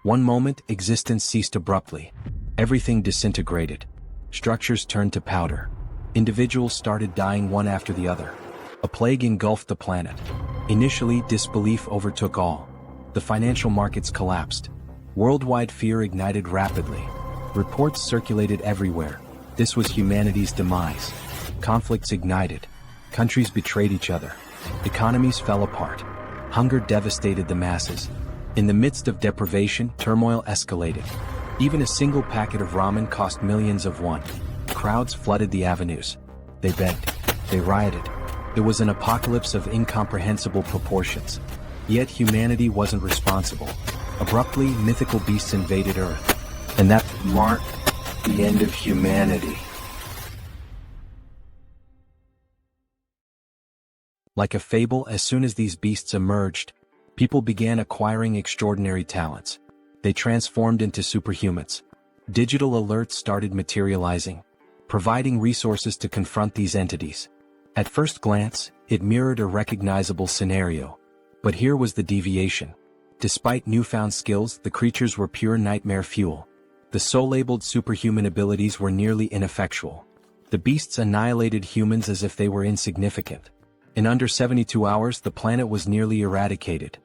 One moment, existence ceased abruptly. Everything disintegrated. Structures turned to powder. Individuals started dying one after the other. A plague engulfed the planet. Initially, disbelief overtook all. The financial markets collapsed. Worldwide fear ignited rapidly. Reports circulated everywhere. This was humanity's demise. Conflicts ignited. Countries betrayed each other. Economies fell apart. Hunger devastated the masses. In the midst of deprivation, turmoil escalated. Even a single packet of ramen cost millions of won. Crowds flooded the avenues. They begged. They rioted. It was an apocalypse of incomprehensible proportions. Yet humanity wasn't responsible. Abruptly, mythical beasts invaded Earth. And that marked the end of humanity. Like a fable, as soon as these beasts emerged, people began acquiring extraordinary talents. They transformed into superhumans. Digital alerts started materializing, providing resources to confront these entities. At first glance, it mirrored a recognizable scenario. But here was the deviation. Despite newfound skills, the creatures were pure nightmare fuel. The soul-labeled superhuman abilities were nearly ineffectual. The beasts annihilated humans as if they were insignificant. In under 72 hours, the planet was nearly eradicated.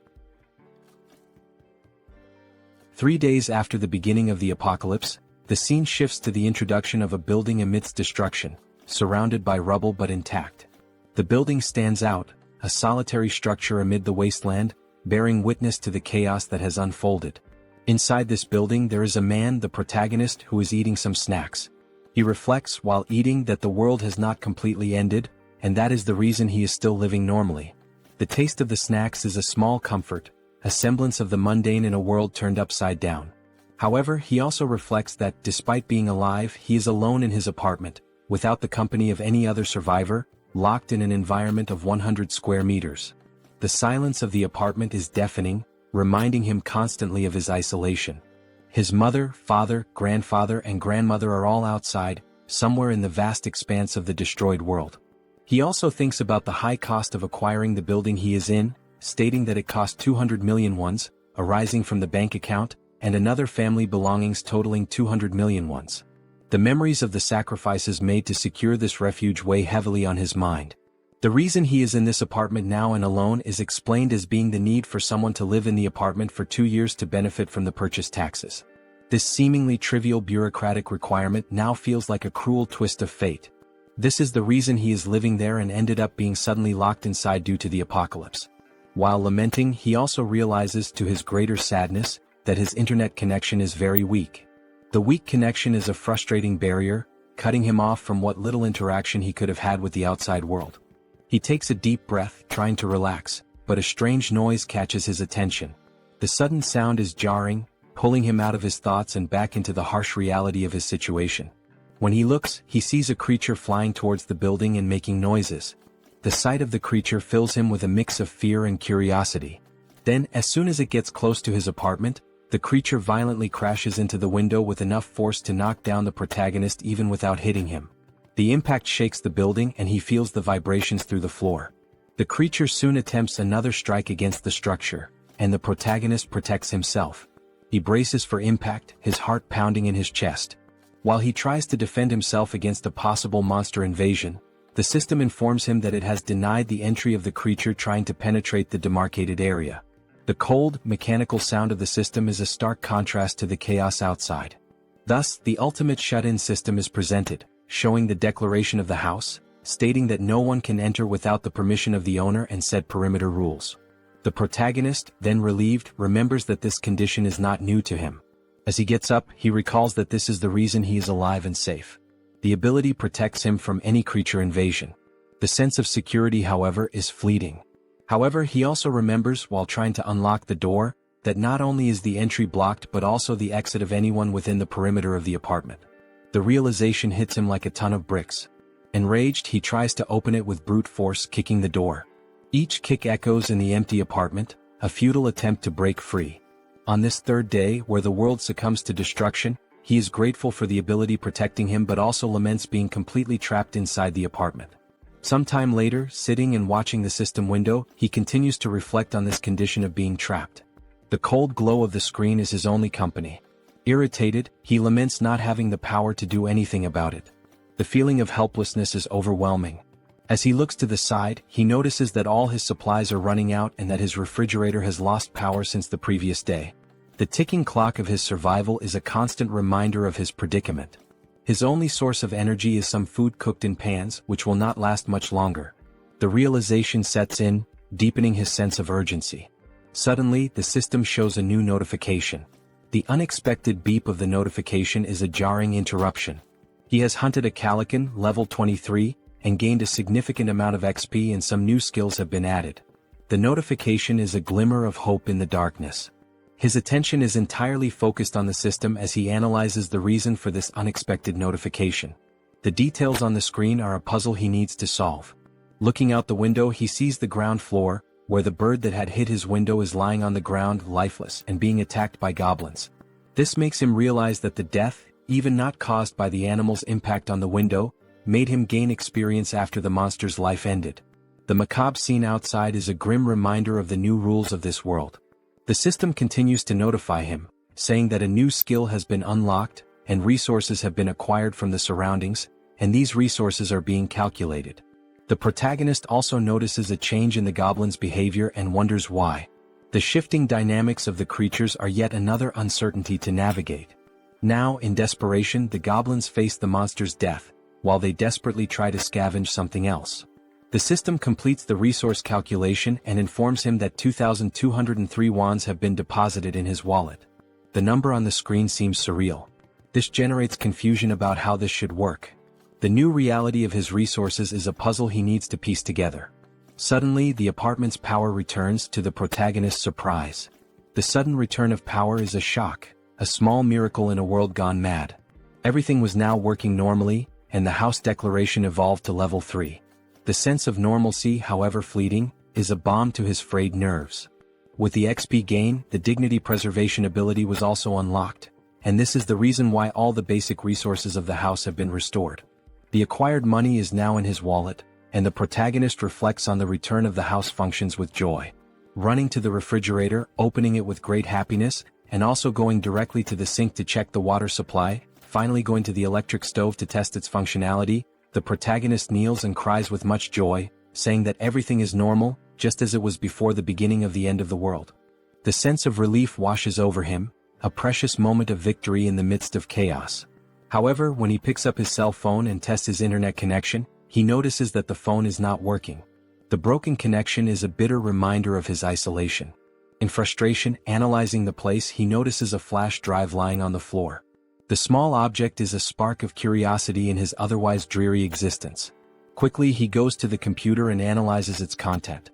3 days after the beginning of the apocalypse, the scene shifts to the introduction of a building amidst destruction, surrounded by rubble but intact. The building stands out, a solitary structure amid the wasteland, bearing witness to the chaos that has unfolded. Inside this building there is a man, the protagonist, who is eating some snacks. He reflects while eating that the world has not completely ended, and that is the reason he is still living normally. The taste of the snacks is a small comfort, a semblance of the mundane in a world turned upside down. However, he also reflects that, despite being alive, he is alone in his apartment, without the company of any other survivor, locked in an environment of 100 square meters. The silence of the apartment is deafening, reminding him constantly of his isolation. His mother, father, grandfather, and grandmother are all outside, somewhere in the vast expanse of the destroyed world. He also thinks about the high cost of acquiring the building he is in, stating that it cost 200 million wons, arising from the bank account, and another family belongings totaling 200 million wons. The memories of the sacrifices made to secure this refuge weigh heavily on his mind. The reason he is in this apartment now and alone is explained as being the need for someone to live in the apartment for 2 years to benefit from the purchase taxes. This seemingly trivial bureaucratic requirement now feels like a cruel twist of fate. This is the reason he is living there and ended up being suddenly locked inside due to the apocalypse. While lamenting, he also realizes, to his greater sadness, that his internet connection is very weak. The weak connection is a frustrating barrier, cutting him off from what little interaction he could have had with the outside world. He takes a deep breath, trying to relax, but a strange noise catches his attention. The sudden sound is jarring, pulling him out of his thoughts and back into the harsh reality of his situation. When he looks, he sees a creature flying towards the building and making noises. The sight of the creature fills him with a mix of fear and curiosity. Then, as soon as it gets close to his apartment, the creature violently crashes into the window with enough force to knock down the protagonist even without hitting him. The impact shakes the building and he feels the vibrations through the floor. The creature soon attempts another strike against the structure, and the protagonist protects himself. He braces for impact, his heart pounding in his chest. While he tries to defend himself against a possible monster invasion, the system informs him that it has denied the entry of the creature trying to penetrate the demarcated area. The cold, mechanical sound of the system is a stark contrast to the chaos outside. Thus, the ultimate shut-in system is presented, showing the declaration of the house, stating that no one can enter without the permission of the owner and set perimeter rules. The protagonist, then relieved, remembers that this condition is not new to him. As he gets up, he recalls that this is the reason he is alive and safe. The ability protects him from any creature invasion. The sense of security, however, is fleeting. However, he also remembers, while trying to unlock the door, that not only is the entry blocked but also the exit of anyone within the perimeter of the apartment. The realization hits him like a ton of bricks. Enraged, he tries to open it with brute force, kicking the door. Each kick echoes in the empty apartment, a futile attempt to break free. On this third day, where the world succumbs to destruction, he is grateful for the ability protecting him but also laments being completely trapped inside the apartment. Sometime later, sitting and watching the system window, he continues to reflect on this condition of being trapped. The cold glow of the screen is his only company. Irritated, he laments not having the power to do anything about it. The feeling of helplessness is overwhelming. As he looks to the side, he notices that all his supplies are running out and that his refrigerator has lost power since the previous day. The ticking clock of his survival is a constant reminder of his predicament. His only source of energy is some food cooked in pans, which will not last much longer. The realization sets in, deepening his sense of urgency. Suddenly, the system shows a new notification. The unexpected beep of the notification is a jarring interruption. He has hunted a Calican, level 23, and gained a significant amount of XP and some new skills have been added. The notification is a glimmer of hope in the darkness. His attention is entirely focused on the system as he analyzes the reason for this unexpected notification. The details on the screen are a puzzle he needs to solve. Looking out the window, he sees the ground floor, where the bird that had hit his window is lying on the ground lifeless and being attacked by goblins. This makes him realize that the death, even not caused by the animal's impact on the window, made him gain experience after the monster's life ended. The macabre scene outside is a grim reminder of the new rules of this world. The system continues to notify him, saying that a new skill has been unlocked, and resources have been acquired from the surroundings, and these resources are being calculated. The protagonist also notices a change in the goblin's behavior and wonders why. The shifting dynamics of the creatures are yet another uncertainty to navigate. Now, in desperation, the goblins face the monster's death, while they desperately try to scavenge something else. The system completes the resource calculation and informs him that 2,203 wands have been deposited in his wallet. The number on the screen seems surreal. This generates confusion about how this should work. The new reality of his resources is a puzzle he needs to piece together. Suddenly, the apartment's power returns, to the protagonist's surprise. The sudden return of power is a shock, a small miracle in a world gone mad. Everything was now working normally, and the house declaration evolved to level 3. The sense of normalcy, however fleeting, is a balm to his frayed nerves. With the XP gain, the dignity preservation ability was also unlocked, and this is the reason why all the basic resources of the house have been restored. The acquired money is now in his wallet, and the protagonist reflects on the return of the house functions with joy. Running to the refrigerator, opening it with great happiness, and also going directly to the sink to check the water supply, finally going to the electric stove to test its functionality, the protagonist kneels and cries with much joy, saying that everything is normal, just as it was before the beginning of the end of the world. The sense of relief washes over him, a precious moment of victory in the midst of chaos. However, when he picks up his cell phone and tests his internet connection, he notices that the phone is not working. The broken connection is a bitter reminder of his isolation. In frustration, analyzing the place, he notices a flash drive lying on the floor. The small object is a spark of curiosity in his otherwise dreary existence. Quickly, he goes to the computer and analyzes its content.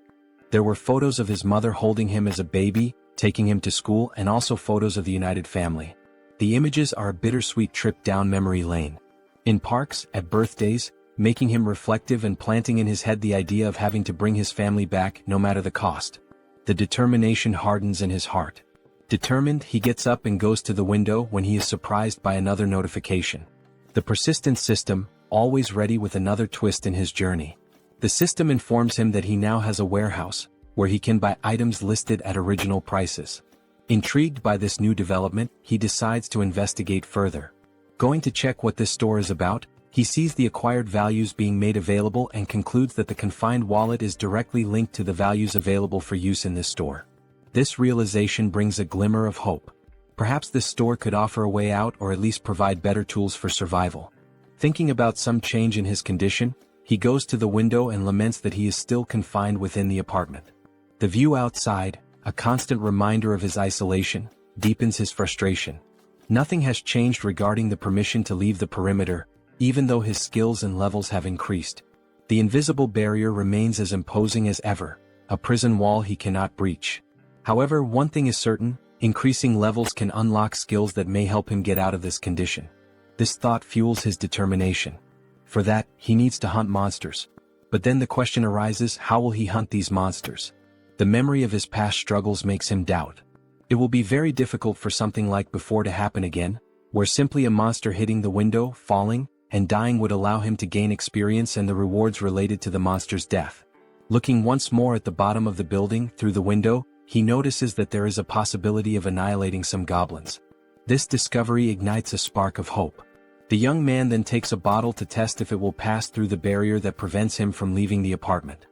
There were photos of his mother holding him as a baby, taking him to school, and also photos of the united family. The images are a bittersweet trip down memory lane. In parks, at birthdays, making him reflective and planting in his head the idea of having to bring his family back no matter the cost. The determination hardens in his heart. Determined, he gets up and goes to the window when he is surprised by another notification. The persistent system, always ready with another twist in his journey. The system informs him that he now has a warehouse, where he can buy items listed at original prices. Intrigued by this new development, he decides to investigate further. Going to check what this store is about, he sees the acquired values being made available and concludes that the confined wallet is directly linked to the values available for use in this store. This realization brings a glimmer of hope. Perhaps this store could offer a way out or at least provide better tools for survival. Thinking about some change in his condition, he goes to the window and laments that he is still confined within the apartment. The view outside, a constant reminder of his isolation, deepens his frustration. Nothing has changed regarding the permission to leave the perimeter, even though his skills and levels have increased. The invisible barrier remains as imposing as ever, a prison wall he cannot breach. However, one thing is certain, increasing levels can unlock skills that may help him get out of this condition. This thought fuels his determination. For that, he needs to hunt monsters. But then the question arises, how will he hunt these monsters? The memory of his past struggles makes him doubt. It will be very difficult for something like before to happen again, where simply a monster hitting the window, falling, and dying would allow him to gain experience and the rewards related to the monster's death. Looking once more at the bottom of the building through the window, he notices that there is a possibility of annihilating some goblins. This discovery ignites a spark of hope. The young man then takes a bottle to test if it will pass through the barrier that prevents him from leaving the apartment.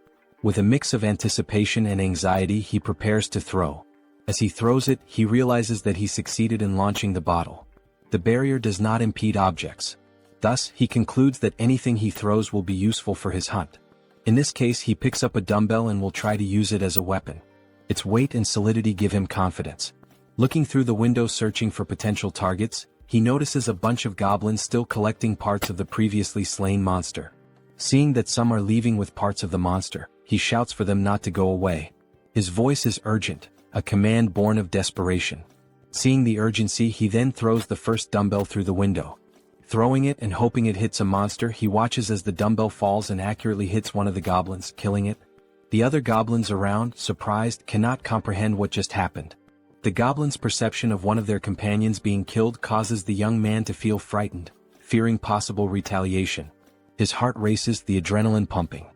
With a mix of anticipation and anxiety, he prepares to throw. As he throws it, he realizes that he succeeded in launching the bottle. The barrier does not impede objects. Thus, he concludes that anything he throws will be useful for his hunt. In this case, he picks up a dumbbell and will try to use it as a weapon. Its weight and solidity give him confidence. Looking through the window searching for potential targets, he notices a bunch of goblins still collecting parts of the previously slain monster. Seeing that some are leaving with parts of the monster, he shouts for them not to go away. His voice is urgent, a command born of desperation. Seeing the urgency, he then throws the first dumbbell through the window. Throwing it and hoping it hits a monster, he watches as the dumbbell falls and accurately hits one of the goblins, killing it. The other goblins around, surprised, cannot comprehend what just happened. The goblins' perception of one of their companions being killed causes the young man to feel frightened, fearing possible retaliation. His heart races, the adrenaline pumping.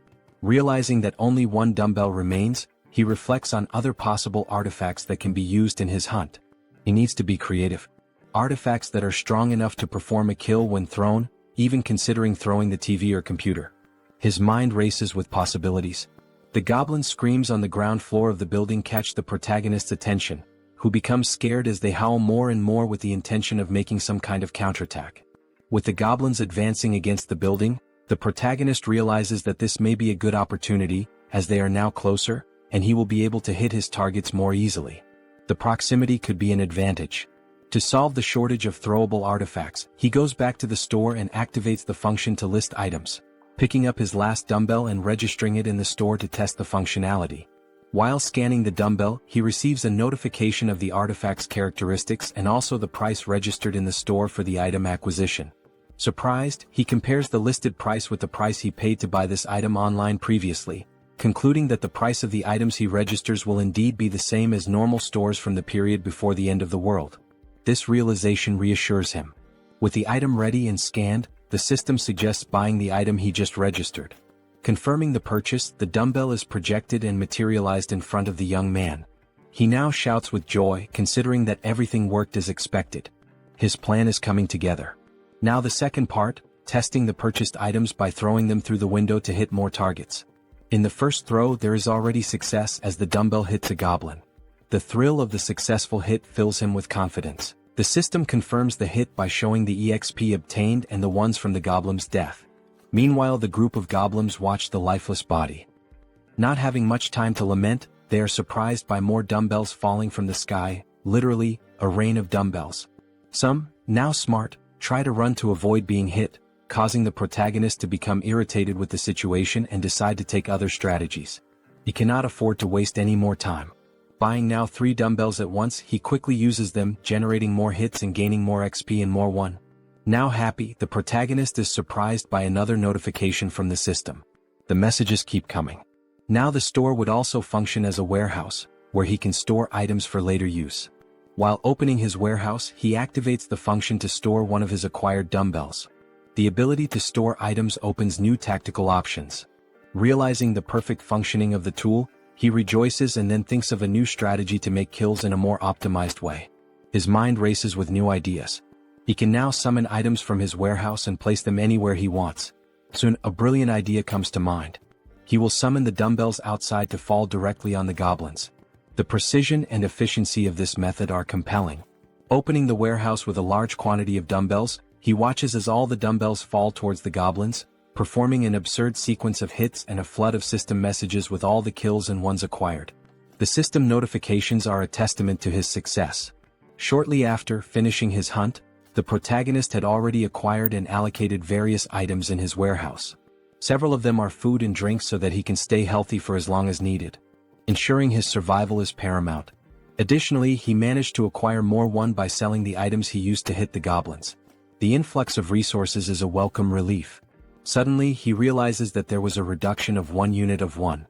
Realizing that only one dumbbell remains, he reflects on other possible artifacts that can be used in his hunt. He needs to be creative. Artifacts that are strong enough to perform a kill when thrown, even considering throwing the TV or computer. His mind races with possibilities. The goblin screams on the ground floor of the building catch the protagonist's attention, who becomes scared as they howl more and more with the intention of making some kind of counterattack. With the goblins advancing against the building, the protagonist realizes that this may be a good opportunity, as they are now closer, and he will be able to hit his targets more easily. The proximity could be an advantage. To solve the shortage of throwable artifacts, he goes back to the store and activates the function to list items, picking up his last dumbbell and registering it in the store to test the functionality. While scanning the dumbbell, he receives a notification of the artifact's characteristics and also the price registered in the store for the item acquisition. Surprised, he compares the listed price with the price he paid to buy this item online previously, concluding that the price of the items he registers will indeed be the same as normal stores from the period before the end of the world. This realization reassures him. With the item ready and scanned, the system suggests buying the item he just registered. Confirming the purchase, the dumbbell is projected and materialized in front of the young man. He now shouts with joy, considering that everything worked as expected. His plan is coming together. Now the second part, testing the purchased items by throwing them through the window to hit more targets. In the first throw, there is already success as the dumbbell hits a goblin. The thrill of the successful hit fills him with confidence. The system confirms the hit by showing the EXP obtained and the ones from the goblin's death. Meanwhile, the group of goblins watch the lifeless body. Not having much time to lament, they are surprised by more dumbbells falling from the sky, literally, a rain of dumbbells. Some, now smart, try to run to avoid being hit, causing the protagonist to become irritated with the situation and decide to take other strategies. He cannot afford to waste any more time. Buying now 3 dumbbells at once, he quickly uses them, generating more hits and gaining more XP and more one. Now happy, the protagonist is surprised by another notification from the system. The messages keep coming. Now the store would also function as a warehouse, where he can store items for later use. While opening his warehouse, he activates the function to store one of his acquired dumbbells. The ability to store items opens new tactical options. Realizing the perfect functioning of the tool, he rejoices and then thinks of a new strategy to make kills in a more optimized way. His mind races with new ideas. He can now summon items from his warehouse and place them anywhere he wants. Soon, a brilliant idea comes to mind. He will summon the dumbbells outside to fall directly on the goblins. The precision and efficiency of this method are compelling. Opening the warehouse with a large quantity of dumbbells, he watches as all the dumbbells fall towards the goblins, performing an absurd sequence of hits and a flood of system messages with all the kills and ones acquired. The system notifications are a testament to his success. Shortly after finishing his hunt, the protagonist had already acquired and allocated various items in his warehouse. Several of them are food and drinks so that he can stay healthy for as long as needed. Ensuring his survival is paramount. Additionally, he managed to acquire more one by selling the items he used to hit the goblins. The influx of resources is a welcome relief. Suddenly, he realizes that there was a reduction of 1 unit of one.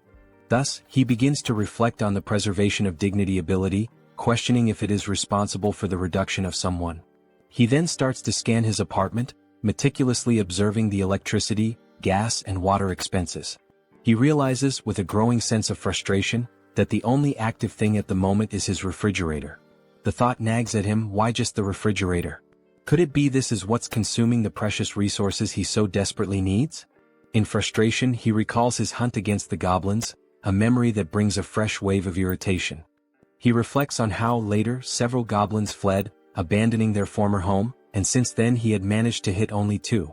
Thus, he begins to reflect on the preservation of dignity ability, questioning if it is responsible for the reduction of someone. He then starts to scan his apartment, meticulously observing the electricity, gas and water expenses. He realizes, with a growing sense of frustration, that the only active thing at the moment is his refrigerator. The thought nags at him, why just the refrigerator? Could it be this is what's consuming the precious resources he so desperately needs? In frustration, he recalls his hunt against the goblins, a memory that brings a fresh wave of irritation. He reflects on how, later, several goblins fled, abandoning their former home, and since then he had managed to hit only 2.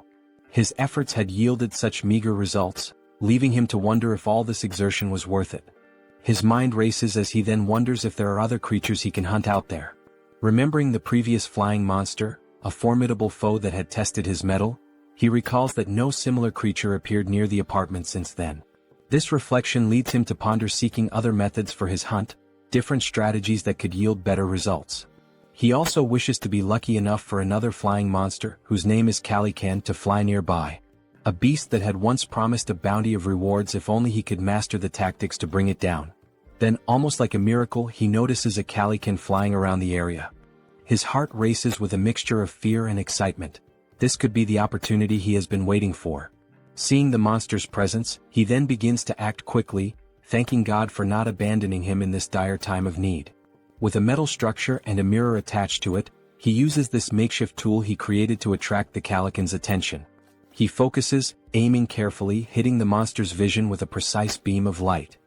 His efforts had yielded such meager results, leaving him to wonder if all this exertion was worth it. His mind races as he then wonders if there are other creatures he can hunt out there. Remembering the previous flying monster, a formidable foe that had tested his mettle, he recalls that no similar creature appeared near the apartment since then. This reflection leads him to ponder seeking other methods for his hunt, different strategies that could yield better results. He also wishes to be lucky enough for another flying monster, whose name is Calican, to fly nearby. A beast that had once promised a bounty of rewards if only he could master the tactics to bring it down. Then, almost like a miracle, he notices a Calican flying around the area. His heart races with a mixture of fear and excitement. This could be the opportunity he has been waiting for. Seeing the monster's presence, he then begins to act quickly, thanking God for not abandoning him in this dire time of need. With a metal structure and a mirror attached to it, he uses this makeshift tool he created to attract the Calican's attention. He focuses, aiming carefully, hitting the monster's vision with a precise beam of light.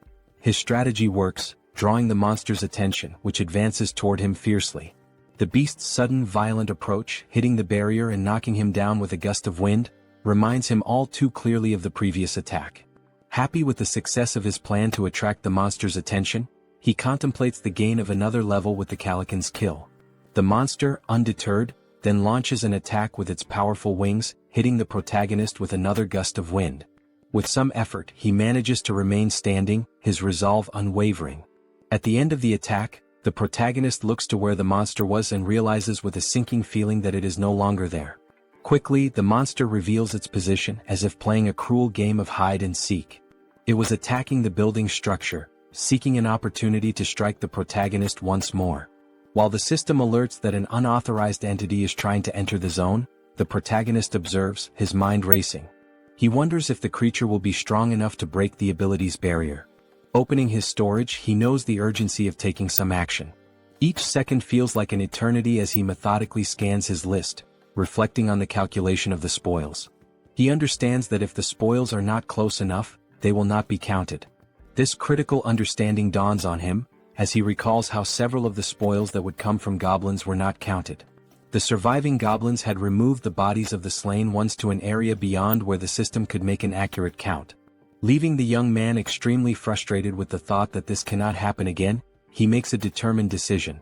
His strategy works, drawing the monster's attention, which advances toward him fiercely. The beast's sudden violent approach, hitting the barrier and knocking him down with a gust of wind, reminds him all too clearly of the previous attack. Happy with the success of his plan to attract the monster's attention, he contemplates the gain of another level with the Calican's kill. The monster, undeterred, then launches an attack with its powerful wings, hitting the protagonist with another gust of wind. With some effort, he manages to remain standing, his resolve unwavering. At the end of the attack, the protagonist looks to where the monster was and realizes with a sinking feeling that it is no longer there. Quickly, the monster reveals its position as if playing a cruel game of hide and seek. It was attacking the building structure, seeking an opportunity to strike the protagonist once more. While the system alerts that an unauthorized entity is trying to enter the zone, the protagonist observes, his mind racing. He wonders if the creature will be strong enough to break the ability's barrier. Opening his storage, he knows the urgency of taking some action. Each second feels like an eternity as he methodically scans his list, reflecting on the calculation of the spoils. He understands that if the spoils are not close enough, they will not be counted. This critical understanding dawns on him, as he recalls how several of the spoils that would come from goblins were not counted. The surviving goblins had removed the bodies of the slain ones to an area beyond where the system could make an accurate count. Leaving the young man extremely frustrated with the thought that this cannot happen again, he makes a determined decision.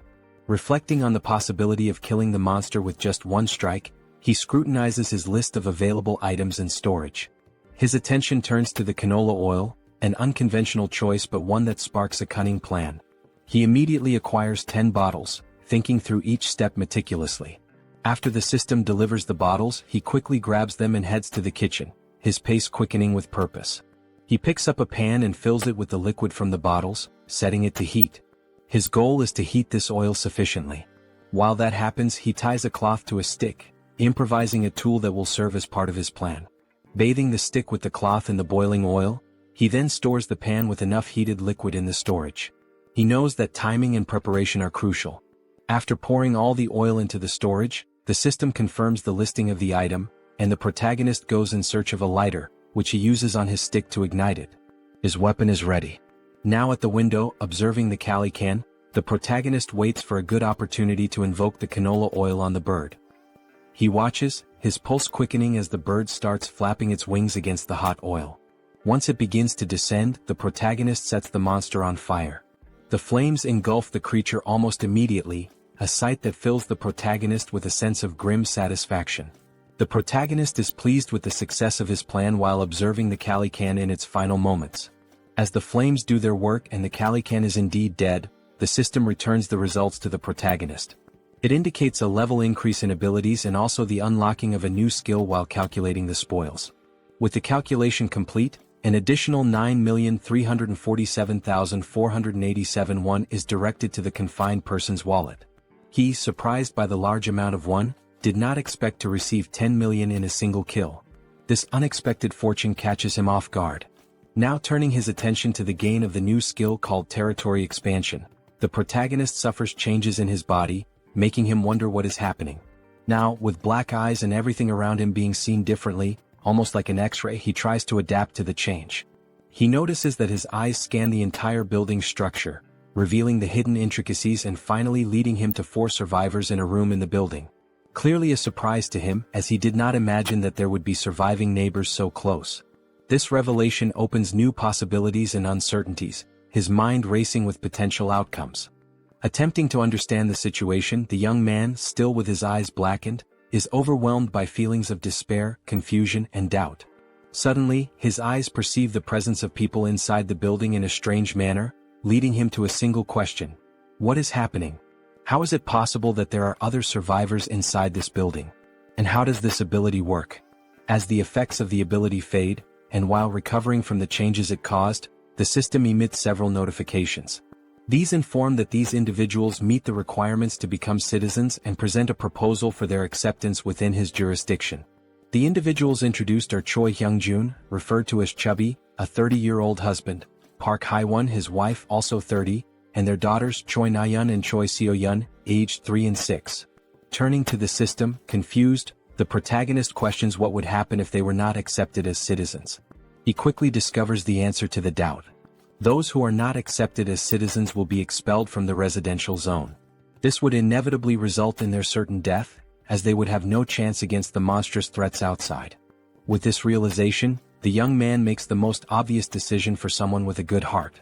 Reflecting on the possibility of killing the monster with just one strike, he scrutinizes his list of available items and storage. His attention turns to the canola oil, an unconventional choice but one that sparks a cunning plan. He immediately acquires 10 bottles, thinking through each step meticulously. After the system delivers the bottles, he quickly grabs them and heads to the kitchen, his pace quickening with purpose. He picks up a pan and fills it with the liquid from the bottles, setting it to heat. His goal is to heat this oil sufficiently. While that happens, he ties a cloth to a stick, improvising a tool that will serve as part of his plan. Bathing the stick with the cloth in the boiling oil, he then stores the pan with enough heated liquid in the storage. He knows that timing and preparation are crucial. After pouring all the oil into the storage, the system confirms the listing of the item, and the protagonist goes in search of a lighter, which he uses on his stick to ignite it. His weapon is ready. Now at the window, observing the Calican, the protagonist waits for a good opportunity to invoke the canola oil on the bird. He watches, his pulse quickening as the bird starts flapping its wings against the hot oil. Once it begins to descend, the protagonist sets the monster on fire. The flames engulf the creature almost immediately, a sight that fills the protagonist with a sense of grim satisfaction. The protagonist is pleased with the success of his plan while observing the Calican in its final moments. As the flames do their work and the Calican is indeed dead, the system returns the results to the protagonist. It indicates a level increase in abilities and also the unlocking of a new skill while calculating the spoils. With the calculation complete, an additional 9,347,487 won is directed to the confined person's wallet. He, surprised by the large amount of won, did not expect to receive 10 million in a single kill. This unexpected fortune catches him off guard. Now turning his attention to the gain of the new skill called territory expansion, the protagonist suffers changes in his body, making him wonder what is happening. Now, with black eyes and everything around him being seen differently, almost like an X-ray, he tries to adapt to the change. He notices that his eyes scan the entire building structure, revealing the hidden intricacies and finally leading him to 4 survivors in a room in the building. Clearly a surprise to him, as he did not imagine that there would be surviving neighbors so close. This revelation opens new possibilities and uncertainties, his mind racing with potential outcomes. Attempting to understand the situation, the young man, still with his eyes blackened, is overwhelmed by feelings of despair, confusion, and doubt. Suddenly, his eyes perceive the presence of people inside the building in a strange manner, leading him to a single question. What is happening? How is it possible that there are other survivors inside this building? And how does this ability work? As the effects of the ability fade, and while recovering from the changes it caused, the system emits several notifications. These inform that these individuals meet the requirements to become citizens and present a proposal for their acceptance within his jurisdiction. The individuals introduced are Choi Hyung-jun, referred to as Chubby, a 30-year-old husband, Park Hae-won, his wife, also 30, and their daughters Choi Na-yeon and Choi Seo-yeon, aged 3 and 6. Turning to the system, confused, the protagonist questions what would happen if they were not accepted as citizens. He quickly discovers the answer to the doubt. Those who are not accepted as citizens will be expelled from the residential zone. This would inevitably result in their certain death, as they would have no chance against the monstrous threats outside. With this realization, the young man makes the most obvious decision for someone with a good heart.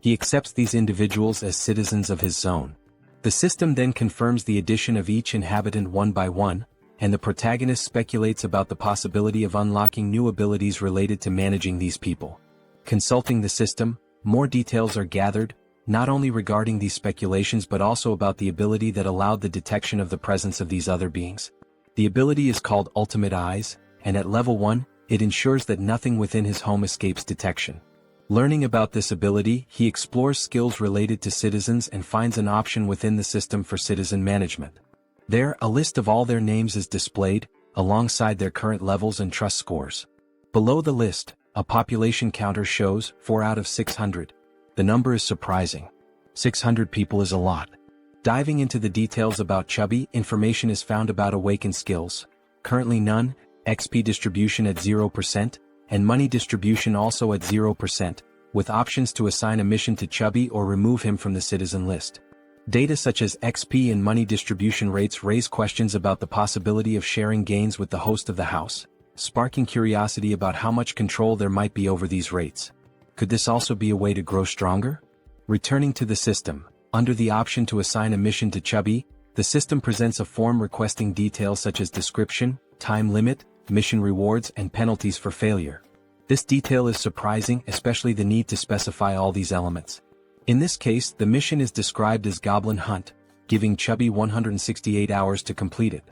He accepts these individuals as citizens of his zone. The system then confirms the addition of each inhabitant one by one, and the protagonist speculates about the possibility of unlocking new abilities related to managing these people. Consulting the system, more details are gathered, not only regarding these speculations but also about the ability that allowed the detection of the presence of these other beings. The ability is called Ultimate Eyes, and at level 1, it ensures that nothing within his home escapes detection. Learning about this ability, he explores skills related to citizens and finds an option within the system for citizen management. There, a list of all their names is displayed, alongside their current levels and trust scores. Below the list, a population counter shows 4 out of 600. The number is surprising. 600 people is a lot. Diving into the details about Chubby, information is found about awakened skills. Currently none, XP distribution at 0%, and money distribution also at 0%, with options to assign a mission to Chubby or remove him from the citizen list. Data such as XP and money distribution rates raise questions about the possibility of sharing gains with the host of the house, sparking curiosity about how much control there might be over these rates. Could this also be a way to grow stronger? Returning to the system, under the option to assign a mission to Chubby, the system presents a form requesting details such as description, time limit, mission rewards, and penalties for failure. This detail is surprising, especially the need to specify all these elements. In this case, the mission is described as Goblin Hunt, giving Chubby 168 hours to complete it.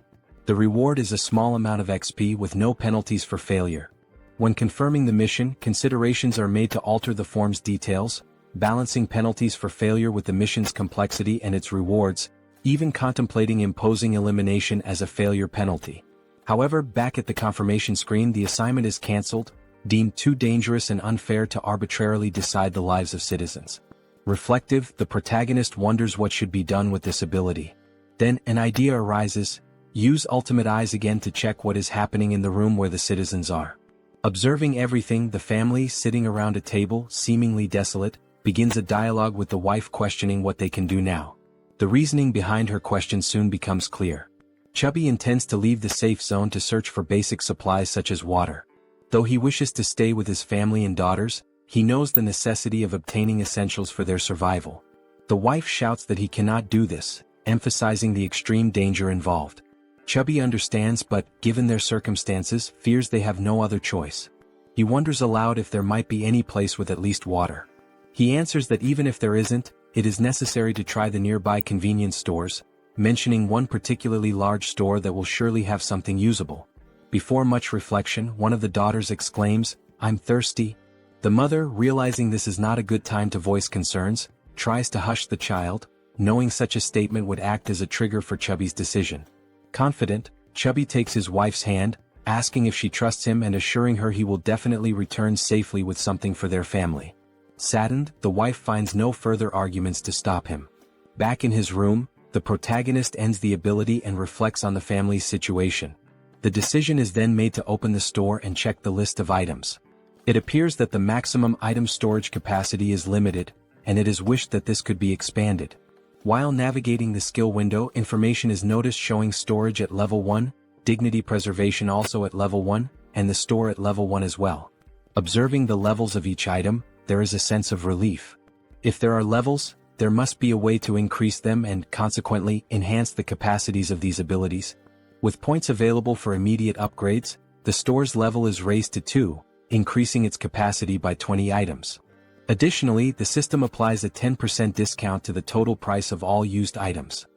The reward is a small amount of XP with no penalties for failure. When confirming the mission, considerations are made to alter the form's details, balancing penalties for failure with the mission's complexity and its rewards, even contemplating imposing elimination as a failure penalty. However, back at the confirmation screen, the assignment is cancelled, deemed too dangerous and unfair to arbitrarily decide the lives of citizens. Reflective, the protagonist wonders what should be done with this ability. Then, an idea arises: use Ultimate Eyes again to check what is happening in the room where the citizens are. Observing everything, the family, sitting around a table, seemingly desolate, begins a dialogue with the wife questioning what they can do now. The reasoning behind her question soon becomes clear. Chubby intends to leave the safe zone to search for basic supplies such as water. Though he wishes to stay with his family and daughters, he knows the necessity of obtaining essentials for their survival. The wife shouts that he cannot do this, emphasizing the extreme danger involved. Chubby understands but, given their circumstances, fears they have no other choice. He wonders aloud if there might be any place with at least water. He answers that even if there isn't, it is necessary to try the nearby convenience stores, mentioning one particularly large store that will surely have something usable. Before much reflection, one of the daughters exclaims, "I'm thirsty." The mother, realizing this is not a good time to voice concerns, tries to hush the child, knowing such a statement would act as a trigger for Chubby's decision. Confident, Chubby takes his wife's hand, asking if she trusts him and assuring her he will definitely return safely with something for their family. Saddened, the wife finds no further arguments to stop him. Back in his room, the protagonist ends the ability and reflects on the family's situation. The decision is then made to open the store and check the list of items. It appears that the maximum item storage capacity is limited, and it is wished that this could be expanded. While navigating the skill window, information is noticed showing storage at level 1, dignity preservation also at level 1, and the store at level 1 as well. Observing the levels of each item, there is a sense of relief. If there are levels, there must be a way to increase them and, consequently, enhance the capacities of these abilities. With points available for immediate upgrades, the store's level is raised to 2, increasing its capacity by 20 items. Additionally, the system applies a 10% discount to the total price of all used items.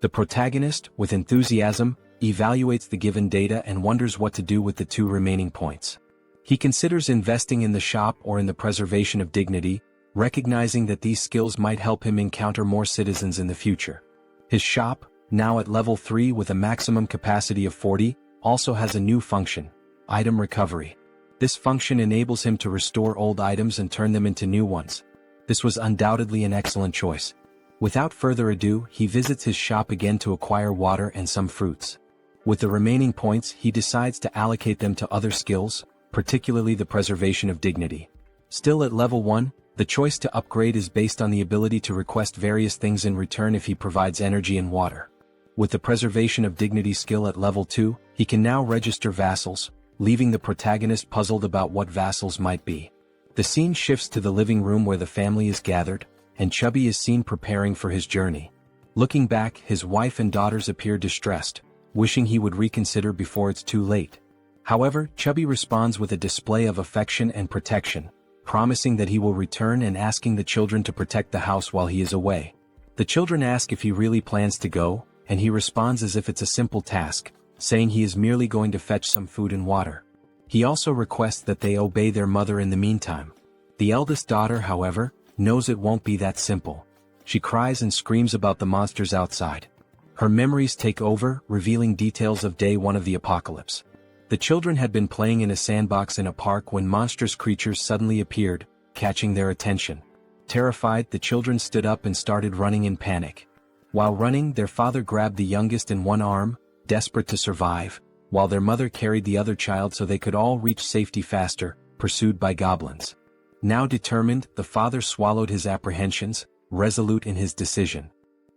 The protagonist, with enthusiasm, evaluates the given data and wonders what to do with the 2 remaining points. He considers investing in the shop or in the preservation of dignity, recognizing that these skills might help him encounter more citizens in the future. His shop, now at level 3 with a maximum capacity of 40, also has a new function: item recovery. This function enables him to restore old items and turn them into new ones. This was undoubtedly an excellent choice. Without further ado, he visits his shop again to acquire water and some fruits. With the remaining points, he decides to allocate them to other skills, particularly the preservation of dignity. Still at level 1, the choice to upgrade is based on the ability to request various things in return if he provides energy and water. With the preservation of dignity skill at level 2, he can now register vassals, leaving the protagonist puzzled about what vassals might be. The scene shifts to the living room where the family is gathered, and Chubby is seen preparing for his journey. Looking back, his wife and daughters appear distressed, wishing he would reconsider before it's too late. However, Chubby responds with a display of affection and protection, promising that he will return and asking the children to protect the house while he is away. The children ask if he really plans to go, and he responds as if it's a simple task, saying he is merely going to fetch some food and water. He also requests that they obey their mother in the meantime. The eldest daughter, however, knows it won't be that simple. She cries and screams about the monsters outside. Her memories take over, revealing details of day 1 of the apocalypse. The children had been playing in a sandbox in a park when monstrous creatures suddenly appeared, catching their attention. Terrified, the children stood up and started running in panic. While running, their father grabbed the youngest in one arm, desperate to survive, while their mother carried the other child so they could all reach safety faster, pursued by goblins. Now determined, the father swallowed his apprehensions, resolute in his decision.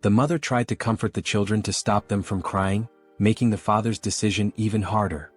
The mother tried to comfort the children to stop them from crying, making the father's decision even harder.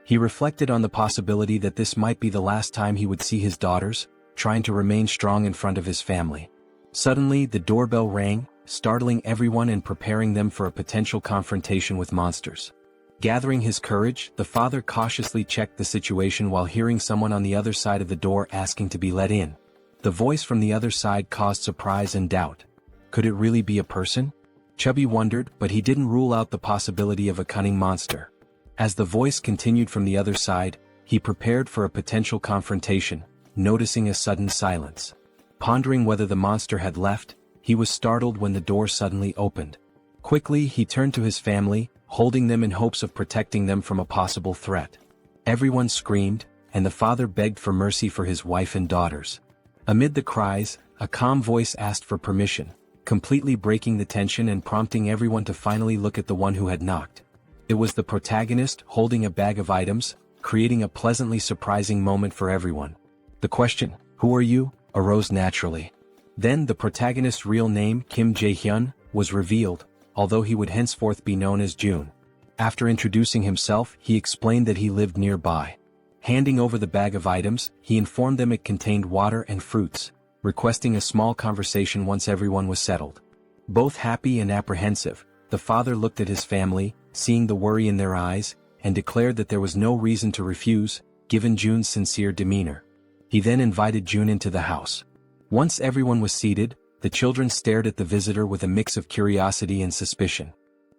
He reflected on the possibility that this might be the last time he would see his daughters, trying to remain strong in front of his family. Suddenly, the doorbell rang, startling everyone and preparing them for a potential confrontation with monsters. Gathering his courage, the father cautiously checked the situation while hearing someone on the other side of the door asking to be let in. The voice from the other side caused surprise and doubt. Could it really be a person? Chubby wondered, but he didn't rule out the possibility of a cunning monster. As the voice continued from the other side, he prepared for a potential confrontation, noticing a sudden silence. Pondering whether the monster had left, he was startled when the door suddenly opened. Quickly, he turned to his family, holding them in hopes of protecting them from a possible threat. Everyone screamed, and the father begged for mercy for his wife and daughters. Amid the cries, a calm voice asked for permission, completely breaking the tension and prompting everyone to finally look at the one who had knocked. It was the protagonist, holding a bag of items, creating a pleasantly surprising moment for everyone. The question, "Who are you?" arose naturally. Then the protagonist's real name, Kim Jaehyeon, was revealed, although he would henceforth be known as June. After introducing himself, he explained that he lived nearby. Handing over the bag of items, he informed them it contained water and fruits, requesting a small conversation once everyone was settled. Both happy and apprehensive, the father looked at his family, seeing the worry in their eyes, and declared that there was no reason to refuse, given June's sincere demeanor. He then invited June into the house. Once everyone was seated, the children stared at the visitor with a mix of curiosity and suspicion.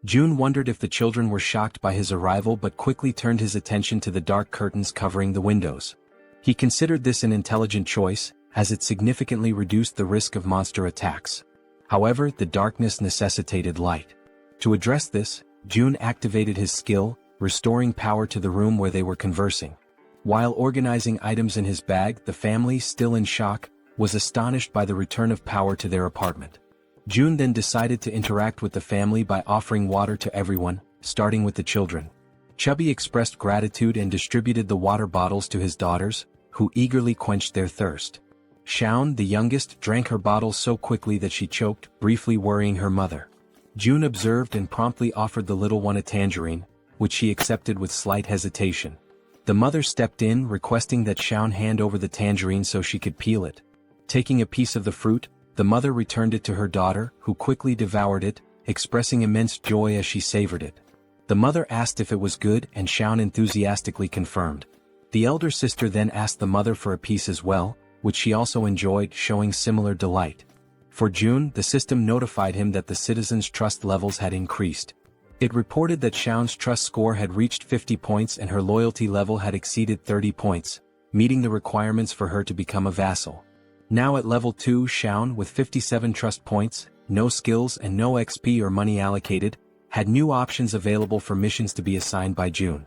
June wondered if the children were shocked by his arrival but quickly turned his attention to the dark curtains covering the windows. He considered this an intelligent choice, as it significantly reduced the risk of monster attacks. However, the darkness necessitated light. To address this, June activated his skill, restoring power to the room where they were conversing. While organizing items in his bag, the family, still in shock, was astonished by the return of power to their apartment. June then decided to interact with the family by offering water to everyone, starting with the children. Chubby expressed gratitude and distributed the water bottles to his daughters, who eagerly quenched their thirst. Shaun, the youngest, drank her bottle so quickly that she choked, briefly worrying her mother. June observed and promptly offered the little one a tangerine, which she accepted with slight hesitation. The mother stepped in, requesting that Shaun hand over the tangerine so she could peel it. Taking a piece of the fruit, the mother returned it to her daughter, who quickly devoured it, expressing immense joy as she savored it. The mother asked if it was good, and Shaun enthusiastically confirmed. The elder sister then asked the mother for a piece as well, which she also enjoyed, showing similar delight. For June, the system notified him that the citizens' trust levels had increased. It reported that Shaun's trust score had reached 50 points and her loyalty level had exceeded 30 points, meeting the requirements for her to become a vassal. Now at level 2, Shaun, with 57 trust points, no skills and no XP or money allocated, had new options available for missions to be assigned by June.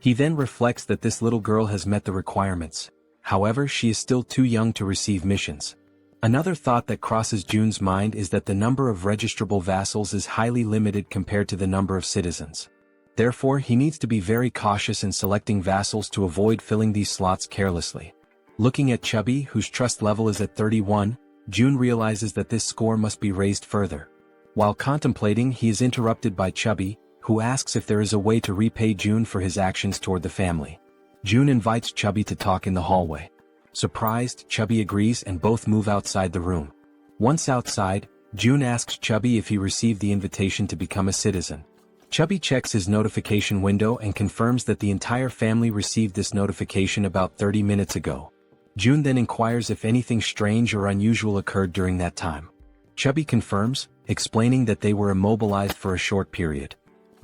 He then reflects that this little girl has met the requirements. However, she is still too young to receive missions. Another thought that crosses June's mind is that the number of registrable vassals is highly limited compared to the number of citizens. Therefore, he needs to be very cautious in selecting vassals to avoid filling these slots carelessly. Looking at Chubby, whose trust level is at 31, June realizes that this score must be raised further. While contemplating, he is interrupted by Chubby, who asks if there is a way to repay June for his actions toward the family. June invites Chubby to talk in the hallway. Surprised, Chubby agrees and both move outside the room. Once outside, June asks Chubby if he received the invitation to become a citizen. Chubby checks his notification window and confirms that the entire family received this notification about 30 minutes ago. June then inquires if anything strange or unusual occurred during that time. Chubby confirms, explaining that they were immobilized for a short period.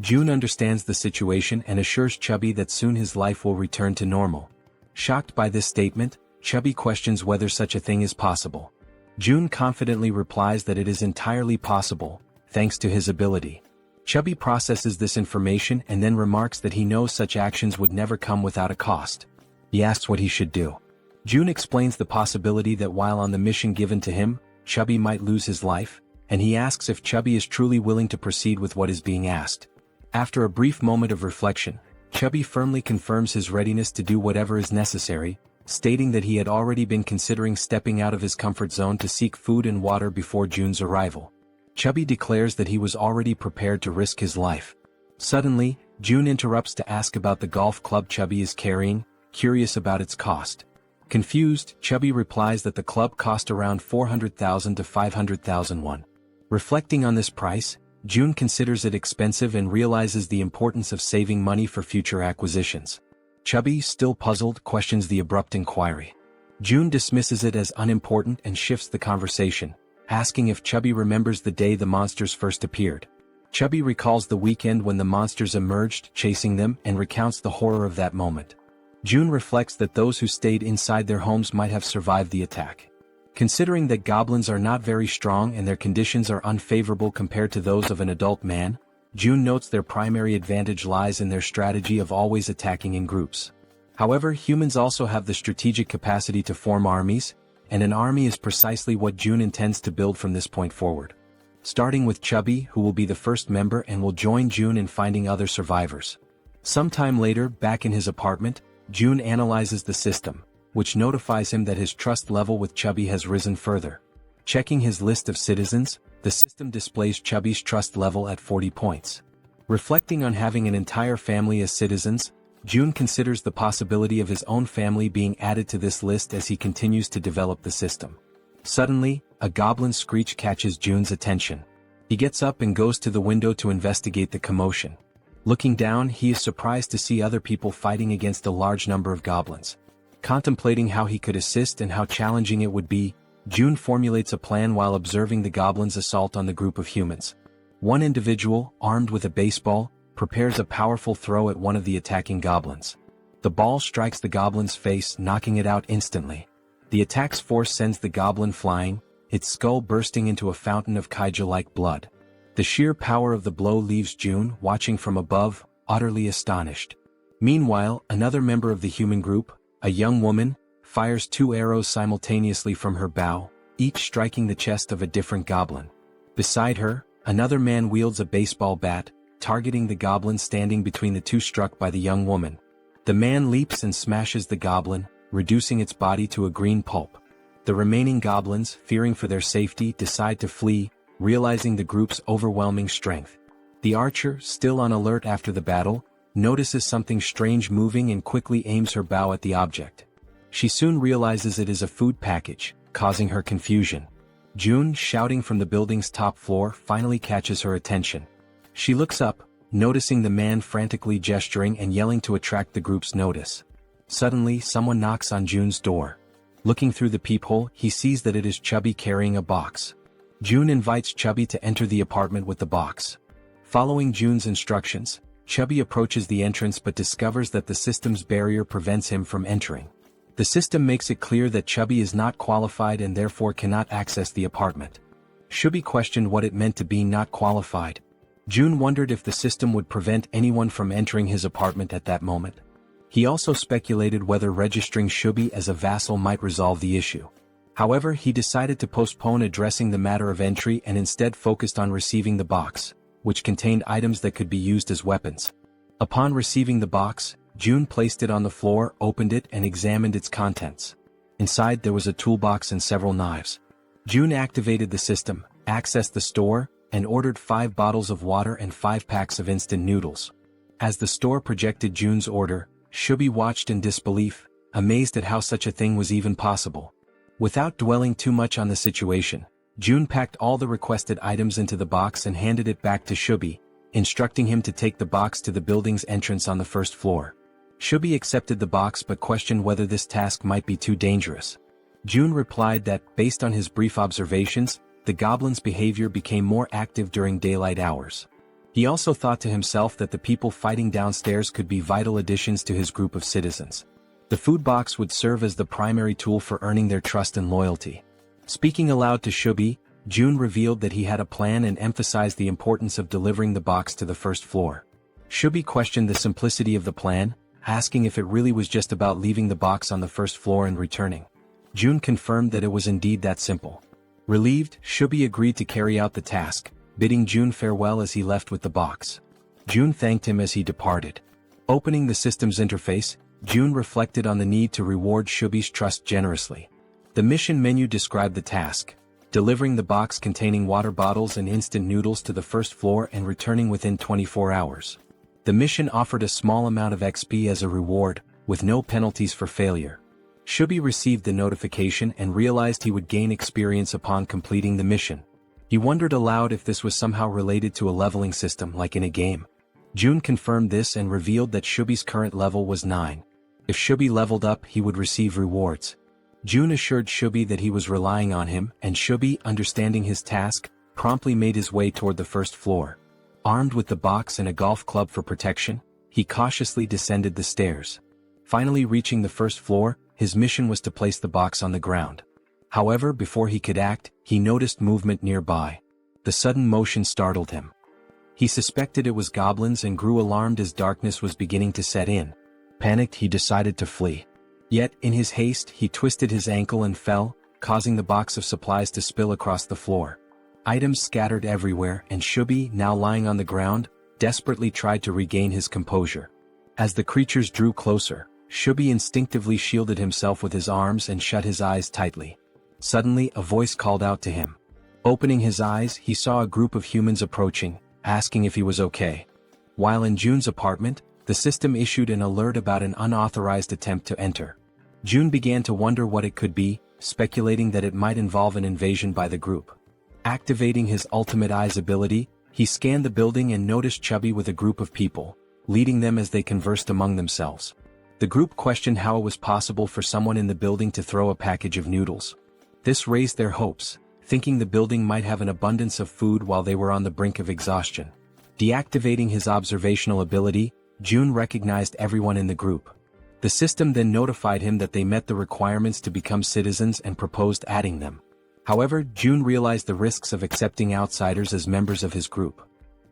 June understands the situation and assures Chubby that soon his life will return to normal. Shocked by this statement, Chubby questions whether such a thing is possible. June confidently replies that it is entirely possible, thanks to his ability. Chubby processes this information and then remarks that he knows such actions would never come without a cost. He asks what he should do. June explains the possibility that while on the mission given to him, Chubby might lose his life, and he asks if Chubby is truly willing to proceed with what is being asked. After a brief moment of reflection, Chubby firmly confirms his readiness to do whatever is necessary, stating that he had already been considering stepping out of his comfort zone to seek food and water before June's arrival. Chubby declares that he was already prepared to risk his life. Suddenly, June interrupts to ask about the golf club Chubby is carrying, curious about its cost. Confused, Chubby replies that the club cost around 400,000 to 500,000 won. Reflecting on this price, June considers it expensive and realizes the importance of saving money for future acquisitions. Chubby, still puzzled, questions the abrupt inquiry. June dismisses it as unimportant and shifts the conversation, asking if Chubby remembers the day the monsters first appeared. Chubby recalls the weekend when the monsters emerged, chasing them, and recounts the horror of that moment. June reflects that those who stayed inside their homes might have survived the attack. Considering that goblins are not very strong and their conditions are unfavorable compared to those of an adult man, June notes their primary advantage lies in their strategy of always attacking in groups. However, humans also have the strategic capacity to form armies, and an army is precisely what June intends to build from this point forward. Starting with Chubby, who will be the first member and will join June in finding other survivors. Sometime later, back in his apartment, June analyzes the system, which notifies him that his trust level with Chubby has risen further. Checking his list of citizens, the system displays Chubby's trust level at 40 points. Reflecting on having an entire family as citizens, June considers the possibility of his own family being added to this list as he continues to develop the system. Suddenly, a goblin screech catches June's attention. He gets up and goes to the window to investigate the commotion. Looking down, he is surprised to see other people fighting against a large number of goblins. Contemplating how he could assist and how challenging it would be, June formulates a plan while observing the goblins' assault on the group of humans. One individual, armed with a baseball, prepares a powerful throw at one of the attacking goblins. The ball strikes the goblin's face, knocking it out instantly. The attack's force sends the goblin flying, its skull bursting into a fountain of kaiju-like blood. The sheer power of the blow leaves June, watching from above, utterly astonished. Meanwhile, another member of the human group, a young woman, fires 2 arrows simultaneously from her bow, each striking the chest of a different goblin. Beside her, another man wields a baseball bat, targeting the goblin standing between the 2 struck by the young woman. The man leaps and smashes the goblin, reducing its body to a green pulp. The remaining goblins, fearing for their safety, decide to flee, realizing the group's overwhelming strength. The archer, still on alert after the battle, notices something strange moving and quickly aims her bow at the object. She soon realizes it is a food package, causing her confusion. June, shouting from the building's top floor, finally catches her attention. She looks up, noticing the man frantically gesturing and yelling to attract the group's notice. Suddenly, someone knocks on June's door. Looking through the peephole, he sees that it is Chubby carrying a box. June invites Chubby to enter the apartment with the box. Following June's instructions, Chubby approaches the entrance but discovers that the system's barrier prevents him from entering. The system makes it clear that Chubby is not qualified and therefore cannot access the apartment. Chubby questioned what it meant to be not qualified. June wondered if the system would prevent anyone from entering his apartment at that moment. He also speculated whether registering Chubby as a vassal might resolve the issue. However, he decided to postpone addressing the matter of entry and instead focused on receiving the box, which contained items that could be used as weapons. Upon receiving the box, June placed it on the floor, opened it and examined its contents. Inside there was a toolbox and several knives. June activated the system, accessed the store, and ordered 5 bottles of water and 5 packs of instant noodles. As the store projected June's order, Chubby watched in disbelief, amazed at how such a thing was even possible. Without dwelling too much on the situation, June packed all the requested items into the box and handed it back to Chubby, instructing him to take the box to the building's entrance on the 1st floor. Chubby accepted the box but questioned whether this task might be too dangerous. June replied that, based on his brief observations, the goblin's behavior became more active during daylight hours. He also thought to himself that the people fighting downstairs could be vital additions to his group of citizens. The food box would serve as the primary tool for earning their trust and loyalty. Speaking aloud to Chubby, June revealed that he had a plan and emphasized the importance of delivering the box to the 1st floor. Chubby questioned the simplicity of the plan, asking if it really was just about leaving the box on the 1st floor and returning. June confirmed that it was indeed that simple. Relieved, Chubby agreed to carry out the task, bidding June farewell as he left with the box. June thanked him as he departed. Opening the system's interface, June reflected on the need to reward Chubby's trust generously. The mission menu described the task: delivering the box containing water bottles and instant noodles to the 1st floor and returning within 24 hours. The mission offered a small amount of XP as a reward, with no penalties for failure. Chubby received the notification and realized he would gain experience upon completing the mission. He wondered aloud if this was somehow related to a leveling system like in a game. June confirmed this and revealed that Chubby's current level was 9. If Chubby leveled up, he would receive rewards. June assured Chubby that he was relying on him, and Chubby, understanding his task, promptly made his way toward the 1st floor. Armed with the box and a golf club for protection, he cautiously descended the stairs. Finally reaching the 1st floor, his mission was to place the box on the ground. However, before he could act, he noticed movement nearby. The sudden motion startled him. He suspected it was goblins and grew alarmed as darkness was beginning to set in. Panicked, he decided to flee. Yet, in his haste, he twisted his ankle and fell, causing the box of supplies to spill across the floor. Items scattered everywhere, and Chubby, now lying on the ground, desperately tried to regain his composure. As the creatures drew closer, Chubby instinctively shielded himself with his arms and shut his eyes tightly. Suddenly, a voice called out to him. Opening his eyes, he saw a group of humans approaching, asking if he was okay. While in June's apartment, the system issued an alert about an unauthorized attempt to enter. June began to wonder what it could be, speculating that it might involve an invasion by the group. Activating his ultimate eyes ability, he scanned the building and noticed Chubby with a group of people, leading them as they conversed among themselves. The group questioned how it was possible for someone in the building to throw a package of noodles. This raised their hopes, thinking the building might have an abundance of food while they were on the brink of exhaustion. Deactivating his observational ability, June recognized everyone in the group. The system then notified him that they met the requirements to become citizens and proposed adding them. However, June realized the risks of accepting outsiders as members of his group.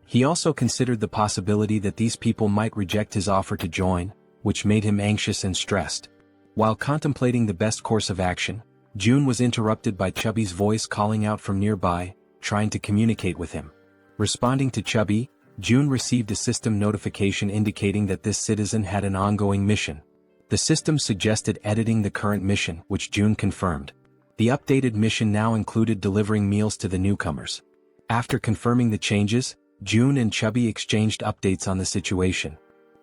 He also considered the possibility that these people might reject his offer to join, which made him anxious and stressed. While contemplating the best course of action, June was interrupted by Chubby's voice calling out from nearby, trying to communicate with him. Responding to Chubby, June received a system notification indicating that this citizen had an ongoing mission. The system suggested editing the current mission, which June confirmed. The updated mission now included delivering meals to the newcomers. After confirming the changes, June and Chubby exchanged updates on the situation.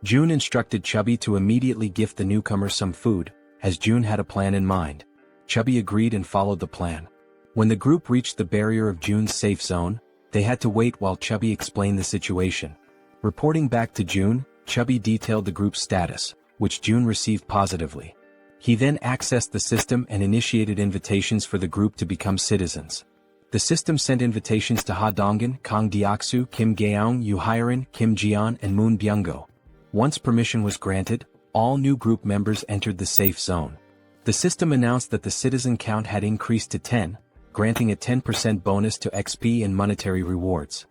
June instructed Chubby to immediately gift the newcomers some food, as June had a plan in mind. Chubby agreed and followed the plan. When the group reached the barrier of June's safe zone, they had to wait while Chubby explained the situation. Reporting back to June, Chubby detailed the group's status, which June received positively. He then accessed the system and initiated invitations for the group to become citizens. The system sent invitations to Ha Donggan, Kang Deoksu, Kim Gaeong, Yoo Hyerin, Kim Jeon, and Moon Byung-go. Once permission was granted, all new group members entered the safe zone. The system announced that the citizen count had increased to 10, granting a 10% bonus to XP and monetary rewards.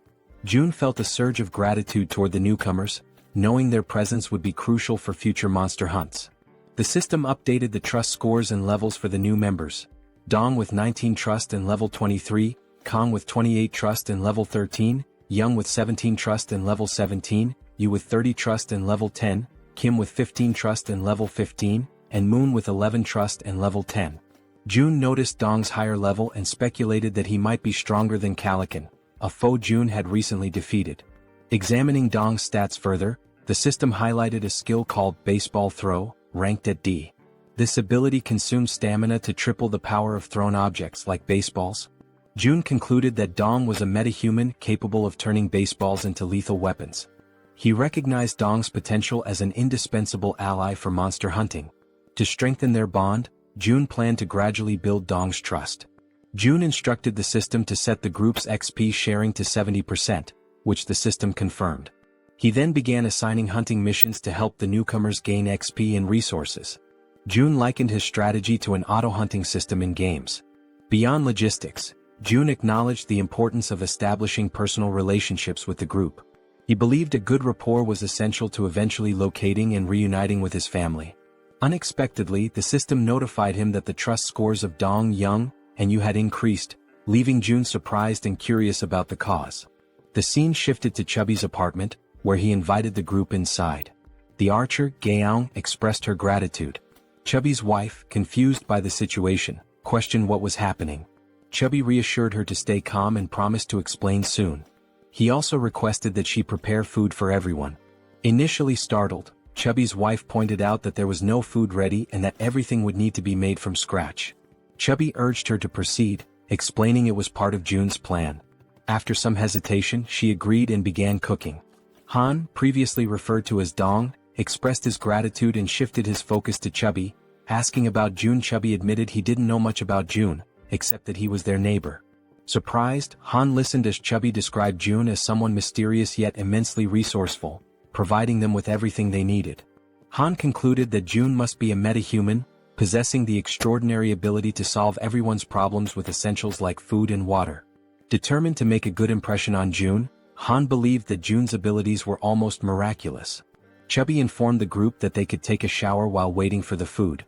June felt a surge of gratitude toward the newcomers, knowing their presence would be crucial for future monster hunts. The system updated the trust scores and levels for the new members. Dong with 19 trust and level 23, Kang with 28 trust and level 13, Young with 17 trust and level 17, Yu with 30 trust and level 10, Kim with 15 trust and level 15, and Moon with 11 trust and level 10. June noticed Dong's higher level and speculated that he might be stronger than Calican, a foe June had recently defeated. Examining Dong's stats further, the system highlighted a skill called Baseball Throw, ranked at D. This ability consumes stamina to triple the power of thrown objects like baseballs. June concluded that Dong was a metahuman capable of turning baseballs into lethal weapons. He recognized Dong's potential as an indispensable ally for monster hunting. To strengthen their bond, June planned to gradually build Dong's trust. June instructed the system to set the group's XP sharing to 70%, which the system confirmed. He then began assigning hunting missions to help the newcomers gain XP and resources. June likened his strategy to an auto-hunting system in games. Beyond logistics, June acknowledged the importance of establishing personal relationships with the group. He believed a good rapport was essential to eventually locating and reuniting with his family. Unexpectedly, the system notified him that the trust scores of Dong, Young, and Yu had increased, leaving June surprised and curious about the cause. The scene shifted to Chubby's apartment, where he invited the group inside. The archer, Gaeong, expressed her gratitude. Chubby's wife, confused by the situation, questioned what was happening. Chubby reassured her to stay calm and promised to explain soon. He also requested that she prepare food for everyone. Initially startled, Chubby's wife pointed out that there was no food ready and that everything would need to be made from scratch. Chubby urged her to proceed, explaining it was part of June's plan. After some hesitation, she agreed and began cooking. Han, previously referred to as Dong, expressed his gratitude and shifted his focus to Chubby, asking about June. Chubby admitted he didn't know much about June, except that he was their neighbor. Surprised, Han listened as Chubby described June as someone mysterious yet immensely resourceful, providing them with everything they needed. Han concluded that June must be a metahuman, possessing the extraordinary ability to solve everyone's problems with essentials like food and water. Determined to make a good impression on June, Han believed that June's abilities were almost miraculous. Chubby informed the group that they could take a shower while waiting for the food.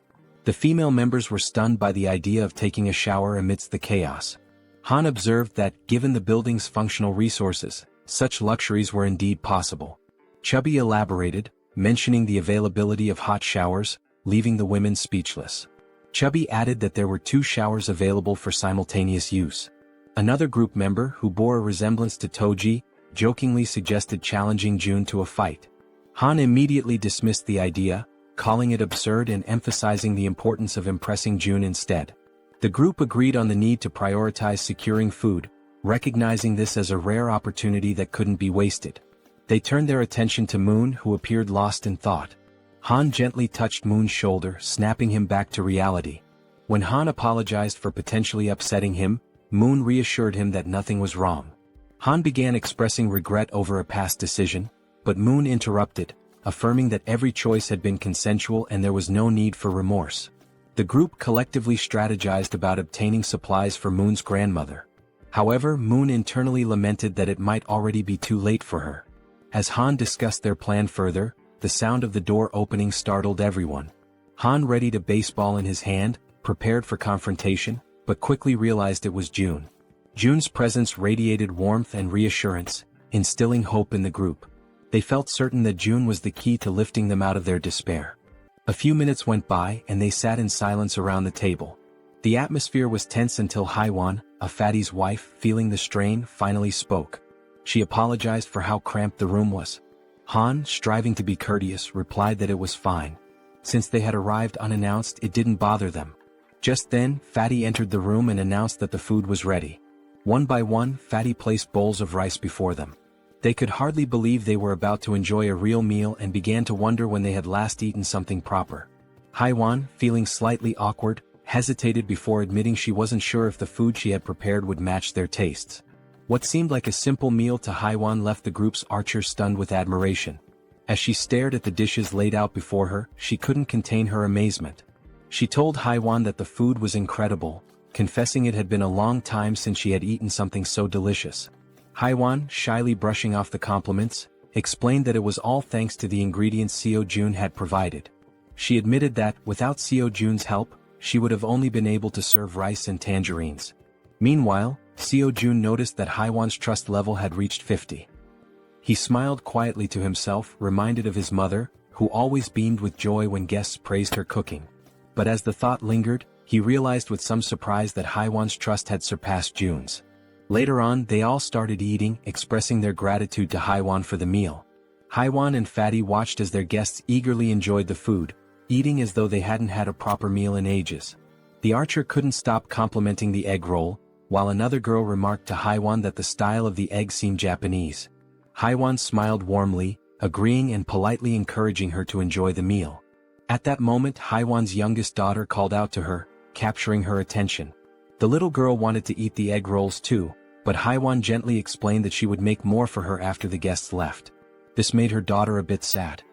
The female members were stunned by the idea of taking a shower amidst the chaos. Han observed that, given the building's functional resources, such luxuries were indeed possible. Chubby elaborated, mentioning the availability of hot showers, leaving the women speechless. Chubby added that there were 2 showers available for simultaneous use. Another group member, who bore a resemblance to Toji, jokingly suggested challenging June to a fight. Han immediately dismissed the idea, calling it absurd and emphasizing the importance of impressing June instead. The group agreed on the need to prioritize securing food, recognizing this as a rare opportunity that couldn't be wasted. They turned their attention to Moon, who appeared lost in thought. Han gently touched Moon's shoulder, snapping him back to reality. When Han apologized for potentially upsetting him, Moon reassured him that nothing was wrong. Han began expressing regret over a past decision, but Moon interrupted, affirming that every choice had been consensual and there was no need for remorse. The group collectively strategized about obtaining supplies for Moon's grandmother. However, Moon internally lamented that it might already be too late for her. As Han discussed their plan further, the sound of the door opening startled everyone. Han readied a baseball in his hand, prepared for confrontation, but quickly realized it was June. June's presence radiated warmth and reassurance, instilling hope in the group. They felt certain that June was the key to lifting them out of their despair. A few minutes went by and they sat in silence around the table. The atmosphere was tense until Haewon, a fatty's wife, feeling the strain, finally spoke. She apologized for how cramped the room was. Han, striving to be courteous, replied that it was fine. Since they had arrived unannounced, it didn't bother them. Just then, Fatty entered the room and announced that the food was ready. One by one, Fatty placed bowls of rice before them. They could hardly believe they were about to enjoy a real meal and began to wonder when they had last eaten something proper. Haewon, feeling slightly awkward, hesitated before admitting she wasn't sure if the food she had prepared would match their tastes. What seemed like a simple meal to Haewon left the group's archers stunned with admiration. As she stared at the dishes laid out before her, she couldn't contain her amazement. She told Haewon that the food was incredible, confessing it had been a long time since she had eaten something so delicious. Haewon, shyly brushing off the compliments, explained that it was all thanks to the ingredients Seo Jun had provided. She admitted that, without Seo Jun's help, she would have only been able to serve rice and tangerines. Meanwhile, Seo Jun noticed that Haewon's trust level had reached 50. He smiled quietly to himself, reminded of his mother, who always beamed with joy when guests praised her cooking. But as the thought lingered, he realized with some surprise that Haewon's trust had surpassed Jun's. Later on, they all started eating, expressing their gratitude to Haewon for the meal. Haewon and Fatty watched as their guests eagerly enjoyed the food, eating as though they hadn't had a proper meal in ages. The archer couldn't stop complimenting the egg roll, while another girl remarked to Haewon that the style of the egg seemed Japanese. Haewon smiled warmly, agreeing and politely encouraging her to enjoy the meal. At that moment, Haewon's youngest daughter called out to her, capturing her attention. The little girl wanted to eat the egg rolls too, but Haewon gently explained that she would make more for her after the guests left. This made her daughter a bit sad.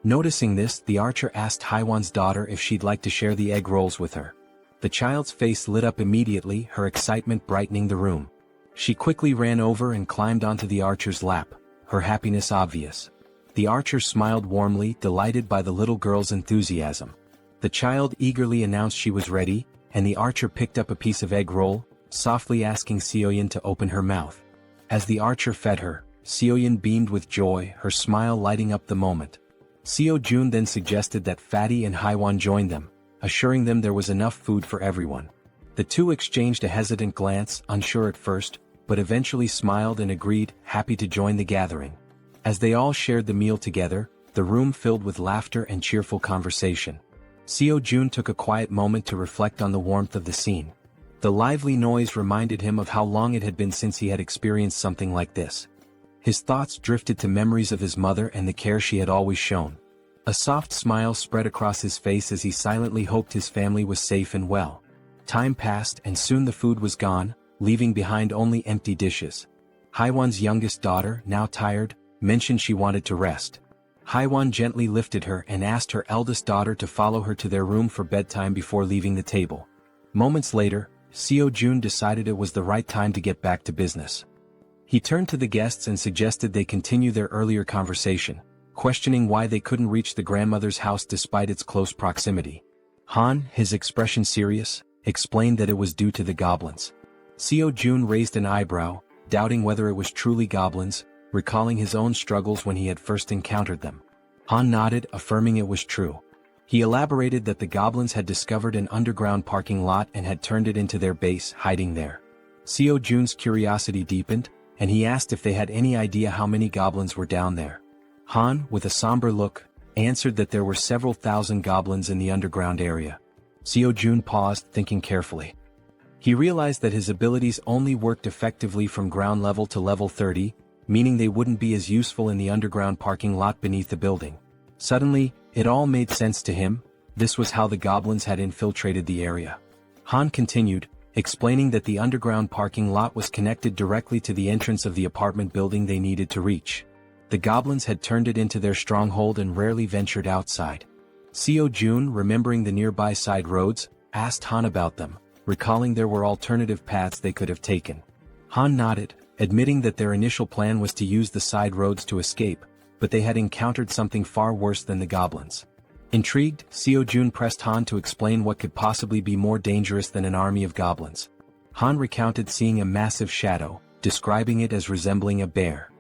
Noticing this, the archer asked Haewon's daughter if she'd like to share the egg rolls with her. The child's face lit up immediately, her excitement brightening the room. She quickly ran over and climbed onto the archer's lap, her happiness obvious. The archer smiled warmly, delighted by the little girl's enthusiasm. The child eagerly announced she was ready, and the archer picked up a piece of egg roll, softly asking Seoyeon to open her mouth. As the archer fed her, Seoyeon beamed with joy, her smile lighting up the moment. Seo Jun then suggested that Fatty and Haewon join them, assuring them there was enough food for everyone. The two exchanged a hesitant glance, unsure at first, but eventually smiled and agreed, happy to join the gathering. As they all shared the meal together, the room filled with laughter and cheerful conversation. Seo Jun took a quiet moment to reflect on the warmth of the scene. The lively noise reminded him of how long it had been since he had experienced something like this. His thoughts drifted to memories of his mother and the care she had always shown. A soft smile spread across his face as he silently hoped his family was safe and well. Time passed and soon the food was gone, leaving behind only empty dishes. Haewon's youngest daughter, now tired, mentioned she wanted to rest. Haewon gently lifted her and asked her eldest daughter to follow her to their room for bedtime before leaving the table. Moments later, Seo Jun decided it was the right time to get back to business. He turned to the guests and suggested they continue their earlier conversation, questioning why they couldn't reach the grandmother's house despite its close proximity. Han, his expression serious, explained that it was due to the goblins. Seo Jun raised an eyebrow, doubting whether it was truly goblins, recalling his own struggles when he had first encountered them. Han nodded, affirming it was true. He elaborated that the goblins had discovered an underground parking lot and had turned it into their base, hiding there. Seo Jun's curiosity deepened, and he asked if they had any idea how many goblins were down there. Han, with a somber look, answered that there were several thousand goblins in the underground area. Seo Jun paused, thinking carefully. He realized that his abilities only worked effectively from ground level to level 30, meaning they wouldn't be as useful in the underground parking lot beneath the building. Suddenly, it all made sense to him. This was how the goblins had infiltrated the area. Han continued, explaining that the underground parking lot was connected directly to the entrance of the apartment building they needed to reach. The goblins had turned it into their stronghold and rarely ventured outside. Seo Jun, remembering the nearby side roads, asked Han about them, recalling there were alternative paths they could have taken. Han nodded, admitting that their initial plan was to use the side roads to escape, but they had encountered something far worse than the goblins. Intrigued, Seo-jun pressed Han to explain what could possibly be more dangerous than an army of goblins. Han recounted seeing a massive shadow, describing it as resembling a bear.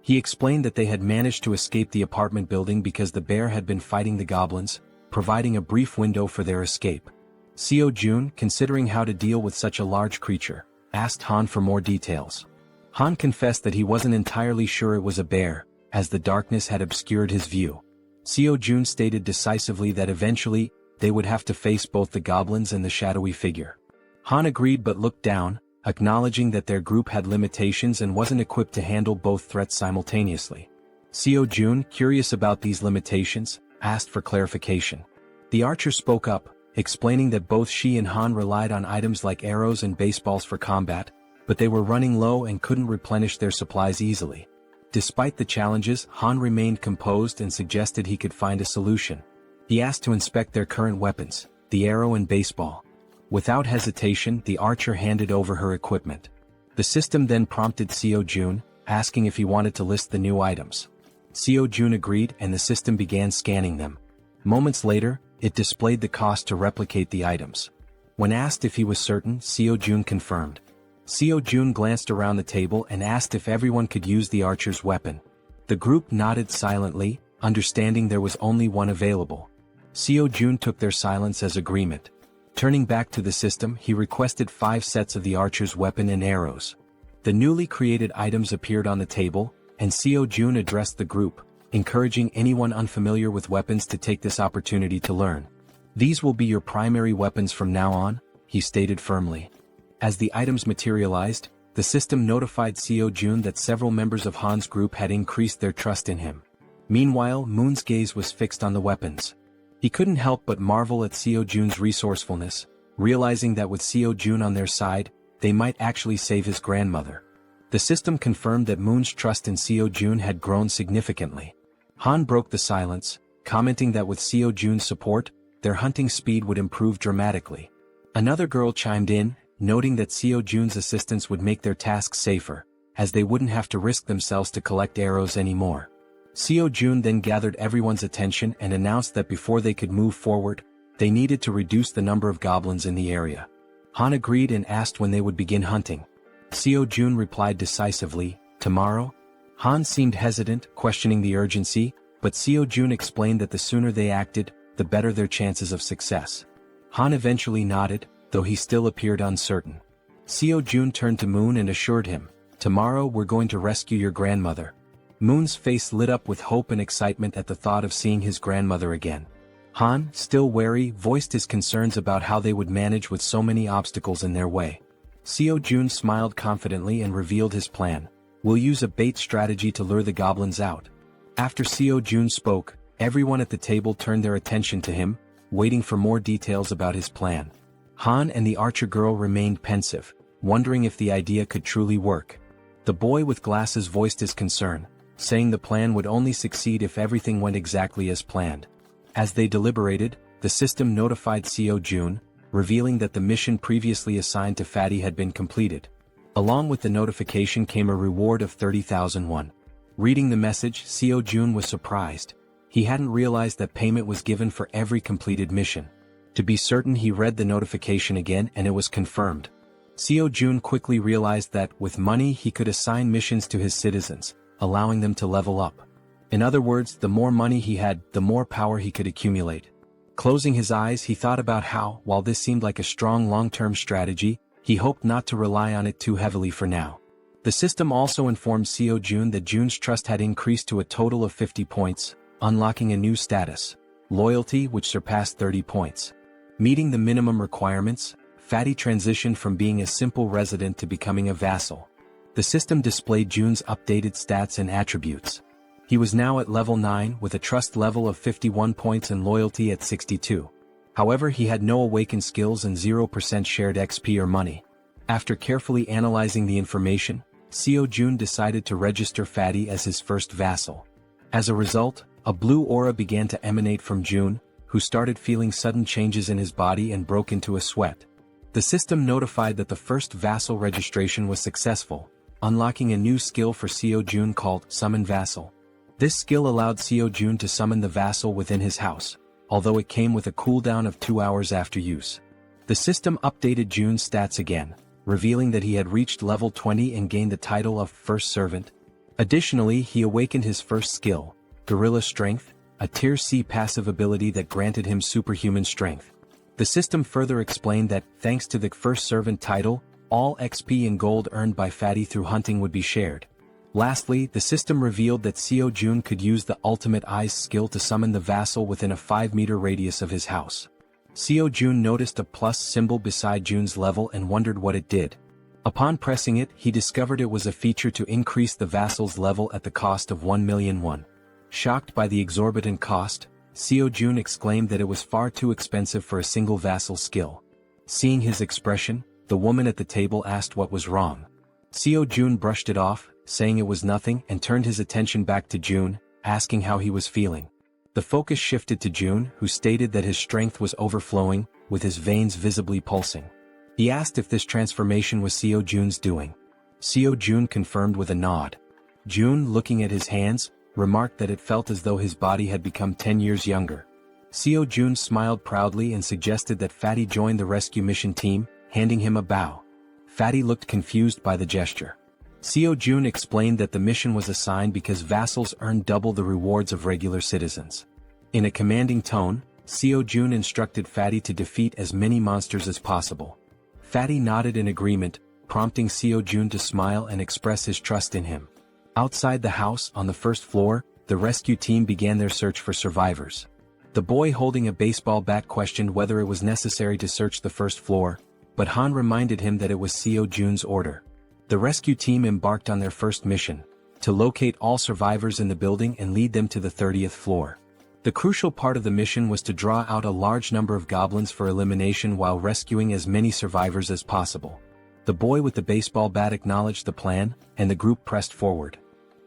He explained that they had managed to escape the apartment building because the bear had been fighting the goblins, providing a brief window for their escape. Seo-jun, considering how to deal with such a large creature, asked Han for more details. Han confessed that he wasn't entirely sure it was a bear, as the darkness had obscured his view. Seo-jun stated decisively that eventually, they would have to face both the goblins and the shadowy figure. Han agreed but looked down, acknowledging that their group had limitations and wasn't equipped to handle both threats simultaneously. Seo-jun, curious about these limitations, asked for clarification. The archer spoke up, explaining that both she and Han relied on items like arrows and baseballs for combat, but they were running low and couldn't replenish their supplies easily. Despite the challenges, Han remained composed and suggested he could find a solution. He asked to inspect their current weapons, the arrow and baseball. Without hesitation, the archer handed over her equipment. The system then prompted Seo-jun, asking if he wanted to list the new items. Seo-jun agreed and the system began scanning them. Moments later, it displayed the cost to replicate the items. When asked if he was certain, Seo-jun confirmed. Seo-jun glanced around the table and asked if everyone could use the archer's weapon. The group nodded silently, understanding there was only one available. Seo-jun took their silence as agreement. Turning back to the system, he requested 5 sets of the archer's weapon and arrows. The newly created items appeared on the table, and Seo-jun addressed the group, encouraging anyone unfamiliar with weapons to take this opportunity to learn. "These will be your primary weapons from now on," he stated firmly. As the items materialized, the system notified Seo-jun that several members of Han's group had increased their trust in him. Meanwhile, Moon's gaze was fixed on the weapons. He couldn't help but marvel at Seo-jun's resourcefulness, realizing that with Seo-jun on their side, they might actually save his grandmother. The system confirmed that Moon's trust in Seo-jun had grown significantly. Han broke the silence, commenting that with Seo-jun's support, their hunting speed would improve dramatically. Another girl chimed in, noting that Seo-jun's assistance would make their tasks safer, as they wouldn't have to risk themselves to collect arrows anymore. Seo-jun then gathered everyone's attention and announced that before they could move forward, they needed to reduce the number of goblins in the area. Han agreed and asked when they would begin hunting. Seo-jun replied decisively, "Tomorrow?" Han seemed hesitant, questioning the urgency, but Seo-jun explained that the sooner they acted, the better their chances of success. Han eventually nodded, though he still appeared uncertain. Seo-jun turned to Moon and assured him, "Tomorrow we're going to rescue your grandmother." Moon's face lit up with hope and excitement at the thought of seeing his grandmother again. Han, still wary, voiced his concerns about how they would manage with so many obstacles in their way. Seo-jun smiled confidently and revealed his plan. "We'll use a bait strategy to lure the goblins out." After Seo-jun spoke, everyone at the table turned their attention to him, waiting for more details about his plan. Han and the archer girl remained pensive, wondering if the idea could truly work. The boy with glasses voiced his concern, saying the plan would only succeed if everything went exactly as planned. As they deliberated, the system notified Seo-jun, revealing that the mission previously assigned to Fatty had been completed. Along with the notification came a reward of 30,000 won. Reading the message, Seo-jun was surprised. He hadn't realized that payment was given for every completed mission. To be certain, he read the notification again and it was confirmed. Seo-jun quickly realized that, with money, he could assign missions to his citizens, allowing them to level up. In other words, the more money he had, the more power he could accumulate. Closing his eyes, he thought about how, while this seemed like a strong long-term strategy, he hoped not to rely on it too heavily for now. The system also informed Seo-jun that Jun's trust had increased to a total of 50 points, unlocking a new status, loyalty, which surpassed 30 points. Meeting the minimum requirements, Fatty transitioned from being a simple resident to becoming a vassal. The system displayed Jun's updated stats and attributes. He was now at level 9 with a trust level of 51 points and loyalty at 62. However, he had no awakened skills and 0% shared XP or money. After carefully analyzing the information, Seo-jun decided to register Fatty as his first vassal. As a result, a blue aura began to emanate from Jun, who started feeling sudden changes in his body and broke into a sweat. The system notified that the first vassal registration was successful, unlocking a new skill for Jaehyeon called Summon Vassal. This skill allowed Jaehyeon to summon the vassal within his house, although it came with a cooldown of 2 hours after use. The system updated Jun's stats again, revealing that he had reached level 20 and gained the title of First Servant. Additionally, he awakened his first skill, Gorilla Strength, a Tier C passive ability that granted him superhuman strength. The system further explained that, thanks to the First Servant title, all XP and gold earned by Fatty through hunting would be shared. Lastly, the system revealed that Jaehyeon could use the Ultimate Eyes skill to summon the vassal within a 5-meter radius of his house. Jaehyeon noticed a plus symbol beside Jun's level and wondered what it did. Upon pressing it, he discovered it was a feature to increase the vassal's level at the cost of 1 million won. Shocked by the exorbitant cost, Jaehyeon exclaimed that it was far too expensive for a single vassal skill. Seeing his expression, the woman at the table asked what was wrong. Jaehyeon brushed it off, saying it was nothing, and turned his attention back to Jun, asking how he was feeling. The focus shifted to Jun, who stated that his strength was overflowing, with his veins visibly pulsing. He asked if this transformation was Jaehyeon's doing. Jaehyeon confirmed with a nod. Jun, looking at his hands, remarked that it felt as though his body had become 10 years younger. Jaehyeon smiled proudly and suggested that Fatty join the rescue mission team, handing him a bow. Fatty looked confused by the gesture. Jaehyeon explained that the mission was assigned because vassals earned double the rewards of regular citizens. In a commanding tone, Jaehyeon instructed Fatty to defeat as many monsters as possible. Fatty nodded in agreement, prompting Jaehyeon to smile and express his trust in him. Outside the house, on the first floor, the rescue team began their search for survivors. The boy holding a baseball bat questioned whether it was necessary to search the first floor, but Han reminded him that it was Jaehyeon's order. The rescue team embarked on their first mission, to locate all survivors in the building and lead them to the 30th floor. The crucial part of the mission was to draw out a large number of goblins for elimination while rescuing as many survivors as possible. The boy with the baseball bat acknowledged the plan, and the group pressed forward.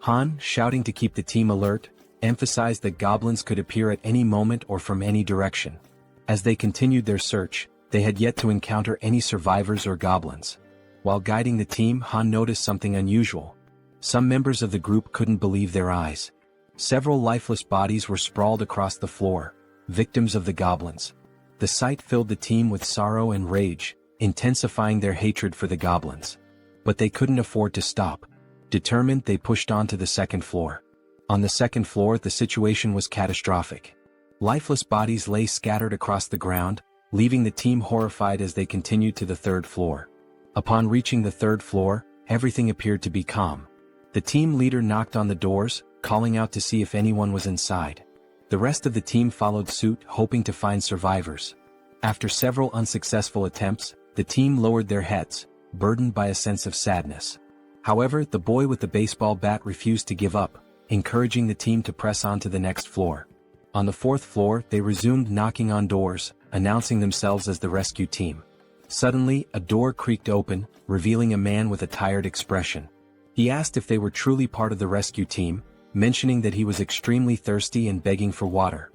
Han, shouting to keep the team alert, emphasized that goblins could appear at any moment or from any direction. As they continued their search, they had yet to encounter any survivors or goblins. While guiding the team, Han noticed something unusual. Some members of the group couldn't believe their eyes. Several lifeless bodies were sprawled across the floor, victims of the goblins. The sight filled the team with sorrow and rage, intensifying their hatred for the goblins. But they couldn't afford to stop. Determined, they pushed on to the second floor. On the second floor, the situation was catastrophic. Lifeless bodies lay scattered across the ground, leaving the team horrified as they continued to the third floor. Upon reaching the third floor, everything appeared to be calm. The team leader knocked on the doors, calling out to see if anyone was inside. The rest of the team followed suit, hoping to find survivors. After several unsuccessful attempts, the team lowered their heads, burdened by a sense of sadness. However, the boy with the baseball bat refused to give up, encouraging the team to press on to the next floor. On the fourth floor, they resumed knocking on doors, announcing themselves as the rescue team. Suddenly, a door creaked open, revealing a man with a tired expression. He asked if they were truly part of the rescue team, mentioning that he was extremely thirsty and begging for water.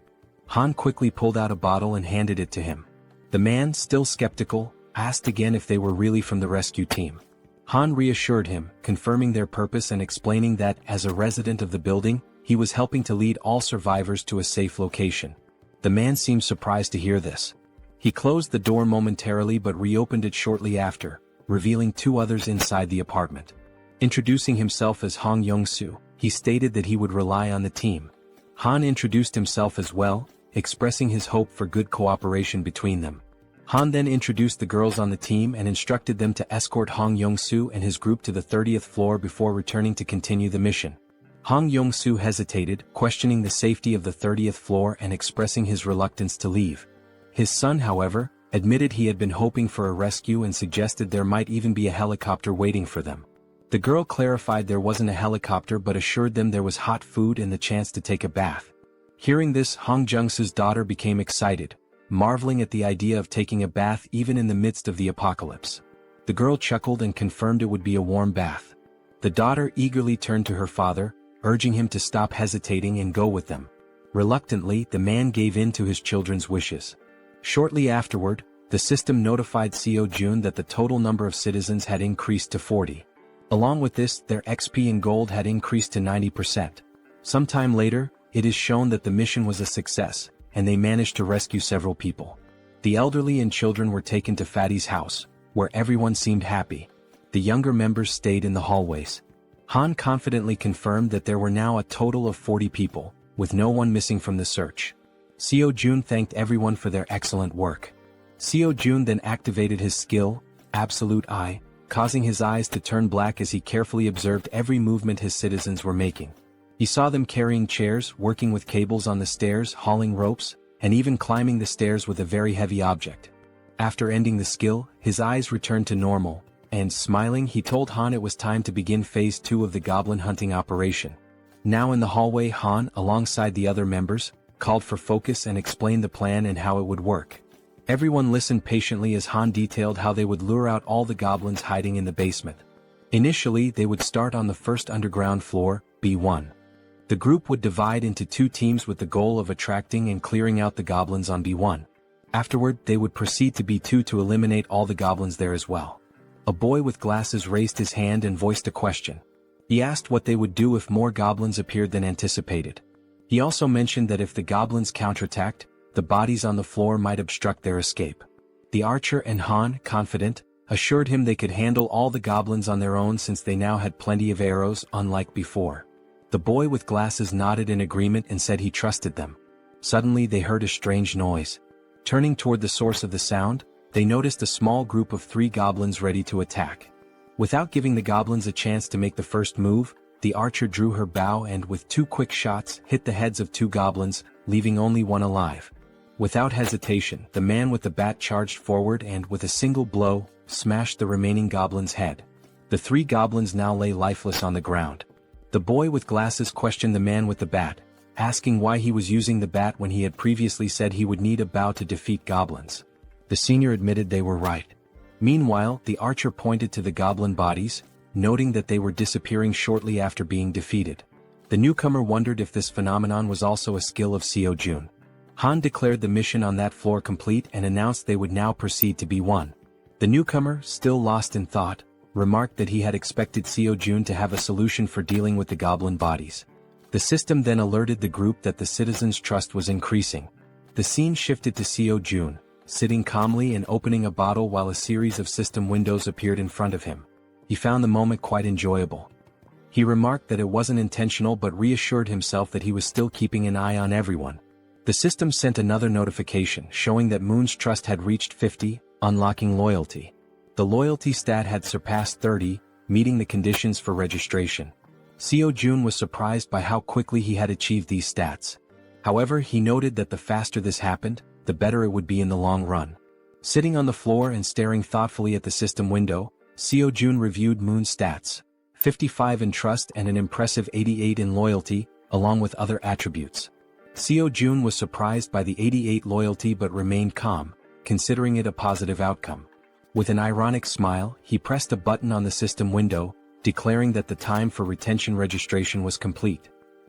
Han quickly pulled out a bottle and handed it to him. The man, still skeptical, asked again if they were really from the rescue team. Han reassured him, confirming their purpose and explaining that, as a resident of the building, he was helping to lead all survivors to a safe location. The man seemed surprised to hear this. He closed the door momentarily but reopened it shortly after, revealing 2 others inside the apartment. Introducing himself as Hong Young-soo, he stated that he would rely on the team. Han introduced himself as well, expressing his hope for good cooperation between them. Han then introduced the girls on the team and instructed them to escort Hong Young-soo and his group to the 30th floor before returning to continue the mission. Hong Young-soo hesitated, questioning the safety of the 30th floor and expressing his reluctance to leave. His son, however, admitted he had been hoping for a rescue and suggested there might even be a helicopter waiting for them. The girl clarified there wasn't a helicopter but assured them there was hot food and the chance to take a bath. Hearing this, Hong Jung-soo's daughter became excited, marveling at the idea of taking a bath even in the midst of the apocalypse. The girl chuckled and confirmed it would be a warm bath. The daughter eagerly turned to her father, urging him to stop hesitating and go with them. Reluctantly, the man gave in to his children's wishes. Shortly afterward, the system notified Jaehyeon that the total number of citizens had increased to 40. Along with this, their XP in gold had increased to 90%. Sometime later, it is shown that the mission was a success, and they managed to rescue several people. The elderly and children were taken to Fatty's house, where everyone seemed happy. The younger members stayed in the hallways. Han confidently confirmed that there were now a total of 40 people, with no one missing from the search. Jaehyeon thanked everyone for their excellent work. Jaehyeon then activated his skill, Absolute Eye, causing his eyes to turn black as he carefully observed every movement his citizens were making. He saw them carrying chairs, working with cables on the stairs, hauling ropes, and even climbing the stairs with a very heavy object. After ending the skill, his eyes returned to normal, and smiling he told Han it was time to begin phase 2 of the goblin hunting operation. Now in the hallway, Han, alongside the other members, called for focus and explained the plan and how it would work. Everyone listened patiently as Han detailed how they would lure out all the goblins hiding in the basement. Initially, they would start on the first underground floor, B1. The group would divide into 2 teams with the goal of attracting and clearing out the goblins on B1. Afterward, they would proceed to B2 to eliminate all the goblins there as well. A boy with glasses raised his hand and voiced a question. He asked what they would do if more goblins appeared than anticipated. He also mentioned that if the goblins counterattacked, the bodies on the floor might obstruct their escape. The archer and Han, confident, assured him they could handle all the goblins on their own since they now had plenty of arrows, unlike before. The boy with glasses nodded in agreement and said he trusted them. Suddenly they heard a strange noise. Turning toward the source of the sound, they noticed a small group of 3 goblins ready to attack. Without giving the goblins a chance to make the first move, the archer drew her bow and with 2 quick shots hit the heads of 2 goblins, leaving only one alive. Without hesitation, the man with the bat charged forward and with a single blow, smashed the remaining goblin's head. The 3 goblins now lay lifeless on the ground. The boy with glasses questioned the man with the bat, asking why he was using the bat when he had previously said he would need a bow to defeat goblins. The senior admitted they were right. Meanwhile, the archer pointed to the goblin bodies, noting that they were disappearing shortly after being defeated. The newcomer wondered if this phenomenon was also a skill of Jaehyeon. Han declared the mission on that floor complete and announced they would now proceed to B1. The newcomer, still lost in thought, remarked that he had expected Jaehyeon to have a solution for dealing with the goblin bodies. The system then alerted the group that the citizens' trust was increasing. The scene shifted to Jaehyeon, sitting calmly and opening a bottle while a series of system windows appeared in front of him. He found the moment quite enjoyable. He remarked that it wasn't intentional but reassured himself that he was still keeping an eye on everyone. The system sent another notification showing that Moon's trust had reached 50, unlocking loyalty. The loyalty stat had surpassed 30, meeting the conditions for registration. Jaehyeon was surprised by how quickly he had achieved these stats. However, he noted that the faster this happened, the better it would be in the long run. Sitting on the floor and staring thoughtfully at the system window, Jaehyeon reviewed Moon's stats, 55 in trust and an impressive 88 in loyalty, along with other attributes. Jaehyeon was surprised by the 88 loyalty but remained calm, considering it a positive outcome. With an ironic smile, he pressed a button on the system window, declaring that the time for retention registration was complete.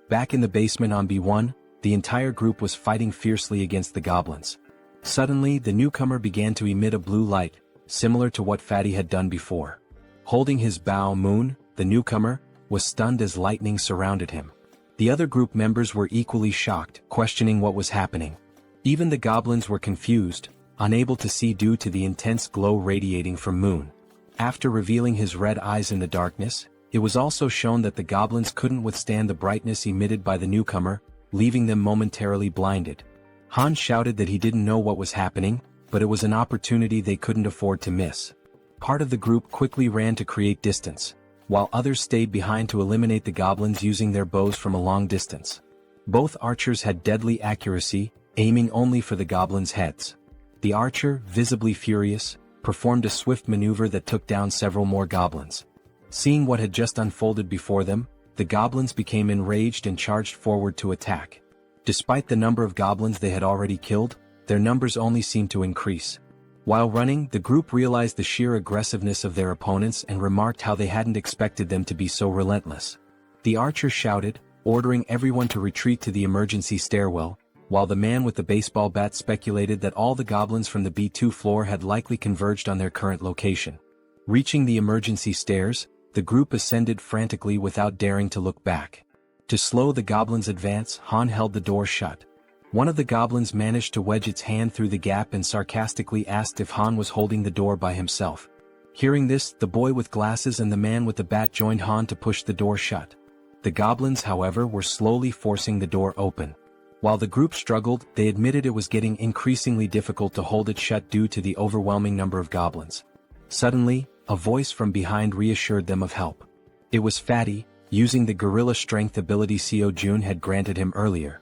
Back in the basement on B1, the entire group was fighting fiercely against the goblins. Suddenly, the newcomer began to emit a blue light, similar to what Fatty had done before. Holding his bow, Moon, the newcomer, was stunned as lightning surrounded him. The other group members were equally shocked, questioning what was happening. Even the goblins were confused, unable to see due to the intense glow radiating from Moon. After revealing his red eyes in the darkness, it was also shown that the goblins couldn't withstand the brightness emitted by the newcomer, leaving them momentarily blinded. Han shouted that he didn't know what was happening, but it was an opportunity they couldn't afford to miss. Part of the group quickly ran to create distance, while others stayed behind to eliminate the goblins using their bows from a long distance. Both archers had deadly accuracy, aiming only for the goblins' heads. The archer, visibly furious, performed a swift maneuver that took down several more goblins. Seeing what had just unfolded before them, the goblins became enraged and charged forward to attack. Despite the number of goblins they had already killed, their numbers only seemed to increase. While running, the group realized the sheer aggressiveness of their opponents and remarked how they hadn't expected them to be so relentless. The archer shouted, ordering everyone to retreat to the emergency stairwell, while the man with the baseball bat speculated that all the goblins from the B2 floor had likely converged on their current location. Reaching the emergency stairs, the group ascended frantically without daring to look back. To slow the goblins' advance, Han held the door shut. One of the goblins managed to wedge its hand through the gap and sarcastically asked if Han was holding the door by himself. Hearing this, the boy with glasses and the man with the bat joined Han to push the door shut. The goblins, however, were slowly forcing the door open. While the group struggled, they admitted it was getting increasingly difficult to hold it shut due to the overwhelming number of goblins. Suddenly, a voice from behind reassured them of help. It was Fatty, using the gorilla strength ability Jaehyeon had granted him earlier.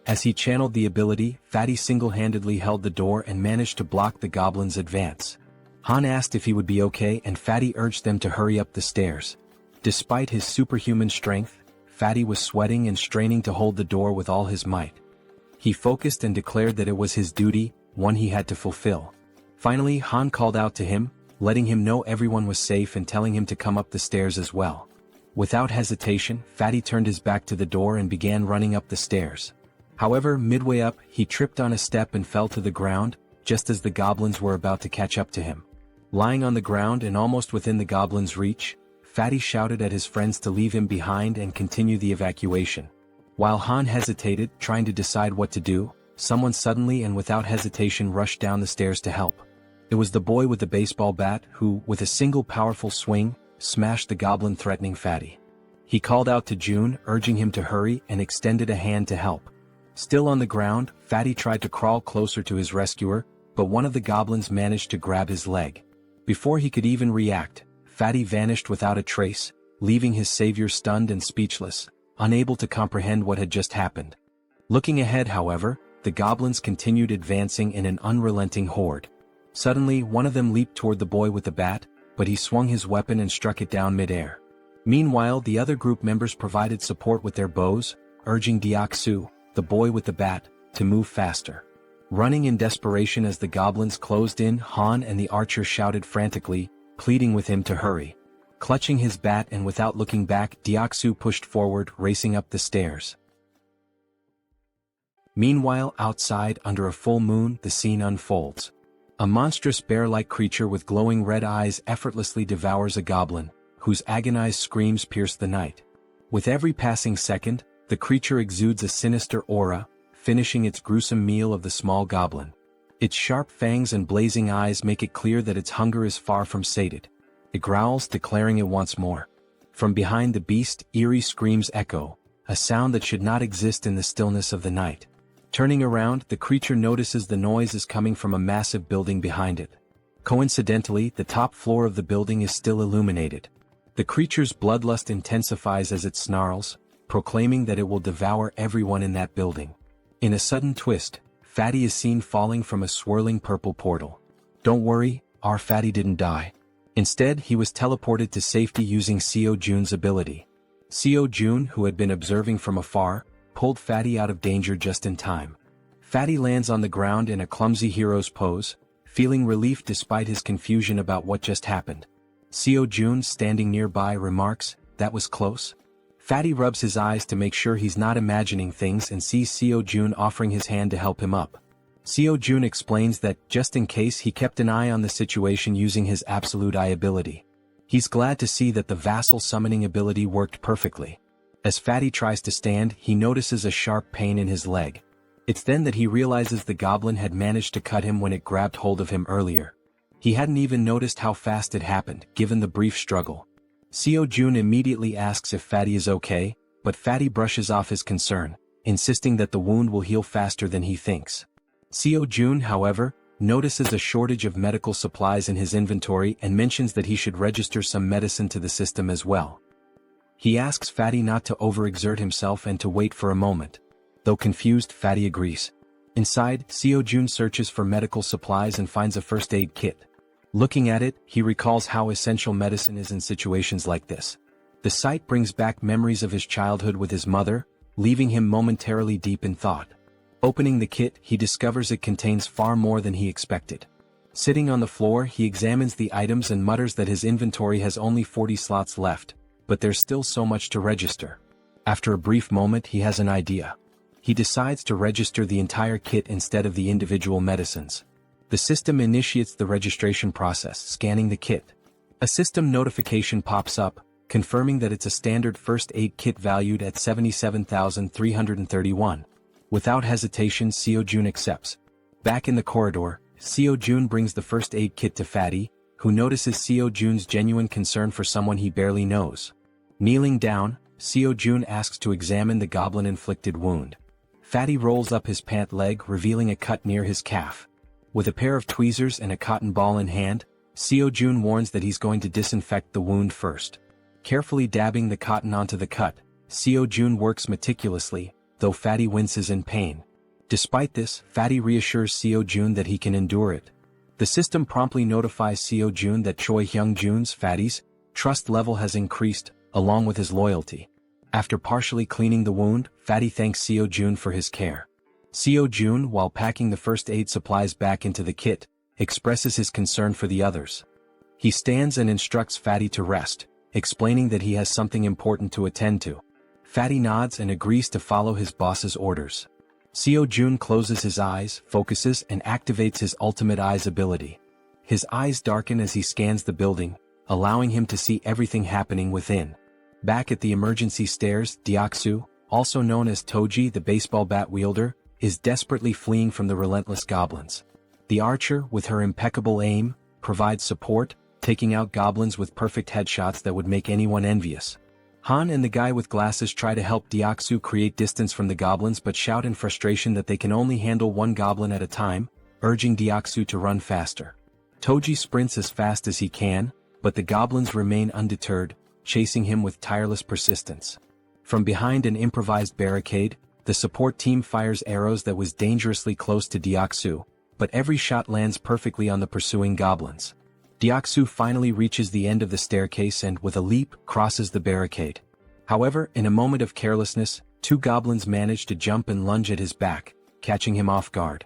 As he channeled the ability, Fatty single-handedly held the door and managed to block the goblins' advance. Han asked if he would be okay and Fatty urged them to hurry up the stairs. Despite his superhuman strength, Fatty was sweating and straining to hold the door with all his might. He focused and declared that it was his duty, one he had to fulfill. Finally, Han called out to him, letting him know everyone was safe and telling him to come up the stairs as well. Without hesitation, Fatty turned his back to the door and began running up the stairs. However, midway up, he tripped on a step and fell to the ground, just as the goblins were about to catch up to him. Lying on the ground and almost within the goblins' reach, Fatty shouted at his friends to leave him behind and continue the evacuation. While Han hesitated, trying to decide what to do, someone suddenly and without hesitation rushed down the stairs to help. It was the boy with the baseball bat who, with a single powerful swing, smashed the goblin threatening Fatty. He called out to June, urging him to hurry, and extended a hand to help. Still on the ground, Fatty tried to crawl closer to his rescuer, but one of the goblins managed to grab his leg. Before he could even react, Fatty vanished without a trace, leaving his savior stunned and speechless, unable to comprehend what had just happened. Looking ahead, however, the goblins continued advancing in an unrelenting horde. Suddenly, one of them leaped toward the boy with the bat, but he swung his weapon and struck it down mid-air. Meanwhile, the other group members provided support with their bows, urging Deok-su, the boy with the bat, to move faster. Running in desperation as the goblins closed in, Han and the archer shouted frantically, pleading with him to hurry. Clutching his bat and without looking back, Deok-su pushed forward, racing up the stairs. Meanwhile, outside, under a full moon, the scene unfolds. A monstrous bear-like creature with glowing red eyes effortlessly devours a goblin, whose agonized screams pierce the night. With every passing second, the creature exudes a sinister aura, finishing its gruesome meal of the small goblin. Its sharp fangs and blazing eyes make it clear that its hunger is far from sated. It growls, declaring it wants more. From behind the beast, eerie screams echo, a sound that should not exist in the stillness of the night. Turning around, the creature notices the noise is coming from a massive building behind it. Coincidentally, the top floor of the building is still illuminated. The creature's bloodlust intensifies as it snarls, proclaiming that it will devour everyone in that building. In a sudden twist, Fatty is seen falling from a swirling purple portal. Don't worry, our Fatty didn't die. Instead, he was teleported to safety using Jaehyeon's ability. Jaehyeon, who had been observing from afar, pulled Fatty out of danger just in time. Fatty lands on the ground in a clumsy hero's pose, feeling relief despite his confusion about what just happened. Jaehyeon, standing nearby, remarks, "That was close." Fatty rubs his eyes to make sure he's not imagining things and sees Jaehyeon offering his hand to help him up. Jaehyeon explains that, just in case, he kept an eye on the situation using his absolute eye ability. He's glad to see that the vassal summoning ability worked perfectly. As Fatty tries to stand, he notices a sharp pain in his leg. It's then that he realizes the goblin had managed to cut him when it grabbed hold of him earlier. He hadn't even noticed how fast it happened, given the brief struggle. Jaehyeon immediately asks if Fatty is okay, but Fatty brushes off his concern, insisting that the wound will heal faster than he thinks. Jaehyeon, however, notices a shortage of medical supplies in his inventory and mentions that he should register some medicine to the system as well. He asks Fatty not to overexert himself and to wait for a moment. Though confused, Fatty agrees. Inside, Jaehyeon searches for medical supplies and finds a first aid kit. Looking at it, he recalls how essential medicine is in situations like this. The sight brings back memories of his childhood with his mother, leaving him momentarily deep in thought. Opening the kit, he discovers it contains far more than he expected. Sitting on the floor, he examines the items and mutters that his inventory has only 40 slots left, but there's still so much to register. After a brief moment, he has an idea. he decides to register the entire kit instead of the individual medicines. The system initiates the registration process, scanning the kit. A system notification pops up, confirming that it's a standard first aid kit valued at 77,331. Without hesitation, Seo-jun accepts. Back in the corridor, Seo-jun brings the first aid kit to Fatty, who notices Seo-jun's genuine concern for someone he barely knows. Kneeling down, Seo-jun asks to examine the goblin-inflicted wound. Fatty rolls up his pant leg, revealing a cut near his calf. With a pair of tweezers and a cotton ball in hand, Seo-jun warns that he's going to disinfect the wound first. Carefully dabbing the cotton onto the cut, Seo-jun works meticulously, though Fatty winces in pain. Despite this, Fatty reassures Seo-jun that he can endure it. The system promptly notifies Seo-jun that Choi Hyung-jun's, Fatty's, trust level has increased, along with his loyalty. After partially cleaning the wound, Fatty thanks Seo-jun for his care. Seo-jun, while packing the first aid supplies back into the kit, expresses his concern for the others. He stands and instructs Fatty to rest, explaining that he has something important to attend to. Fatty nods and agrees to follow his boss's orders. Seo-jun closes his eyes, focuses, and activates his ultimate eyes ability. His eyes darken as he scans the building, allowing him to see everything happening within. Back at the emergency stairs, Deoksu, also known as Toji the baseball bat wielder, is desperately fleeing from the relentless goblins. The archer, with her impeccable aim, provides support, taking out goblins with perfect headshots that would make anyone envious. Han and the guy with glasses try to help Deoksu create distance from the goblins but shout in frustration that they can only handle one goblin at a time, urging Deoksu to run faster. Toji sprints as fast as he can, but the goblins remain undeterred, chasing him with tireless persistence. From behind an improvised barricade, the support team fires arrows that was dangerously close to Deoksu, but every shot lands perfectly on the pursuing goblins. Deoksu finally reaches the end of the staircase and, with a leap, crosses the barricade. However, in a moment of carelessness, two goblins manage to jump and lunge at his back, catching him off guard.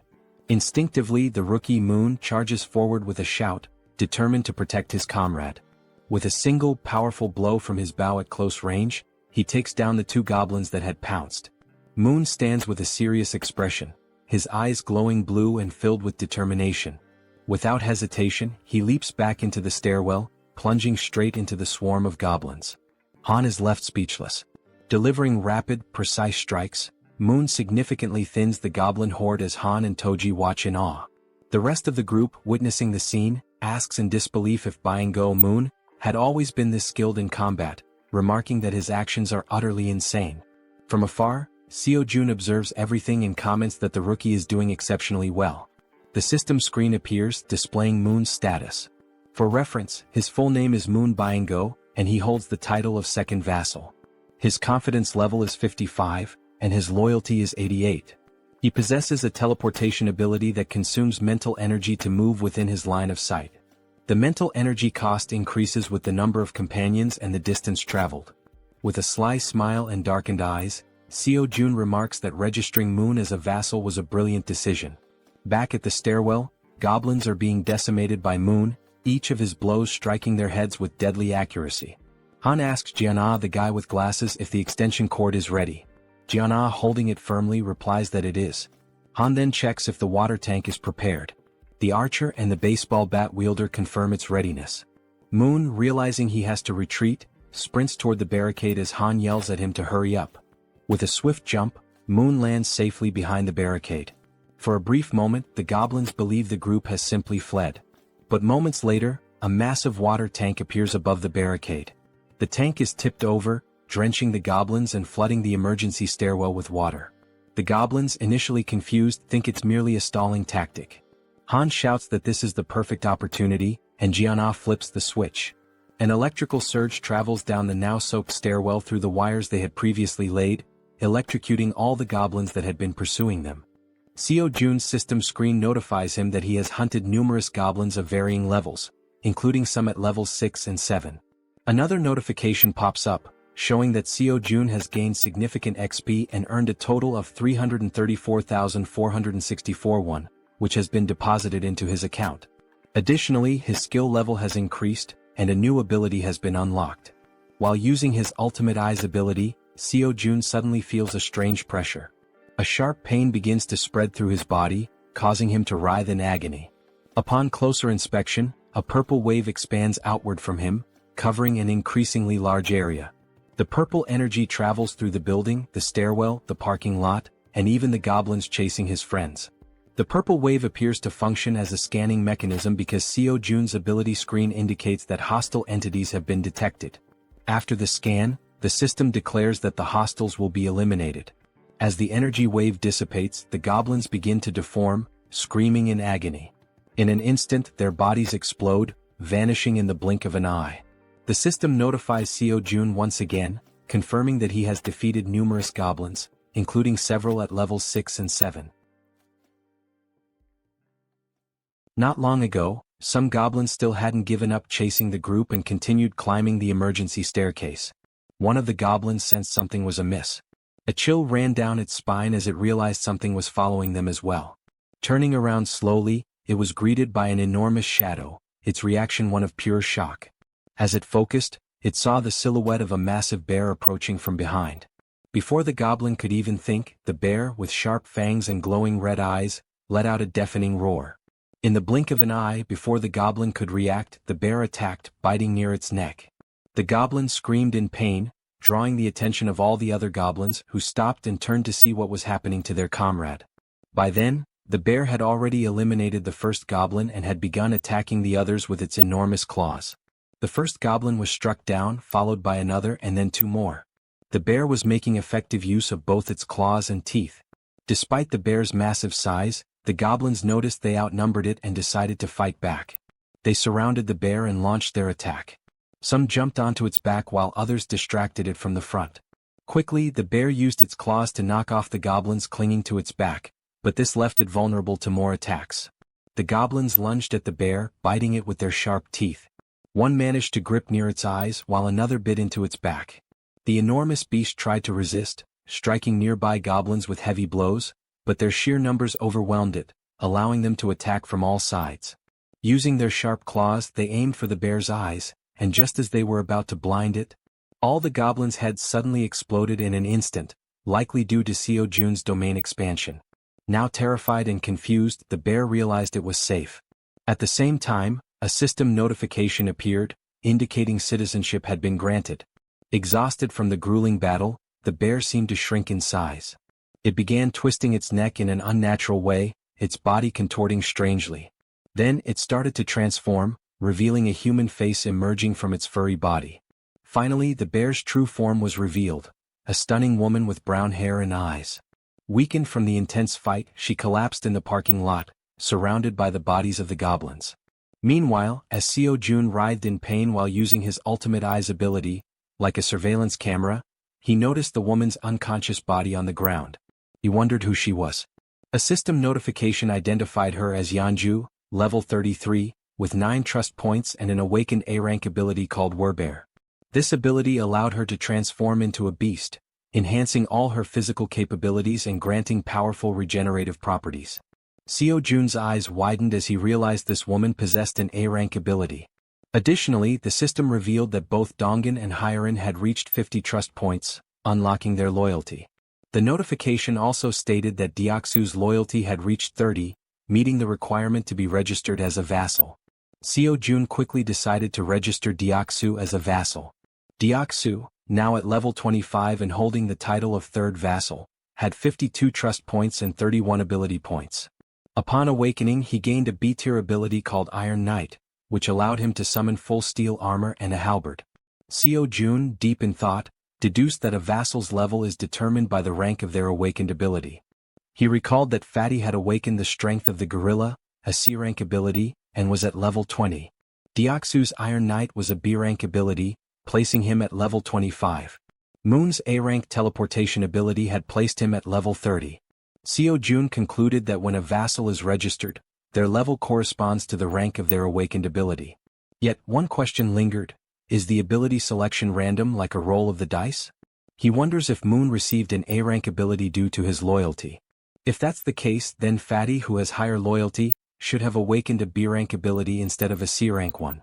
Instinctively, the rookie Moon charges forward with a shout, determined to protect his comrade. With a single powerful blow from his bow at close range, he takes down the two goblins that had pounced. Moon stands with a serious expression, his eyes glowing blue and filled with determination. Without hesitation, he leaps back into the stairwell, plunging straight into the swarm of goblins. Han is left speechless. Delivering rapid, precise strikes, Moon significantly thins the goblin horde as Han and Toji watch in awe. The rest of the group, witnessing the scene, asks in disbelief if Byung-go Moon had always been this skilled in combat, remarking that his actions are utterly insane. From afar, Seo-jun observes everything and comments that the rookie is doing exceptionally well. The system screen appears, displaying Moon's status. For reference, his full name is Moon Byung-go, and he holds the title of second vassal. His confidence level is 55, and his loyalty is 88. He possesses a teleportation ability that consumes mental energy to move within his line of sight. The mental energy cost increases with the number of companions and the distance traveled. With a sly smile and darkened eyes, Seo-jun remarks that registering Moon as a vassal was a brilliant decision. Back at the stairwell, goblins are being decimated by Moon, each of his blows striking their heads with deadly accuracy. Han asks Jaehyeon, the guy with glasses, if the extension cord is ready. Jaehyeon, holding it firmly, replies that it is. Han then checks if the water tank is prepared. The archer and the baseball bat wielder confirm its readiness. Moon, realizing he has to retreat, sprints toward the barricade as Han yells at him to hurry up. With a swift jump, Moon lands safely behind the barricade. For a brief moment, the goblins believe the group has simply fled. But moments later, a massive water tank appears above the barricade. The tank is tipped over, drenching the goblins and flooding the emergency stairwell with water. The goblins, initially confused, think it's merely a stalling tactic. Han shouts that this is the perfect opportunity, and Jaehyeon flips the switch. An electrical surge travels down the now-soaked stairwell through the wires they had previously laid, electrocuting all the goblins that had been pursuing them. Seo-jun's system screen notifies him that he has hunted numerous goblins of varying levels, including some at levels 6 and 7. Another notification pops up, showing that Seo-jun has gained significant XP and earned a total of 334,464 won, which has been deposited into his account. Additionally, his skill level has increased, and a new ability has been unlocked. While using his ultimate eyes ability, Seo-jun suddenly feels a strange pressure. A sharp pain begins to spread through his body, causing him to writhe in agony. Upon closer inspection, a purple wave expands outward from him, covering an increasingly large area. The purple energy travels through the building, the stairwell, the parking lot, and even the goblins chasing his friends. The purple wave appears to function as a scanning mechanism because Seo Jun's ability screen indicates that hostile entities have been detected. After the scan, the system declares that the hostiles will be eliminated. As the energy wave dissipates, the goblins begin to deform, screaming in agony. In an instant, their bodies explode, vanishing in the blink of an eye. The system notifies Seo Jun once again, confirming that he has defeated numerous goblins, including several at levels 6 and 7. Not long ago, some goblins still hadn't given up chasing the group and continued climbing the emergency staircase. One of the goblins sensed something was amiss. A chill ran down its spine as it realized something was following them as well. Turning around slowly, it was greeted by an enormous shadow, its reaction one of pure shock. As it focused, it saw the silhouette of a massive bear approaching from behind. Before the goblin could even think, the bear, with sharp fangs and glowing red eyes, let out a deafening roar. In the blink of an eye, before the goblin could react, the bear attacked, biting near its neck. The goblin screamed in pain, drawing the attention of all the other goblins, who stopped and turned to see what was happening to their comrade. By then, the bear had already eliminated the first goblin and had begun attacking the others with its enormous claws. The first goblin was struck down, followed by another and then 2 more. The bear was making effective use of both its claws and teeth. Despite the bear's massive size, the goblins noticed they outnumbered it and decided to fight back. They surrounded the bear and launched their attack. Some jumped onto its back while others distracted it from the front. Quickly, the bear used its claws to knock off the goblins clinging to its back, but this left it vulnerable to more attacks. The goblins lunged at the bear, biting it with their sharp teeth. One managed to grip near its eyes while another bit into its back. The enormous beast tried to resist, striking nearby goblins with heavy blows, but their sheer numbers overwhelmed it, allowing them to attack from all sides. Using their sharp claws, they aimed for the bear's eyes, and just as they were about to blind it, all the goblins' heads suddenly exploded in an instant, likely due to Seo Jun's domain expansion. Now terrified and confused, the bear realized it was safe. At the same time, a system notification appeared, indicating citizenship had been granted. Exhausted from the grueling battle, the bear seemed to shrink in size. It began twisting its neck in an unnatural way, its body contorting strangely. Then it started to transform, revealing a human face emerging from its furry body. Finally, the bear's true form was revealed, a stunning woman with brown hair and eyes. Weakened from the intense fight, she collapsed in the parking lot, surrounded by the bodies of the goblins. Meanwhile, as Seo Jun writhed in pain while using his ultimate eyes ability, like a surveillance camera, he noticed the woman's unconscious body on the ground. He wondered who she was. A system notification identified her as Yeonju, level 33, with 9 trust points and an awakened A-rank ability called Werbear. This ability allowed her to transform into a beast, enhancing all her physical capabilities and granting powerful regenerative properties. Seo Jun's eyes widened as he realized this woman possessed an A-rank ability. Additionally, the system revealed that both Dongin and Hyerin had reached 50 trust points, unlocking their loyalty. The notification also stated that Deoksu's loyalty had reached 30, meeting the requirement to be registered as a vassal. Seo Jun quickly decided to register Deoksu as a vassal. Deoksu, now at level 25 and holding the title of third vassal, had 52 trust points and 31 ability points. Upon awakening, he gained a B-tier ability called Iron Knight, which allowed him to summon full steel armor and a halberd. Seo Jun, deep in thought, deduced that a vassal's level is determined by the rank of their awakened ability. He recalled that Fatty had awakened the strength of the gorilla, a C-rank ability, and was at level 20. Deoksu's Iron Knight was a B-rank ability, placing him at level 25. Moon's A-rank teleportation ability had placed him at level 30. Seo Jun concluded that when a vassal is registered, their level corresponds to the rank of their awakened ability. Yet, one question lingered: is the ability selection random like a roll of the dice? He wonders if Moon received an A-rank ability due to his loyalty. If that's the case, then Fatty, who has higher loyalty, should have awakened a B-rank ability instead of a C-rank one.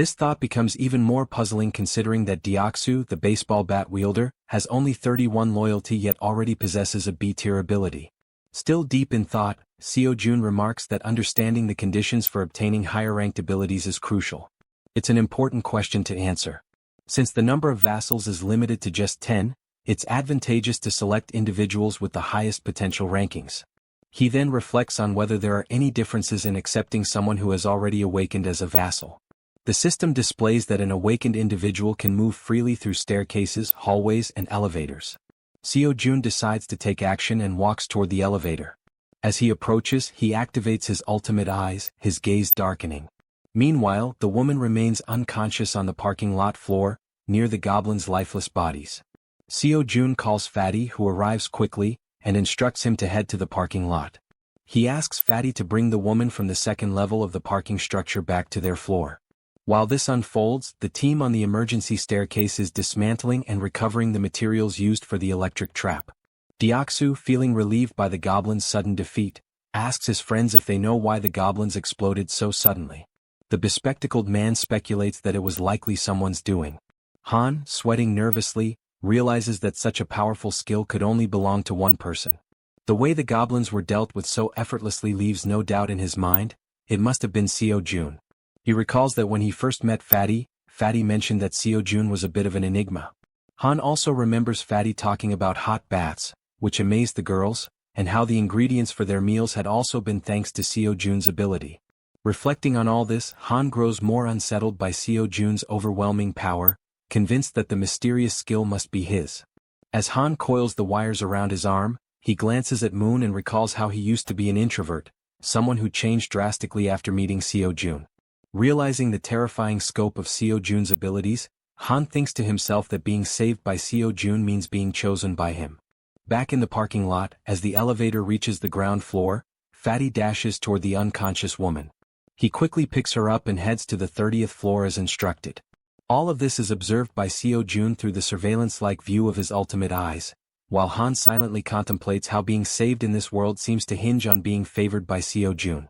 This thought becomes even more puzzling considering that Deoksu, the baseball bat wielder, has only 31 loyalty yet already possesses a B-tier ability. Still deep in thought, Seo-jun remarks that understanding the conditions for obtaining higher-ranked abilities is crucial. It's an important question to answer. Since the number of vassals is limited to just 10, it's advantageous to select individuals with the highest potential rankings. He then reflects on whether there are any differences in accepting someone who has already awakened as a vassal. The system displays that an awakened individual can move freely through staircases, hallways, and elevators. Seo-jun decides to take action and walks toward the elevator. As he approaches, he activates his ultimate eyes, his gaze darkening. Meanwhile, the woman remains unconscious on the parking lot floor, near the goblins' lifeless bodies. Seo-jun calls Fatty, who arrives quickly, and instructs him to head to the parking lot. He asks Fatty to bring the woman from the second level of the parking structure back to their floor. While this unfolds, the team on the emergency staircase is dismantling and recovering the materials used for the electric trap. Deoksu, feeling relieved by the goblins' sudden defeat, asks his friends if they know why the goblins exploded so suddenly. The bespectacled man speculates that it was likely someone's doing. Han, sweating nervously, realizes that such a powerful skill could only belong to one person. The way the goblins were dealt with so effortlessly leaves no doubt in his mind. It must have been Seo-jun. He recalls that when he first met Fatty, Fatty mentioned that Seo-jun was a bit of an enigma. Han also remembers Fatty talking about hot baths, which amazed the girls, and how the ingredients for their meals had also been thanks to Seo-jun's ability. Reflecting on all this, Han grows more unsettled by Seo-jun's overwhelming power, convinced that the mysterious skill must be his. As Han coils the wires around his arm, he glances at Moon and recalls how he used to be an introvert, someone who changed drastically after meeting Seo-jun. Realizing the terrifying scope of Seo-jun's abilities, Han thinks to himself that being saved by Seo-jun means being chosen by him. Back in the parking lot, as the elevator reaches the ground floor, Fatty dashes toward the unconscious woman. He quickly picks her up and heads to the 30th floor as instructed. All of this is observed by Seo-jun through the surveillance-like view of his ultimate eyes, while Han silently contemplates how being saved in this world seems to hinge on being favored by Seo-jun.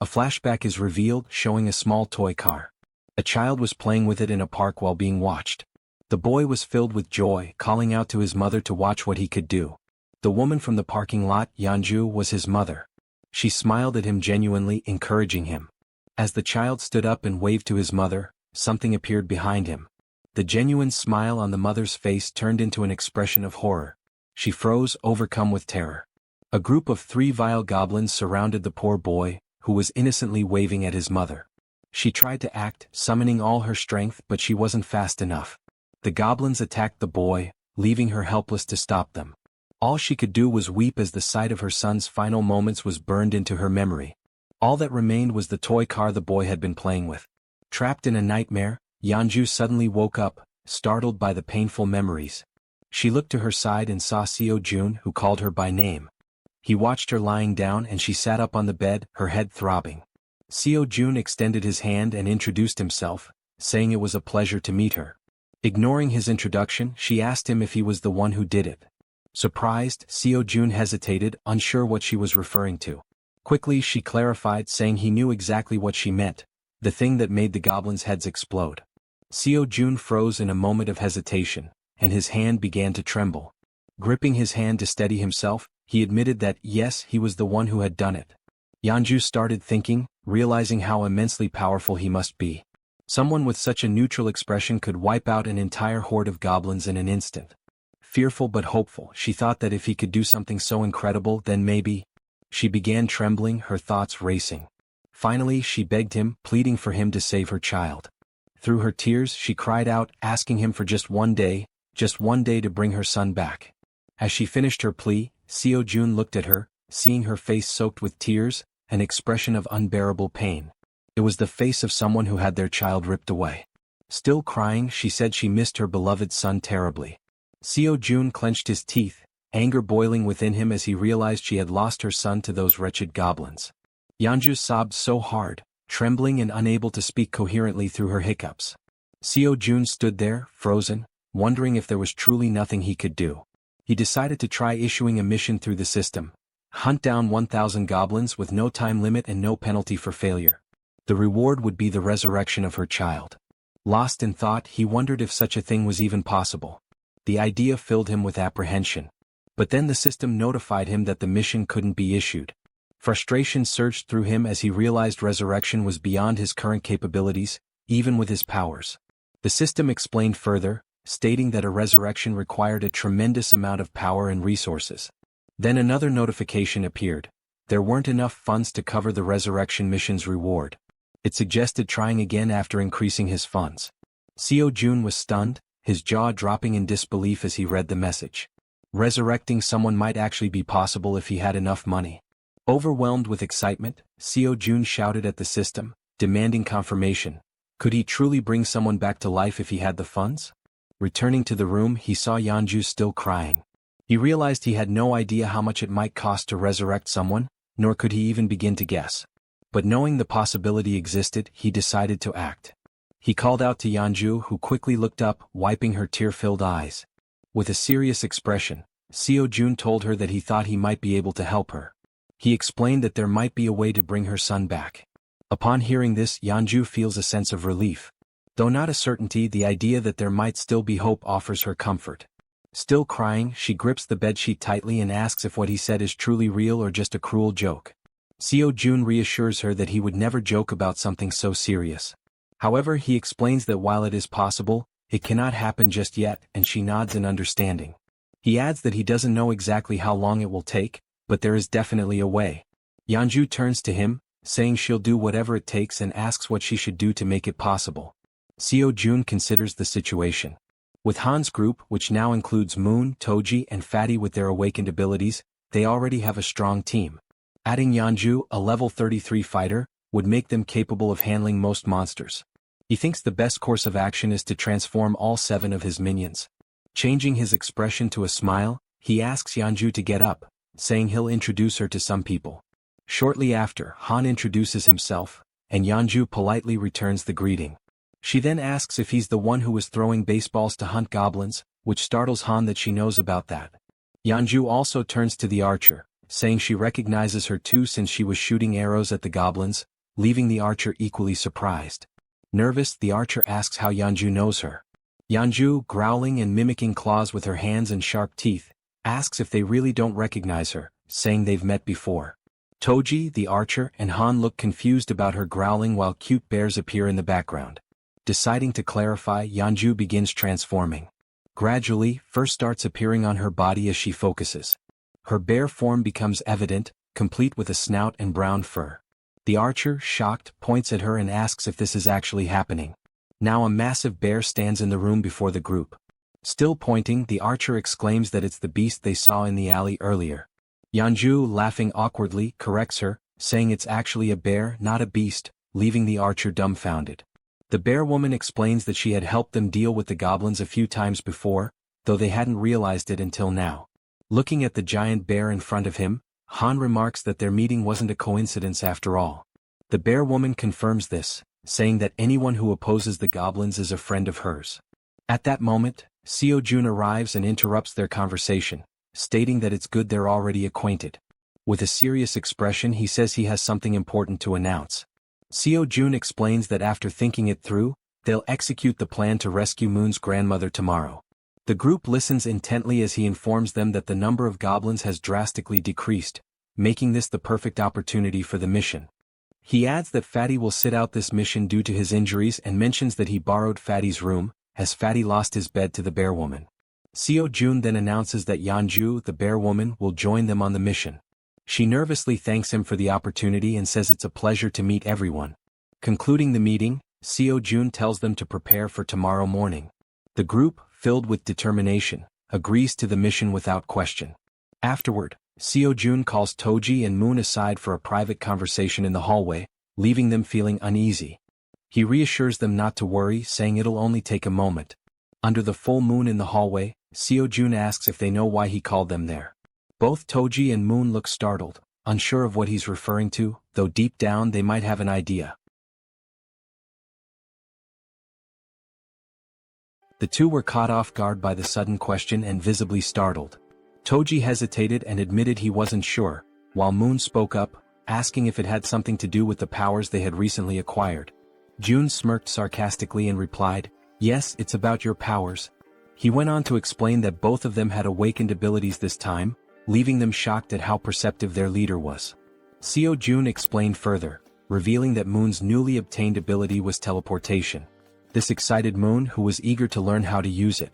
A flashback is revealed, showing a small toy car. A child was playing with it in a park while being watched. The boy was filled with joy, calling out to his mother to watch what he could do. The woman from the parking lot, Yeonju, was his mother. She smiled at him genuinely, encouraging him. As the child stood up and waved to his mother, something appeared behind him. The genuine smile on the mother's face turned into an expression of horror. She froze, overcome with terror. A group of 3 vile goblins surrounded the poor boy, who was innocently waving at his mother. She tried to act, summoning all her strength, but she wasn't fast enough. The goblins attacked the boy, leaving her helpless to stop them. All she could do was weep as the sight of her son's final moments was burned into her memory. All that remained was the toy car the boy had been playing with. Trapped in a nightmare, Yeonju suddenly woke up, startled by the painful memories. She looked to her side and saw Seo-jun, who called her by name. He watched her lying down and she sat up on the bed, her head throbbing. Seo-jun extended his hand and introduced himself, saying it was a pleasure to meet her. Ignoring his introduction, she asked him if he was the one who did it. Surprised, Seo-jun hesitated, unsure what she was referring to. Quickly she clarified, saying he knew exactly what she meant, the thing that made the goblins' heads explode. Seo-jun froze in a moment of hesitation, and his hand began to tremble. Gripping his hand to steady himself, he admitted that, yes, he was the one who had done it. Yeonju started thinking, realizing how immensely powerful he must be. Someone with such a neutral expression could wipe out an entire horde of goblins in an instant. Fearful but hopeful, she thought that if he could do something so incredible, then maybe. She began trembling, her thoughts racing. Finally, she begged him, pleading for him to save her child. Through her tears, she cried out, asking him for just one day to bring her son back. As she finished her plea, Seo-jun looked at her, seeing her face soaked with tears, an expression of unbearable pain. It was the face of someone who had their child ripped away. Still crying, she said she missed her beloved son terribly. Seo-jun clenched his teeth, anger boiling within him as he realized she had lost her son to those wretched goblins. Yeonju sobbed so hard, trembling and unable to speak coherently through her hiccups. Seo-jun stood there, frozen, wondering if there was truly nothing he could do. He decided to try issuing a mission through the system. Hunt down 1,000 goblins with no time limit and no penalty for failure. The reward would be the resurrection of her child. Lost in thought, he wondered if such a thing was even possible. The idea filled him with apprehension. But then the system notified him that the mission couldn't be issued. Frustration surged through him as he realized resurrection was beyond his current capabilities, even with his powers. The system explained further, stating that a resurrection required a tremendous amount of power and resources. Then another notification appeared. There weren't enough funds to cover the resurrection mission's reward. It suggested trying again after increasing his funds. Seo-jun was stunned, his jaw dropping in disbelief as he read the message. Resurrecting someone might actually be possible if he had enough money. Overwhelmed with excitement, Seo-jun shouted at the system, demanding confirmation. Could he truly bring someone back to life if he had the funds? Returning to the room, he saw Yeonju still crying. He realized he had no idea how much it might cost to resurrect someone, nor could he even begin to guess. But knowing the possibility existed, he decided to act. He called out to Yeonju, who quickly looked up, wiping her tear-filled eyes. With a serious expression, Seo-jun told her that he thought he might be able to help her. He explained that there might be a way to bring her son back. Upon hearing this, Yeonju feels a sense of relief. Though not a certainty, the idea that there might still be hope offers her comfort. Still crying, she grips the bedsheet tightly and asks if what he said is truly real or just a cruel joke. Seo-jun reassures her that he would never joke about something so serious. However, he explains that while it is possible, it cannot happen just yet, and she nods in understanding. He adds that he doesn't know exactly how long it will take, but there is definitely a way. Yeonju turns to him, saying she'll do whatever it takes and asks what she should do to make it possible. Seo-jun considers the situation. With Han's group, which now includes Moon, Toji and Fatty with their awakened abilities, they already have a strong team. Adding Yeonju, a level 33 fighter, would make them capable of handling most monsters. He thinks the best course of action is to transform all 7 of his minions. Changing his expression to a smile, he asks Yeonju to get up, saying he'll introduce her to some people. Shortly after, Han introduces himself, and Yeonju politely returns the greeting. She then asks if he's the one who was throwing baseballs to hunt goblins, which startles Han that she knows about that. Yeonju also turns to the archer, saying she recognizes her too since she was shooting arrows at the goblins, leaving the archer equally surprised. Nervous, the archer asks how Yeonju knows her. Yeonju, growling and mimicking claws with her hands and sharp teeth, asks if they really don't recognize her, saying they've met before. Toji, the archer, and Han look confused about her growling while cute bears appear in the background. Deciding to clarify, Yeonju begins transforming. Gradually, fur starts appearing on her body as she focuses. Her bear form becomes evident, complete with a snout and brown fur. The archer, shocked, points at her and asks if this is actually happening. Now a massive bear stands in the room before the group. Still pointing, the archer exclaims that it's the beast they saw in the alley earlier. Yeonju, laughing awkwardly, corrects her, saying it's actually a bear, not a beast, leaving the archer dumbfounded. The bear woman explains that she had helped them deal with the goblins a few times before, though they hadn't realized it until now. Looking at the giant bear in front of him, Han remarks that their meeting wasn't a coincidence after all. The bear woman confirms this, saying that anyone who opposes the goblins is a friend of hers. At that moment, Seo-jun arrives and interrupts their conversation, stating that it's good they're already acquainted. With a serious expression, he says he has something important to announce. Seo-jun explains that after thinking it through, they'll execute the plan to rescue Moon's grandmother tomorrow. The group listens intently as he informs them that the number of goblins has drastically decreased, making this the perfect opportunity for the mission. He adds that Fatty will sit out this mission due to his injuries and mentions that he borrowed Fatty's room, as Fatty lost his bed to the bear woman. Seo-jun then announces that Yeonju, the bear woman, will join them on the mission. She nervously thanks him for the opportunity and says it's a pleasure to meet everyone. Concluding the meeting, Seo-jun tells them to prepare for tomorrow morning. The group, filled with determination, agrees to the mission without question. Afterward, Seo-jun calls Toji and Moon aside for a private conversation in the hallway, leaving them feeling uneasy. He reassures them not to worry, saying it'll only take a moment. Under the full moon in the hallway, Seo-jun asks if they know why he called them there. Both Toji and Moon look startled, unsure of what he's referring to, though deep down they might have an idea. The two were caught off guard by the sudden question and visibly startled. Toji hesitated and admitted he wasn't sure, while Moon spoke up, asking if it had something to do with the powers they had recently acquired. June smirked sarcastically and replied, "Yes, it's about your powers." He went on to explain that both of them had awakened abilities this time, leaving them shocked at how perceptive their leader was. Seo Jun explained further, revealing that Moon's newly obtained ability was teleportation. This excited Moon, who was eager to learn how to use it.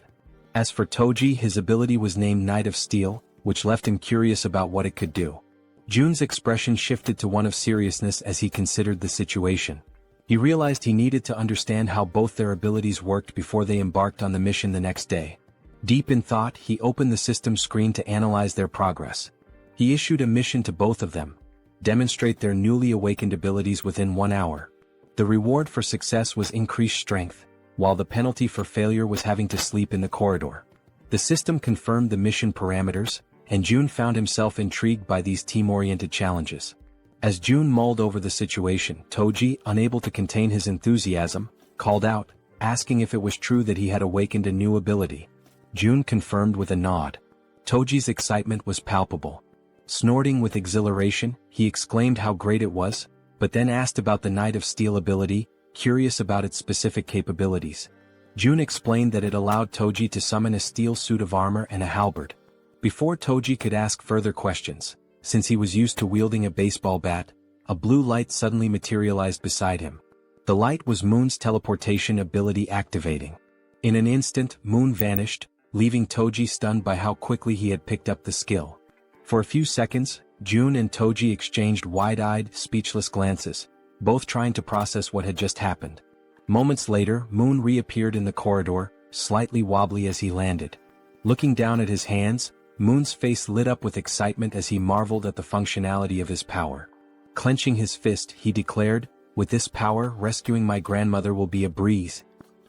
As for Toji, his ability was named Knight of Steel, which left him curious about what it could do. Jun's expression shifted to one of seriousness as he considered the situation. He realized he needed to understand how both their abilities worked before they embarked on the mission the next day. Deep in thought, he opened the system screen to analyze their progress. He issued a mission to both of them: demonstrate their newly awakened abilities within 1 hour. The reward for success was increased strength, while the penalty for failure was having to sleep in the corridor. The system confirmed the mission parameters, and Jun found himself intrigued by these team-oriented challenges. As Jun mulled over the situation, Toji, unable to contain his enthusiasm, called out, asking if it was true that he had awakened a new ability. Jun confirmed with a nod. Toji's excitement was palpable. Snorting with exhilaration, he exclaimed how great it was, but then asked about the Knight of Steel ability, curious about its specific capabilities. Jun explained that it allowed Toji to summon a steel suit of armor and a halberd. Before Toji could ask further questions, since he was used to wielding a baseball bat, a blue light suddenly materialized beside him. The light was Moon's teleportation ability activating. In an instant, Moon vanished, leaving Toji stunned by how quickly he had picked up the skill. For a few seconds, Jun and Toji exchanged wide-eyed, speechless glances, both trying to process what had just happened. Moments later, Moon reappeared in the corridor, slightly wobbly as he landed. Looking down at his hands, Moon's face lit up with excitement as he marveled at the functionality of his power. Clenching his fist, he declared, "With this power, rescuing my grandmother will be a breeze."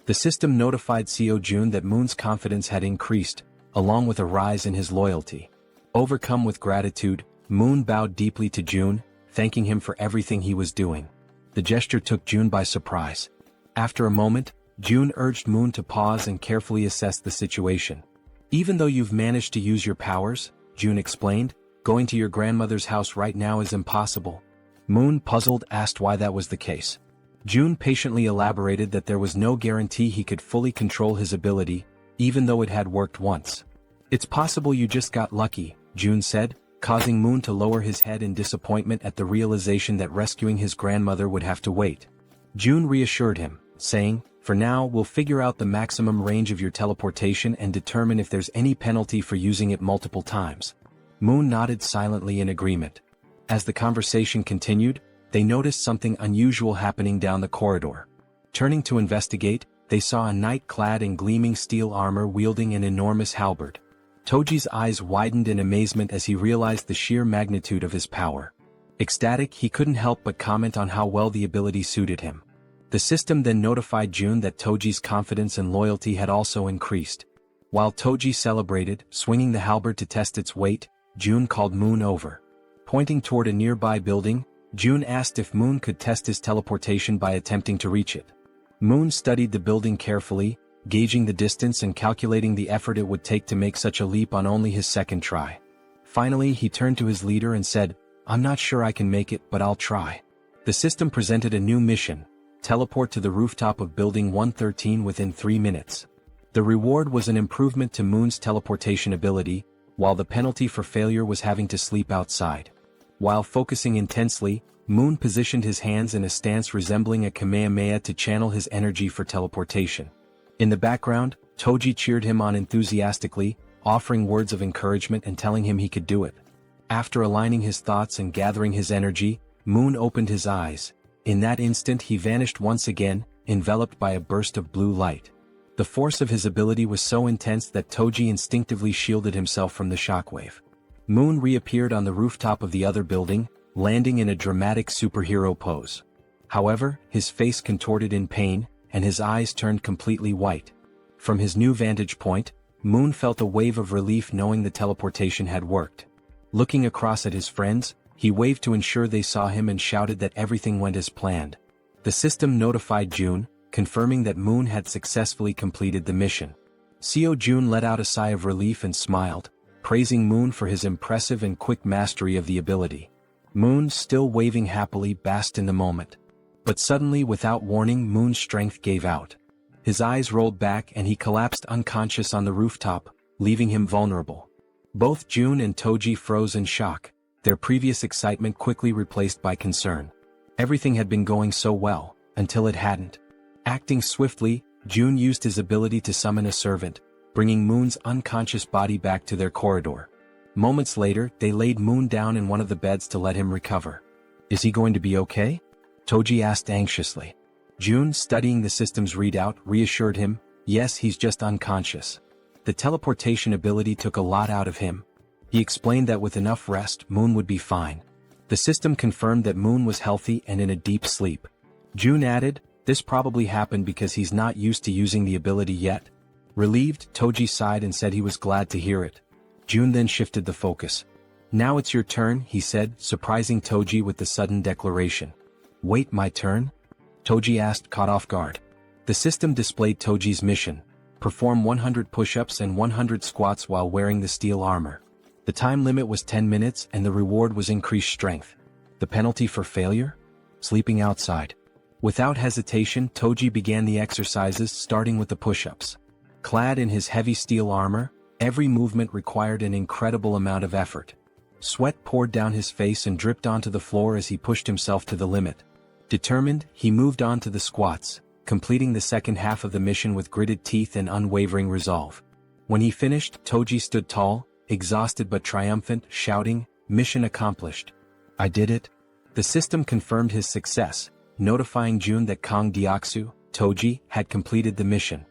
The system notified Seo Jun that Moon's confidence had increased, along with a rise in his loyalty. Overcome with gratitude, Moon bowed deeply to Jun, thanking him for everything he was doing. The gesture took Jun by surprise. After a moment, Jun urged Moon to pause and carefully assess the situation. "Even though you've managed to use your powers," Jun explained, "going to your grandmother's house right now is impossible." Moon, puzzled, asked why that was the case. Jun patiently elaborated that there was no guarantee he could fully control his ability, even though it had worked once. "It's possible you just got lucky," Jun said, causing Moon to lower his head in disappointment at the realization that rescuing his grandmother would have to wait. Jun reassured him, saying, "For now, we'll figure out the maximum range of your teleportation and determine if there's any penalty for using it multiple times." Moon nodded silently in agreement. As the conversation continued, they noticed something unusual happening down the corridor. Turning to investigate, they saw a knight clad in gleaming steel armor wielding an enormous halberd. Toji's eyes widened in amazement as he realized the sheer magnitude of his power. Ecstatic, he couldn't help but comment on how well the ability suited him. The system then notified Jun that Toji's confidence and loyalty had also increased. While Toji celebrated, swinging the halberd to test its weight, Jun called Moon over. Pointing toward a nearby building, Jun asked if Moon could test his teleportation by attempting to reach it. Moon studied the building carefully, gauging the distance and calculating the effort it would take to make such a leap on only his second try. Finally, he turned to his leader and said, "I'm not sure I can make it, but I'll try." The system presented a new mission: teleport to the rooftop of Building 113 within 3 minutes. The reward was an improvement to Moon's teleportation ability, while the penalty for failure was having to sleep outside. While focusing intensely, Moon positioned his hands in a stance resembling a Kamehameha to channel his energy for teleportation. In the background, Toji cheered him on enthusiastically, offering words of encouragement and telling him he could do it. After aligning his thoughts and gathering his energy, Moon opened his eyes. In that instant he vanished once again, enveloped by a burst of blue light. The force of his ability was so intense that Toji instinctively shielded himself from the shockwave. Moon reappeared on the rooftop of the other building, landing in a dramatic superhero pose. However, his face contorted in pain, and his eyes turned completely white. From his new vantage point, Moon felt a wave of relief knowing the teleportation had worked. Looking across at his friends, he waved to ensure they saw him and shouted that everything went as planned. The system notified Jun, confirming that Moon had successfully completed the mission. Seo Jun let out a sigh of relief and smiled, praising Moon for his impressive and quick mastery of the ability. Moon, still waving happily, basked in the moment. But suddenly, without warning, Moon's strength gave out. His eyes rolled back and he collapsed unconscious on the rooftop, leaving him vulnerable. Both June and Toji froze in shock, their previous excitement quickly replaced by concern. Everything had been going so well, until it hadn't. Acting swiftly, June used his ability to summon a servant, bringing Moon's unconscious body back to their corridor. Moments later, they laid Moon down in one of the beds to let him recover. "Is he going to be okay?" Toji asked anxiously. June, studying the system's readout, reassured him, "Yes, he's just unconscious. The teleportation ability took a lot out of him." He explained that with enough rest, Moon would be fine. The system confirmed that Moon was healthy and in a deep sleep. June added, "This probably happened because he's not used to using the ability yet." Relieved, Toji sighed and said he was glad to hear it. June then shifted the focus. "Now it's your turn," he said, surprising Toji with the sudden declaration. "Wait, my turn?" Toji asked, caught off guard. The system displayed Toji's mission: perform 100 push-ups and 100 squats while wearing the steel armor. The time limit was 10 minutes and the reward was increased strength. The penalty for failure? Sleeping outside. Without hesitation, Toji began the exercises, starting with the push-ups. Clad in his heavy steel armor, every movement required an incredible amount of effort. Sweat poured down his face and dripped onto the floor as he pushed himself to the limit. Determined, he moved on to the squats, completing the second half of the mission with gritted teeth and unwavering resolve. When he finished, Toji stood tall, exhausted but triumphant, shouting, "Mission accomplished. I did it." The system confirmed his success, notifying June that Kang Deoksu, Toji, had completed the mission.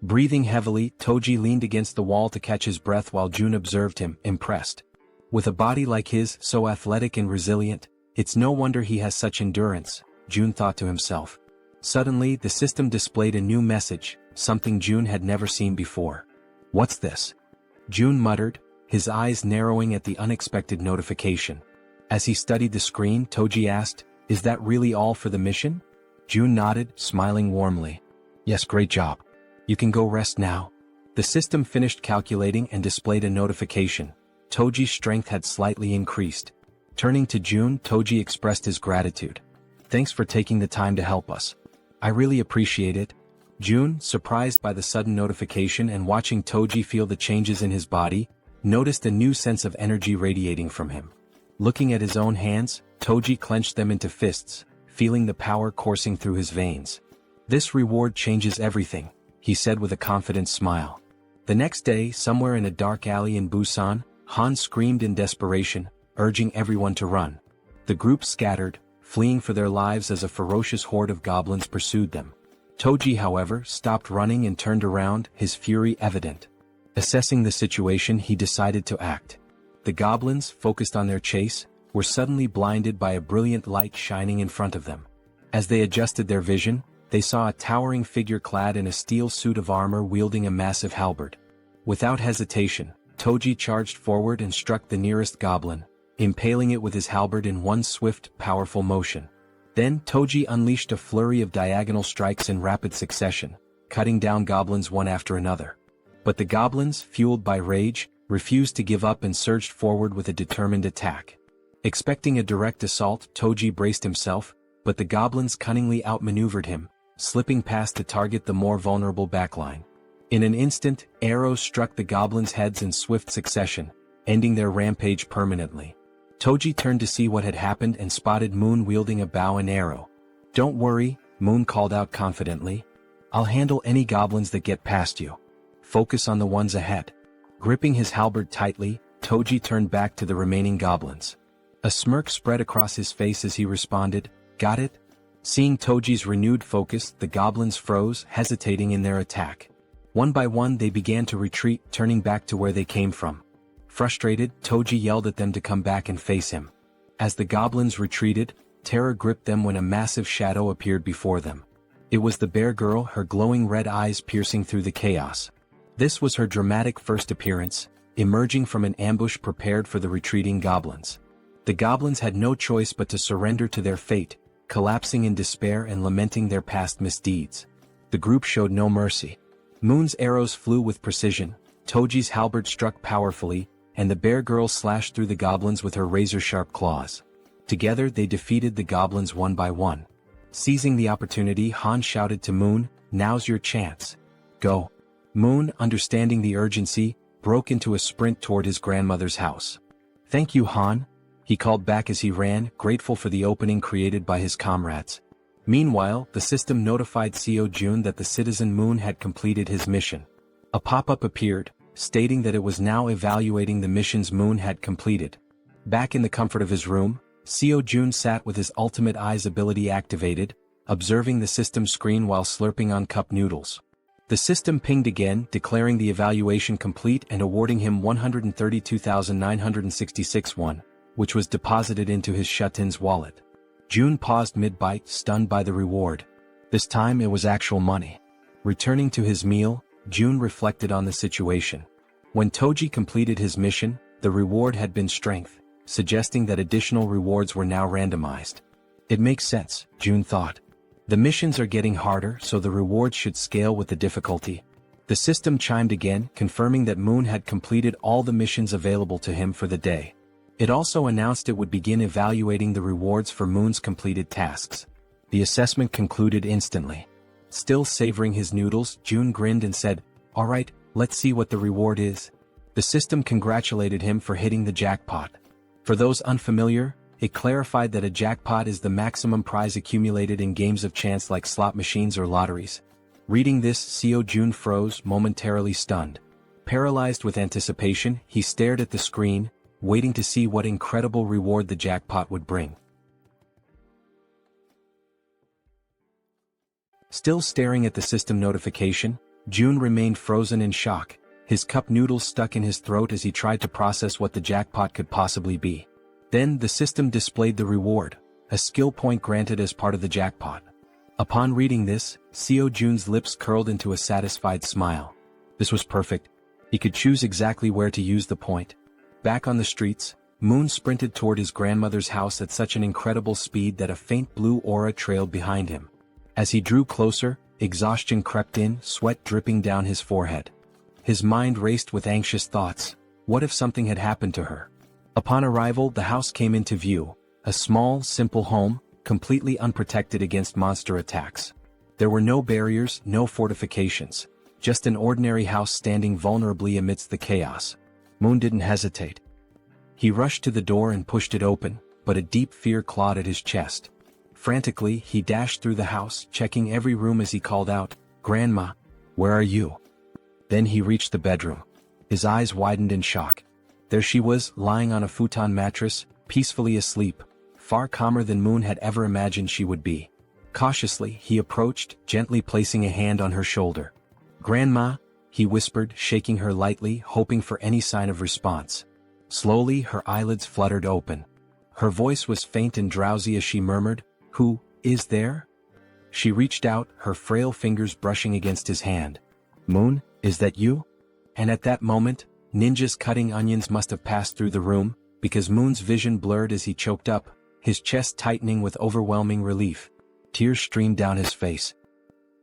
Breathing heavily, Toji leaned against the wall to catch his breath while June observed him, impressed. With a body like his, so athletic and resilient, it's no wonder he has such endurance, June thought to himself. Suddenly, the system displayed a new message, something June had never seen before. "What's this?" June muttered, his eyes narrowing at the unexpected notification. As he studied the screen, Toji asked, "Is that really all for the mission?" June nodded, smiling warmly. "Yes, great job. You can go rest now." The system finished calculating and displayed a notification. Toji's strength had slightly increased. Turning to June, Toji expressed his gratitude. "Thanks for taking the time to help us. I really appreciate it." June, surprised by the sudden notification and watching Toji feel the changes in his body, noticed a new sense of energy radiating from him. Looking at his own hands, Toji clenched them into fists, feeling the power coursing through his veins. "This reward changes everything," he said with a confident smile. The next day, somewhere in a dark alley in Busan, Han screamed in desperation, urging everyone to run. The group scattered, fleeing for their lives as a ferocious horde of goblins pursued them. Toji, however, stopped running and turned around, his fury evident. Assessing the situation, he decided to act. The goblins, focused on their chase, were suddenly blinded by a brilliant light shining in front of them. As they adjusted their vision, they saw a towering figure clad in a steel suit of armor wielding a massive halberd. Without hesitation, Toji charged forward and struck the nearest goblin, impaling it with his halberd in one swift, powerful motion. Then Toji unleashed a flurry of diagonal strikes in rapid succession, cutting down goblins one after another. But the goblins, fueled by rage, refused to give up and surged forward with a determined attack. Expecting a direct assault, Toji braced himself, but the goblins cunningly outmaneuvered him, slipping past to target the more vulnerable backline. In an instant, arrows struck the goblins' heads in swift succession, ending their rampage permanently. Toji turned to see what had happened and spotted Moon wielding a bow and arrow. "Don't worry," Moon called out confidently. "I'll handle any goblins that get past you. Focus on the ones ahead." Gripping his halberd tightly, Toji turned back to the remaining goblins. A smirk spread across his face as he responded, "Got it?" Seeing Toji's renewed focus, the goblins froze, hesitating in their attack. One by one they began to retreat, turning back to where they came from. Frustrated, Toji yelled at them to come back and face him. As the goblins retreated, terror gripped them when a massive shadow appeared before them. It was the bear girl, her glowing red eyes piercing through the chaos. This was her dramatic first appearance, emerging from an ambush prepared for the retreating goblins. The goblins had no choice but to surrender to their fate, collapsing in despair and lamenting their past misdeeds. The group showed no mercy. Moon's arrows flew with precision, Toji's halberd struck powerfully, and the bear girl slashed through the goblins with her razor-sharp claws. Together they defeated the goblins one by one. Seizing the opportunity, Han shouted to Moon, "Now's your chance. Go." Moon, understanding the urgency, broke into a sprint toward his grandmother's house. "Thank you, Han," he called back as he ran, grateful for the opening created by his comrades. Meanwhile, the system notified Jaehyeon that the citizen Moon had completed his mission. A pop-up appeared, stating that it was now evaluating the missions Moon had completed. Back in the comfort of his room, Jaehyeon sat with his ultimate eyes ability activated, observing the system screen while slurping on cup noodles. The system pinged again, declaring the evaluation complete and awarding him 132,966 won, which was deposited into his Shutin's wallet. June paused mid-bite, stunned by the reward. This time it was actual money. Returning to his meal, June reflected on the situation. When Toji completed his mission, the reward had been strength, suggesting that additional rewards were now randomized. It makes sense, June thought. The missions are getting harder, so the rewards should scale with the difficulty. The system chimed again, confirming that Moon had completed all the missions available to him for the day. It also announced it would begin evaluating the rewards for Moon's completed tasks. The assessment concluded instantly. Still savoring his noodles, June grinned and said, "All right, let's see what the reward is." The system congratulated him for hitting the jackpot. For those unfamiliar, it clarified that a jackpot is the maximum prize accumulated in games of chance like slot machines or lotteries. Reading this, Jaehyeon froze, momentarily stunned. Paralyzed with anticipation, he stared at the screen, waiting to see what incredible reward the jackpot would bring. Still staring at the system notification, June remained frozen in shock, his cup noodles stuck in his throat as he tried to process what the jackpot could possibly be. Then the system displayed the reward, a skill point granted as part of the jackpot. Upon reading this, Jaehyeon's lips curled into a satisfied smile. This was perfect. He could choose exactly where to use the point. Back on the streets, Moon sprinted toward his grandmother's house at such an incredible speed that a faint blue aura trailed behind him. As he drew closer, exhaustion crept in, sweat dripping down his forehead. His mind raced with anxious thoughts. What if something had happened to her? Upon arrival, the house came into view, a small, simple home, completely unprotected against monster attacks. There were no barriers, no fortifications, just an ordinary house standing vulnerably amidst the chaos. Moon didn't hesitate. He rushed to the door and pushed it open, but a deep fear clawed at his chest. Frantically, he dashed through the house, checking every room as he called out, "Grandma, where are you?" Then he reached the bedroom. His eyes widened in shock. There she was, lying on a futon mattress, peacefully asleep, far calmer than Moon had ever imagined she would be. Cautiously, he approached, gently placing a hand on her shoulder. "Grandma," he whispered, shaking her lightly, hoping for any sign of response. Slowly, her eyelids fluttered open. Her voice was faint and drowsy as she murmured, "Who is there?" She reached out, her frail fingers brushing against his hand. "Moon, is that you?" And at that moment, ninjas cutting onions must have passed through the room, because Moon's vision blurred as he choked up, his chest tightening with overwhelming relief. Tears streamed down his face.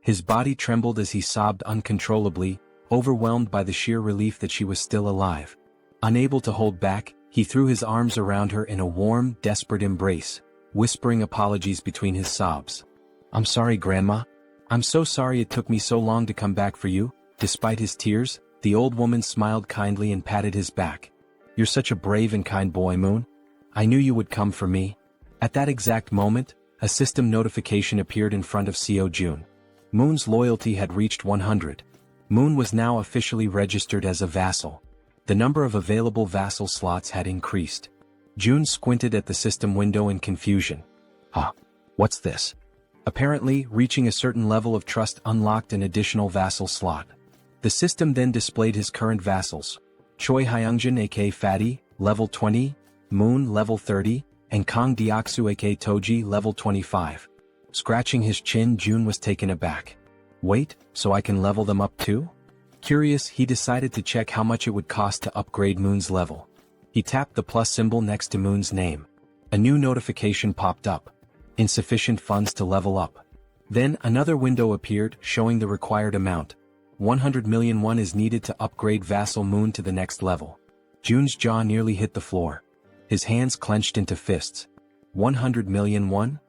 His body trembled as he sobbed uncontrollably, overwhelmed by the sheer relief that she was still alive. Unable to hold back, he threw his arms around her in a warm, desperate embrace, whispering apologies between his sobs. "I'm sorry, Grandma. I'm so sorry it took me so long to come back for you." Despite his tears, the old woman smiled kindly and patted his back. "You're such a brave and kind boy, Moon. I knew you would come for me." At that exact moment, a system notification appeared in front of Jaehyeon. Moon's loyalty had reached 100. Moon was now officially registered as a vassal. The number of available vassal slots had increased. June squinted at the system window in confusion. What's this? Apparently, reaching a certain level of trust unlocked an additional vassal slot. The system then displayed his current vassals. Choi Hyungjin aka Fatty, level 20, Moon level 30, and Kang Deoksu aka Toji level 25. Scratching his chin, June was taken aback. Wait, so I can level them up too? Curious, he decided to check how much it would cost to upgrade Moon's level. He tapped the plus symbol next to Moon's name. A new notification popped up. Insufficient funds to level up. Then another window appeared, showing the required amount. 100 million won is needed to upgrade vassal Moon to the next level. June's jaw nearly hit the floor. His hands clenched into fists. 100 million won?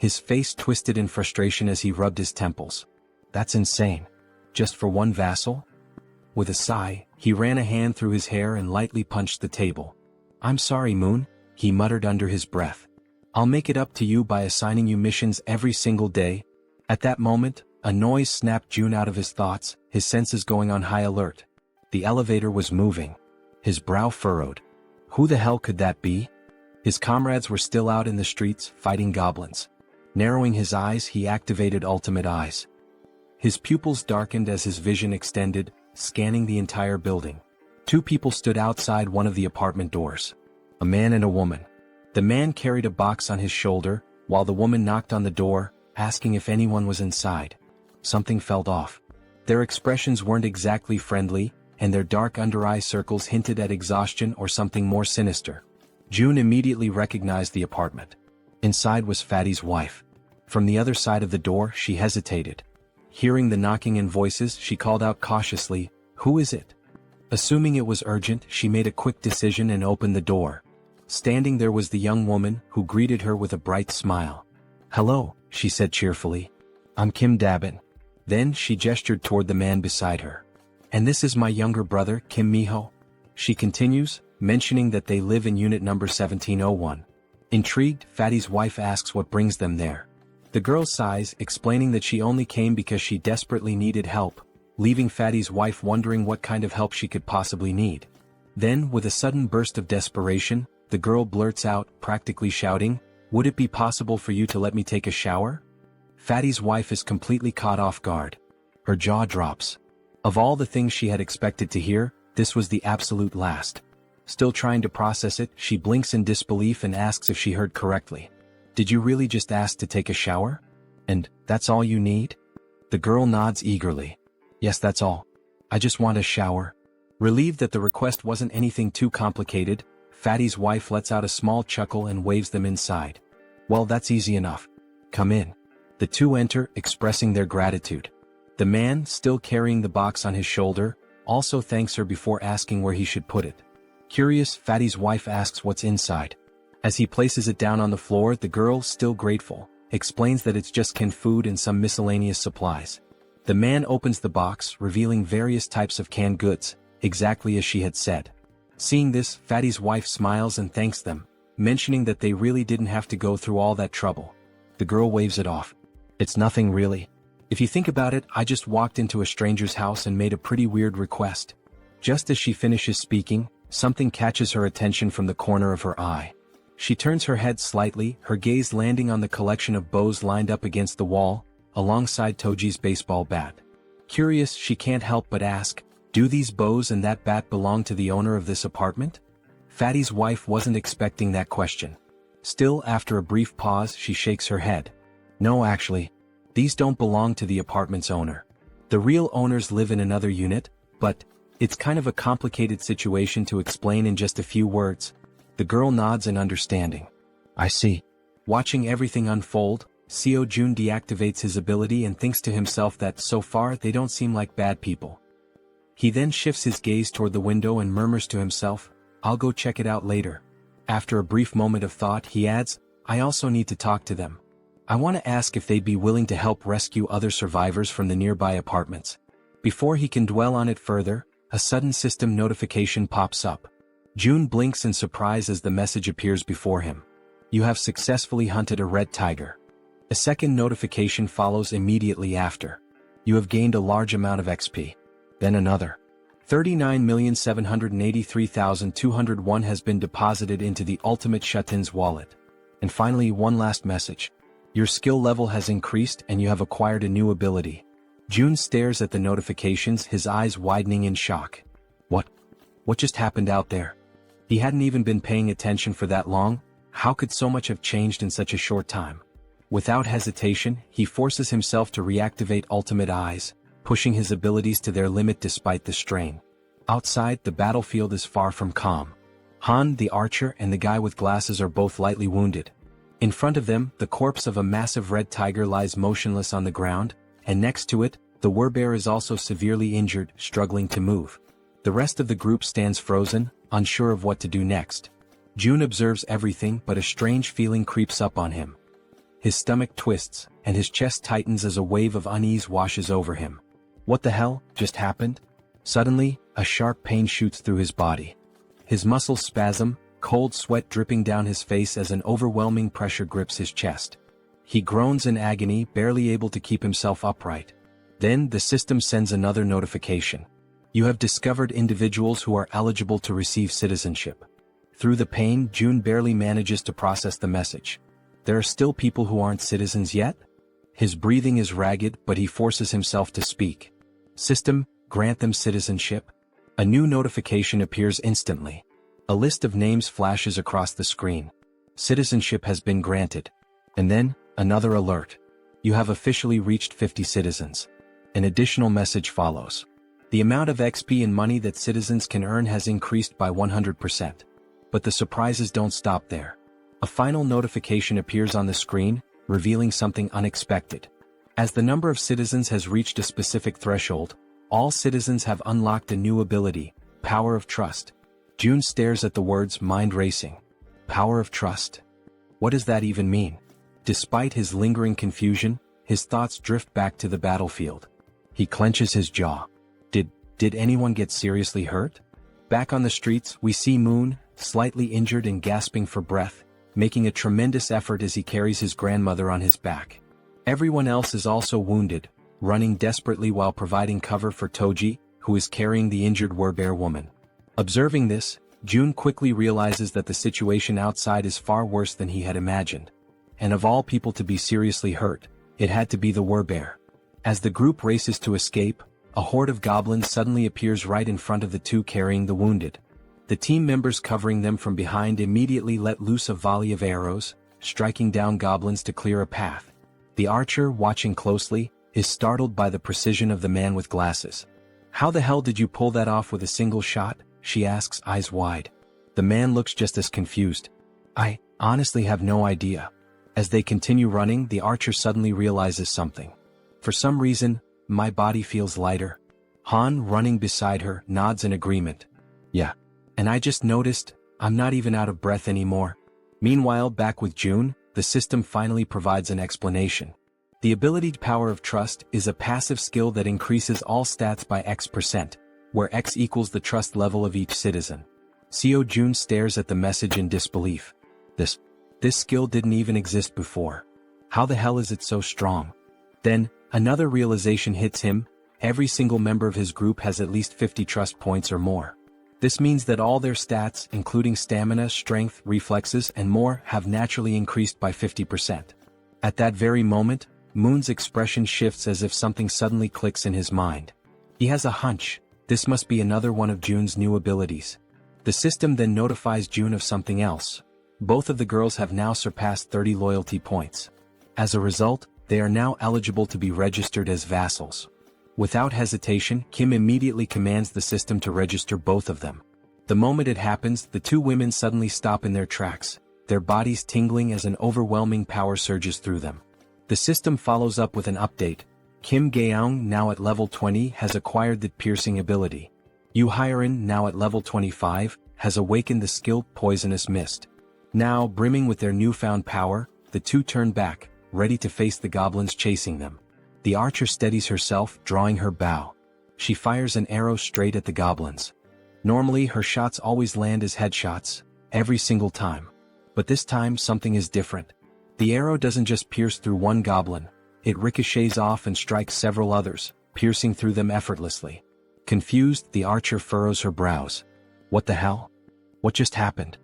His face twisted in frustration as he rubbed his temples. That's insane. Just for one vassal? With a sigh, he ran a hand through his hair and lightly punched the table. I'm sorry, Moon, he muttered under his breath. I'll make it up to you by assigning you missions every single day. At that moment, a noise snapped June out of his thoughts, his senses going on high alert. The elevator was moving. His brow furrowed. Who the hell could that be? His comrades were still out in the streets, fighting goblins. Narrowing his eyes, he activated Ultimate Eyes. His pupils darkened as his vision extended, scanning the entire building. Two people stood outside one of the apartment doors. A man and a woman. The man carried a box on his shoulder, while the woman knocked on the door, asking if anyone was inside. Something felt off. Their expressions weren't exactly friendly, and their dark under-eye circles hinted at exhaustion or something more sinister. June immediately recognized the apartment. Inside was Fatty's wife. From the other side of the door, she hesitated. Hearing the knocking and voices, she called out cautiously, "Who is it?" Assuming it was urgent, she made a quick decision and opened the door. Standing there was the young woman, who greeted her with a bright smile. "Hello," she said cheerfully. "I'm Kim Dabin." Then she gestured toward the man beside her. "And this is my younger brother, Kim Miho." She continues, mentioning that they live in unit number 1701. Intrigued, Fatty's wife asks what brings them there. The girl sighs, explaining that she only came because she desperately needed help, leaving Fatty's wife wondering what kind of help she could possibly need. Then, with a sudden burst of desperation, the girl blurts out, practically shouting, "Would it be possible for you to let me take a shower?" Fatty's wife is completely caught off guard. Her jaw drops. Of all the things she had expected to hear, this was the absolute last. Still trying to process it, she blinks in disbelief and asks if she heard correctly. "Did you really just ask to take a shower? And that's all you need?" The girl nods eagerly. "Yes, that's all. I just want a shower." Relieved that the request wasn't anything too complicated, Fatty's wife lets out a small chuckle and waves them inside. "Well, that's easy enough. Come in." The two enter, expressing their gratitude. The man, still carrying the box on his shoulder, also thanks her before asking where he should put it. Curious, Fatty's wife asks what's inside. As he places it down on the floor, the girl, still grateful, explains that it's just canned food and some miscellaneous supplies. The man opens the box, revealing various types of canned goods, exactly as she had said. Seeing this, Fatty's wife smiles and thanks them, mentioning that they really didn't have to go through all that trouble. The girl waves it off. "It's nothing really. If you think about it, I just walked into a stranger's house and made a pretty weird request." Just as she finishes speaking, something catches her attention from the corner of her eye. She turns her head slightly, her gaze landing on the collection of bows lined up against the wall, alongside Toji's baseball bat. Curious, she can't help but ask, "Do these bows and that bat belong to the owner of this apartment?" Fatty's wife wasn't expecting that question. Still, after a brief pause, she shakes her head. "No, actually. These don't belong to the apartment's owner. The real owners live in another unit, but it's kind of a complicated situation to explain in just a few words." The girl nods in understanding. "I see." Watching everything unfold, Seo Jun deactivates his ability and thinks to himself that so far they don't seem like bad people. He then shifts his gaze toward the window and murmurs to himself, "I'll go check it out later." After a brief moment of thought, he adds, "I also need to talk to them. I want to ask if they'd be willing to help rescue other survivors from the nearby apartments." Before he can dwell on it further, a sudden system notification pops up. June blinks in surprise as the message appears before him. "You have successfully hunted a red tiger." A second notification follows immediately after. "You have gained a large amount of XP." Then another. 39,783,201 has been deposited into the Ultimate Shutin's wallet. And finally, one last message. "Your skill level has increased and you have acquired a new ability." June stares at the notifications, his eyes widening in shock. What just happened out there? He hadn't even been paying attention for that long. How could so much have changed in such a short time? Without hesitation, he forces himself to reactivate Ultimate Eyes, pushing his abilities to their limit despite the strain. Outside, the battlefield is far from calm. Han, the archer, and the guy with glasses are both lightly wounded. In front of them, the corpse of a massive red tiger lies motionless on the ground, and next to it, the werebear is also severely injured, struggling to move. The rest of the group stands frozen, unsure of what to do next. June observes everything, but a strange feeling creeps up on him. his stomach twists, and his chest tightens as a wave of unease washes over him. What the hell just happened? Suddenly, a sharp pain shoots through his body. His muscles spasm, cold sweat dripping down his face as an overwhelming pressure grips his chest. He groans in agony, barely able to keep himself upright. Then the system sends another notification. You have discovered individuals who are eligible to receive citizenship. Through the pain, June barely manages to process the message. There are still people who aren't citizens yet? His breathing is ragged, but he forces himself to speak. System, grant them citizenship. A new notification appears instantly. A list of names flashes across the screen. Citizenship has been granted. And then, another alert. You have officially reached 50 citizens. An additional message follows. The amount of XP and money that citizens can earn has increased by 100%. But the surprises don't stop there. A final notification appears on the screen, revealing something unexpected. As the number of citizens has reached a specific threshold, all citizens have unlocked a new ability, Power of Trust. June stares at the words mind racing. Power of Trust. What does that even mean? Despite his lingering confusion, his thoughts drift back to the battlefield. He clenches his jaw. Did anyone get seriously hurt? Back on the streets, we see Moon, slightly injured and gasping for breath, making a tremendous effort as he carries his grandmother on his back. Everyone else is also wounded, running desperately while providing cover for Toji, who is carrying the injured Werbear woman. Observing this, June quickly realizes that the situation outside is far worse than he had imagined. And of all people to be seriously hurt, it had to be the Werbear. As the group races to escape, a horde of goblins suddenly appears right in front of the two carrying the wounded. The team members covering them from behind immediately let loose a volley of arrows, striking down goblins to clear a path. The archer, watching closely, is startled by the precision of the man with glasses. How the hell did you pull that off with a single shot? She asks, eyes wide. The man looks just as confused. I honestly have no idea. As they continue running, the archer suddenly realizes something. For some reason, my body feels lighter. Han, running beside her, nods in agreement. Yeah. And I just noticed, I'm not even out of breath anymore. Meanwhile, back with June, the system finally provides an explanation. The ability Power of Trust is a passive skill that increases all stats by X%, where X equals the trust level of each citizen. Seo June stares at the message in disbelief. This skill didn't even exist before. How the hell is it so strong? Then, another realization hits him. Every single member of his group has at least 50 trust points or more. This means that all their stats, including stamina, strength, reflexes, and more, have naturally increased by 50%. At that very moment, Moon's expression shifts as if something suddenly clicks in his mind. He has a hunch. This must be another one of June's new abilities. The system then notifies June of something else. Both of the girls have now surpassed 30 loyalty points. As a result, they are now eligible to be registered as vassals. Without hesitation, Kim immediately commands the system to register both of them. The moment it happens, the two women suddenly stop in their tracks, their bodies tingling as an overwhelming power surges through them. The system follows up with an update. Kim Gaeong, now at level 20, has acquired the piercing ability. Yu Hyerin, now at level 25, has awakened the skill Poisonous Mist. Now, brimming with their newfound power, the two turn back, ready to face the goblins chasing them. The archer steadies herself, drawing her bow. She fires an arrow straight at the goblins. Normally, her shots always land as headshots, every single time. But this time, something is different. The arrow doesn't just pierce through one goblin, it ricochets off and strikes several others, piercing through them effortlessly. Confused, the archer furrows her brows. What the hell? What just happened?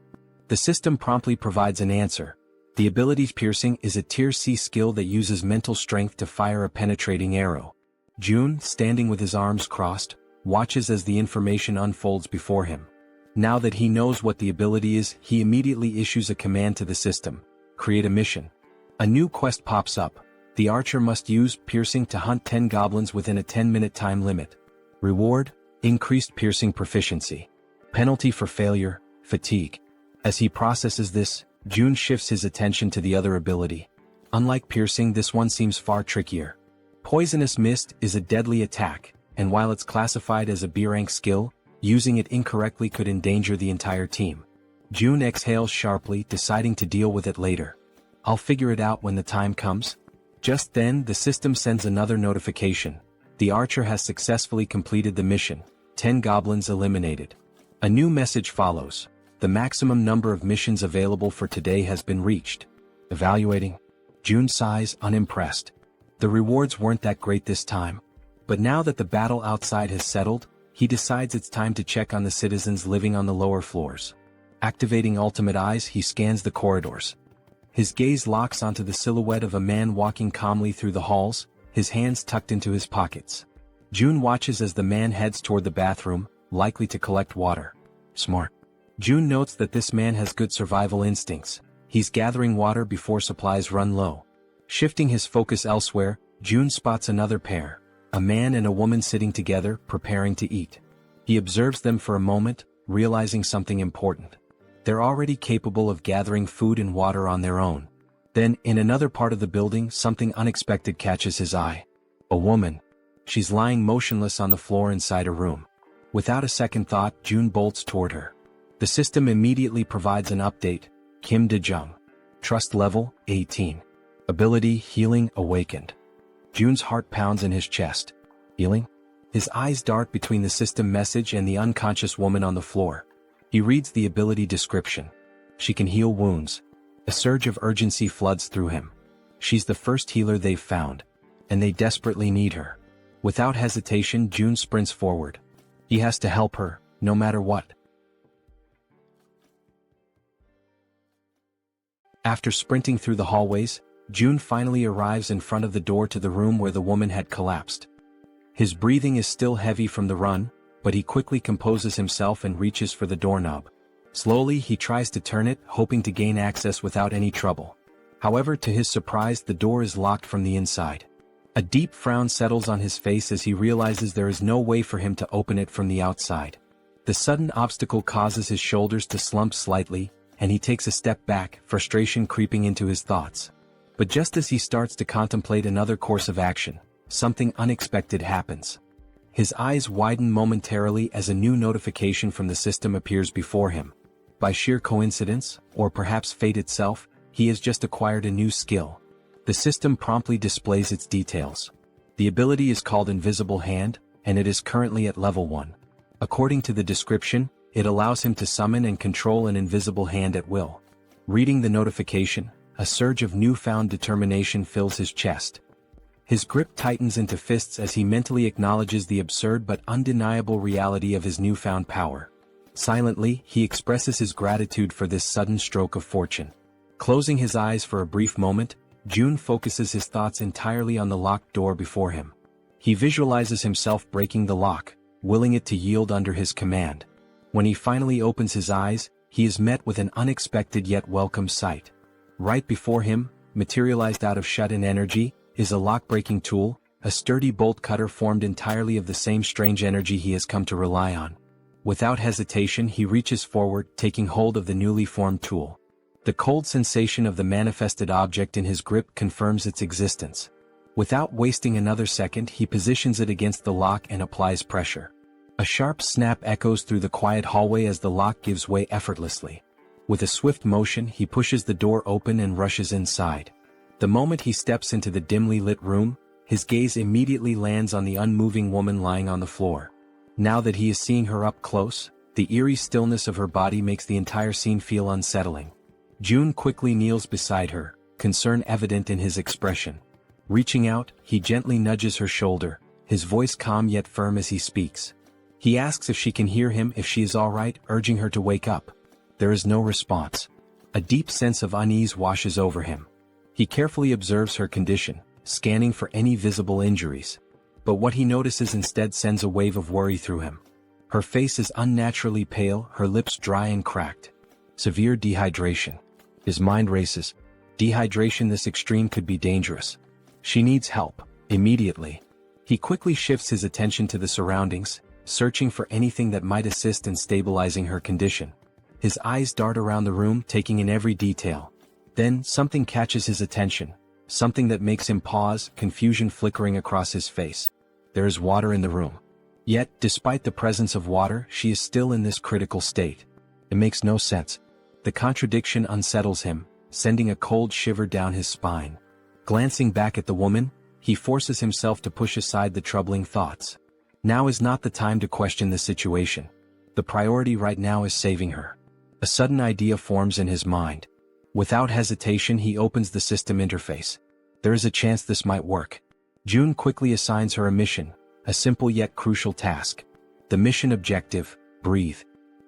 The system promptly provides an answer. The ability's piercing is a tier C skill that uses mental strength to fire a penetrating arrow. June, standing with his arms crossed, watches as the information unfolds before him. Now that he knows what the ability is, he immediately issues a command to the system. Create a mission. A new quest pops up. The archer must use piercing to hunt 10 goblins within a 10-minute time limit. Reward: increased piercing proficiency. Penalty for failure: fatigue. As he processes this, June shifts his attention to the other ability. Unlike piercing, this one seems far trickier. Poisonous Mist is a deadly attack, and while it's classified as a B-rank skill, using it incorrectly could endanger the entire team. June exhales sharply, deciding to deal with it later. I'll figure it out when the time comes. Just then, the system sends another notification. The archer has successfully completed the mission. 10 goblins eliminated. A new message follows. The maximum number of missions available for today has been reached. Evaluating. June sighs, unimpressed. The rewards weren't that great this time. But now that the battle outside has settled, he decides it's time to check on the citizens living on the lower floors. Activating ultimate eyes, he scans the corridors. His gaze locks onto the silhouette of a man walking calmly through the halls, his hands tucked into his pockets. June watches as the man heads toward the bathroom, likely to collect water. Smart. June notes that this man has good survival instincts. He's gathering water before supplies run low. Shifting his focus elsewhere, June spots another pair, a man and a woman sitting together, preparing to eat. He observes them for a moment, realizing something important. They're already capable of gathering food and water on their own. Then, in another part of the building, something unexpected catches his eye. A woman. She's lying motionless on the floor inside a room. Without a second thought, June bolts toward her. The system immediately provides an update. Kim De-jung. Trust level, 18. Ability, healing, awakened. June's heart pounds in his chest. Healing? His eyes dart between the system message and the unconscious woman on the floor. He reads the ability description. She can heal wounds. A surge of urgency floods through him. She's the first healer they've found, and they desperately need her. Without hesitation, June sprints forward. He has to help her, no matter what. After sprinting through the hallways, June finally arrives in front of the door to the room where the woman had collapsed. His breathing is still heavy from the run, but he quickly composes himself and reaches for the doorknob. Slowly, he tries to turn it, hoping to gain access without any trouble. However, to his surprise, the door is locked from the inside. A deep frown settles on his face as he realizes there is no way for him to open it from the outside. The sudden obstacle causes his shoulders to slump slightly, and he takes a step back, frustration creeping into his thoughts. But just as he starts to contemplate another course of action, something unexpected happens. His eyes widen momentarily as a new notification from the system appears before him. By sheer coincidence, or perhaps fate itself, he has just acquired a new skill. The system promptly displays its details. The ability is called Invisible Hand, and it is currently at level 1. According to the description, it allows him to summon and control an invisible hand at will. Reading the notification, a surge of newfound determination fills his chest. His grip tightens into fists as he mentally acknowledges the absurd but undeniable reality of his newfound power. Silently, he expresses his gratitude for this sudden stroke of fortune. Closing his eyes for a brief moment, June focuses his thoughts entirely on the locked door before him. He visualizes himself breaking the lock, willing it to yield under his command. When he finally opens his eyes, he is met with an unexpected yet welcome sight. Right before him, materialized out of shut-in energy, is a lock-breaking tool, a sturdy bolt cutter formed entirely of the same strange energy he has come to rely on. Without hesitation, he reaches forward, taking hold of the newly formed tool. The cold sensation of the manifested object in his grip confirms its existence. Without wasting another second, he positions it against the lock and applies pressure. A sharp snap echoes through the quiet hallway as the lock gives way effortlessly. With a swift motion, he pushes the door open and rushes inside. The moment he steps into the dimly lit room, his gaze immediately lands on the unmoving woman lying on the floor. Now that he is seeing her up close, the eerie stillness of her body makes the entire scene feel unsettling. June quickly kneels beside her, concern evident in his expression. Reaching out, he gently nudges her shoulder, his voice calm yet firm as he speaks. He asks if she can hear him, if she is all right, urging her to wake up. There is no response. A deep sense of unease washes over him. He carefully observes her condition, scanning for any visible injuries. But what he notices instead sends a wave of worry through him. Her face is unnaturally pale, her lips dry and cracked. Severe dehydration. His mind races. Dehydration this extreme could be dangerous. She needs help, immediately. He quickly shifts his attention to the surroundings, searching for anything that might assist in stabilizing her condition. His eyes dart around the room, taking in every detail. Then, something catches his attention, something that makes him pause, confusion flickering across his face. There is water in the room. Yet, despite the presence of water, she is still in this critical state. It makes no sense. The contradiction unsettles him, sending a cold shiver down his spine. Glancing back at the woman, he forces himself to push aside the troubling thoughts. Now is not the time to question the situation. The priority right now is saving her. A sudden idea forms in his mind. Without hesitation, he opens the system interface. There is a chance this might work. June quickly assigns her a mission, a simple yet crucial task. The mission objective: breathe.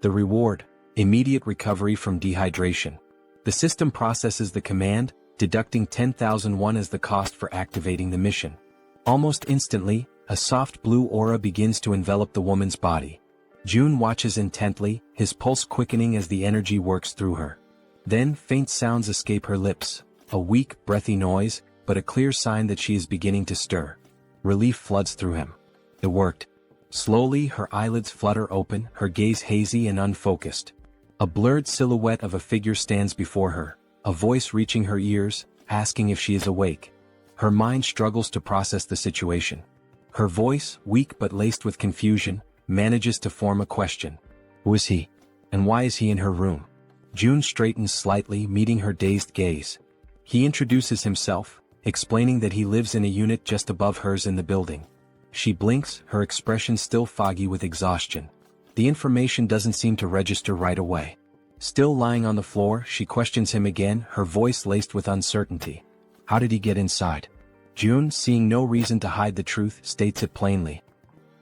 The reward: immediate recovery from dehydration. The system processes the command, deducting 10,000 won as the cost for activating the mission. Almost instantly, a soft blue aura begins to envelop the woman's body. June watches intently, his pulse quickening as the energy works through her. Then faint sounds escape her lips, a weak, breathy noise, but a clear sign that she is beginning to stir. Relief floods through him. It worked. Slowly, her eyelids flutter open, her gaze hazy and unfocused. A blurred silhouette of a figure stands before her, a voice reaching her ears, asking if she is awake. Her mind struggles to process the situation. Her voice, weak but laced with confusion, manages to form a question. Who is he? And why is he in her room? June straightens slightly, meeting her dazed gaze. He introduces himself, explaining that he lives in a unit just above hers in the building. She blinks, her expression still foggy with exhaustion. The information doesn't seem to register right away. Still lying on the floor, she questions him again, her voice laced with uncertainty. How did he get inside? June, seeing no reason to hide the truth, states it plainly.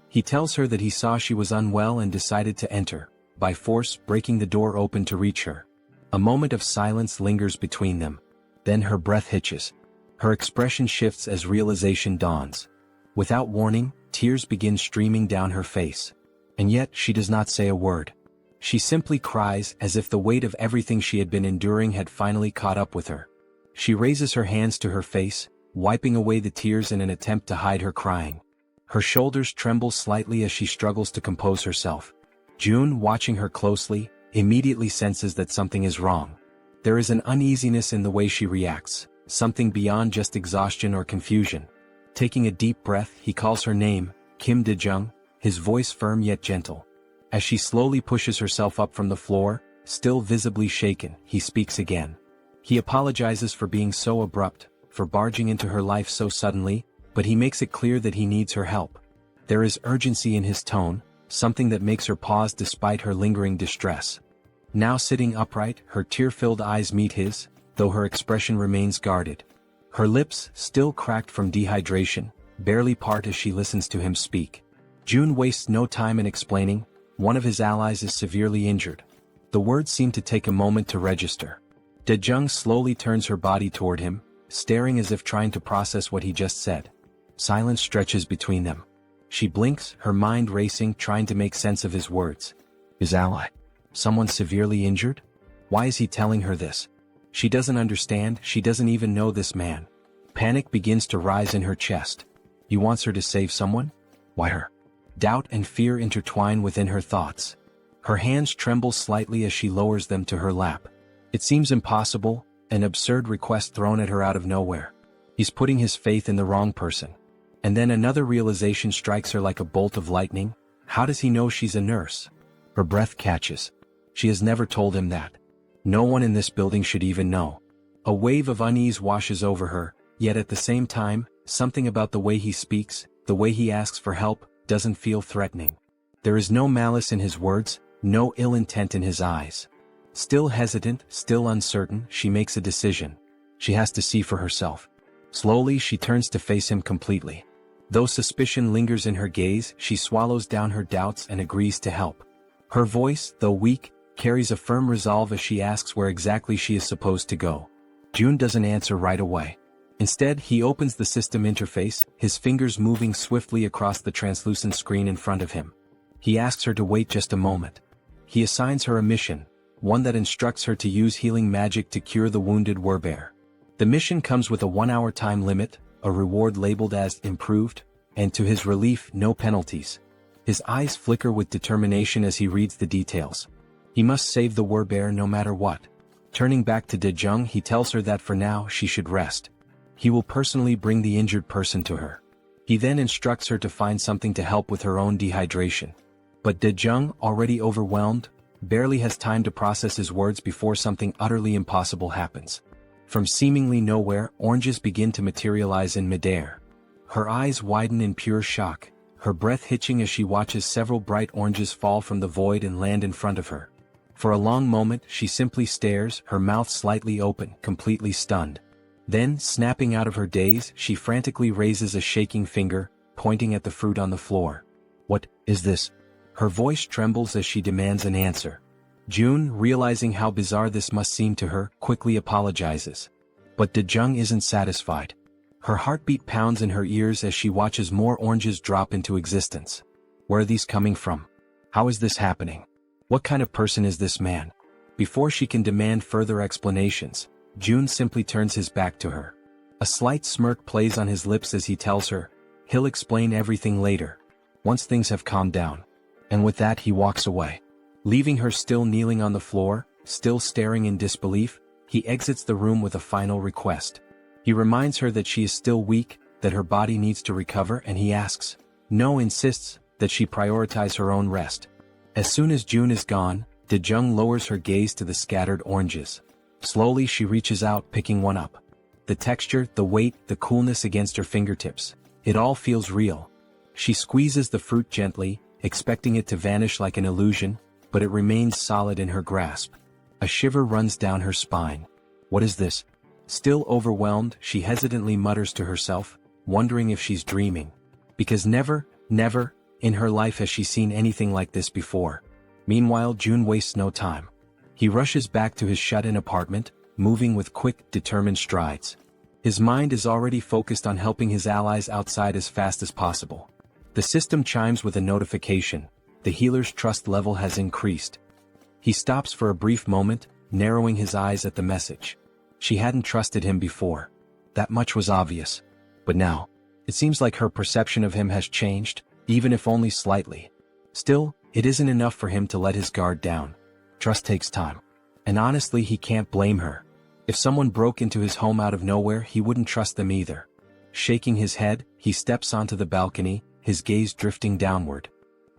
He tells her that he saw she was unwell and decided to enter, by force breaking the door open to reach her. A moment of silence lingers between them. Then her breath hitches. Her expression shifts as realization dawns. Without warning, tears begin streaming down her face. And yet she does not say a word. She simply cries as if the weight of everything she had been enduring had finally caught up with her. She raises her hands to her face, wiping away the tears in an attempt to hide her crying. Her shoulders tremble slightly as she struggles to compose herself. June, watching her closely, immediately senses that something is wrong. There is an uneasiness in the way she reacts, something beyond just exhaustion or confusion. Taking a deep breath, he calls her name, Kim Dae-jung, his voice firm yet gentle. As she slowly pushes herself up from the floor, still visibly shaken, he speaks again. He apologizes for being so abrupt, for barging into her life so suddenly, but he makes it clear that he needs her help. There is urgency in his tone, something that makes her pause despite her lingering distress. Now sitting upright, her tear-filled eyes meet his, though her expression remains guarded. Her lips, still cracked from dehydration, barely part as she listens to him speak. June wastes no time in explaining, one of his allies is severely injured. The words seem to take a moment to register. Dae-jung slowly turns her body toward him, staring as if trying to process what he just said. Silence stretches between them. She blinks, her mind racing, trying to make sense of his words. His ally? Someone severely injured? Why is he telling her this? She doesn't understand, she doesn't even know this man. Panic begins to rise in her chest. He wants her to save someone? Why her? Doubt and fear intertwine within her thoughts. Her hands tremble slightly as she lowers them to her lap. It seems impossible, an absurd request thrown at her out of nowhere. He's putting his faith in the wrong person. And then another realization strikes her like a bolt of lightning. How does he know she's a nurse? Her breath catches. She has never told him that. No one in this building should even know. A wave of unease washes over her, yet at the same time, something about the way he speaks, the way he asks for help, doesn't feel threatening. There is no malice in his words, no ill intent in his eyes. Still hesitant, still uncertain, she makes a decision. She has to see for herself. Slowly she turns to face him completely. Though suspicion lingers in her gaze, she swallows down her doubts and agrees to help. Her voice, though weak, carries a firm resolve as she asks where exactly she is supposed to go. June doesn't answer right away. Instead, he opens the system interface, his fingers moving swiftly across the translucent screen in front of him. He asks her to wait just a moment. He assigns her a mission, one that instructs her to use healing magic to cure the wounded werbear. The mission comes with a 1-hour time limit, a reward labeled as improved, and to his relief, no penalties. His eyes flicker with determination as he reads the details. He must save the werbear no matter what. Turning back to Dae-jung, he tells her that for now she should rest. He will personally bring the injured person to her. He then instructs her to find something to help with her own dehydration. But Dae-jung, already overwhelmed, barely has time to process his words before something utterly impossible happens. From seemingly nowhere, oranges begin to materialize in midair. Her eyes widen in pure shock, her breath hitching as she watches several bright oranges fall from the void and land in front of her. For a long moment she simply stares, her mouth slightly open, completely stunned. Then, snapping out of her daze, she frantically raises a shaking finger, pointing at the fruit on the floor. "What is this?" Her voice trembles as she demands an answer. June, realizing how bizarre this must seem to her, quickly apologizes. But Daejung isn't satisfied. Her heartbeat pounds in her ears as she watches more oranges drop into existence. Where are these coming from? How is this happening? What kind of person is this man? Before she can demand further explanations, June simply turns his back to her. A slight smirk plays on his lips as he tells her, he'll explain everything later, once things have calmed down. And with that he walks away. Leaving her still kneeling on the floor, still staring in disbelief, he exits the room with a final request. He reminds her that she is still weak, that her body needs to recover, and he insists, that she prioritize her own rest. As soon as June is gone, Daejung lowers her gaze to the scattered oranges. Slowly she reaches out, picking one up. The texture, the weight, the coolness against her fingertips. It all feels real. She squeezes the fruit gently, expecting it to vanish like an illusion, but it remains solid in her grasp. A shiver runs down her spine. What is this? Still overwhelmed, she hesitantly mutters to herself, wondering if she's dreaming. Because never, in her life has she seen anything like this before. Meanwhile, June wastes no time. He rushes back to his shut-in apartment, moving with quick, determined strides. His mind is already focused on helping his allies outside as fast as possible. The system chimes with a notification. The healer's trust level has increased. He stops for a brief moment, narrowing his eyes at the message. She hadn't trusted him before. That much was obvious. But now, it seems like her perception of him has changed, even if only slightly. Still, it isn't enough for him to let his guard down. Trust takes time. And honestly, he can't blame her. If someone broke into his home out of nowhere, he wouldn't trust them either. Shaking his head, he steps onto the balcony, his gaze drifting downward.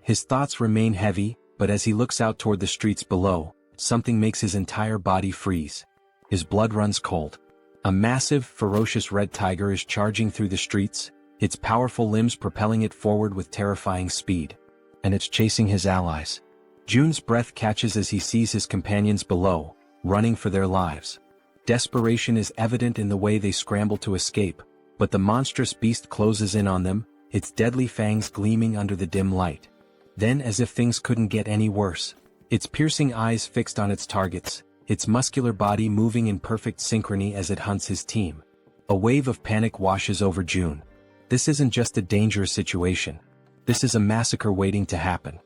His thoughts remain heavy, but as he looks out toward the streets below, something makes his entire body freeze. His blood runs cold. A massive, ferocious red tiger is charging through the streets, its powerful limbs propelling it forward with terrifying speed. And it's chasing his allies. June's breath catches as he sees his companions below, running for their lives. Desperation is evident in the way they scramble to escape, but the monstrous beast closes in on them, its deadly fangs gleaming under the dim light. Then, as if things couldn't get any worse, its piercing eyes fixed on its targets, its muscular body moving in perfect synchrony as it hunts his team. A wave of panic washes over June. This isn't just a dangerous situation. This is a massacre waiting to happen.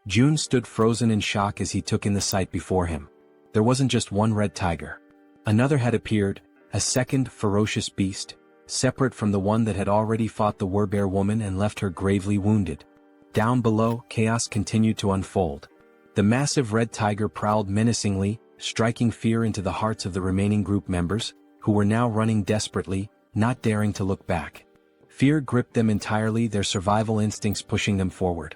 June stood frozen in shock as he took in the sight before him. There wasn't just one red tiger. Another had appeared, a second ferocious beast, separate from the one that had already fought the Werbear woman and left her gravely wounded. Down below, chaos continued to unfold. The massive red tiger prowled menacingly, striking fear into the hearts of the remaining group members, who were now running desperately, not daring to look back. Fear gripped them entirely, their survival instincts pushing them forward.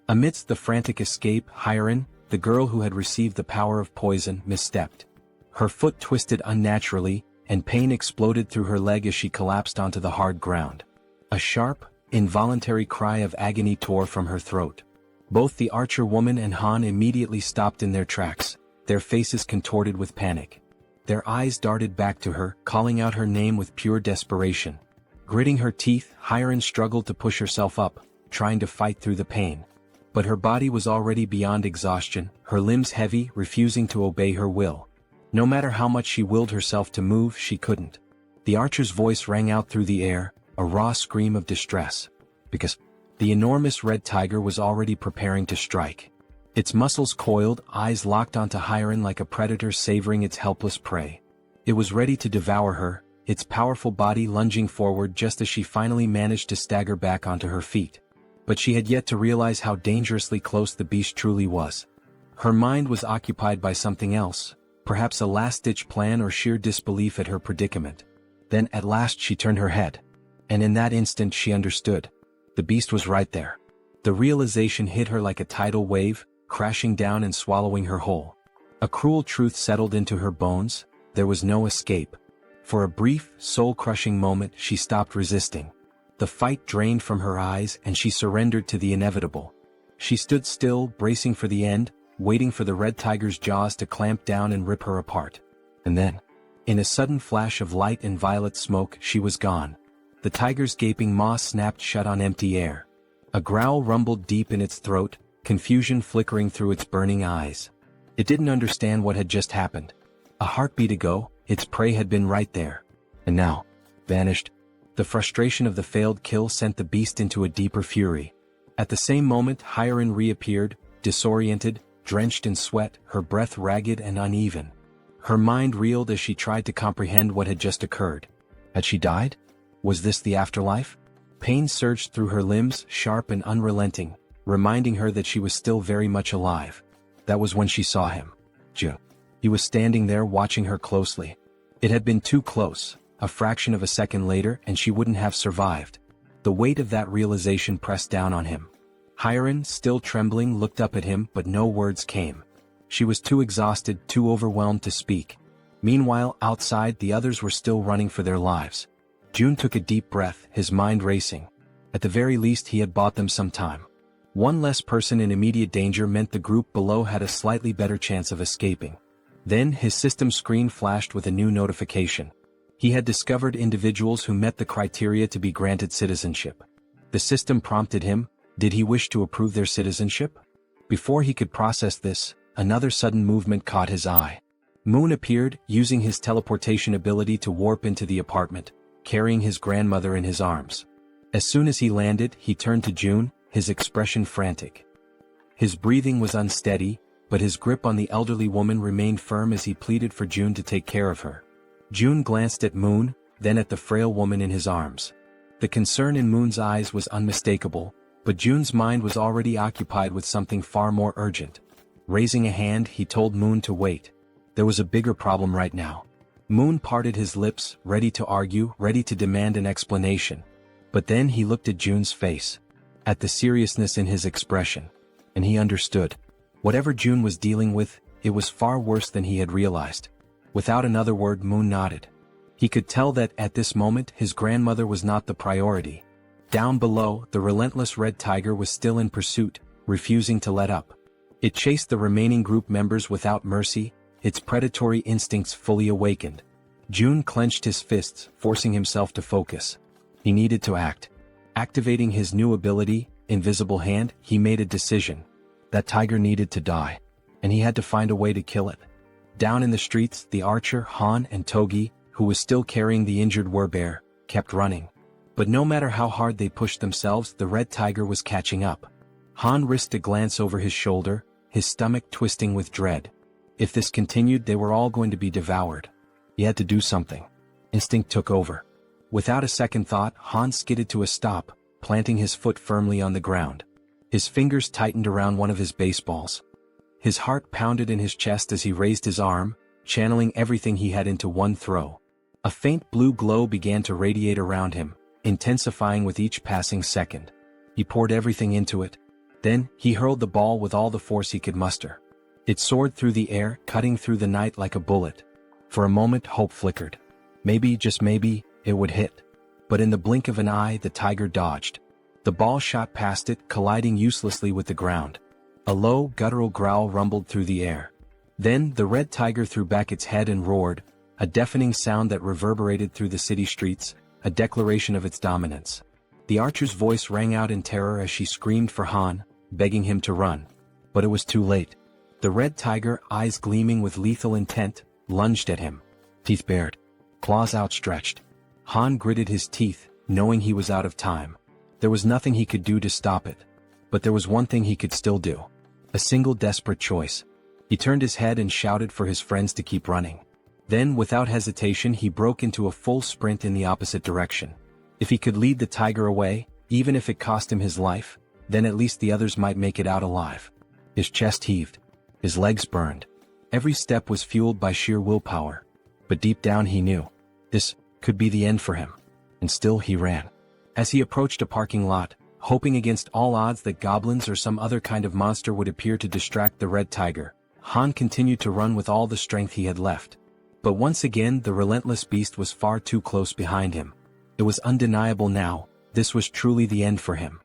Amidst the frantic escape, Hyeon, the girl who had received the power of poison, misstepped. Her foot twisted unnaturally, and pain exploded through her leg as she collapsed onto the hard ground. A sharp, involuntary cry of agony tore from her throat. Both the archer woman and Han immediately stopped in their tracks, their faces contorted with panic. Their eyes darted back to her, calling out her name with pure desperation. Gritting her teeth, Hyeon struggled to push herself up, trying to fight through the pain. But her body was already beyond exhaustion, her limbs heavy, refusing to obey her will. No matter how much she willed herself to move, she couldn't. The archer's voice rang out through the air, a raw scream of distress. Because the enormous red tiger was already preparing to strike. Its muscles coiled, eyes locked onto Hyeon like a predator savoring its helpless prey. It was ready to devour her, its powerful body lunging forward just as she finally managed to stagger back onto her feet. But she had yet to realize how dangerously close the beast truly was. Her mind was occupied by something else, perhaps a last-ditch plan or sheer disbelief at her predicament. Then at last she turned her head. And in that instant she understood. The beast was right there. The realization hit her like a tidal wave, crashing down and swallowing her whole. A cruel truth settled into her bones: there was no escape. For a brief, soul-crushing moment she stopped resisting. The fight drained from her eyes and she surrendered to the inevitable. She stood still, bracing for the end, waiting for the red tiger's jaws to clamp down and rip her apart. And then, in a sudden flash of light and violet smoke, she was gone. The tiger's gaping maw snapped shut on empty air. A growl rumbled deep in its throat, confusion flickering through its burning eyes. It didn't understand what had just happened. A heartbeat ago, its prey had been right there. And now, vanished. The frustration of the failed kill sent the beast into a deeper fury. At the same moment, Jaehyeon reappeared, disoriented, drenched in sweat, her breath ragged and uneven. Her mind reeled as she tried to comprehend what had just occurred. Had she died? Was this the afterlife? Pain surged through her limbs, sharp and unrelenting, reminding her that she was still very much alive. That was when she saw him. Jaehyeon. He was standing there watching her closely. It had been too close. A fraction of a second later and she wouldn't have survived. The weight of that realization pressed down on him. Jaehyeon, still trembling, looked up at him, but no words came. She was too exhausted, too overwhelmed to speak. Meanwhile, outside, the others were still running for their lives. Jaehyeon took a deep breath, his mind racing. At the very least, he had bought them some time. One less person in immediate danger meant the group below had a slightly better chance of escaping. Then his system screen flashed with a new notification. He had discovered individuals who met the criteria to be granted citizenship. The system prompted him: did he wish to approve their citizenship? Before he could process this, another sudden movement caught his eye. Moon appeared, using his teleportation ability to warp into the apartment, carrying his grandmother in his arms. As soon as he landed, he turned to Jaehyeon, his expression frantic. His breathing was unsteady, but his grip on the elderly woman remained firm as he pleaded for Jaehyeon to take care of her. Jaehyeon glanced at Moon, then at the frail woman in his arms. The concern in Moon's eyes was unmistakable, but Jaehyeon's mind was already occupied with something far more urgent. Raising a hand, he told Moon to wait. There was a bigger problem right now. Moon parted his lips, ready to argue, ready to demand an explanation. But then he looked at Jaehyeon's face, at the seriousness in his expression, and he understood. Whatever Jaehyeon was dealing with, it was far worse than he had realized. Without another word, Moon nodded. He could tell that, at this moment, his grandmother was not the priority. Down below, the relentless red tiger was still in pursuit, refusing to let up. It chased the remaining group members without mercy, its predatory instincts fully awakened. Jaehyeon clenched his fists, forcing himself to focus. He needed to act. Activating his new ability, Invisible Hand, he made a decision. That tiger needed to die, and he had to find a way to kill it. Down in the streets, the archer, Han, and Togi, who was still carrying the injured werbear, kept running. But no matter how hard they pushed themselves, the red tiger was catching up. Han risked a glance over his shoulder, his stomach twisting with dread. If this continued, they were all going to be devoured. He had to do something. Instinct took over. Without a second thought, Han skidded to a stop, planting his foot firmly on the ground. His fingers tightened around one of his baseballs. His heart pounded in his chest as he raised his arm, channeling everything he had into one throw. A faint blue glow began to radiate around him, intensifying with each passing second. He poured everything into it. Then, he hurled the ball with all the force he could muster. It soared through the air, cutting through the night like a bullet. For a moment, hope flickered. Maybe, just maybe, it would hit. But in the blink of an eye, the tiger dodged. The ball shot past it, colliding uselessly with the ground. A low, guttural growl rumbled through the air. Then, the red tiger threw back its head and roared, a deafening sound that reverberated through the city streets, a declaration of its dominance. The archer's voice rang out in terror as she screamed for Han, begging him to run. But it was too late. The red tiger, eyes gleaming with lethal intent, lunged at him. Teeth bared, claws outstretched. Han gritted his teeth, knowing he was out of time. There was nothing he could do to stop it. But there was one thing he could still do. A single desperate choice. He turned his head and shouted for his friends to keep running. Then, without hesitation, he broke into a full sprint in the opposite direction. If he could lead the tiger away, even if it cost him his life, then at least the others might make it out alive. His chest heaved. His legs burned. Every step was fueled by sheer willpower. But deep down he knew. This could be the end for him. And still he ran. As he approached a parking lot, Hoping against all odds that goblins or some other kind of monster would appear to distract the red tiger, Han continued to run with all the strength he had left. But once again the relentless beast was far too close behind him. It was undeniable now, this was truly the end for him.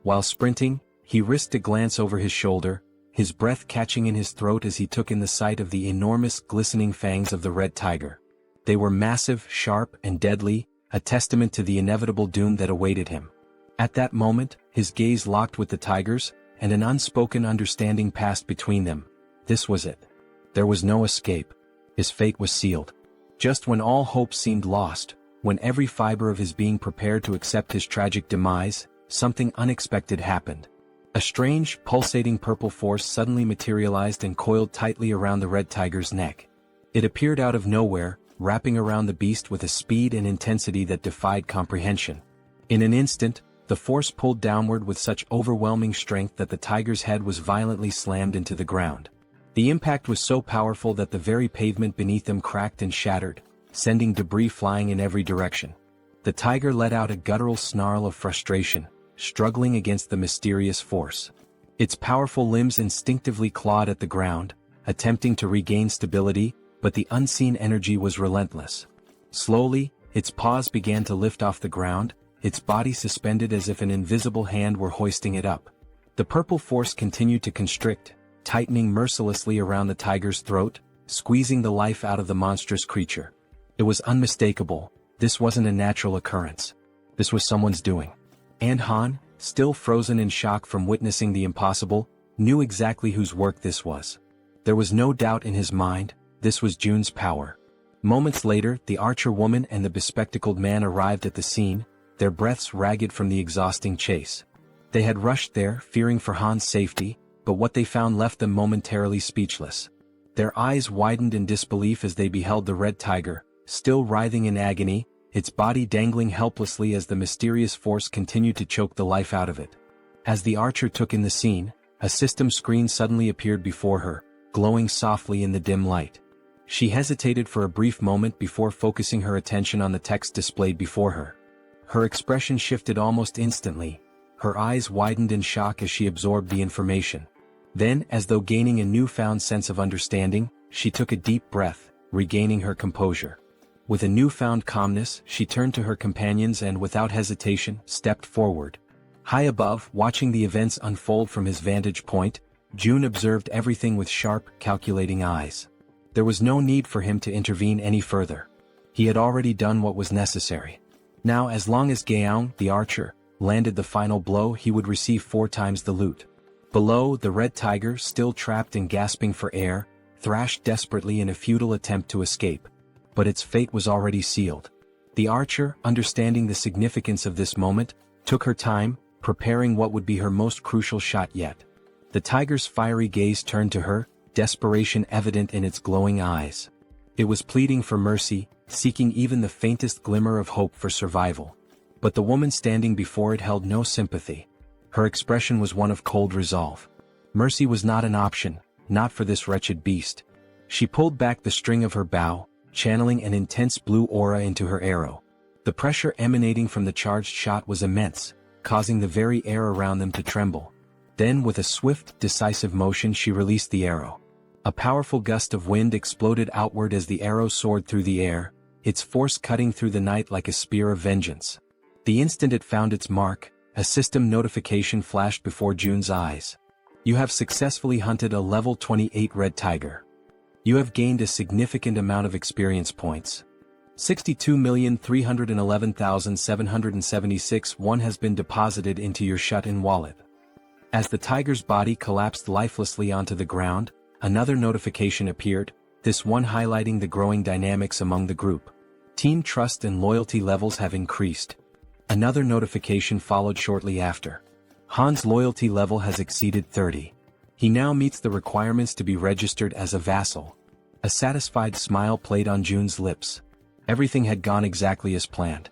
While sprinting, he risked a glance over his shoulder, his breath catching in his throat as he took in the sight of the enormous glistening fangs of the red tiger. They were massive, sharp, and deadly, a testament to the inevitable doom that awaited him. At that moment, his gaze locked with the tiger's, and an unspoken understanding passed between them. This was it. There was no escape. His fate was sealed. Just when all hope seemed lost, when every fiber of his being prepared to accept his tragic demise, something unexpected happened. A strange, pulsating purple force suddenly materialized and coiled tightly around the red tiger's neck. It appeared out of nowhere, wrapping around the beast with a speed and intensity that defied comprehension. In an instant, the force pulled downward with such overwhelming strength that the tiger's head was violently slammed into the ground. The impact was so powerful that the very pavement beneath them cracked and shattered, sending debris flying in every direction. The tiger let out a guttural snarl of frustration, struggling against the mysterious force. Its powerful limbs instinctively clawed at the ground, attempting to regain stability, but the unseen energy was relentless. Slowly, its paws began to lift off the ground, its body suspended as if an invisible hand were hoisting it up. The purple force continued to constrict, tightening mercilessly around the tiger's throat, squeezing the life out of the monstrous creature. It was unmistakable. This wasn't a natural occurrence. This was someone's doing. And Han, still frozen in shock from witnessing the impossible, knew exactly whose work this was. There was no doubt in his mind, this was Jun's power. Moments later, the archer woman and the bespectacled man arrived at the scene, their breaths ragged from the exhausting chase. They had rushed there, fearing for Han's safety, but what they found left them momentarily speechless. Their eyes widened in disbelief as they beheld the red tiger, still writhing in agony, its body dangling helplessly as the mysterious force continued to choke the life out of it. As the archer took in the scene, a system screen suddenly appeared before her, glowing softly in the dim light. She hesitated for a brief moment before focusing her attention on the text displayed before her. Her expression shifted almost instantly. Her eyes widened in shock as she absorbed the information. Then, as though gaining a newfound sense of understanding, she took a deep breath, regaining her composure. With a newfound calmness, she turned to her companions and without hesitation, stepped forward. High above, watching the events unfold from his vantage point, Jun observed everything with sharp, calculating eyes. There was no need for him to intervene any further. He had already done what was necessary. Now, as long as Jaehyeon, the archer, landed the final blow, he would receive 4 times the loot. Below, the red tiger, still trapped and gasping for air, thrashed desperately in a futile attempt to escape. But its fate was already sealed. The archer, understanding the significance of this moment, took her time, preparing what would be her most crucial shot yet. The tiger's fiery gaze turned to her, desperation evident in its glowing eyes. It was pleading for mercy, seeking even the faintest glimmer of hope for survival. But the woman standing before it held no sympathy. Her expression was one of cold resolve. Mercy was not an option, not for this wretched beast. She pulled back the string of her bow, channeling an intense blue aura into her arrow. The pressure emanating from the charged shot was immense, causing the very air around them to tremble. Then with a swift, decisive motion she released the arrow. A powerful gust of wind exploded outward as the arrow soared through the air, its force cutting through the night like a spear of vengeance. The instant it found its mark, a system notification flashed before Jun's eyes. You have successfully hunted a level 28 red tiger. You have gained a significant amount of experience points. 62,311,776 one has been deposited into your shut-in wallet. As the tiger's body collapsed lifelessly onto the ground, another notification appeared, this one highlighting the growing dynamics among the group. Team trust and loyalty levels have increased. Another notification followed shortly after. Han's loyalty level has exceeded 30. He now meets the requirements to be registered as a vassal. A satisfied smile played on Jun's lips. Everything had gone exactly as planned.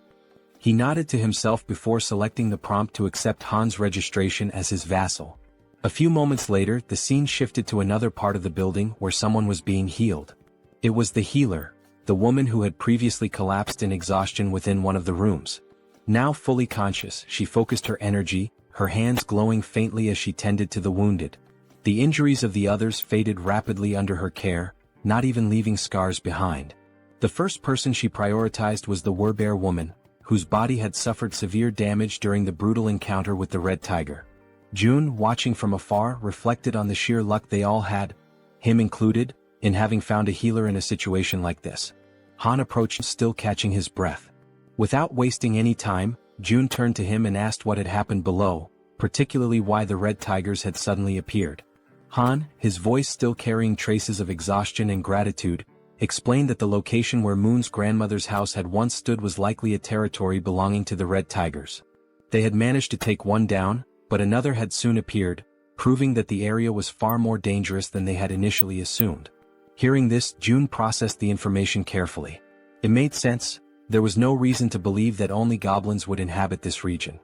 He nodded to himself before selecting the prompt to accept Han's registration as his vassal. A few moments later, the scene shifted to another part of the building where someone was being healed. It was the healer, the woman who had previously collapsed in exhaustion within one of the rooms. Now fully conscious, she focused her energy, her hands glowing faintly as she tended to the wounded. The injuries of the others faded rapidly under her care, not even leaving scars behind. The first person she prioritized was the Werbear woman, whose body had suffered severe damage during the brutal encounter with the red tiger. June, watching from afar, reflected on the sheer luck they all had, him included, in having found a healer in a situation like this. Han approached, still catching his breath. Without wasting any time, June turned to him and asked what had happened below, particularly why the red tigers had suddenly appeared. Han, his voice still carrying traces of exhaustion and gratitude, explained that the location where Moon's grandmother's house had once stood was likely a territory belonging to the red tigers. They had managed to take one down, but another had soon appeared, proving that the area was far more dangerous than they had initially assumed. Hearing this, June processed the information carefully. It made sense. There was no reason to believe that only goblins would inhabit this region.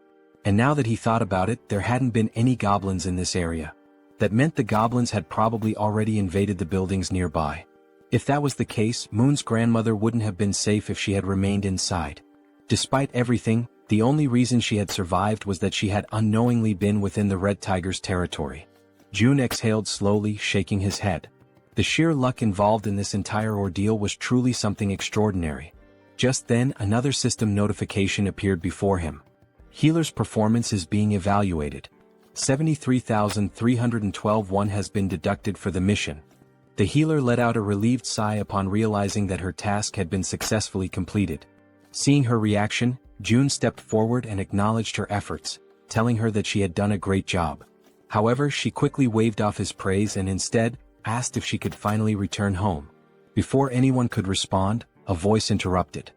And now that he thought about it, there hadn't been any goblins in this area. That meant the goblins had probably already invaded the buildings nearby. If that was the case, Moon's grandmother wouldn't have been safe if she had remained inside. Despite everything, the only reason she had survived was that she had unknowingly been within the red tiger's territory. June exhaled slowly, shaking his head. The sheer luck involved in this entire ordeal was truly something extraordinary. Just then, another system notification appeared before him. Healer's performance is being evaluated. 73,312 has been deducted for the mission. The healer let out a relieved sigh upon realizing that her task had been successfully completed. Seeing her reaction, June stepped forward and acknowledged her efforts, telling her that she had done a great job. However, she quickly waved off his praise and instead asked if she could finally return home. Before anyone could respond, a voice interrupted.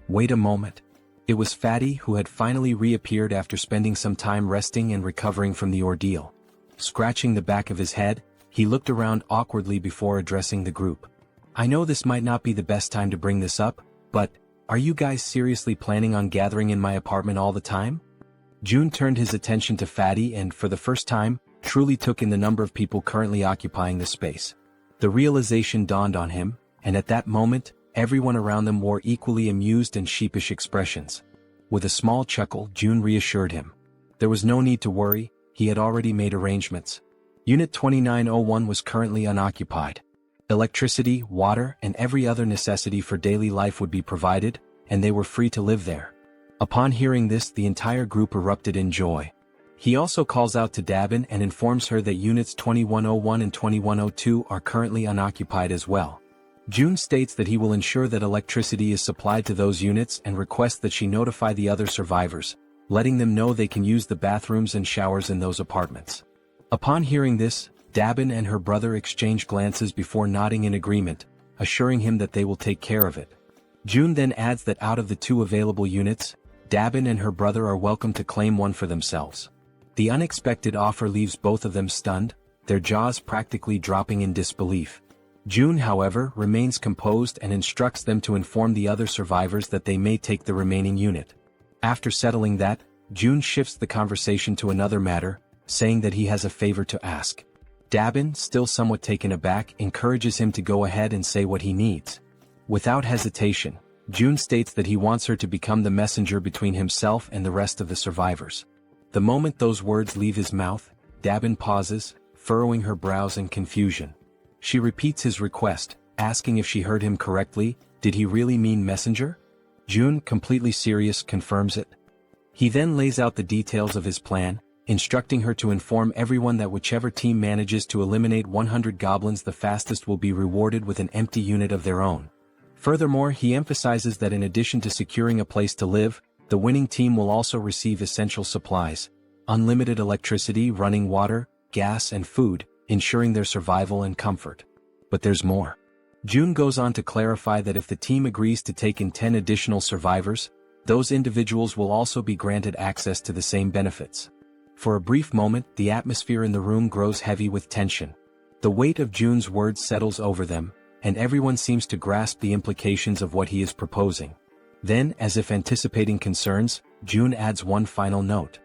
Wait a moment. It was Fatty, who had finally reappeared after spending some time resting and recovering from the ordeal. Scratching the back of his head, he looked around awkwardly before addressing the group. I know this might not be the best time to bring this up, but are you guys seriously planning on gathering in my apartment all the time? June turned his attention to Fatty and, for the first time, truly took in the number of people currently occupying the space. The realization dawned on him, and at that moment, everyone around them wore equally amused and sheepish expressions. With a small chuckle, June reassured him. There was no need to worry, he had already made arrangements. Unit 2901 was currently unoccupied. Electricity, water, and every other necessity for daily life would be provided, and they were free to live there. Upon hearing this, the entire group erupted in joy. He also calls out to Dabin and informs her that Units 2101 and 2102 are currently unoccupied as well. June states that he will ensure that electricity is supplied to those units and requests that she notify the other survivors, letting them know they can use the bathrooms and showers in those apartments. Upon hearing this, Dabin and her brother exchange glances before nodding in agreement, assuring him that they will take care of it. June then adds that out of the two available units, Dabin and her brother are welcome to claim one for themselves. The unexpected offer leaves both of them stunned, their jaws practically dropping in disbelief. June, however, remains composed and instructs them to inform the other survivors that they may take the remaining unit. After settling that, June shifts the conversation to another matter, saying that he has a favor to ask. Dabin, still somewhat taken aback, encourages him to go ahead and say what he needs. Without hesitation, June states that he wants her to become the messenger between himself and the rest of the survivors. The moment those words leave his mouth, Dabin pauses, furrowing her brows in confusion. She repeats his request, asking if she heard him correctly. Did he really mean messenger? June, completely serious, confirms it. He then lays out the details of his plan, instructing her to inform everyone that whichever team manages to eliminate 100 goblins the fastest will be rewarded with an empty unit of their own. Furthermore, he emphasizes that in addition to securing a place to live, the winning team will also receive essential supplies, unlimited electricity, running water, gas, and food, ensuring their survival and comfort. But there's more. June goes on to clarify that if the team agrees to take in 10 additional survivors, those individuals will also be granted access to the same benefits. For a brief moment, the atmosphere in the room grows heavy with tension. The weight of June's words settles over them, and everyone seems to grasp the implications of what he is proposing. Then, as if anticipating concerns, June adds one final note.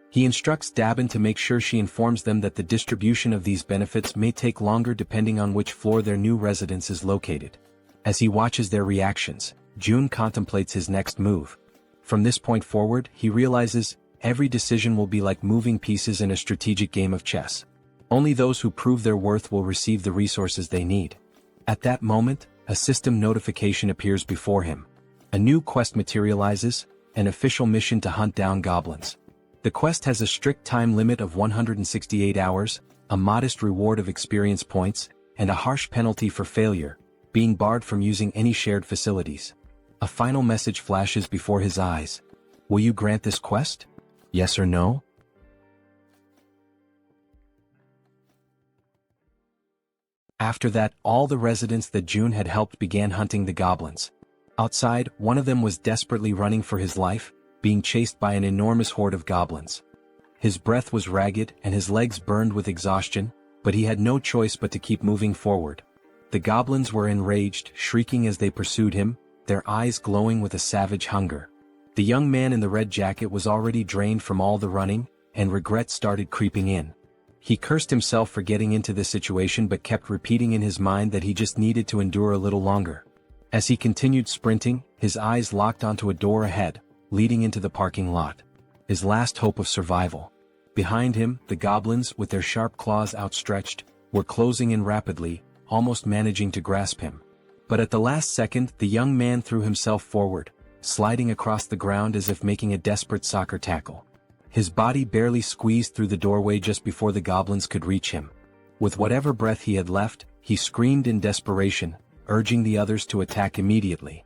He instructs Dabin to make sure she informs them that the distribution of these benefits may take longer depending on which floor their new residence is located. As he watches their reactions, June contemplates his next move. From this point forward, he realizes, every decision will be like moving pieces in a strategic game of chess. Only those who prove their worth will receive the resources they need. At that moment, a system notification appears before him. A new quest materializes, an official mission to hunt down goblins. The quest has a strict time limit of 168 hours, a modest reward of experience points, and a harsh penalty for failure, being barred from using any shared facilities. A final message flashes before his eyes. Will you grant this quest? Yes or no? After that, all the residents that June had helped began hunting the goblins. Outside, one of them was desperately running for his life, being chased by an enormous horde of goblins. His breath was ragged and his legs burned with exhaustion, but he had no choice but to keep moving forward. The goblins were enraged, shrieking as they pursued him, their eyes glowing with a savage hunger. The young man in the red jacket was already drained from all the running, and regret started creeping in. He cursed himself for getting into this situation but kept repeating in his mind that he just needed to endure a little longer. As he continued sprinting, his eyes locked onto a door ahead, leading into the parking lot. His last hope of survival. Behind him, the goblins, with their sharp claws outstretched, were closing in rapidly, almost managing to grasp him. But at the last second, the young man threw himself forward, sliding across the ground as if making a desperate soccer tackle. His body barely squeezed through the doorway just before the goblins could reach him. With whatever breath he had left, he screamed in desperation, urging the others to attack immediately.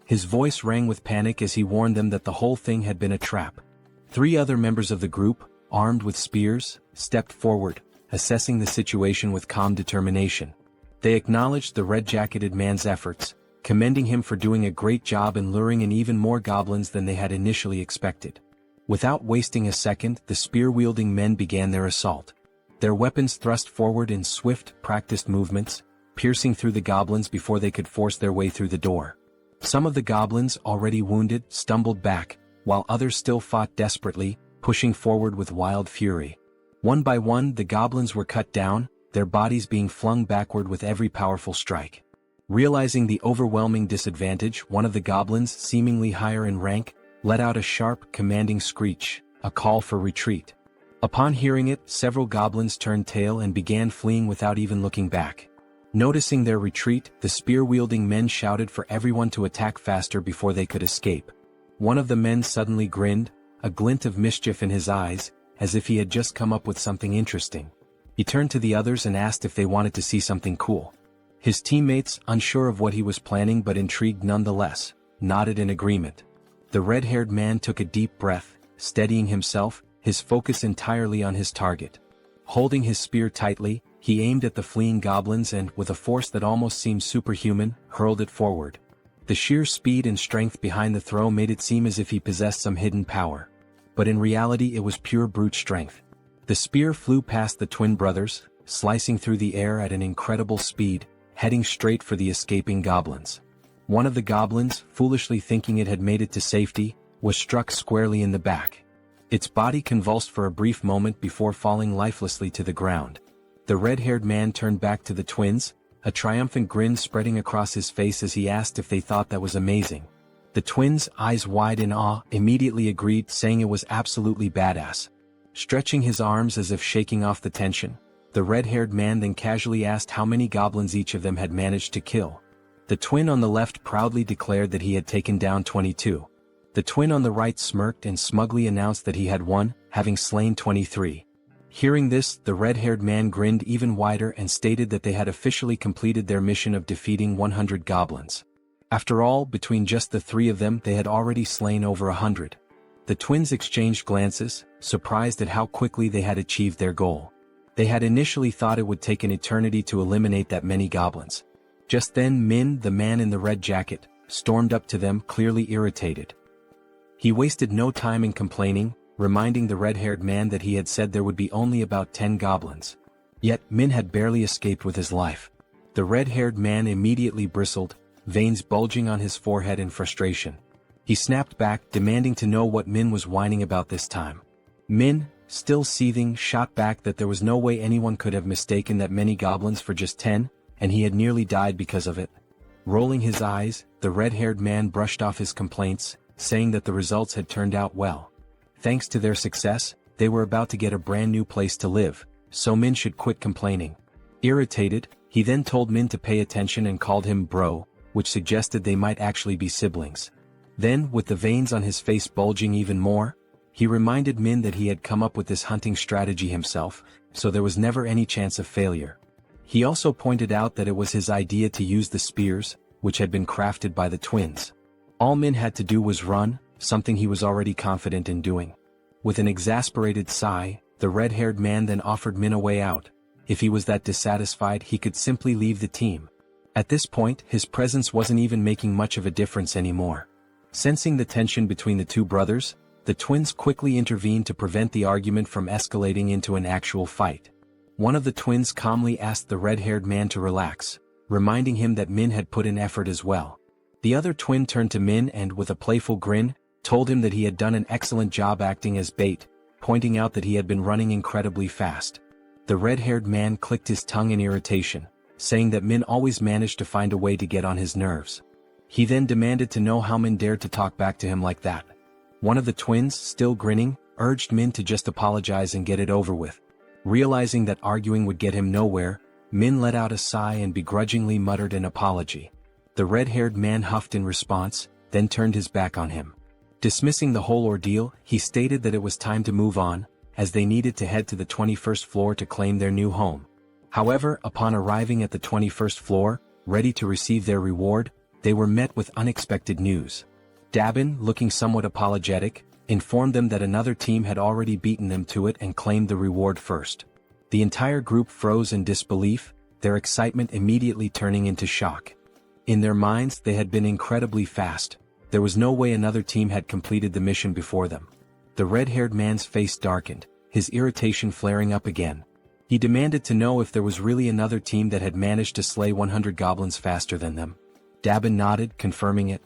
His voice rang with panic as he warned them that the whole thing had been a trap. 3 other members of the group, armed with spears, stepped forward, assessing the situation with calm determination. They acknowledged the red-jacketed man's efforts, commending him for doing a great job in luring in even more goblins than they had initially expected. Without wasting a second, the spear-wielding men began their assault. Their weapons thrust forward in swift, practiced movements, piercing through the goblins before they could force their way through the door. Some of the goblins, already wounded, stumbled back, while others still fought desperately, pushing forward with wild fury. One by one, the goblins were cut down, their bodies being flung backward with every powerful strike. Realizing the overwhelming disadvantage, one of the goblins, seemingly higher in rank, let out a sharp, commanding screech, a call for retreat. Upon hearing it, several goblins turned tail and began fleeing without even looking back. Noticing their retreat, the spear-wielding men shouted for everyone to attack faster before they could escape. One of the men suddenly grinned, a glint of mischief in his eyes, as if he had just come up with something interesting. He turned to the others and asked if they wanted to see something cool. His teammates, unsure of what he was planning but intrigued nonetheless, nodded in agreement. The red-haired man took a deep breath, steadying himself, his focus entirely on his target. Holding his spear tightly, he aimed at the fleeing goblins and, with a force that almost seemed superhuman, hurled it forward. The sheer speed and strength behind the throw made it seem as if he possessed some hidden power. But in reality it was pure brute strength. The spear flew past the twin brothers, slicing through the air at an incredible speed, heading straight for the escaping goblins. One of the goblins, foolishly thinking it had made it to safety, was struck squarely in the back. Its body convulsed for a brief moment before falling lifelessly to the ground. The red-haired man turned back to the twins, a triumphant grin spreading across his face as he asked if they thought that was amazing. The twins, eyes wide in awe, immediately agreed, saying it was absolutely badass. Stretching his arms as if shaking off the tension, the red-haired man then casually asked how many goblins each of them had managed to kill. The twin on the left proudly declared that he had taken down 22. The twin on the right smirked and smugly announced that he had won, having slain 23. Hearing this, the red-haired man grinned even wider and stated that they had officially completed their mission of defeating 100 goblins. After all, between just the 3 of them they had already slain over 100. The twins exchanged glances, surprised at how quickly they had achieved their goal. They had initially thought it would take an eternity to eliminate that many goblins. Just then Min, the man in the red jacket, stormed up to them, clearly irritated. He wasted no time in complaining, reminding the red-haired man that he had said there would be only about 10 goblins. Yet Min had barely escaped with his life. The red-haired man immediately bristled, veins bulging on his forehead in frustration. He snapped back, demanding to know what Min was whining about this time. Min, still seething, shot back that there was no way anyone could have mistaken that many goblins for just 10, and he had nearly died because of it. Rolling his eyes, the red-haired man brushed off his complaints, saying that the results had turned out well. Thanks to their success, they were about to get a brand new place to live, so Min should quit complaining. Irritated, he then told Min to pay attention and called him bro, which suggested they might actually be siblings. Then, with the veins on his face bulging even more, he reminded Min that he had come up with this hunting strategy himself, so there was never any chance of failure. He also pointed out that it was his idea to use the spears, which had been crafted by the twins. All Min had to do was run, something he was already confident in doing. With an exasperated sigh, the red-haired man then offered Min a way out. If he was that dissatisfied, he could simply leave the team. At this point, his presence wasn't even making much of a difference anymore. Sensing the tension between the two brothers, the twins quickly intervened to prevent the argument from escalating into an actual fight. One of the twins calmly asked the red-haired man to relax, reminding him that Min had put in effort as well. The other twin turned to Min and, with a playful grin, told him that he had done an excellent job acting as bait, pointing out that he had been running incredibly fast. The red-haired man clicked his tongue in irritation, saying that Min always managed to find a way to get on his nerves. He then demanded to know how Min dared to talk back to him like that. One of the twins, still grinning, urged Min to just apologize and get it over with. Realizing that arguing would get him nowhere, Min let out a sigh and begrudgingly muttered an apology. The red-haired man huffed in response, then turned his back on him. Dismissing the whole ordeal, he stated that it was time to move on, as they needed to head to the 21st floor to claim their new home. However, upon arriving at the 21st floor, ready to receive their reward, they were met with unexpected news. Dabin, looking somewhat apologetic, informed them that another team had already beaten them to it and claimed the reward first. The entire group froze in disbelief, their excitement immediately turning into shock. In their minds, they had been incredibly fast. There was no way another team had completed the mission before them. The red-haired man's face darkened, his irritation flaring up again. He demanded to know if there was really another team that had managed to slay 100 goblins faster than them. Dabin nodded, confirming it.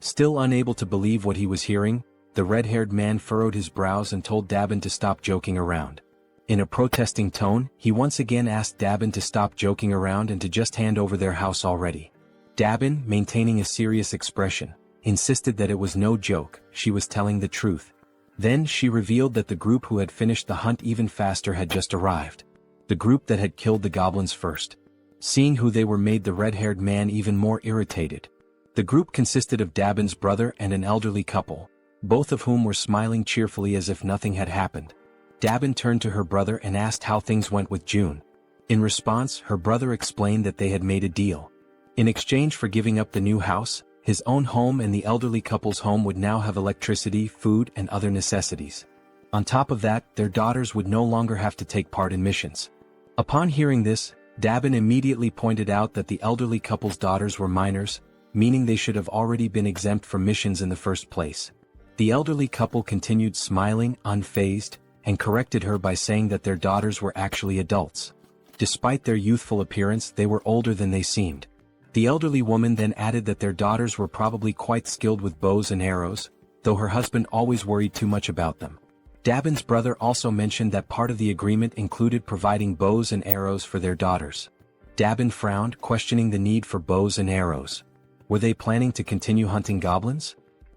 Still unable to believe what he was hearing, the red-haired man furrowed his brows and told Dabin to stop joking around. In a protesting tone, he once again asked Dabin to stop joking around and to just hand over their house already. Dabin, maintaining a serious expression, insisted that it was no joke, she was telling the truth. Then she revealed that the group who had finished the hunt even faster had just arrived. The group that had killed the goblins first. Seeing who they were made the red-haired man even more irritated. The group consisted of Dabin's brother and an elderly couple, both of whom were smiling cheerfully as if nothing had happened. Dabin turned to her brother and asked how things went with June. In response, her brother explained that they had made a deal. In exchange for giving up the new house, his own home and the elderly couple's home would now have electricity, food, and other necessities. On top of that, their daughters would no longer have to take part in missions. Upon hearing this, Dabin immediately pointed out that the elderly couple's daughters were minors, meaning they should have already been exempt from missions in the first place. The elderly couple continued smiling, unfazed, and corrected her by saying that their daughters were actually adults. Despite their youthful appearance, they were older than they seemed. The elderly woman then added that their daughters were probably quite skilled with bows and arrows, though her husband always worried too much about them. Dabin's brother also mentioned that part of the agreement included providing bows and arrows for their daughters. Dabin frowned, questioning the need for bows and arrows. Were they planning to continue hunting goblins?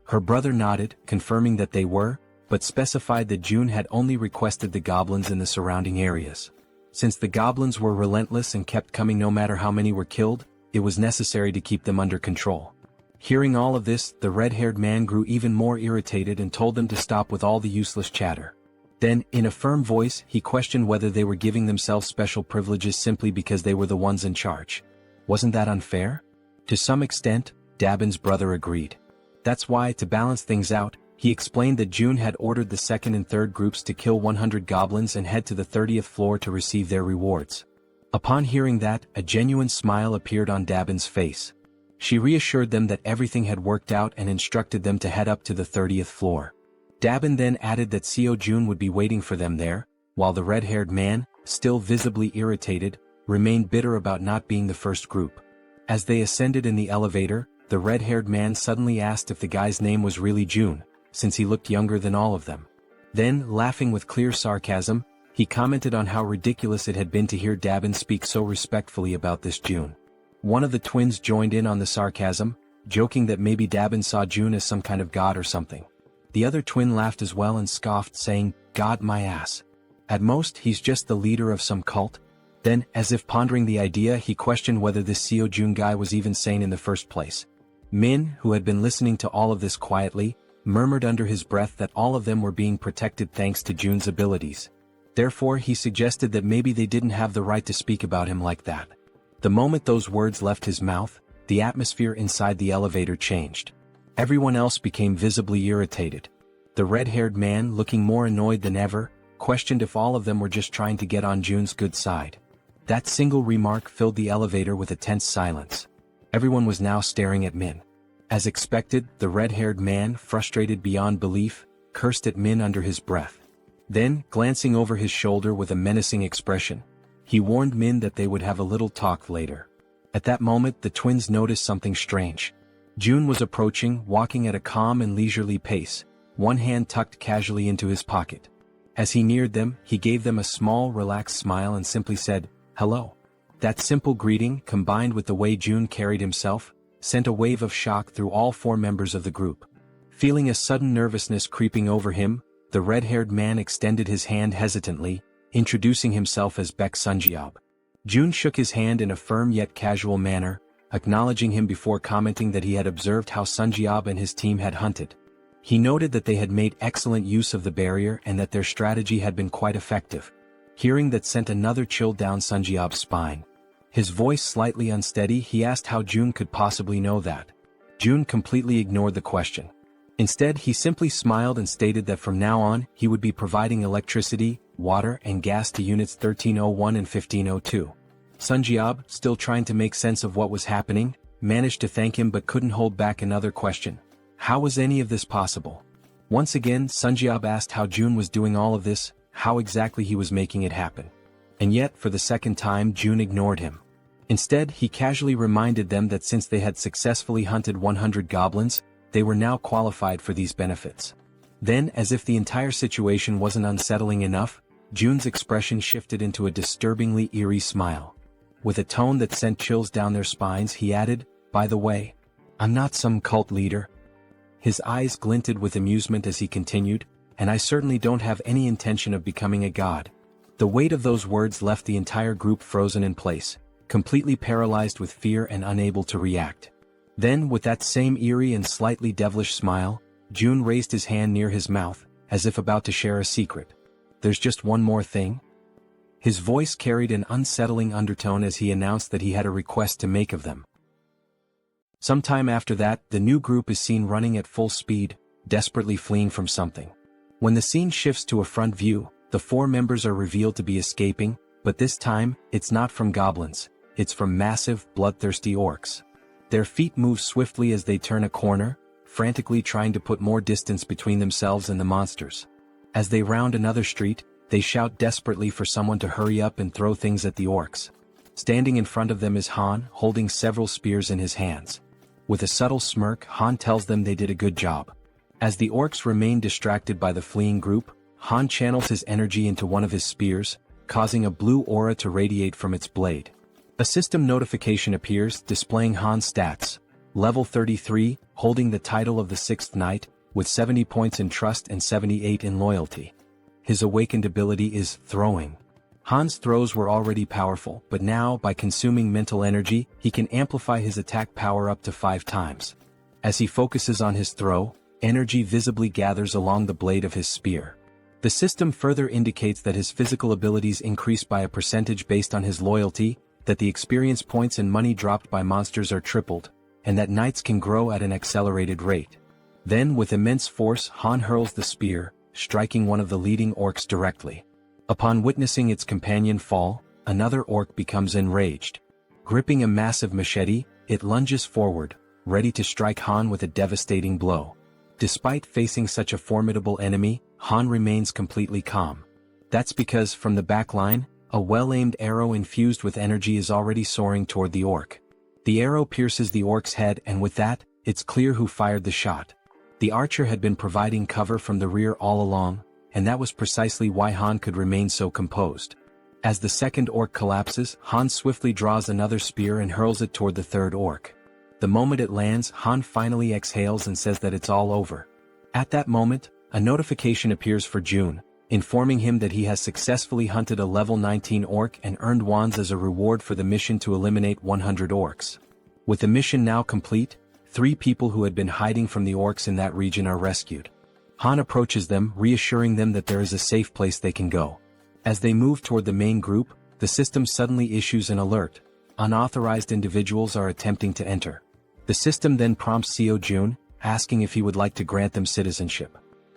Her brother nodded, confirming that they were, but specified that June had only requested the goblins in the surrounding areas. Since the goblins were relentless and kept coming no matter how many were killed, it was necessary to keep them under control. Hearing all of this, the red-haired man grew even more irritated and told them to stop with all the useless chatter. Then, in a firm voice, he questioned whether they were giving themselves special privileges simply because they were the ones in charge. Wasn't that unfair? To some extent, Dabin's brother agreed. That's why, to balance things out, he explained that June had ordered the second and third groups to kill 100 goblins and head to the 30th floor to receive their rewards. Upon hearing that, a genuine smile appeared on Dabin's face. She reassured them that everything had worked out and instructed them to head up to the 30th floor. Dabin then added that Seo Jun would be waiting for them there, while the red-haired man, still visibly irritated, remained bitter about not being the first group. As they ascended in the elevator, the red-haired man suddenly asked if the guy's name was really June, since he looked younger than all of them. Then, laughing with clear sarcasm, he commented on how ridiculous it had been to hear Dabin speak so respectfully about this June. One of the twins joined in on the sarcasm, joking that maybe Dabin saw June as some kind of god or something. The other twin laughed as well and scoffed, saying, "God my ass. At most he's just the leader of some cult." Then, as if pondering the idea, he questioned whether this Seo Jun guy was even sane in the first place. Min, who had been listening to all of this quietly, murmured under his breath that all of them were being protected thanks to Jun's abilities. Therefore he suggested that maybe they didn't have the right to speak about him like that. The moment those words left his mouth, the atmosphere inside the elevator changed. Everyone else became visibly irritated. The red-haired man, looking more annoyed than ever, questioned if all of them were just trying to get on Jun's good side. That single remark filled the elevator with a tense silence. Everyone was now staring at Min. As expected, the red-haired man, frustrated beyond belief, cursed at Min under his breath. Then, glancing over his shoulder with a menacing expression, he warned Min that they would have a little talk later. At that moment the twins noticed something strange. Jun was approaching, walking at a calm and leisurely pace, one hand tucked casually into his pocket. As he neared them, he gave them a small, relaxed smile and simply said, "Hello." That simple greeting, combined with the way Jun carried himself, sent a wave of shock through all four members of the group. Feeling a sudden nervousness creeping over him, the red-haired man extended his hand hesitantly, introducing himself as Baek Sunjeob. Jun shook his hand in a firm yet casual manner, acknowledging him before commenting that he had observed how Sunjeob and his team had hunted. He noted that they had made excellent use of the barrier and that their strategy had been quite effective. Hearing that sent another chill down Sunjeob's spine. His voice slightly unsteady, he asked how Jun could possibly know that. Jun completely ignored the question. Instead, he simply smiled and stated that from now on, he would be providing electricity, water and gas to units 1301 and 1502. Sunjeob, still trying to make sense of what was happening, managed to thank him but couldn't hold back another question. How was any of this possible? Once again, Sunjeob asked how Jun was doing all of this, how exactly he was making it happen. And yet, for the second time, Jun ignored him. Instead, he casually reminded them that since they had successfully hunted 100 goblins, they were now qualified for these benefits. Then, as if the entire situation wasn't unsettling enough, Jun's expression shifted into a disturbingly eerie smile. With a tone that sent chills down their spines, he added, "By the way, I'm not some cult leader." His eyes glinted with amusement as he continued, "And I certainly don't have any intention of becoming a god." The weight of those words left the entire group frozen in place, completely paralyzed with fear and unable to react. Then, with that same eerie and slightly devilish smile, Jun raised his hand near his mouth, as if about to share a secret. "There's just one more thing." His voice carried an unsettling undertone as he announced that he had a request to make of them. Sometime after that, the new group is seen running at full speed, desperately fleeing from something. When the scene shifts to a front view, the four members are revealed to be escaping, but this time, it's not from goblins, it's from massive, bloodthirsty orcs. Their feet move swiftly as they turn a corner, frantically trying to put more distance between themselves and the monsters. As they round another street, they shout desperately for someone to hurry up and throw things at the orcs. Standing in front of them is Han, holding several spears in his hands. With a subtle smirk, Han tells them they did a good job. As the orcs remain distracted by the fleeing group, Han channels his energy into one of his spears, causing a blue aura to radiate from its blade. A system notification appears, displaying Han's stats. Level 33, holding the title of the 6th Knight, with 70 points in trust and 78 in loyalty. His awakened ability is throwing. Han's throws were already powerful, but now, by consuming mental energy, he can amplify his attack power up to 5 times. As he focuses on his throw, energy visibly gathers along the blade of his spear. The system further indicates that his physical abilities increase by a percentage based on his loyalty, that the experience points and money dropped by monsters are tripled, and that knights can grow at an accelerated rate. Then, with immense force, Han hurls the spear, striking one of the leading orcs directly. Upon witnessing its companion fall, another orc becomes enraged. Gripping a massive machete, it lunges forward, ready to strike Han with a devastating blow. Despite facing such a formidable enemy, Han remains completely calm. That's because, from the back line, a well-aimed arrow infused with energy is already soaring toward the orc. The arrow pierces the orc's head, and with that, it's clear who fired the shot. The archer had been providing cover from the rear all along, and that was precisely why Han could remain so composed. As the second orc collapses, Han swiftly draws another spear and hurls it toward the third orc. The moment it lands, Han finally exhales and says that it's all over. At that moment, a notification appears for June, informing him that he has successfully hunted a level 19 orc and earned wands as a reward for the mission to eliminate 100 orcs. With the mission now complete, 3 people who had been hiding from the orcs in that region are rescued. Han approaches them, reassuring them that there is a safe place they can go. As they move toward the main group, the system suddenly issues an alert. Unauthorized individuals are attempting to enter. The system then prompts Seo Jun, asking if he would like to grant them citizenship.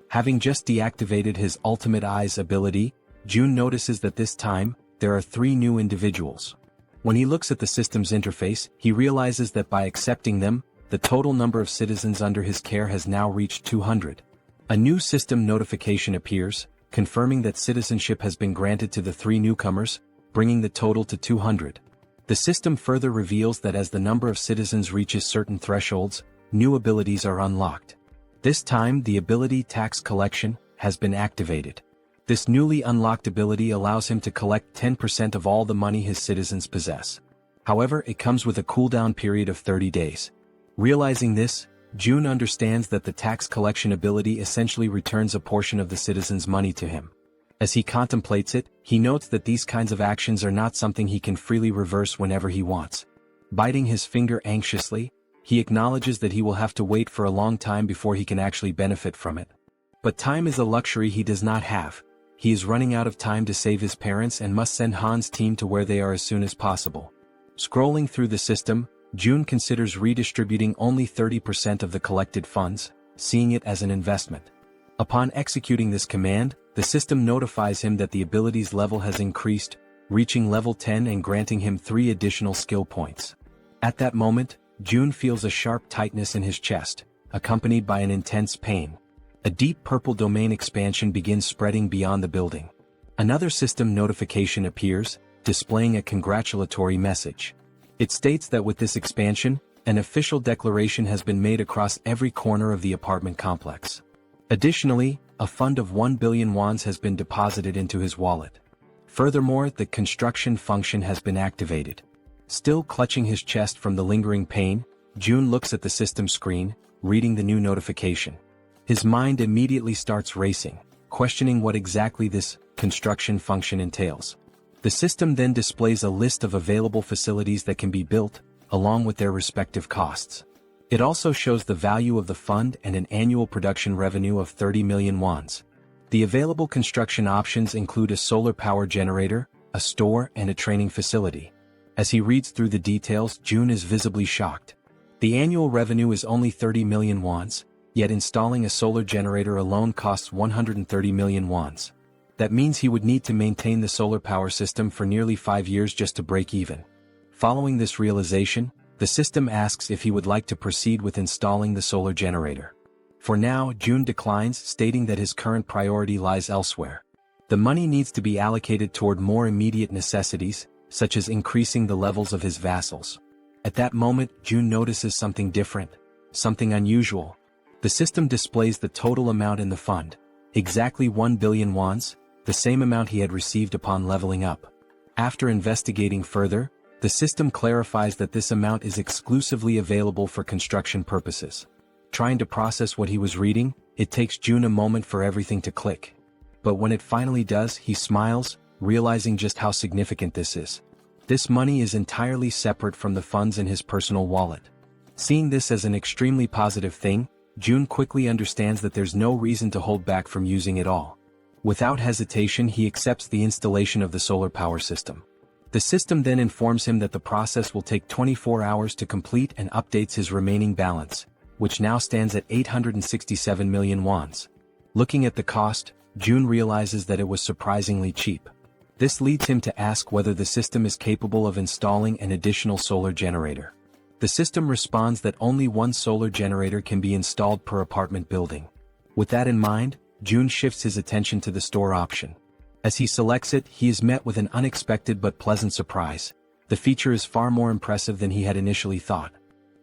Having just deactivated his Ultimate Eyes ability, Jun notices that this time, there are 3 new individuals. When he looks at the system's interface, he realizes that by accepting them, the total number of citizens under his care has now reached 200. A new system notification appears, confirming that citizenship has been granted to the 3 newcomers, bringing the total to 200. The system further reveals that as the number of citizens reaches certain thresholds, new abilities are unlocked. This time the ability Tax Collection has been activated. This newly unlocked ability allows him to collect 10% of all the money his citizens possess. However, it comes with a cooldown period of 30 days. Realizing this, Jun understands that the tax collection ability essentially returns a portion of the citizens' money to him. As he contemplates it, he notes that these kinds of actions are not something he can freely reverse whenever he wants. Biting his finger anxiously, he acknowledges that he will have to wait for a long time before he can actually benefit from it. But time is a luxury he does not have. He is running out of time to save his parents and must send Han's team to where they are as soon as possible. Scrolling through the system, Jun considers redistributing only 30% of the collected funds, seeing it as an investment. Upon executing this command, the system notifies him that the ability's level has increased, reaching level 10 and granting him 3 additional skill points. At that moment, Jun feels a sharp tightness in his chest, accompanied by an intense pain. A deep purple domain expansion begins spreading beyond the building. Another system notification appears, displaying a congratulatory message. It states that with this expansion, an official declaration has been made across every corner of the apartment complex. Additionally, a fund of 1 billion wands has been deposited into his wallet. Furthermore, the construction function has been activated. Still clutching his chest from the lingering pain, Jun looks at the system screen, reading the new notification. His mind immediately starts racing, questioning what exactly this construction function entails. The system then displays a list of available facilities that can be built, along with their respective costs. It also shows the value of the fund and an annual production revenue of 30 million wands. The available construction options include a solar power generator, a store, and a training facility. As he reads through the details, Jun is visibly shocked. The annual revenue is only 30 million wands, yet installing a solar generator alone costs 130 million wands. That means he would need to maintain the solar power system for nearly 5 years just to break even. Following this realization, the system asks if he would like to proceed with installing the solar generator. For now, Jun declines, stating that his current priority lies elsewhere. The money needs to be allocated toward more immediate necessities, such as increasing the levels of his vassals. At that moment, Jun notices something different, something unusual. The system displays the total amount in the fund, exactly 1 billion wands, the same amount he had received upon leveling up. After investigating further, the system clarifies that this amount is exclusively available for construction purposes. Trying to process what he was reading, it takes Jun a moment for everything to click. But when it finally does, he smiles, realizing just how significant this is. This money is entirely separate from the funds in his personal wallet. Seeing this as an extremely positive thing, Jun quickly understands that there's no reason to hold back from using it all. Without hesitation, he accepts the installation of the solar power system. The system then informs him that the process will take 24 hours to complete and updates his remaining balance, which now stands at 867 million wands. Looking at the cost, Jun realizes that it was surprisingly cheap. This leads him to ask whether the system is capable of installing an additional solar generator. The system responds that only 1 solar generator can be installed per apartment building. With that in mind, Jun shifts his attention to the store option. As he selects it, he is met with an unexpected but pleasant surprise. The feature is far more impressive than he had initially thought.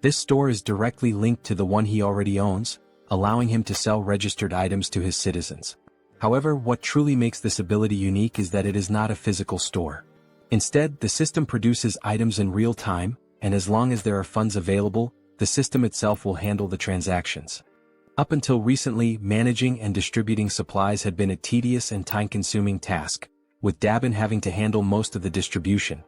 This store is directly linked to the one he already owns, allowing him to sell registered items to his citizens. However, what truly makes this ability unique is that it is not a physical store. Instead, the system produces items in real time, and as long as there are funds available, the system itself will handle the transactions. Up until recently, managing and distributing supplies had been a tedious and time-consuming task, with Dabin having to handle most of the distribution.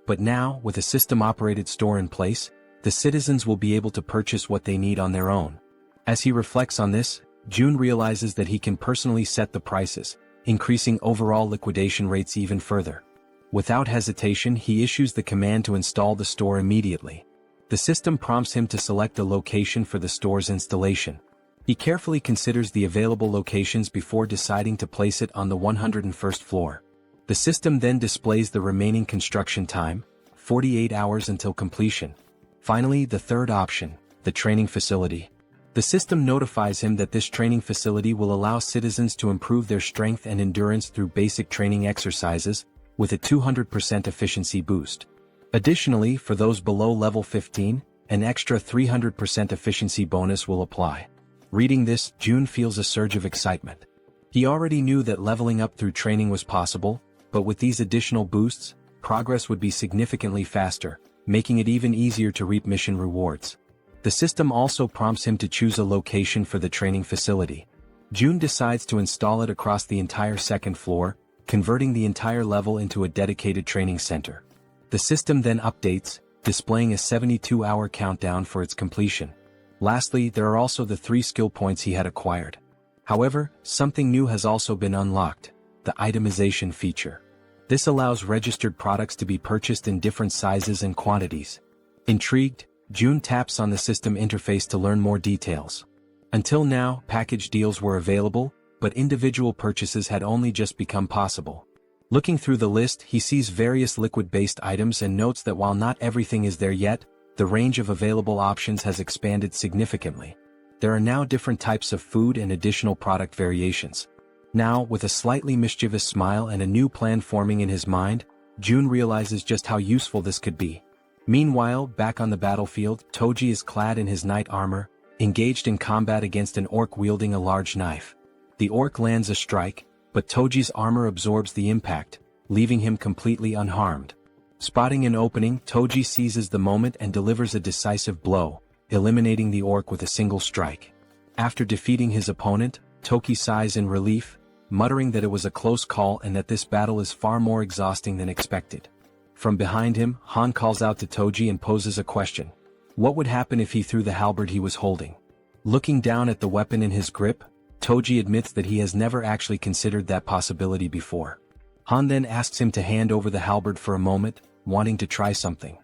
But now, with a system-operated store in place, the citizens will be able to purchase what they need on their own. As he reflects on this, Jun realizes that he can personally set the prices, increasing overall liquidation rates even further. Without hesitation, he issues the command to install the store immediately. The system prompts him to select a location for the store's installation. He carefully considers the available locations before deciding to place it on the 101st floor. The system then displays the remaining construction time, 48 hours until completion. Finally, the third option, the training facility. The system notifies him that this training facility will allow citizens to improve their strength and endurance through basic training exercises, with a 200% efficiency boost. Additionally, for those below level 15, an extra 300% efficiency bonus will apply. Reading this, Jun feels a surge of excitement. He already knew that leveling up through training was possible, but with these additional boosts, progress would be significantly faster, making it even easier to reap mission rewards. The system also prompts him to choose a location for the training facility. Jun decides to install it across the entire second floor, converting the entire level into a dedicated training center. The system then updates, displaying a 72-hour countdown for its completion. Lastly, there are also the 3 skill points he had acquired. However, something new has also been unlocked, the itemization feature. This allows registered products to be purchased in different sizes and quantities. Intrigued, Jun taps on the system interface to learn more details. Until now, package deals were available, but individual purchases had only just become possible. Looking through the list, he sees various liquid-based items and notes that while not everything is there yet, the range of available options has expanded significantly. There are now different types of food and additional product variations. Now, with a slightly mischievous smile and a new plan forming in his mind, Jun realizes just how useful this could be. Meanwhile, back on the battlefield, Toji is clad in his knight armor, engaged in combat against an orc wielding a large knife. The orc lands a strike, but Toji's armor absorbs the impact, leaving him completely unharmed. Spotting an opening, Toji seizes the moment and delivers a decisive blow, eliminating the orc with a single strike. After defeating his opponent, Toki sighs in relief, muttering that it was a close call and that this battle is far more exhausting than expected. From behind him, Han calls out to Toji and poses a question. What would happen if he threw the halberd he was holding? Looking down at the weapon in his grip, Toji admits that he has never actually considered that possibility before. Han then asks him to hand over the halberd for a moment, wanting to try something.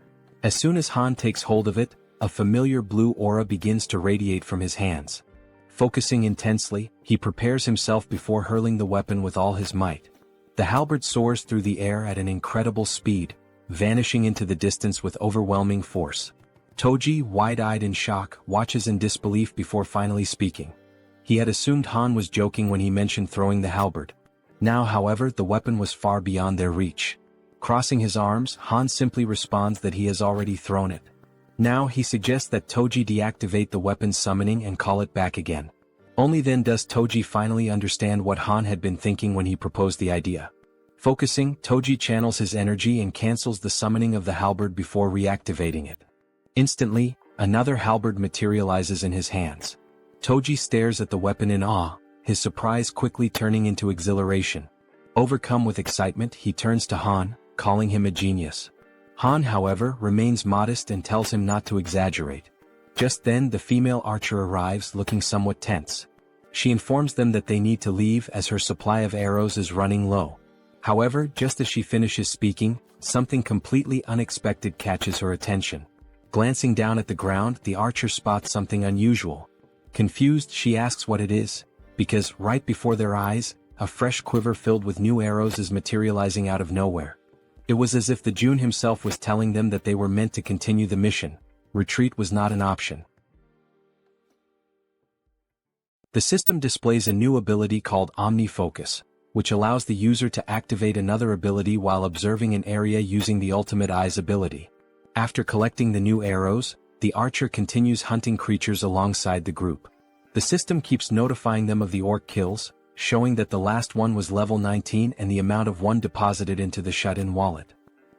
As soon as Han takes hold of it, a familiar blue aura begins to radiate from his hands. Focusing intensely, he prepares himself before hurling the weapon with all his might. The halberd soars through the air at an incredible speed, vanishing into the distance with overwhelming force. Toji, wide-eyed in shock, watches in disbelief before finally speaking. He had assumed Han was joking when he mentioned throwing the halberd. Now, however, the weapon was far beyond their reach. Crossing his arms, Han simply responds that he has already thrown it. Now he suggests that Toji deactivate the weapon's summoning and call it back again. Only then does Toji finally understand what Han had been thinking when he proposed the idea. Focusing, Toji channels his energy and cancels the summoning of the halberd before reactivating it. Instantly, another halberd materializes in his hands. Toji stares at the weapon in awe, his surprise quickly turning into exhilaration. Overcome with excitement, he turns to Han, calling him a genius. Han, however, remains modest and tells him not to exaggerate. Just then, the female archer arrives looking somewhat tense. She informs them that they need to leave as her supply of arrows is running low. However, just as she finishes speaking, something completely unexpected catches her attention. Glancing down at the ground, the archer spots something unusual. Confused, she asks what it is, because right before their eyes, a fresh quiver filled with new arrows is materializing out of nowhere. It was as if the Jun himself was telling them that they were meant to continue the mission. Retreat was not an option. The system displays a new ability called Omni-Focus, which allows the user to activate another ability while observing an area using the Ultimate Eyes ability. After collecting the new arrows, the archer continues hunting creatures alongside the group. The system keeps notifying them of the orc kills, showing that the last one was level 19 and the amount of one deposited into the shut-in wallet.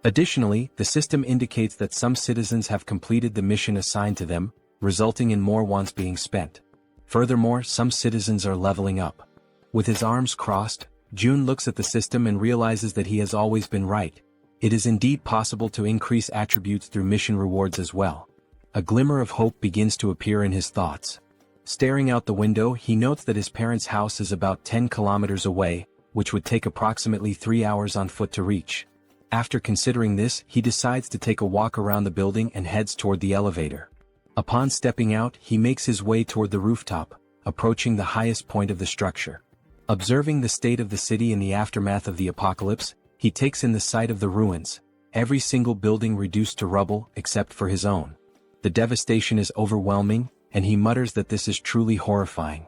Additionally, the system indicates that some citizens have completed the mission assigned to them, resulting in more ones being spent. Furthermore, some citizens are leveling up. With his arms crossed, Jun looks at the system and realizes that he has always been right. It is indeed possible to increase attributes through mission rewards as well. A glimmer of hope begins to appear in his thoughts. Staring out the window, he notes that his parents' house is about 10 kilometers away, which would take approximately 3 hours on foot to reach. After considering this, he decides to take a walk around the building and heads toward the elevator. Upon stepping out, he makes his way toward the rooftop, approaching the highest point of the structure. Observing the state of the city in the aftermath of the apocalypse, he takes in the sight of the ruins, every single building reduced to rubble except for his own. The devastation is overwhelming, and he mutters that this is truly horrifying.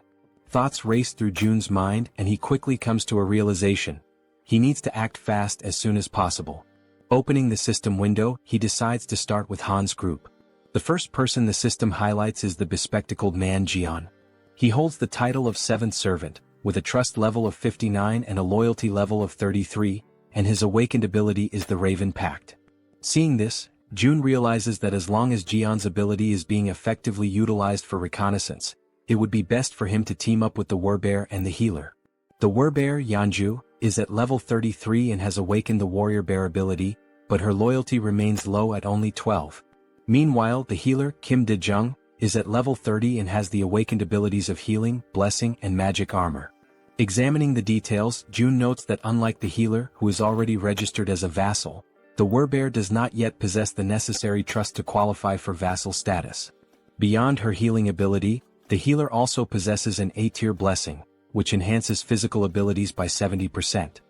Thoughts race through Jun's mind and he quickly comes to a realization. He needs to act fast as soon as possible. Opening the system window, he decides to start with Han's group. The first person the system highlights is the bespectacled man Jaehyeon. He holds the title of 7th Servant, with a trust level of 59 and a loyalty level of 33, and his awakened ability is the Raven Pact. Seeing this, Jun realizes that as long as Jaehyeon's ability is being effectively utilized for reconnaissance, it would be best for him to team up with the Warbear and the healer. The Warbear, Yeonju, is at level 33 and has awakened the Warrior Bear ability, but her loyalty remains low at only 12. Meanwhile, the healer, Kim De-jung, is at level 30 and has the awakened abilities of healing, blessing, and magic armor. Examining the details, Jun notes that unlike the healer, who is already registered as a vassal, the Warbear does not yet possess the necessary trust to qualify for vassal status. Beyond her healing ability, the healer also possesses an A-tier blessing, which enhances physical abilities by 70%.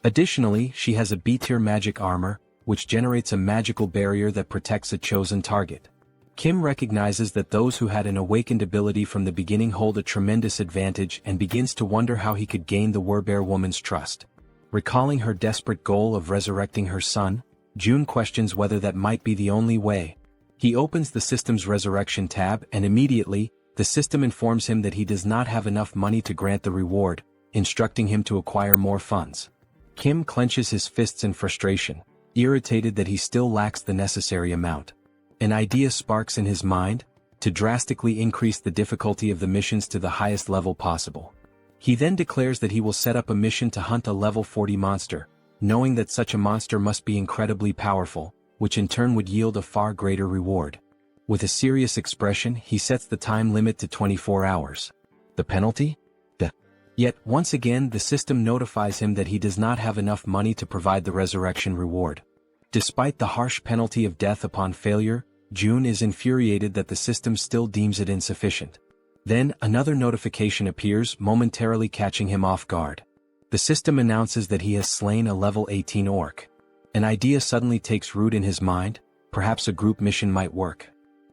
Additionally, she has a B-tier magic armor, which generates a magical barrier that protects a chosen target. Kim recognizes that those who had an awakened ability from the beginning hold a tremendous advantage and begins to wonder how he could gain the Warbear woman's trust. Recalling her desperate goal of resurrecting her son, Jun questions whether that might be the only way. He opens the system's resurrection tab and immediately, the system informs him that he does not have enough money to grant the reward, instructing him to acquire more funds. Kim clenches his fists in frustration, irritated that he still lacks the necessary amount. An idea sparks in his mind, to drastically increase the difficulty of the missions to the highest level possible. He then declares that he will set up a mission to hunt a level 40 monster, knowing that such a monster must be incredibly powerful, which in turn would yield a far greater reward. With a serious expression, he sets the time limit to 24 hours. The penalty? Death. Yet, once again, the system notifies him that he does not have enough money to provide the resurrection reward. Despite the harsh penalty of death upon failure, Jun is infuriated that the system still deems it insufficient. Then, another notification appears, momentarily catching him off guard. The system announces that he has slain a level 18 orc. An idea suddenly takes root in his mind, perhaps a group mission might work.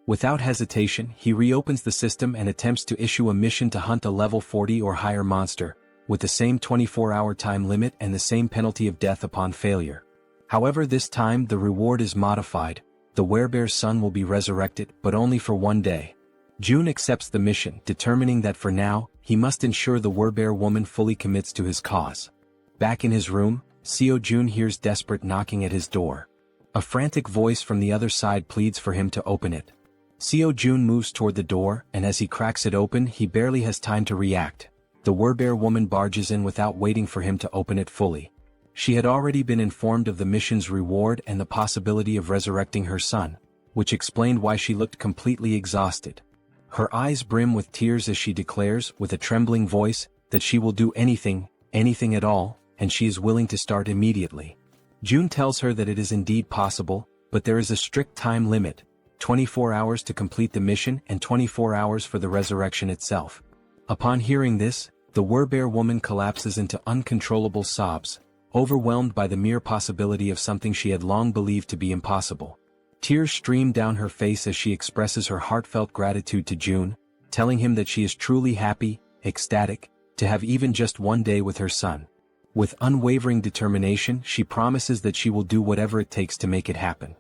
Without hesitation, he reopens the system and attempts to issue a mission to hunt a level 40 or higher monster, with the same 24-hour time limit and the same penalty of death upon failure. However, this time the reward is modified. The Werebear's son will be resurrected, but only for 1 day. Jun accepts the mission, determining that for now, he must ensure the Werebear woman fully commits to his cause. Back in his room, Seo Jun hears desperate knocking at his door. A frantic voice from the other side pleads for him to open it. Seo Jun moves toward the door, and as he cracks it open, he barely has time to react. The Werebear woman barges in without waiting for him to open it fully. She had already been informed of the mission's reward and the possibility of resurrecting her son, which explained why she looked completely exhausted. Her eyes brim with tears as she declares, with a trembling voice, that she will do anything at all, and she is willing to start immediately. Jun tells her that it is indeed possible, but there is a strict time limit, 24 hours to complete the mission and 24 hours for the resurrection itself. Upon hearing this, the Werebear woman collapses into uncontrollable sobs, overwhelmed by the mere possibility of something she had long believed to be impossible. Tears stream down her face as she expresses her heartfelt gratitude to Jun, telling him that she is truly happy, ecstatic, to have even just 1 day with her son. With unwavering determination, she promises that she will do whatever it takes to make it happen.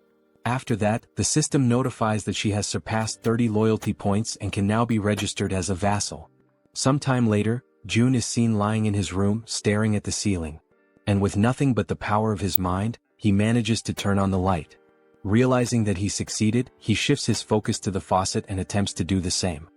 After that, the system notifies that she has surpassed 30 loyalty points and can now be registered as a vassal. Sometime later, Jun is seen lying in his room, staring at the ceiling. And with nothing but the power of his mind, he manages to turn on the light. Realizing that he succeeded, he shifts his focus to the faucet and attempts to do the same.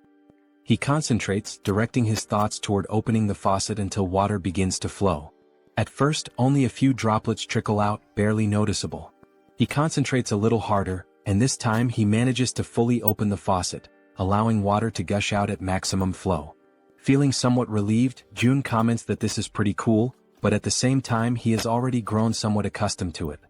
He concentrates, directing his thoughts toward opening the faucet until water begins to flow. At first, only a few droplets trickle out, barely noticeable. He concentrates a little harder, and this time he manages to fully open the faucet, allowing water to gush out at maximum flow. Feeling somewhat relieved, June comments that this is pretty cool, but at the same time he has already grown somewhat accustomed to it.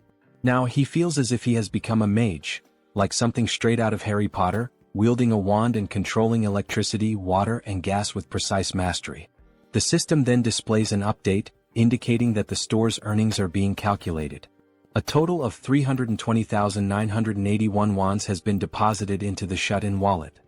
Now he feels as if he has become a mage, like something straight out of Harry Potter, wielding a wand and controlling electricity, water and gas with precise mastery. The system then displays an update, indicating that the store's earnings are being calculated. A total of 320,981 wons has been deposited into the shut-in wallet.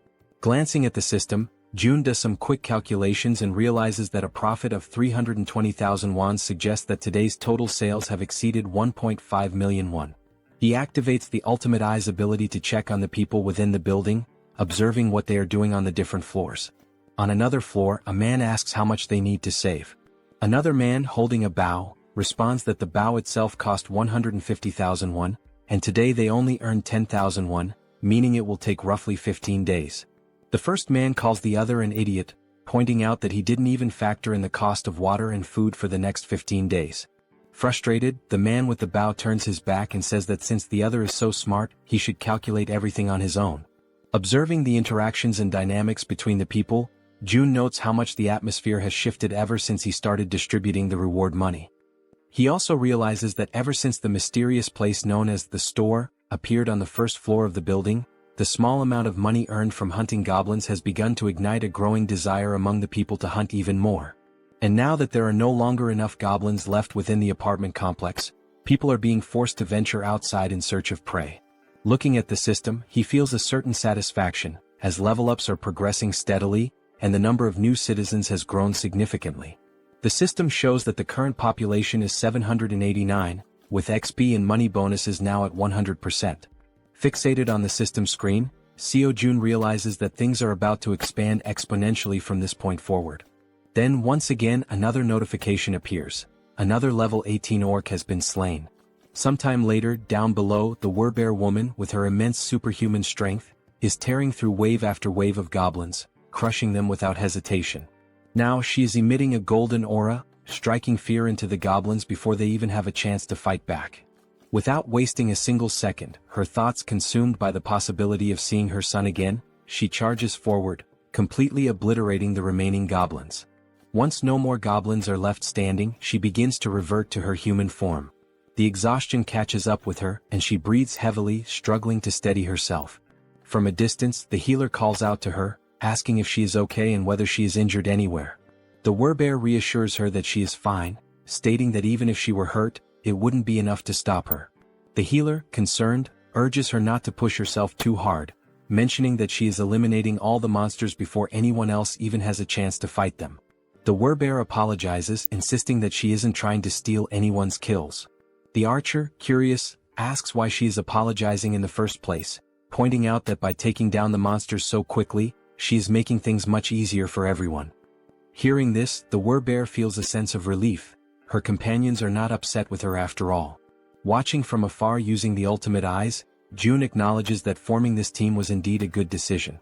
Glancing at the system, June does some quick calculations and realizes that a profit of 320,000 wons suggests that today's total sales have exceeded 1.5 million won. He activates the ultimate eye's ability to check on the people within the building, observing what they are doing on the different floors. On another floor, a man asks how much they need to save. Another man, holding a bow, responds that the bow itself cost 150,000 won, and today they only earn 10,000 won, meaning it will take roughly 15 days. The first man calls the other an idiot, pointing out that he didn't even factor in the cost of water and food for the next 15 days. Frustrated, the man with the bow turns his back and says that since the other is so smart, he should calculate everything on his own. Observing the interactions and dynamics between the people, June notes how much the atmosphere has shifted ever since he started distributing the reward money. He also realizes that ever since the mysterious place known as the store appeared on the first floor of the building, the small amount of money earned from hunting goblins has begun to ignite a growing desire among the people to hunt even more. And now that there are no longer enough goblins left within the apartment complex, people are being forced to venture outside in search of prey. Looking at the system, he feels a certain satisfaction, as level-ups are progressing steadily, and the number of new citizens has grown significantly. The system shows that the current population is 789, with XP and money bonuses now at 100%. Fixated on the system screen, Seo Jun realizes that things are about to expand exponentially from this point forward. Then once again another notification appears. Another level 18 orc has been slain. Sometime later, down below, the Werbear woman, with her immense superhuman strength, is tearing through wave after wave of goblins, crushing them without hesitation. Now she is emitting a golden aura, striking fear into the goblins before they even have a chance to fight back. Without wasting a single second, her thoughts consumed by the possibility of seeing her son again, she charges forward, completely obliterating the remaining goblins. Once no more goblins are left standing, she begins to revert to her human form. The exhaustion catches up with her, and she breathes heavily, struggling to steady herself. From a distance, the healer calls out to her, asking if she is okay and whether she is injured anywhere. The Werbear reassures her that she is fine, stating that even if she were hurt, it wouldn't be enough to stop her. The healer, concerned, urges her not to push herself too hard, mentioning that she is eliminating all the monsters before anyone else even has a chance to fight them. The Werbear apologizes, insisting that she isn't trying to steal anyone's kills. The archer, curious, asks why she is apologizing in the first place, pointing out that by taking down the monsters so quickly, she is making things much easier for everyone. Hearing this, the Werbear feels a sense of relief. Her companions are not upset with her after all. Watching from afar using the ultimate eyes, June acknowledges that forming this team was indeed a good decision.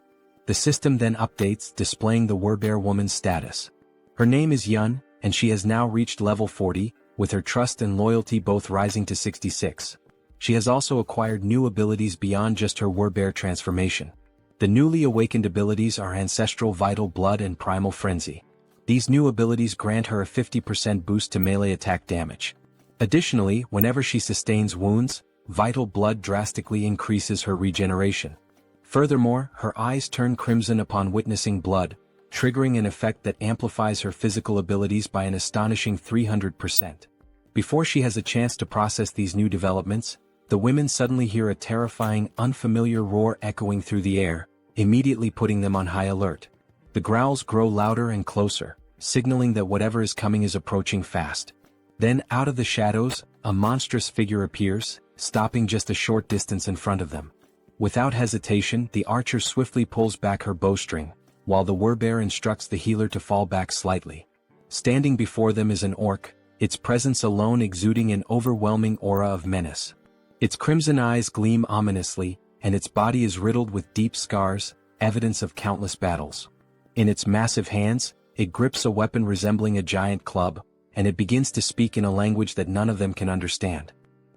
The system then updates, displaying the Werbear woman's status. Her name is Yun, and she has now reached level 40, with her trust and loyalty both rising to 66. She has also acquired new abilities beyond just her Werbear transformation. The newly awakened abilities are Ancestral Vital Blood and Primal Frenzy. These new abilities grant her a 50% boost to melee attack damage. Additionally, whenever she sustains wounds, Vital Blood drastically increases her regeneration. Furthermore, her eyes turn crimson upon witnessing blood, triggering an effect that amplifies her physical abilities by an astonishing 300%. Before she has a chance to process these new developments, the women suddenly hear a terrifying, unfamiliar roar echoing through the air, immediately putting them on high alert. The growls grow louder and closer, signaling that whatever is coming is approaching fast. Then, out of the shadows, a monstrous figure appears, stopping just a short distance in front of them. Without hesitation, the archer swiftly pulls back her bowstring, while the Werbear instructs the healer to fall back slightly. Standing before them is an orc, its presence alone exuding an overwhelming aura of menace. Its crimson eyes gleam ominously, and its body is riddled with deep scars, evidence of countless battles. In its massive hands, it grips a weapon resembling a giant club, and it begins to speak in a language that none of them can understand.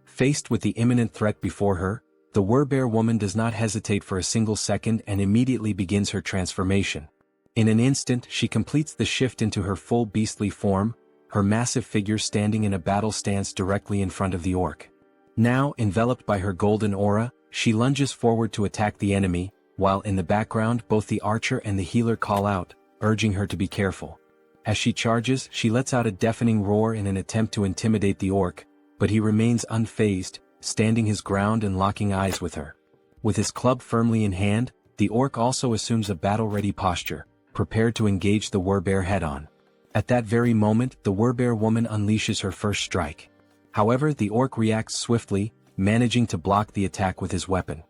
Faced with the imminent threat before her, the Werbear woman does not hesitate for a single second and immediately begins her transformation. In an instant she completes the shift into her full beastly form, her massive figure standing in a battle stance directly in front of the orc. Now, enveloped by her golden aura, she lunges forward to attack the enemy, while in the background both the archer and the healer call out, urging her to be careful. As she charges, she lets out a deafening roar in an attempt to intimidate the orc, but he remains unfazed, standing his ground and locking eyes with her. With his club firmly in hand, the orc also assumes a battle-ready posture, prepared to engage the Werbear head-on. At that very moment, the Werbear woman unleashes her first strike. However, the orc reacts swiftly, managing to block the attack with his weapon.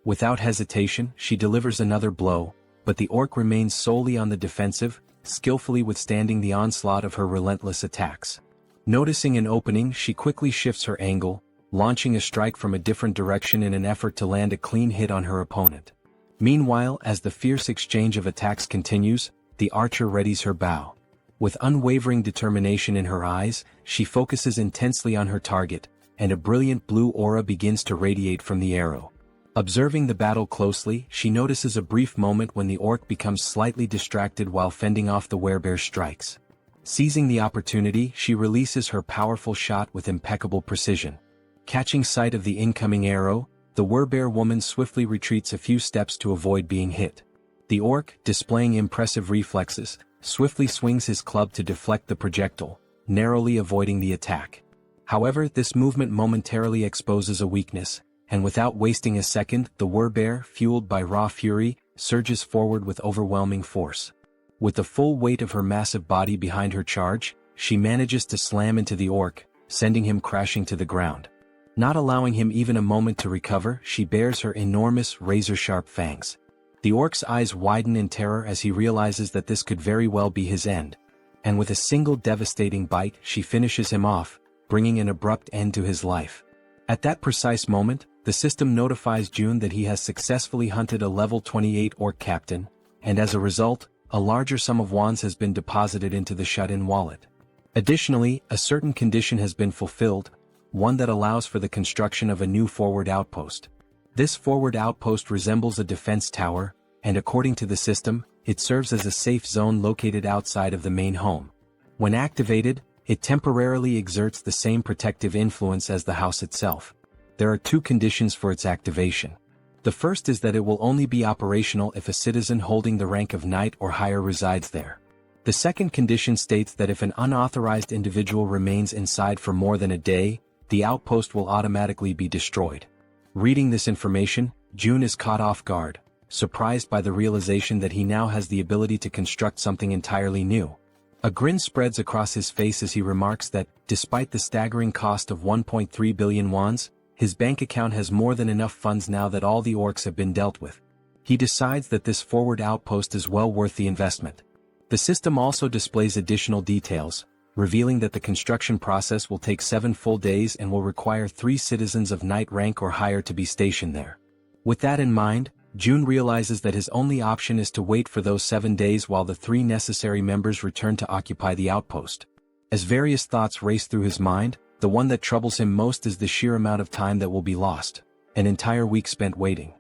Without hesitation, she delivers another blow, but the orc remains solely on the defensive, skillfully withstanding the onslaught of her relentless attacks. Noticing an opening, she quickly shifts her angle, launching a strike from a different direction in an effort to land a clean hit on her opponent. Meanwhile, as the fierce exchange of attacks continues, the archer readies her bow. With unwavering determination in her eyes, she focuses intensely on her target, and a brilliant blue aura begins to radiate from the arrow. Observing the battle closely, she notices a brief moment when the orc becomes slightly distracted while fending off the Werbear's strikes. Seizing the opportunity, she releases her powerful shot with impeccable precision. Catching sight of the incoming arrow, the Werbear woman swiftly retreats a few steps to avoid being hit. The orc, displaying impressive reflexes, swiftly swings his club to deflect the projectile, narrowly avoiding the attack. However, this movement momentarily exposes a weakness, and without wasting a second, the Werbear, fueled by raw fury, surges forward with overwhelming force. With the full weight of her massive body behind her charge, she manages to slam into the orc, sending him crashing to the ground. Not allowing him even a moment to recover, she bares her enormous, razor-sharp fangs. The orc's eyes widen in terror as he realizes that this could very well be his end. And with a single devastating bite, she finishes him off, bringing an abrupt end to his life. At that precise moment, the system notifies June that he has successfully hunted a level 28 orc captain, and as a result, a larger sum of wands has been deposited into the shut-in wallet. Additionally, a certain condition has been fulfilled, one that allows for the construction of a new forward outpost. This forward outpost resembles a defense tower, and according to the system, it serves as a safe zone located outside of the main home. When activated, it temporarily exerts the same protective influence as the house itself. There are two conditions for its activation. The first is that it will only be operational if a citizen holding the rank of knight or higher resides there. The second condition states that if an unauthorized individual remains inside for more than a day, the outpost will automatically be destroyed. Reading this information, June is caught off guard, surprised by the realization that he now has the ability to construct something entirely new. A grin spreads across his face as he remarks that, despite the staggering cost of 1.3 billion wands, his bank account has more than enough funds now that all the orcs have been dealt with. He decides that this forward outpost is well worth the investment. The system also displays additional details, revealing that the construction process will take 7 full days and will require 3 citizens of knight rank or higher to be stationed there. With that in mind, June realizes that his only option is to wait for those 7 days while the 3 necessary members return to occupy the outpost. As various thoughts race through his mind, the one that troubles him most is the sheer amount of time that will be lost, an entire week spent waiting.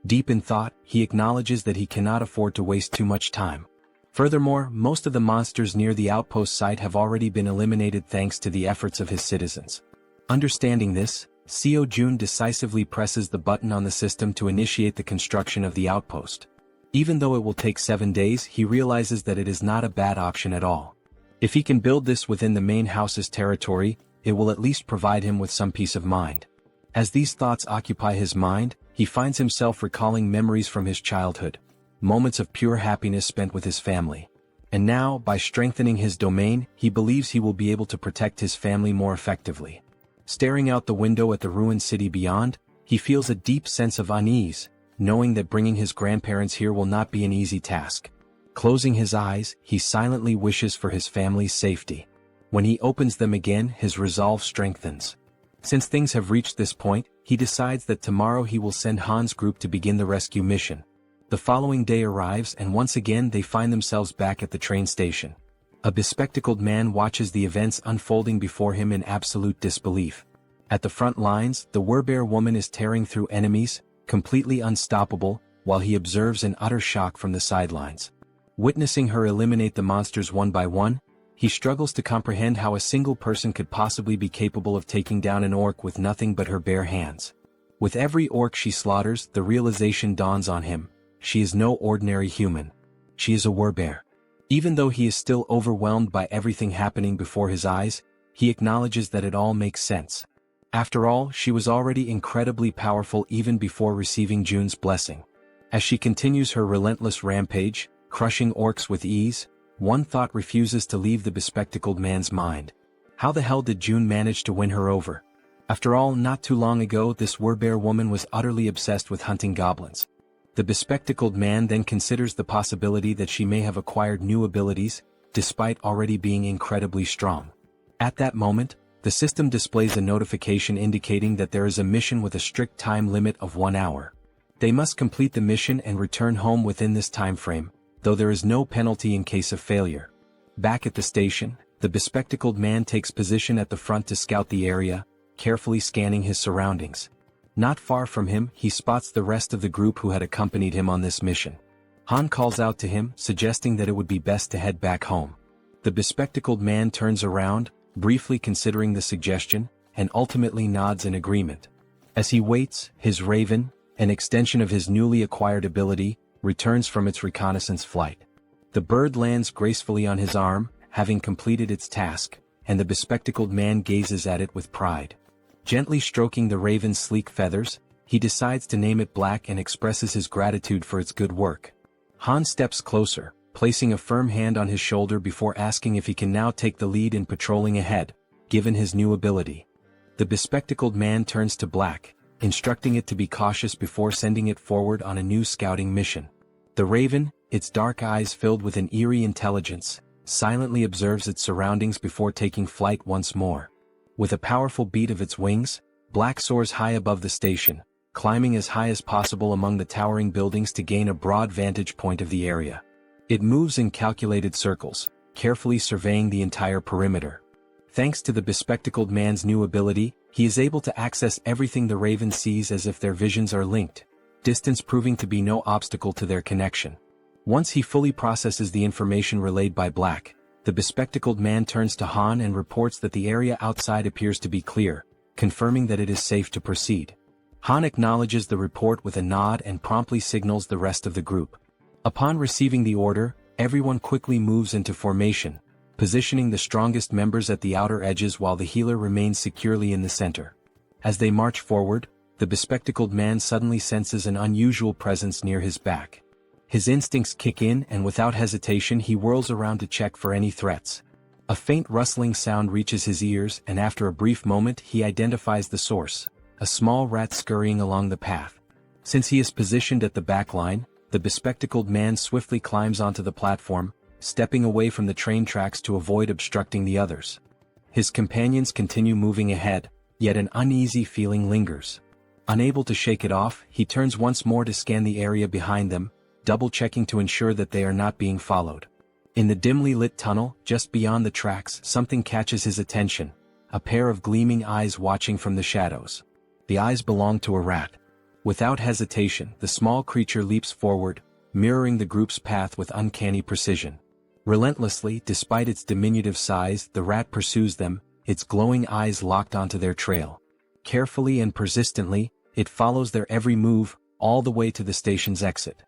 Deep in thought, he acknowledges that he cannot afford to waste too much time. Furthermore, most of the monsters near the outpost site have already been eliminated thanks to the efforts of his citizens. Understanding this, Seo Jun decisively presses the button on the system to initiate the construction of the outpost. Even though it will take 7 days, he realizes that it is not a bad option at all. If he can build this within the main house's territory, it will at least provide him with some peace of mind. As these thoughts occupy his mind, he finds himself recalling memories from his childhood, moments of pure happiness spent with his family. And now, by strengthening his domain, he believes he will be able to protect his family more effectively. Staring out the window at the ruined city beyond, he feels a deep sense of unease, knowing that bringing his grandparents here will not be an easy task. Closing his eyes, he silently wishes for his family's safety. When he opens them again, his resolve strengthens. Since things have reached this point, he decides that tomorrow he will send Han's group to begin the rescue mission. The following day arrives and once again they find themselves back at the train station. A bespectacled man watches the events unfolding before him in absolute disbelief. At the front lines, the Werbear woman is tearing through enemies, completely unstoppable, while he observes in utter shock from the sidelines. Witnessing her eliminate the monsters one by one, he struggles to comprehend how a single person could possibly be capable of taking down an orc with nothing but her bare hands. With every orc she slaughters, the realization dawns on him: she is no ordinary human. She is a Werbear. Even though he is still overwhelmed by everything happening before his eyes, he acknowledges that it all makes sense. After all, she was already incredibly powerful even before receiving June's blessing. As she continues her relentless rampage, crushing orcs with ease, one thought refuses to leave the bespectacled man's mind. How the hell did June manage to win her over? After all, not too long ago this Werbear woman was utterly obsessed with hunting goblins. The bespectacled man then considers the possibility that she may have acquired new abilities, despite already being incredibly strong. At that moment, the system displays a notification indicating that there is a mission with a strict time limit of 1 hour. They must complete the mission and return home within this time frame, though there is no penalty in case of failure. Back at the station, the bespectacled man takes position at the front to scout the area, carefully scanning his surroundings. Not far from him, he spots the rest of the group who had accompanied him on this mission. Han calls out to him, suggesting that it would be best to head back home. The bespectacled man turns around, briefly considering the suggestion, and ultimately nods in agreement. As he waits, his raven, an extension of his newly acquired ability, returns from its reconnaissance flight. The bird lands gracefully on his arm, having completed its task, and the bespectacled man gazes at it with pride. Gently stroking the raven's sleek feathers, he decides to name it Black and expresses his gratitude for its good work. Han steps closer, placing a firm hand on his shoulder before asking if he can now take the lead in patrolling ahead, given his new ability. The bespectacled man turns to Black, instructing it to be cautious before sending it forward on a new scouting mission. The raven, its dark eyes filled with an eerie intelligence, silently observes its surroundings before taking flight once more. With a powerful beat of its wings, Black soars high above the station, climbing as high as possible among the towering buildings to gain a broad vantage point of the area. It moves in calculated circles, carefully surveying the entire perimeter. Thanks to the bespectacled man's new ability, he is able to access everything the raven sees as if their visions are linked, distance proving to be no obstacle to their connection. Once he fully processes the information relayed by Black, the bespectacled man turns to Han and reports that the area outside appears to be clear, confirming that it is safe to proceed. Han acknowledges the report with a nod and promptly signals the rest of the group. Upon receiving the order, everyone quickly moves into formation, positioning the strongest members at the outer edges while the healer remains securely in the center. As they march forward, the bespectacled man suddenly senses an unusual presence near his back. His instincts kick in and without hesitation he whirls around to check for any threats. A faint rustling sound reaches his ears and after a brief moment he identifies the source, a small rat scurrying along the path. Since he is positioned at the back line, the bespectacled man swiftly climbs onto the platform, stepping away from the train tracks to avoid obstructing the others. His companions continue moving ahead, yet an uneasy feeling lingers. Unable to shake it off, he turns once more to scan the area behind them, double-checking to ensure that they are not being followed. In the dimly lit tunnel, just beyond the tracks, something catches his attention, a pair of gleaming eyes watching from the shadows. The eyes belong to a rat. Without hesitation, the small creature leaps forward, mirroring the group's path with uncanny precision. Relentlessly, despite its diminutive size, the rat pursues them, its glowing eyes locked onto their trail. Carefully and persistently, it follows their every move, all the way to the station's exit.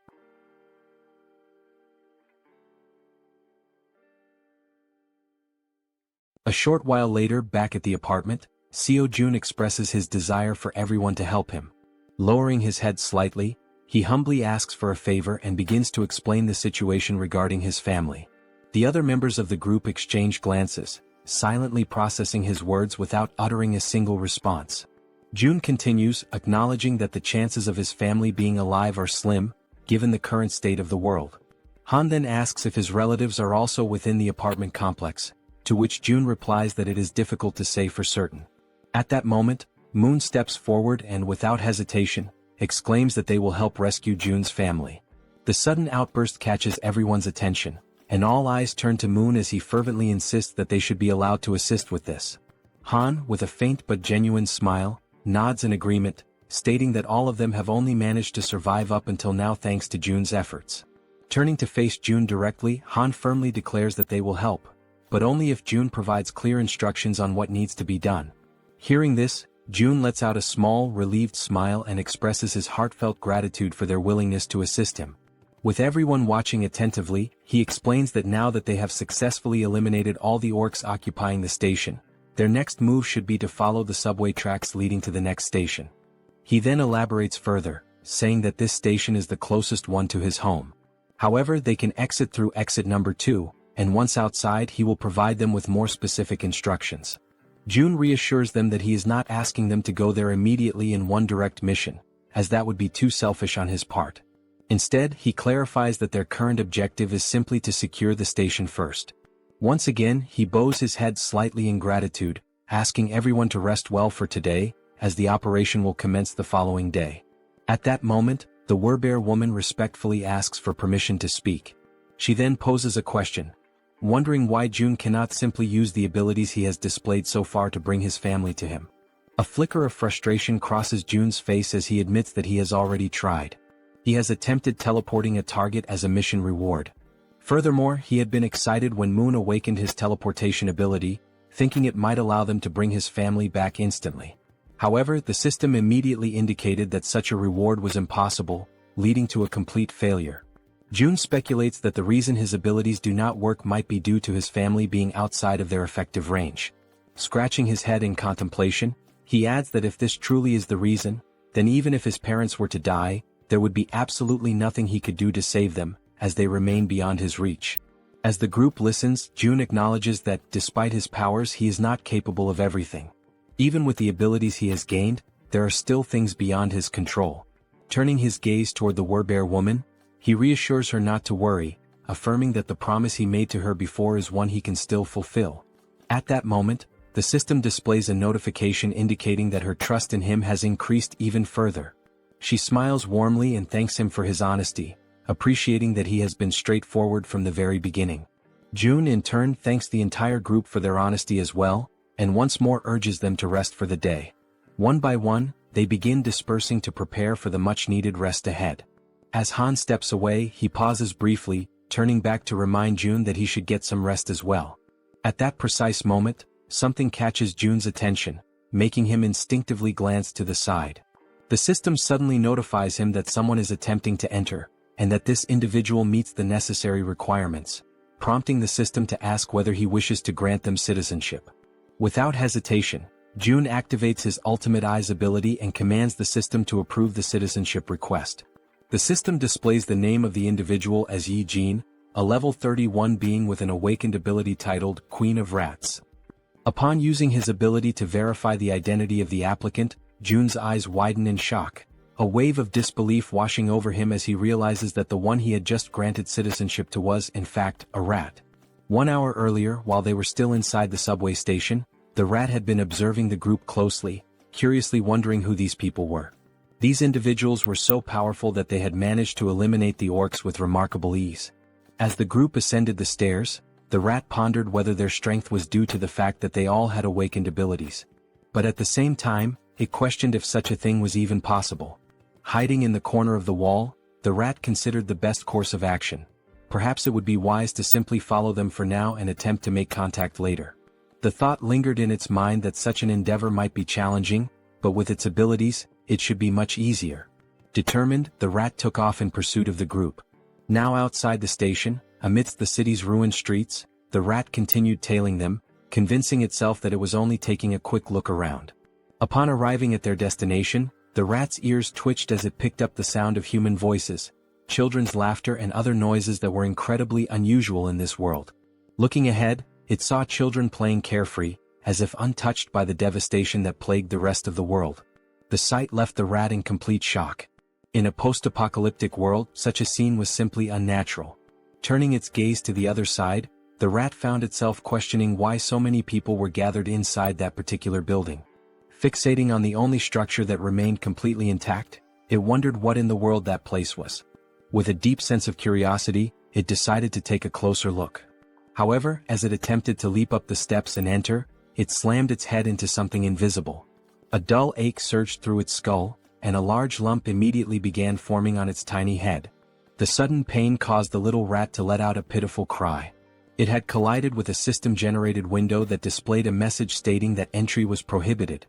A short while later, back at the apartment, Seo Jun expresses his desire for everyone to help him. Lowering his head slightly, he humbly asks for a favor and begins to explain the situation regarding his family. The other members of the group exchange glances, silently processing his words without uttering a single response. Jun continues, acknowledging that the chances of his family being alive are slim, given the current state of the world. Han then asks if his relatives are also within the apartment complex, to which Jun replies that it is difficult to say for certain. At that moment, Moon steps forward and without hesitation, exclaims that they will help rescue Jun's family. The sudden outburst catches everyone's attention, and all eyes turn to Moon as he fervently insists that they should be allowed to assist with this. Han, with a faint but genuine smile, nods in agreement, stating that all of them have only managed to survive up until now thanks to Jun's efforts. Turning to face Jun directly, Han firmly declares that they will help, but only if Jun provides clear instructions on what needs to be done. Hearing this, Jun lets out a small, relieved smile and expresses his heartfelt gratitude for their willingness to assist him. With everyone watching attentively, he explains that now that they have successfully eliminated all the orcs occupying the station, their next move should be to follow the subway tracks leading to the next station. He then elaborates further, saying that this station is the closest one to his home. However, they can exit through exit number 2, and once outside he will provide them with more specific instructions. Jun reassures them that he is not asking them to go there immediately in one direct mission, as that would be too selfish on his part. Instead, he clarifies that their current objective is simply to secure the station first. Once again, he bows his head slightly in gratitude, asking everyone to rest well for today, as the operation will commence the following day. At that moment, the Werbear woman respectfully asks for permission to speak. She then poses a question, wondering why Jun cannot simply use the abilities he has displayed so far to bring his family to him. A flicker of frustration crosses Jun's face as he admits that he has already tried. He has attempted teleporting a target as a mission reward. Furthermore, he had been excited when Moon awakened his teleportation ability, thinking it might allow them to bring his family back instantly. However, the system immediately indicated that such a reward was impossible, leading to a complete failure. Jun speculates that the reason his abilities do not work might be due to his family being outside of their effective range. Scratching his head in contemplation, he adds that if this truly is the reason, then even if his parents were to die, there would be absolutely nothing he could do to save them, as they remain beyond his reach. As the group listens, Jun acknowledges that, despite his powers, he is not capable of everything. Even with the abilities he has gained, there are still things beyond his control. Turning his gaze toward the Werbear woman, he reassures her not to worry, affirming that the promise he made to her before is one he can still fulfill. At that moment, the system displays a notification indicating that her trust in him has increased even further. She smiles warmly and thanks him for his honesty, appreciating that he has been straightforward from the very beginning. Jun in turn thanks the entire group for their honesty as well, and once more urges them to rest for the day. One by one, they begin dispersing to prepare for the much-needed rest ahead. As Han steps away, he pauses briefly, turning back to remind Jun that he should get some rest as well. At that precise moment, something catches Jun's attention, making him instinctively glance to the side. The system suddenly notifies him that someone is attempting to enter, and that this individual meets the necessary requirements, prompting the system to ask whether he wishes to grant them citizenship. Without hesitation, Jun activates his Ultimate Eyes ability and commands the system to approve the citizenship request. The system displays the name of the individual as Yi Jin, a level 31 being with an awakened ability titled Queen of Rats. Upon using his ability to verify the identity of the applicant, Jun's eyes widen in shock, a wave of disbelief washing over him as he realizes that the one he had just granted citizenship to was, in fact, a rat. 1 hour earlier, while they were still inside the subway station, the rat had been observing the group closely, curiously wondering who these people were. These individuals were so powerful that they had managed to eliminate the orcs with remarkable ease. As the group ascended the stairs, the rat pondered whether their strength was due to the fact that they all had awakened abilities. But at the same time, it questioned if such a thing was even possible. Hiding in the corner of the wall, the rat considered the best course of action. Perhaps it would be wise to simply follow them for now and attempt to make contact later. The thought lingered in its mind that such an endeavor might be challenging, but with its abilities, it should be much easier. Determined, the rat took off in pursuit of the group. Now outside the station, amidst the city's ruined streets, the rat continued tailing them, convincing itself that it was only taking a quick look around. Upon arriving at their destination, the rat's ears twitched as it picked up the sound of human voices, children's laughter and other noises that were incredibly unusual in this world. Looking ahead, it saw children playing carefree, as if untouched by the devastation that plagued the rest of the world. The sight left the rat in complete shock. In a post-apocalyptic world, such a scene was simply unnatural. Turning its gaze to the other side, the rat found itself questioning why so many people were gathered inside that particular building. Fixating on the only structure that remained completely intact, it wondered what in the world that place was. With a deep sense of curiosity, it decided to take a closer look. However, as it attempted to leap up the steps and enter, it slammed its head into something invisible. A dull ache surged through its skull, and a large lump immediately began forming on its tiny head. The sudden pain caused the little rat to let out a pitiful cry. It had collided with a system-generated window that displayed a message stating that entry was prohibited.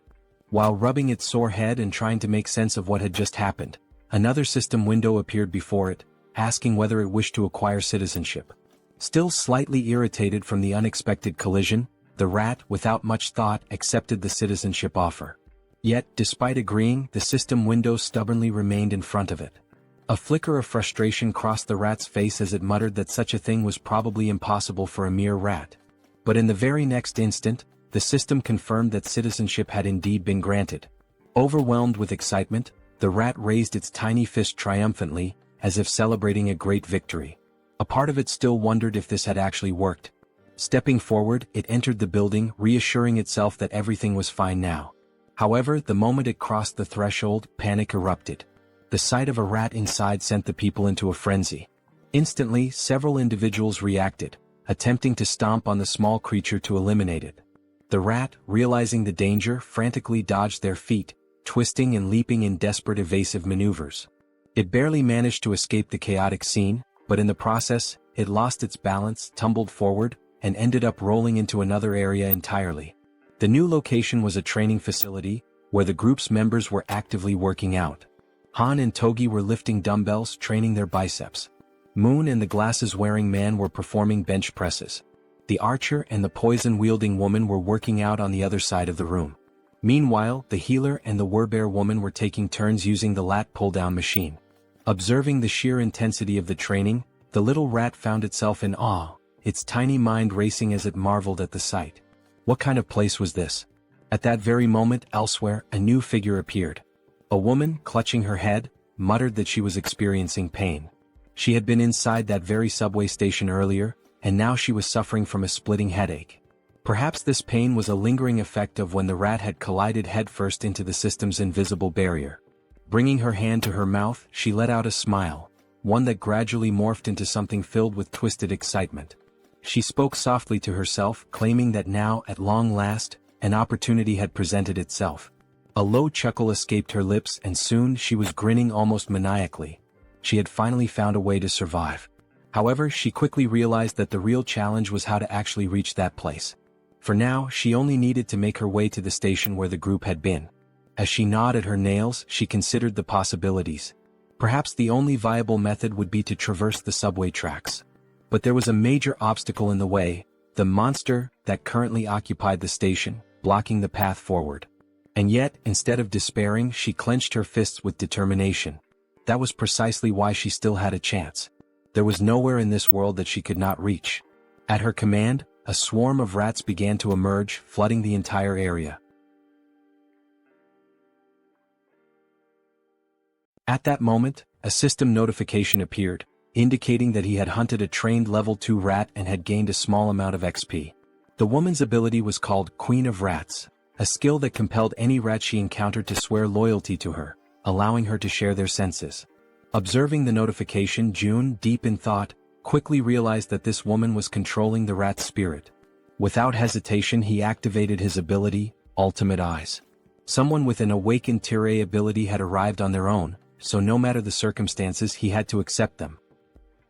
While rubbing its sore head and trying to make sense of what had just happened, another system window appeared before it, asking whether it wished to acquire citizenship. Still slightly irritated from the unexpected collision, the rat, without much thought, accepted the citizenship offer. Yet, despite agreeing, the system window stubbornly remained in front of it. A flicker of frustration crossed the rat's face as it muttered that such a thing was probably impossible for a mere rat. But in the very next instant, the system confirmed that citizenship had indeed been granted. Overwhelmed with excitement, the rat raised its tiny fist triumphantly, as if celebrating a great victory. A part of it still wondered if this had actually worked. Stepping forward, it entered the building, reassuring itself that everything was fine now. However, the moment it crossed the threshold, panic erupted. The sight of a rat inside sent the people into a frenzy. Instantly, several individuals reacted, attempting to stomp on the small creature to eliminate it. The rat, realizing the danger, frantically dodged their feet, twisting and leaping in desperate evasive maneuvers. It barely managed to escape the chaotic scene, but in the process, it lost its balance, tumbled forward, and ended up rolling into another area entirely. The new location was a training facility, where the group's members were actively working out. Han and Togi were lifting dumbbells, training their biceps. Moon and the glasses-wearing man were performing bench presses. The archer and the poison-wielding woman were working out on the other side of the room. Meanwhile, the healer and the werbear woman were taking turns using the lat pull-down machine. Observing the sheer intensity of the training, the little rat found itself in awe, its tiny mind racing as it marveled at the sight. What kind of place was this? At that very moment, elsewhere, a new figure appeared. A woman, clutching her head, muttered that she was experiencing pain. She had been inside that very subway station earlier, and now she was suffering from a splitting headache. Perhaps this pain was a lingering effect of when the rat had collided headfirst into the system's invisible barrier. Bringing her hand to her mouth, she let out a smile, one that gradually morphed into something filled with twisted excitement. She spoke softly to herself, claiming that now, at long last, an opportunity had presented itself. A low chuckle escaped her lips, and soon she was grinning almost maniacally. She had finally found a way to survive. However, she quickly realized that the real challenge was how to actually reach that place. For now, she only needed to make her way to the station where the group had been. As she gnawed at her nails, she considered the possibilities. Perhaps the only viable method would be to traverse the subway tracks. But there was a major obstacle in the way, the monster that currently occupied the station, blocking the path forward. And yet, instead of despairing, she clenched her fists with determination. That was precisely why she still had a chance. There was nowhere in this world that she could not reach. At her command, a swarm of rats began to emerge, flooding the entire area. At that moment, a system notification appeared, indicating that he had hunted a trained level 2 rat and had gained a small amount of XP. The woman's ability was called Queen of Rats, a skill that compelled any rat she encountered to swear loyalty to her, allowing her to share their senses. Observing the notification, June, deep in thought, quickly realized that this woman was controlling the rat's spirit. Without hesitation, he activated his ability, Ultimate Eyes. Someone with an awakened Tirei ability had arrived on their own, so no matter the circumstances, he had to accept them.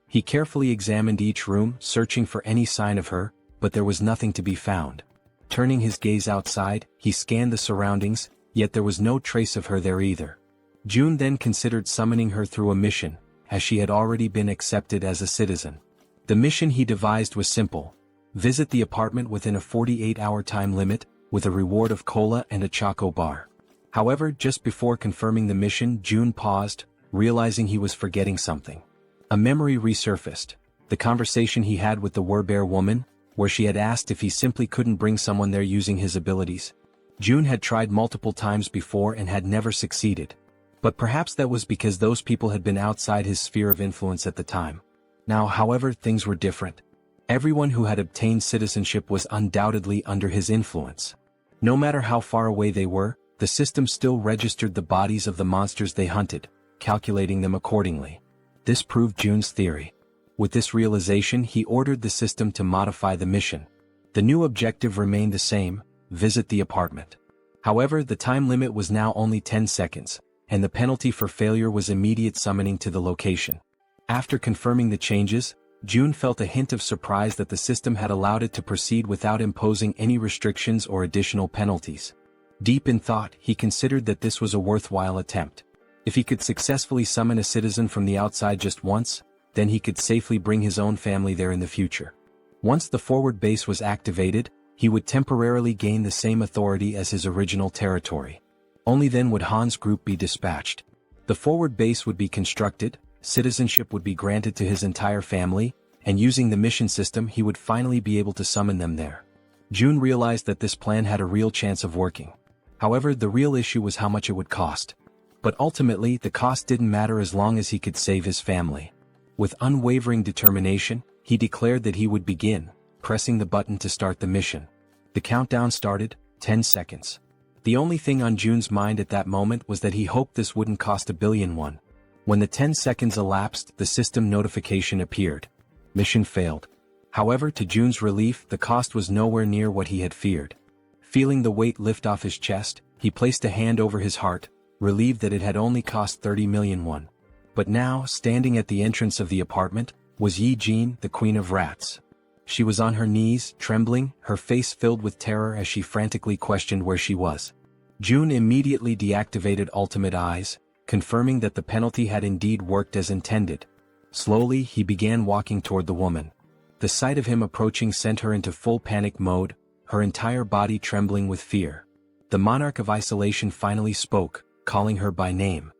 He carefully examined each room, searching for any sign of her, but there was nothing to be found. Turning his gaze outside, he scanned the surroundings, yet there was no trace of her there either. June then considered summoning her through a mission, as she had already been accepted as a citizen. The mission he devised was simple: visit the apartment within a 48-hour time limit, with a reward of cola and a choco bar. However, just before confirming the mission, June paused, realizing he was forgetting something. A memory resurfaced, the conversation he had with the werbear woman, where she had asked if he simply couldn't bring someone there using his abilities. June had tried multiple times before and had never succeeded. But perhaps that was because those people had been outside his sphere of influence at the time. Now, however, things were different. Everyone who had obtained citizenship was undoubtedly under his influence. No matter how far away they were, the system still registered the bodies of the monsters they hunted, calculating them accordingly. This proved Jun's theory. With this realization, he ordered the system to modify the mission. The new objective remained the same: visit the apartment. However, the time limit was now only 10 seconds, and the penalty for failure was immediate summoning to the location. After confirming the changes, Jun felt a hint of surprise that the system had allowed it to proceed without imposing any restrictions or additional penalties. Deep in thought, he considered that this was a worthwhile attempt. If he could successfully summon a citizen from the outside just once, then he could safely bring his own family there in the future. Once the forward base was activated, he would temporarily gain the same authority as his original territory. Only then would Han's group be dispatched. The forward base would be constructed, citizenship would be granted to his entire family, and using the mission system he would finally be able to summon them there. Jun realized that this plan had a real chance of working. However, the real issue was how much it would cost. But ultimately, the cost didn't matter as long as he could save his family. With unwavering determination, he declared that he would begin, pressing the button to start the mission. The countdown started, 10 seconds. The only thing on Jun's mind at that moment was that he hoped this wouldn't cost $1 billion. When the 10 seconds elapsed, the system notification appeared. Mission failed. However, to Jun's relief, the cost was nowhere near what he had feared. Feeling the weight lift off his chest, he placed a hand over his heart, relieved that it had only cost 30 million won. But now, standing at the entrance of the apartment, was Jaehyeon, the Queen of Rats. She was on her knees, trembling, her face filled with terror as she frantically questioned where she was. Jun immediately deactivated Ultimate Eyes, confirming that the penalty had indeed worked as intended. Slowly, he began walking toward the woman. The sight of him approaching sent her into full panic mode, her entire body trembling with fear. The monarch of isolation finally spoke, calling her by name.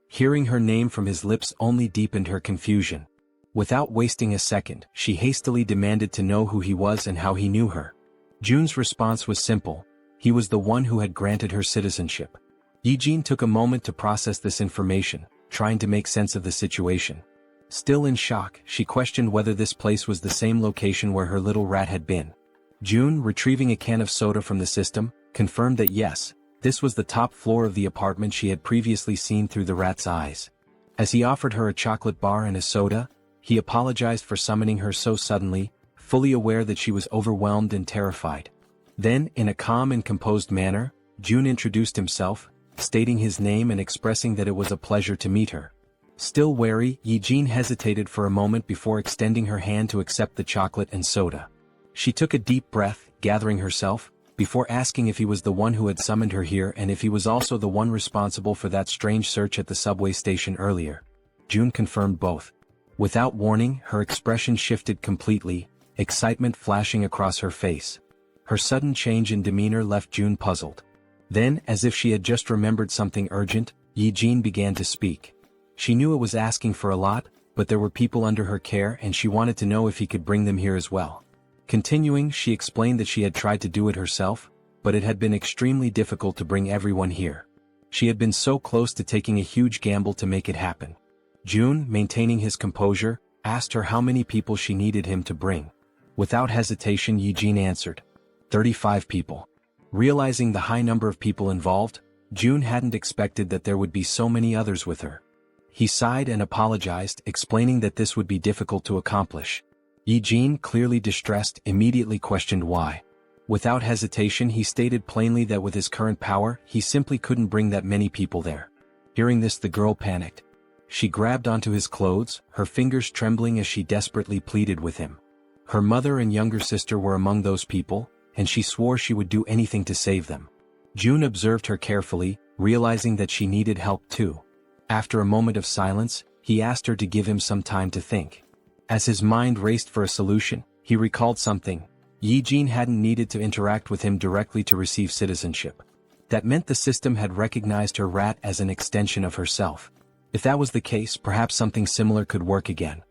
Hearing her name from his lips only deepened her confusion. Without wasting a second, she hastily demanded to know who he was and how he knew her. Jun's response was simple: he was the one who had granted her citizenship. Jaehyeon took a moment to process this information, trying to make sense of the situation. Still in shock, she questioned whether this place was the same location where her little rat had been. Jun, retrieving a can of soda from the system, confirmed that yes, this was the top floor of the apartment she had previously seen through the rat's eyes. As he offered her a chocolate bar and a soda, he apologized for summoning her so suddenly, fully aware that she was overwhelmed and terrified. Then, in a calm and composed manner, Jun introduced himself, stating his name and expressing that it was a pleasure to meet her. Still wary, Jaehyeon hesitated for a moment before extending her hand to accept the chocolate and soda. She took a deep breath, gathering herself, before asking if he was the one who had summoned her here and if he was also the one responsible for that strange search at the subway station earlier. Jun confirmed both. Without warning, her expression shifted completely, excitement flashing across her face. Her sudden change in demeanor left Jun puzzled. Then, as if she had just remembered something urgent, Jaehyeon began to speak. She knew it was asking for a lot, but there were people under her care and she wanted to know if he could bring them here as well. Continuing, she explained that she had tried to do it herself, but it had been extremely difficult to bring everyone here. She had been so close to taking a huge gamble to make it happen. Jun, maintaining his composure, asked her how many people she needed him to bring. Without hesitation, Jaehyeon answered, 35 people. Realizing the high number of people involved, Jun hadn't expected that there would be so many others with her. He sighed and apologized, explaining that this would be difficult to accomplish. Jaehyeon, clearly distressed, immediately questioned why. Without hesitation, he stated plainly that with his current power, he simply couldn't bring that many people there. Hearing this, the girl panicked. She grabbed onto his clothes, her fingers trembling as she desperately pleaded with him. Her mother and younger sister were among those people, and she swore she would do anything to save them. Jun observed her carefully, realizing that she needed help too. After a moment of silence, he asked her to give him some time to think. As his mind raced for a solution, he recalled something. Jaehyeon hadn't needed to interact with him directly to receive citizenship. That meant the system had recognized her rat as an extension of herself. If that was the case, perhaps something similar could work again.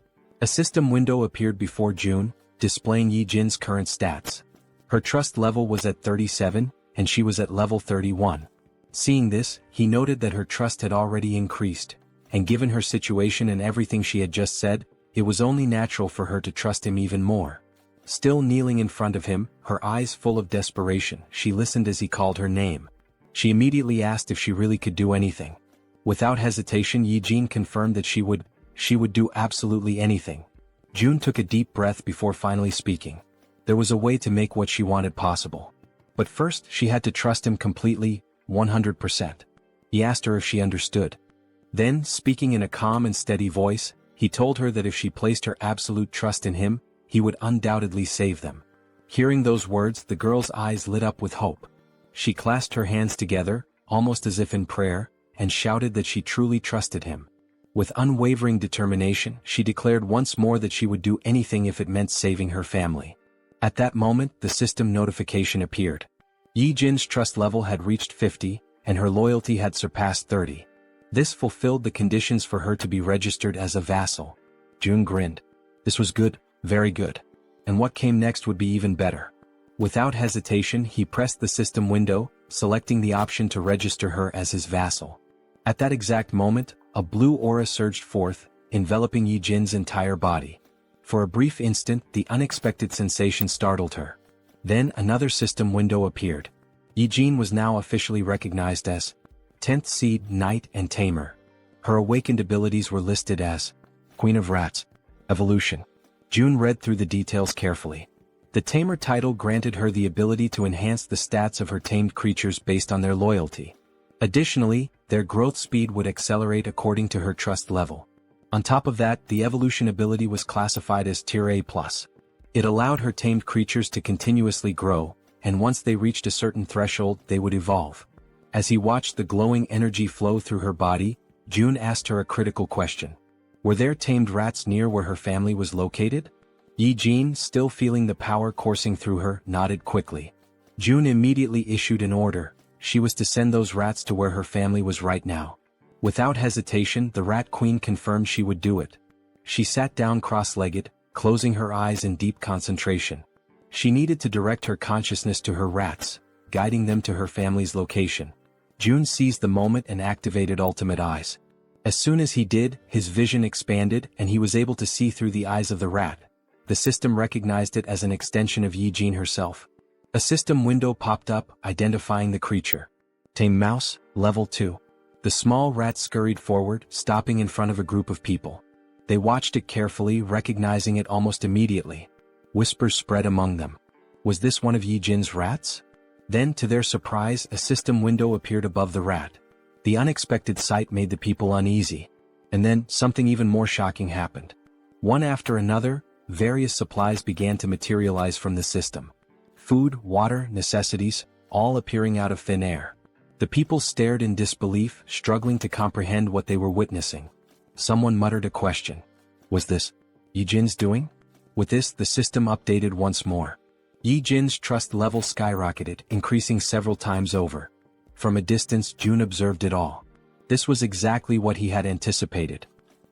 A system window appeared before Jun, displaying Jaehyeon's current stats. Her trust level was at 37, and she was at level 31. Seeing this, he noted that her trust had already increased, and given her situation and everything she had just said, it was only natural for her to trust him even more. Still kneeling in front of him, her eyes full of desperation, she listened as he called her name. She immediately asked if she really could do anything. Without hesitation, Jaehyeon confirmed that she would, She would do absolutely anything. June took a deep breath before finally speaking. There was a way to make what she wanted possible. But first she had to trust him completely, 100%. He asked her if she understood. Then, speaking in a calm and steady voice, he told her that if she placed her absolute trust in him, he would undoubtedly save them. Hearing those words, the girl's eyes lit up with hope. She clasped her hands together, almost as if in prayer, and shouted that she truly trusted him. With unwavering determination, she declared once more that she would do anything if it meant saving her family. At that moment, the system notification appeared. Yi-jin's trust level had reached 50, and her loyalty had surpassed 30. This fulfilled the conditions for her to be registered as a vassal. June grinned. This was good, very good. And what came next would be even better. Without hesitation, he pressed the system window, selecting the option to register her as his vassal. At that exact moment, a blue aura surged forth, enveloping Yi-jin's entire body. For a brief instant, the unexpected sensation startled her. Then another system window appeared. Yi-jin was now officially recognized as 10th Seed, Knight and Tamer. Her awakened abilities were listed as Queen of Rats, Evolution. June read through the details carefully. The Tamer title granted her the ability to enhance the stats of her tamed creatures based on their loyalty. Additionally, their growth speed would accelerate according to her trust level. On top of that, the evolution ability was classified as Tier A+. It allowed her tamed creatures to continuously grow, and once they reached a certain threshold, they would evolve. As he watched the glowing energy flow through her body, June asked her a critical question. Were there tamed rats near where her family was located? Yi-jin, still feeling the power coursing through her, nodded quickly. June immediately issued an order. She was to send those rats to where her family was right now. Without hesitation, the Rat Queen confirmed she would do it. She sat down cross-legged, closing her eyes in deep concentration. She needed to direct her consciousness to her rats, guiding them to her family's location. June seized the moment and activated Ultimate Eyes. As soon as he did, his vision expanded and he was able to see through the eyes of the rat. The system recognized it as an extension of Yi-jin herself. A system window popped up, identifying the creature. Tame Mouse, Level 2. The small rat scurried forward, stopping in front of a group of people. They watched it carefully, recognizing it almost immediately. Whispers spread among them. Was this one of Yi-jin's rats? Then, to their surprise, a system window appeared above the rat. The unexpected sight made the people uneasy. And then, something even more shocking happened. One after another, various supplies began to materialize from the system. Food, water, necessities, all appearing out of thin air. The people stared in disbelief, struggling to comprehend what they were witnessing. Someone muttered a question. Was this Yi-jin's doing? With this, the system updated once more. Yi-jin's trust level skyrocketed, increasing several times over. From a distance, June observed it all. This was exactly what he had anticipated.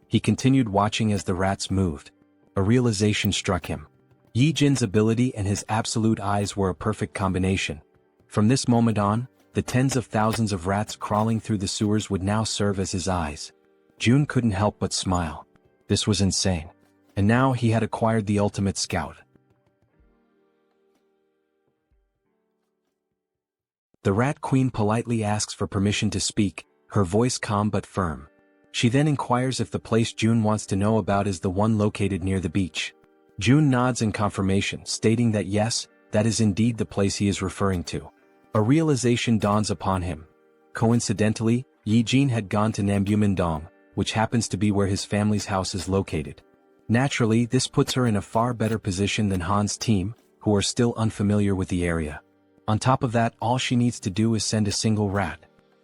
He continued watching as the rats moved. A realization struck him. Yi-jin's ability and his absolute eyes were a perfect combination. From this moment on, the tens of thousands of rats crawling through the sewers would now serve as his eyes. June couldn't help but smile. This was insane. And now he had acquired the ultimate scout. The Rat Queen politely asks for permission to speak, her voice calm but firm. She then inquires if the place June wants to know about is the one located near the beach. June nods in confirmation, stating that yes, that is indeed the place he is referring to. A realization dawns upon him. Coincidentally, Yi-jin had gone to Nambu-Mindong, which happens to be where his family's house is located. Naturally, this puts her in a far better position than Han's team, who are still unfamiliar with the area. On top of that, all she needs to do is send a single rat.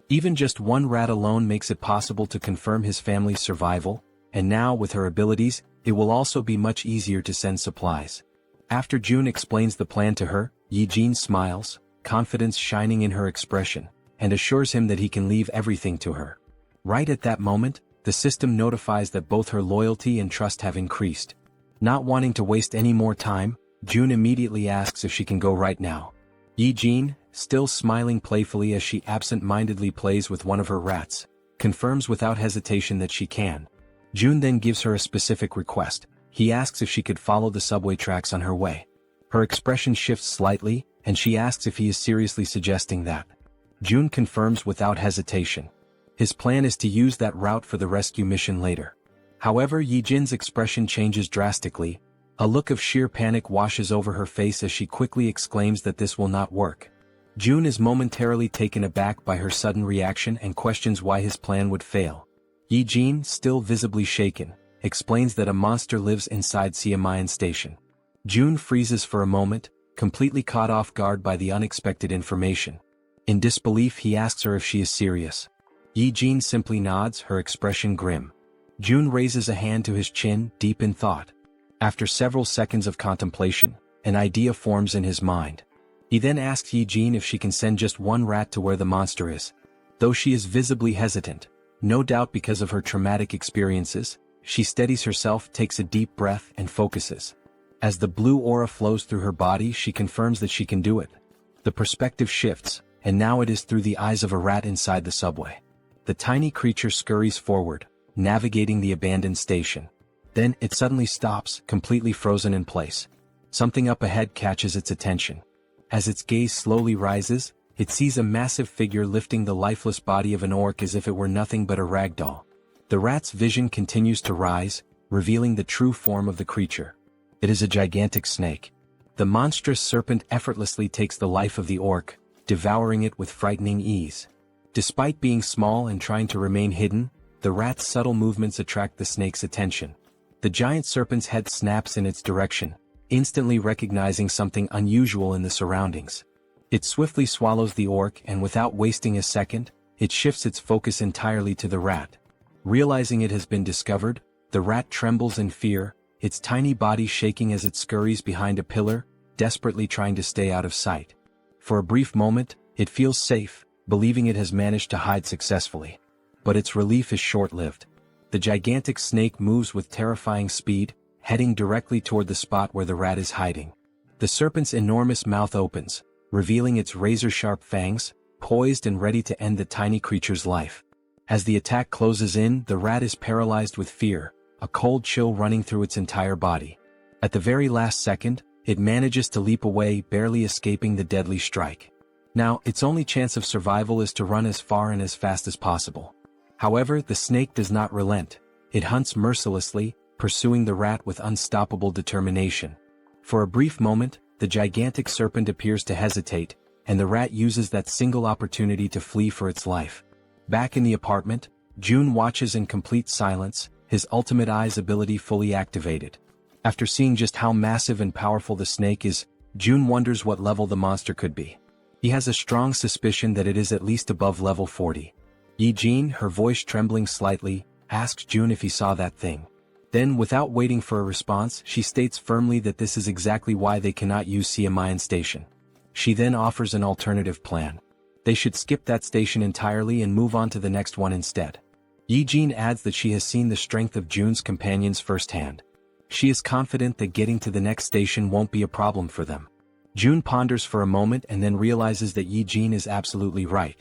Even just one rat alone makes it possible to confirm his family's survival, and now with her abilities, it will also be much easier to send supplies. After June explains the plan to her, Yi-jin smiles, confidence shining in her expression, and assures him that he can leave everything to her. Right at that moment, the system notifies that both her loyalty and trust have increased. Not wanting to waste any more time, June immediately asks if she can go right now. Yi-jin, still smiling playfully as she absent-mindedly plays with one of her rats, confirms without hesitation that she can. June then gives her a specific request. He asks if she could follow the subway tracks on her way. Her expression shifts slightly, and she asks if he is seriously suggesting that. June confirms without hesitation. His plan is to use that route for the rescue mission later. However, Yijin's expression changes drastically. A look of sheer panic washes over her face as she quickly exclaims that this will not work. June is momentarily taken aback by her sudden reaction and questions why his plan would fail. Yijin, still visibly shaken, explains that a monster lives inside Siamayan Station. June freezes for a moment, completely caught off guard by the unexpected information. In disbelief, he asks her if she is serious. Yijin simply nods, her expression grim. June raises a hand to his chin, deep in thought. After several seconds of contemplation, an idea forms in his mind. He then asks Yijin if she can send just one rat to where the monster is. Though she is visibly hesitant, no doubt because of her traumatic experiences, she steadies herself, takes a deep breath, and focuses. As the blue aura flows through her body, she confirms that she can do it. The perspective shifts, and now it is through the eyes of a rat inside the subway. The tiny creature scurries forward, navigating the abandoned station. Then, it suddenly stops, completely frozen in place. Something up ahead catches its attention. As its gaze slowly rises, it sees a massive figure lifting the lifeless body of an orc as if it were nothing but a rag doll. The rat's vision continues to rise, revealing the true form of the creature. It is a gigantic snake. The monstrous serpent effortlessly takes the life of the orc, devouring it with frightening ease. Despite being small and trying to remain hidden, the rat's subtle movements attract the snake's attention. The giant serpent's head snaps in its direction, instantly recognizing something unusual in the surroundings. It swiftly swallows the orc, and without wasting a second, it shifts its focus entirely to the rat. Realizing it has been discovered, the rat trembles in fear, its tiny body shaking as it scurries behind a pillar, desperately trying to stay out of sight. For a brief moment, it feels safe, believing it has managed to hide successfully. But its relief is short-lived. The gigantic snake moves with terrifying speed, heading directly toward the spot where the rat is hiding. The serpent's enormous mouth opens, revealing its razor-sharp fangs, poised and ready to end the tiny creature's life. As the attack closes in, the rat is paralyzed with fear, a cold chill running through its entire body. At the very last second, it manages to leap away, barely escaping the deadly strike. Now, its only chance of survival is to run as far and as fast as possible. However, the snake does not relent. It hunts mercilessly, pursuing the rat with unstoppable determination. For a brief moment, the gigantic serpent appears to hesitate, and the rat uses that single opportunity to flee for its life. Back in the apartment, June watches in complete silence, his ultimate eyes ability fully activated. After seeing just how massive and powerful the snake is, June wonders what level the monster could be. He has a strong suspicion that it is at least above level 40. Yijin, her voice trembling slightly, asks June if he saw that thing. Then, without waiting for a response, she states firmly that this is exactly why they cannot use Siamayan Station. She then offers an alternative plan. They should skip that station entirely and move on to the next one instead. Yijin adds that she has seen the strength of June's companions firsthand. She is confident that getting to the next station won't be a problem for them. June ponders for a moment and then realizes that Yijin is absolutely right.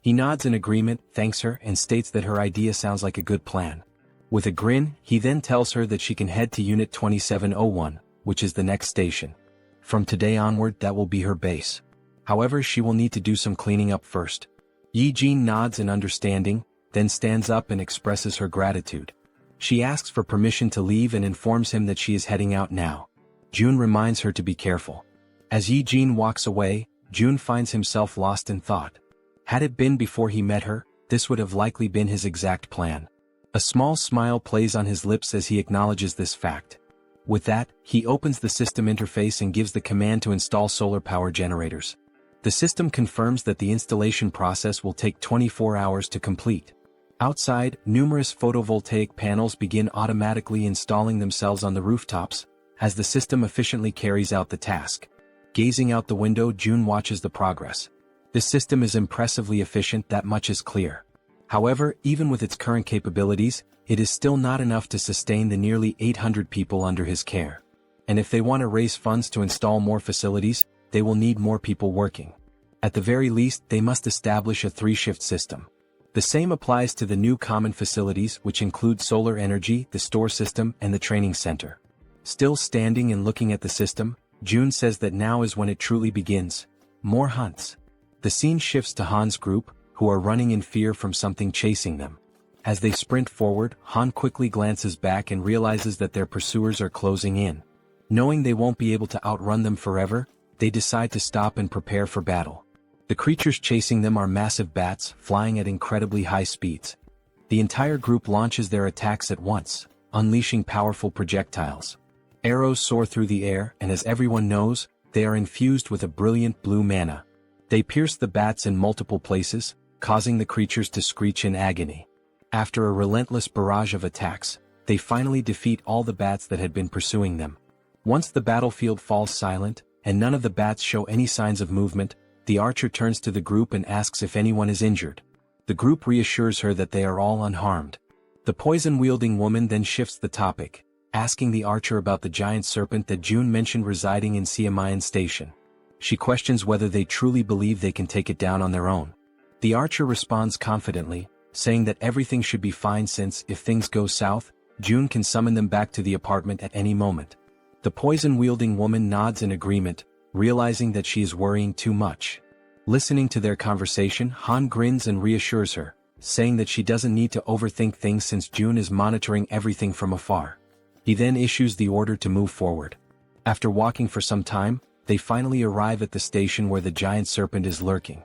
He nods in agreement, thanks her, and states that her idea sounds like a good plan. With a grin, he then tells her that she can head to Unit 2701, which is the next station. From today onward, that will be her base. However, she will need to do some cleaning up first. Yijin nods in understanding, then stands up and expresses her gratitude. She asks for permission to leave and informs him that she is heading out now. June reminds her to be careful. As Yijin walks away, June finds himself lost in thought. Had it been before he met her, this would have likely been his exact plan. A small smile plays on his lips as he acknowledges this fact. With that, he opens the system interface and gives the command to install solar power generators. The system confirms that the installation process will take 24 hours to complete. Outside, numerous photovoltaic panels begin automatically installing themselves on the rooftops, as the system efficiently carries out the task. Gazing out the window, June watches the progress. This system is impressively efficient, that much is clear. However, even with its current capabilities, it is still not enough to sustain the nearly 800 people under his care. And if they want to raise funds to install more facilities, they will need more people working. At the very least, they must establish a 3-shift system. The same applies to the new common facilities, which include solar energy, the store system, and the training center. Still standing and looking at the system, June says that now is when it truly begins. More hunts. The scene shifts to Han's group, who are running in fear from something chasing them. As they sprint forward, Han quickly glances back and realizes that their pursuers are closing in. Knowing they won't be able to outrun them forever, they decide to stop and prepare for battle. The creatures chasing them are massive bats, flying at incredibly high speeds. The entire group launches their attacks at once, unleashing powerful projectiles. Arrows soar through the air, and as everyone knows, they are infused with a brilliant blue mana. They pierce the bats in multiple places, causing the creatures to screech in agony. After a relentless barrage of attacks, they finally defeat all the bats that had been pursuing them. Once the battlefield falls silent, and none of the bats show any signs of movement, the archer turns to the group and asks if anyone is injured. The group reassures her that they are all unharmed. The poison-wielding woman then shifts the topic, asking the archer about the giant serpent that June mentioned residing in Siamayan Station. She questions whether they truly believe they can take it down on their own. The archer responds confidently, saying that everything should be fine since, if things go south, June can summon them back to the apartment at any moment. The poison-wielding woman nods in agreement, realizing that she is worrying too much. Listening to their conversation, Han grins and reassures her, saying that she doesn't need to overthink things since June is monitoring everything from afar. He then issues the order to move forward. After walking for some time, they finally arrive at the station where the giant serpent is lurking.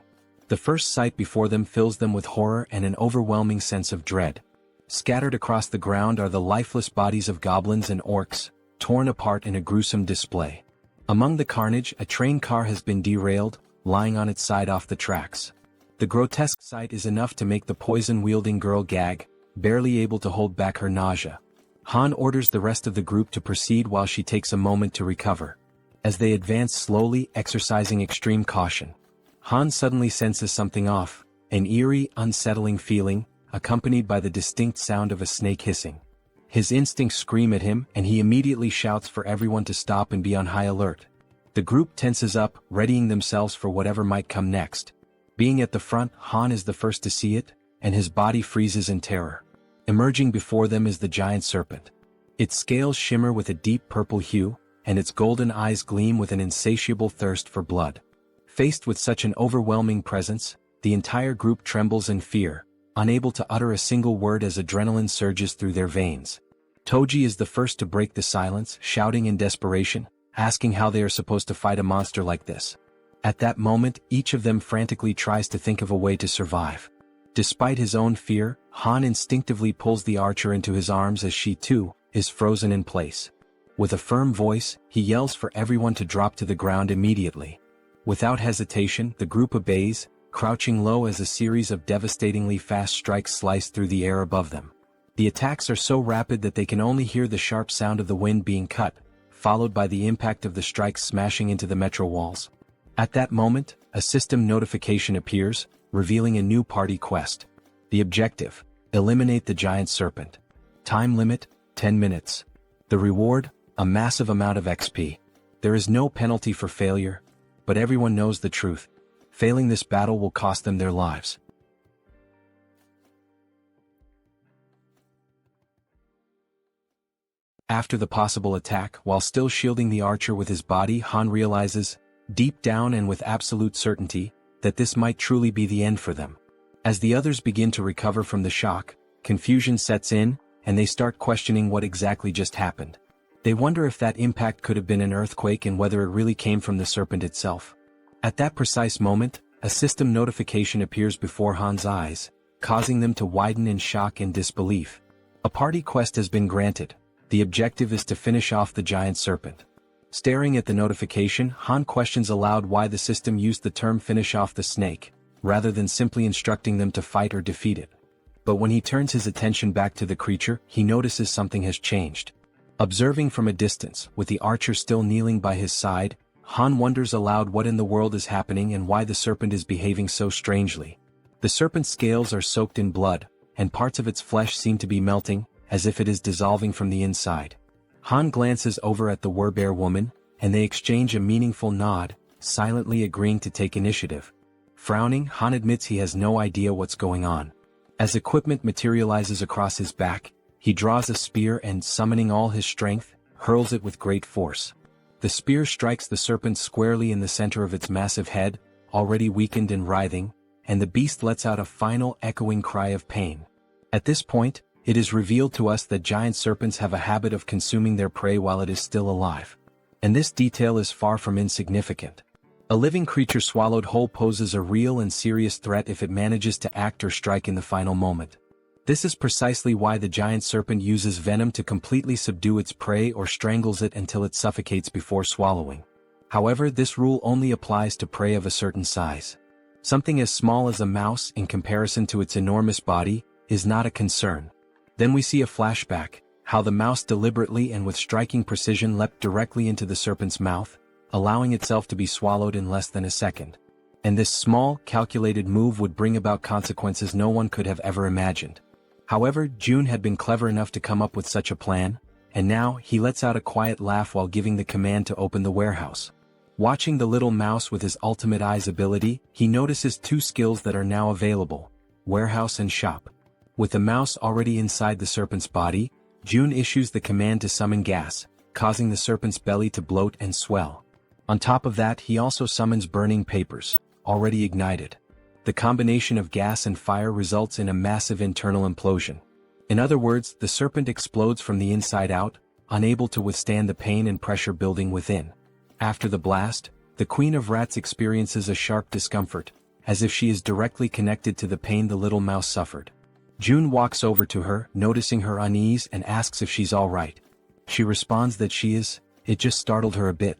The first sight before them fills them with horror and an overwhelming sense of dread. Scattered across the ground are the lifeless bodies of goblins and orcs, torn apart in a gruesome display. Among the carnage, a train car has been derailed, lying on its side off the tracks. The grotesque sight is enough to make the poison-wielding girl gag, barely able to hold back her nausea. Han orders the rest of the group to proceed while she takes a moment to recover. As they advance slowly, exercising extreme caution, Han suddenly senses something off, an eerie, unsettling feeling, accompanied by the distinct sound of a snake hissing. His instincts scream at him, and he immediately shouts for everyone to stop and be on high alert. The group tenses up, readying themselves for whatever might come next. Being at the front, Han is the first to see it, and his body freezes in terror. Emerging before them is the giant serpent. Its scales shimmer with a deep purple hue, and its golden eyes gleam with an insatiable thirst for blood. Faced with such an overwhelming presence, the entire group trembles in fear, unable to utter a single word as adrenaline surges through their veins. Toji is the first to break the silence, shouting in desperation, asking how they are supposed to fight a monster like this. At that moment, each of them frantically tries to think of a way to survive. Despite his own fear, Han instinctively pulls the archer into his arms as she, too, is frozen in place. With a firm voice, he yells for everyone to drop to the ground immediately. Without hesitation, the group obeys, crouching low as a series of devastatingly fast strikes slice through the air above them. The attacks are so rapid that they can only hear the sharp sound of the wind being cut, followed by the impact of the strikes smashing into the metro walls. At that moment, a system notification appears, revealing a new party quest. The objective: eliminate the giant serpent. Time limit: 10 minutes. The reward: a massive amount of XP. There is no penalty for failure, but everyone knows the truth. Failing this battle will cost them their lives. After the possible attack, while still shielding the archer with his body, Han realizes, deep down and with absolute certainty, that this might truly be the end for them. As the others begin to recover from the shock, confusion sets in, and they start questioning what exactly just happened. They wonder if that impact could have been an earthquake and whether it really came from the serpent itself. At that precise moment, a system notification appears before Han's eyes, causing them to widen in shock and disbelief. A party quest has been granted. The objective is to finish off the giant serpent. Staring at the notification, Han questions aloud why the system used the term "finish off the snake," rather than simply instructing them to fight or defeat it. But when he turns his attention back to the creature, he notices something has changed. Observing from a distance, with the archer still kneeling by his side, Han wonders aloud what in the world is happening and why the serpent is behaving so strangely. The serpent's scales are soaked in blood, and parts of its flesh seem to be melting, as if it is dissolving from the inside. Han glances over at the Werbear woman, and they exchange a meaningful nod, silently agreeing to take initiative. Frowning, Han admits he has no idea what's going on. As equipment materializes across his back, he draws a spear and, summoning all his strength, hurls it with great force. The spear strikes the serpent squarely in the center of its massive head, already weakened and writhing, and the beast lets out a final echoing cry of pain. At this point, it is revealed to us that giant serpents have a habit of consuming their prey while it is still alive. And this detail is far from insignificant. A living creature swallowed whole poses a real and serious threat if it manages to act or strike in the final moment. This is precisely why the giant serpent uses venom to completely subdue its prey or strangles it until it suffocates before swallowing. However, this rule only applies to prey of a certain size. Something as small as a mouse, in comparison to its enormous body, is not a concern. Then we see a flashback, how the mouse deliberately and with striking precision leapt directly into the serpent's mouth, allowing itself to be swallowed in less than a second. And this small, calculated move would bring about consequences no one could have ever imagined. However, Jun had been clever enough to come up with such a plan, and now he lets out a quiet laugh while giving the command to open the warehouse. Watching the little mouse with his ultimate eyes ability, he notices two skills that are now available: warehouse and shop. With the mouse already inside the serpent's body, Jun issues the command to summon gas, causing the serpent's belly to bloat and swell. On top of that, he also summons burning papers, already ignited. The combination of gas and fire results in a massive internal implosion. In other words, the serpent explodes from the inside out, unable to withstand the pain and pressure building within. After the blast, the Queen of Rats experiences a sharp discomfort, as if she is directly connected to the pain the little mouse suffered. Jun walks over to her, noticing her unease, and asks if she's all right. She responds that she is. It just startled her a bit.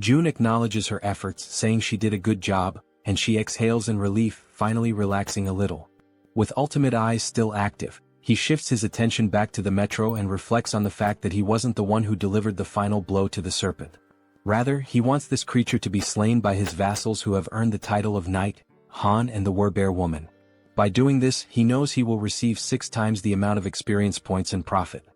Jun acknowledges her efforts, saying she did a good job, and she exhales in relief, finally relaxing a little. With ultimate eyes still active, he shifts his attention back to the metro and reflects on the fact that he wasn't the one who delivered the final blow to the serpent. Rather, he wants this creature to be slain by his vassals who have earned the title of Knight, Han and the Werbear Woman. By doing this, he knows he will receive 6 times the amount of experience points and profit.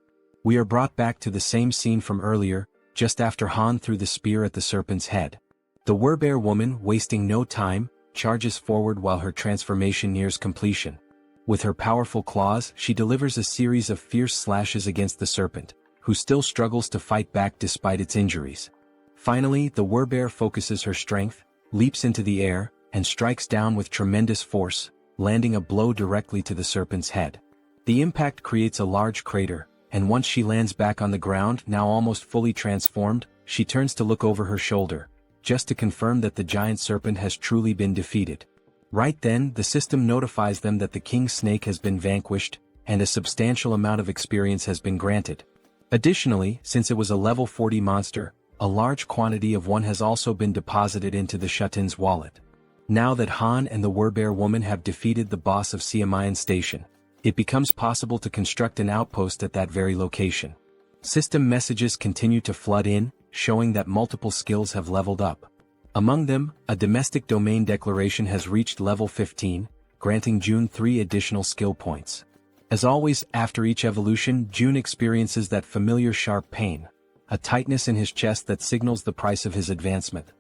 We are brought back to the same scene from earlier, just after Han threw the spear at the serpent's head. The Werbear Woman, wasting no time, charges forward while her transformation nears completion. With her powerful claws, she delivers a series of fierce slashes against the serpent, who still struggles to fight back despite its injuries. Finally, the Werbear focuses her strength, leaps into the air, and strikes down with tremendous force, landing a blow directly to the serpent's head. The impact creates a large crater, and once she lands back on the ground, now almost fully transformed, she turns to look over her shoulder, just to confirm that the giant serpent has truly been defeated. Right then, the system notifies them that the king snake has been vanquished, and a substantial amount of experience has been granted. Additionally, since it was a level 40 monster, a large quantity of one has also been deposited into the Shutin's wallet. Now that Han and the Werbear Woman have defeated the boss of Siamayan Station, it becomes possible to construct an outpost at that very location. System messages continue to flood in, showing that multiple skills have leveled up. Among them, a domestic domain declaration has reached level 15, granting Jun 3 additional skill points. As always, after each evolution, Jun experiences that familiar sharp pain, a tightness in his chest that signals the price of his advancement.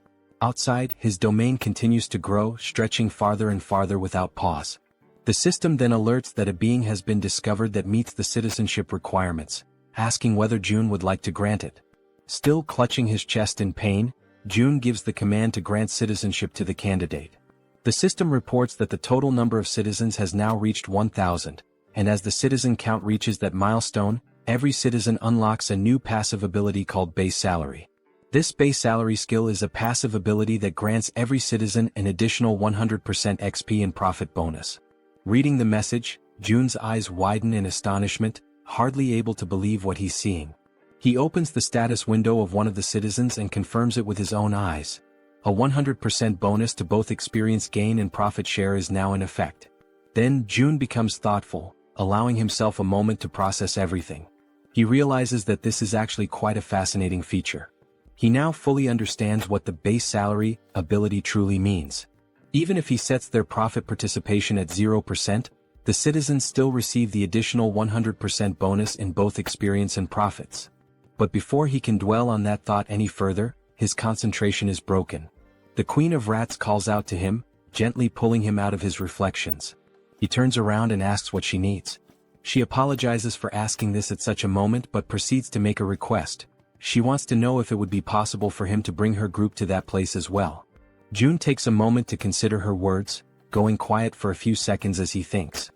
Outside, his domain continues to grow, stretching farther and farther without pause. The system then alerts that a being has been discovered that meets the citizenship requirements, asking whether Jun would like to grant it. Still clutching his chest in pain, Jun gives the command to grant citizenship to the candidate. The system reports that the total number of citizens has now reached 1,000, and as the citizen count reaches that milestone, every citizen unlocks a new passive ability called Base Salary. This Base Salary skill is a passive ability that grants every citizen an additional 100% XP and profit bonus. Reading the message, Jun's eyes widen in astonishment, hardly able to believe what he's seeing. He opens the status window of one of the citizens and confirms it with his own eyes. A 100% bonus to both experience gain and profit share is now in effect. Then Jun becomes thoughtful, allowing himself a moment to process everything. He realizes that this is actually quite a fascinating feature. He now fully understands what the Base Salary ability truly means. Even if he sets their profit participation at 0%, the citizens still receive the additional 100% bonus in both experience and profits. But before he can dwell on that thought any further, his concentration is broken. The Queen of Rats calls out to him, gently pulling him out of his reflections. He turns around and asks what she needs. She apologizes for asking this at such a moment but proceeds to make a request. She wants to know if it would be possible for him to bring her group to that place as well. Jun takes a moment to consider her words, going quiet for a few seconds as he thinks.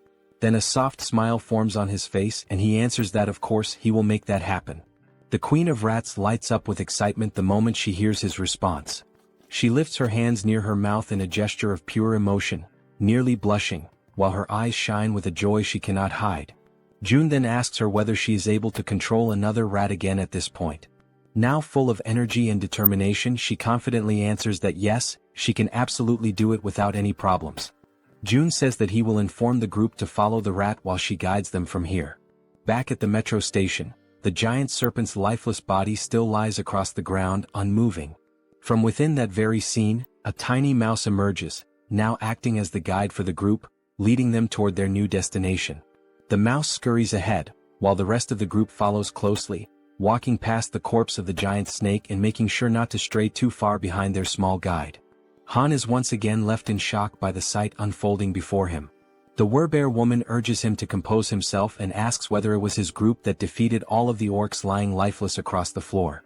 Then a soft smile forms on his face and he answers that of course he will make that happen. The Queen of Rats lights up with excitement the moment she hears his response. She lifts her hands near her mouth in a gesture of pure emotion, nearly blushing, while her eyes shine with a joy she cannot hide. June then asks her whether she is able to control another rat again at this point. Now full of energy and determination, she confidently answers that yes, she can absolutely do it without any problems. June says that he will inform the group to follow the rat while she guides them from here. Back at the metro station, the giant serpent's lifeless body still lies across the ground, unmoving. From within that very scene, a tiny mouse emerges, now acting as the guide for the group, leading them toward their new destination. The mouse scurries ahead, while the rest of the group follows closely, walking past the corpse of the giant snake and making sure not to stray too far behind their small guide. Han is once again left in shock by the sight unfolding before him. The Werbear woman urges him to compose himself and asks whether it was his group that defeated all of the orcs lying lifeless across the floor.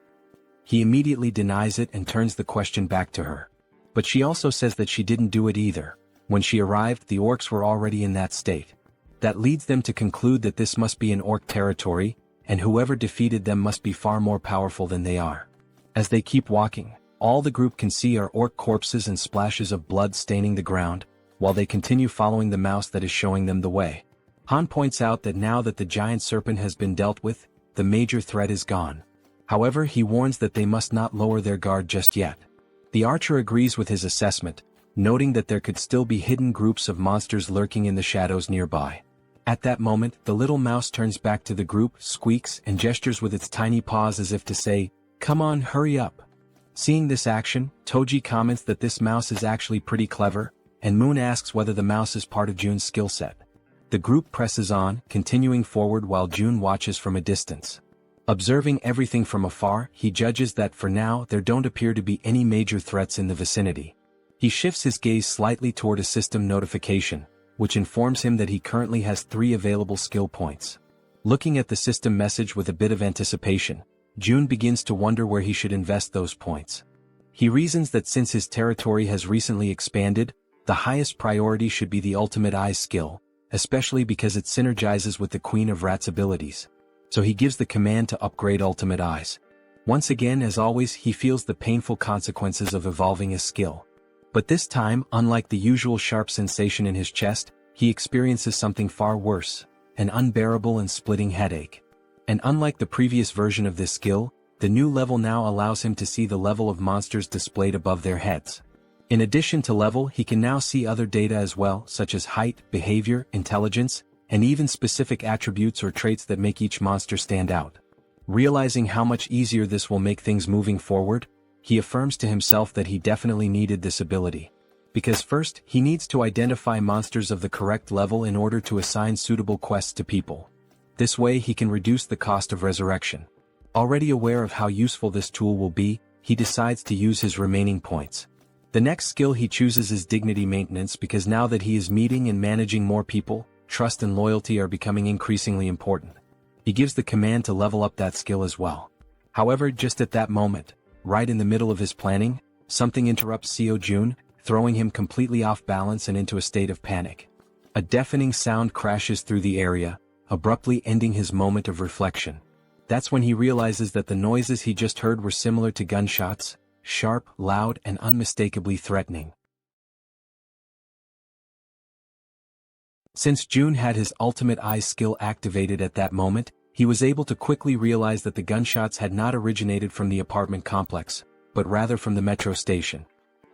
He immediately denies it and turns the question back to her. But she also says that she didn't do it either. When she arrived, the orcs were already in that state. That leads them to conclude that this must be an orc territory, and whoever defeated them must be far more powerful than they are. As they keep walking, all the group can see are orc corpses and splashes of blood staining the ground, while they continue following the mouse that is showing them the way. Han points out that now that the giant serpent has been dealt with, the major threat is gone. However, he warns that they must not lower their guard just yet. The archer agrees with his assessment, noting that there could still be hidden groups of monsters lurking in the shadows nearby. At that moment, the little mouse turns back to the group, squeaks, and gestures with its tiny paws as if to say, "Come on, hurry up." Seeing this action, Toji comments that this mouse is actually pretty clever, and Moon asks whether the mouse is part of June's skill set. The group presses on, continuing forward while June watches from a distance. Observing everything from afar, he judges that for now there don't appear to be any major threats in the vicinity. He shifts his gaze slightly toward a system notification, which informs him that he currently has 3 available skill points. Looking at the system message with a bit of anticipation, June begins to wonder where he should invest those points. He reasons that since his territory has recently expanded, the highest priority should be the Ultimate Eyes skill, especially because it synergizes with the Queen of Rats' abilities. So he gives the command to upgrade Ultimate Eyes. Once again, as always, he feels the painful consequences of evolving his skill. But this time, unlike the usual sharp sensation in his chest, he experiences something far worse, an unbearable and splitting headache. And unlike the previous version of this skill, the new level now allows him to see the level of monsters displayed above their heads. In addition to level, he can now see other data as well, such as height, behavior, intelligence, and even specific attributes or traits that make each monster stand out. Realizing how much easier this will make things moving forward, he affirms to himself that he definitely needed this ability. Because first, he needs to identify monsters of the correct level in order to assign suitable quests to people. This way he can reduce the cost of resurrection. Already aware of how useful this tool will be, he decides to use his remaining points. The next skill he chooses is dignity maintenance because now that he is meeting and managing more people, trust and loyalty are becoming increasingly important. He gives the command to level up that skill as well. However, just at that moment, right in the middle of his planning, something interrupts Seo Jun, throwing him completely off balance and into a state of panic. A deafening sound crashes through the area, abruptly ending his moment of reflection. That's when he realizes that the noises he just heard were similar to gunshots, sharp, loud, and unmistakably threatening. Since June had his Ultimate Eye skill activated at that moment, he was able to quickly realize that the gunshots had not originated from the apartment complex, but rather from the metro station.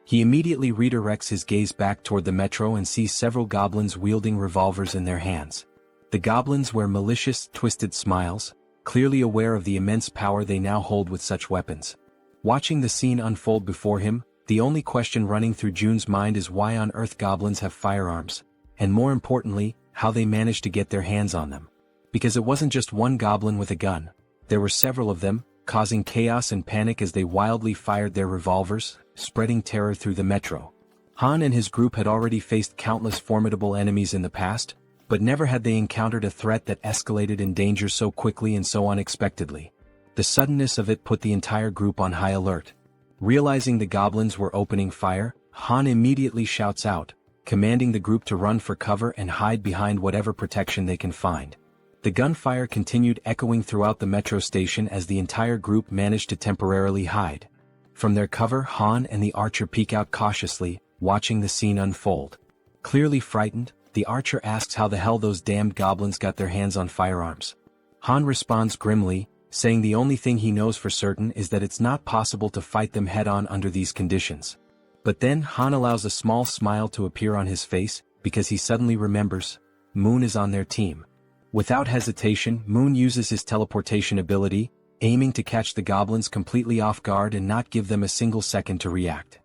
He immediately redirects his gaze back toward the metro and sees several goblins wielding revolvers in their hands. The goblins wear malicious, twisted smiles, clearly aware of the immense power they now hold with such weapons. Watching the scene unfold before him, the only question running through June's mind is why on earth goblins have firearms, and more importantly, how they managed to get their hands on them. Because it wasn't just one goblin with a gun, there were several of them, causing chaos and panic as they wildly fired their revolvers, spreading terror through the metro. Han and his group had already faced countless formidable enemies in the past, but never had they encountered a threat that escalated in danger so quickly and so unexpectedly. The suddenness of it put the entire group on high alert. Realizing the goblins were opening fire, Han immediately shouts out, commanding the group to run for cover and hide behind whatever protection they can find. The gunfire continued echoing throughout the metro station as the entire group managed to temporarily hide. From their cover, Han and the archer peek out cautiously, watching the scene unfold. Clearly frightened, the archer asks how the hell those damned goblins got their hands on firearms. Han responds grimly, saying the only thing he knows for certain is that it's not possible to fight them head-on under these conditions. But then Han allows a small smile to appear on his face, because he suddenly remembers, Moon is on their team. Without hesitation, Moon uses his teleportation ability, aiming to catch the goblins completely off guard and not give them a single second to react.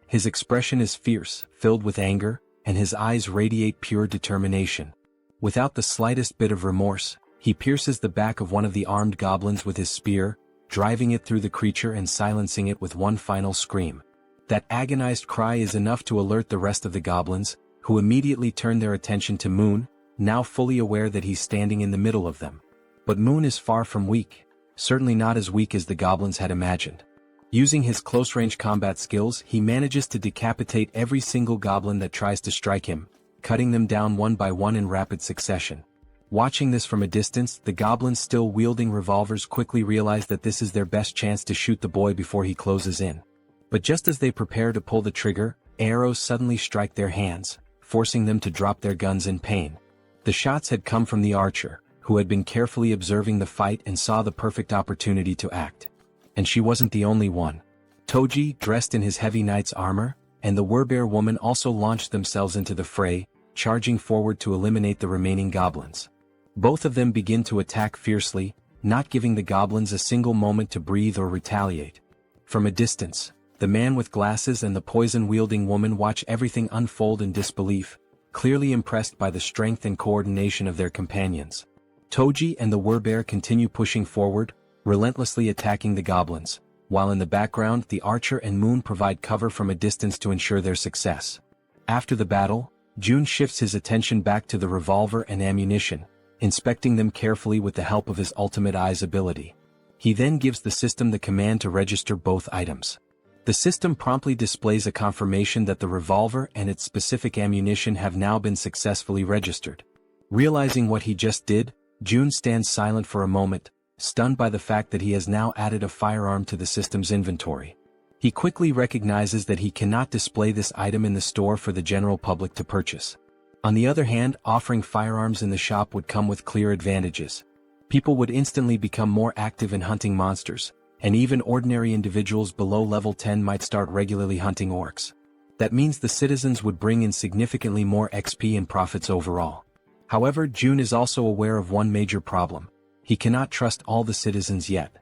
His expression is fierce, filled with anger, and his eyes radiate pure determination. Without the slightest bit of remorse, he pierces the back of one of the armed goblins with his spear, driving it through the creature and silencing it with one final scream. That agonized cry is enough to alert the rest of the goblins, who immediately turn their attention to Moon, now fully aware that he's standing in the middle of them. But Moon is far from weak, certainly not as weak as the goblins had imagined. Using his close-range combat skills, he manages to decapitate every single goblin that tries to strike him, cutting them down one by one in rapid succession. Watching this from a distance, the goblins still wielding revolvers quickly realize that this is their best chance to shoot the boy before he closes in. But just as they prepare to pull the trigger, arrows suddenly strike their hands, forcing them to drop their guns in pain. The shots had come from the archer, who had been carefully observing the fight and saw the perfect opportunity to act. And she wasn't the only one. Toji, dressed in his heavy knight's armor, and the Werbear woman also launched themselves into the fray, charging forward to eliminate the remaining goblins. Both of them begin to attack fiercely, not giving the goblins a single moment to breathe or retaliate. From a distance, the man with glasses and the poison-wielding woman watch everything unfold in disbelief, clearly impressed by the strength and coordination of their companions. Toji and the Werbear continue pushing forward, relentlessly attacking the goblins, while in the background the archer and Moon provide cover from a distance to ensure their success. After the battle, Jun shifts his attention back to the revolver and ammunition, inspecting them carefully with the help of his ultimate eyes ability. He then gives the system the command to register both items. The system promptly displays a confirmation that the revolver and its specific ammunition have now been successfully registered. Realizing what he just did, Jun stands silent for a moment, stunned by the fact that he has now added a firearm to the system's inventory. He quickly recognizes that he cannot display this item in the store for the general public to purchase. On the other hand, offering firearms in the shop would come with clear advantages. People would instantly become more active in hunting monsters, and even ordinary individuals below level 10 might start regularly hunting orcs. That means the citizens would bring in significantly more XP and profits overall. However, Jun is also aware of one major problem. He cannot trust all the citizens yet.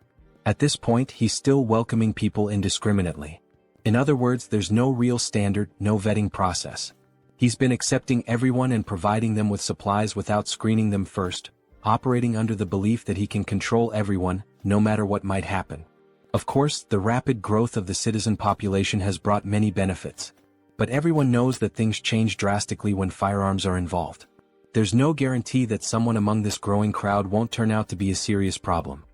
At this point, he's still welcoming people indiscriminately. In other words, there's no real standard, no vetting process. He's been accepting everyone and providing them with supplies without screening them first, operating under the belief that he can control everyone, no matter what might happen. Of course, the rapid growth of the citizen population has brought many benefits. But everyone knows that things change drastically when firearms are involved. There's no guarantee that someone among this growing crowd won't turn out to be a serious problem.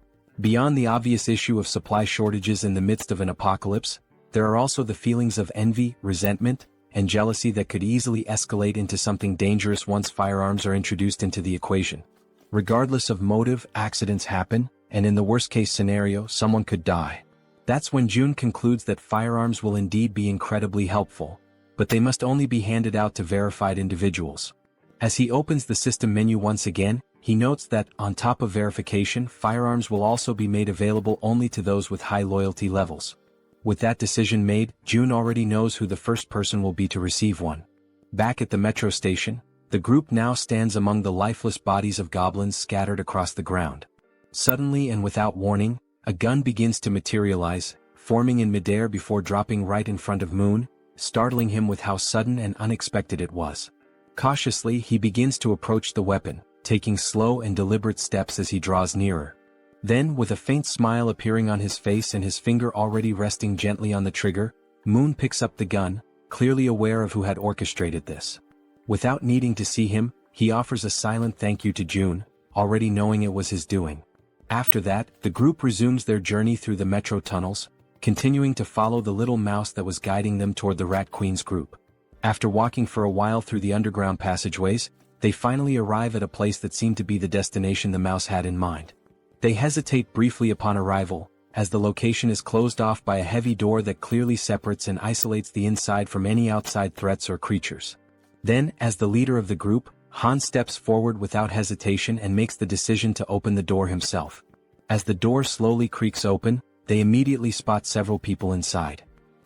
Beyond the obvious issue of supply shortages in the midst of an apocalypse, there are also the feelings of envy, resentment, and jealousy that could easily escalate into something dangerous once firearms are introduced into the equation. Regardless of motive, accidents happen, and in the worst-case scenario, someone could die. That's when Jun concludes that firearms will indeed be incredibly helpful, but they must only be handed out to verified individuals. As he opens the system menu once again, he notes that, on top of verification, firearms will also be made available only to those with high loyalty levels. With that decision made, Jun already knows who the first person will be to receive one. Back at the metro station, the group now stands among the lifeless bodies of goblins scattered across the ground. Suddenly and without warning, a gun begins to materialize, forming in midair before dropping right in front of Moon, startling him with how sudden and unexpected it was. Cautiously, he begins to approach the weapon, taking slow and deliberate steps as he draws nearer. Then, with a faint smile appearing on his face and his finger already resting gently on the trigger, Moon picks up the gun, clearly aware of who had orchestrated this. Without needing to see him, he offers a silent thank you to Jun, already knowing it was his doing. After that, the group resumes their journey through the metro tunnels, continuing to follow the little mouse that was guiding them toward the Rat Queen's group. After walking for a while through the underground passageways, they finally arrive at a place that seemed to be the destination the mouse had in mind. They hesitate briefly upon arrival, as the location is closed off by a heavy door that clearly separates and isolates the inside from any outside threats or creatures. Then, as the leader of the group, Han steps forward without hesitation and makes the decision to open the door himself. As the door slowly creaks open, they immediately spot several people inside.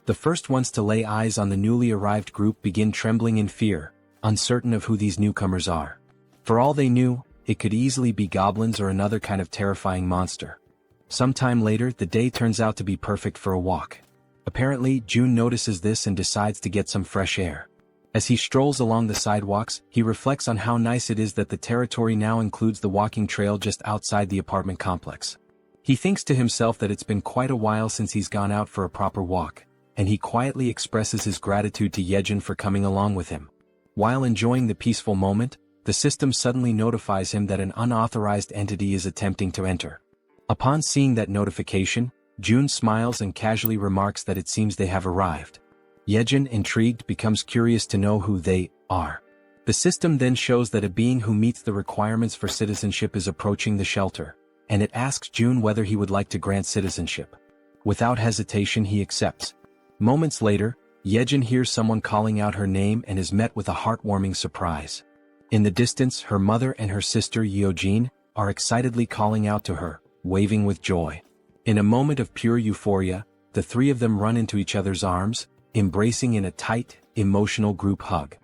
The first ones to lay eyes on the newly arrived group begin trembling in fear, uncertain of who these newcomers are. For all they knew, it could easily be goblins or another kind of terrifying monster. Sometime later, the day turns out to be perfect for a walk. Apparently, June notices this and decides to get some fresh air. As he strolls along the sidewalks, he reflects on how nice it is that the territory now includes the walking trail just outside the apartment complex. He thinks to himself that it's been quite a while since he's gone out for a proper walk, and he quietly expresses his gratitude to Jaehyeon for coming along with him. While enjoying the peaceful moment, the system suddenly notifies him that an unauthorized entity is attempting to enter. Upon seeing that notification, June smiles and casually remarks that it seems they have arrived. Jaehyeon, intrigued, becomes curious to know who they are. The system then shows that a being who meets the requirements for citizenship is approaching the shelter, and it asks June whether he would like to grant citizenship. Without hesitation, he accepts. Moments later, Jaehyeon hears someone calling out her name and is met with a heartwarming surprise. In the distance, her mother and her sister Yeojin are excitedly calling out to her, waving with joy. In a moment of pure euphoria, the three of them run into each other's arms, embracing in a tight, emotional group hug.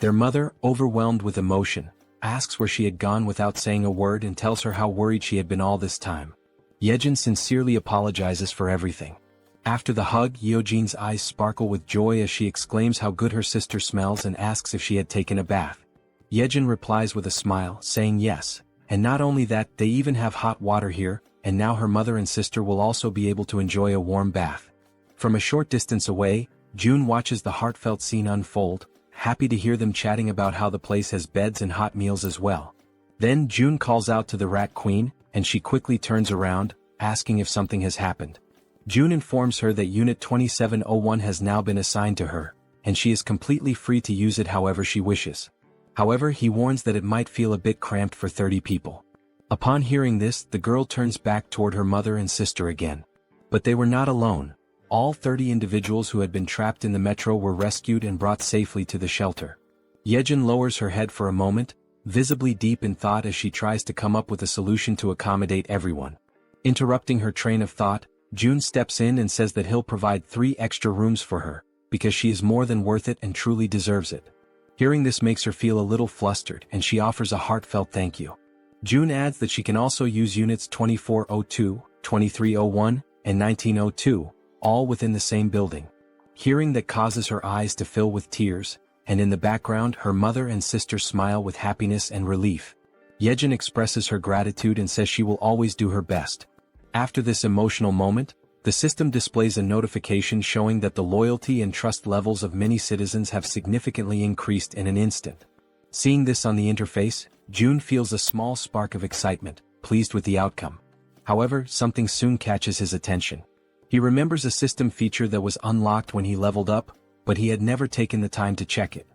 Their mother, overwhelmed with emotion, asks where she had gone without saying a word and tells her how worried she had been all this time. Jaehyeon sincerely apologizes for everything. After the hug, Yeojin's eyes sparkle with joy as she exclaims how good her sister smells and asks if she had taken a bath. Jaehyeon replies with a smile, saying yes, and not only that, they even have hot water here, and now her mother and sister will also be able to enjoy a warm bath. From a short distance away, June watches the heartfelt scene unfold, happy to hear them chatting about how the place has beds and hot meals as well. Then June calls out to the Rat Queen, and she quickly turns around, asking if something has happened. June informs her that Unit 2701 has now been assigned to her, and she is completely free to use it however she wishes. However, he warns that it might feel a bit cramped for 30 people. Upon hearing this, the girl turns back toward her mother and sister again. But they were not alone. All 30 individuals who had been trapped in the metro were rescued and brought safely to the shelter. Jaehyeon lowers her head for a moment, visibly deep in thought as she tries to come up with a solution to accommodate everyone. Interrupting her train of thought, June steps in and says that he'll provide 3 extra rooms for her, because she is more than worth it and truly deserves it. Hearing this makes her feel a little flustered, and she offers a heartfelt thank you. June adds that she can also use units 2402, 2301, and 1902, all within the same building. Hearing that causes her eyes to fill with tears, and in the background her mother and sister smile with happiness and relief. Jaehyeon expresses her gratitude and says she will always do her best. After this emotional moment, the system displays a notification showing that the loyalty and trust levels of many citizens have significantly increased in an instant. Seeing this on the interface, June feels a small spark of excitement, pleased with the outcome. However, something soon catches his attention. He remembers a system feature that was unlocked when he leveled up, but he had never taken the time to check it.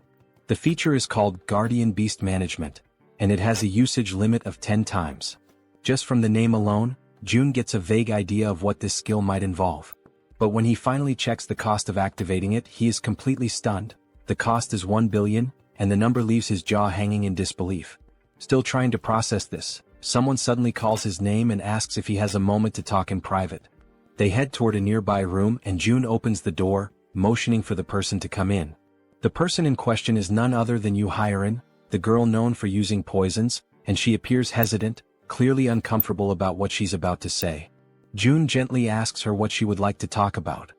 The feature is called Guardian Beast Management, and it has a usage limit of 10 times. Just from the name alone, June gets a vague idea of what this skill might involve. But when he finally checks the cost of activating it, he is completely stunned. The cost is 1 billion, and the number leaves his jaw hanging in disbelief. Still trying to process this, someone suddenly calls his name and asks if he has a moment to talk in private. They head toward a nearby room and June opens the door, motioning for the person to come in. The person in question is none other than Jaehyeon, the girl known for using poisons, and she appears hesitant, clearly uncomfortable about what she's about to say. June gently asks her what she would like to talk about.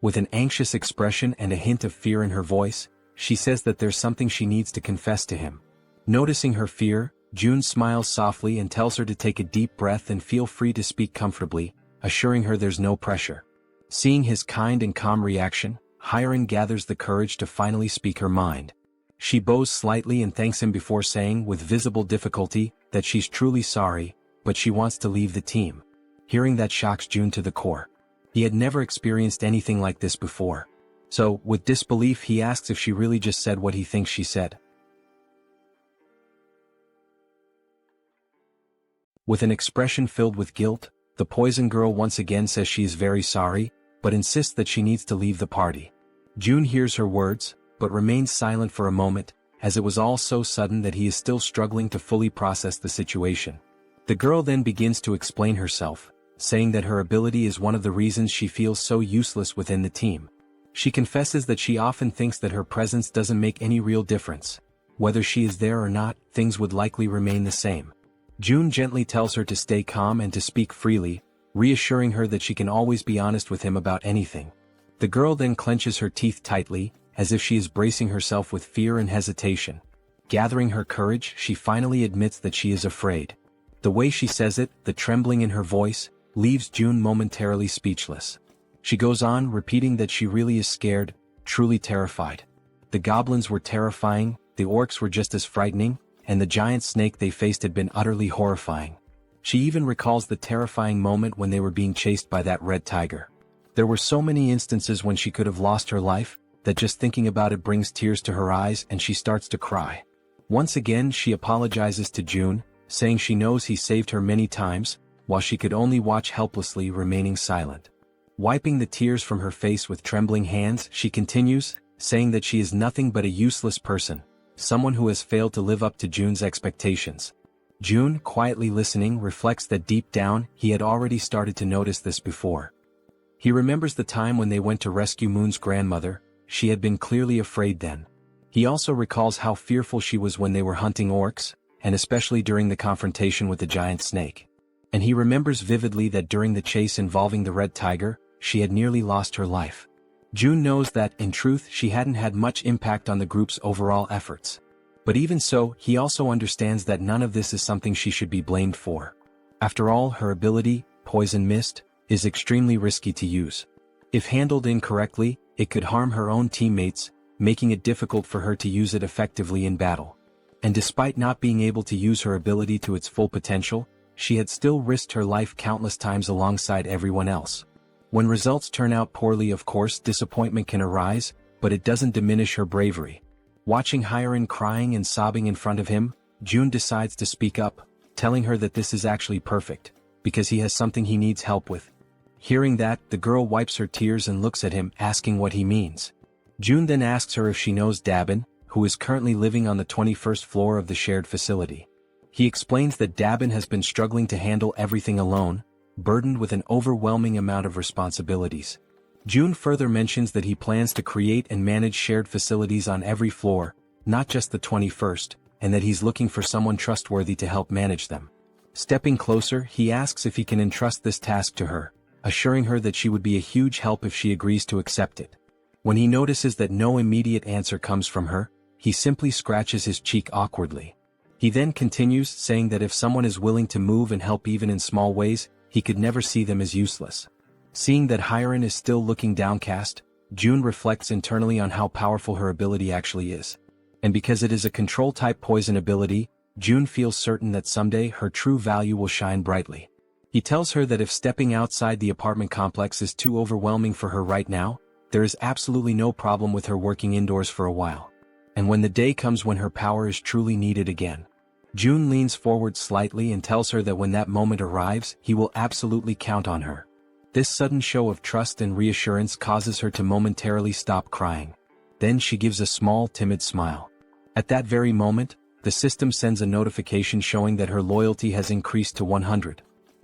With an anxious expression and a hint of fear in her voice, she says that there's something she needs to confess to him. Noticing her fear, June smiles softly and tells her to take a deep breath and feel free to speak comfortably, assuring her there's no pressure. Seeing his kind and calm reaction, Jaehyeon gathers the courage to finally speak her mind. She bows slightly and thanks him before saying, with visible difficulty, that she's truly sorry, but she wants to leave the team. Hearing that shocks June to the core. He had never experienced anything like this before. So, with disbelief he asks if she really just said what he thinks she said. With an expression filled with guilt, the poison girl once again says she is very sorry, but insists that she needs to leave the party. June hears her words, but remains silent for a moment, as it was all so sudden that he is still struggling to fully process the situation. The girl then begins to explain herself, saying that her ability is one of the reasons she feels so useless within the team. She confesses that she often thinks that her presence doesn't make any real difference. Whether she is there or not, things would likely remain the same. June gently tells her to stay calm and to speak freely, reassuring her that she can always be honest with him about anything. The girl then clenches her teeth tightly, as if she is bracing herself with fear and hesitation. Gathering her courage, she finally admits that she is afraid. The way she says it, the trembling in her voice, leaves June momentarily speechless. She goes on, repeating that she really is scared, truly terrified. The goblins were terrifying, the orcs were just as frightening, and the giant snake they faced had been utterly horrifying. She even recalls the terrifying moment when they were being chased by that red tiger. There were so many instances when she could have lost her life, that just thinking about it brings tears to her eyes and she starts to cry. Once again she apologizes to June, saying she knows he saved her many times, while she could only watch helplessly, remaining silent. Wiping the tears from her face with trembling hands, she continues, saying that she is nothing but a useless person, someone who has failed to live up to June's expectations. June, quietly listening, reflects that deep down, he had already started to notice this before. He remembers the time when they went to rescue Moon's grandmother. She had been clearly afraid then. He also recalls how fearful she was when they were hunting orcs, and especially during the confrontation with the giant snake. And he remembers vividly that during the chase involving the red tiger, she had nearly lost her life. June knows that, in truth, she hadn't had much impact on the group's overall efforts. But even so, he also understands that none of this is something she should be blamed for. After all, her ability, Poison Mist, is extremely risky to use. If handled incorrectly, it could harm her own teammates, making it difficult for her to use it effectively in battle. And despite not being able to use her ability to its full potential, she had still risked her life countless times alongside everyone else. When results turn out poorly, of course, disappointment can arise, but it doesn't diminish her bravery. Watching Hyerin crying and sobbing in front of him, June decides to speak up, telling her that this is actually perfect, because he has something he needs help with. Hearing that, the girl wipes her tears and looks at him, asking what he means. June then asks her if she knows Dabin, who is currently living on the 21st floor of the shared facility. He explains that Dabin has been struggling to handle everything alone, burdened with an overwhelming amount of responsibilities. June further mentions that he plans to create and manage shared facilities on every floor, not just the 21st, and that he's looking for someone trustworthy to help manage them. Stepping closer, he asks if he can entrust this task to her, assuring her that she would be a huge help if she agrees to accept it. When he notices that no immediate answer comes from her, he simply scratches his cheek awkwardly. He then continues, saying that if someone is willing to move and help even in small ways, he could never see them as useless. Seeing that Hyerin is still looking downcast, June reflects internally on how powerful her ability actually is. And because it is a control-type poison ability, June feels certain that someday her true value will shine brightly. He tells her that if stepping outside the apartment complex is too overwhelming for her right now, there is absolutely no problem with her working indoors for a while. And when the day comes when her power is truly needed again. June leans forward slightly and tells her that when that moment arrives, he will absolutely count on her. This sudden show of trust and reassurance causes her to momentarily stop crying. Then she gives a small, timid smile. At that very moment, the system sends a notification showing that her loyalty has increased to 100.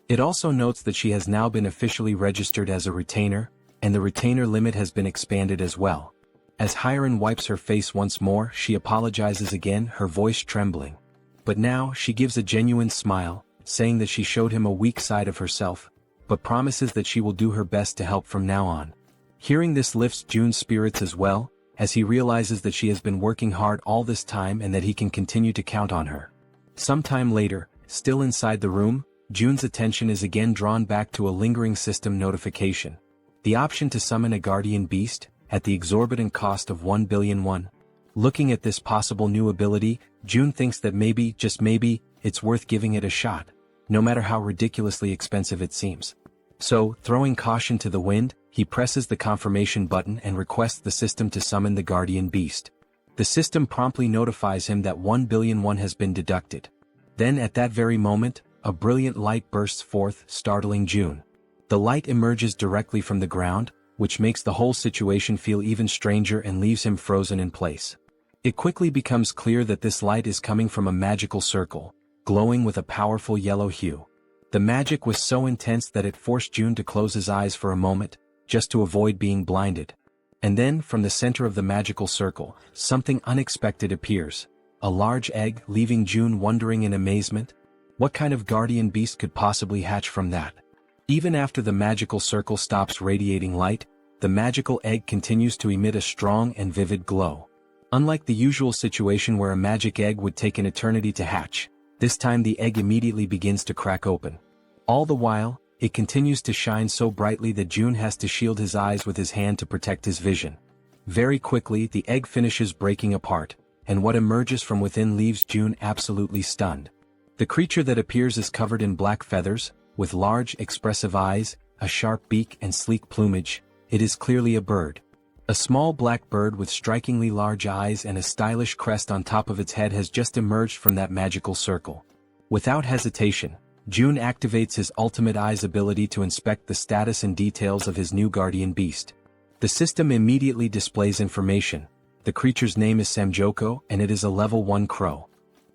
It also notes that she has now been officially registered as a retainer, and the retainer limit has been expanded as well. As Hyerin wipes her face once more, she apologizes again, her voice trembling. But now, she gives a genuine smile, saying that she showed him a weak side of herself, but promises that she will do her best to help from now on. Hearing this lifts June's spirits as well, as he realizes that she has been working hard all this time and that he can continue to count on her. Sometime later, still inside the room, June's attention is again drawn back to a lingering system notification. The option to summon a guardian beast, at the exorbitant cost of 1 billion won. Looking at this possible new ability, June thinks that maybe, just maybe, it's worth giving it a shot, no matter how ridiculously expensive it seems. So, throwing caution to the wind, he presses the confirmation button and requests the system to summon the guardian beast. The system promptly notifies him that 1 billion won has been deducted. Then at that very moment, a brilliant light bursts forth, startling June. The light emerges directly from the ground, which makes the whole situation feel even stranger and leaves him frozen in place. It quickly becomes clear that this light is coming from a magical circle, glowing with a powerful yellow hue. The magic was so intense that it forced June to close his eyes for a moment, just to avoid being blinded. And then, from the center of the magical circle, something unexpected appears. A large egg, leaving June wondering in amazement. What kind of guardian beast could possibly hatch from that? Even after the magical circle stops radiating light, the magical egg continues to emit a strong and vivid glow. Unlike the usual situation where a magic egg would take an eternity to hatch, this time the egg immediately begins to crack open. All the while, it continues to shine so brightly that June has to shield his eyes with his hand to protect his vision. Very quickly, the egg finishes breaking apart, and what emerges from within leaves June absolutely stunned. The creature that appears is covered in black feathers, with large, expressive eyes, a sharp beak and sleek plumage. It is clearly a bird. A small black bird with strikingly large eyes and a stylish crest on top of its head has just emerged from that magical circle. Without hesitation, June activates his ultimate eye's ability to inspect the status and details of his new guardian beast. The system immediately displays information. The creature's name is Samjoko and it is a level 1 crow.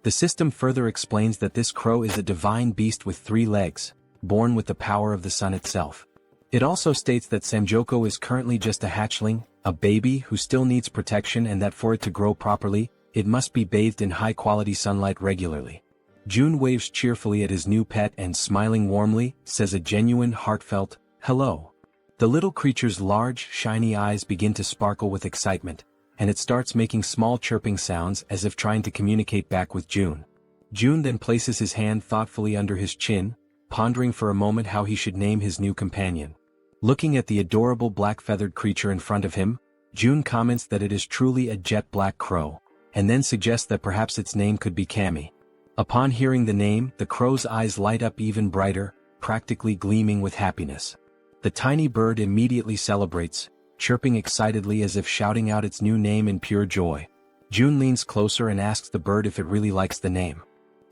The system further explains that this crow is a divine beast with 3 legs, born with the power of the sun itself. It also states that Samjoko is currently just a hatchling, a baby who still needs protection, and that for it to grow properly, it must be bathed in high-quality sunlight regularly. June waves cheerfully at his new pet and, smiling warmly, says a genuine, heartfelt, "Hello." The little creature's large, shiny eyes begin to sparkle with excitement, and it starts making small chirping sounds as if trying to communicate back with June. June then places his hand thoughtfully under his chin, pondering for a moment how he should name his new companion. Looking at the adorable black-feathered creature in front of him, June comments that it is truly a jet black crow, and then suggests that perhaps its name could be Kami. Upon hearing the name, the crow's eyes light up even brighter, practically gleaming with happiness. The tiny bird immediately celebrates, chirping excitedly as if shouting out its new name in pure joy. June leans closer and asks the bird if it really likes the name.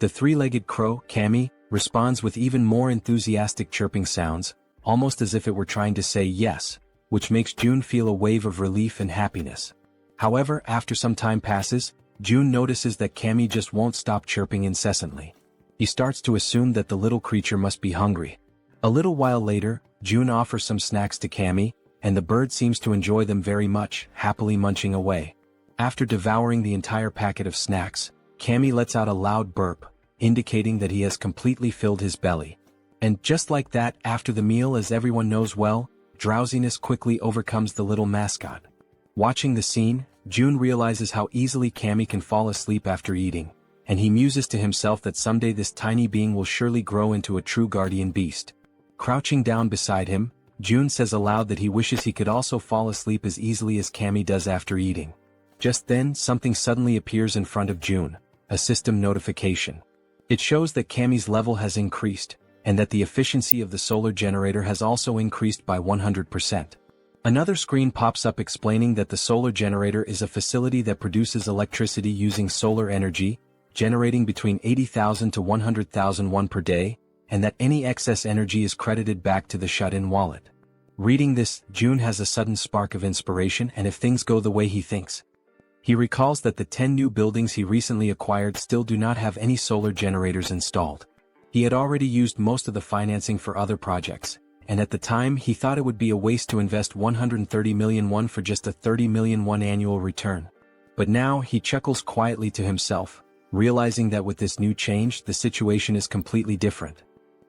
The 3-legged crow, Kami, responds with even more enthusiastic chirping sounds, almost as if it were trying to say yes, which makes June feel a wave of relief and happiness. However, after some time passes, June notices that Kami just won't stop chirping incessantly. He starts to assume that the little creature must be hungry. A little while later, June offers some snacks to Kami, and the bird seems to enjoy them very much, happily munching away. After devouring the entire packet of snacks, Kami lets out a loud burp, indicating that he has completely filled his belly. And just like that, after the meal, as everyone knows well, drowsiness quickly overcomes the little mascot. Watching the scene, June realizes how easily Kami can fall asleep after eating, and he muses to himself that someday this tiny being will surely grow into a true guardian beast. Crouching down beside him, June says aloud that he wishes he could also fall asleep as easily as Kami does after eating. Just then, something suddenly appears in front of June, a system notification. It shows that Kami's level has increased, and that the efficiency of the solar generator has also increased by 100%. Another screen pops up explaining that the solar generator is a facility that produces electricity using solar energy, generating between 80,000 to 100,000 won per day, and that any excess energy is credited back to the shut-in wallet. Reading this, June has a sudden spark of inspiration, and if things go the way he thinks. He recalls that the 10 new buildings he recently acquired still do not have any solar generators installed. He had already used most of the financing for other projects, and at the time he thought it would be a waste to invest 130 million won for just a 30 million won annual return. But now he chuckles quietly to himself, realizing that with this new change the situation is completely different.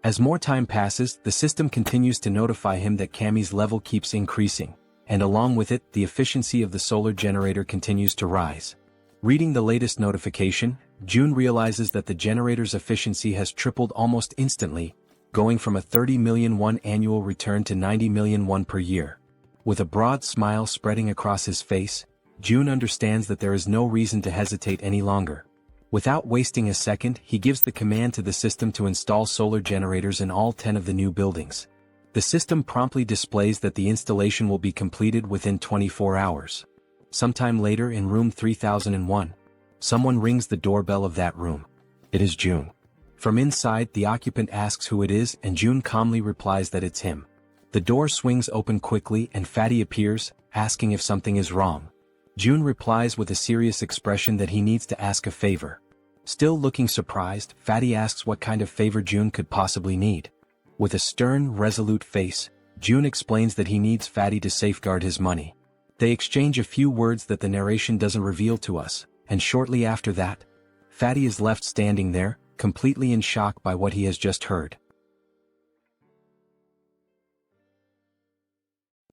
As more time passes, the system continues to notify him that Kami's level keeps increasing, and along with it, the efficiency of the solar generator continues to rise. Reading the latest notification, June realizes that the generator's efficiency has tripled almost instantly, going from a 30 million won annual return to 90 million won per year. With a broad smile spreading across his face, June understands that there is no reason to hesitate any longer. Without wasting a second, he gives the command to the system to install solar generators in all 10 of the new buildings. The system promptly displays that the installation will be completed within 24 hours. Sometime later in room 3001, someone rings the doorbell of that room. It is June. From inside, the occupant asks who it is, and June calmly replies that it's him. The door swings open quickly and Fatty appears, asking if something is wrong. June replies with a serious expression that he needs to ask a favor. Still looking surprised, Fatty asks what kind of favor June could possibly need. With a stern, resolute face, June explains that he needs Fatty to safeguard his money. They exchange a few words that the narration doesn't reveal to us, and shortly after that, Fatty is left standing there, completely in shock by what he has just heard.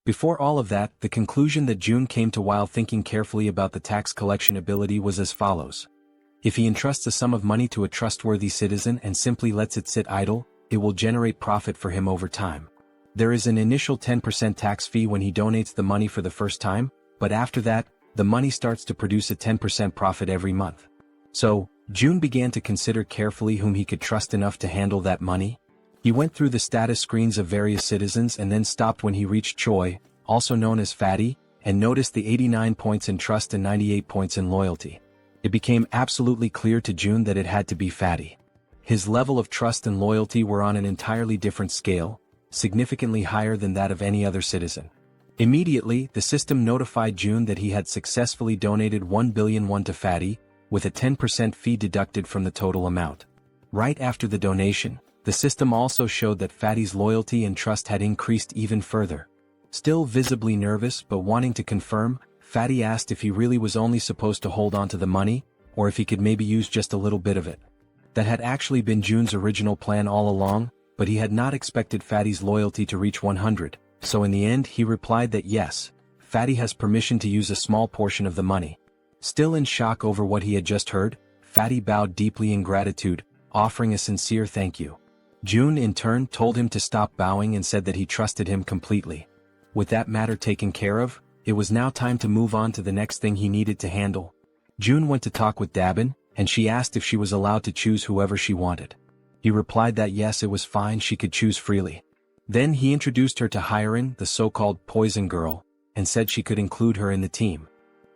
Before all of that, the conclusion that June came to while thinking carefully about the tax collection ability was as follows. If he entrusts a sum of money to a trustworthy citizen and simply lets it sit idle, it will generate profit for him over time. There is an initial 10% tax fee when he donates the money for the first time, but after that, the money starts to produce a 10% profit every month. So, June began to consider carefully whom he could trust enough to handle that money. He went through the status screens of various citizens and then stopped when he reached Choi, also known as Fatty, and noticed the 89 points in trust and 98 points in loyalty. It became absolutely clear to June that it had to be Fatty. His level of trust and loyalty were on an entirely different scale, significantly higher than that of any other citizen. Immediately, the system notified June that he had successfully donated 1 billion won to Fatty, with a 10% fee deducted from the total amount. Right after the donation, the system also showed that Fatty's loyalty and trust had increased even further. Still visibly nervous but wanting to confirm, Fatty asked if he really was only supposed to hold on to the money, or if he could maybe use just a little bit of it. That had actually been June's original plan all along, but he had not expected Fatty's loyalty to reach 100, so in the end he replied that yes, Fatty has permission to use a small portion of the money. Still in shock over what he had just heard, Fatty bowed deeply in gratitude, offering a sincere thank you. June in turn told him to stop bowing and said that he trusted him completely. With that matter taken care of, it was now time to move on to the next thing he needed to handle. June went to talk with Dabin, and she asked if she was allowed to choose whoever she wanted. He replied that yes, it was fine, she could choose freely. Then he introduced her to Hyerin, the so-called poison girl, and said she could include her in the team.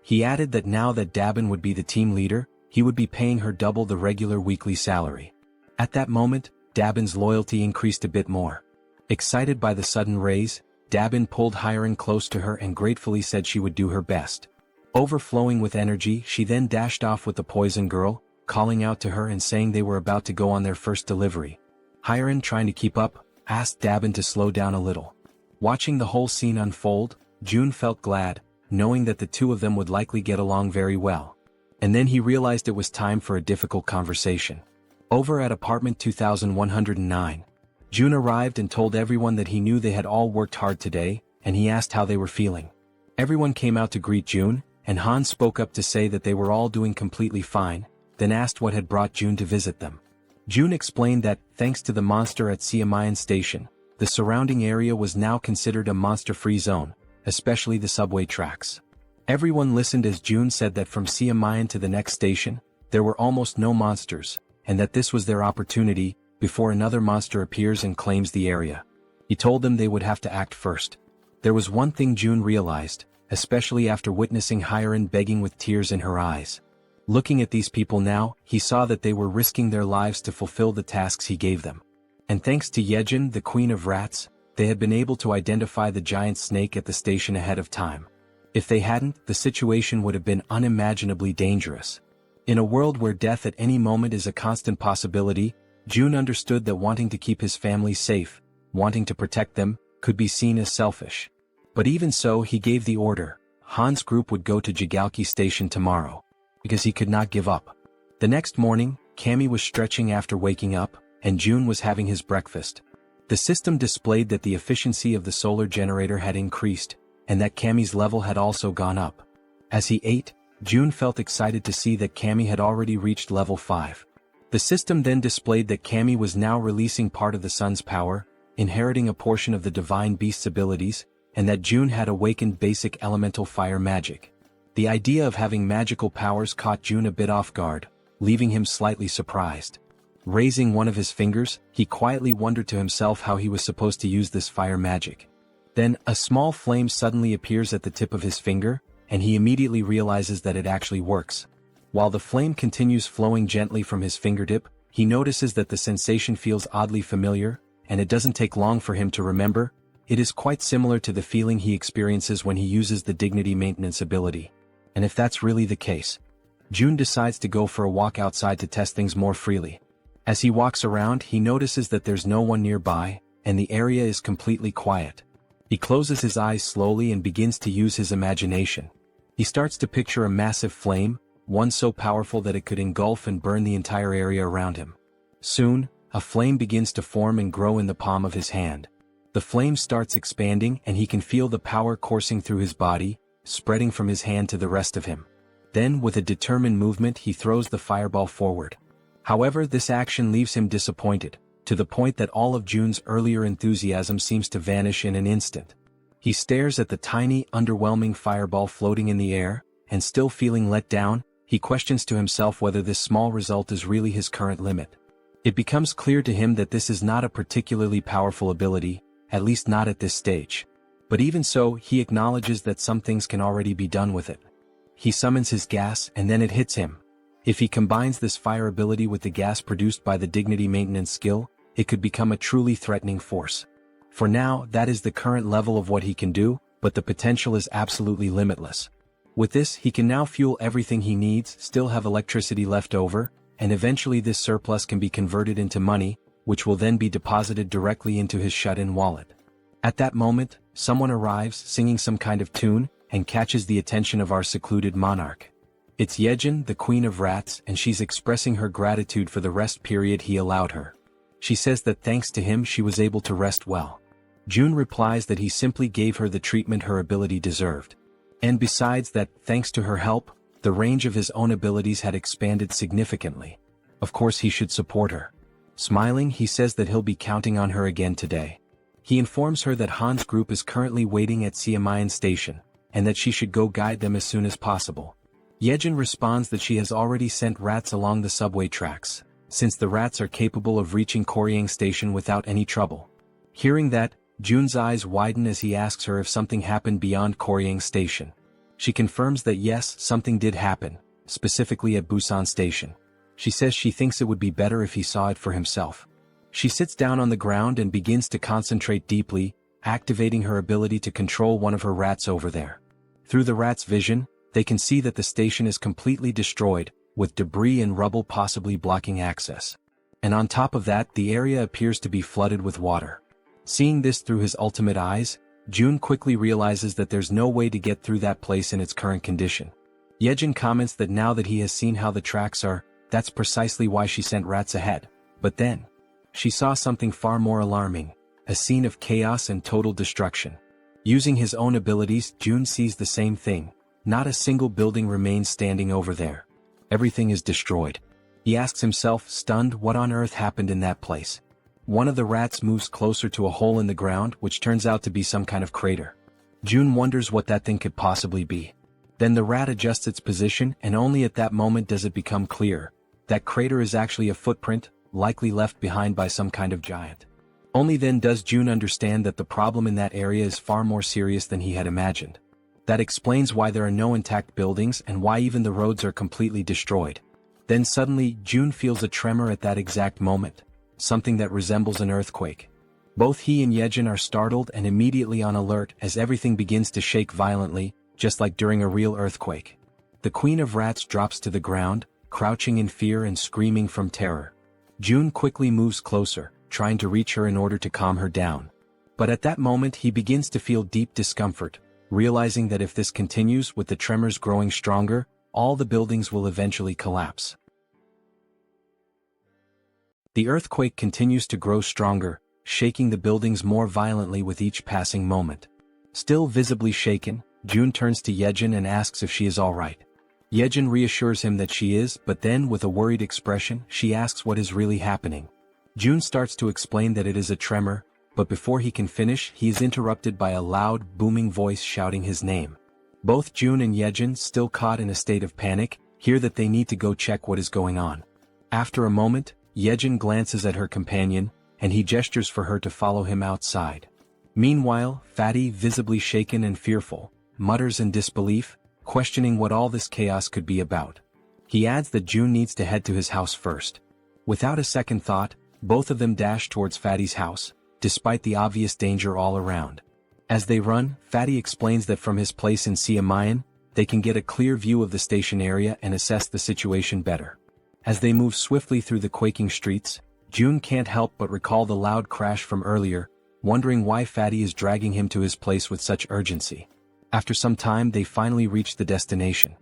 He added that now that Dabin would be the team leader, he would be paying her double the regular weekly salary. At that moment, Dabin's loyalty increased a bit more. Excited by the sudden raise, Dabin pulled Hyerin close to her and gratefully said she would do her best. Overflowing with energy, she then dashed off with the poison girl, calling out to her and saying they were about to go on their first delivery. Hyerin, trying to keep up, asked Dabin to slow down a little. Watching the whole scene unfold, June felt glad, knowing that the two of them would likely get along very well. And then he realized it was time for a difficult conversation. Over at apartment 2109, June arrived and told everyone that he knew they had all worked hard today, and he asked how they were feeling. Everyone came out to greet June, and Han spoke up to say that they were all doing completely fine, then asked what had brought June to visit them. June explained that, thanks to the monster at Jaehyeon Station, the surrounding area was now considered a monster-free zone, especially the subway tracks. Everyone listened as June said that from Jaehyeon to the next station, there were almost no monsters, and that this was their opportunity, before another monster appears and claims the area. He told them they would have to act first. There was one thing June realized, especially after witnessing Hyerin begging with tears in her eyes. Looking at these people now, he saw that they were risking their lives to fulfill the tasks he gave them. And thanks to Jaehyeon, the queen of rats, they had been able to identify the giant snake at the station ahead of time. If they hadn't, the situation would have been unimaginably dangerous. In a world where death at any moment is a constant possibility, June understood that wanting to keep his family safe, wanting to protect them, could be seen as selfish. But even so, he gave the order. Han's group would go to Jaehyeon Station tomorrow, because he could not give up. The next morning, Cammy was stretching after waking up, and June was having his breakfast. The system displayed that the efficiency of the solar generator had increased, and that Cammy's level had also gone up. As he ate, June felt excited to see that Cammy had already reached level 5. The system then displayed that Cammy was now releasing part of the sun's power, inheriting a portion of the divine beast's abilities, and that June had awakened basic elemental fire magic. The idea of having magical powers caught June a bit off guard, leaving him slightly surprised. Raising one of his fingers, he quietly wondered to himself how he was supposed to use this fire magic. Then, a small flame suddenly appears at the tip of his finger, and he immediately realizes that it actually works. While the flame continues flowing gently from his fingertip, he notices that the sensation feels oddly familiar, and it doesn't take long for him to remember. It is quite similar to the feeling he experiences when he uses the dignity maintenance ability. And if that's really the case, Jun decides to go for a walk outside to test things more freely. As he walks around, he notices that there's no one nearby, and the area is completely quiet. He closes his eyes slowly and begins to use his imagination. He starts to picture a massive flame, one so powerful that it could engulf and burn the entire area around him. Soon, a flame begins to form and grow in the palm of his hand. The flame starts expanding and he can feel the power coursing through his body, spreading from his hand to the rest of him. Then, with a determined movement, he throws the fireball forward. However, this action leaves him disappointed, to the point that all of Jun's earlier enthusiasm seems to vanish in an instant. He stares at the tiny, underwhelming fireball floating in the air, and still feeling let down, he questions to himself whether this small result is really his current limit. It becomes clear to him that this is not a particularly powerful ability, at least not at this stage. But even so, he acknowledges that some things can already be done with it. He summons his gas and then it hits him. If he combines this fire ability with the gas produced by the dignity maintenance skill, it could become a truly threatening force. For now, that is the current level of what he can do, but the potential is absolutely limitless. With this, he can now fuel everything he needs, still have electricity left over, and eventually this surplus can be converted into money, which will then be deposited directly into his shut-in wallet. At that moment, someone arrives singing some kind of tune, and catches the attention of our secluded monarch. It's Jaehyeon, the Queen of Rats, and she's expressing her gratitude for the rest period he allowed her. She says that thanks to him she was able to rest well. Jun replies that he simply gave her the treatment her ability deserved. And besides that, thanks to her help, the range of his own abilities had expanded significantly. Of course he should support her. Smiling, he says that he'll be counting on her again today. He informs her that Han's group is currently waiting at Siamayan Station, and that she should go guide them as soon as possible. Jaehyeon responds that she has already sent rats along the subway tracks, since the rats are capable of reaching Koryang Station without any trouble. Hearing that, Jun's eyes widen as he asks her if something happened beyond Koryang Station. She confirms that yes, something did happen, specifically at Busan Station. She says she thinks it would be better if he saw it for himself. She sits down on the ground and begins to concentrate deeply, activating her ability to control one of her rats over there. Through the rat's vision, they can see that the station is completely destroyed, with debris and rubble possibly blocking access. And on top of that, the area appears to be flooded with water. Seeing this through his ultimate eyes, Jun quickly realizes that there's no way to get through that place in its current condition. Jaehyeon comments that now that he has seen how the tracks are, that's precisely why she sent rats ahead. But then, she saw something far more alarming, a scene of chaos and total destruction. Using his own abilities, Jun sees the same thing. Not a single building remains standing over there. Everything is destroyed. He asks himself, stunned, what on earth happened in that place. One of the rats moves closer to a hole in the ground, which turns out to be some kind of crater. Jun wonders what that thing could possibly be. Then the rat adjusts its position, and only at that moment does it become clear. That crater is actually a footprint, likely left behind by some kind of giant. Only then does Jun understand that the problem in that area is far more serious than he had imagined. That explains why there are no intact buildings and why even the roads are completely destroyed. Then suddenly, Jun feels a tremor at that exact moment. Something that resembles an earthquake. Both he and Jaehyeon are startled and immediately on alert as everything begins to shake violently, just like during a real earthquake. The Queen of Rats drops to the ground, crouching in fear and screaming from terror. Jun quickly moves closer, trying to reach her in order to calm her down. But at that moment he begins to feel deep discomfort, realizing that if this continues with the tremors growing stronger, all the buildings will eventually collapse. The earthquake continues to grow stronger, shaking the buildings more violently with each passing moment. Still visibly shaken, Jun turns to Jaehyeon and asks if she is alright. Jaehyeon reassures him that she is, but then with a worried expression, she asks what is really happening. Jun starts to explain that it is a tremor, but before he can finish, he is interrupted by a loud, booming voice shouting his name. Both Jun and Jaehyeon, still caught in a state of panic, hear that they need to go check what is going on. After a moment, Jaehyeon glances at her companion, and he gestures for her to follow him outside. Meanwhile, Fatty, visibly shaken and fearful, mutters in disbelief, questioning what all this chaos could be about. He adds that June needs to head to his house first. Without a second thought, both of them dash towards Fatty's house, despite the obvious danger all around. As they run, Fatty explains that from his place in Siamayan, they can get a clear view of the station area and assess the situation better. As they move swiftly through the quaking streets, June can't help but recall the loud crash from earlier, wondering why Fatty is dragging him to his place with such urgency. After some time they finally reach the destination.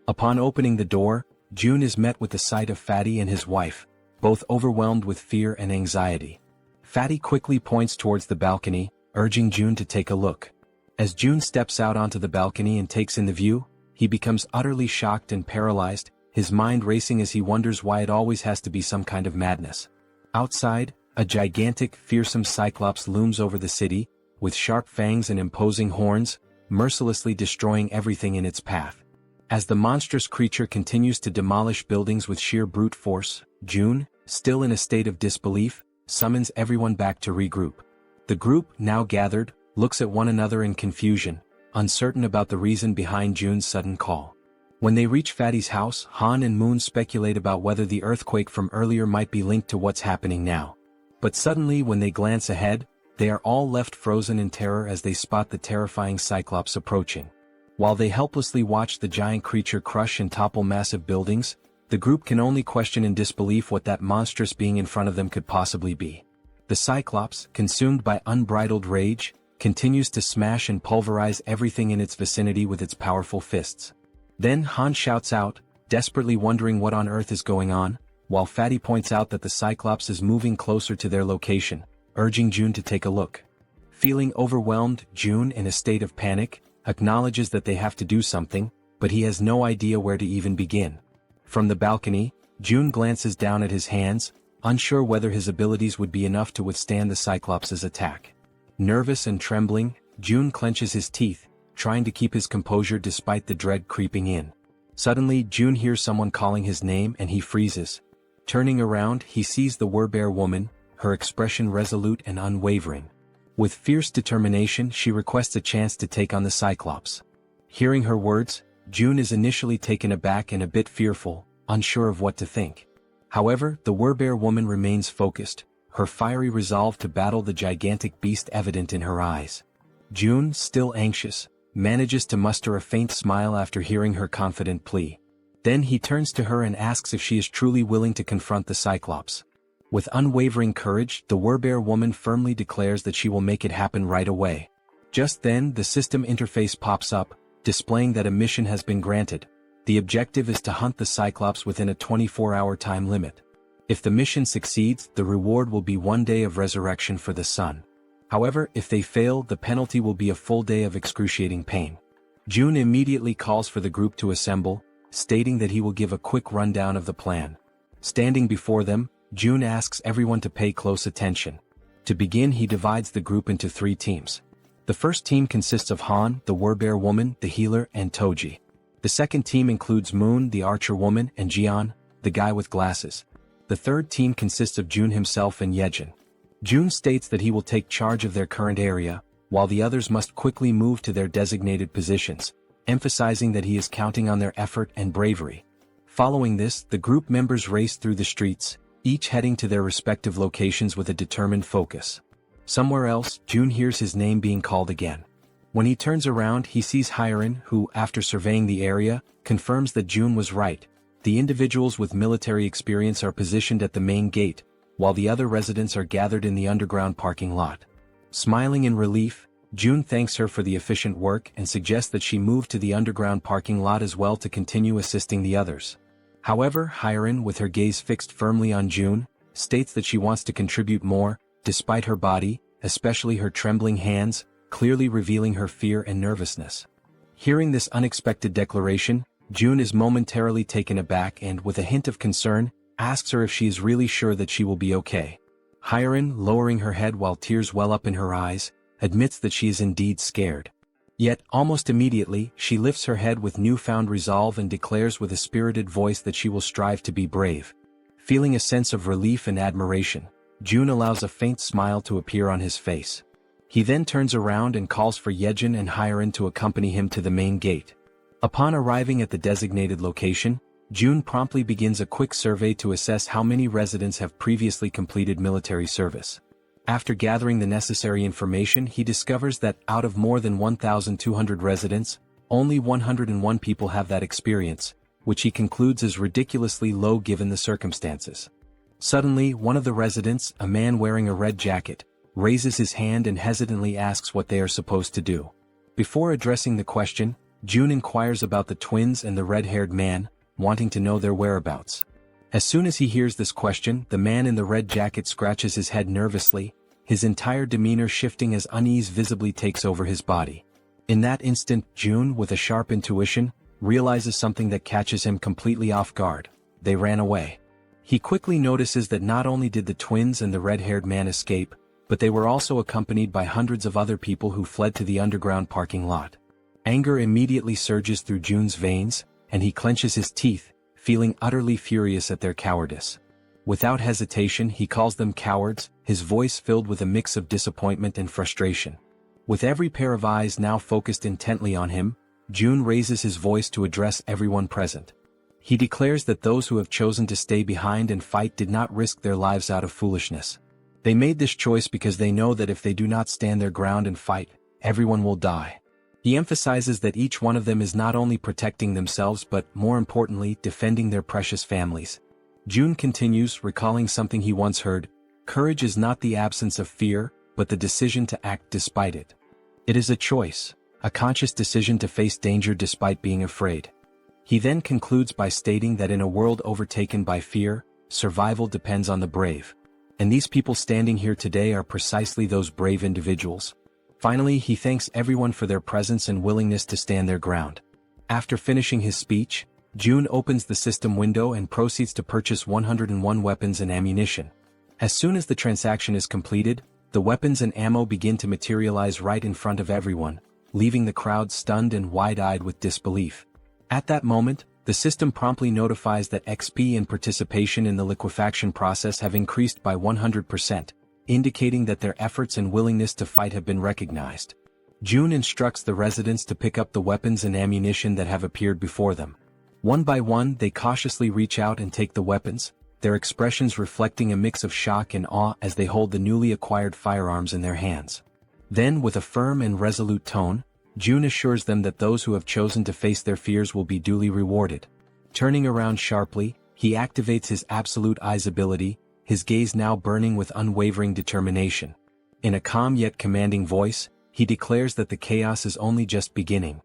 Upon opening the door, June is met with the sight of Fatty and his wife, both overwhelmed with fear and anxiety. Fatty quickly points towards the balcony, urging June to take a look. As June steps out onto the balcony and takes in the view, he becomes utterly shocked and paralyzed, his mind racing as he wonders why it always has to be some kind of madness. Outside, a gigantic, fearsome cyclops looms over the city, with sharp fangs and imposing horns, mercilessly destroying everything in its path. As the monstrous creature continues to demolish buildings with sheer brute force, June, still in a state of disbelief, summons everyone back to regroup. The group, now gathered, looks at one another in confusion, uncertain about the reason behind June's sudden call. When they reach Fatty's house, Han and Moon speculate about whether the earthquake from earlier might be linked to what's happening now. But suddenly when they glance ahead, they are all left frozen in terror as they spot the terrifying Cyclops approaching. While they helplessly watch the giant creature crush and topple massive buildings, the group can only question in disbelief what that monstrous being in front of them could possibly be. The Cyclops, consumed by unbridled rage, continues to smash and pulverize everything in its vicinity with its powerful fists. Then Han shouts out, desperately wondering what on earth is going on, while Fatty points out that the Cyclops is moving closer to their location, urging June to take a look. Feeling overwhelmed, June, in a state of panic, acknowledges that they have to do something, but he has no idea where to even begin. From the balcony, June glances down at his hands, unsure whether his abilities would be enough to withstand the Cyclops' attack. Nervous and trembling, June clenches his teeth, trying to keep his composure despite the dread creeping in. Suddenly, June hears someone calling his name and he freezes. Turning around, he sees the Werbear woman, her expression resolute and unwavering. With fierce determination, she requests a chance to take on the Cyclops. Hearing her words, June is initially taken aback and a bit fearful, unsure of what to think. However, the Werbear woman remains focused, her fiery resolve to battle the gigantic beast evident in her eyes. June, still anxious, manages to muster a faint smile after hearing her confident plea. Then he turns to her and asks if she is truly willing to confront the Cyclops. With unwavering courage, the Werbear woman firmly declares that she will make it happen right away. Just then, the system interface pops up, displaying that a mission has been granted. The objective is to hunt the Cyclops within a 24-hour time limit. If the mission succeeds, the reward will be 1 day of resurrection for the sun. However, if they fail, the penalty will be a full day of excruciating pain. June immediately calls for the group to assemble, stating that he will give a quick rundown of the plan. Standing before them, June asks everyone to pay close attention. To begin, he divides the group into 3 teams. The first team consists of Han, the Werbear woman, the healer, and Toji. The second team includes Moon, the archer woman, and Jaehyeon, the guy with glasses. The third team consists of June himself and Jaehyeon. June states that he will take charge of their current area, while the others must quickly move to their designated positions, emphasizing that he is counting on their effort and bravery. Following this, the group members race through the streets, each heading to their respective locations with a determined focus. Somewhere else, June hears his name being called again. When he turns around, he sees Hyeon, who, after surveying the area, confirms that June was right. The individuals with military experience are positioned at the main gate, while the other residents are gathered in the underground parking lot. Smiling in relief, June thanks her for the efficient work and suggests that she move to the underground parking lot as well to continue assisting the others. However, Hyeon, with her gaze fixed firmly on June, states that she wants to contribute more, despite her body, especially her trembling hands, clearly revealing her fear and nervousness. Hearing this unexpected declaration, June is momentarily taken aback and, with a hint of concern, asks her if she is really sure that she will be okay. Hyeon, lowering her head while tears well up in her eyes, admits that she is indeed scared. Yet, almost immediately, she lifts her head with newfound resolve and declares with a spirited voice that she will strive to be brave. Feeling a sense of relief and admiration, June allows a faint smile to appear on his face. He then turns around and calls for Jaehyeon and Hyeon to accompany him to the main gate. Upon arriving at the designated location, June promptly begins a quick survey to assess how many residents have previously completed military service. After gathering the necessary information, he discovers that out of more than 1,200 residents, only 101 people have that experience, which he concludes is ridiculously low given the circumstances. Suddenly, one of the residents, a man wearing a red jacket, raises his hand and hesitantly asks what they are supposed to do. Before addressing the question, June inquires about the twins and the red-haired man, wanting to know their whereabouts. As soon as he hears this question, the man in the red jacket scratches his head nervously, his entire demeanor shifting as unease visibly takes over his body. In that instant, June, with a sharp intuition, realizes something that catches him completely off guard. They ran away. He quickly notices that not only did the twins and the red-haired man escape, but they were also accompanied by hundreds of other people who fled to the underground parking lot. Anger immediately surges through June's veins, and he clenches his teeth, feeling utterly furious at their cowardice. Without hesitation, he calls them cowards, his voice filled with a mix of disappointment and frustration. With every pair of eyes now focused intently on him, June raises his voice to address everyone present. He declares that those who have chosen to stay behind and fight did not risk their lives out of foolishness. They made this choice because they know that if they do not stand their ground and fight, everyone will die. He emphasizes that each one of them is not only protecting themselves but, more importantly, defending their precious families. June continues, recalling something he once heard: courage is not the absence of fear, but the decision to act despite it. It is a choice, a conscious decision to face danger despite being afraid. He then concludes by stating that in a world overtaken by fear, survival depends on the brave. And these people standing here today are precisely those brave individuals. Finally, he thanks everyone for their presence and willingness to stand their ground. After finishing his speech, June opens the system window and proceeds to purchase 101 weapons and ammunition. As soon as the transaction is completed, the weapons and ammo begin to materialize right in front of everyone, leaving the crowd stunned and wide-eyed with disbelief. At that moment, the system promptly notifies that XP and participation in the liquefaction process have increased by 100%, indicating that their efforts and willingness to fight have been recognized. June instructs the residents to pick up the weapons and ammunition that have appeared before them. One by one, they cautiously reach out and take the weapons, their expressions reflecting a mix of shock and awe as they hold the newly acquired firearms in their hands. Then, with a firm and resolute tone, June assures them that those who have chosen to face their fears will be duly rewarded. Turning around sharply, he activates his absolute eyes ability, his gaze now burning with unwavering determination. In a calm yet commanding voice, he declares that the chaos is only just beginning.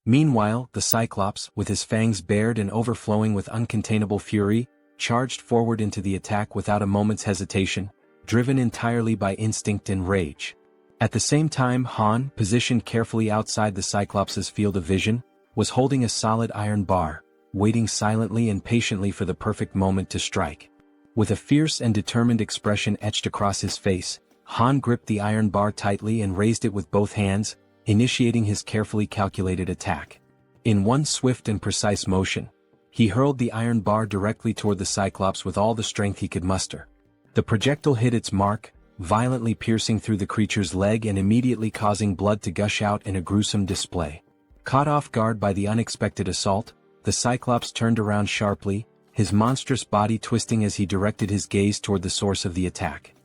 Meanwhile, the Cyclops, with his fangs bared and overflowing with uncontainable fury, charged forward into the attack without a moment's hesitation, driven entirely by instinct and rage. At the same time, Han, positioned carefully outside the Cyclops' field of vision, was holding a solid iron bar, waiting silently and patiently for the perfect moment to strike. With a fierce and determined expression etched across his face, Han gripped the iron bar tightly and raised it with both hands, initiating his carefully calculated attack. In one swift and precise motion, he hurled the iron bar directly toward the Cyclops with all the strength he could muster. The projectile hit its mark, violently piercing through the creature's leg and immediately causing blood to gush out in a gruesome display. Caught off guard by the unexpected assault, the Cyclops turned around sharply, his monstrous body twisting as he directed his gaze toward the source of the attack.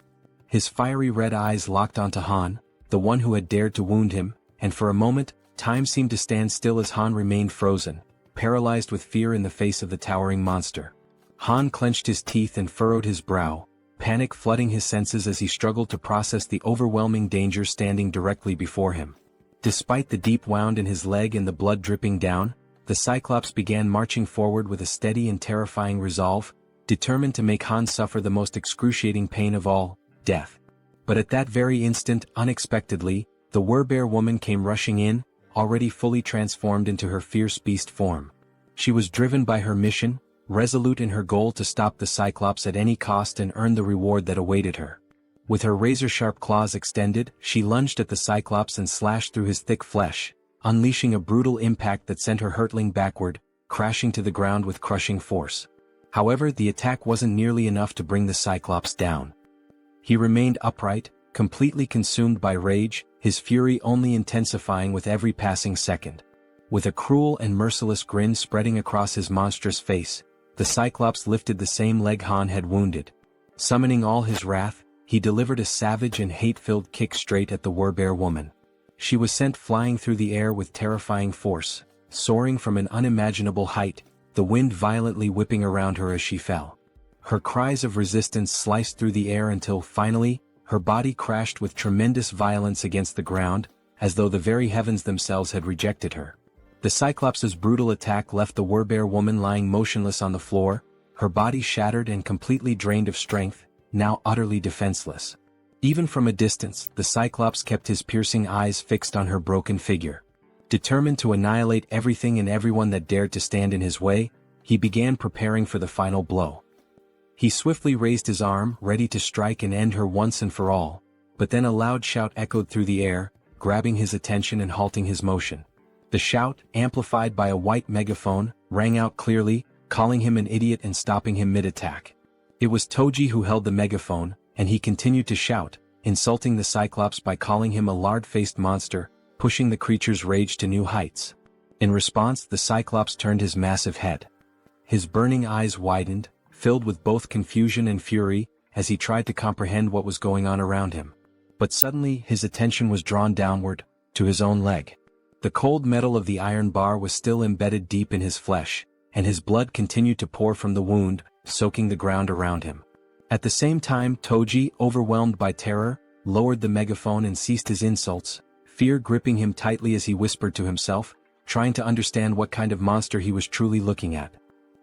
His fiery red eyes locked onto Han, the one who had dared to wound him, and for a moment, time seemed to stand still as Han remained frozen, paralyzed with fear in the face of the towering monster. Han clenched his teeth and furrowed his brow, panic flooding his senses as he struggled to process the overwhelming danger standing directly before him. Despite the deep wound in his leg and the blood dripping down, the Cyclops began marching forward with a steady and terrifying resolve, determined to make Han suffer the most excruciating pain of all, death. But at that very instant, unexpectedly, the Werbear woman came rushing in, already fully transformed into her fierce beast form. She was driven by her mission, resolute in her goal to stop the Cyclops at any cost and earn the reward that awaited her. With her razor-sharp claws extended, she lunged at the Cyclops and slashed through his thick flesh, unleashing a brutal impact that sent her hurtling backward, crashing to the ground with crushing force. However, the attack wasn't nearly enough to bring the Cyclops down. He remained upright, completely consumed by rage, his fury only intensifying with every passing second. With a cruel and merciless grin spreading across his monstrous face, the Cyclops lifted the same leg Han had wounded. Summoning all his wrath, he delivered a savage and hate-filled kick straight at the Werbear woman. She was sent flying through the air with terrifying force, soaring from an unimaginable height, the wind violently whipping around her as she fell. Her cries of resistance sliced through the air until, finally, her body crashed with tremendous violence against the ground, as though the very heavens themselves had rejected her. The Cyclops' brutal attack left the Werbear woman lying motionless on the floor, her body shattered and completely drained of strength, now utterly defenseless. Even from a distance, the Cyclops kept his piercing eyes fixed on her broken figure. Determined to annihilate everything and everyone that dared to stand in his way, he began preparing for the final blow. He swiftly raised his arm, ready to strike and end her once and for all, but then a loud shout echoed through the air, grabbing his attention and halting his motion. The shout, amplified by a white megaphone, rang out clearly, calling him an idiot and stopping him mid-attack. It was Toji who held the megaphone, and he continued to shout, insulting the Cyclops by calling him a lard-faced monster, pushing the creature's rage to new heights. In response, the Cyclops turned his massive head. His burning eyes widened, filled with both confusion and fury, as he tried to comprehend what was going on around him. But suddenly his attention was drawn downward, to his own leg. The cold metal of the iron bar was still embedded deep in his flesh, and his blood continued to pour from the wound, soaking the ground around him. At the same time, Toji, overwhelmed by terror, lowered the megaphone and ceased his insults, fear gripping him tightly as he whispered to himself, trying to understand what kind of monster he was truly looking at.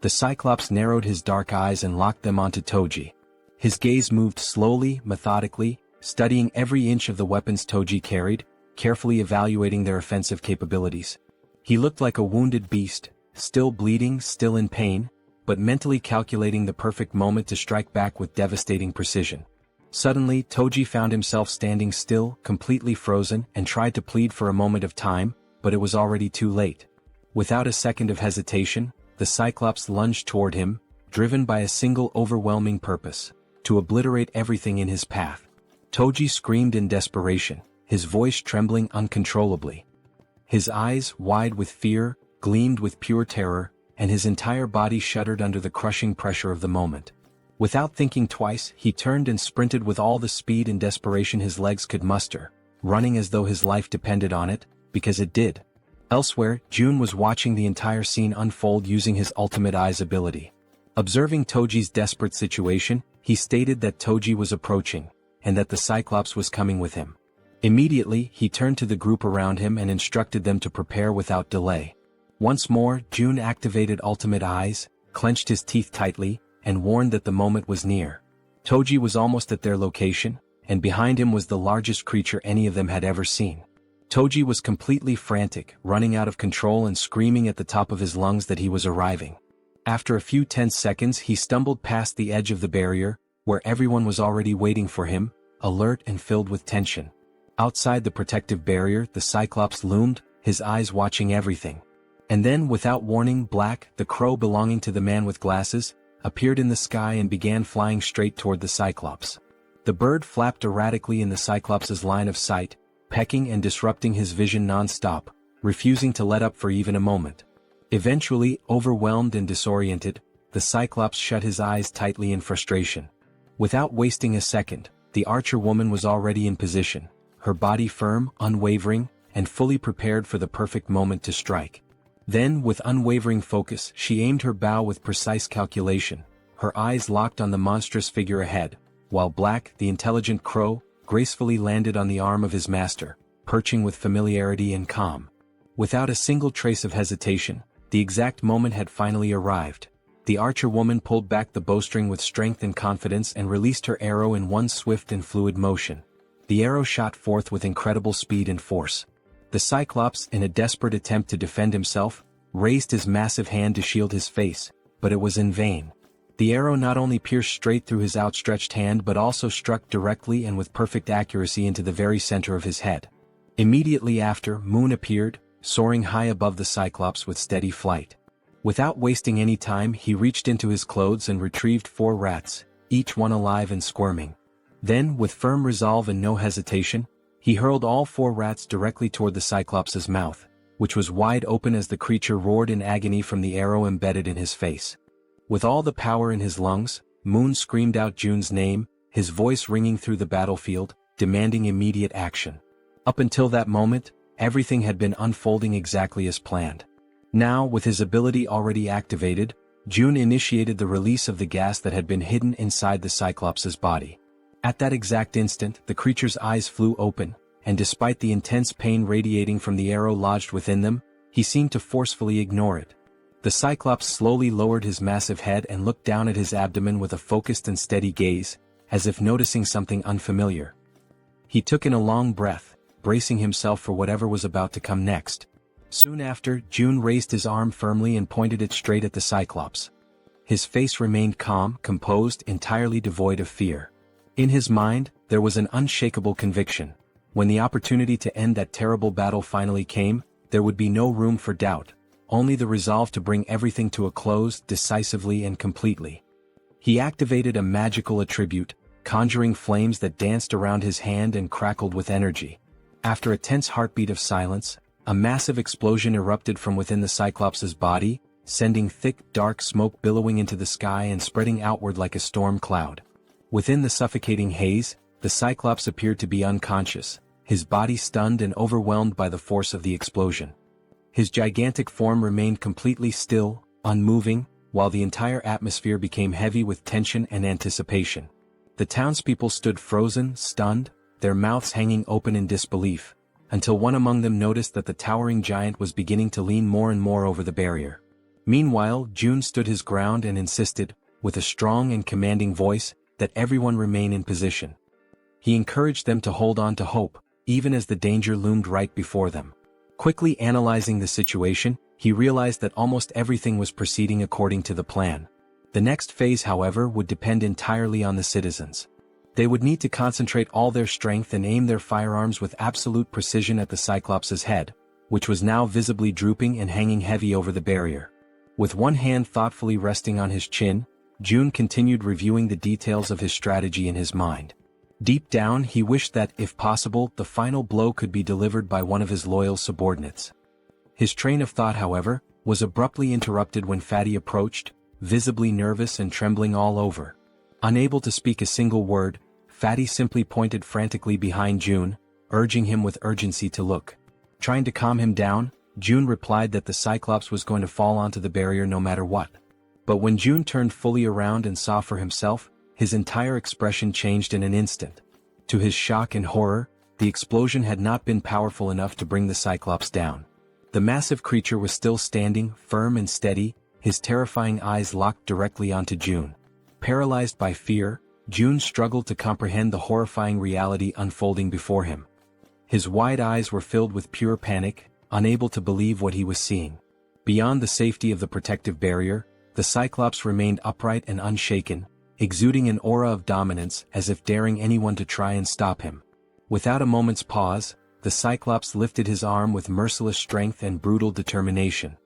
The Cyclops narrowed his dark eyes and locked them onto Toji. His gaze moved slowly, methodically, studying every inch of the weapons Toji carried, carefully evaluating their offensive capabilities. He looked like a wounded beast, still bleeding, still in pain, but mentally calculating the perfect moment to strike back with devastating precision. Suddenly, Toji found himself standing still, completely frozen, and tried to plead for a moment of time, but it was already too late. Without a second of hesitation, the Cyclops lunged toward him, driven by a single overwhelming purpose: to obliterate everything in his path. Toji screamed in desperation, his voice trembling uncontrollably. His eyes, wide with fear, gleamed with pure terror, and his entire body shuddered under the crushing pressure of the moment. Without thinking twice, he turned and sprinted with all the speed and desperation his legs could muster, running as though his life depended on it, because it did. Elsewhere, Jun was watching the entire scene unfold using his ultimate eyes ability. Observing Toji's desperate situation, he stated that Toji was approaching, and that the Cyclops was coming with him. Immediately, he turned to the group around him and instructed them to prepare without delay. Once more, Jun activated ultimate eyes, clenched his teeth tightly, and warned that the moment was near. Toji was almost at their location, and behind him was the largest creature any of them had ever seen. Toji was completely frantic, running out of control and screaming at the top of his lungs that he was arriving. After a few tense seconds, he stumbled past the edge of the barrier, where everyone was already waiting for him, alert and filled with tension. Outside the protective barrier, the Cyclops loomed, his eyes watching everything. And then, without warning, Black, the crow belonging to the man with glasses, appeared in the sky and began flying straight toward the Cyclops. The bird flapped erratically in the Cyclops' line of sight, pecking and disrupting his vision non-stop, refusing to let up for even a moment. Eventually, overwhelmed and disoriented, the Cyclops shut his eyes tightly in frustration. Without wasting a second, the archer woman was already in position, her body firm, unwavering, and fully prepared for the perfect moment to strike. Then, with unwavering focus, she aimed her bow with precise calculation, her eyes locked on the monstrous figure ahead, while Black, the intelligent crow, gracefully landed on the arm of his master, perching with familiarity and calm. Without a single trace of hesitation, the exact moment had finally arrived. The archer woman pulled back the bowstring with strength and confidence and released her arrow in one swift and fluid motion. The arrow shot forth with incredible speed and force. The Cyclops, in a desperate attempt to defend himself, raised his massive hand to shield his face, but it was in vain. The arrow not only pierced straight through his outstretched hand but also struck directly and with perfect accuracy into the very center of his head. Immediately after, Moon appeared, soaring high above the Cyclops with steady flight. Without wasting any time, he reached into his clothes and retrieved 4 rats, each one alive and squirming. Then, with firm resolve and no hesitation, he hurled all 4 rats directly toward the Cyclops' mouth, which was wide open as the creature roared in agony from the arrow embedded in his face. With all the power in his lungs, Moon screamed out Jun's name, his voice ringing through the battlefield, demanding immediate action. Up until that moment, everything had been unfolding exactly as planned. Now, with his ability already activated, Jun initiated the release of the gas that had been hidden inside the Cyclops' body. At that exact instant, the creature's eyes flew open, and despite the intense pain radiating from the arrow lodged within them, he seemed to forcefully ignore it. The Cyclops slowly lowered his massive head and looked down at his abdomen with a focused and steady gaze, as if noticing something unfamiliar. He took in a long breath, bracing himself for whatever was about to come next. Soon after, Jun raised his arm firmly and pointed it straight at the Cyclops. His face remained calm, composed, entirely devoid of fear. In his mind, there was an unshakable conviction. When the opportunity to end that terrible battle finally came, there would be no room for doubt, only the resolve to bring everything to a close decisively and completely. He activated a magical attribute, conjuring flames that danced around his hand and crackled with energy. After a tense heartbeat of silence, a massive explosion erupted from within the Cyclops' body, sending thick, dark smoke billowing into the sky and spreading outward like a storm cloud. Within the suffocating haze, the Cyclops appeared to be unconscious, his body stunned and overwhelmed by the force of the explosion. His gigantic form remained completely still, unmoving, while the entire atmosphere became heavy with tension and anticipation. The townspeople stood frozen, stunned, their mouths hanging open in disbelief, until one among them noticed that the towering giant was beginning to lean more and more over the barrier. Meanwhile, Jun stood his ground and insisted, with a strong and commanding voice, that everyone remain in position. He encouraged them to hold on to hope, even as the danger loomed right before them. Quickly analyzing the situation, he realized that almost everything was proceeding according to the plan. The next phase, however, would depend entirely on the citizens. They would need to concentrate all their strength and aim their firearms with absolute precision at the Cyclops' head, which was now visibly drooping and hanging heavy over the barrier. With one hand thoughtfully resting on his chin, Jun continued reviewing the details of his strategy in his mind. Deep down, he wished that, if possible, the final blow could be delivered by one of his loyal subordinates. His train of thought, however, was abruptly interrupted when Fatty approached, visibly nervous and trembling all over. Unable to speak a single word, Fatty simply pointed frantically behind Jun, urging him with urgency to look. Trying to calm him down, Jun replied that the Cyclops was going to fall onto the barrier no matter what. But when Jun turned fully around and saw for himself, his entire expression changed in an instant. To his shock and horror, the explosion had not been powerful enough to bring the Cyclops down. The massive creature was still standing, firm and steady, his terrifying eyes locked directly onto Jun. Paralyzed by fear, Jun struggled to comprehend the horrifying reality unfolding before him. His wide eyes were filled with pure panic, unable to believe what he was seeing. Beyond the safety of the protective barrier, the Cyclops remained upright and unshaken, exuding an aura of dominance as if daring anyone to try and stop him. Without a moment's pause, the Cyclops lifted his arm with merciless strength and brutal determination.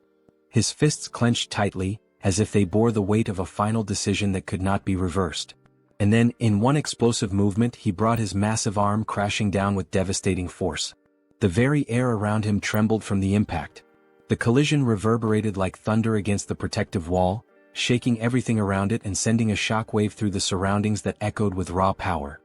His fists clenched tightly, as if they bore the weight of a final decision that could not be reversed. And then, in one explosive movement, he brought his massive arm crashing down with devastating force. The very air around him trembled from the impact. The collision reverberated like thunder against the protective wall, shaking everything around it and sending a shockwave through the surroundings that echoed with raw power.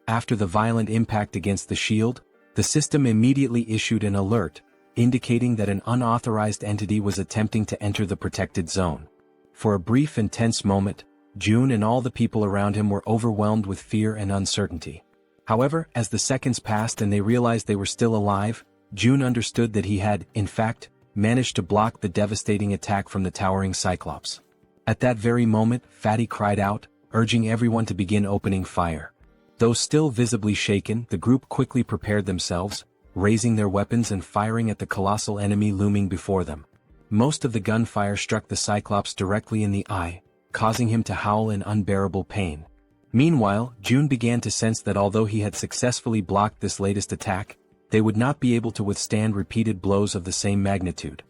After the violent impact against the shield, the system immediately issued an alert, indicating that an unauthorized entity was attempting to enter the protected zone. For a brief and tense moment, Jun and all the people around him were overwhelmed with fear and uncertainty. However, as the seconds passed and they realized they were still alive, Jun understood that he had, in fact, managed to block the devastating attack from the towering Cyclops. At that very moment, Fatty cried out, urging everyone to begin opening fire. Though still visibly shaken, the group quickly prepared themselves, raising their weapons and firing at the colossal enemy looming before them. Most of the gunfire struck the Cyclops directly in the eye, causing him to howl in unbearable pain. Meanwhile, Jun began to sense that although he had successfully blocked this latest attack, they would not be able to withstand repeated blows of the same magnitude.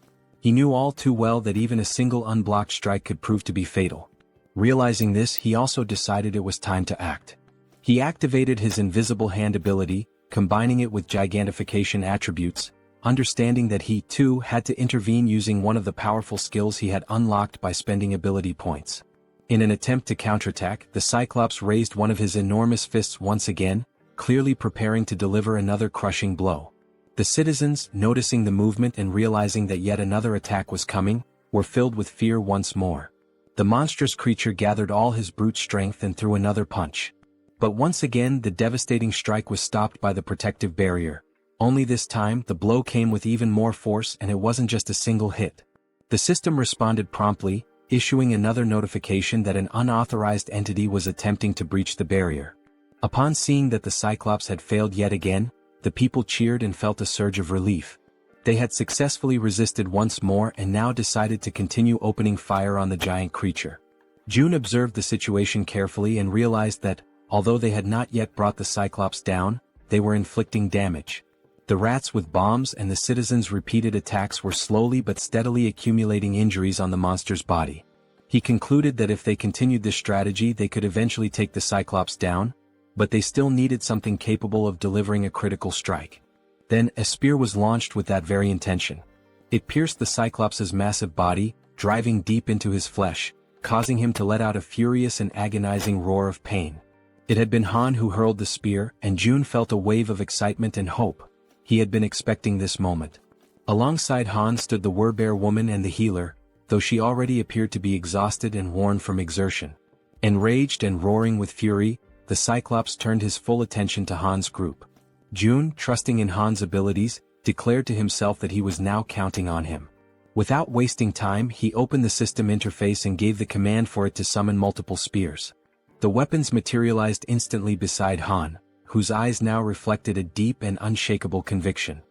He knew all too well that even a single unblocked strike could prove to be fatal. Realizing this, he also decided it was time to act. He activated his invisible hand ability, combining it with gigantification attributes, understanding that he, too, had to intervene using one of the powerful skills he had unlocked by spending ability points. In an attempt to counterattack, the Cyclops raised one of his enormous fists once again, clearly preparing to deliver another crushing blow. The citizens, noticing the movement and realizing that yet another attack was coming, were filled with fear once more. The monstrous creature gathered all his brute strength and threw another punch. But once again the devastating strike was stopped by the protective barrier. Only this time the blow came with even more force, and it wasn't just a single hit. The system responded promptly, issuing another notification that an unauthorized entity was attempting to breach the barrier. Upon seeing that the Cyclops had failed yet again, the people cheered and felt a surge of relief. They had successfully resisted once more and now decided to continue opening fire on the giant creature. June observed the situation carefully and realized that, although they had not yet brought the Cyclops down, they were inflicting damage. The rats with bombs and the citizens' repeated attacks were slowly but steadily accumulating injuries on the monster's body. He concluded that if they continued this strategy they could eventually take the Cyclops down, but they still needed something capable of delivering a critical strike. Then, a spear was launched with that very intention. It pierced the Cyclops' massive body, driving deep into his flesh, causing him to let out a furious and agonizing roar of pain. It had been Han who hurled the spear, and June felt a wave of excitement and hope. He had been expecting this moment. Alongside Han stood the Werbear woman and the healer, though she already appeared to be exhausted and worn from exertion. Enraged and roaring with fury, the Cyclops turned his full attention to Han's group. June, trusting in Han's abilities, declared to himself that he was now counting on him. Without wasting time, he opened the system interface and gave the command for it to summon multiple spears. The weapons materialized instantly beside Han, whose eyes now reflected a deep and unshakable conviction.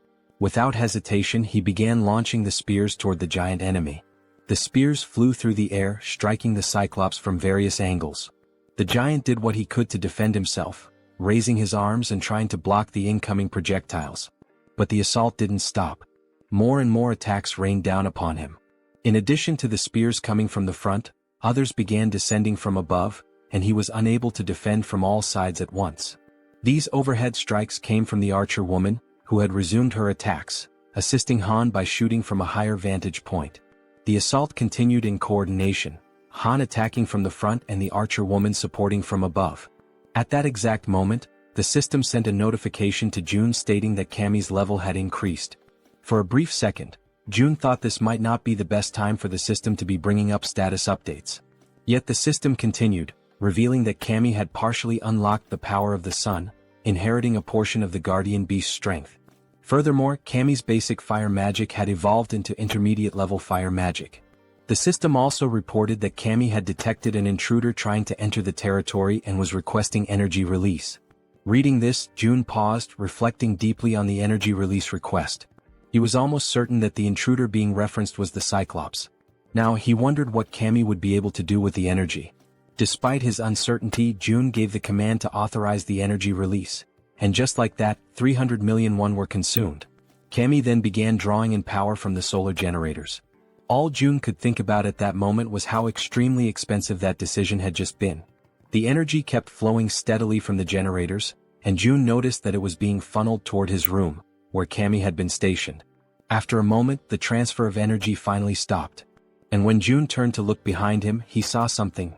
Without hesitation he began launching the spears toward the giant enemy. The spears flew through the air, striking the Cyclops from various angles. The giant did what he could to defend himself, raising his arms and trying to block the incoming projectiles. But the assault didn't stop. More and more attacks rained down upon him. In addition to the spears coming from the front, others began descending from above, and he was unable to defend from all sides at once. These overhead strikes came from the archer woman, who had resumed her attacks, assisting Han by shooting from a higher vantage point. The assault continued in coordination, Han attacking from the front and the archer woman supporting from above. At that exact moment, the system sent a notification to June stating that Cammy's level had increased. For a brief second, June thought this might not be the best time for the system to be bringing up status updates. Yet the system continued, revealing that Cammy had partially unlocked the power of the sun, inheriting a portion of the guardian beast's strength. Furthermore, Cammy's basic fire magic had evolved into intermediate-level fire magic. The system also reported that Cammy had detected an intruder trying to enter the territory and was requesting energy release. Reading this, June paused, reflecting deeply on the energy release request. He was almost certain that the intruder being referenced was the Cyclops. Now he wondered what Cammy would be able to do with the energy. Despite his uncertainty, June gave the command to authorize the energy release, and just like that, 300 million won were consumed. Cammy then began drawing in power from the solar generators. All June could think about at that moment was how extremely expensive that decision had just been. The energy kept flowing steadily from the generators, and June noticed that it was being funneled toward his room, where Cammy had been stationed. After a moment, the transfer of energy finally stopped. And when June turned to look behind him, he saw something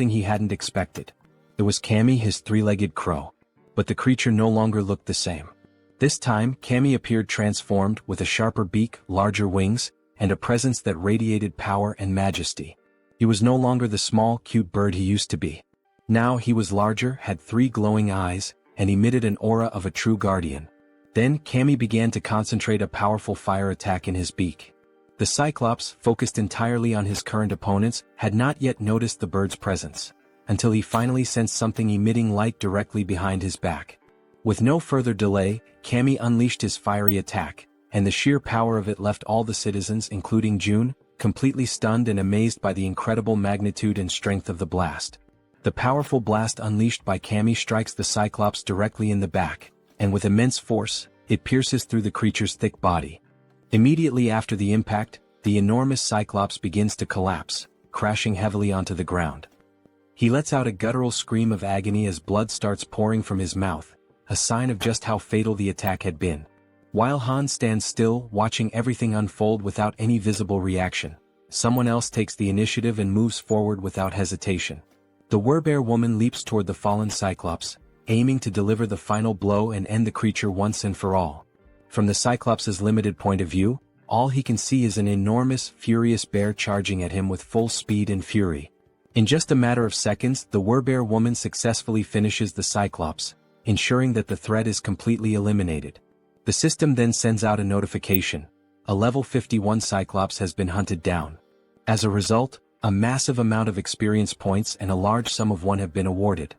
he hadn't expected. It was Cammy, his three-legged crow. But the creature no longer looked the same. This time, Cammy appeared transformed, with a sharper beak, larger wings, and a presence that radiated power and majesty. He was no longer the small, cute bird he used to be. Now he was larger, had 3 glowing eyes, and emitted an aura of a true guardian. Then Cammy began to concentrate a powerful fire attack in his beak. The Cyclops, focused entirely on his current opponents, had not yet noticed the bird's presence, until he finally sensed something emitting light directly behind his back. With no further delay, Cammy unleashed his fiery attack, and the sheer power of it left all the citizens, including June, completely stunned and amazed by the incredible magnitude and strength of the blast. The powerful blast unleashed by Cammy strikes the Cyclops directly in the back, and with immense force, it pierces through the creature's thick body. Immediately after the impact, the enormous Cyclops begins to collapse, crashing heavily onto the ground. He lets out a guttural scream of agony as blood starts pouring from his mouth, a sign of just how fatal the attack had been. While Han stands still, watching everything unfold without any visible reaction, someone else takes the initiative and moves forward without hesitation. The Werbear woman leaps toward the fallen Cyclops, aiming to deliver the final blow and end the creature once and for all. From the Cyclops' limited point of view, all he can see is an enormous, furious bear charging at him with full speed and fury. In just a matter of seconds, the Werbear woman successfully finishes the Cyclops, ensuring that the threat is completely eliminated. The system then sends out a notification. A level 51 Cyclops has been hunted down. As a result, a massive amount of experience points and a large sum of 1 have been awarded.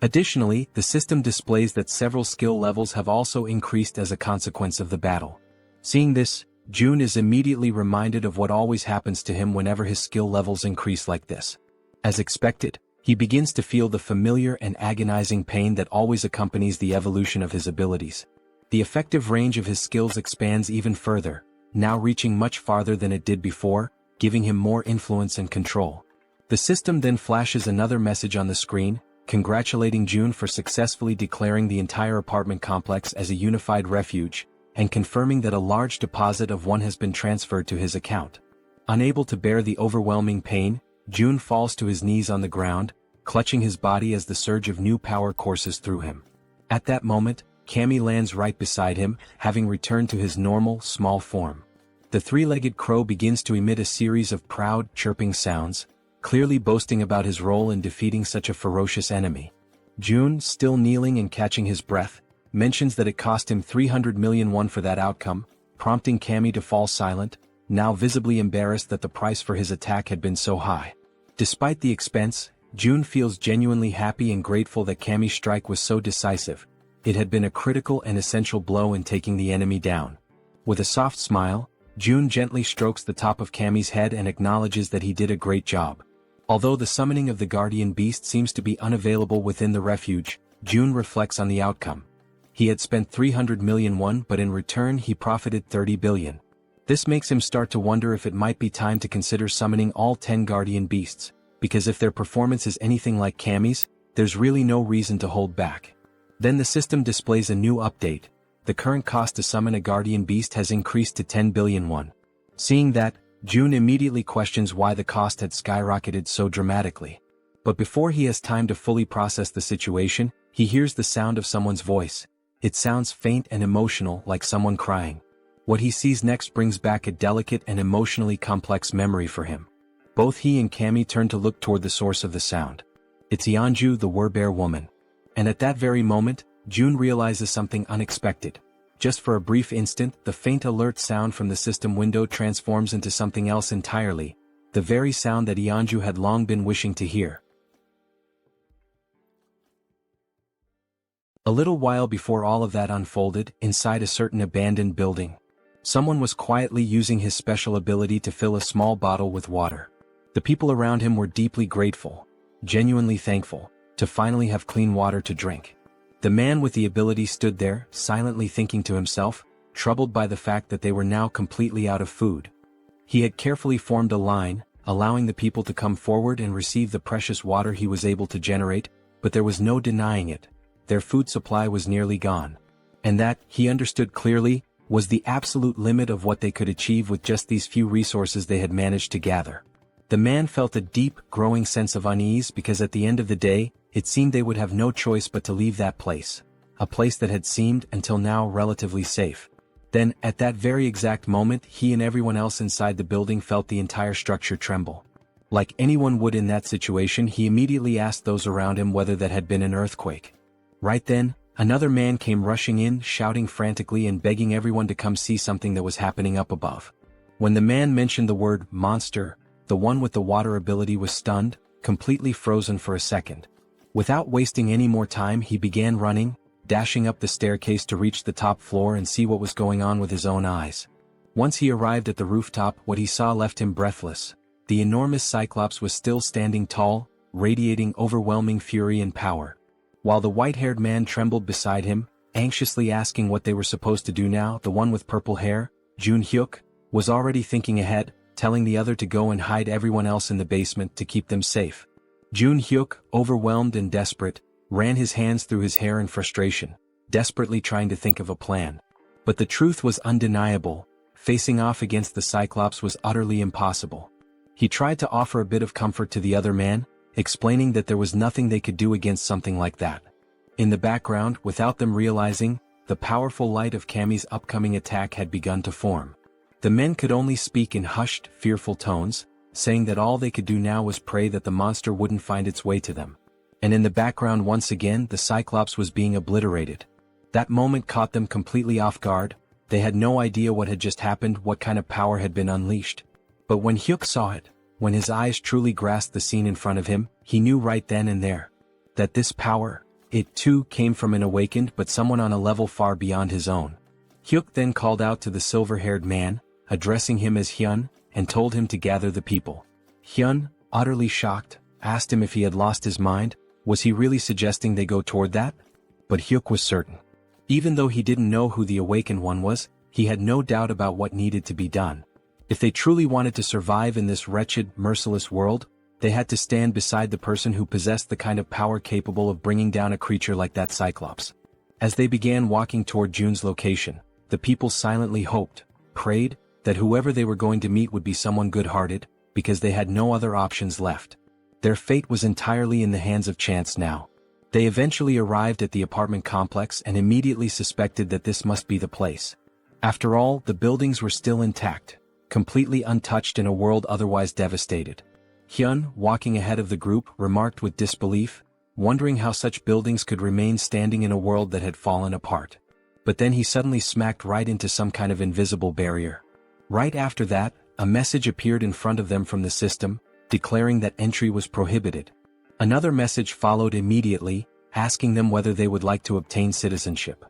Additionally, the system displays that several skill levels have also increased as a consequence of the battle. Seeing this, Jun is immediately reminded of what always happens to him whenever his skill levels increase like this. As expected, he begins to feel the familiar and agonizing pain that always accompanies the evolution of his abilities. The effective range of his skills expands even further, now reaching much farther than it did before, giving him more influence and control. The system then flashes another message on the screen, congratulating Jun for successfully declaring the entire apartment complex as a unified refuge, and confirming that a large deposit of 1 has been transferred to his account. Unable to bear the overwhelming pain, Jun falls to his knees on the ground, clutching his body as the surge of new power courses through him. At that moment, Cammy lands right beside him, having returned to his normal, small form. The three-legged crow begins to emit a series of proud, chirping sounds, clearly boasting about his role in defeating such a ferocious enemy. Jun, still kneeling and catching his breath, mentions that it cost him 300 million won for that outcome, prompting Cammy to fall silent, now visibly embarrassed that the price for his attack had been so high. Despite the expense, Jun feels genuinely happy and grateful that Cammy's strike was so decisive. It had been a critical and essential blow in taking the enemy down. With a soft smile, Jun gently strokes the top of Cammy's head and acknowledges that he did a great job. Although the summoning of the guardian beast seems to be unavailable within the refuge, Jun reflects on the outcome. He had spent 300 million won, but in return he profited 30 billion. This makes him start to wonder if it might be time to consider summoning all 10 guardian beasts, because if their performance is anything like Cammy's, there's really no reason to hold back. Then the system displays a new update. The current cost to summon a guardian beast has increased to 10 billion won. Seeing that, Jun immediately questions why the cost had skyrocketed so dramatically. But before he has time to fully process the situation, he hears the sound of someone's voice. It sounds faint and emotional, like someone crying. What he sees next brings back a delicate and emotionally complex memory for him. Both he and Cammy turn to look toward the source of the sound. It's Yeonju, the Werbear woman. And at that very moment, Jun realizes something unexpected. Just for a brief instant, the faint alert sound from the system window transforms into something else entirely, the very sound that Yeonju had long been wishing to hear. A little while before all of that unfolded, inside a certain abandoned building, someone was quietly using his special ability to fill a small bottle with water. The people around him were deeply grateful, genuinely thankful, to finally have clean water to drink. The man with the ability stood there, silently thinking to himself, troubled by the fact that they were now completely out of food. He had carefully formed a line, allowing the people to come forward and receive the precious water he was able to generate, but there was no denying it. Their food supply was nearly gone. And that, he understood clearly, was the absolute limit of what they could achieve with just these few resources they had managed to gather. The man felt a deep, growing sense of unease because at the end of the day, it seemed they would have no choice but to leave that place. A place that had seemed, until now, relatively safe. Then, at that very exact moment, he and everyone else inside the building felt the entire structure tremble. Like anyone would in that situation, he immediately asked those around him whether that had been an earthquake. Right then, another man came rushing in, shouting frantically and begging everyone to come see something that was happening up above. When the man mentioned the word monster, the one with the water ability was stunned, completely frozen for a second. Without wasting any more time, he began running, dashing up the staircase to reach the top floor and see what was going on with his own eyes. Once he arrived at the rooftop, what he saw left him breathless. The enormous Cyclops was still standing tall, radiating overwhelming fury and power. While the white-haired man trembled beside him, anxiously asking what they were supposed to do now, the one with purple hair, Jun Hyuk, was already thinking ahead, telling the other to go and hide everyone else in the basement to keep them safe. Jun-hyuk, overwhelmed and desperate, ran his hands through his hair in frustration, desperately trying to think of a plan. But the truth was undeniable: facing off against the Cyclops was utterly impossible. He tried to offer a bit of comfort to the other man, explaining that there was nothing they could do against something like that. In the background, without them realizing, the powerful light of Kami's upcoming attack had begun to form. The men could only speak in hushed, fearful tones, saying that all they could do now was pray that the monster wouldn't find its way to them. And in the background once again the Cyclops was being obliterated. That moment caught them completely off guard. They had no idea what had just happened, what kind of power had been unleashed. But when Hyuk saw it, when his eyes truly grasped the scene in front of him, he knew right then and there that this power, it too came from an awakened but someone on a level far beyond his own. Hyuk then called out to the silver-haired man, addressing him as Hyun, and told him to gather the people. Hyun, utterly shocked, asked him if he had lost his mind. Was he really suggesting they go toward that? But Hyuk was certain. Even though he didn't know who the awakened one was, he had no doubt about what needed to be done. If they truly wanted to survive in this wretched, merciless world, they had to stand beside the person who possessed the kind of power capable of bringing down a creature like that Cyclops. As they began walking toward Jun's location, the people silently hoped, prayed, that whoever they were going to meet would be someone good-hearted, because they had no other options left. Their fate was entirely in the hands of chance now. They eventually arrived at the apartment complex and immediately suspected that this must be the place. After all, the buildings were still intact, completely untouched in a world otherwise devastated. Hyun, walking ahead of the group, remarked with disbelief, wondering how such buildings could remain standing in a world that had fallen apart. But then he suddenly smacked right into some kind of invisible barrier. Right after that, a message appeared in front of them from the system, declaring that entry was prohibited. Another message followed immediately, asking them whether they would like to obtain citizenship.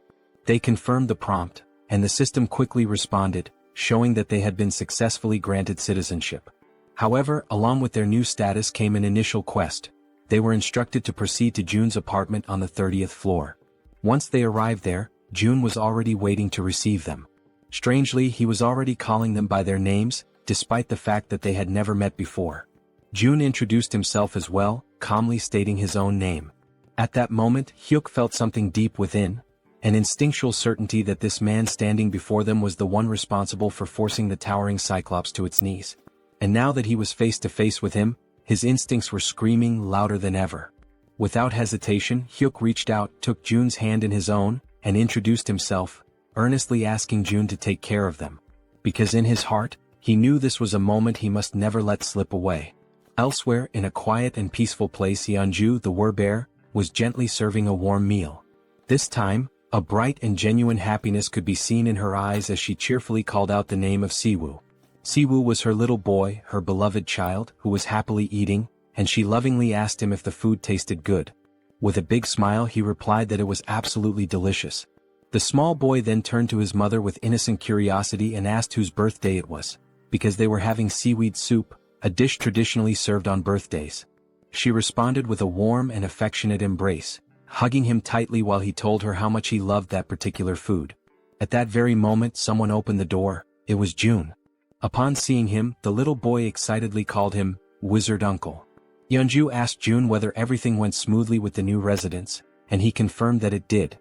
They confirmed the prompt, and the system quickly responded, showing that they had been successfully granted citizenship. However, along with their new status came an initial quest. They were instructed to proceed to Jun's apartment on the 30th floor. Once they arrived there, Jun was already waiting to receive them. Strangely, he was already calling them by their names, despite the fact that they had never met before. Jun introduced himself as well, calmly stating his own name. At that moment, Hyuk felt something deep within, an instinctual certainty that this man standing before them was the one responsible for forcing the towering Cyclops to its knees. And now that he was face to face with him, his instincts were screaming louder than ever. Without hesitation, Hyuk reached out, took Jun's hand in his own, and introduced himself, earnestly asking Jun to take care of them. Because in his heart, he knew this was a moment he must never let slip away. Elsewhere, in a quiet and peaceful place, Yeonju, the were-bear, was gently serving a warm meal. This time, a bright and genuine happiness could be seen in her eyes as she cheerfully called out the name of Siwoo. Siwoo was her little boy, her beloved child, who was happily eating, and she lovingly asked him if the food tasted good. With a big smile he replied that it was absolutely delicious. The small boy then turned to his mother with innocent curiosity and asked whose birthday it was, because they were having seaweed soup, a dish traditionally served on birthdays. She responded with a warm and affectionate embrace, hugging him tightly while he told her how much he loved that particular food. At that very moment someone opened the door. It was Jun. Upon seeing him, the little boy excitedly called him Wizard Uncle. Yeonju asked Jun whether everything went smoothly with the new residents, and he confirmed that it did.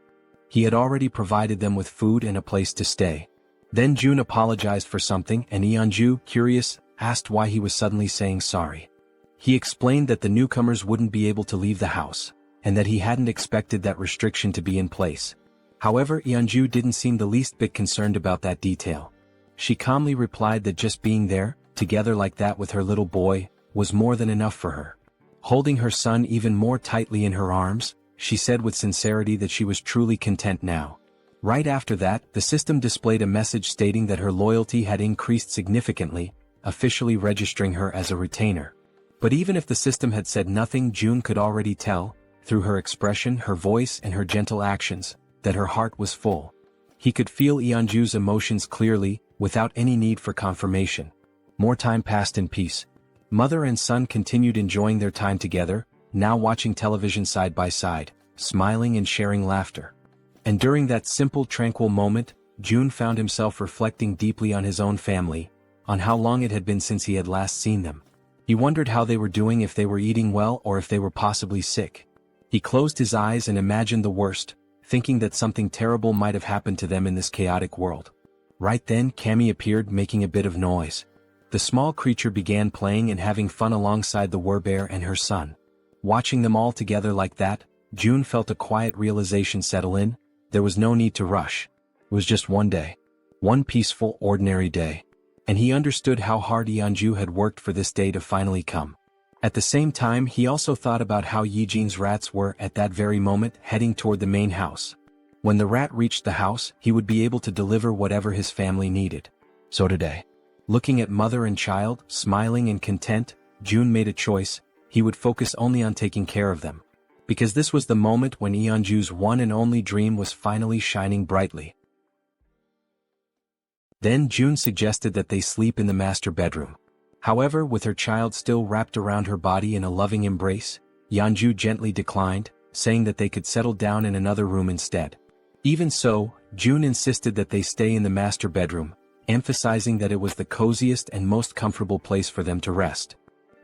He had already provided them with food and a place to stay. Then Jun apologized for something, and Yeonju, curious, asked why he was suddenly saying sorry. He explained that the newcomers wouldn't be able to leave the house, and that he hadn't expected that restriction to be in place. However, Yeonju didn't seem the least bit concerned about that detail. She calmly replied that just being there, together like that with her little boy, was more than enough for her. Holding her son even more tightly in her arms, she said with sincerity that she was truly content now. Right after that, the system displayed a message stating that her loyalty had increased significantly, officially registering her as a retainer. But even if the system had said nothing, Jun could already tell, through her expression, her voice and her gentle actions, that her heart was full. He could feel Yeonju's emotions clearly, without any need for confirmation. More time passed in peace. Mother and son continued enjoying their time together, now watching television side by side, smiling and sharing laughter. And during that simple, tranquil moment, Jun found himself reflecting deeply on his own family, on how long it had been since he had last seen them. He wondered how they were doing, if they were eating well or if they were possibly sick. He closed his eyes and imagined the worst, thinking that something terrible might have happened to them in this chaotic world. Right then Cammy appeared, making a bit of noise. The small creature began playing and having fun alongside the werbear and her son. Watching them all together like that, June felt a quiet realization settle in. There was no need to rush. It was just one day. One peaceful, ordinary day. And he understood how hard Yeonju had worked for this day to finally come. At the same time, he also thought about how Yijin's rats were at that very moment heading toward the main house. When the rat reached the house, he would be able to deliver whatever his family needed. So today, looking at mother and child, smiling and content, June made a choice. He would focus only on taking care of them. Because this was the moment when Yeonju's one and only dream was finally shining brightly. Then June suggested that they sleep in the master bedroom. However, with her child still wrapped around her body in a loving embrace, Yeonju gently declined, saying that they could settle down in another room instead. Even so, June insisted that they stay in the master bedroom, emphasizing that it was the coziest and most comfortable place for them to rest.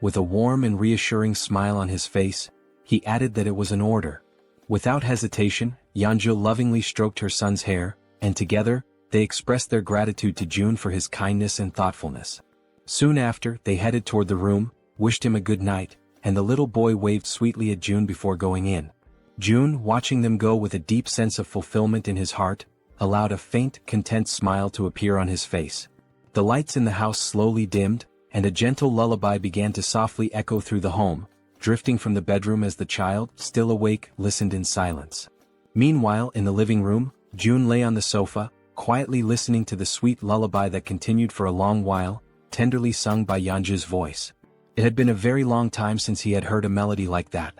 With a warm and reassuring smile on his face, he added that it was an order. Without hesitation, Yeonju lovingly stroked her son's hair, and together, they expressed their gratitude to June for his kindness and thoughtfulness. Soon after, they headed toward the room, wished him a good night, and the little boy waved sweetly at June before going in. June, watching them go with a deep sense of fulfillment in his heart, allowed a faint, content smile to appear on his face. The lights in the house slowly dimmed, and a gentle lullaby began to softly echo through the home, drifting from the bedroom as the child, still awake, listened in silence. Meanwhile, in the living room, June lay on the sofa, quietly listening to the sweet lullaby that continued for a long while, tenderly sung by Yeonju's voice. It had been a very long time since he had heard a melody like that.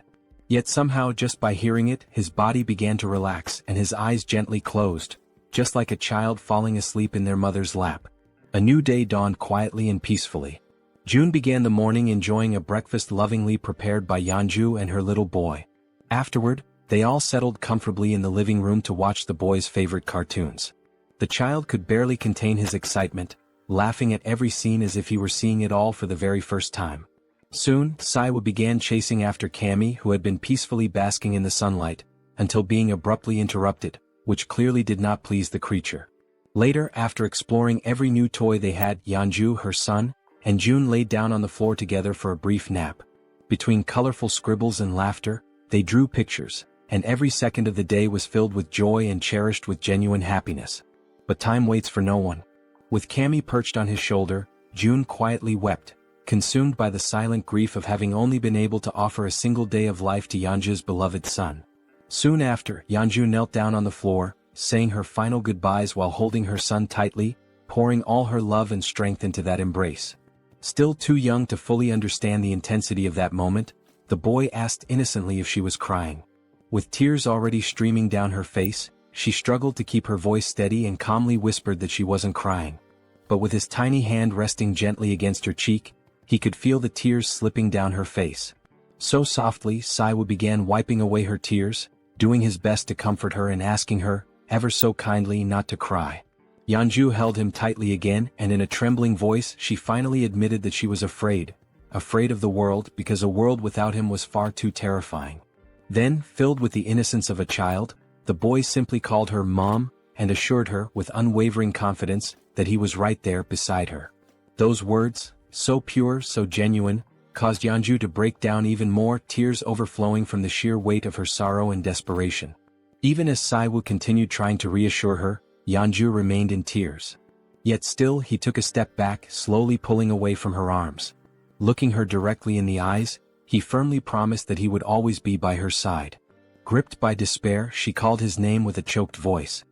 Yet somehow, just by hearing it, his body began to relax and his eyes gently closed, just like a child falling asleep in their mother's lap. A new day dawned quietly and peacefully. June began the morning enjoying a breakfast lovingly prepared by Yeonju and her little boy. Afterward, they all settled comfortably in the living room to watch the boy's favorite cartoons. The child could barely contain his excitement, laughing at every scene as if he were seeing it all for the very first time. Soon, Saiwa began chasing after Cammy, who had been peacefully basking in the sunlight, until being abruptly interrupted, which clearly did not please the creature. Later, after exploring every new toy they had, Yeonju, her son, and June laid down on the floor together for a brief nap. Between colorful scribbles and laughter, they drew pictures, and every second of the day was filled with joy and cherished with genuine happiness. But time waits for no one. With Cammy perched on his shoulder, June quietly wept, consumed by the silent grief of having only been able to offer a single day of life to Yeonju's beloved son. Soon after, Yeonju knelt down on the floor, saying her final goodbyes while holding her son tightly, pouring all her love and strength into that embrace. Still too young to fully understand the intensity of that moment, the boy asked innocently if she was crying. With tears already streaming down her face, she struggled to keep her voice steady and calmly whispered that she wasn't crying. But with his tiny hand resting gently against her cheek, he could feel the tears slipping down her face. So softly, Saiwa began wiping away her tears, doing his best to comfort her and asking her, ever so kindly, not to cry. Yeonju held him tightly again, and in a trembling voice she finally admitted that she was afraid of the world, because a world without him was far too terrifying. Then, filled with the innocence of a child, the boy simply called her Mom, and assured her, with unwavering confidence, that he was right there beside her. Those words, so pure, so genuine, caused Yeonju to break down even more, tears overflowing from the sheer weight of her sorrow and desperation. Even as Saiwoo continued trying to reassure her, Yeonju remained in tears. Yet still he took a step back, slowly pulling away from her arms. Looking her directly in the eyes, he firmly promised that he would always be by her side. Gripped by despair, she called his name with a choked voice.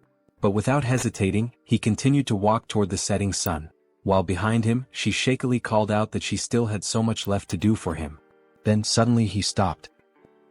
But without hesitating, he continued to walk toward the setting sun, while behind him, she shakily called out that she still had so much left to do for him. Then suddenly he stopped.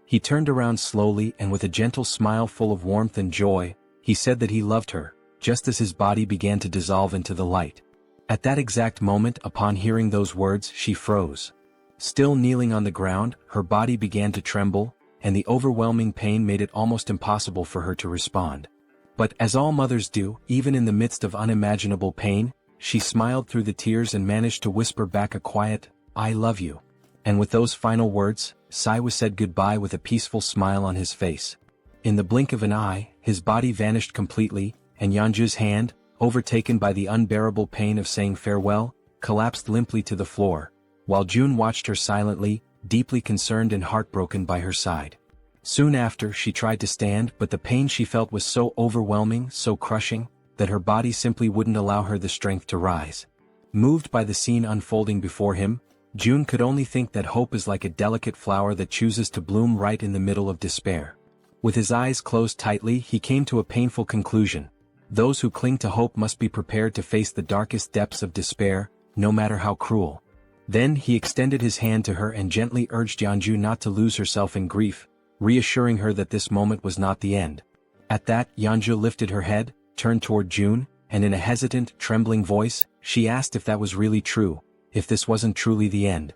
He turned around slowly and with a gentle smile full of warmth and joy, he said that he loved her, just as his body began to dissolve into the light. At that exact moment, upon hearing those words, she froze. Still kneeling on the ground, her body began to tremble, and the overwhelming pain made it almost impossible for her to respond. But as all mothers do, even in the midst of unimaginable pain, she smiled through the tears and managed to whisper back a quiet, "I love you." And with those final words, Siwa said goodbye with a peaceful smile on his face. In the blink of an eye, his body vanished completely, and Yeonju's hand, overtaken by the unbearable pain of saying farewell, collapsed limply to the floor, while June watched her silently, deeply concerned and heartbroken by her side. Soon after, she tried to stand, but the pain she felt was so overwhelming, so crushing, that her body simply wouldn't allow her the strength to rise. Moved by the scene unfolding before him, June could only think that hope is like a delicate flower that chooses to bloom right in the middle of despair. With his eyes closed tightly, he came to a painful conclusion. Those who cling to hope must be prepared to face the darkest depths of despair, no matter how cruel. Then he extended his hand to her and gently urged Yeonju not to lose herself in grief, reassuring her that this moment was not the end. At that, Yeonju lifted her head, turned toward June, and in a hesitant, trembling voice, she asked if that was really true, if this wasn't truly the end.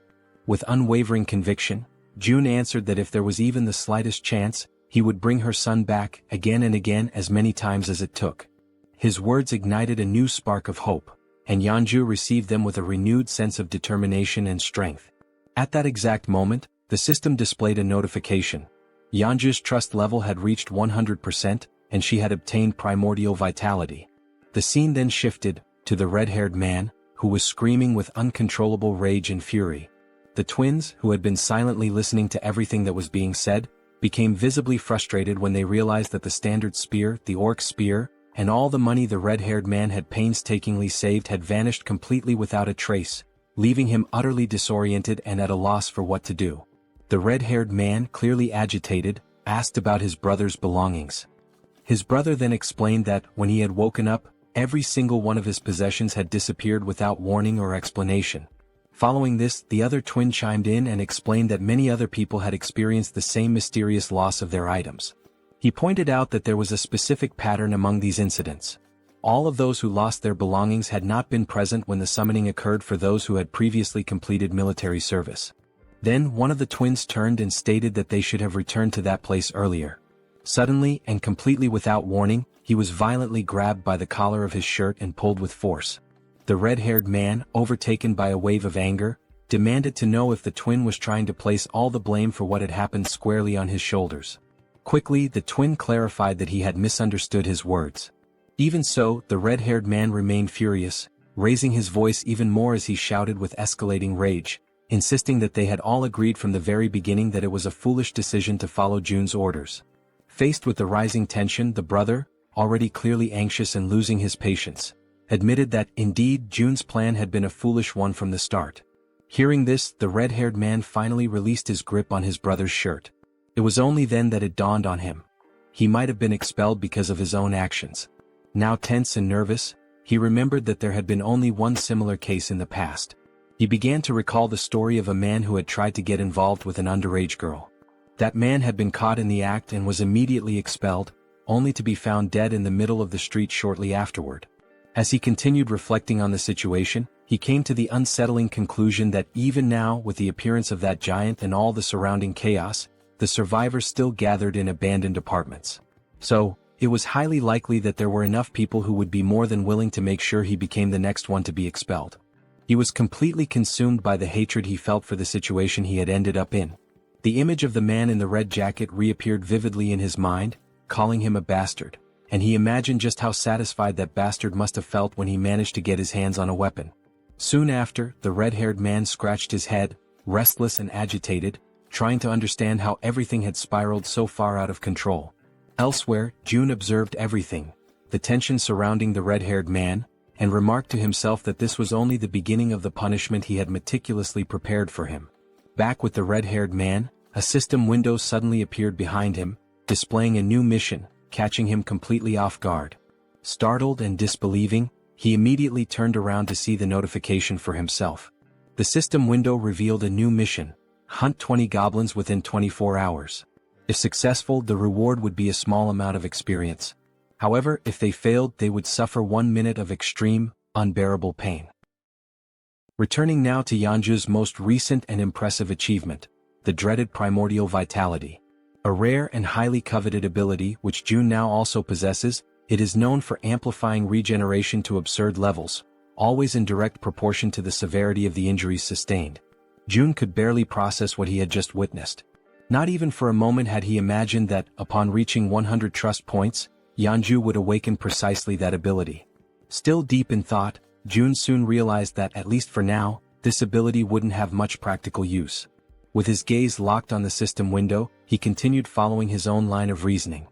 With unwavering conviction, June answered that if there was even the slightest chance, he would bring her son back, again and again, as many times as it took. His words ignited a new spark of hope, and Yeonju received them with a renewed sense of determination and strength. At that exact moment, the system displayed a notification. Yeonju's trust level had reached 100%, and she had obtained primordial vitality. The scene then shifted to the red-haired man, who was screaming with uncontrollable rage and fury. The twins, who had been silently listening to everything that was being said, became visibly frustrated when they realized that the standard spear, the orc spear, and all the money the red-haired man had painstakingly saved had vanished completely without a trace, leaving him utterly disoriented and at a loss for what to do. The red-haired man, clearly agitated, asked about his brother's belongings. His brother then explained that, when he had woken up, every single one of his possessions had disappeared without warning or explanation. Following this, the other twin chimed in and explained that many other people had experienced the same mysterious loss of their items. He pointed out that there was a specific pattern among these incidents. All of those who lost their belongings had not been present when the summoning occurred for those who had previously completed military service. Then one of the twins turned and stated that they should have returned to that place earlier. Suddenly, and completely without warning, he was violently grabbed by the collar of his shirt and pulled with force. The red-haired man, overtaken by a wave of anger, demanded to know if the twin was trying to place all the blame for what had happened squarely on his shoulders. Quickly, the twin clarified that he had misunderstood his words. Even so, the red-haired man remained furious, raising his voice even more as he shouted with escalating rage, insisting that they had all agreed from the very beginning that it was a foolish decision to follow June's orders. Faced with the rising tension, the brother, already clearly anxious and losing his patience, admitted that, indeed, June's plan had been a foolish one from the start. Hearing this, the red-haired man finally released his grip on his brother's shirt. It was only then that it dawned on him. He might have been expelled because of his own actions. Now tense and nervous, he remembered that there had been only one similar case in the past. He began to recall the story of a man who had tried to get involved with an underage girl. That man had been caught in the act and was immediately expelled, only to be found dead in the middle of the street shortly afterward. As he continued reflecting on the situation, he came to the unsettling conclusion that even now, with the appearance of that giant and all the surrounding chaos, the survivors still gathered in abandoned apartments. So, it was highly likely that there were enough people who would be more than willing to make sure he became the next one to be expelled. He was completely consumed by the hatred he felt for the situation he had ended up in. The image of the man in the red jacket reappeared vividly in his mind, calling him a bastard, and he imagined just how satisfied that bastard must have felt when he managed to get his hands on a weapon. Soon after, the red-haired man scratched his head, restless and agitated, trying to understand how everything had spiraled so far out of control. Elsewhere, June observed everything, the tension surrounding the red-haired man, and remarked to himself that this was only the beginning of the punishment he had meticulously prepared for him. Back with the red-haired man, a system window suddenly appeared behind him, displaying a new mission, catching him completely off guard. Startled and disbelieving, he immediately turned around to see the notification for himself. The system window revealed a new mission: hunt 20 goblins within 24 hours. If successful, the reward would be a small amount of experience. However, if they failed, they would suffer 1 minute of extreme, unbearable pain. Returning now to Yeonju's most recent and impressive achievement, the dreaded primordial vitality. A rare and highly coveted ability which June now also possesses, it is known for amplifying regeneration to absurd levels, always in direct proportion to the severity of the injuries sustained. June could barely process what he had just witnessed. Not even for a moment had he imagined that, upon reaching 100 trust points, Yeonju would awaken precisely that ability. Still deep in thought, June soon realized that, at least for now, this ability wouldn't have much practical use. With his gaze locked on the system window, he continued following his own line of reasoning.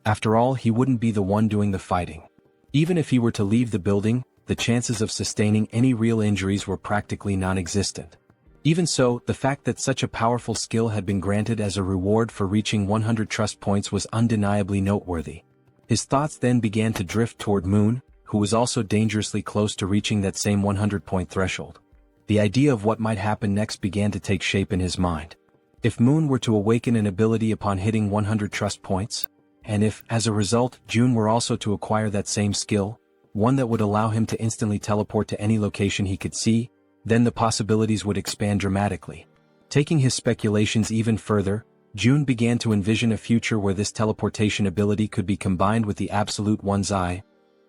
After all, he wouldn't be the one doing the fighting. Even if he were to leave the building, the chances of sustaining any real injuries were practically non-existent. Even so, the fact that such a powerful skill had been granted as a reward for reaching 100 trust points was undeniably noteworthy. His thoughts then began to drift toward Moon, who was also dangerously close to reaching that same 100-point threshold. The idea of what might happen next began to take shape in his mind. If Moon were to awaken an ability upon hitting 100 trust points, and if, as a result, June were also to acquire that same skill, one that would allow him to instantly teleport to any location he could see, then the possibilities would expand dramatically. Taking his speculations even further, June began to envision a future where this teleportation ability could be combined with the absolute one's eye,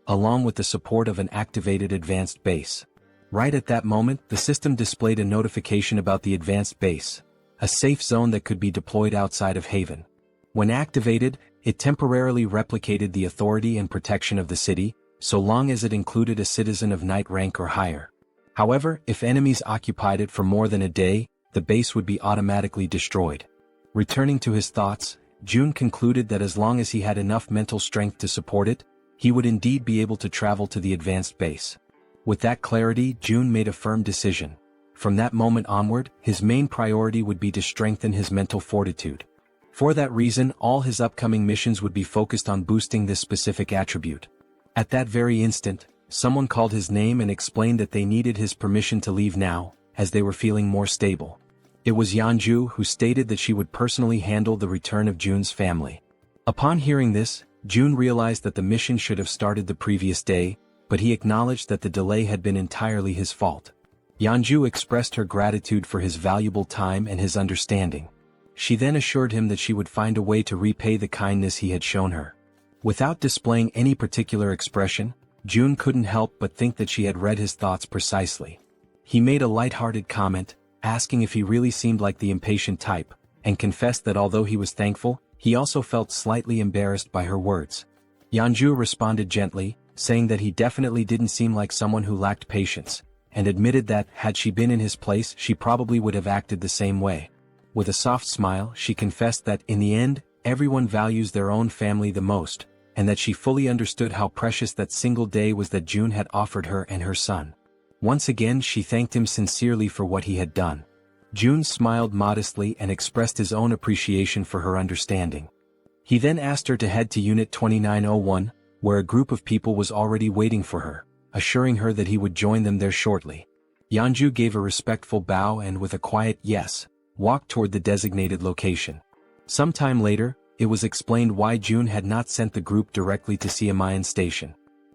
along with the support of an activated advanced base. Right at that moment, the system displayed a notification about the advanced base, a safe zone that could be deployed outside of Haven. When activated, it temporarily replicated the authority and protection of the city, so long as it included a citizen of knight rank or higher. However, if enemies occupied it for more than a day, the base would be automatically destroyed. Returning to his thoughts, June concluded that as long as he had enough mental strength to support it, he would indeed be able to travel to the advanced base. With that clarity, June made a firm decision. From that moment onward, his main priority would be to strengthen his mental fortitude. For that reason, all his upcoming missions would be focused on boosting this specific attribute. At that very instant, someone called his name and explained that they needed his permission to leave now, as they were feeling more stable. It was Yeonju, who stated that she would personally handle the return of June's family. Upon hearing this, June realized that the mission should have started the previous day, but he acknowledged that the delay had been entirely his fault. Yeonju expressed her gratitude for his valuable time and his understanding. She then assured him that she would find a way to repay the kindness he had shown her. Without displaying any particular expression, June couldn't help but think that she had read his thoughts precisely. He made a light-hearted comment, asking if he really seemed like the impatient type, and confessed that although he was thankful, he also felt slightly embarrassed by her words. Yeonju responded gently, saying that he definitely didn't seem like someone who lacked patience, and admitted that, had she been in his place, she probably would have acted the same way. With a soft smile, she confessed that, in the end, everyone values their own family the most, and that she fully understood how precious that single day was that June had offered her and her son. Once again she thanked him sincerely for what he had done. June smiled modestly and expressed his own appreciation for her understanding. He then asked her to head to Unit 2901, where a group of people was already waiting for her, assuring her that he would join them there shortly. Yeonju gave a respectful bow and, with a quiet yes, walked toward the designated location. Some time later, it was explained why June had not sent the group directly to Siamayan Station.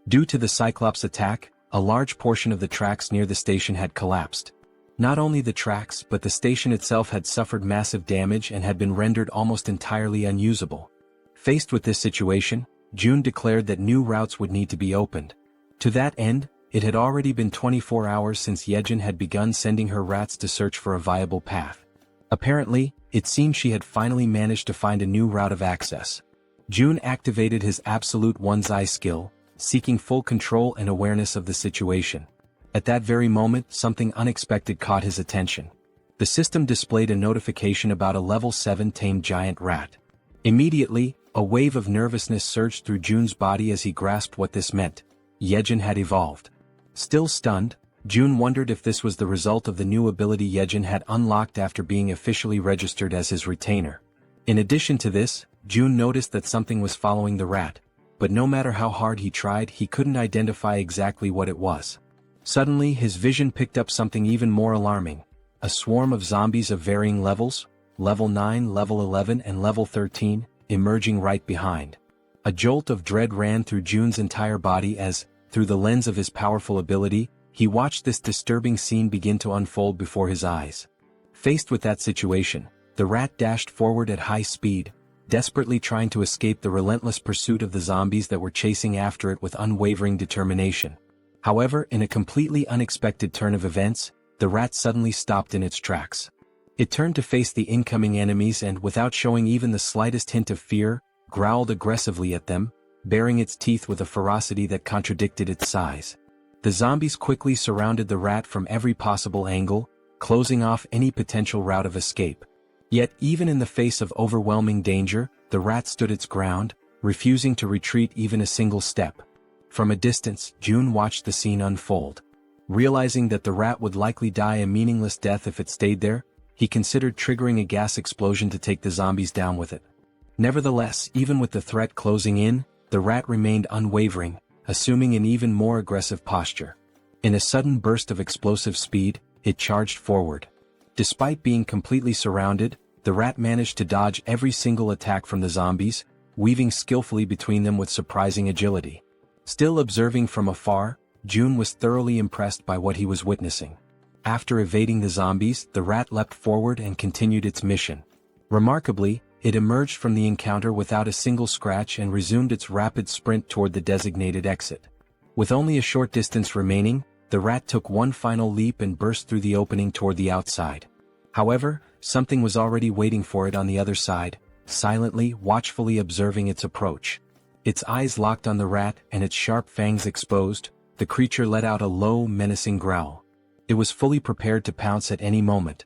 Due to the Cyclops attack, a large portion of the tracks near the station had collapsed. Not only the tracks but the station itself had suffered massive damage and had been rendered almost entirely unusable. Faced with this situation, June declared that new routes would need to be opened. To that end, it had already been 24 hours since Jaehyeon had begun sending her rats to search for a viable path. Apparently, it seemed she had finally managed to find a new route of access. June activated his absolute one's eye skill, seeking full control and awareness of the situation. At that very moment, something unexpected caught his attention. The system displayed a notification about a level 7 tamed giant rat. Immediately, a wave of nervousness surged through June's body as he grasped what this meant. Jaehyeon had evolved. Still stunned, June wondered if this was the result of the new ability Jaehyeon had unlocked after being officially registered as his retainer. In addition to this, June noticed that something was following the rat, but no matter how hard he tried, he couldn't identify exactly what it was. Suddenly, his vision picked up something even more alarming: a swarm of zombies of varying levels, level 9, level 11 and level 13, emerging right behind. A jolt of dread ran through June's entire body as, through the lens of his powerful ability, he watched this disturbing scene begin to unfold before his eyes. Faced with that situation, the rat dashed forward at high speed, desperately trying to escape the relentless pursuit of the zombies that were chasing after it with unwavering determination. However, in a completely unexpected turn of events, the rat suddenly stopped in its tracks. It turned to face the incoming enemies and, without showing even the slightest hint of fear, growled aggressively at them, baring its teeth with a ferocity that contradicted its size. The zombies quickly surrounded the rat from every possible angle, closing off any potential route of escape. Yet, even in the face of overwhelming danger, the rat stood its ground, refusing to retreat even a single step. From a distance, June watched the scene unfold. Realizing that the rat would likely die a meaningless death if it stayed there, he considered triggering a gas explosion to take the zombies down with it. Nevertheless, even with the threat closing in, the rat remained unwavering, assuming an even more aggressive posture. In a sudden burst of explosive speed, it charged forward. Despite being completely surrounded, the rat managed to dodge every single attack from the zombies, weaving skillfully between them with surprising agility. Still observing from afar, June was thoroughly impressed by what he was witnessing. After evading the zombies, the rat leapt forward and continued its mission. Remarkably, it emerged from the encounter without a single scratch and resumed its rapid sprint toward the designated exit. With only a short distance remaining, the rat took one final leap and burst through the opening toward the outside. However, something was already waiting for it on the other side, silently, watchfully observing its approach. Its eyes locked on the rat and its sharp fangs exposed, the creature let out a low, menacing growl. It was fully prepared to pounce at any moment.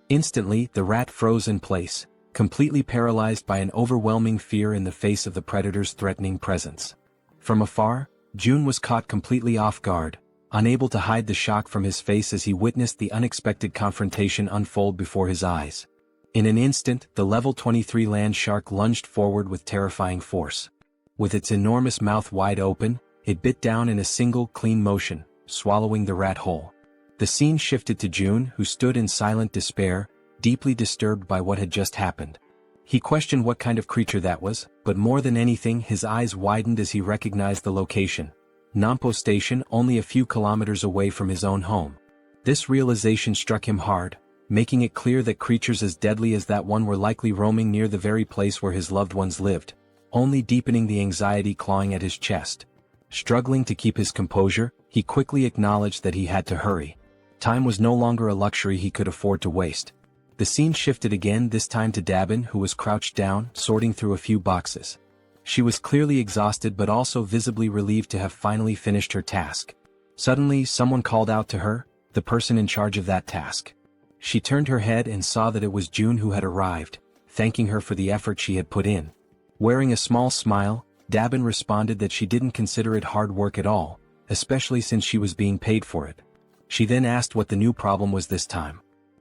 Instantly, the rat froze in place, completely paralyzed by an overwhelming fear in the face of the predator's threatening presence. From afar, June was caught completely off guard, unable to hide the shock from his face as he witnessed the unexpected confrontation unfold before his eyes. In an instant, the level 23 land shark lunged forward with terrifying force. With its enormous mouth wide open, it bit down in a single, clean motion, swallowing the rat whole. The scene shifted to June, who stood in silent despair, deeply disturbed by what had just happened. He questioned what kind of creature that was, but more than anything his eyes widened as he recognized the location. Nampo Station, only a few kilometers away from his own home. This realization struck him hard, making it clear that creatures as deadly as that one were likely roaming near the very place where his loved ones lived, only deepening the anxiety clawing at his chest. Struggling to keep his composure, he quickly acknowledged that he had to hurry. Time was no longer a luxury he could afford to waste. The scene shifted again, this time to Dabin, who was crouched down, sorting through a few boxes. She was clearly exhausted but also visibly relieved to have finally finished her task. Suddenly, someone called out to her, the person in charge of that task. She turned her head and saw that it was June who had arrived, thanking her for the effort she had put in. Wearing a small smile, Dabin responded that she didn't consider it hard work at all, especially since she was being paid for it. She then asked what the new problem was this time.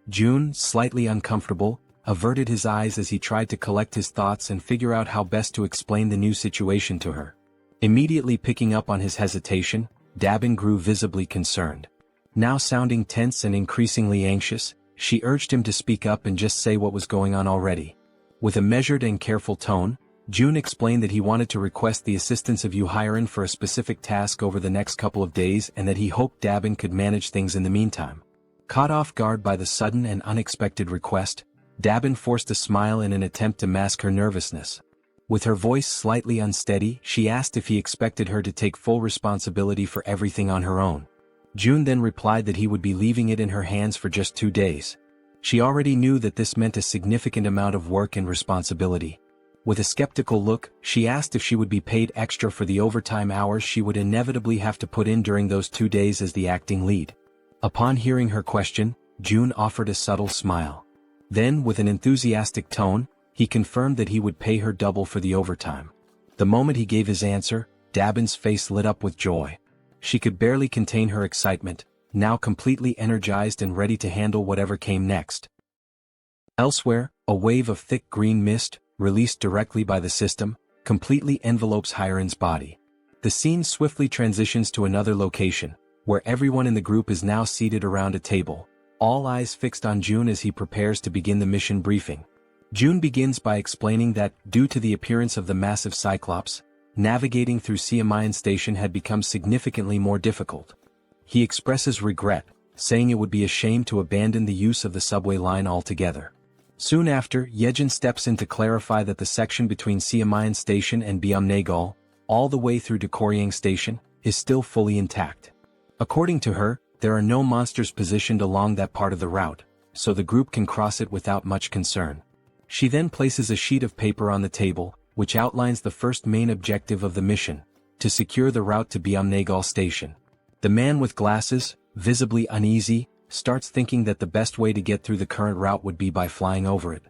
June, slightly uncomfortable, averted his eyes as he tried to collect his thoughts and figure out how best to explain the new situation to her. Immediately picking up on his hesitation, Dabin grew visibly concerned. Now sounding tense and increasingly anxious, she urged him to speak up and just say what was going on already. With a measured and careful tone, June explained that he wanted to request the assistance of Jaehyeon for a specific task over the next couple of days and that he hoped Dabin could manage things in the meantime. Caught off guard by the sudden and unexpected request, Dabin forced a smile in an attempt to mask her nervousness. With her voice slightly unsteady, she asked if he expected her to take full responsibility for everything on her own. June then replied that he would be leaving it in her hands for just 2 days. She already knew that this meant a significant amount of work and responsibility. With a skeptical look, she asked if she would be paid extra for the overtime hours she would inevitably have to put in during those 2 days as the acting lead. Upon hearing her question, June offered a subtle smile. Then, with an enthusiastic tone, he confirmed that he would pay her double for the overtime. The moment he gave his answer, Dabin's face lit up with joy. She could barely contain her excitement, now completely energized and ready to handle whatever came next. Elsewhere, a wave of thick green mist, released directly by the system, completely envelopes Hyren's body. The scene swiftly transitions to another location, where everyone in the group is now seated around a table, all eyes fixed on June as he prepares to begin the mission briefing. June begins by explaining that, due to the appearance of the massive Cyclops, navigating through Jaehyeon Station had become significantly more difficult. He expresses regret, saying it would be a shame to abandon the use of the subway line altogether. Soon after, Jaehyeon steps in to clarify that the section between Jaehyeon Station and Byumnaegol, all the way through to Koryang Station, is still fully intact. According to her, there are no monsters positioned along that part of the route, so the group can cross it without much concern. She then places a sheet of paper on the table, which outlines the first main objective of the mission: to secure the route to Byumnagal Station. The man with glasses, visibly uneasy, starts thinking that the best way to get through the current route would be by flying over it.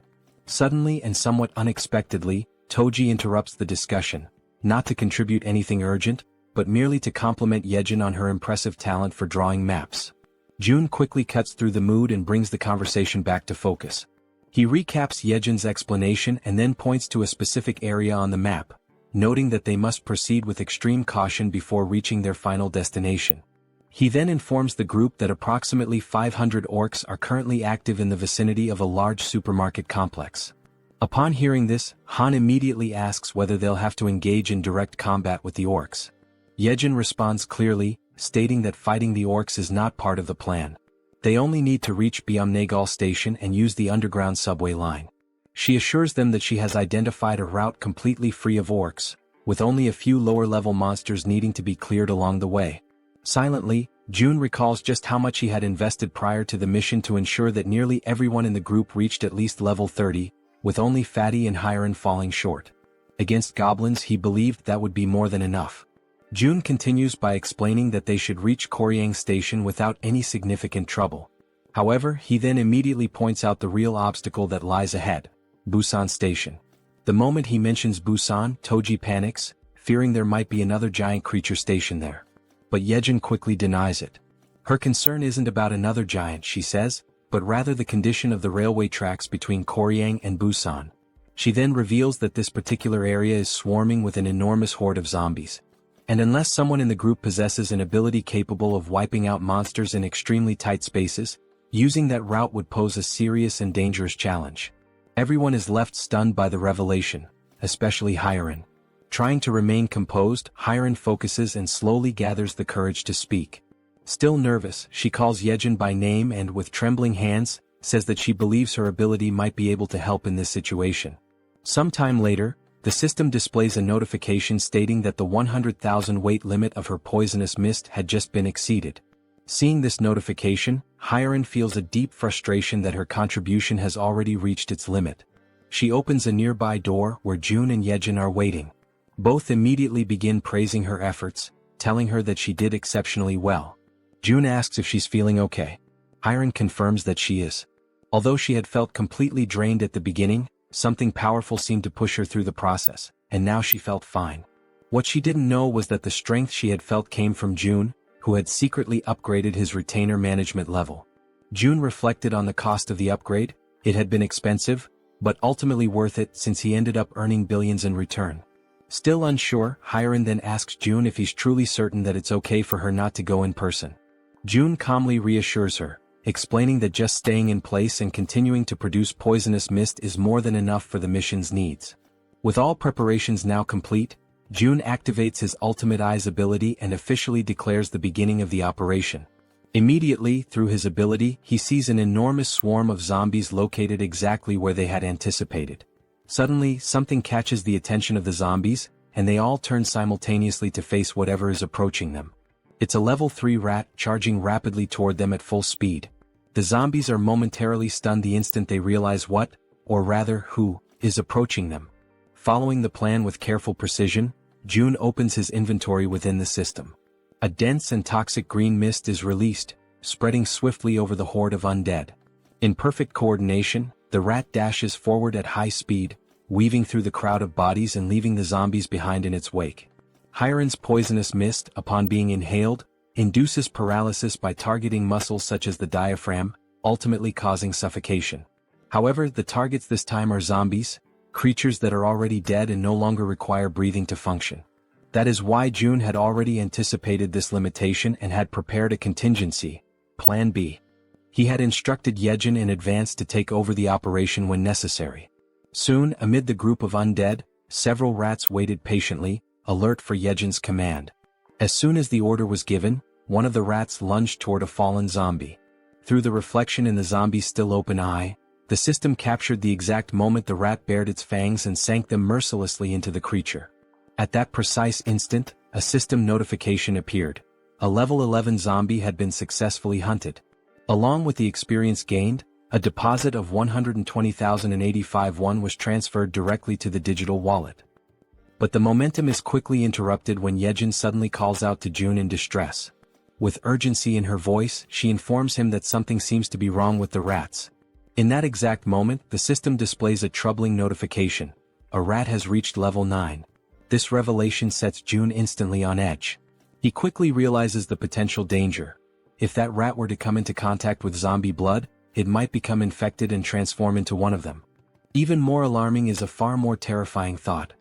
Suddenly and somewhat unexpectedly, Toji interrupts the discussion, not to contribute anything urgent, but merely to compliment Jaehyeon on her impressive talent for drawing maps. June quickly cuts through the mood and brings the conversation back to focus. He recaps Jaehyeon's explanation and then points to a specific area on the map, noting that they must proceed with extreme caution before reaching their final destination. He then informs the group that approximately 500 orcs are currently active in the vicinity of a large supermarket complex. Upon hearing this, Han immediately asks whether they'll have to engage in direct combat with the orcs. Jaehyeon responds clearly, stating that fighting the orcs is not part of the plan. They only need to reach Byumnagal Station and use the underground subway line. She assures them that she has identified a route completely free of orcs, with only a few lower-level monsters needing to be cleared along the way. Silently, June recalls just how much he had invested prior to the mission to ensure that nearly everyone in the group reached at least level 30, with only Fatty and Hyeon falling short. Against goblins, he believed that would be more than enough. June continues by explaining that they should reach Koryang Station without any significant trouble. However, he then immediately points out the real obstacle that lies ahead: Busan Station. The moment he mentions Busan, Toji panics, fearing there might be another giant creature stationed there. But Jaehyeon quickly denies it. Her concern isn't about another giant, she says, but rather the condition of the railway tracks between Koryang and Busan. She then reveals that this particular area is swarming with an enormous horde of zombies. And unless someone in the group possesses an ability capable of wiping out monsters in extremely tight spaces, using that route would pose a serious and dangerous challenge. Everyone is left stunned by the revelation, especially Hyeon. Trying to remain composed, Hyeon focuses and slowly gathers the courage to speak. Still nervous, she calls Jaehyeon by name and, with trembling hands, says that she believes her ability might be able to help in this situation. Sometime later, the system displays a notification stating that the 100,000 weight limit of her poisonous mist had just been exceeded. Seeing this notification, Hyeon feels a deep frustration that her contribution has already reached its limit. She opens a nearby door where June and Jaehyeon are waiting. Both immediately begin praising her efforts, telling her that she did exceptionally well. June asks if she's feeling okay. Hyeon confirms that she is. Although she had felt completely drained at the beginning, something powerful seemed to push her through the process, and now she felt fine. What she didn't know was that the strength she had felt came from June, who had secretly upgraded his retainer management level. June reflected on the cost of the upgrade. It had been expensive, but ultimately worth it since he ended up earning billions in return. Still unsure, Hyeon then asks June if he's truly certain that it's okay for her not to go in person. June calmly reassures her, explaining that just staying in place and continuing to produce poisonous mist is more than enough for the mission's needs. With all preparations now complete, June activates his ultimate eyes ability and officially declares the beginning of the operation. Immediately, through his ability, he sees an enormous swarm of zombies located exactly where they had anticipated. Suddenly, something catches the attention of the zombies, and they all turn simultaneously to face whatever is approaching them. It's a level 3 rat charging rapidly toward them at full speed. The zombies are momentarily stunned the instant they realize what, or rather who, is approaching them. Following the plan with careful precision, June opens his inventory within the system. A dense and toxic green mist is released, spreading swiftly over the horde of undead. In perfect coordination, the rat dashes forward at high speed, weaving through the crowd of bodies and leaving the zombies behind in its wake. Hyeon's poisonous mist, upon being inhaled, induces paralysis by targeting muscles such as the diaphragm, ultimately causing suffocation. However, the targets this time are zombies, creatures that are already dead and no longer require breathing to function. That is why June had already anticipated this limitation and had prepared a contingency, Plan B. He had instructed Jaehyeon in advance to take over the operation when necessary. Soon, amid the group of undead, several rats waited patiently, alert for Jaehyeon's command. As soon as the order was given, one of the rats lunged toward a fallen zombie. Through the reflection in the zombie's still open eye, the system captured the exact moment the rat bared its fangs and sank them mercilessly into the creature. At that precise instant, a system notification appeared. A level 11 zombie had been successfully hunted. Along with the experience gained, a deposit of 120,085 won was transferred directly to the digital wallet. But the momentum is quickly interrupted when Jaehyeon suddenly calls out to Jun in distress. With urgency in her voice, she informs him that something seems to be wrong with the rats. In that exact moment, the system displays a troubling notification. A rat has reached level 9. This revelation sets Jun instantly on edge. He quickly realizes the potential danger. If that rat were to come into contact with zombie blood, it might become infected and transform into one of them. Even more alarming is a far more terrifying thought.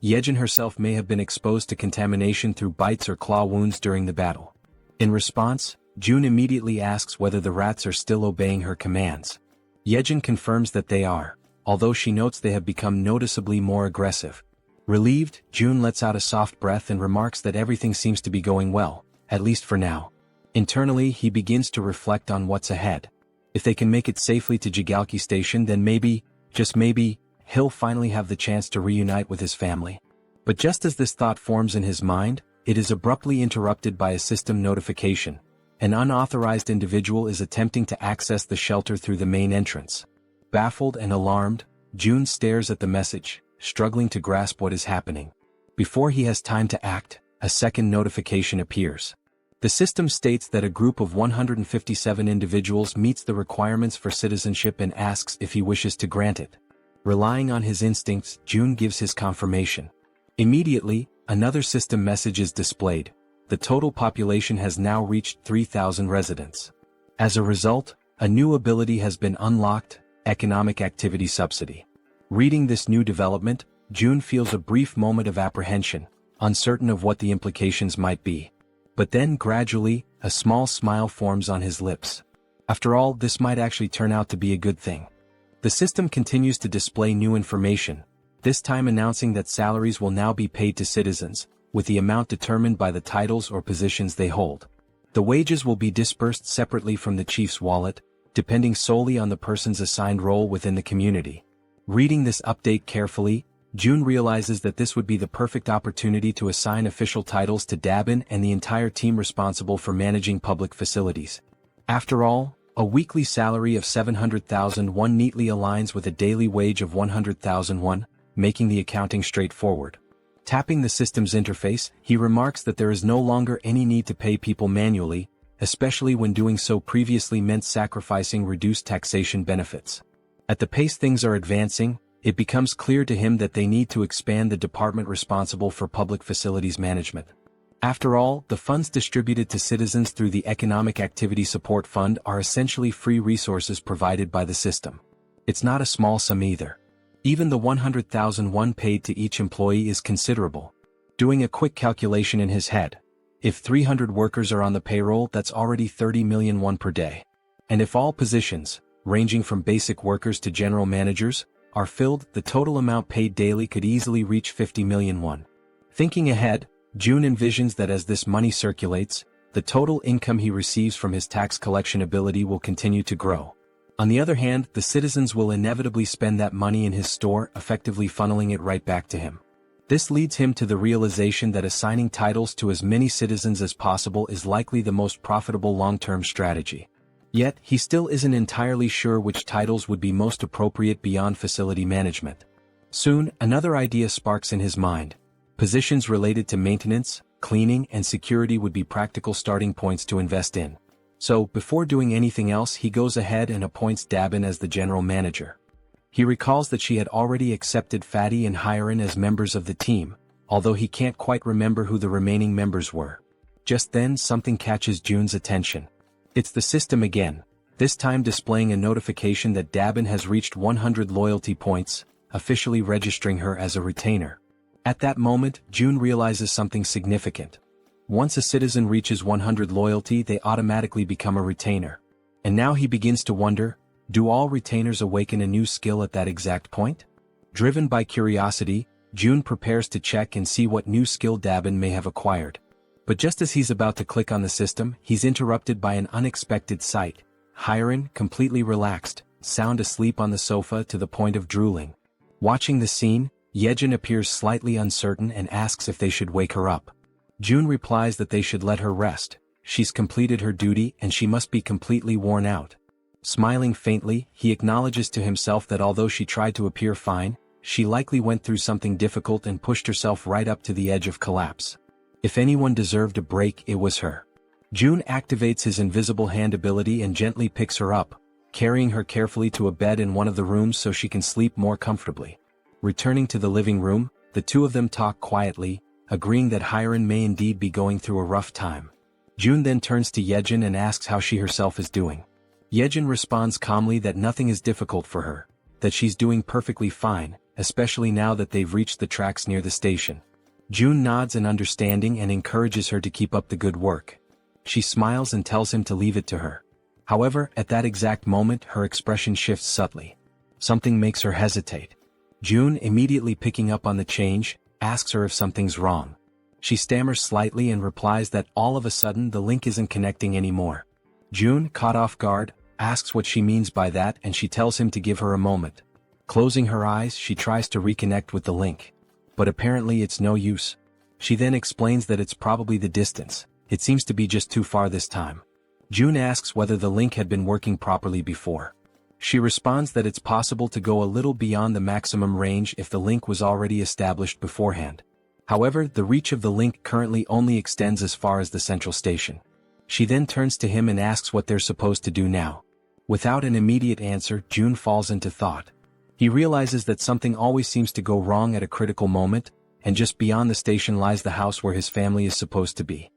Jaehyeon herself may have been exposed to contamination through bites or claw wounds during the battle. In response, Jun immediately asks whether the rats are still obeying her commands. Jaehyeon confirms that they are, although she notes they have become noticeably more aggressive. Relieved, Jun lets out a soft breath and remarks that everything seems to be going well, at least for now. Internally, he begins to reflect on what's ahead. If they can make it safely to Jaehyeon Station, then maybe, just maybe, he'll finally have the chance to reunite with his family. But just as this thought forms in his mind, it is abruptly interrupted by a system notification. An unauthorized individual is attempting to access the shelter through the main entrance. Baffled and alarmed, Jun stares at the message, struggling to grasp what is happening. Before he has time to act, a second notification appears. The system states that a group of 157 individuals meets the requirements for citizenship and asks if he wishes to grant it. Relying on his instincts, Jun gives his confirmation. Immediately, another system message is displayed. The total population has now reached 3,000 residents. As a result, a new ability has been unlocked, Economic Activity Subsidy. Reading this new development, Jun feels a brief moment of apprehension, uncertain of what the implications might be. But then gradually, a small smile forms on his lips. After all, this might actually turn out to be a good thing. The system continues to display new information, this time announcing that salaries will now be paid to citizens, with the amount determined by the titles or positions they hold. The wages will be dispersed separately from the chief's wallet, depending solely on the person's assigned role within the community. Reading this update carefully, Jun realizes that this would be the perfect opportunity to assign official titles to Dabin and the entire team responsible for managing public facilities. After all, a weekly salary of 700,000 won neatly aligns with a daily wage of 100,000 won, making the accounting straightforward. Tapping the system's interface, he remarks that there is no longer any need to pay people manually, especially when doing so previously meant sacrificing reduced taxation benefits. At the pace things are advancing, it becomes clear to him that they need to expand the department responsible for public facilities management. After all, the funds distributed to citizens through the Economic Activity Support Fund are essentially free resources provided by the system. It's not a small sum either. Even the 100,000 won paid to each employee is considerable. Doing a quick calculation in his head, if 300 workers are on the payroll, that's already 30 million won per day. And if all positions, ranging from basic workers to general managers, are filled, the total amount paid daily could easily reach 50 million won. Thinking ahead, Jun envisions that as this money circulates, the total income he receives from his tax collection ability will continue to grow. On the other hand, the citizens will inevitably spend that money in his store, effectively funneling it right back to him. This leads him to the realization that assigning titles to as many citizens as possible is likely the most profitable long-term strategy. Yet, he still isn't entirely sure which titles would be most appropriate beyond facility management. Soon, another idea sparks in his mind. Positions related to maintenance, cleaning, and security would be practical starting points to invest in. So, before doing anything else, he goes ahead and appoints Dabin as the general manager. He recalls that she had already accepted Fatty and Hyeon as members of the team, although he can't quite remember who the remaining members were. Just then, something catches Jun's attention. It's the system again, this time displaying a notification that Dabin has reached 100 loyalty points, officially registering her as a retainer. At that moment, Jun realizes something significant. Once a citizen reaches 100 loyalty, they automatically become a retainer. And now he begins to wonder, do all retainers awaken a new skill at that exact point? Driven by curiosity, Jun prepares to check and see what new skill Dabin may have acquired. But just as he's about to click on the system, he's interrupted by an unexpected sight. Hyeon, completely relaxed, sound asleep on the sofa to the point of drooling. Watching the scene, Jaehyeon appears slightly uncertain and asks if they should wake her up. Jun replies that they should let her rest, she's completed her duty and she must be completely worn out. Smiling faintly, he acknowledges to himself that although she tried to appear fine, she likely went through something difficult and pushed herself right up to the edge of collapse. If anyone deserved a break, it was her. June activates his invisible hand ability and gently picks her up, carrying her carefully to a bed in one of the rooms so she can sleep more comfortably. Returning to the living room, the two of them talk quietly, agreeing that Hyun may indeed be going through a rough time. June then turns to Jaehyeon and asks how she herself is doing. Jaehyeon responds calmly that nothing is difficult for her, that she's doing perfectly fine, especially now that they've reached the tracks near the station. June nods in understanding and encourages her to keep up the good work. She smiles and tells him to leave it to her. However, at that exact moment her expression shifts subtly. Something makes her hesitate. June, immediately picking up on the change, asks her if something's wrong. She stammers slightly and replies that all of a sudden the link isn't connecting anymore. June, caught off guard, asks what she means by that and she tells him to give her a moment. Closing her eyes, she tries to reconnect with the link. But apparently it's no use. She then explains that it's probably the distance. It seems to be just too far this time. June asks whether the link had been working properly before. She responds that it's possible to go a little beyond the maximum range if the link was already established beforehand. However, the reach of the link currently only extends as far as the central station. She then turns to him and asks what they're supposed to do now. Without an immediate answer, June falls into thought. He realizes that something always seems to go wrong at a critical moment, and just beyond the station lies the house where his family is supposed to be.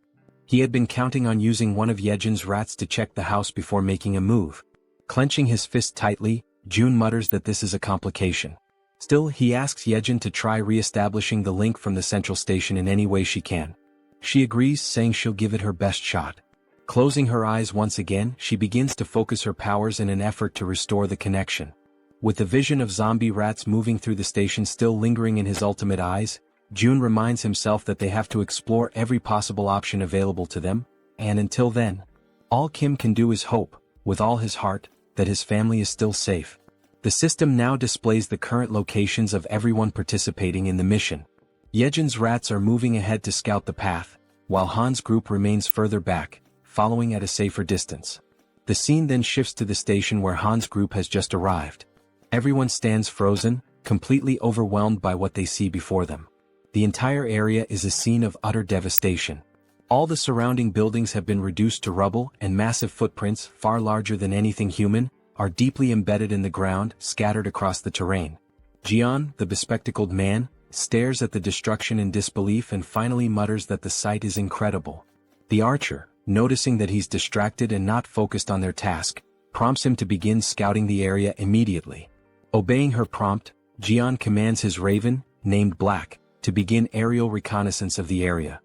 He had been counting on using one of Yeon's rats to check the house before making a move. Clenching his fist tightly, June mutters that this is a complication. Still, he asks Yeon to try re-establishing the link from the central station in any way she can. She agrees, saying she'll give it her best shot. Closing her eyes once again, she begins to focus her powers in an effort to restore the connection. With the vision of zombie rats moving through the station still lingering in his ultimate eyes, June reminds himself that they have to explore every possible option available to them, and until then, all Kim can do is hope, with all his heart, that his family is still safe. The system now displays the current locations of everyone participating in the mission. Yeon's rats are moving ahead to scout the path, while Han's group remains further back, following at a safer distance. The scene then shifts to the station where Han's group has just arrived. Everyone stands frozen, completely overwhelmed by what they see before them. The entire area is a scene of utter devastation. All the surrounding buildings have been reduced to rubble, and massive footprints, far larger than anything human, are deeply embedded in the ground, scattered across the terrain. Jaehyeon, the bespectacled man, stares at the destruction in disbelief and finally mutters that the sight is incredible. The archer, noticing that he's distracted and not focused on their task, prompts him to begin scouting the area immediately. Obeying her prompt, Jaehyeon commands his raven, named Black, to begin aerial reconnaissance of the area.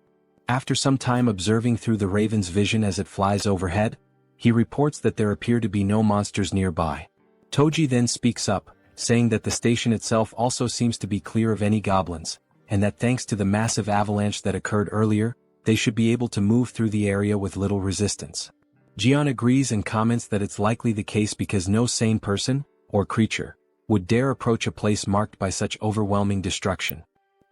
After some time observing through the raven's vision as it flies overhead, he reports that there appear to be no monsters nearby. Toji then speaks up, saying that the station itself also seems to be clear of any goblins, and that thanks to the massive avalanche that occurred earlier, they should be able to move through the area with little resistance. Jaehyeon agrees and comments that it's likely the case because no sane person, or creature, would dare approach a place marked by such overwhelming destruction.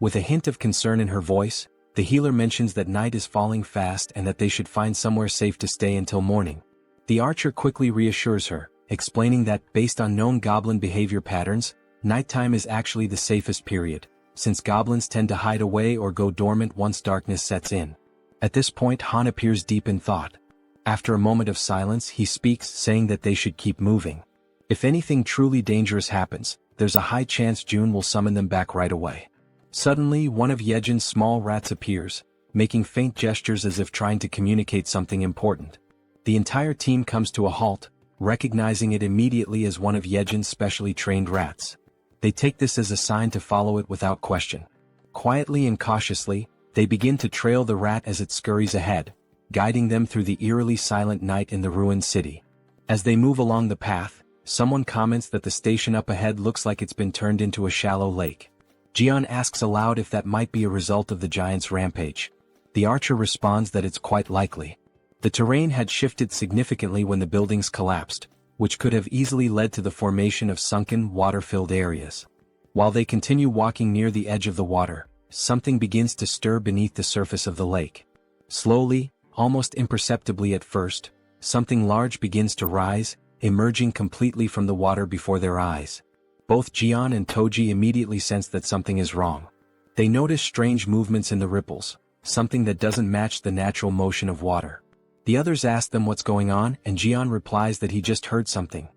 With a hint of concern in her voice, the healer mentions that night is falling fast and that they should find somewhere safe to stay until morning. The archer quickly reassures her, explaining that, based on known goblin behavior patterns, nighttime is actually the safest period, since goblins tend to hide away or go dormant once darkness sets in. At this point, Han appears deep in thought. After a moment of silence, he speaks, saying that they should keep moving. If anything truly dangerous happens, there's a high chance June will summon them back right away. Suddenly, one of Yeon's small rats appears, making faint gestures as if trying to communicate something important. The entire team comes to a halt, recognizing it immediately as one of Yeon's specially trained rats. They take this as a sign to follow it without question. Quietly and cautiously, they begin to trail the rat as it scurries ahead, guiding them through the eerily silent night in the ruined city. As they move along the path, someone comments that the station up ahead looks like it's been turned into a shallow lake. Jaehyeon asks aloud if that might be a result of the giant's rampage. The archer responds that it's quite likely. The terrain had shifted significantly when the buildings collapsed, which could have easily led to the formation of sunken, water-filled areas. While they continue walking near the edge of the water, something begins to stir beneath the surface of the lake. Slowly, almost imperceptibly at first, something large begins to rise, emerging completely from the water before their eyes. Both Jaehyeon and Toji immediately sense that something is wrong. They notice strange movements in the ripples, something that doesn't match the natural motion of water. The others ask them what's going on, and Jaehyeon replies that he just heard something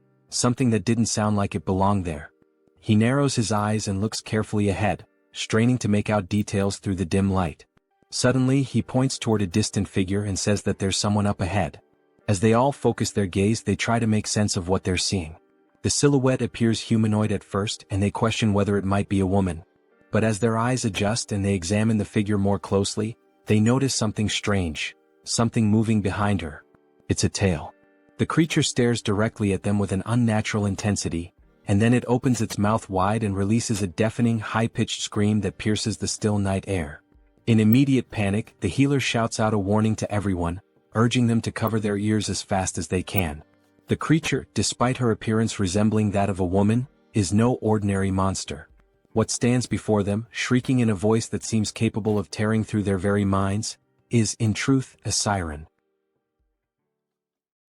that didn't sound like it belonged there. He narrows his eyes and looks carefully ahead, straining to make out details through the dim light. Suddenly he points toward a distant figure and says that there's someone up ahead. As they all focus their gaze, they try to make sense of what they're seeing. The silhouette appears humanoid at first, and they question whether it might be a woman. But as their eyes adjust and they examine the figure more closely, they notice something strange, something moving behind her. It's a tail. The creature stares directly at them with an unnatural intensity, and then it opens its mouth wide and releases a deafening, high-pitched scream that pierces the still night air. In immediate panic, the healer shouts out a warning to everyone, urging them to cover their ears as fast as they can. The creature, despite her appearance resembling that of a woman, is no ordinary monster. What stands before them, shrieking in a voice that seems capable of tearing through their very minds, is, in truth, a siren.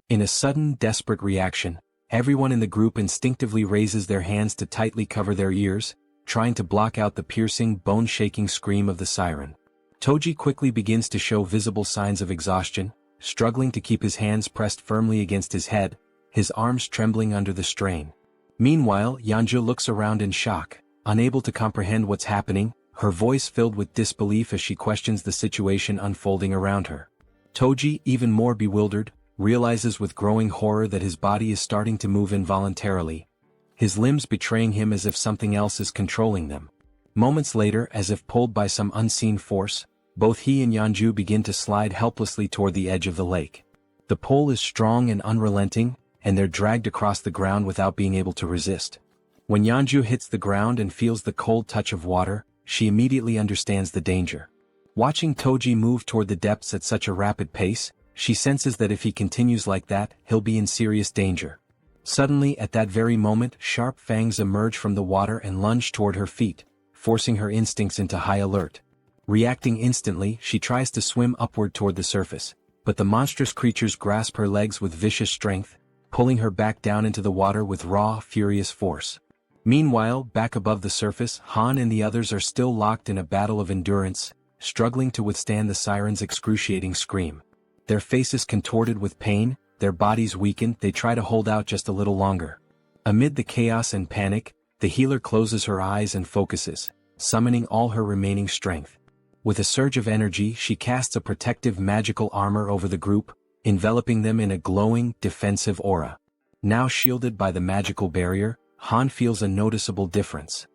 In a sudden, desperate reaction, everyone in the group instinctively raises their hands to tightly cover their ears, trying to block out the piercing, bone-shaking scream of the siren. Toji quickly begins to show visible signs of exhaustion, struggling to keep his hands pressed firmly against his head, his arms trembling under the strain. Meanwhile, Yeonju looks around in shock, unable to comprehend what's happening, her voice filled with disbelief as she questions the situation unfolding around her. Toji, even more bewildered, realizes with growing horror that his body is starting to move involuntarily, his limbs betraying him as if something else is controlling them. Moments later, as if pulled by some unseen force, both he and Yeonju begin to slide helplessly toward the edge of the lake. The pull is strong and unrelenting, and they're dragged across the ground without being able to resist. When Yeonju hits the ground and feels the cold touch of water, she immediately understands the danger. Watching Toji move toward the depths at such a rapid pace, she senses that if he continues like that, he'll be in serious danger. Suddenly, at that very moment, sharp fangs emerge from the water and lunge toward her feet, forcing her instincts into high alert. Reacting instantly, she tries to swim upward toward the surface, but the monstrous creatures grasp her legs with vicious strength, pulling her back down into the water with raw, furious force. Meanwhile, back above the surface, Han and the others are still locked in a battle of endurance, struggling to withstand the siren's excruciating scream. Their faces contorted with pain, their bodies weakened, they try to hold out just a little longer. Amid the chaos and panic, the healer closes her eyes and focuses, summoning all her remaining strength. With a surge of energy, she casts a protective magical armor over the group, enveloping them in a glowing, defensive aura. Now shielded by the magical barrier, Han feels a noticeable difference.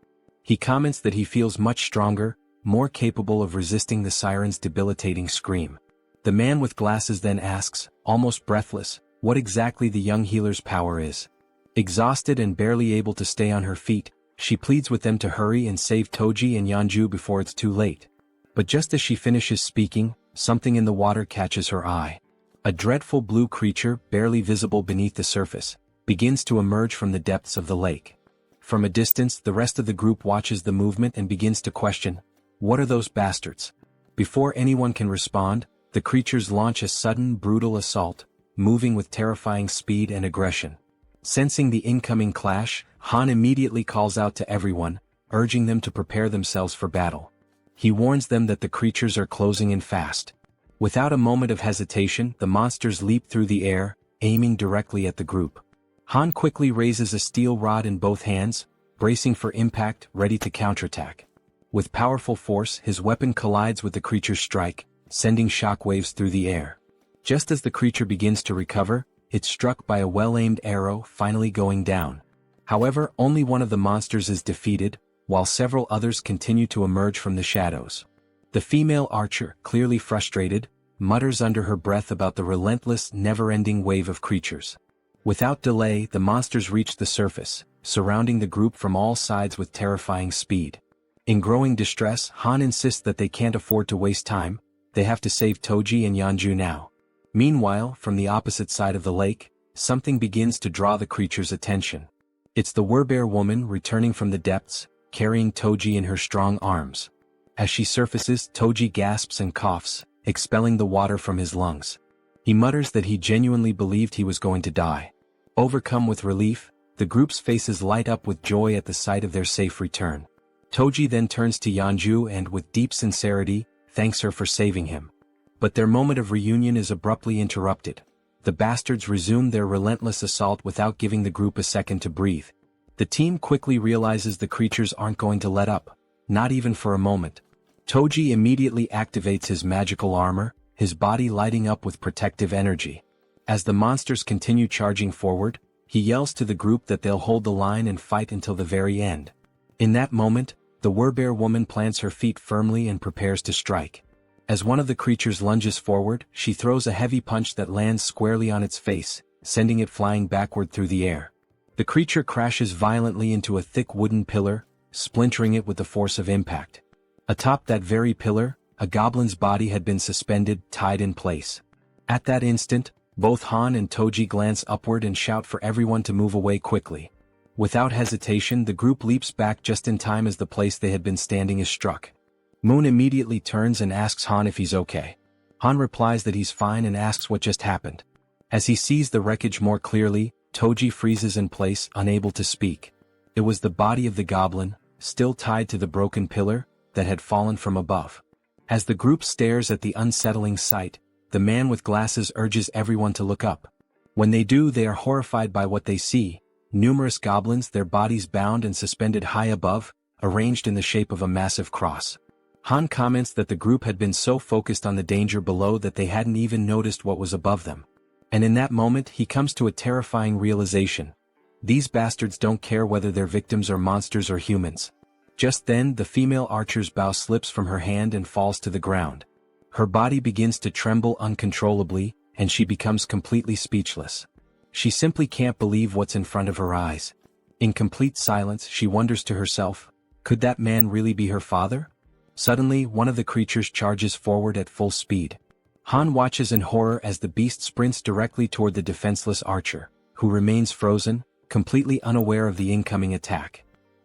He comments that he feels much stronger, more capable of resisting the siren's debilitating scream. The man with glasses then asks, almost breathless, what exactly the young healer's power is. Exhausted and barely able to stay on her feet, she pleads with them to hurry and save Toji and Yeonju before it's too late. But just as she finishes speaking, something in the water catches her eye. A dreadful blue creature, barely visible beneath the surface, begins to emerge from the depths of the lake. From a distance, the rest of the group watches the movement and begins to question, what are those bastards? Before anyone can respond, the creatures launch a sudden, brutal assault, moving with terrifying speed and aggression. Sensing the incoming clash, Han immediately calls out to everyone, urging them to prepare themselves for battle. He warns them that the creatures are closing in fast. Without a moment of hesitation, the monsters leap through the air, aiming directly at the group. Han quickly raises a steel rod in both hands, bracing for impact, ready to counterattack. With powerful force, his weapon collides with the creature's strike, sending shockwaves through the air. Just as the creature begins to recover, it's struck by a well-aimed arrow, finally going down. However, only one of the monsters is defeated, while several others continue to emerge from the shadows. The female archer, clearly frustrated, mutters under her breath about the relentless, never-ending wave of creatures. Without delay, the monsters reach the surface, surrounding the group from all sides with terrifying speed. In growing distress, Han insists that they can't afford to waste time, they have to save Toji and Yeonju now. Meanwhile, from the opposite side of the lake, something begins to draw the creature's attention. It's the werbear woman returning from the depths, carrying Toji in her strong arms. As she surfaces, Toji gasps and coughs, expelling the water from his lungs. He mutters that he genuinely believed he was going to die. Overcome with relief, the group's faces light up with joy at the sight of their safe return. Toji then turns to Yeonju and, with deep sincerity, thanks her for saving him. But their moment of reunion is abruptly interrupted. The bastards resume their relentless assault without giving the group a second to breathe. The team quickly realizes the creatures aren't going to let up, not even for a moment. Toji immediately activates his magical armor, his body lighting up with protective energy. As the monsters continue charging forward, he yells to the group that they'll hold the line and fight until the very end. In that moment, the Werbear woman plants her feet firmly and prepares to strike. As one of the creatures lunges forward, she throws a heavy punch that lands squarely on its face, sending it flying backward through the air. The creature crashes violently into a thick wooden pillar, splintering it with the force of impact. Atop that very pillar, a goblin's body had been suspended, tied in place. At that instant, both Han and Toji glance upward and shout for everyone to move away quickly. Without hesitation, the group leaps back just in time as the place they had been standing is struck. Moon immediately turns and asks Han if he's okay. Han replies that he's fine and asks what just happened. As he sees the wreckage more clearly, Toji freezes in place, unable to speak. It was the body of the goblin, still tied to the broken pillar, that had fallen from above. As the group stares at the unsettling sight, the man with glasses urges everyone to look up. When they do, they are horrified by what they see: numerous goblins, their bodies bound and suspended high above, arranged in the shape of a massive cross. Han comments that the group had been so focused on the danger below that they hadn't even noticed what was above them. And in that moment he comes to a terrifying realization. These bastards don't care whether their victims are monsters or humans. Just then, the female archer's bow slips from her hand and falls to the ground. Her body begins to tremble uncontrollably, and she becomes completely speechless. She simply can't believe what's in front of her eyes. In complete silence, she wonders to herself, could that man really be her father? Suddenly, one of the creatures charges forward at full speed. Han watches in horror as the beast sprints directly toward the defenseless archer, who remains frozen, completely unaware of the incoming attack.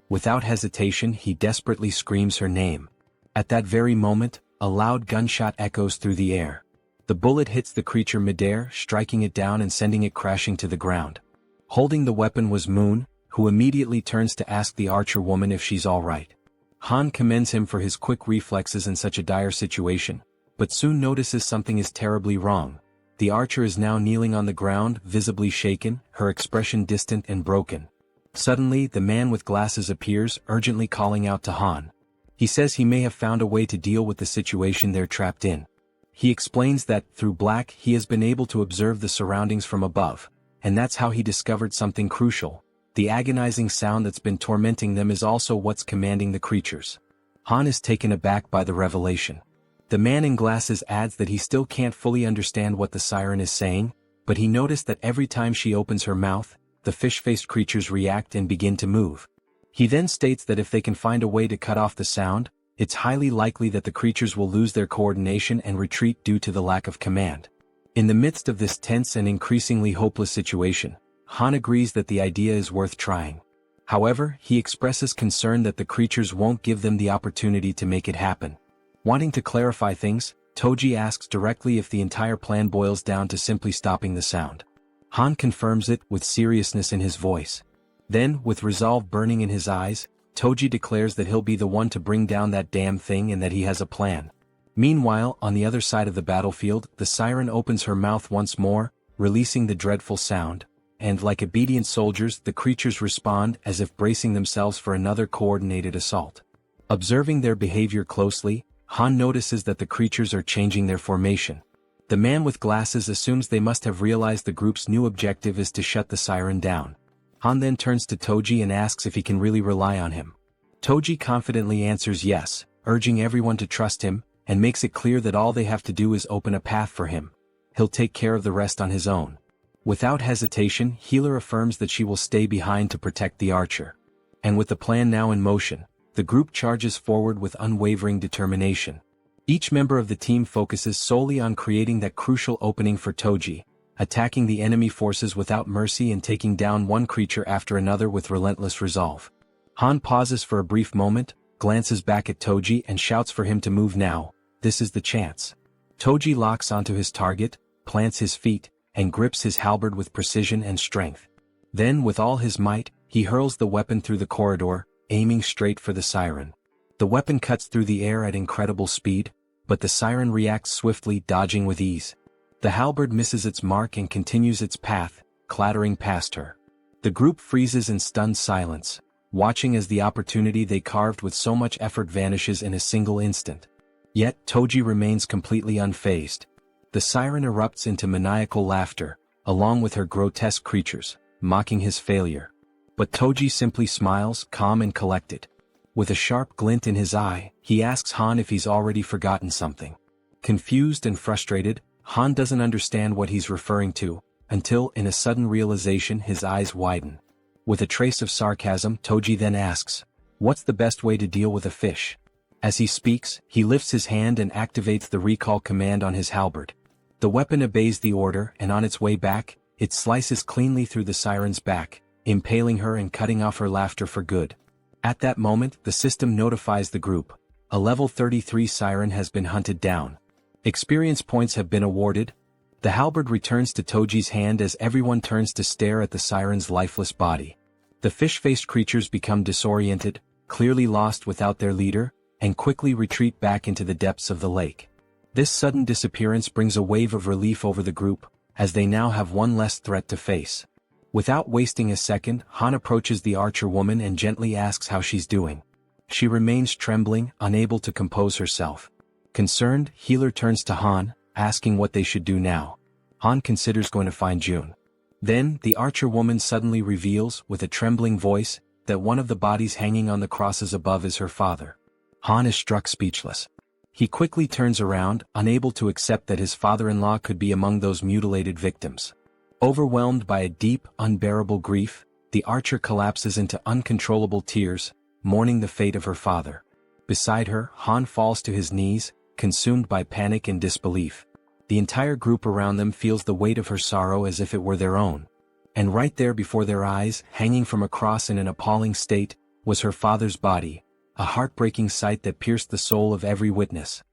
Without hesitation, he desperately screams her name. At that very moment, a loud gunshot echoes through the air. The bullet hits the creature midair, striking it down and sending it crashing to the ground. Holding the weapon was Moon, who immediately turns to ask the archer woman if she's all right. Han commends him for his quick reflexes in such a dire situation, but soon notices something is terribly wrong. The archer is now kneeling on the ground, visibly shaken, her expression distant and broken. Suddenly, the man with glasses appears, urgently calling out to Han. He says he may have found a way to deal with the situation they're trapped in. He explains that, through Black, he has been able to observe the surroundings from above, and that's how he discovered something crucial. The agonizing sound that's been tormenting them is also what's commanding the creatures. Han is taken aback by the revelation. The man in glasses adds that he still can't fully understand what the siren is saying, but he noticed that every time she opens her mouth, the fish-faced creatures react and begin to move. He then states that if they can find a way to cut off the sound, it's highly likely that the creatures will lose their coordination and retreat due to the lack of command. In the midst of this tense and increasingly hopeless situation, Han agrees that the idea is worth trying. However, he expresses concern that the creatures won't give them the opportunity to make it happen. Wanting to clarify things, Toji asks directly if the entire plan boils down to simply stopping the sound. Han confirms it, with seriousness in his voice. Then, with resolve burning in his eyes, Toji declares that he'll be the one to bring down that damn thing and that he has a plan. Meanwhile, on the other side of the battlefield, the siren opens her mouth once more, releasing the dreadful sound, and like obedient soldiers, the creatures respond as if bracing themselves for another coordinated assault. Observing their behavior closely, Han notices that the creatures are changing their formation. The man with glasses assumes they must have realized the group's new objective is to shut the siren down. Han then turns to Toji and asks if he can really rely on him. Toji confidently answers yes, urging everyone to trust him, and makes it clear that all they have to do is open a path for him. He'll take care of the rest on his own. Without hesitation, Healer affirms that she will stay behind to protect the archer. And with the plan now in motion, the group charges forward with unwavering determination. Each member of the team focuses solely on creating that crucial opening for Toji, attacking the enemy forces without mercy and taking down one creature after another with relentless resolve. Han pauses for a brief moment, glances back at Toji and shouts for him to move now. This is the chance. Toji locks onto his target, plants his feet, and grips his halberd with precision and strength. Then with all his might, he hurls the weapon through the corridor, aiming straight for the siren. The weapon cuts through the air at incredible speed, but the siren reacts swiftly, dodging with ease. The halberd misses its mark and continues its path, clattering past her. The group freezes in stunned silence, watching as the opportunity they carved with so much effort vanishes in a single instant. Yet Toji remains completely unfazed. The siren erupts into maniacal laughter, along with her grotesque creatures, mocking his failure. But Toji simply smiles, calm and collected. With a sharp glint in his eye, he asks Han if he's already forgotten something. Confused and frustrated, Han doesn't understand what he's referring to, until in a sudden realization his eyes widen. With a trace of sarcasm, Toji then asks, "What's the best way to deal with a fish?" As he speaks, he lifts his hand and activates the recall command on his halberd. The weapon obeys the order, and on its way back, it slices cleanly through the siren's back, impaling her and cutting off her laughter for good. At that moment, the system notifies the group. A level 33 siren has been hunted down. Experience points have been awarded. The halberd returns to Toji's hand as everyone turns to stare at the siren's lifeless body. The fish-faced creatures become disoriented, clearly lost without their leader, and quickly retreat back into the depths of the lake. This sudden disappearance brings a wave of relief over the group, as they now have one less threat to face. Without wasting a second, Han approaches the archer woman and gently asks how she's doing. She remains trembling, unable to compose herself. Concerned, Healer turns to Han, asking what they should do now. Han considers going to find June. Then, the archer woman suddenly reveals, with a trembling voice, that one of the bodies hanging on the crosses above is her father. Han is struck speechless. He quickly turns around, unable to accept that his father-in-law could be among those mutilated victims. Overwhelmed by a deep, unbearable grief, the archer collapses into uncontrollable tears, mourning the fate of her father. Beside her, Han falls to his knees, consumed by panic and disbelief. The entire group around them feels the weight of her sorrow as if it were their own. And right there before their eyes, hanging from a cross in an appalling state, was her father's body, a heartbreaking sight that pierced the soul of every witness.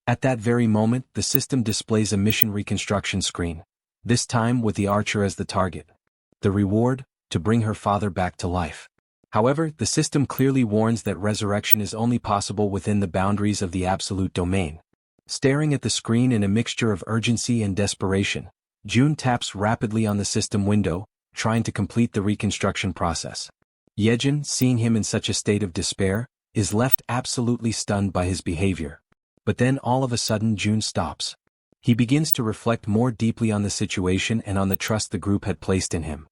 At that very moment, the system displays a mission reconstruction screen, this time with the archer as the target. The reward, to bring her father back to life. However, the system clearly warns that resurrection is only possible within the boundaries of the absolute domain. Staring at the screen in a mixture of urgency and desperation, June taps rapidly on the system window, trying to complete the reconstruction process. Jaehyeon, seeing him in such a state of despair, is left absolutely stunned by his behavior. But then all of a sudden June stops. He begins to reflect more deeply on the situation and on the trust the group had placed in him.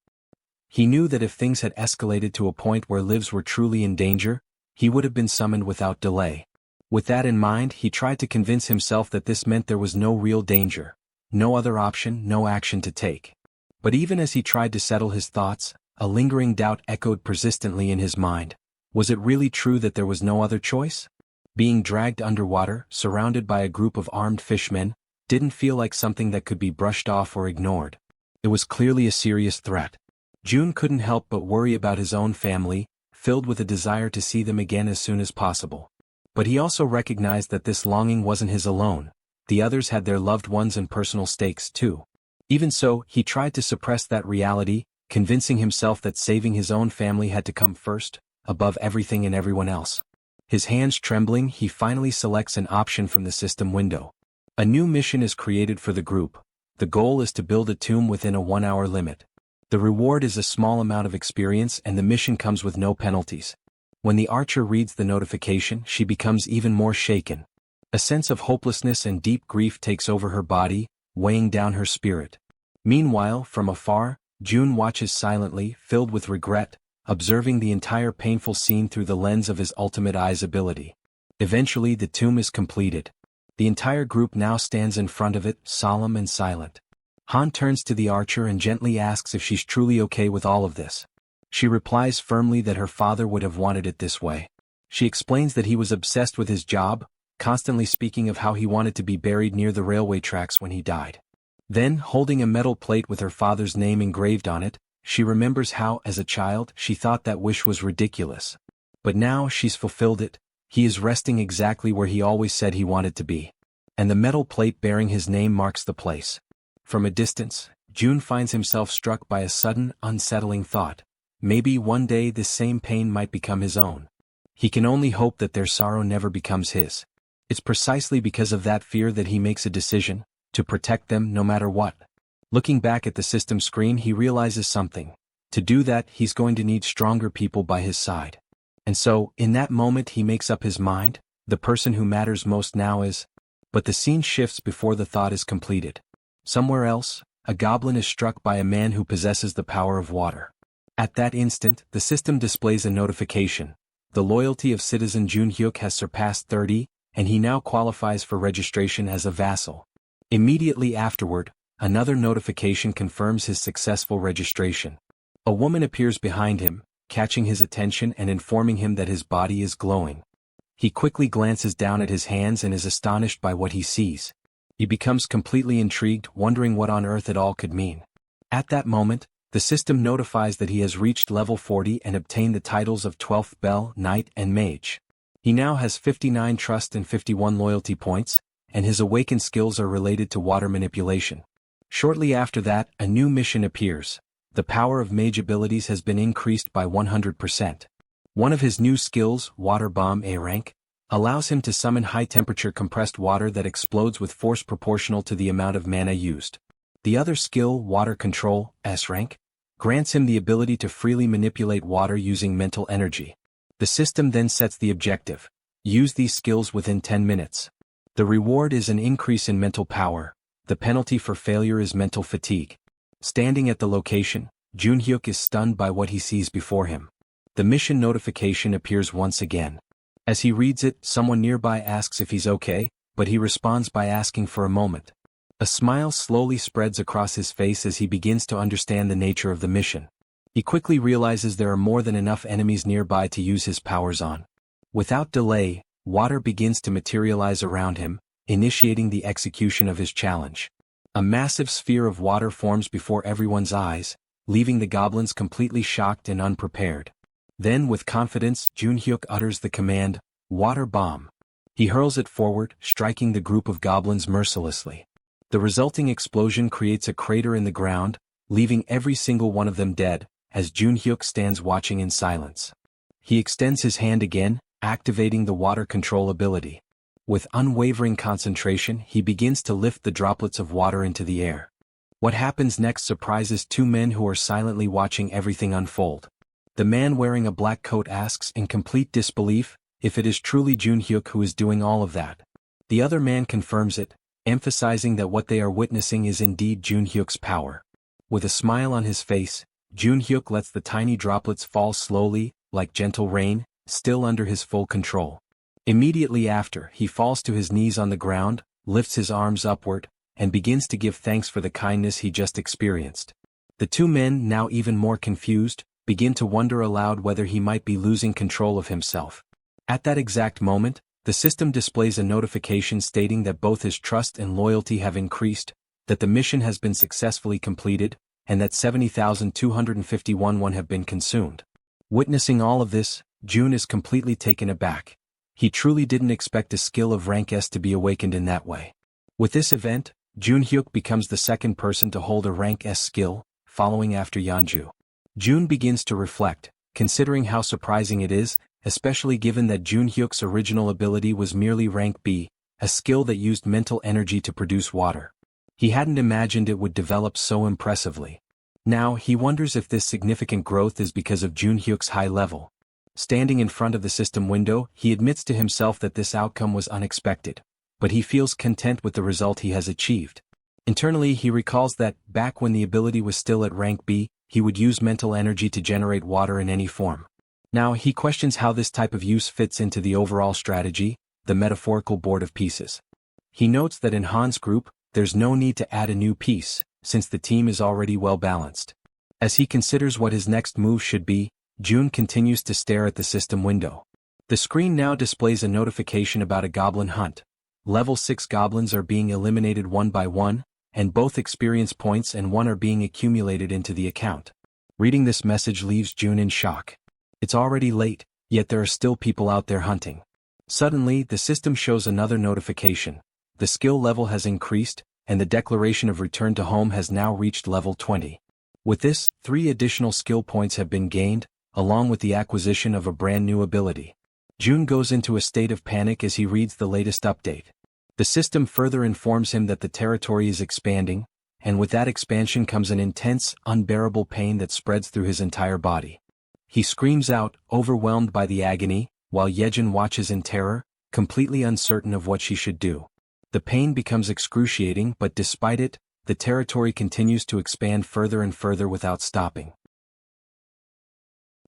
He knew that if things had escalated to a point where lives were truly in danger, he would have been summoned without delay. With that in mind, he tried to convince himself that this meant there was no real danger, no other option, no action to take. But even as he tried to settle his thoughts, a lingering doubt echoed persistently in his mind. Was it really true that there was no other choice? Being dragged underwater, surrounded by a group of armed fishmen, didn't feel like something that could be brushed off or ignored. It was clearly a serious threat. June couldn't help but worry about his own family, filled with a desire to see them again as soon as possible. But he also recognized that this longing wasn't his alone. The others had their loved ones and personal stakes too. Even so, he tried to suppress that reality, convincing himself that saving his own family had to come first, above everything and everyone else. His hands trembling, he finally selects an option from the system window. A new mission is created for the group. The goal is to build a tomb within a 1-hour limit. The reward is a small amount of experience and the mission comes with no penalties. When the archer reads the notification, she becomes even more shaken. A sense of hopelessness and deep grief takes over her body, weighing down her spirit. Meanwhile, from afar, June watches silently, filled with regret, observing the entire painful scene through the lens of his ultimate eyes ability. Eventually the tomb is completed. The entire group now stands in front of it, solemn and silent. Han turns to the archer and gently asks if she's truly okay with all of this. She replies firmly that her father would have wanted it this way. She explains that he was obsessed with his job, constantly speaking of how he wanted to be buried near the railway tracks when he died. Then, holding a metal plate with her father's name engraved on it, she remembers how, as a child, she thought that wish was ridiculous. But now she's fulfilled it. He is resting exactly where he always said he wanted to be. And the metal plate bearing his name marks the place. From a distance, Jun finds himself struck by a sudden, unsettling thought. Maybe one day this same pain might become his own. He can only hope that their sorrow never becomes his. It's precisely because of that fear that he makes a decision, to protect them no matter what. Looking back at the system screen, he realizes something. To do that, he's going to need stronger people by his side. And so, in that moment he makes up his mind, the person who matters most now is... But the scene shifts before the thought is completed. Somewhere else, a goblin is struck by a man who possesses the power of water. At that instant, the system displays a notification. The loyalty of citizen Jun Hyuk has surpassed 30, and he now qualifies for registration as a vassal. Immediately afterward, another notification confirms his successful registration. A woman appears behind him, catching his attention and informing him that his body is glowing. He quickly glances down at his hands and is astonished by what he sees. He becomes completely intrigued, wondering what on earth it all could mean. At that moment, the system notifies that he has reached level 40 and obtained the titles of 12th Bell, Knight and Mage. He now has 59 trust and 51 loyalty points, and his awakened skills are related to water manipulation. Shortly after that, a new mission appears. The power of mage abilities has been increased by 100%. One of his new skills, Water Bomb A rank, allows him to summon high-temperature compressed water that explodes with force proportional to the amount of mana used. The other skill, Water Control S rank, grants him the ability to freely manipulate water using mental energy. The system then sets the objective. Use these skills within 10 minutes. The reward is an increase in mental power. The penalty for failure is mental fatigue. Standing at the location, Jun Hyuk is stunned by what he sees before him. The mission notification appears once again. As he reads it, someone nearby asks if he's okay, but he responds by asking for a moment. A smile slowly spreads across his face as he begins to understand the nature of the mission. He quickly realizes there are more than enough enemies nearby to use his powers on. Without delay, water begins to materialize around him, initiating the execution of his challenge. A massive sphere of water forms before everyone's eyes, leaving the goblins completely shocked and unprepared. Then with confidence, Jun Hyuk utters the command, Water Bomb. He hurls it forward, striking the group of goblins mercilessly. The resulting explosion creates a crater in the ground, leaving every single one of them dead, as Jun Hyuk stands watching in silence. He extends his hand again, activating the water control ability. With unwavering concentration, he begins to lift the droplets of water into the air. What happens next surprises two men who are silently watching everything unfold. The man wearing a black coat asks in complete disbelief if it is truly Jun Hyuk who is doing all of that. The other man confirms it, emphasizing that what they are witnessing is indeed Jun Hyuk's power. With a smile on his face, Jun Hyuk lets the tiny droplets fall slowly, like gentle rain, still under his full control. Immediately after, he falls to his knees on the ground, lifts his arms upward, and begins to give thanks for the kindness he just experienced. The two men, now even more confused, begin to wonder aloud whether he might be losing control of himself. At that exact moment, the system displays a notification stating that both his trust and loyalty have increased, that the mission has been successfully completed, and that 70,251 won have been consumed. Witnessing all of this, Jun is completely taken aback. He truly didn't expect a skill of rank S to be awakened in that way. With this event, Jun Hyuk becomes the second person to hold a rank S skill, following after Yeonju. Jun begins to reflect, considering how surprising it is, especially given that Jun Hyuk's original ability was merely rank B, a skill that used mental energy to produce water. He hadn't imagined it would develop so impressively. Now he wonders if this significant growth is because of Jun Hyuk's high level. Standing in front of the system window, he admits to himself that this outcome was unexpected, but he feels content with the result he has achieved. Internally he recalls that, back when the ability was still at rank B, he would use mental energy to generate water in any form. Now he questions how this type of use fits into the overall strategy, the metaphorical board of pieces. He notes that in Han's group, there's no need to add a new piece, since the team is already well balanced. As he considers what his next move should be, Jun continues to stare at the system window. The screen now displays a notification about a goblin hunt. Level 6 goblins are being eliminated one by one, and both experience points and one are being accumulated into the account. Reading this message leaves Jun in shock. It's already late, yet there are still people out there hunting. Suddenly, the system shows another notification. The skill level has increased, and the declaration of return to home has now reached level 20. With this, 3 additional skill points have been gained, along with the acquisition of a brand new ability. Jun goes into a state of panic as he reads the latest update. The system further informs him that the territory is expanding, and with that expansion comes an intense, unbearable pain that spreads through his entire body. He screams out, overwhelmed by the agony, while Jaehyeon watches in terror, completely uncertain of what she should do. The pain becomes excruciating, but despite it, the territory continues to expand further and further without stopping.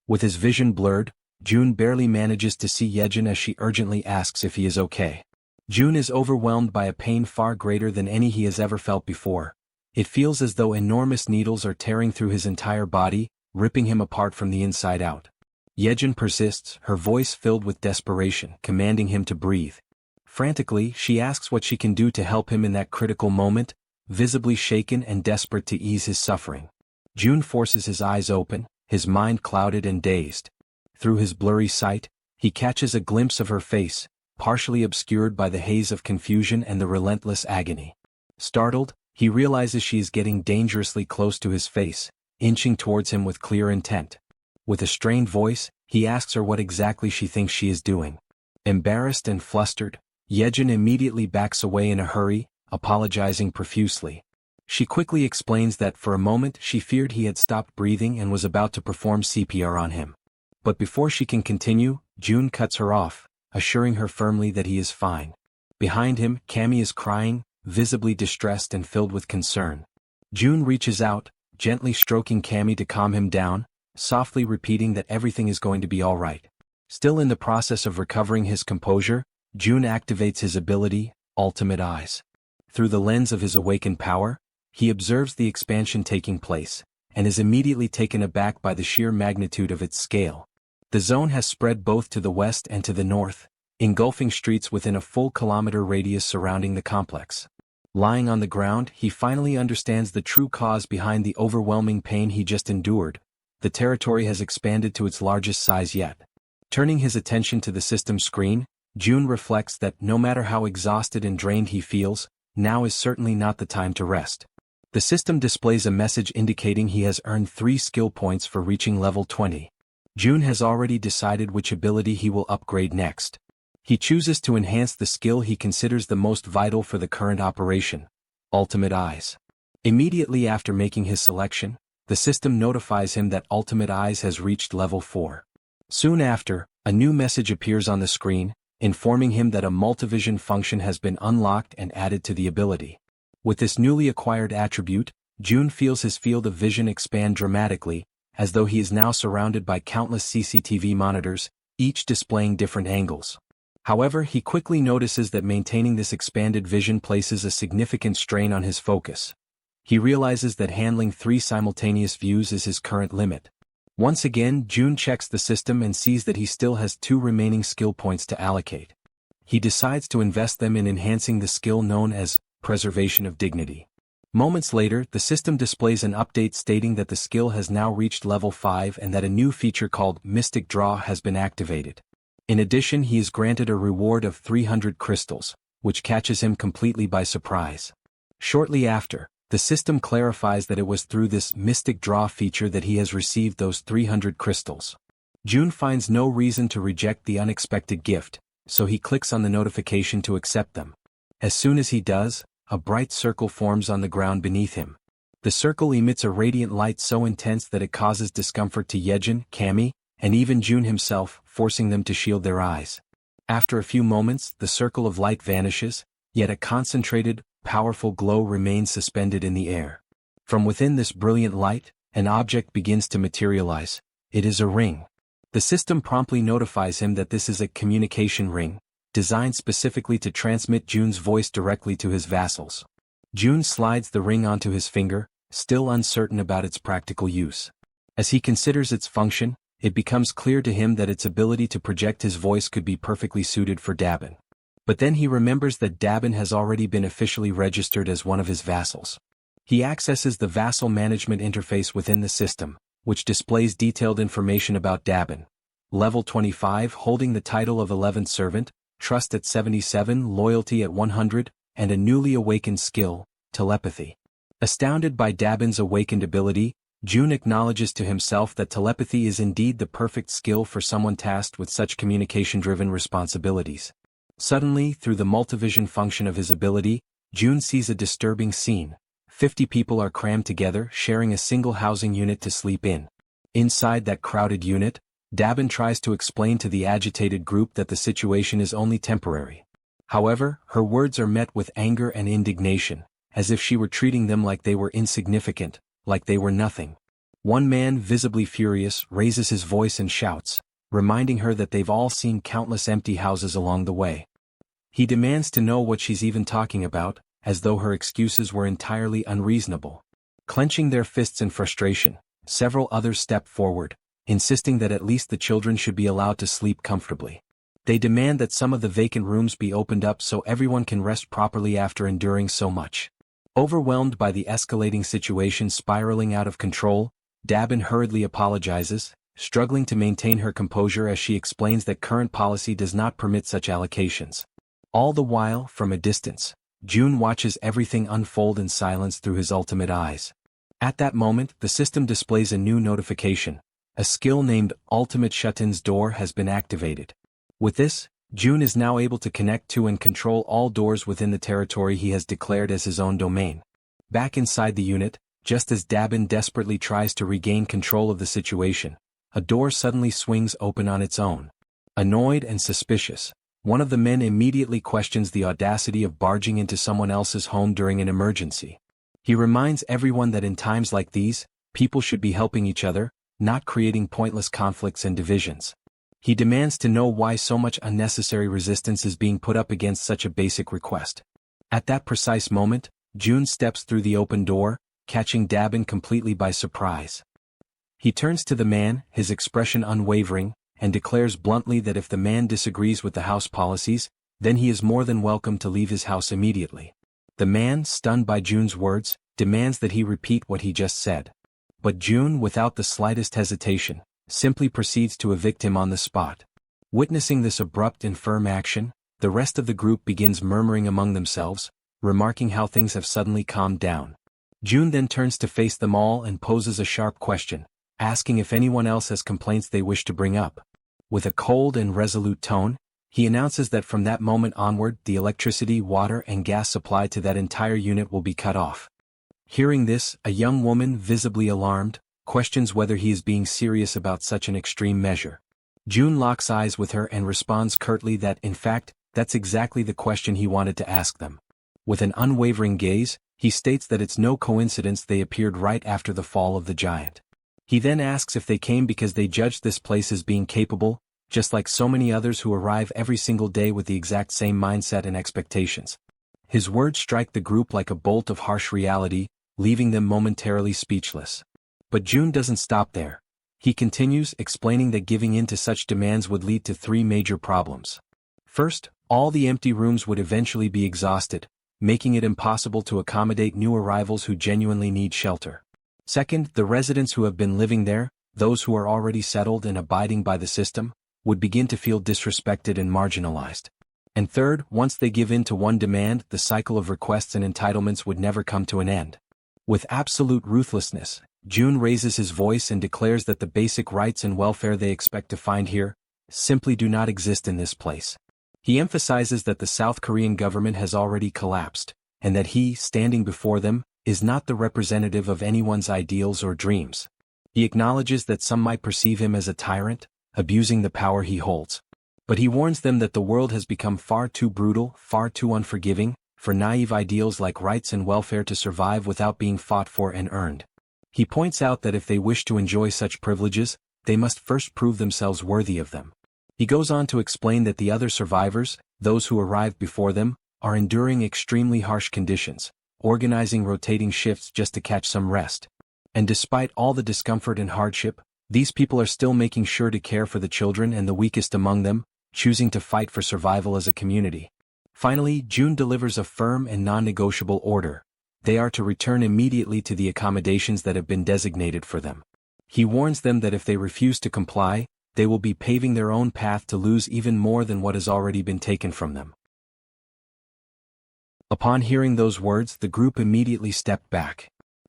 With his vision blurred, Jun barely manages to see Jaehyeon as she urgently asks if he is okay. Jun is overwhelmed by a pain far greater than any he has ever felt before. It feels as though enormous needles are tearing through his entire body, ripping him apart from the inside out. Jaehyeon persists, her voice filled with desperation, commanding him to breathe. Frantically, she asks what she can do to help him in that critical moment, visibly shaken and desperate to ease his suffering. Jun forces his eyes open, his mind clouded and dazed. Through his blurry sight, he catches a glimpse of her face, partially obscured by the haze of confusion and the relentless agony. Startled, he realizes she is getting dangerously close to his face, inching towards him with clear intent. With a strained voice, he asks her what exactly she thinks she is doing. Embarrassed and flustered, Jaehyeon immediately backs away in a hurry, apologizing profusely. She quickly explains that for a moment she feared he had stopped breathing and was about to perform CPR on him. But before she can continue, Jun cuts her off, assuring her firmly that he is fine. Behind him, Cammy is crying, visibly distressed and filled with concern. Jun reaches out, gently stroking Cammy to calm him down, softly repeating that everything is going to be all right. Still in the process of recovering his composure, Jun activates his ability, Ultimate Eyes. Through the lens of his awakened power, he observes the expansion taking place, and is immediately taken aback by the sheer magnitude of its scale. The zone has spread both to the west and to the north, engulfing streets within a full kilometer radius surrounding the complex. Lying on the ground, he finally understands the true cause behind the overwhelming pain he just endured. The territory has expanded to its largest size yet. Turning his attention to the system screen, Jun reflects that no matter how exhausted and drained he feels, now is certainly not the time to rest. The system displays a message indicating he has earned 3 skill points for reaching level 20. Jun has already decided which ability he will upgrade next. He chooses to enhance the skill he considers the most vital for the current operation, Ultimate Eyes. Immediately after making his selection, the system notifies him that Ultimate Eyes has reached level 4. Soon after, a new message appears on the screen, informing him that a multivision function has been unlocked and added to the ability. With this newly acquired attribute, Jun feels his field of vision expand dramatically, as though he is now surrounded by countless CCTV monitors, each displaying different angles. However, he quickly notices that maintaining this expanded vision places a significant strain on his focus. He realizes that handling 3 simultaneous views is his current limit. Once again, Jun checks the system and sees that he still has 2 remaining skill points to allocate. He decides to invest them in enhancing the skill known as Preservation of Dignity. Moments later, the system displays an update stating that the skill has now reached level 5 and that a new feature called Mystic Draw has been activated. In addition, he is granted a reward of 300 crystals, which catches him completely by surprise. Shortly after, the system clarifies that it was through this Mystic Draw feature that he has received those 300 crystals. Jun finds no reason to reject the unexpected gift, so he clicks on the notification to accept them. As soon as he does, a bright circle forms on the ground beneath him. The circle emits a radiant light so intense that it causes discomfort to Jaehyeon, Cammy, and even Jun himself, forcing them to shield their eyes. After a few moments, the circle of light vanishes, yet a concentrated, powerful glow remains suspended in the air. From within this brilliant light, an object begins to materialize. It is a ring. The system promptly notifies him that this is a communication ring, designed specifically to transmit Jun's voice directly to his vassals. Jun slides the ring onto his finger, still uncertain about its practical use. As he considers its function, it becomes clear to him that its ability to project his voice could be perfectly suited for Dabin. But then he remembers that Dabin has already been officially registered as one of his vassals. He accesses the vassal management interface within the system, which displays detailed information about Dabin. Level 25, holding the title of 11th servant, trust at 77, loyalty at 100, and a newly awakened skill, telepathy. Astounded by Dabin's awakened ability, June acknowledges to himself that telepathy is indeed the perfect skill for someone tasked with such communication-driven responsibilities. Suddenly, through the multivision function of his ability, June sees a disturbing scene. 50 people are crammed together, sharing a single housing unit to sleep in. Inside that crowded unit, Dabin tries to explain to the agitated group that the situation is only temporary. However, her words are met with anger and indignation, as if she were treating them like they were insignificant, like they were nothing. One man, visibly furious, raises his voice and shouts, reminding her that they've all seen countless empty houses along the way. He demands to know what she's even talking about, as though her excuses were entirely unreasonable. Clenching their fists in frustration, several others step forward, insisting that at least the children should be allowed to sleep comfortably. They demand that some of the vacant rooms be opened up so everyone can rest properly after enduring so much. Overwhelmed by the escalating situation spiraling out of control, Dabin hurriedly apologizes, struggling to maintain her composure as she explains that current policy does not permit such allocations. All the while, from a distance, June watches everything unfold in silence through his ultimate eyes. At that moment, the system displays a new notification. A skill named Ultimate Shut-in's Door has been activated. With this, June is now able to connect to and control all doors within the territory he has declared as his own domain. Back inside the unit, just as Dabin desperately tries to regain control of the situation, a door suddenly swings open on its own. Annoyed and suspicious, one of the men immediately questions the audacity of barging into someone else's home during an emergency. He reminds everyone that in times like these, people should be helping each other, not creating pointless conflicts and divisions. He demands to know why so much unnecessary resistance is being put up against such a basic request. At that precise moment, June steps through the open door, catching Dabin completely by surprise. He turns to the man, his expression unwavering, and declares bluntly that if the man disagrees with the house policies, then he is more than welcome to leave his house immediately. The man, stunned by June's words, demands that he repeat what he just said. But June, without the slightest hesitation, simply proceeds to evict him on the spot. Witnessing this abrupt and firm action, the rest of the group begins murmuring among themselves, remarking how things have suddenly calmed down. June then turns to face them all and poses a sharp question, asking if anyone else has complaints they wish to bring up. With a cold and resolute tone, he announces that from that moment onward the electricity, water, and gas supply to that entire unit will be cut off. Hearing this, a young woman, visibly alarmed, questions whether he is being serious about such an extreme measure. June locks eyes with her and responds curtly that, in fact, that's exactly the question he wanted to ask them. With an unwavering gaze, he states that it's no coincidence they appeared right after the fall of the giant. He then asks if they came because they judged this place as being capable, just like so many others who arrive every single day with the exact same mindset and expectations. His words strike the group like a bolt of harsh reality, leaving them momentarily speechless. But June doesn't stop there. He continues, explaining that giving in to such demands would lead to three major problems. First, all the empty rooms would eventually be exhausted, making it impossible to accommodate new arrivals who genuinely need shelter. Second, the residents who have been living there, those who are already settled and abiding by the system, would begin to feel disrespected and marginalized. And third, once they give in to one demand, the cycle of requests and entitlements would never come to an end. With absolute ruthlessness, June raises his voice and declares that the basic rights and welfare they expect to find here simply do not exist in this place. He emphasizes that the South Korean government has already collapsed, and that he, standing before them, is not the representative of anyone's ideals or dreams. He acknowledges that some might perceive him as a tyrant, abusing the power he holds. But he warns them that the world has become far too brutal, far too unforgiving, for naive ideals like rights and welfare to survive without being fought for and earned. He points out that if they wish to enjoy such privileges, they must first prove themselves worthy of them. He goes on to explain that the other survivors, those who arrived before them, are enduring extremely harsh conditions, organizing rotating shifts just to catch some rest. And despite all the discomfort and hardship, these people are still making sure to care for the children and the weakest among them, choosing to fight for survival as a community. Finally, June delivers a firm and non-negotiable order. They are to return immediately to the accommodations that have been designated for them. He warns them that if they refuse to comply, they will be paving their own path to lose even more than what has already been taken from them. Upon hearing those words, the group immediately stepped back.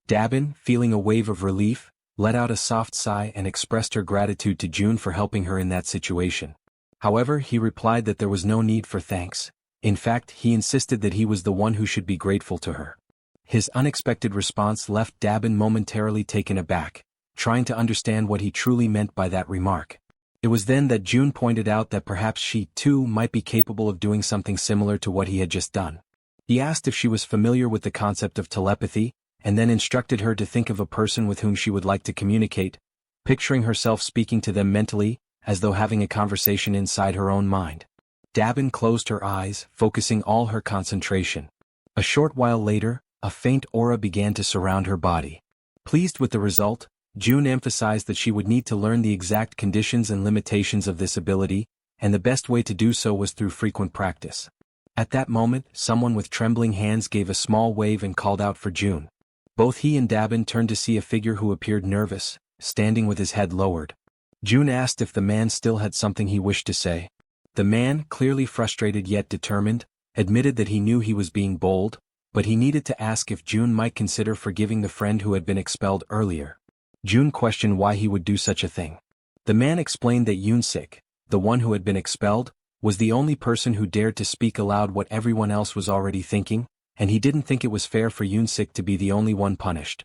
Dabin, feeling a wave of relief, let out a soft sigh and expressed her gratitude to June for helping her in that situation. However, he replied that there was no need for thanks. In fact, he insisted that he was the one who should be grateful to her. His unexpected response left Dabin momentarily taken aback, trying to understand what he truly meant by that remark. It was then that June pointed out that perhaps she, too, might be capable of doing something similar to what he had just done. He asked if she was familiar with the concept of telepathy, and then instructed her to think of a person with whom she would like to communicate, picturing herself speaking to them mentally, as though having a conversation inside her own mind. Dabin closed her eyes, focusing all her concentration. A short while later, a faint aura began to surround her body. Pleased with the result, June emphasized that she would need to learn the exact conditions and limitations of this ability, and the best way to do so was through frequent practice. At that moment, someone with trembling hands gave a small wave and called out for June. Both he and Dabin turned to see a figure who appeared nervous, standing with his head lowered. June asked if the man still had something he wished to say. The man, clearly frustrated yet determined, admitted that he knew he was being bold, but he needed to ask if June might consider forgiving the friend who had been expelled earlier. June questioned why he would do such a thing. The man explained that Yoon-sik, the one who had been expelled, was the only person who dared to speak aloud what everyone else was already thinking, and he didn't think it was fair for Yoon-sik to be the only one punished.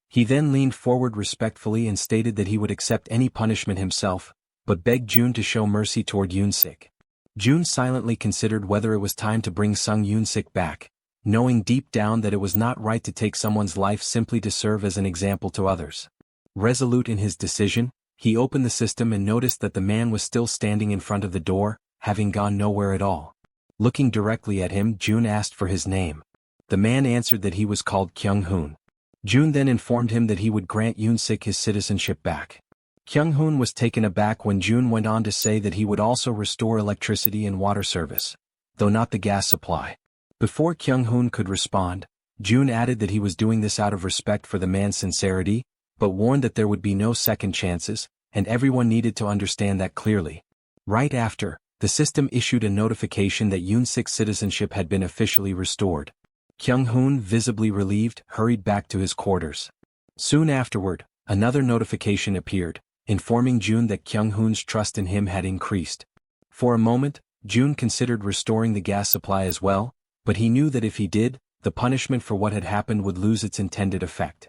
He then leaned forward respectfully and stated that he would accept any punishment himself, but begged June to show mercy toward Yoon-sik. June silently considered whether it was time to bring Sung Yoon-sik back, knowing deep down that it was not right to take someone's life simply to serve as an example to others. Resolute in his decision, he opened the system and noticed that the man was still standing in front of the door, having gone nowhere at all. Looking directly at him, June asked for his name. The man answered that he was called Kyung-hoon. June then informed him that he would grant Yoon-sik his citizenship back. Kyung-hoon was taken aback when June went on to say that he would also restore electricity and water service, though not the gas supply. Before Kyung-hoon could respond, June added that he was doing this out of respect for the man's sincerity, but warned that there would be no second chances, and everyone needed to understand that clearly. Right after, the system issued a notification that Yoon-sik's citizenship had been officially restored. Kyung-hoon, visibly relieved, hurried back to his quarters. Soon afterward, another notification appeared, informing June that Kyung-hoon's trust in him had increased. For a moment, June considered restoring the gas supply as well, but he knew that if he did, the punishment for what had happened would lose its intended effect.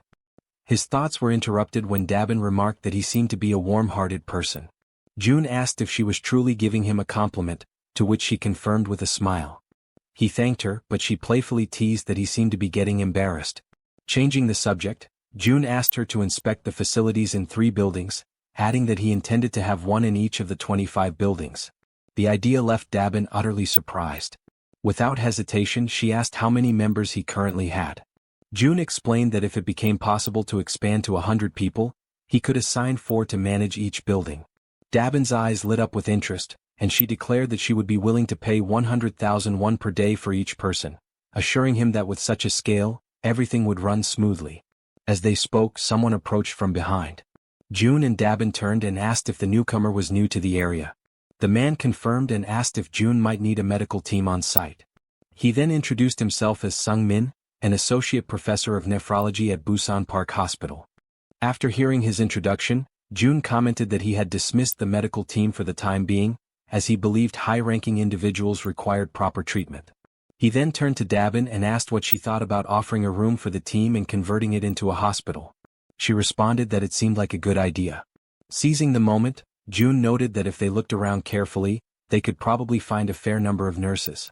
His thoughts were interrupted when Dabin remarked that he seemed to be a warm-hearted person. June asked if she was truly giving him a compliment, to which she confirmed with a smile. He thanked her, but she playfully teased that he seemed to be getting embarrassed. Changing the subject, June asked her to inspect the facilities in 3 buildings, adding that he intended to have one in each of the 25 buildings. The idea left Dabin utterly surprised. Without hesitation, she asked how many members he currently had. June explained that if it became possible to expand to 100 people, he could assign 4 to manage each building. Dabin's eyes lit up with interest, and she declared that she would be willing to pay 100,000 won per day for each person, assuring him that with such a scale, everything would run smoothly. As they spoke, someone approached from behind. June and Dabin turned and asked if the newcomer was new to the area. The man confirmed and asked if June might need a medical team on site. He then introduced himself as Sung Min, an associate professor of nephrology at Busan Park Hospital. After hearing his introduction, June commented that he had dismissed the medical team for the time being, as he believed high-ranking individuals required proper treatment. He then turned to Dabin and asked what she thought about offering a room for the team and converting it into a hospital. She responded that it seemed like a good idea. Seizing the moment, June noted that if they looked around carefully, they could probably find a fair number of nurses.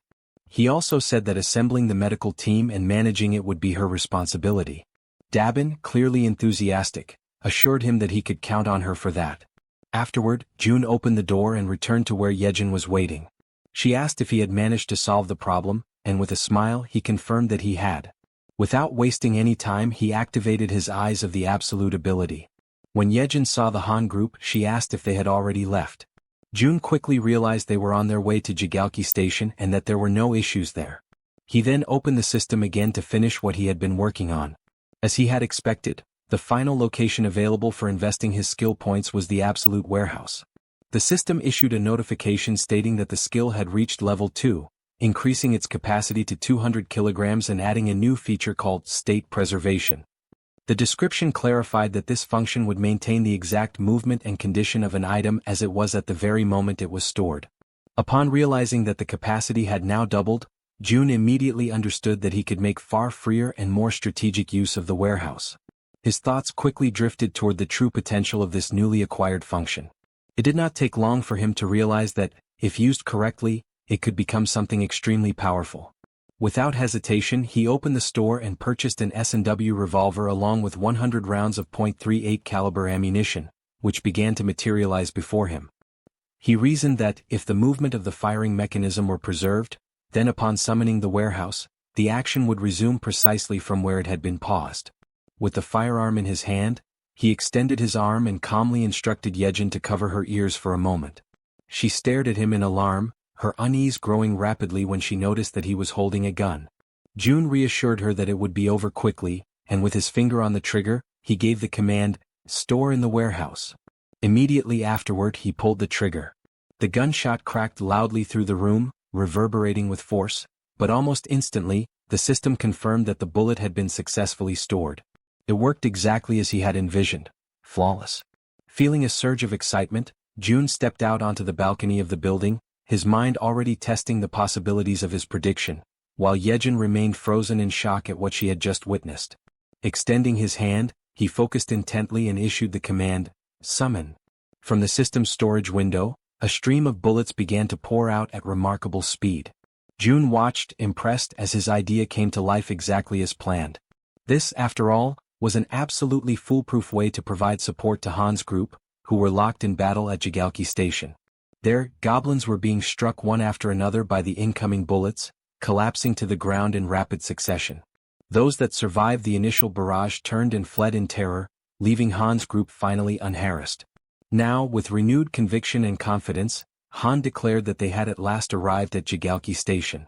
He also said that assembling the medical team and managing it would be her responsibility. Dabin, clearly enthusiastic, assured him that he could count on her for that. Afterward, June opened the door and returned to where Jaehyeon was waiting. She asked if he had managed to solve the problem, and with a smile he confirmed that he had. Without wasting any time, he activated his Eyes of the Absolute ability. When Jaehyeon saw the Han group, she asked if they had already left. June quickly realized they were on their way to Jigalki Station and that there were no issues there. He then opened the system again to finish what he had been working on. As he had expected, the final location available for investing his skill points was the Absolute Warehouse. The system issued a notification stating that the skill had reached level 2, increasing its capacity to 200 kilograms and adding a new feature called state preservation. The description clarified that this function would maintain the exact movement and condition of an item as it was at the very moment it was stored. Upon realizing that the capacity had now doubled, Jun immediately understood that he could make far freer and more strategic use of the warehouse. His thoughts quickly drifted toward the true potential of this newly acquired function. It did not take long for him to realize that, if used correctly, it could become something extremely powerful. Without hesitation, he opened the store and purchased an S&W revolver along with 100 rounds of .38 caliber ammunition, which began to materialize before him. He reasoned that, if the movement of the firing mechanism were preserved, then upon summoning the warehouse, the action would resume precisely from where it had been paused. With the firearm in his hand, he extended his arm and calmly instructed Jaehyeon to cover her ears for a moment. She stared at him in alarm, her unease growing rapidly when she noticed that he was holding a gun. Jun reassured her that it would be over quickly, and with his finger on the trigger, he gave the command, "Store in the warehouse." Immediately afterward he pulled the trigger. The gunshot cracked loudly through the room, reverberating with force, but almost instantly, the system confirmed that the bullet had been successfully stored. It worked exactly as he had envisioned. Flawless. Feeling a surge of excitement, Jun stepped out onto the balcony of the building, his mind already testing the possibilities of his prediction, while Jaehyeon remained frozen in shock at what she had just witnessed. Extending his hand, he focused intently and issued the command, "Summon." From the system's storage window, a stream of bullets began to pour out at remarkable speed. Jun watched, impressed, as his idea came to life exactly as planned. This, after all, was an absolutely foolproof way to provide support to Han's group, who were locked in battle at Jaehyeon Station. There, goblins were being struck one after another by the incoming bullets, collapsing to the ground in rapid succession. Those that survived the initial barrage turned and fled in terror, leaving Han's group finally unharassed. Now, with renewed conviction and confidence, Han declared that they had at last arrived at Jaehyeon Station.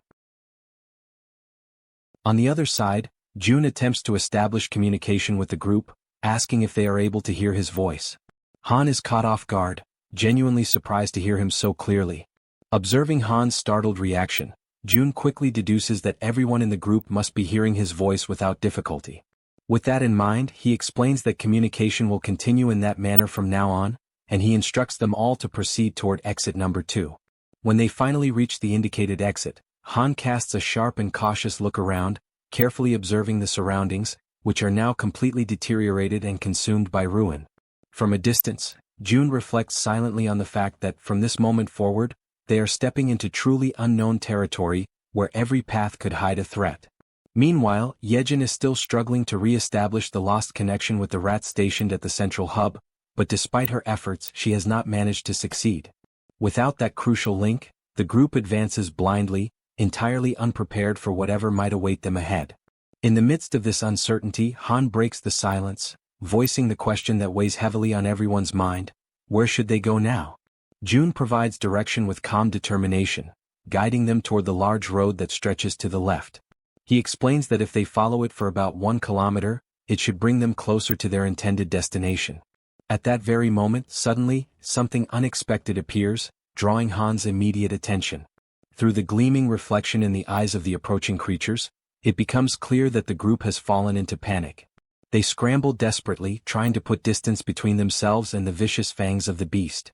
On the other side, Jun attempts to establish communication with the group, asking if they are able to hear his voice. Han is caught off guard, genuinely surprised to hear him so clearly. Observing Han's startled reaction, Jun quickly deduces that everyone in the group must be hearing his voice without difficulty. With that in mind, he explains that communication will continue in that manner from now on, and he instructs them all to proceed toward exit number 2. When they finally reach the indicated exit, Han casts a sharp and cautious look around, carefully observing the surroundings, which are now completely deteriorated and consumed by ruin. From a distance, Jun reflects silently on the fact that from this moment forward, they are stepping into truly unknown territory, where every path could hide a threat. Meanwhile, Jaehyeon is still struggling to re-establish the lost connection with the rats stationed at the central hub, but despite her efforts she has not managed to succeed. Without that crucial link, the group advances blindly, entirely unprepared for whatever might await them ahead. In the midst of this uncertainty, Han breaks the silence, voicing the question that weighs heavily on everyone's mind: where should they go now? Jun provides direction with calm determination, guiding them toward the large road that stretches to the left. He explains that if they follow it for about 1 kilometer, it should bring them closer to their intended destination. At that very moment, suddenly, something unexpected appears, drawing Han's immediate attention. Through the gleaming reflection in the eyes of the approaching creatures, it becomes clear that the group has fallen into panic. They scramble desperately, trying to put distance between themselves and the vicious fangs of the beast.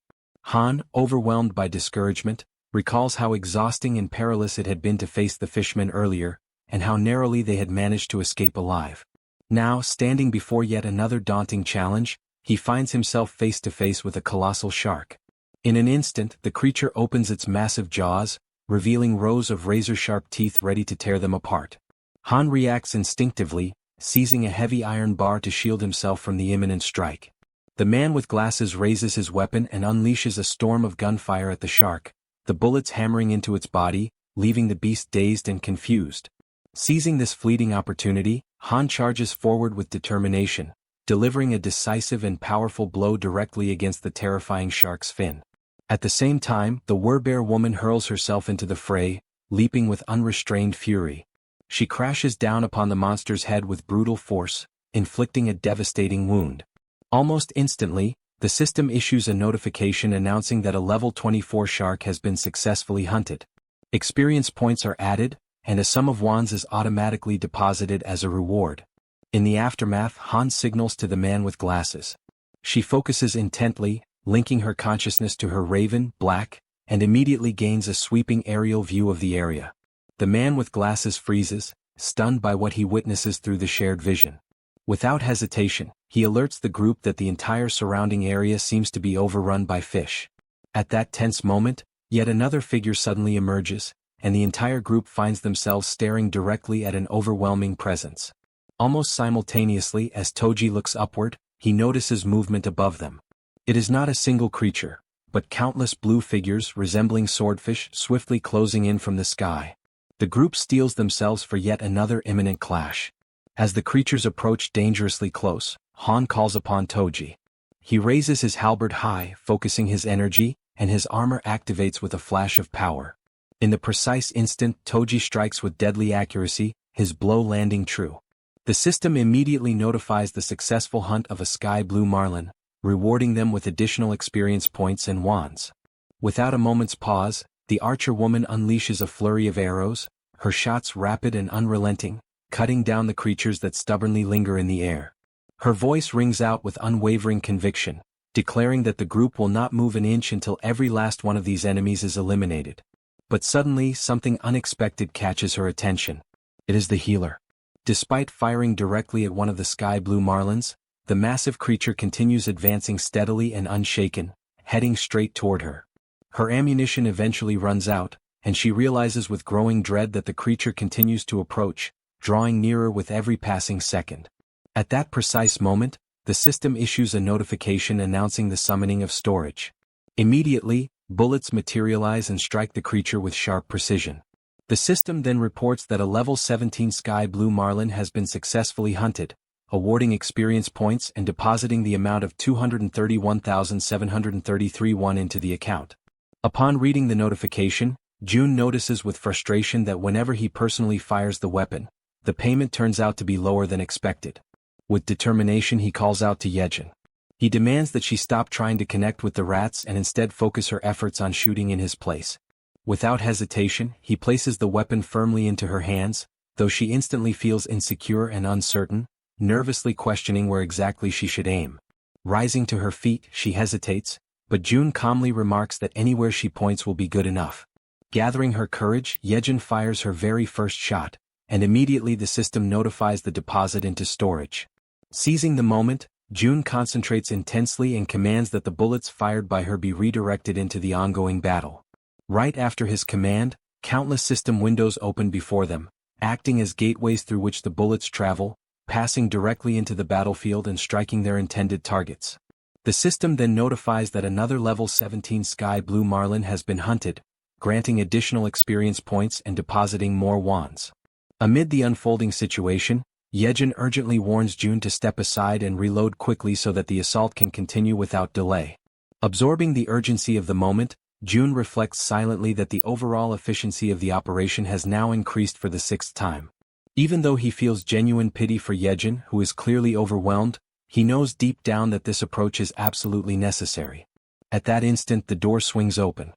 Han, overwhelmed by discouragement, recalls how exhausting and perilous it had been to face the fishmen earlier, and how narrowly they had managed to escape alive. Now, standing before yet another daunting challenge, he finds himself face to face with a colossal shark. In an instant, the creature opens its massive jaws, revealing rows of razor-sharp teeth ready to tear them apart. Han reacts instinctively, seizing a heavy iron bar to shield himself from the imminent strike. The man with glasses raises his weapon and unleashes a storm of gunfire at the shark, the bullets hammering into its body, leaving the beast dazed and confused. Seizing this fleeting opportunity, Han charges forward with determination, delivering a decisive and powerful blow directly against the terrifying shark's fin. At the same time, the werbear woman hurls herself into the fray, leaping with unrestrained fury. She crashes down upon the monster's head with brutal force, inflicting a devastating wound. Almost instantly, The system issues a notification announcing that a level 24 shark has been successfully hunted. Experience points are added, and a sum of wands is automatically deposited as a reward. In the aftermath, Han signals to the man with glasses. She focuses intently, linking her consciousness to her raven, Black, and immediately gains a sweeping aerial view of the area. The man with glasses freezes, stunned by what he witnesses through the shared vision. Without hesitation, he alerts the group that the entire surrounding area seems to be overrun by fish. At that tense moment, yet another figure suddenly emerges, and the entire group finds themselves staring directly at an overwhelming presence. Almost simultaneously as Toji looks upward, he notices movement above them. It is not a single creature, but countless blue figures resembling swordfish swiftly closing in from the sky. The group steels themselves for yet another imminent clash. As the creatures approach dangerously close, Han calls upon Toji. He raises his halberd high, focusing his energy, and his armor activates with a flash of power. In the precise instant Toji strikes with deadly accuracy, his blow landing true. The system immediately notifies the successful hunt of a sky blue marlin, rewarding them with additional experience points and wands. Without a moment's pause, the archer woman unleashes a flurry of arrows, her shots rapid and unrelenting, cutting down the creatures that stubbornly linger in the air. Her voice rings out with unwavering conviction, declaring that the group will not move an inch until every last one of these enemies is eliminated. But suddenly something unexpected catches her attention. It is the healer. Despite firing directly at one of the sky blue marlins, the massive creature continues advancing steadily and unshaken, heading straight toward her. Her ammunition eventually runs out, and she realizes with growing dread that the creature continues to approach, drawing nearer with every passing second. At that precise moment, the system issues a notification announcing the summoning of storage. Immediately, bullets materialize and strike the creature with sharp precision. The system then reports that a level 17 sky blue marlin has been successfully hunted, awarding experience points and depositing the amount of 231,733 won into the account. Upon reading the notification, Jun notices with frustration that whenever he personally fires the weapon, the payment turns out to be lower than expected. With determination he calls out to Jaehyeon. He demands that she stop trying to connect with the rats and instead focus her efforts on shooting in his place. Without hesitation, he places the weapon firmly into her hands, though she instantly feels insecure and uncertain, nervously questioning where exactly she should aim. Rising to her feet, she hesitates, but Jun calmly remarks that anywhere she points will be good enough. Gathering her courage, Jaehyeon fires her very first shot, and immediately the system notifies the deposit into storage. Seizing the moment, Jun concentrates intensely and commands that the bullets fired by her be redirected into the ongoing battle. Right after his command, countless system windows open before them, acting as gateways through which the bullets travel, passing directly into the battlefield and striking their intended targets. The system then notifies that another level 17 sky blue marlin has been hunted, granting additional experience points and depositing more wands. Amid the unfolding situation, Jaehyeon urgently warns Jun to step aside and reload quickly so that the assault can continue without delay. Absorbing the urgency of the moment, Jun reflects silently that the overall efficiency of the operation has now increased for the 6th time. Even though he feels genuine pity for Jaehyeon, who is clearly overwhelmed, he knows deep down that this approach is absolutely necessary. At that instant the door swings open.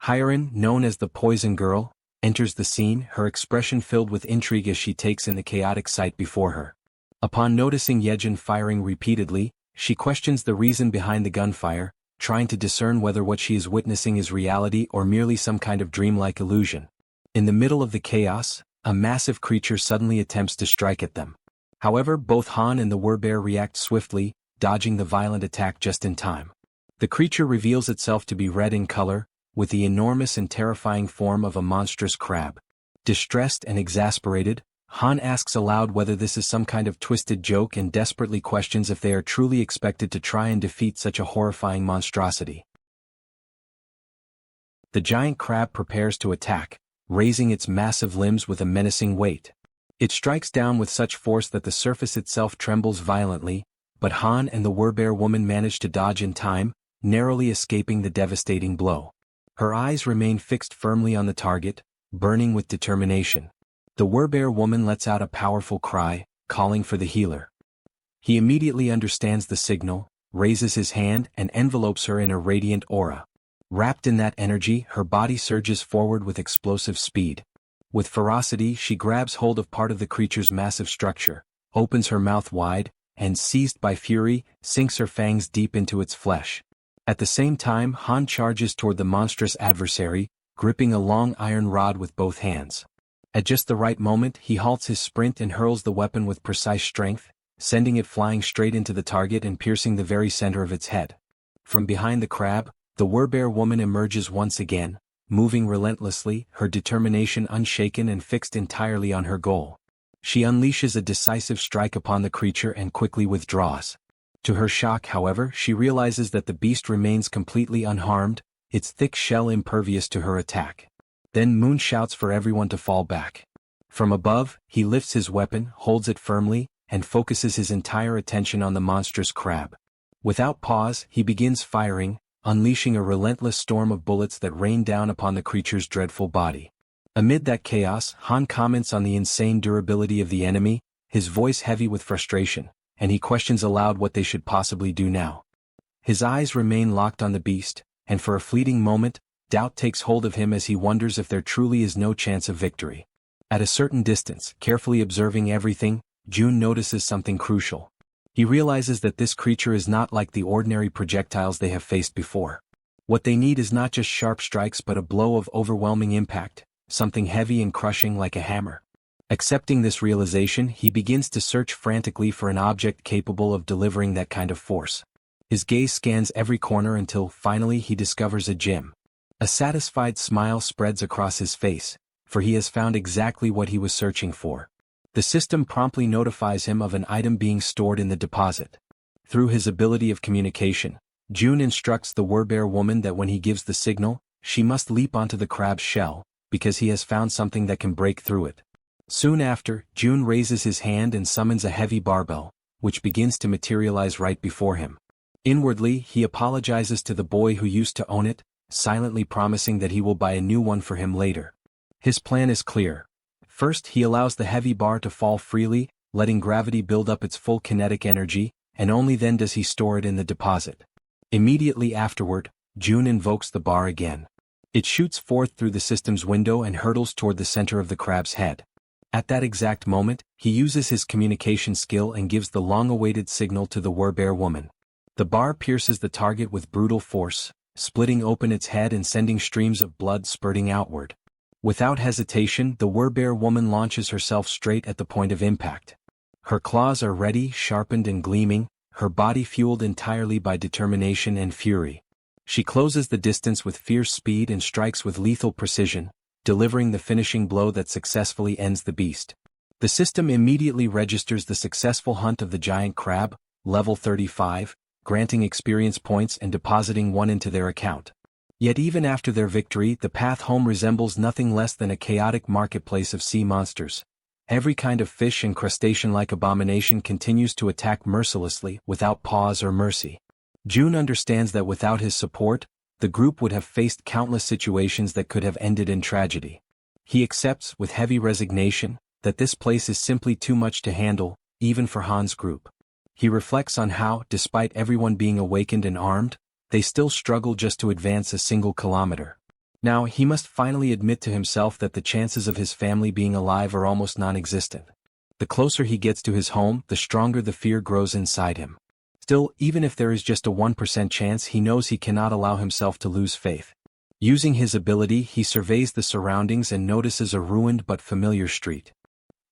Hyerin, known as the Poison Girl, enters the scene, her expression filled with intrigue as she takes in the chaotic sight before her. Upon noticing Jaehyeon firing repeatedly, she questions the reason behind the gunfire, trying to discern whether what she is witnessing is reality or merely some kind of dreamlike illusion. In the middle of the chaos, a massive creature suddenly attempts to strike at them. However, both Han and the werbear react swiftly, dodging the violent attack just in time. The creature reveals itself to be red in color, with the enormous and terrifying form of a monstrous crab. Distressed and exasperated, Han asks aloud whether this is some kind of twisted joke and desperately questions if they are truly expected to try and defeat such a horrifying monstrosity. The giant crab prepares to attack, raising its massive limbs with a menacing weight. It strikes down with such force that the surface itself trembles violently, but Han and the werbear woman manage to dodge in time, narrowly escaping the devastating blow. Her eyes remain fixed firmly on the target, burning with determination. The werbear woman lets out a powerful cry, calling for the healer. He immediately understands the signal, raises his hand and envelopes her in a radiant aura. Wrapped in that energy, her body surges forward with explosive speed. With ferocity, she grabs hold of part of the creature's massive structure, opens her mouth wide, and seized by fury, sinks her fangs deep into its flesh. At the same time, Han charges toward the monstrous adversary, gripping a long iron rod with both hands. At just the right moment, he halts his sprint and hurls the weapon with precise strength, sending it flying straight into the target and piercing the very center of its head. From behind the crab, the Werbear woman emerges once again, moving relentlessly, her determination unshaken and fixed entirely on her goal. She unleashes a decisive strike upon the creature and quickly withdraws. To her shock, however, she realizes that the beast remains completely unharmed, its thick shell impervious to her attack. Then Moon shouts for everyone to fall back. From above, he lifts his weapon, holds it firmly, and focuses his entire attention on the monstrous crab. Without pause, he begins firing, unleashing a relentless storm of bullets that rain down upon the creature's dreadful body. Amid that chaos, Han comments on the insane durability of the enemy, his voice heavy with frustration, and he questions aloud what they should possibly do now. His eyes remain locked on the beast, and for a fleeting moment, doubt takes hold of him as he wonders if there truly is no chance of victory. At a certain distance, carefully observing everything, June notices something crucial. He realizes that this creature is not like the ordinary projectiles they have faced before. What they need is not just sharp strikes but a blow of overwhelming impact, something heavy and crushing like a hammer. Accepting this realization, he begins to search frantically for an object capable of delivering that kind of force. His gaze scans every corner until, finally, he discovers a gem. A satisfied smile spreads across his face, for he has found exactly what he was searching for. The system promptly notifies him of an item being stored in the deposit. Through his ability of communication, June instructs the Werbear woman that when he gives the signal, she must leap onto the crab's shell, because he has found something that can break through it. Soon after, June raises his hand and summons a heavy barbell, which begins to materialize right before him. Inwardly, he apologizes to the boy who used to own it, silently promising that he will buy a new one for him later. His plan is clear. First, he allows the heavy bar to fall freely, letting gravity build up its full kinetic energy, and only then does he store it in the deposit. Immediately afterward, June invokes the bar again. It shoots forth through the system's window and hurtles toward the center of the crab's head. At that exact moment, he uses his communication skill and gives the long-awaited signal to the Werbear woman. The bar pierces the target with brutal force, splitting open its head and sending streams of blood spurting outward. Without hesitation, the Werbear woman launches herself straight at the point of impact. Her claws are ready, sharpened and gleaming, her body fueled entirely by determination and fury. She closes the distance with fierce speed and strikes with lethal precision, delivering the finishing blow that successfully ends the beast. The system immediately registers the successful hunt of the giant crab, level 35, granting experience points and depositing one into their account. Yet even after their victory, the path home resembles nothing less than a chaotic marketplace of sea monsters. Every kind of fish and crustacean-like abomination continues to attack mercilessly, without pause or mercy. June understands that without his support, the group would have faced countless situations that could have ended in tragedy. He accepts, with heavy resignation, that this place is simply too much to handle, even for Han's group. He reflects on how, despite everyone being awakened and armed, they still struggle just to advance a single kilometer. Now he must finally admit to himself that the chances of his family being alive are almost non-existent. The closer he gets to his home, the stronger the fear grows inside him. Still, even if there is just a 1% chance, he knows he cannot allow himself to lose faith. Using his ability, he surveys the surroundings and notices a ruined but familiar street.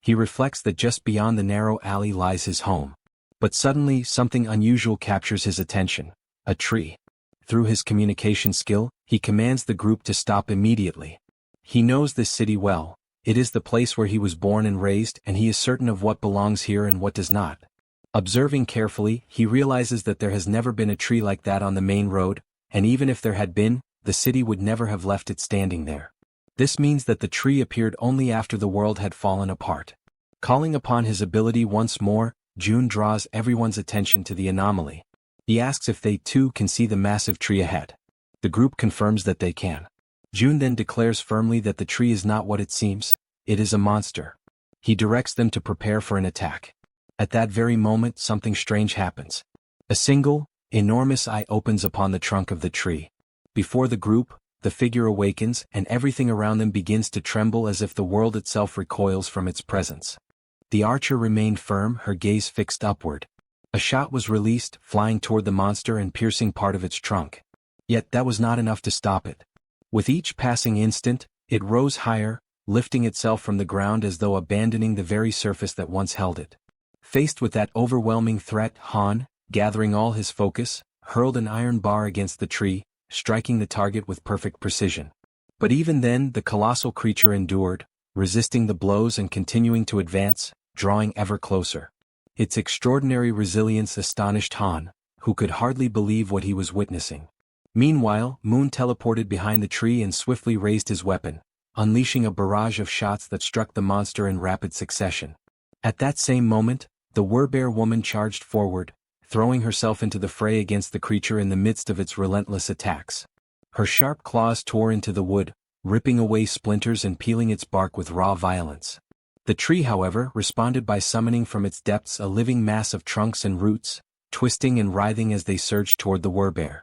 He reflects that just beyond the narrow alley lies his home. But suddenly, something unusual captures his attention: a tree. Through his communication skill, he commands the group to stop immediately. He knows this city well. It is the place where he was born and raised, and he is certain of what belongs here and what does not. Observing carefully, he realizes that there has never been a tree like that on the main road, and even if there had been, the city would never have left it standing there. This means that the tree appeared only after the world had fallen apart. Calling upon his ability once more, June draws everyone's attention to the anomaly. He asks if they too can see the massive tree ahead. The group confirms that they can. June then declares firmly that the tree is not what it seems, it is a monster. He directs them to prepare for an attack. At that very moment, something strange happens. A single, enormous eye opens upon the trunk of the tree. Before the group, the figure awakens and everything around them begins to tremble as if the world itself recoils from its presence. The archer remained firm, her gaze fixed upward. A shot was released, flying toward the monster and piercing part of its trunk. Yet that was not enough to stop it. With each passing instant, it rose higher, lifting itself from the ground as though abandoning the very surface that once held it. Faced with that overwhelming threat, Han, gathering all his focus, hurled an iron bar against the tree, striking the target with perfect precision. But even then the colossal creature endured, resisting the blows and continuing to advance, drawing ever closer. Its extraordinary resilience astonished Han, who could hardly believe what he was witnessing. Meanwhile, Moon teleported behind the tree and swiftly raised his weapon, unleashing a barrage of shots that struck the monster in rapid succession. At that same moment, the Werbear woman charged forward, throwing herself into the fray against the creature in the midst of its relentless attacks. Her sharp claws tore into the wood, ripping away splinters and peeling its bark with raw violence. The tree, however, responded by summoning from its depths a living mass of trunks and roots, twisting and writhing as they surged toward the Werbear.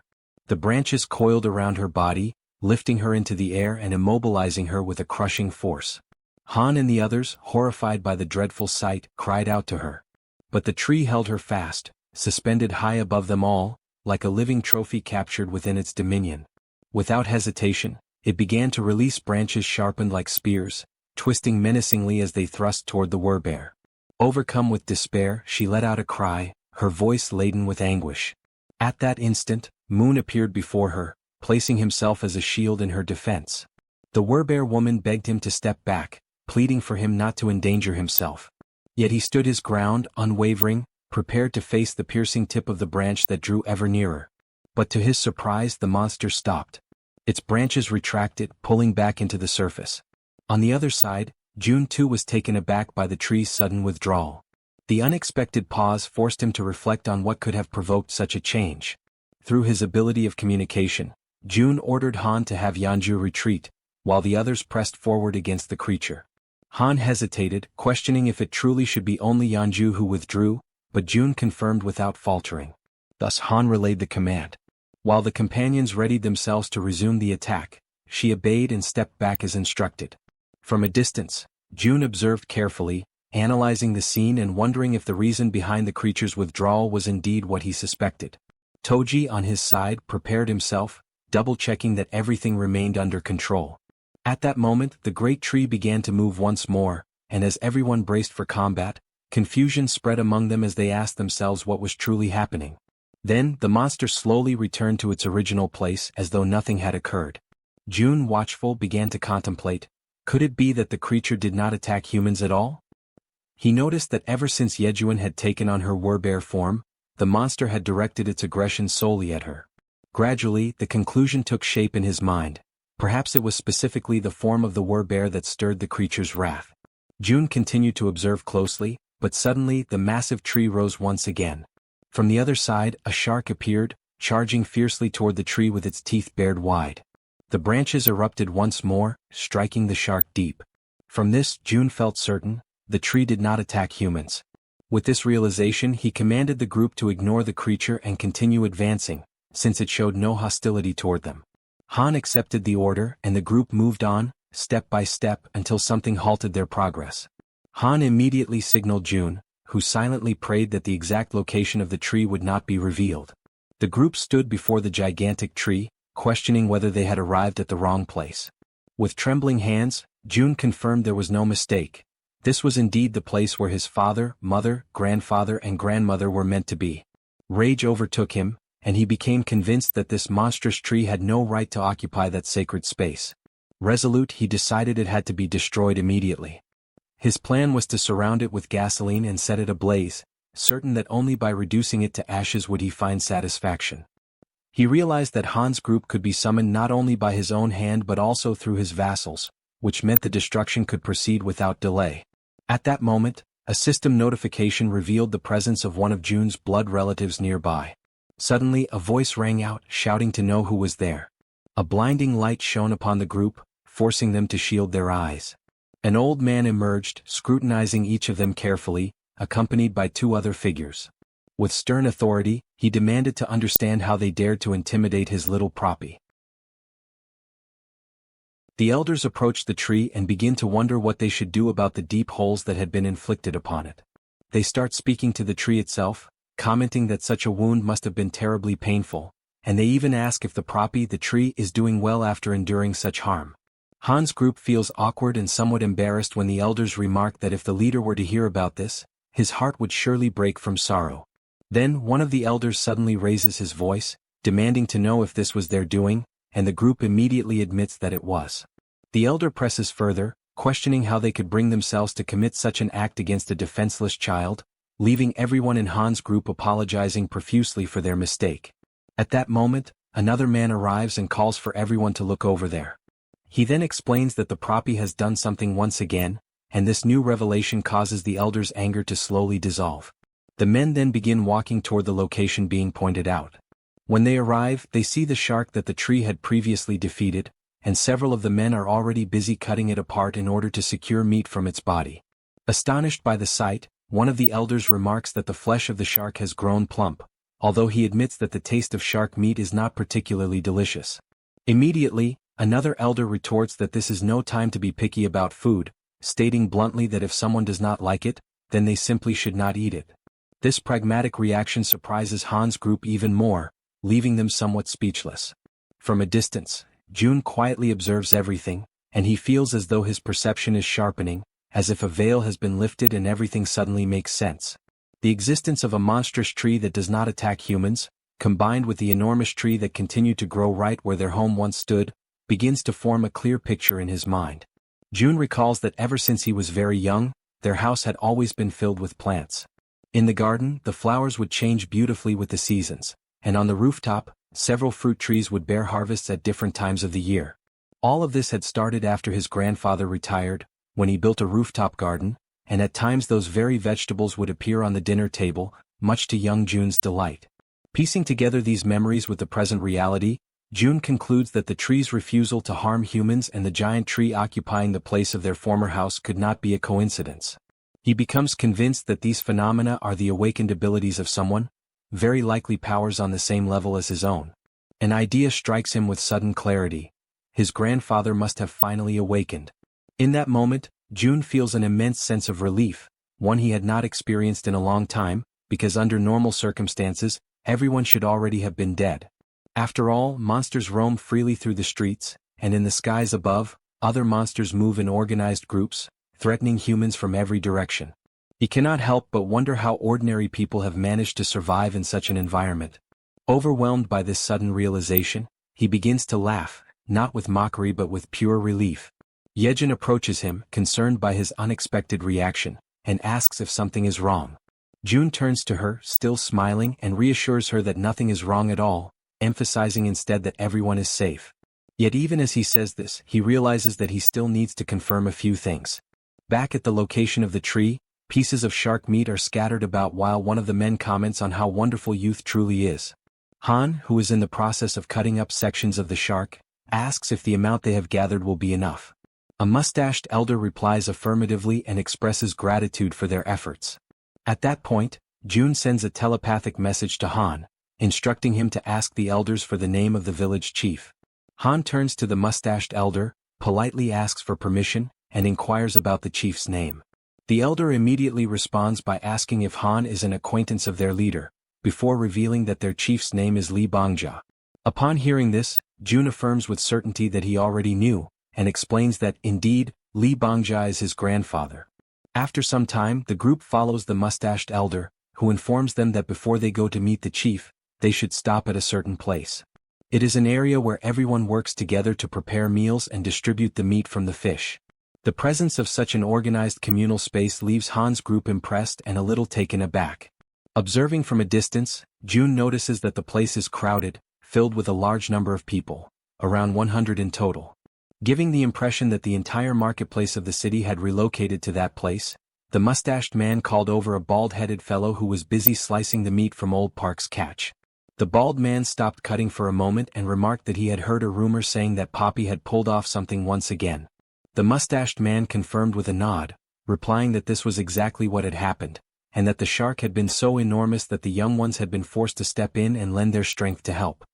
The branches coiled around her body, lifting her into the air and immobilizing her with a crushing force. Han and the others, horrified by the dreadful sight, cried out to her. But the tree held her fast, suspended high above them all, like a living trophy captured within its dominion. Without hesitation, it began to release branches sharpened like spears, twisting menacingly as they thrust toward the Werbear. Overcome with despair, she let out a cry, her voice laden with anguish. At that instant, Moon appeared before her, placing himself as a shield in her defense. The Werbear woman begged him to step back, pleading for him not to endanger himself. Yet he stood his ground, unwavering, prepared to face the piercing tip of the branch that drew ever nearer. But to his surprise the monster stopped. Its branches retracted, pulling back into the surface. On the other side, June too was taken aback by the tree's sudden withdrawal. The unexpected pause forced him to reflect on what could have provoked such a change. Through his ability of communication, June ordered Han to have Yeonju retreat, while the others pressed forward against the creature. Han hesitated, questioning if it truly should be only Yeonju who withdrew, but June confirmed without faltering. Thus Han relayed the command. While the companions readied themselves to resume the attack, she obeyed and stepped back as instructed. From a distance, June observed carefully, analyzing the scene and wondering if the reason behind the creature's withdrawal was indeed what he suspected. Toji, on his side, prepared himself, double-checking that everything remained under control. At that moment, the great tree began to move once more, and as everyone braced for combat, confusion spread among them as they asked themselves what was truly happening. Then, the monster slowly returned to its original place as though nothing had occurred. June, watchful, began to contemplate, could it be that the creature did not attack humans at all? He noticed that ever since Jaehyeon had taken on her Werbear form, the monster had directed its aggression solely at her. Gradually, the conclusion took shape in his mind. Perhaps it was specifically the form of the Werbear that stirred the creature's wrath. June continued to observe closely, but suddenly the massive tree rose once again. From the other side, a shark appeared, charging fiercely toward the tree with its teeth bared wide. The branches erupted once more, striking the shark deep. From this, June felt certain, the tree did not attack humans. With this realization, he commanded the group to ignore the creature and continue advancing, since it showed no hostility toward them. Han accepted the order and the group moved on, step by step, until something halted their progress. Han immediately signaled June, who silently prayed that the exact location of the tree would not be revealed. The group stood before the gigantic tree, questioning whether they had arrived at the wrong place. With trembling hands, June confirmed there was no mistake. This was indeed the place where his father, mother, grandfather and grandmother were meant to be. Rage overtook him, and he became convinced that this monstrous tree had no right to occupy that sacred space. Resolute, he decided it had to be destroyed immediately. His plan was to surround it with gasoline and set it ablaze, certain that only by reducing it to ashes would he find satisfaction. He realized that Han's group could be summoned not only by his own hand but also through his vassals, which meant the destruction could proceed without delay. At that moment, a system notification revealed the presence of one of June's blood relatives nearby. Suddenly, a voice rang out, shouting to know who was there. A blinding light shone upon the group, forcing them to shield their eyes. An old man emerged, scrutinizing each of them carefully, accompanied by two other figures. With stern authority, he demanded to understand how they dared to intimidate his little proppy. The elders approached the tree and begin to wonder what they should do about the deep holes that had been inflicted upon it. They start speaking to the tree itself, commenting that such a wound must have been terribly painful, and they even ask if the proppy, the tree, is doing well after enduring such harm. Han's group feels awkward and somewhat embarrassed when the elders remark that if the leader were to hear about this, his heart would surely break from sorrow. Then one of the elders suddenly raises his voice, demanding to know if this was their doing, and the group immediately admits that it was. The elder presses further, questioning how they could bring themselves to commit such an act against a defenseless child, leaving everyone in Han's group apologizing profusely for their mistake. At that moment, another man arrives and calls for everyone to look over there. He then explains that the proppy has done something once again, and this new revelation causes the elders' anger to slowly dissolve. The men then begin walking toward the location being pointed out. When they arrive, they see the shark that the tree had previously defeated, and several of the men are already busy cutting it apart in order to secure meat from its body. Astonished by the sight, one of the elders remarks that the flesh of the shark has grown plump, although he admits that the taste of shark meat is not particularly delicious. Immediately, another elder retorts that this is no time to be picky about food, stating bluntly that if someone does not like it, then they simply should not eat it. This pragmatic reaction surprises Han's group even more, leaving them somewhat speechless. From a distance, Jun quietly observes everything, and he feels as though his perception is sharpening, as if a veil has been lifted and everything suddenly makes sense. The existence of a monstrous tree that does not attack humans, combined with the enormous tree that continued to grow right where their home once stood, begins to form a clear picture in his mind. Jun recalls that ever since he was very young, their house had always been filled with plants. In the garden, the flowers would change beautifully with the seasons, and on the rooftop, several fruit trees would bear harvests at different times of the year. All of this had started after his grandfather retired, when he built a rooftop garden, and at times those very vegetables would appear on the dinner table, much to young Jun's delight. Piecing together these memories with the present reality, Jun concludes that the tree's refusal to harm humans and the giant tree occupying the place of their former house could not be a coincidence. He becomes convinced that these phenomena are the awakened abilities of someone, very likely powers on the same level as his own. An idea strikes him with sudden clarity. His grandfather must have finally awakened. In that moment, Jun feels an immense sense of relief, one he had not experienced in a long time, because under normal circumstances, everyone should already have been dead. After all, monsters roam freely through the streets, and in the skies above, other monsters move in organized groups, threatening humans from every direction. He cannot help but wonder how ordinary people have managed to survive in such an environment. Overwhelmed by this sudden realization, he begins to laugh, not with mockery but with pure relief. Jaehyeon approaches him, concerned by his unexpected reaction, and asks if something is wrong. Jun turns to her, still smiling, and reassures her that nothing is wrong at all, emphasizing instead that everyone is safe. Yet even as he says this, he realizes that he still needs to confirm a few things. Back at the location of the tree, pieces of shark meat are scattered about while one of the men comments on how wonderful youth truly is. Han, who is in the process of cutting up sections of the shark, asks if the amount they have gathered will be enough. A mustached elder replies affirmatively and expresses gratitude for their efforts. At that point, Jun sends a telepathic message to Han, instructing him to ask the elders for the name of the village chief. Han turns to the mustached elder, politely asks for permission, and inquires about the chief's name. The elder immediately responds by asking if Han is an acquaintance of their leader, before revealing that their chief's name is Lee Bangja. Upon hearing this, Jun affirms with certainty that he already knew, and explains that, indeed, Lee Bangja is his grandfather. After some time, the group follows the mustached elder, who informs them that before they go to meet the chief, they should stop at a certain place. It is an area where everyone works together to prepare meals and distribute the meat from the fish. The presence of such an organized communal space leaves Han's group impressed and a little taken aback. Observing from a distance, Jun notices that the place is crowded, filled with a large number of people, around 100 in total. Giving the impression that the entire marketplace of the city had relocated to that place, the mustached man called over a bald-headed fellow who was busy slicing the meat from Old Park's catch. The bald man stopped cutting for a moment and remarked that he had heard a rumor saying that Poppy had pulled off something once again. The mustached man confirmed with a nod, replying that this was exactly what had happened, and that the shark had been so enormous that the young ones had been forced to step in and lend their strength to help.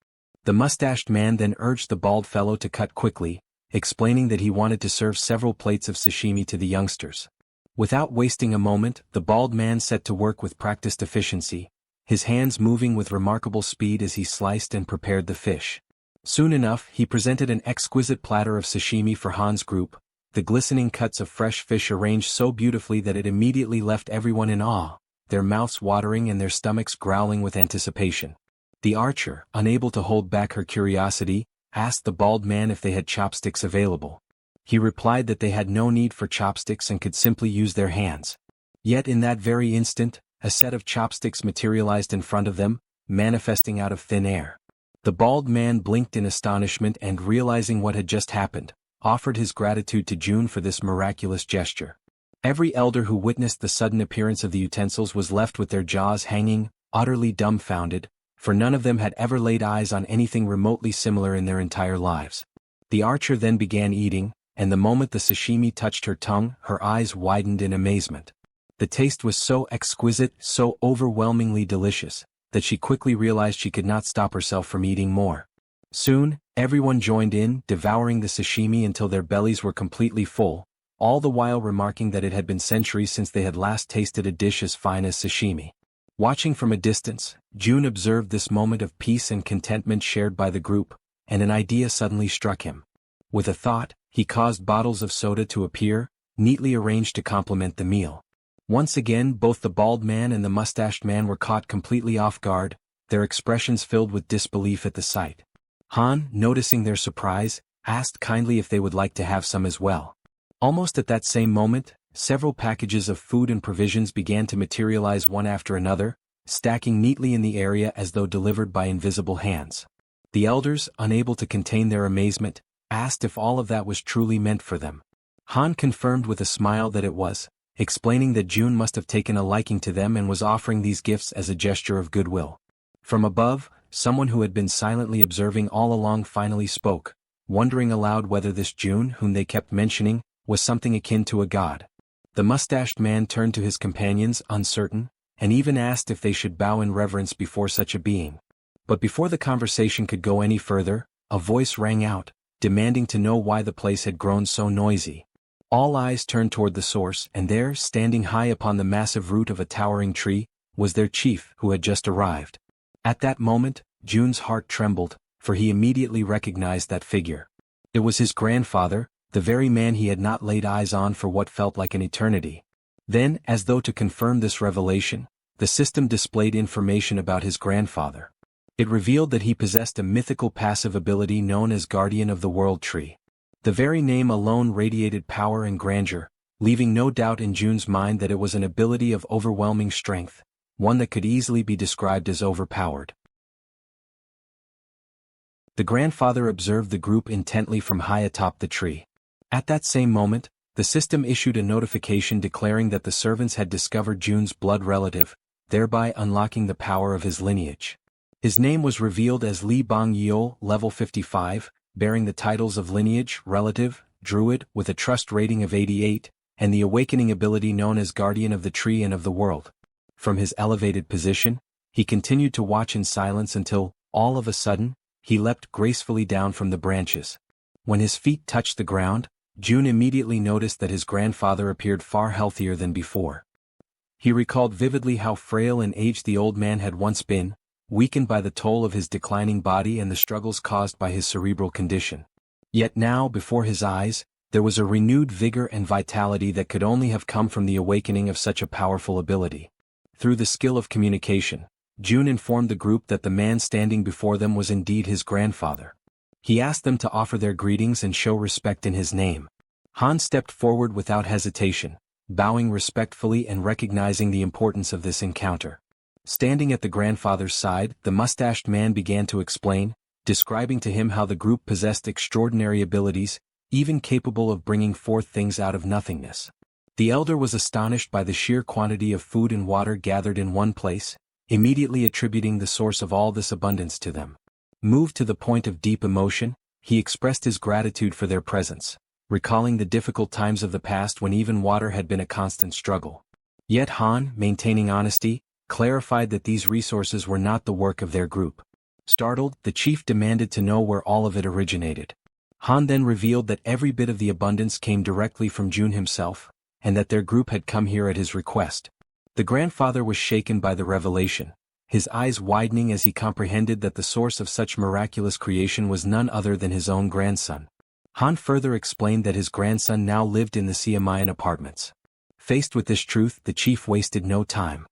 The mustached man then urged the bald fellow to cut quickly, explaining that he wanted to serve several plates of sashimi to the youngsters. Without wasting a moment, the bald man set to work with practiced efficiency, his hands moving with remarkable speed as he sliced and prepared the fish. Soon enough, he presented an exquisite platter of sashimi for Han's group, the glistening cuts of fresh fish arranged so beautifully that it immediately left everyone in awe, their mouths watering and their stomachs growling with anticipation. The archer, unable to hold back her curiosity, asked the bald man if they had chopsticks available. He replied that they had no need for chopsticks and could simply use their hands. Yet in that very instant, a set of chopsticks materialized in front of them, manifesting out of thin air. The bald man blinked in astonishment and, realizing what had just happened, offered his gratitude to June for this miraculous gesture. Every elder who witnessed the sudden appearance of the utensils was left with their jaws hanging, utterly dumbfounded, for none of them had ever laid eyes on anything remotely similar in their entire lives. The archer then began eating, and the moment the sashimi touched her tongue, her eyes widened in amazement. The taste was so exquisite, so overwhelmingly delicious, that she quickly realized she could not stop herself from eating more. Soon, everyone joined in, devouring the sashimi until their bellies were completely full, all the while remarking that it had been centuries since they had last tasted a dish as fine as sashimi. Watching from a distance, June observed this moment of peace and contentment shared by the group, and an idea suddenly struck him. With a thought, he caused bottles of soda to appear, neatly arranged to complement the meal. Once again, both the bald man and the mustached man were caught completely off guard, their expressions filled with disbelief at the sight. Han, noticing their surprise, asked kindly if they would like to have some as well. Almost at that same moment, several packages of food and provisions began to materialize one after another, stacking neatly in the area as though delivered by invisible hands. The elders, unable to contain their amazement, asked if all of that was truly meant for them. Han confirmed with a smile that it was, explaining that June must have taken a liking to them and was offering these gifts as a gesture of goodwill. From above, someone who had been silently observing all along finally spoke, wondering aloud whether this June, whom they kept mentioning, was something akin to a god. The mustached man turned to his companions, uncertain, and even asked if they should bow in reverence before such a being. But before the conversation could go any further, a voice rang out, demanding to know why the place had grown so noisy. All eyes turned toward the source, and there, standing high upon the massive root of a towering tree, was their chief, who had just arrived. At that moment, June's heart trembled, for he immediately recognized that figure. It was his grandfather, the very man he had not laid eyes on for what felt like an eternity. Then, as though to confirm this revelation, the system displayed information about his grandfather. It revealed that he possessed a mythical passive ability known as Guardian of the World Tree. The very name alone radiated power and grandeur, leaving no doubt in June's mind that it was an ability of overwhelming strength, one that could easily be described as overpowered. The grandfather observed the group intently from high atop the tree. At that same moment, the system issued a notification declaring that the servants had discovered June's blood relative, thereby unlocking the power of his lineage. His name was revealed as Li Bang Yeol, level 55, bearing the titles of lineage, relative, druid, with a trust rating of 88, and the awakening ability known as Guardian of the Tree and of the World. From his elevated position, he continued to watch in silence until, all of a sudden, he leapt gracefully down from the branches. When his feet touched the ground, June immediately noticed that his grandfather appeared far healthier than before. He recalled vividly how frail and aged the old man had once been, weakened by the toll of his declining body and the struggles caused by his cerebral condition. Yet now, before his eyes, there was a renewed vigor and vitality that could only have come from the awakening of such a powerful ability. Through the skill of communication, June informed the group that the man standing before them was indeed his grandfather. He asked them to offer their greetings and show respect in his name. Han stepped forward without hesitation, bowing respectfully and recognizing the importance of this encounter. Standing at the grandfather's side, the mustached man began to explain, describing to him how the group possessed extraordinary abilities, even capable of bringing forth things out of nothingness. The elder was astonished by the sheer quantity of food and water gathered in one place, immediately attributing the source of all this abundance to them. Moved to the point of deep emotion, he expressed his gratitude for their presence, recalling the difficult times of the past when even water had been a constant struggle. Yet Han, maintaining honesty, clarified that these resources were not the work of their group. Startled, the chief demanded to know where all of it originated. Han then revealed that every bit of the abundance came directly from Jun himself, and that their group had come here at his request. The grandfather was shaken by the revelation, his eyes widening as he comprehended that the source of such miraculous creation was none other than his own grandson. Han further explained that his grandson now lived in the Siamayan apartments. Faced with this truth, the chief wasted no time.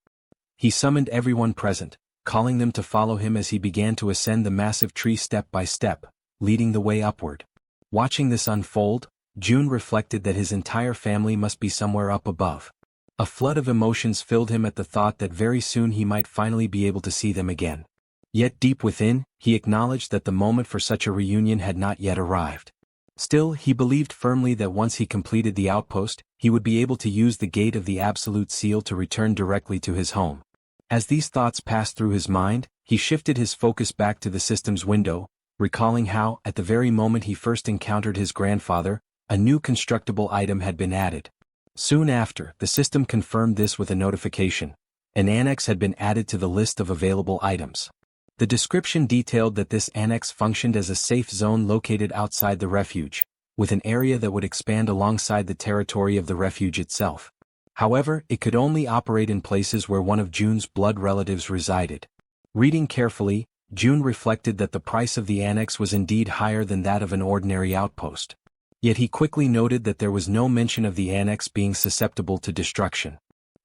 He summoned everyone present, calling them to follow him as he began to ascend the massive tree step by step, leading the way upward. Watching this unfold, Jun reflected that his entire family must be somewhere up above. A flood of emotions filled him at the thought that very soon he might finally be able to see them again. Yet deep within, he acknowledged that the moment for such a reunion had not yet arrived. Still, he believed firmly that once he completed the outpost, he would be able to use the gate of the Absolute Seal to return directly to his home. As these thoughts passed through his mind, he shifted his focus back to the system's window, recalling how, at the very moment he first encountered his grandfather, a new constructible item had been added. Soon after, the system confirmed this with a notification. An annex had been added to the list of available items. The description detailed that this annex functioned as a safe zone located outside the refuge, with an area that would expand alongside the territory of the refuge itself. However, it could only operate in places where one of Jun's blood relatives resided. Reading carefully, Jun reflected that the price of the annex was indeed higher than that of an ordinary outpost. Yet he quickly noted that there was no mention of the annex being susceptible to destruction.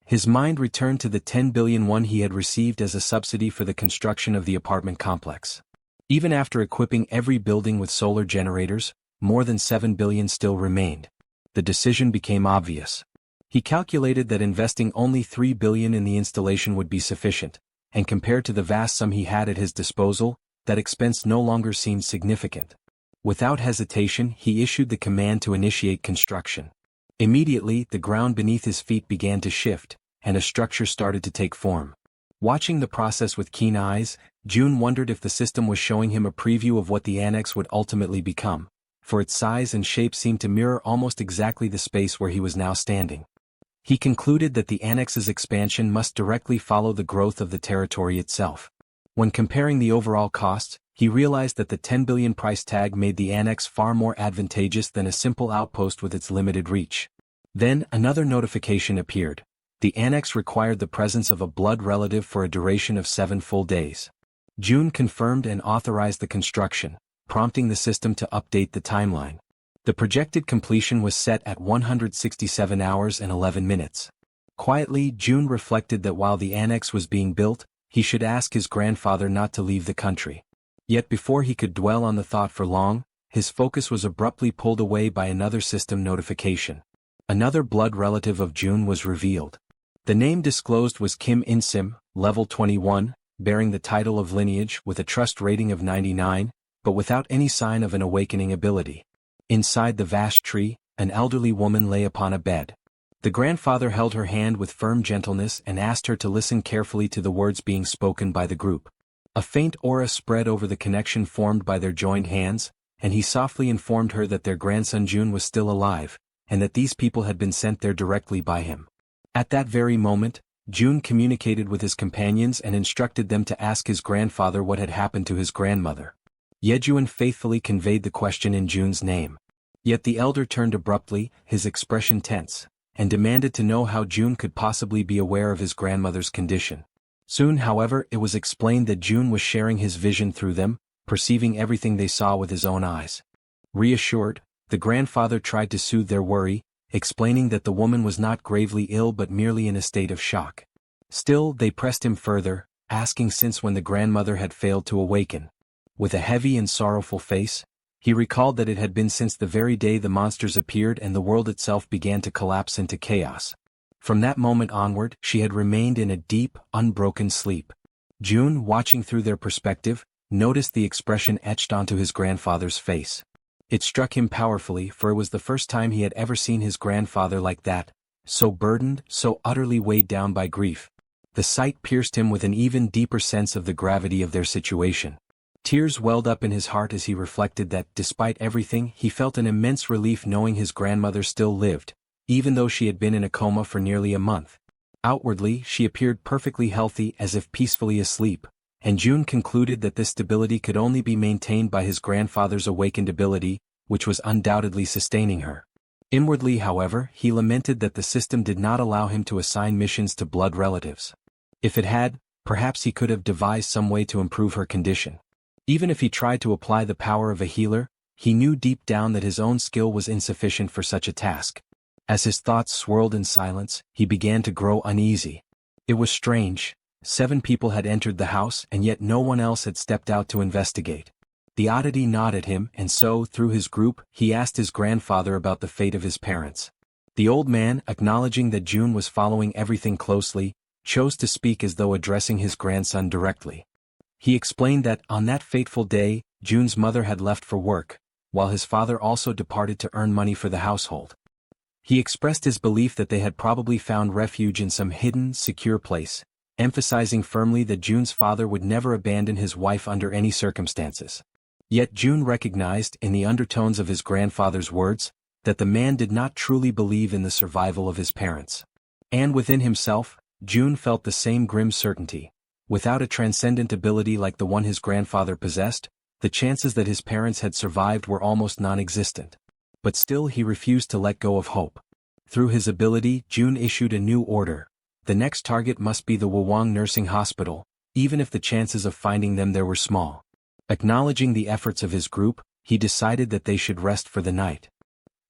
His mind returned to the 10 billion won he had received as a subsidy for the construction of the apartment complex. Even after equipping every building with solar generators, more than 7 billion still remained. The decision became obvious. He calculated that investing only 3 billion in the installation would be sufficient, and compared to the vast sum he had at his disposal, that expense no longer seemed significant. Without hesitation, he issued the command to initiate construction. Immediately, the ground beneath his feet began to shift, and a structure started to take form. Watching the process with keen eyes, Jun wondered if the system was showing him a preview of what the annex would ultimately become, for its size and shape seemed to mirror almost exactly the space where he was now standing. He concluded that the annex's expansion must directly follow the growth of the territory itself. When comparing the overall cost, he realized that the 10 billion price tag made the annex far more advantageous than a simple outpost with its limited reach. Then, another notification appeared. The annex required the presence of a blood relative for a duration of 7 full days. Jun confirmed and authorized the construction, prompting the system to update the timeline. The projected completion was set at 167 hours and 11 minutes. Quietly, Jun reflected that while the annex was being built, he should ask his grandfather not to leave the country. Yet before he could dwell on the thought for long, his focus was abruptly pulled away by another system notification. Another blood relative of Jun was revealed. The name disclosed was Kim In-sim, level 21, bearing the title of lineage with a trust rating of 99, but without any sign of an awakening ability. Inside the vast tree, an elderly woman lay upon a bed. The grandfather held her hand with firm gentleness and asked her to listen carefully to the words being spoken by the group. A faint aura spread over the connection formed by their joined hands, and he softly informed her that their grandson Jun was still alive, and that these people had been sent there directly by him. At that very moment, Jun communicated with his companions and instructed them to ask his grandfather what had happened to his grandmother. Jaehyeon faithfully conveyed the question in Jun's name. Yet the elder turned abruptly, his expression tense, and demanded to know how Jun could possibly be aware of his grandmother's condition. Soon, however, it was explained that Jun was sharing his vision through them, perceiving everything they saw with his own eyes. Reassured, the grandfather tried to soothe their worry, explaining that the woman was not gravely ill but merely in a state of shock. Still, they pressed him further, asking since when the grandmother had failed to awaken. With a heavy and sorrowful face, he recalled that it had been since the very day the monsters appeared and the world itself began to collapse into chaos. From that moment onward, she had remained in a deep, unbroken sleep. Jun, watching through their perspective, noticed the expression etched onto his grandfather's face. It struck him powerfully, for it was the first time he had ever seen his grandfather like that, so burdened, so utterly weighed down by grief. The sight pierced him with an even deeper sense of the gravity of their situation. Tears welled up in his heart as he reflected that, despite everything, he felt an immense relief knowing his grandmother still lived, even though she had been in a coma for nearly a month. Outwardly, she appeared perfectly healthy as if peacefully asleep, and June concluded that this stability could only be maintained by his grandfather's awakened ability, which was undoubtedly sustaining her. Inwardly, however, he lamented that the system did not allow him to assign missions to blood relatives. If it had, perhaps he could have devised some way to improve her condition. Even if he tried to apply the power of a healer, he knew deep down that his own skill was insufficient for such a task. As his thoughts swirled in silence, he began to grow uneasy. It was strange. 7 people had entered the house and yet no one else had stepped out to investigate. The oddity gnawed at him, and so, through his group, he asked his grandfather about the fate of his parents. The old man, acknowledging that June was following everything closely, chose to speak as though addressing his grandson directly. He explained that, on that fateful day, June's mother had left for work, while his father also departed to earn money for the household. He expressed his belief that they had probably found refuge in some hidden, secure place, emphasizing firmly that June's father would never abandon his wife under any circumstances. Yet June recognized, in the undertones of his grandfather's words, that the man did not truly believe in the survival of his parents. And within himself, June felt the same grim certainty. Without a transcendent ability like the one his grandfather possessed, the chances that his parents had survived were almost non-existent. But still he refused to let go of hope. Through his ability, June issued a new order. The next target must be the Wawang Nursing Hospital, even if the chances of finding them there were small. Acknowledging the efforts of his group, he decided that they should rest for the night.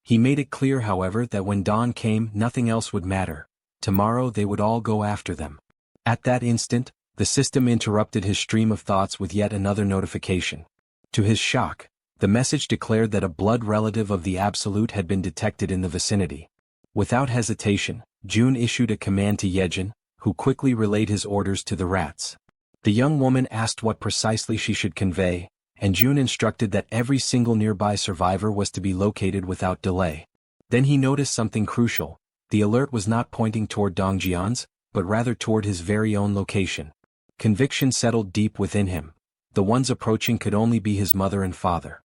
He made it clear, however, that when dawn came, nothing else would matter. Tomorrow they would all go after them. At that instant, the system interrupted his stream of thoughts with yet another notification. To his shock, the message declared that a blood relative of the Absolute had been detected in the vicinity. Without hesitation, June issued a command to Jaehyeon, who quickly relayed his orders to the rats. The young woman asked what precisely she should convey, and June instructed that every single nearby survivor was to be located without delay. Then he noticed something crucial. The alert was not pointing toward Dongjian's, but rather toward his very own location. Conviction settled deep within him. The ones approaching could only be his mother and father.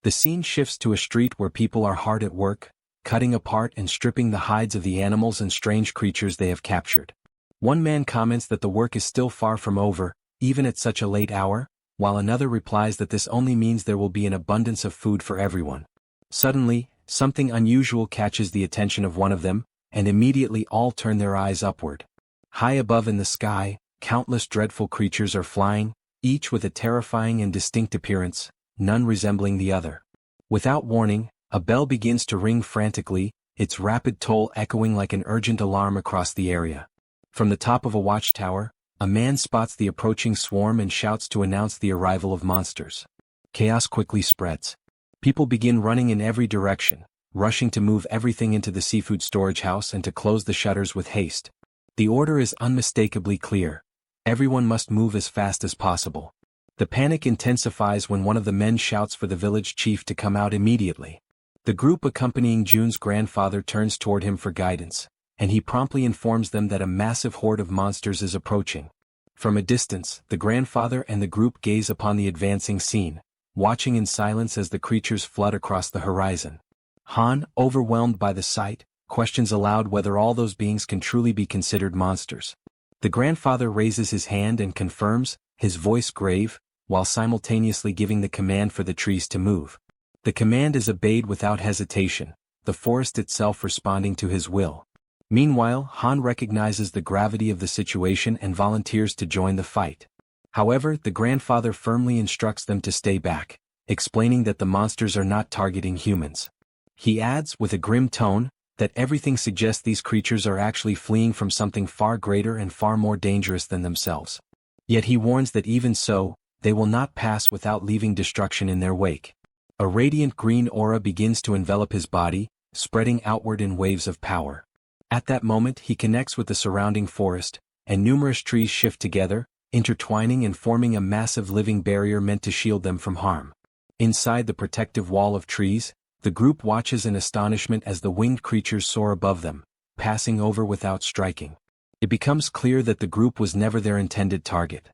The scene shifts to a street where people are hard at work, cutting apart and stripping the hides of the animals and strange creatures they have captured. One man comments that the work is still far from over, even at such a late hour, while another replies that this only means there will be an abundance of food for everyone. Suddenly, something unusual catches the attention of one of them, and immediately all turn their eyes upward. High above in the sky, countless dreadful creatures are flying, each with a terrifying and distinct appearance, none resembling the other. Without warning, a bell begins to ring frantically, its rapid toll echoing like an urgent alarm across the area. From the top of a watchtower, a man spots the approaching swarm and shouts to announce the arrival of monsters. Chaos quickly spreads. People begin running in every direction, rushing to move everything into the seafood storage house and to close the shutters with haste. The order is unmistakably clear. Everyone must move as fast as possible. The panic intensifies when one of the men shouts for the village chief to come out immediately. The group accompanying June's grandfather turns toward him for guidance, and he promptly informs them that a massive horde of monsters is approaching. From a distance, the grandfather and the group gaze upon the advancing scene, watching in silence as the creatures flood across the horizon. Han, overwhelmed by the sight, questions aloud whether all those beings can truly be considered monsters. The grandfather raises his hand and confirms, his voice grave, while simultaneously giving the command for the trees to move. The command is obeyed without hesitation, the forest itself responding to his will. Meanwhile, Han recognizes the gravity of the situation and volunteers to join the fight. However, the grandfather firmly instructs them to stay back, explaining that the monsters are not targeting humans. He adds, with a grim tone, that everything suggests these creatures are actually fleeing from something far greater and far more dangerous than themselves. Yet he warns that even so, they will not pass without leaving destruction in their wake. A radiant green aura begins to envelop his body, spreading outward in waves of power. At that moment he connects with the surrounding forest, and numerous trees shift together, intertwining and forming a massive living barrier meant to shield them from harm. Inside the protective wall of trees, the group watches in astonishment as the winged creatures soar above them, passing over without striking. It becomes clear that the group was never their intended target.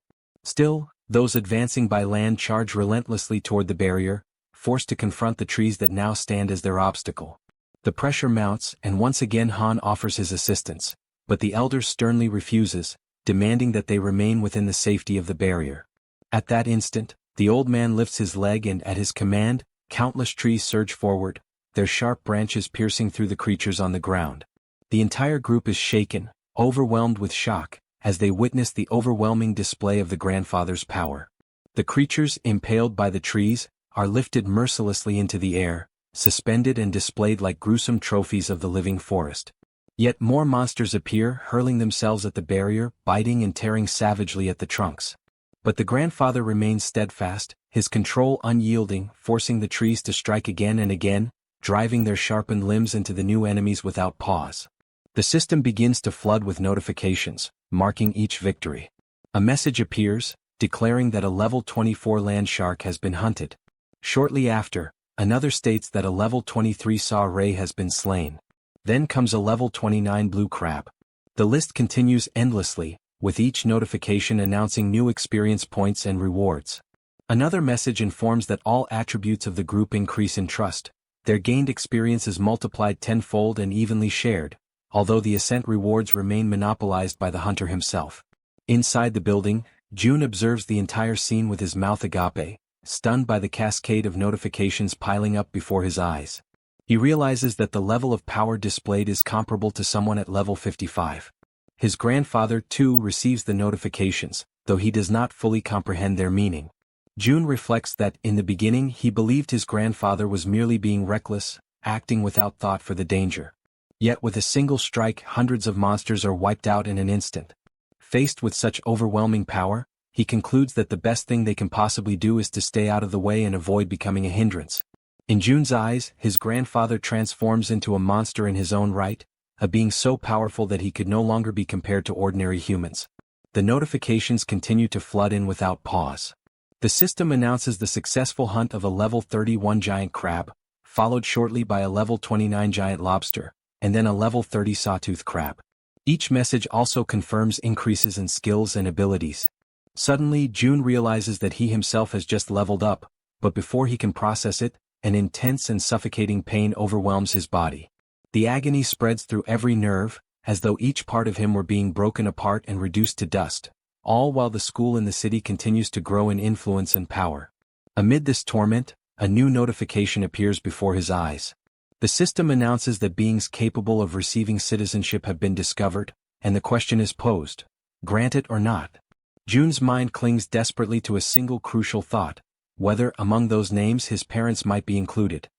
Still, those advancing by land charge relentlessly toward the barrier, forced to confront the trees that now stand as their obstacle. The pressure mounts, and once again Han offers his assistance, but the elder sternly refuses, demanding that they remain within the safety of the barrier. At that instant, the old man lifts his leg and at his command, countless trees surge forward, their sharp branches piercing through the creatures on the ground. The entire group is shaken, overwhelmed with shock, as they witness the overwhelming display of the grandfather's power. The creatures, impaled by the trees, are lifted mercilessly into the air, suspended and displayed like gruesome trophies of the living forest. Yet more monsters appear, hurling themselves at the barrier, biting and tearing savagely at the trunks. But the grandfather remains steadfast, his control unyielding, forcing the trees to strike again and again, driving their sharpened limbs into the new enemies without pause. The system begins to flood with notifications, marking each victory. A message appears, declaring that a level 24 land shark has been hunted. Shortly after, another states that a level 23 saw ray has been slain. Then comes a level 29 blue crab. The list continues endlessly, with each notification announcing new experience points and rewards. Another message informs that all attributes of the group increase in trust. Their gained experience is multiplied tenfold and evenly shared, although the ascent rewards remain monopolized by the hunter himself. Inside the building, June observes the entire scene with his mouth agape, stunned by the cascade of notifications piling up before his eyes. He realizes that the level of power displayed is comparable to someone at level 55. His grandfather, too, receives the notifications, though he does not fully comprehend their meaning. June reflects that, in the beginning, he believed his grandfather was merely being reckless, acting without thought for the danger. Yet with a single strike, hundreds of monsters are wiped out in an instant. Faced with such overwhelming power, he concludes that the best thing they can possibly do is to stay out of the way and avoid becoming a hindrance. In June's eyes, his grandfather transforms into a monster in his own right, a being so powerful that he could no longer be compared to ordinary humans. The notifications continue to flood in without pause. The system announces the successful hunt of a level 31 giant crab, followed shortly by a level 29 giant lobster, and then a level 30 sawtooth crab. Each message also confirms increases in skills and abilities. Suddenly, June realizes that he himself has just leveled up, but before he can process it, an intense and suffocating pain overwhelms his body. The agony spreads through every nerve, as though each part of him were being broken apart and reduced to dust, all while the school in the city continues to grow in influence and power. Amid this torment, a new notification appears before his eyes. The system announces that beings capable of receiving citizenship have been discovered, and the question is posed: grant it or not? June's mind clings desperately to a single crucial thought: whether among those names his parents might be included.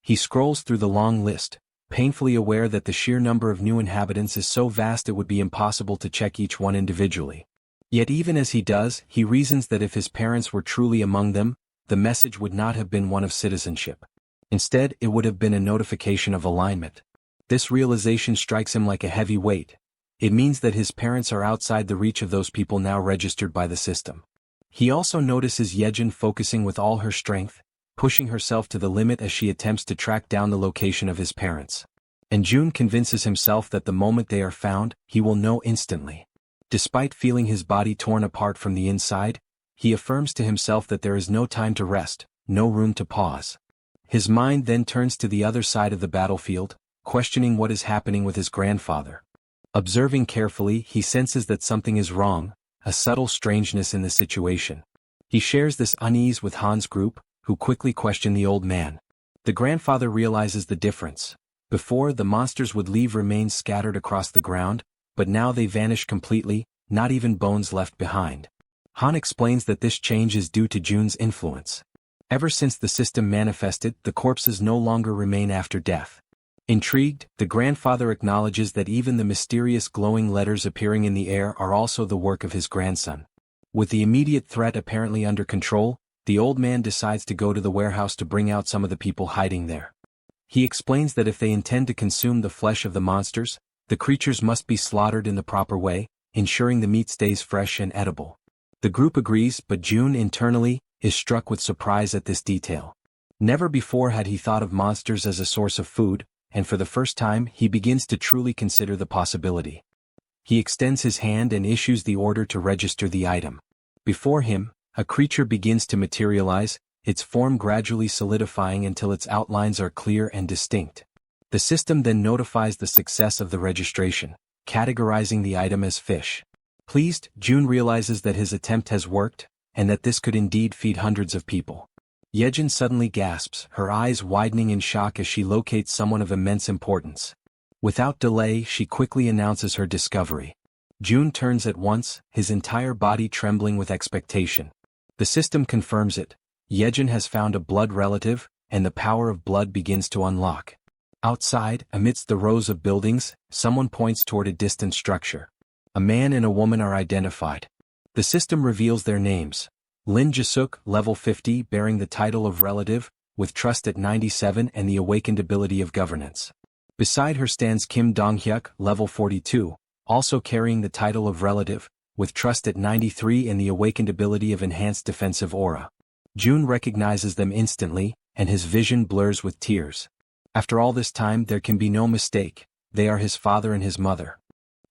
He scrolls through the long list, painfully aware that the sheer number of new inhabitants is so vast it would be impossible to check each one individually. Yet even as he does, he reasons that if his parents were truly among them, the message would not have been one of citizenship. Instead, it would have been a notification of alignment. This realization strikes him like a heavy weight. It means that his parents are outside the reach of those people now registered by the system. He also notices Jaehyeon focusing with all her strength, pushing herself to the limit as she attempts to track down the location of his parents. And June convinces himself that the moment they are found, he will know instantly. Despite feeling his body torn apart from the inside, he affirms to himself that there is no time to rest, no room to pause. His mind then turns to the other side of the battlefield, questioning what is happening with his grandfather. Observing carefully, he senses that something is wrong, a subtle strangeness in the situation. He shares this unease with Han's group, who quickly question the old man. The grandfather realizes the difference. Before, the monsters would leave remains scattered across the ground, but now they vanish completely, not even bones left behind. Han explains that this change is due to June's influence. Ever since the system manifested, the corpses no longer remain after death. Intrigued, the grandfather acknowledges that even the mysterious glowing letters appearing in the air are also the work of his grandson. With the immediate threat apparently under control, the old man decides to go to the warehouse to bring out some of the people hiding there. He explains that if they intend to consume the flesh of the monsters, the creatures must be slaughtered in the proper way, ensuring the meat stays fresh and edible. The group agrees, but June internally is struck with surprise at this detail. Never before had he thought of monsters as a source of food, and for the first time he begins to truly consider the possibility. He extends his hand and issues the order to register the item. Before him, a creature begins to materialize, its form gradually solidifying until its outlines are clear and distinct. The system then notifies the success of the registration, categorizing the item as fish. Pleased, June realizes that his attempt has worked, and that this could indeed feed hundreds of people. Jaehyeon suddenly gasps, her eyes widening in shock as she locates someone of immense importance. Without delay, she quickly announces her discovery. June turns at once, his entire body trembling with expectation. The system confirms it. Jaehyeon has found a blood relative, and the power of blood begins to unlock. Outside, amidst the rows of buildings, someone points toward a distant structure. A man and a woman are identified. The system reveals their names. Lin Jisuk, level 50, bearing the title of relative, with trust at 97 and the awakened ability of governance. Beside her stands Kim Donghyuk, level 42, also carrying the title of relative, with trust at 93 and the awakened ability of enhanced defensive aura. June recognizes them instantly, and his vision blurs with tears. After all this time, there can be no mistake, they are his father and his mother.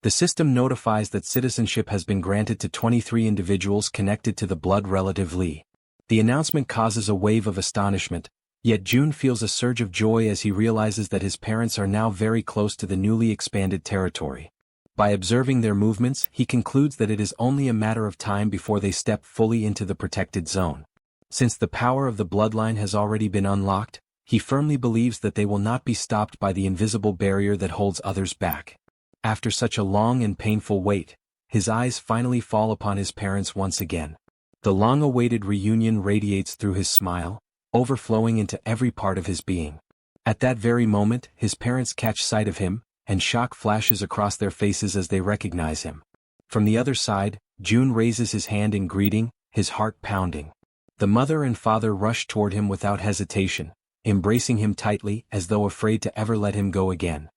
The system notifies that citizenship has been granted to 23 individuals connected to the blood relative Lee. The announcement causes a wave of astonishment, yet June feels a surge of joy as he realizes that his parents are now very close to the newly expanded territory. By observing their movements, he concludes that it is only a matter of time before they step fully into the protected zone. Since the power of the bloodline has already been unlocked, he firmly believes that they will not be stopped by the invisible barrier that holds others back. After such a long and painful wait, his eyes finally fall upon his parents once again. The long-awaited reunion radiates through his smile, overflowing into every part of his being. At that very moment, his parents catch sight of him, and shock flashes across their faces as they recognize him. From the other side, June raises his hand in greeting, his heart pounding. The mother and father rush toward him without hesitation, embracing him tightly as though afraid to ever let him go again.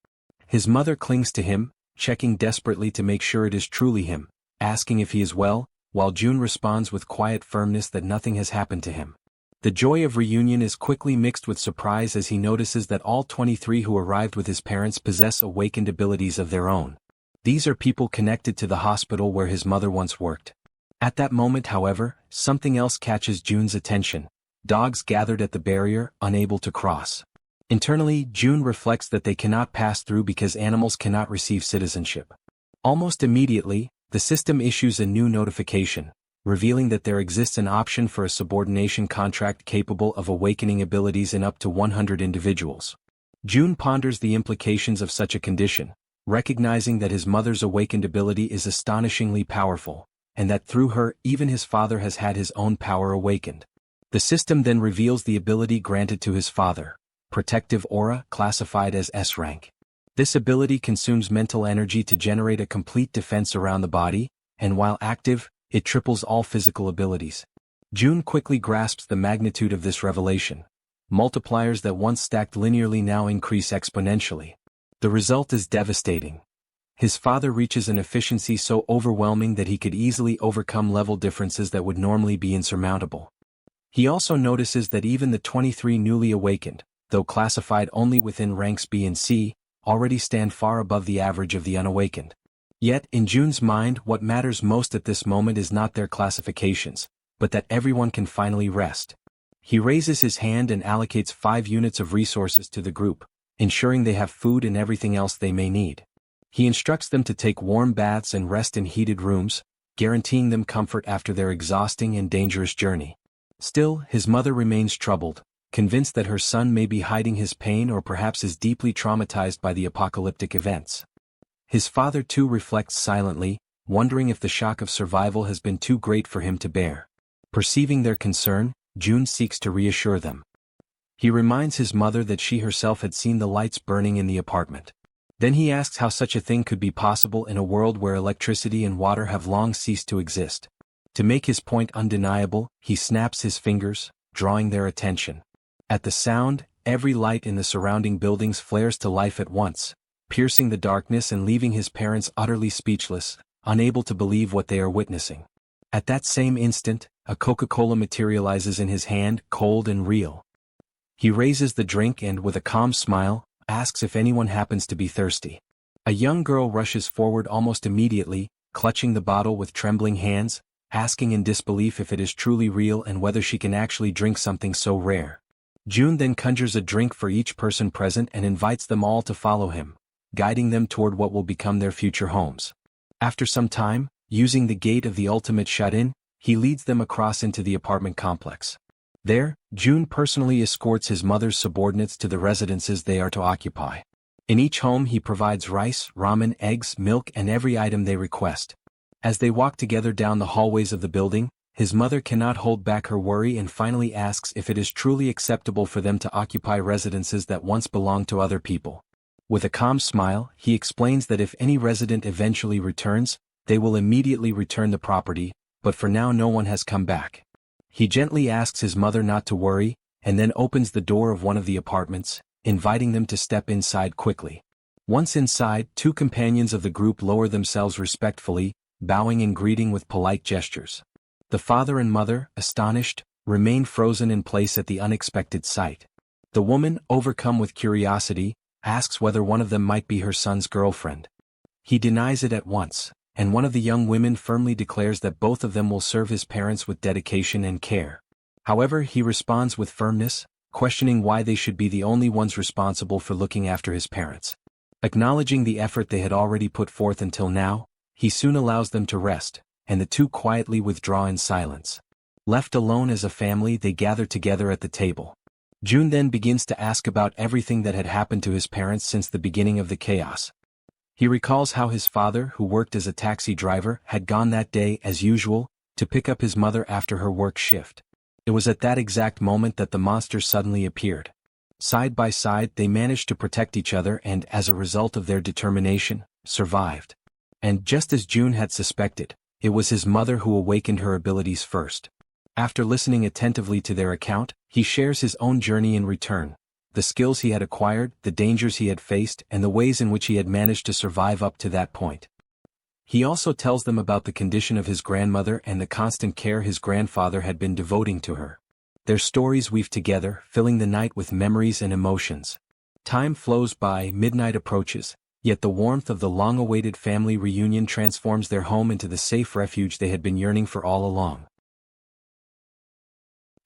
His mother clings to him, checking desperately to make sure it is truly him, asking if he is well, while June responds with quiet firmness that nothing has happened to him. The joy of reunion is quickly mixed with surprise as he notices that all 23 who arrived with his parents possess awakened abilities of their own. These are people connected to the hospital where his mother once worked. At that moment, however, something else catches June's attention. Dogs gathered at the barrier, unable to cross. Internally, June reflects that they cannot pass through because animals cannot receive citizenship. Almost immediately, the system issues a new notification, revealing that there exists an option for a subordination contract capable of awakening abilities in up to 100 individuals. June ponders the implications of such a condition, recognizing that his mother's awakened ability is astonishingly powerful, and that through her, even his father has had his own power awakened. The system then reveals the ability granted to his father, Protective Aura, classified as S rank. This ability consumes mental energy to generate a complete defense around the body, and while active, it triples all physical abilities. June quickly grasps the magnitude of this revelation. Multipliers that once stacked linearly now increase exponentially. The result is devastating. His father reaches an efficiency so overwhelming that he could easily overcome level differences that would normally be insurmountable. He also notices that even the 23 newly awakened, though classified only within ranks B and C, already stand far above the average of the unawakened. Yet, in June's mind, what matters most at this moment is not their classifications, but that everyone can finally rest. He raises his hand and allocates 5 units of resources to the group, ensuring they have food and everything else they may need. He instructs them to take warm baths and rest in heated rooms, guaranteeing them comfort after their exhausting and dangerous journey. Still, his mother remains troubled, convinced that her son may be hiding his pain or perhaps is deeply traumatized by the apocalyptic events. His father too reflects silently, wondering if the shock of survival has been too great for him to bear. Perceiving their concern, June seeks to reassure them. He reminds his mother that she herself had seen the lights burning in the apartment. Then he asks how such a thing could be possible in a world where electricity and water have long ceased to exist. To make his point undeniable, he snaps his fingers, drawing their attention. At the sound, every light in the surrounding buildings flares to life at once, piercing the darkness and leaving his parents utterly speechless, unable to believe what they are witnessing. At that same instant, a Coca-Cola materializes in his hand, cold and real. He raises the drink and, with a calm smile, asks if anyone happens to be thirsty. A young girl rushes forward almost immediately, clutching the bottle with trembling hands, asking in disbelief if it is truly real and whether she can actually drink something so rare. June then conjures a drink for each person present and invites them all to follow him, guiding them toward what will become their future homes. After some time, using the gate of the ultimate shut-in, he leads them across into the apartment complex. There, June personally escorts his mother's subordinates to the residences they are to occupy. In each home he provides rice, ramen, eggs, milk and every item they request. As they walk together down the hallways of the building, his mother cannot hold back her worry and finally asks if it is truly acceptable for them to occupy residences that once belonged to other people. With a calm smile, he explains that if any resident eventually returns, they will immediately return the property, but for now no one has come back. He gently asks his mother not to worry, and then opens the door of one of the apartments, inviting them to step inside quickly. Once inside, two companions of the group lower themselves respectfully, bowing and greeting with polite gestures. The father and mother, astonished, remain frozen in place at the unexpected sight. The woman, overcome with curiosity, asks whether one of them might be her son's girlfriend. He denies it at once, and one of the young women firmly declares that both of them will serve his parents with dedication and care. However, he responds with firmness, questioning why they should be the only ones responsible for looking after his parents. Acknowledging the effort they had already put forth until now, he soon allows them to rest, and the two quietly withdraw in silence. Left alone as a family, they gather together at the table. June then begins to ask about everything that had happened to his parents since the beginning of the chaos. He recalls how his father, who worked as a taxi driver, had gone that day, as usual, to pick up his mother after her work shift. It was at that exact moment that the monsters suddenly appeared. Side by side, they managed to protect each other and, as a result of their determination, survived. And just as June had suspected, it was his mother who awakened her abilities first. After listening attentively to their account, he shares his own journey in return, the skills he had acquired, the dangers he had faced, and the ways in which he had managed to survive up to that point. He also tells them about the condition of his grandmother and the constant care his grandfather had been devoting to her. Their stories weave together, filling the night with memories and emotions. Time flows by, midnight approaches, yet the warmth of the long-awaited family reunion transforms their home into the safe refuge they had been yearning for all along.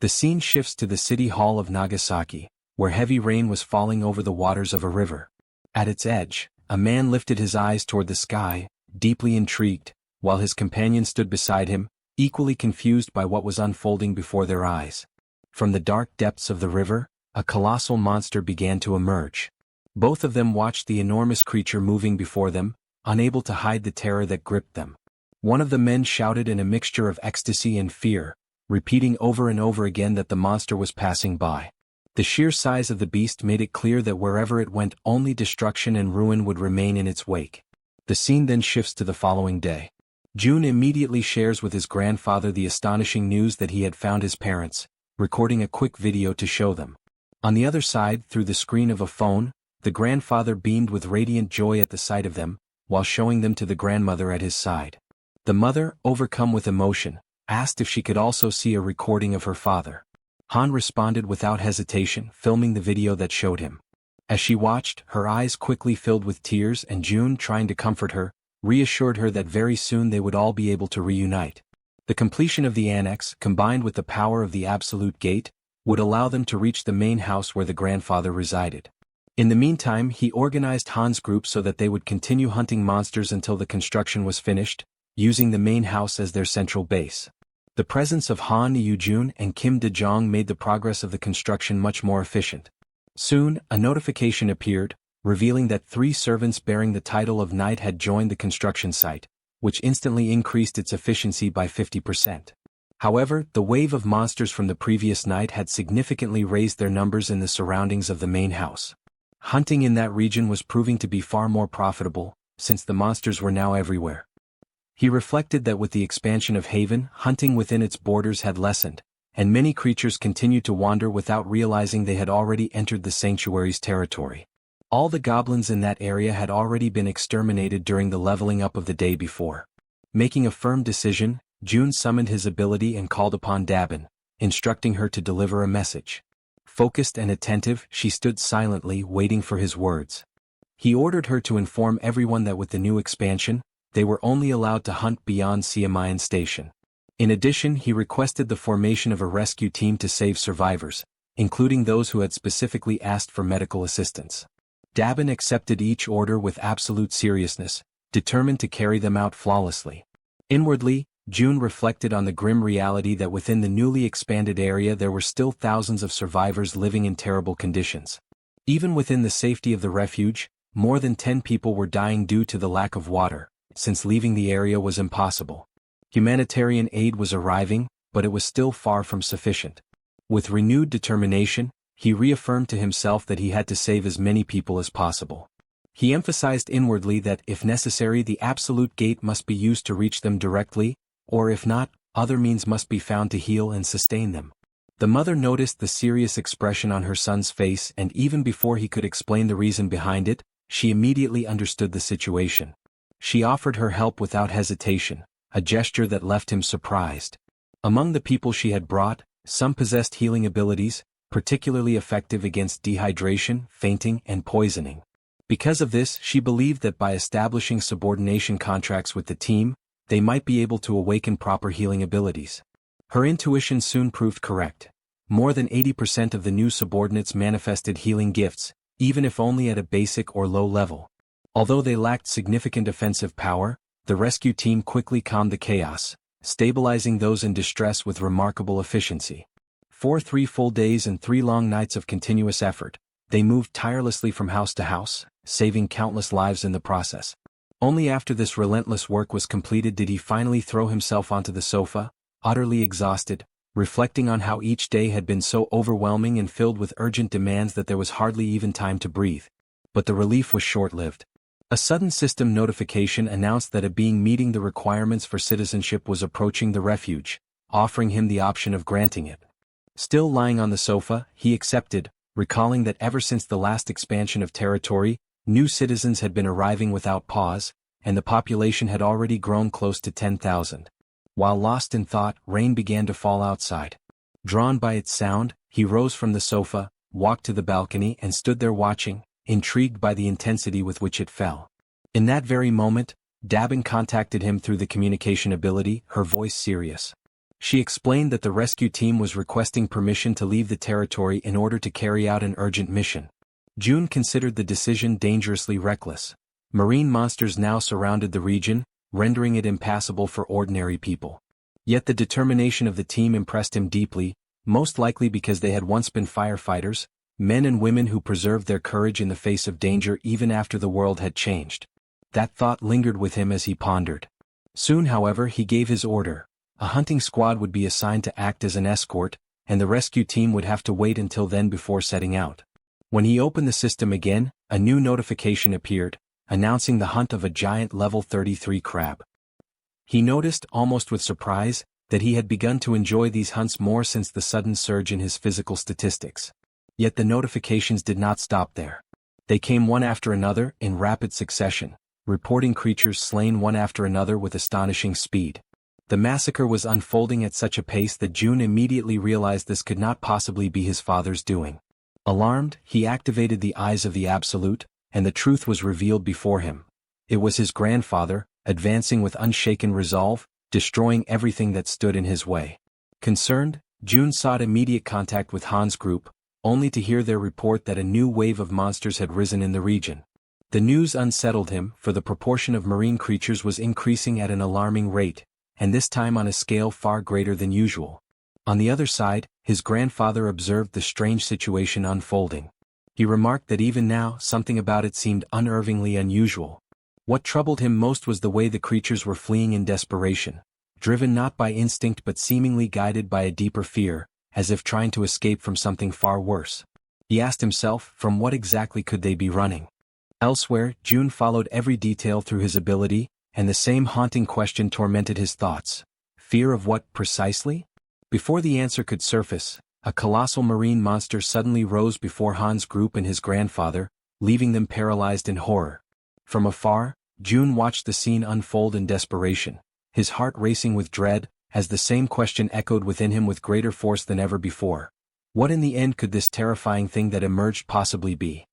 The scene shifts to the city hall of Nagasaki, where heavy rain was falling over the waters of a river. At its edge, a man lifted his eyes toward the sky, deeply intrigued, while his companion stood beside him, equally confused by what was unfolding before their eyes. From the dark depths of the river, a colossal monster began to emerge. Both of them watched the enormous creature moving before them, unable to hide the terror that gripped them. One of the men shouted in a mixture of ecstasy and fear, repeating over and over again that the monster was passing by. The sheer size of the beast made it clear that wherever it went, only destruction and ruin would remain in its wake. The scene then shifts to the following day. June immediately shares with his grandfather the astonishing news that he had found his parents, recording a quick video to show them. On the other side, through the screen of a phone, the grandfather beamed with radiant joy at the sight of them, while showing them to the grandmother at his side. The mother, overcome with emotion, asked if she could also see a recording of her father. Han responded without hesitation, filming the video that showed him. As she watched, her eyes quickly filled with tears, and June, trying to comfort her, reassured her that very soon they would all be able to reunite. The completion of the annex, combined with the power of the absolute gate, would allow them to reach the main house where the grandfather resided. In the meantime, he organized Han's group so that they would continue hunting monsters until the construction was finished, using the main house as their central base. The presence of Han Yoo-jun and Kim De-jong made the progress of the construction much more efficient. Soon, a notification appeared, revealing that 3 servants bearing the title of knight had joined the construction site, which instantly increased its efficiency by 50%. However, the wave of monsters from the previous night had significantly raised their numbers in the surroundings of the main house. Hunting in that region was proving to be far more profitable, since the monsters were now everywhere. He reflected that with the expansion of Haven, hunting within its borders had lessened, and many creatures continued to wander without realizing they had already entered the sanctuary's territory. All the goblins in that area had already been exterminated during the leveling up of the day before. Making a firm decision, June summoned his ability and called upon Dabin, instructing her to deliver a message. Focused and attentive, she stood silently, waiting for his words. He ordered her to inform everyone that with the new expansion, they were only allowed to hunt beyond Siamayan Station. In addition, he requested the formation of a rescue team to save survivors, including those who had specifically asked for medical assistance. Dabin accepted each order with absolute seriousness, determined to carry them out flawlessly. Inwardly, June reflected on the grim reality that within the newly expanded area there were still thousands of survivors living in terrible conditions. Even within the safety of the refuge, more than 10 people were dying due to the lack of water, since leaving the area was impossible. Humanitarian aid was arriving, but it was still far from sufficient. With renewed determination, he reaffirmed to himself that he had to save as many people as possible. He emphasized inwardly that if necessary the absolute gate must be used to reach them directly, or if not, other means must be found to heal and sustain them. The mother noticed the serious expression on her son's face, and even before he could explain the reason behind it, she immediately understood the situation. She offered her help without hesitation, a gesture that left him surprised. Among the people she had brought, some possessed healing abilities, particularly effective against dehydration, fainting, and poisoning. Because of this, she believed that by establishing subordination contracts with the team, they might be able to awaken proper healing abilities. Her intuition soon proved correct. More than 80% of the new subordinates manifested healing gifts, even if only at a basic or low level. Although they lacked significant offensive power, the rescue team quickly calmed the chaos, stabilizing those in distress with remarkable efficiency. For 3 full days and 3 long nights of continuous effort, they moved tirelessly from house to house, saving countless lives in the process. Only after this relentless work was completed did he finally throw himself onto the sofa, utterly exhausted, reflecting on how each day had been so overwhelming and filled with urgent demands that there was hardly even time to breathe. But the relief was short-lived. A sudden system notification announced that a being meeting the requirements for citizenship was approaching the refuge, offering him the option of granting it. Still lying on the sofa, he accepted, recalling that ever since the last expansion of territory, new citizens had been arriving without pause, and the population had already grown close to 10,000. While lost in thought, rain began to fall outside. Drawn by its sound, he rose from the sofa, walked to the balcony and stood there watching, intrigued by the intensity with which it fell. In that very moment, Dabin contacted him through the communication ability, her voice serious. She explained that the rescue team was requesting permission to leave the territory in order to carry out an urgent mission. June considered the decision dangerously reckless. Marine monsters now surrounded the region, rendering it impassable for ordinary people. Yet the determination of the team impressed him deeply, most likely because they had once been firefighters, men and women who preserved their courage in the face of danger even after the world had changed. That thought lingered with him as he pondered. Soon, however, he gave his order. A hunting squad would be assigned to act as an escort, and the rescue team would have to wait until then before setting out. When he opened the system again, a new notification appeared, announcing the hunt of a giant level 33 crab. He noticed, almost with surprise, that he had begun to enjoy these hunts more since the sudden surge in his physical statistics. Yet the notifications did not stop there. They came one after another, in rapid succession, reporting creatures slain one after another with astonishing speed. The massacre was unfolding at such a pace that June immediately realized this could not possibly be his father's doing. Alarmed, he activated the eyes of the Absolute, and the truth was revealed before him. It was his grandfather, advancing with unshaken resolve, destroying everything that stood in his way. Concerned, June sought immediate contact with Han's group, only to hear their report that a new wave of monsters had risen in the region. The news unsettled him, for the proportion of marine creatures was increasing at an alarming rate, and this time on a scale far greater than usual. On the other side, his grandfather observed the strange situation unfolding. He remarked that even now, something about it seemed unnervingly unusual. What troubled him most was the way the creatures were fleeing in desperation, driven not by instinct but seemingly guided by a deeper fear, as if trying to escape from something far worse. He asked himself, from what exactly could they be running? Elsewhere, June followed every detail through his ability, and the same haunting question tormented his thoughts. Fear of what, precisely? Before the answer could surface, a colossal marine monster suddenly rose before Han's group and his grandfather, leaving them paralyzed in horror. From afar, June watched the scene unfold in desperation, his heart racing with dread, as the same question echoed within him with greater force than ever before. What in the end could this terrifying thing that emerged possibly be?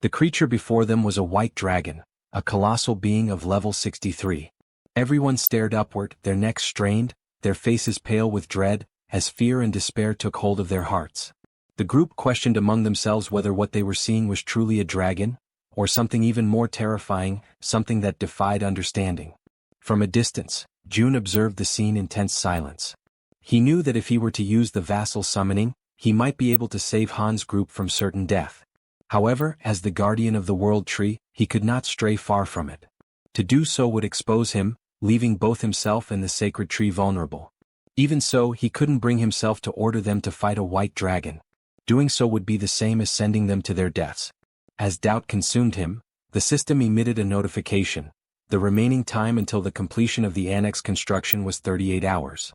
The creature before them was a white dragon, a colossal being of level 63. Everyone stared upward, their necks strained, their faces pale with dread, as fear and despair took hold of their hearts. The group questioned among themselves whether what they were seeing was truly a dragon, or something even more terrifying, something that defied understanding. From a distance, June observed the scene in tense silence. He knew that if he were to use the vassal summoning, he might be able to save Han's group from certain death. However, as the guardian of the world tree, he could not stray far from it. To do so would expose him, leaving both himself and the sacred tree vulnerable. Even so, he couldn't bring himself to order them to fight a white dragon. Doing so would be the same as sending them to their deaths. As doubt consumed him, the system emitted a notification. The remaining time until the completion of the annex construction was 38 hours.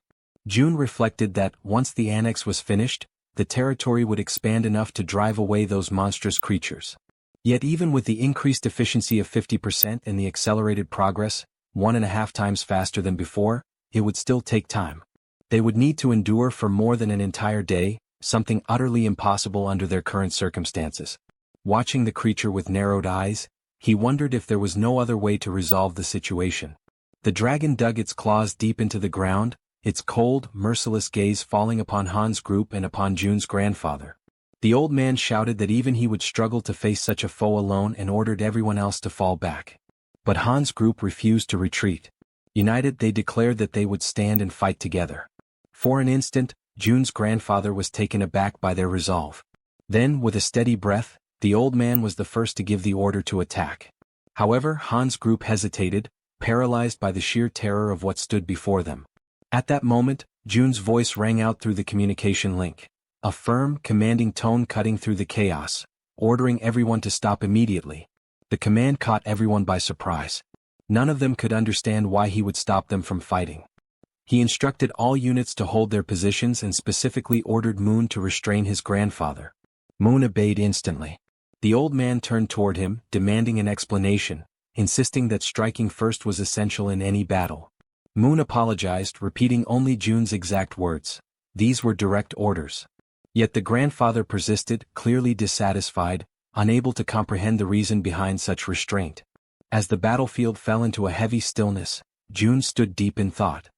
June reflected that, once the annex was finished, the territory would expand enough to drive away those monstrous creatures. Yet even with the increased efficiency of 50% and the accelerated progress, 1.5 times faster than before, it would still take time. They would need to endure for more than an entire day, something utterly impossible under their current circumstances. Watching the creature with narrowed eyes, he wondered if there was no other way to resolve the situation. The dragon dug its claws deep into the ground, its cold, merciless gaze falling upon Han's group and upon June's grandfather. The old man shouted that even he would struggle to face such a foe alone and ordered everyone else to fall back. But Han's group refused to retreat. United, they declared that they would stand and fight together. For an instant, June's grandfather was taken aback by their resolve. Then, with a steady breath, the old man was the first to give the order to attack. However, Han's group hesitated, paralyzed by the sheer terror of what stood before them. At that moment, June's voice rang out through the communication link. A firm, commanding tone cutting through the chaos, ordering everyone to stop immediately. The command caught everyone by surprise. None of them could understand why he would stop them from fighting. He instructed all units to hold their positions and specifically ordered Moon to restrain his grandfather. Moon obeyed instantly. The old man turned toward him, demanding an explanation, insisting that striking first was essential in any battle. Moon apologized, repeating only June's exact words. These were direct orders. Yet the grandfather persisted, clearly dissatisfied, unable to comprehend the reason behind such restraint. As the battlefield fell into a heavy stillness, June stood deep in thought.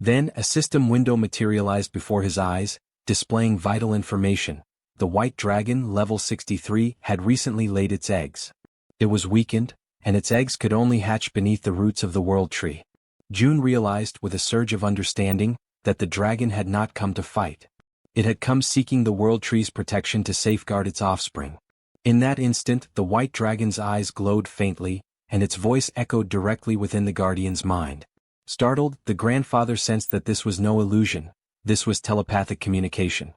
Then a system window materialized before his eyes, displaying vital information. The white dragon, level 63, had recently laid its eggs. It was weakened, and its eggs could only hatch beneath the roots of the world tree. June realized, with a surge of understanding, that the dragon had not come to fight. It had come seeking the world tree's protection to safeguard its offspring. In that instant, the white dragon's eyes glowed faintly, and its voice echoed directly within the guardian's mind. Startled, the grandfather sensed that this was no illusion. This was telepathic communication.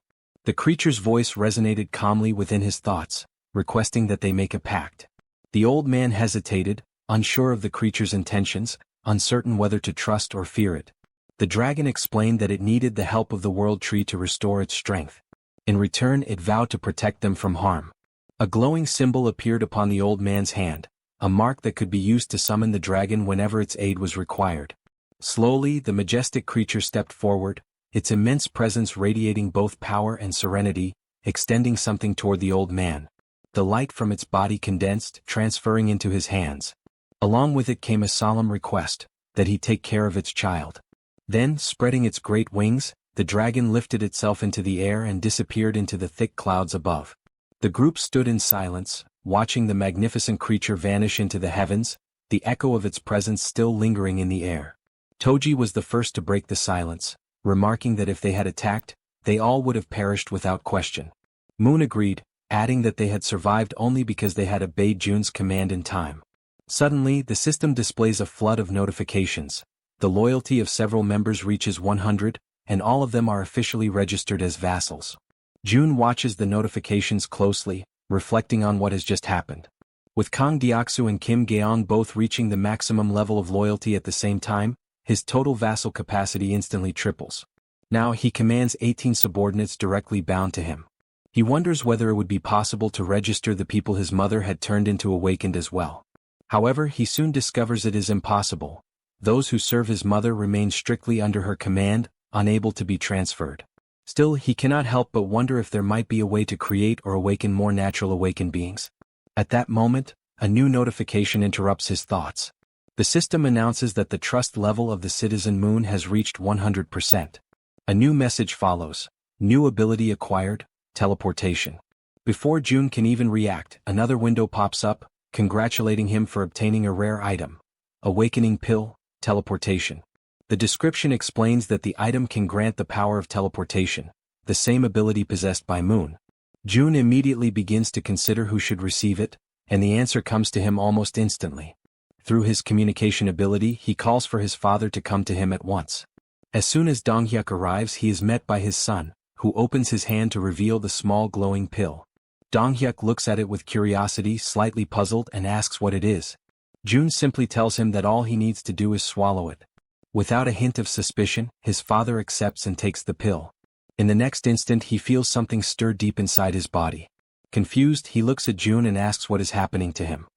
The creature's voice resonated calmly within his thoughts, requesting that they make a pact. The old man hesitated, unsure of the creature's intentions, uncertain whether to trust or fear it. The dragon explained that it needed the help of the world tree to restore its strength. In return, it vowed to protect them from harm. A glowing symbol appeared upon the old man's hand, a mark that could be used to summon the dragon whenever its aid was required. Slowly, the majestic creature stepped forward, its immense presence radiating both power and serenity, extending something toward the old man. The light from its body condensed, transferring into his hands. Along with it came a solemn request, that he take care of its child. Then, spreading its great wings, the dragon lifted itself into the air and disappeared into the thick clouds above. The group stood in silence, watching the magnificent creature vanish into the heavens, the echo of its presence still lingering in the air. Toji was the first to break the silence, remarking that if they had attacked, they all would have perished without question. Moon agreed, adding that they had survived only because they had obeyed June's command in time. Suddenly, the system displays a flood of notifications. The loyalty of several members reaches 100, and all of them are officially registered as vassals. June watches the notifications closely, reflecting on what has just happened. With Kang Deoksu and Kim Gaeong both reaching the maximum level of loyalty at the same time, his total vassal capacity instantly triples. Now he commands 18 subordinates directly bound to him. He wonders whether it would be possible to register the people his mother had turned into awakened as well. However, he soon discovers it is impossible. Those who serve his mother remain strictly under her command, unable to be transferred. Still, he cannot help but wonder if there might be a way to create or awaken more natural awakened beings. At that moment, a new notification interrupts his thoughts. The system announces that the trust level of the citizen Moon has reached 100%. A new message follows. New ability acquired, teleportation. Before June can even react, another window pops up, congratulating him for obtaining a rare item. Awakening pill, teleportation. The description explains that the item can grant the power of teleportation, the same ability possessed by Moon. June immediately begins to consider who should receive it, and the answer comes to him almost instantly. Through his communication ability, he calls for his father to come to him at once. As soon as Donghyuk arrives, he is met by his son, who opens his hand to reveal the small glowing pill. Donghyuk looks at it with curiosity, slightly puzzled, and asks what it is. June simply tells him that all he needs to do is swallow it. Without a hint of suspicion, his father accepts and takes the pill. In the next instant, he feels something stir deep inside his body. Confused, he looks at June and asks what is happening to him.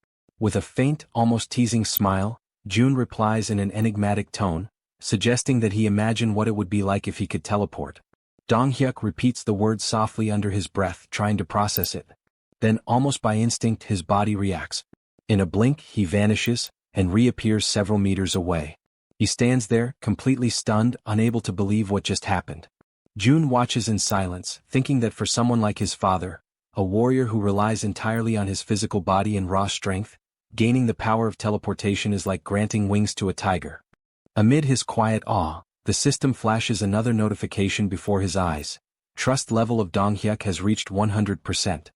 With a faint, almost teasing smile, June replies in an enigmatic tone, suggesting that he imagine what it would be like if he could teleport. Donghyuk repeats the word softly under his breath, trying to process it. Then, almost by instinct, his body reacts. In a blink, he vanishes, and reappears several meters away. He stands there, completely stunned, unable to believe what just happened. June watches in silence, thinking that for someone like his father, a warrior who relies entirely on his physical body and raw strength, gaining the power of teleportation is like granting wings to a tiger. Amid his quiet awe, the system flashes another notification before his eyes. Trust level of Donghyuk has reached 100%.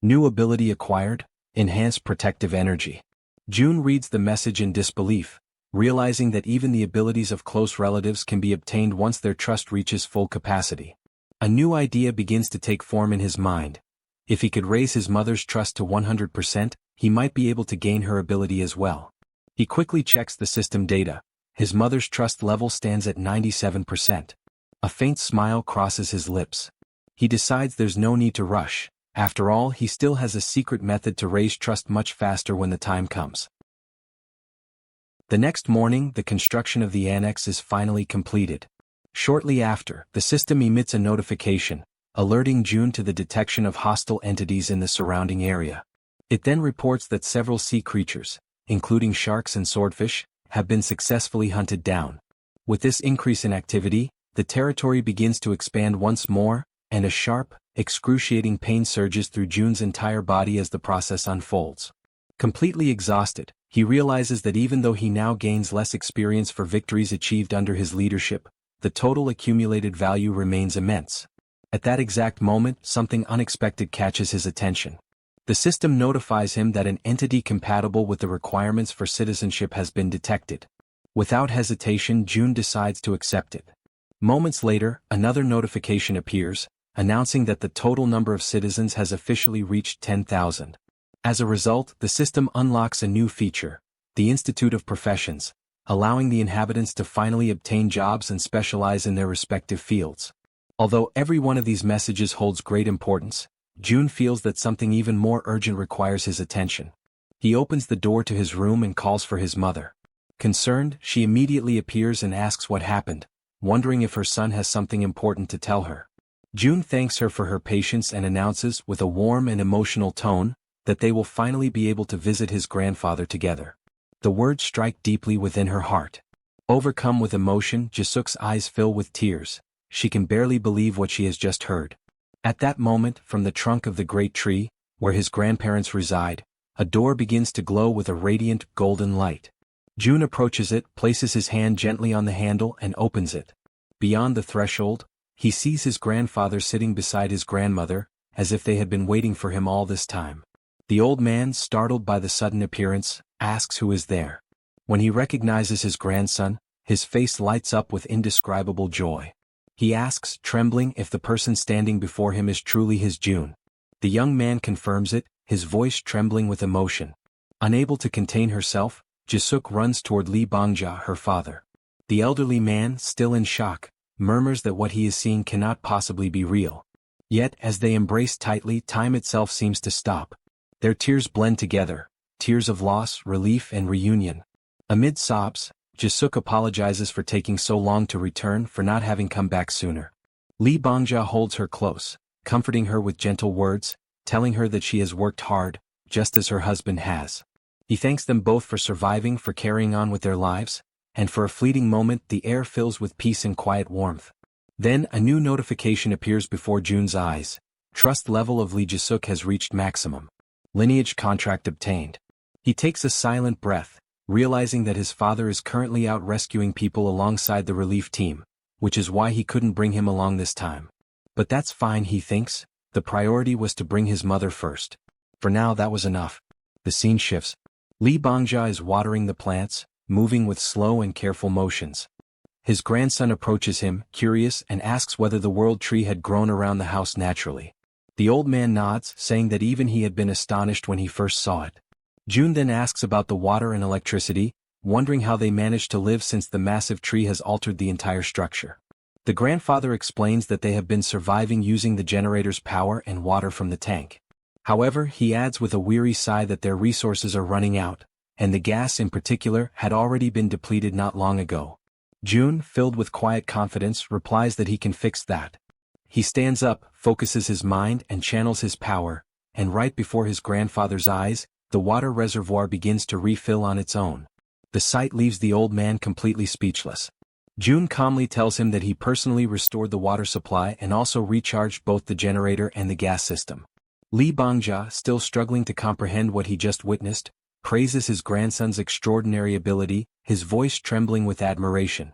New ability acquired, enhanced protective energy. June reads the message in disbelief, realizing that even the abilities of close relatives can be obtained once their trust reaches full capacity. A new idea begins to take form in his mind. If he could raise his mother's trust to 100%, he might be able to gain her ability as well. He quickly checks the system data. His mother's trust level stands at 97%. A faint smile crosses his lips. He decides there's no need to rush. After all, he still has a secret method to raise trust much faster when the time comes. The next morning, the construction of the annex is finally completed. Shortly after, the system emits a notification, alerting June to the detection of hostile entities in the surrounding area. It then reports that several sea creatures, including sharks and swordfish, have been successfully hunted down. With this increase in activity, the territory begins to expand once more, and a sharp, excruciating pain surges through June's entire body as the process unfolds. Completely exhausted, he realizes that even though he now gains less experience for victories achieved under his leadership, the total accumulated value remains immense. At that exact moment, something unexpected catches his attention. The system notifies him that an entity compatible with the requirements for citizenship has been detected. Without hesitation, June decides to accept it. Moments later, another notification appears, announcing that the total number of citizens has officially reached 10,000. As a result, the system unlocks a new feature, the Institute of Professions, allowing the inhabitants to finally obtain jobs and specialize in their respective fields. Although every one of these messages holds great importance, June feels that something even more urgent requires his attention. He opens the door to his room and calls for his mother. Concerned, she immediately appears and asks what happened, wondering if her son has something important to tell her. June thanks her for her patience and announces, with a warm and emotional tone, that they will finally be able to visit his grandfather together. The words strike deeply within her heart. Overcome with emotion, Jae-suk's eyes fill with tears. She can barely believe what she has just heard. At that moment, from the trunk of the great tree, where his grandparents reside, a door begins to glow with a radiant, golden light. June approaches it, places his hand gently on the handle and opens it. Beyond the threshold, he sees his grandfather sitting beside his grandmother, as if they had been waiting for him all this time. The old man, startled by the sudden appearance, asks who is there. When he recognizes his grandson, his face lights up with indescribable joy. He asks, trembling, if the person standing before him is truly his June. The young man confirms it, his voice trembling with emotion. Unable to contain herself, Jae-suk runs toward Lee Bangja, her father. The elderly man, still in shock, murmurs that what he is seeing cannot possibly be real. Yet, as they embrace tightly, time itself seems to stop. Their tears blend together, tears of loss, relief, and reunion. Amid sobs, Jae-suk apologizes for taking so long to return, for not having come back sooner. Lee Bangja holds her close, comforting her with gentle words, telling her that she has worked hard, just as her husband has. He thanks them both for surviving, for carrying on with their lives, and for a fleeting moment the air fills with peace and quiet warmth. Then a new notification appears before Jun's eyes. Trust level of Lee Jae-suk has reached maximum. Lineage contract obtained. He takes a silent breath, realizing that his father is currently out rescuing people alongside the relief team, which is why he couldn't bring him along this time. But that's fine, he thinks. The priority was to bring his mother first. For now that was enough. The scene shifts. Lee Bangja is watering the plants, moving with slow and careful motions. His grandson approaches him, curious, and asks whether the world tree had grown around the house naturally. The old man nods, saying that even he had been astonished when he first saw it. Jun then asks about the water and electricity, wondering how they managed to live since the massive tree has altered the entire structure. The grandfather explains that they have been surviving using the generator's power and water from the tank. However, he adds with a weary sigh that their resources are running out, and the gas in particular had already been depleted not long ago. Jun, filled with quiet confidence, replies that he can fix that. He stands up, focuses his mind and channels his power, and right before his grandfather's eyes, the water reservoir begins to refill on its own. The sight leaves the old man completely speechless. Jun calmly tells him that he personally restored the water supply and also recharged both the generator and the gas system. Lee Bangja, still struggling to comprehend what he just witnessed, praises his grandson's extraordinary ability, his voice trembling with admiration.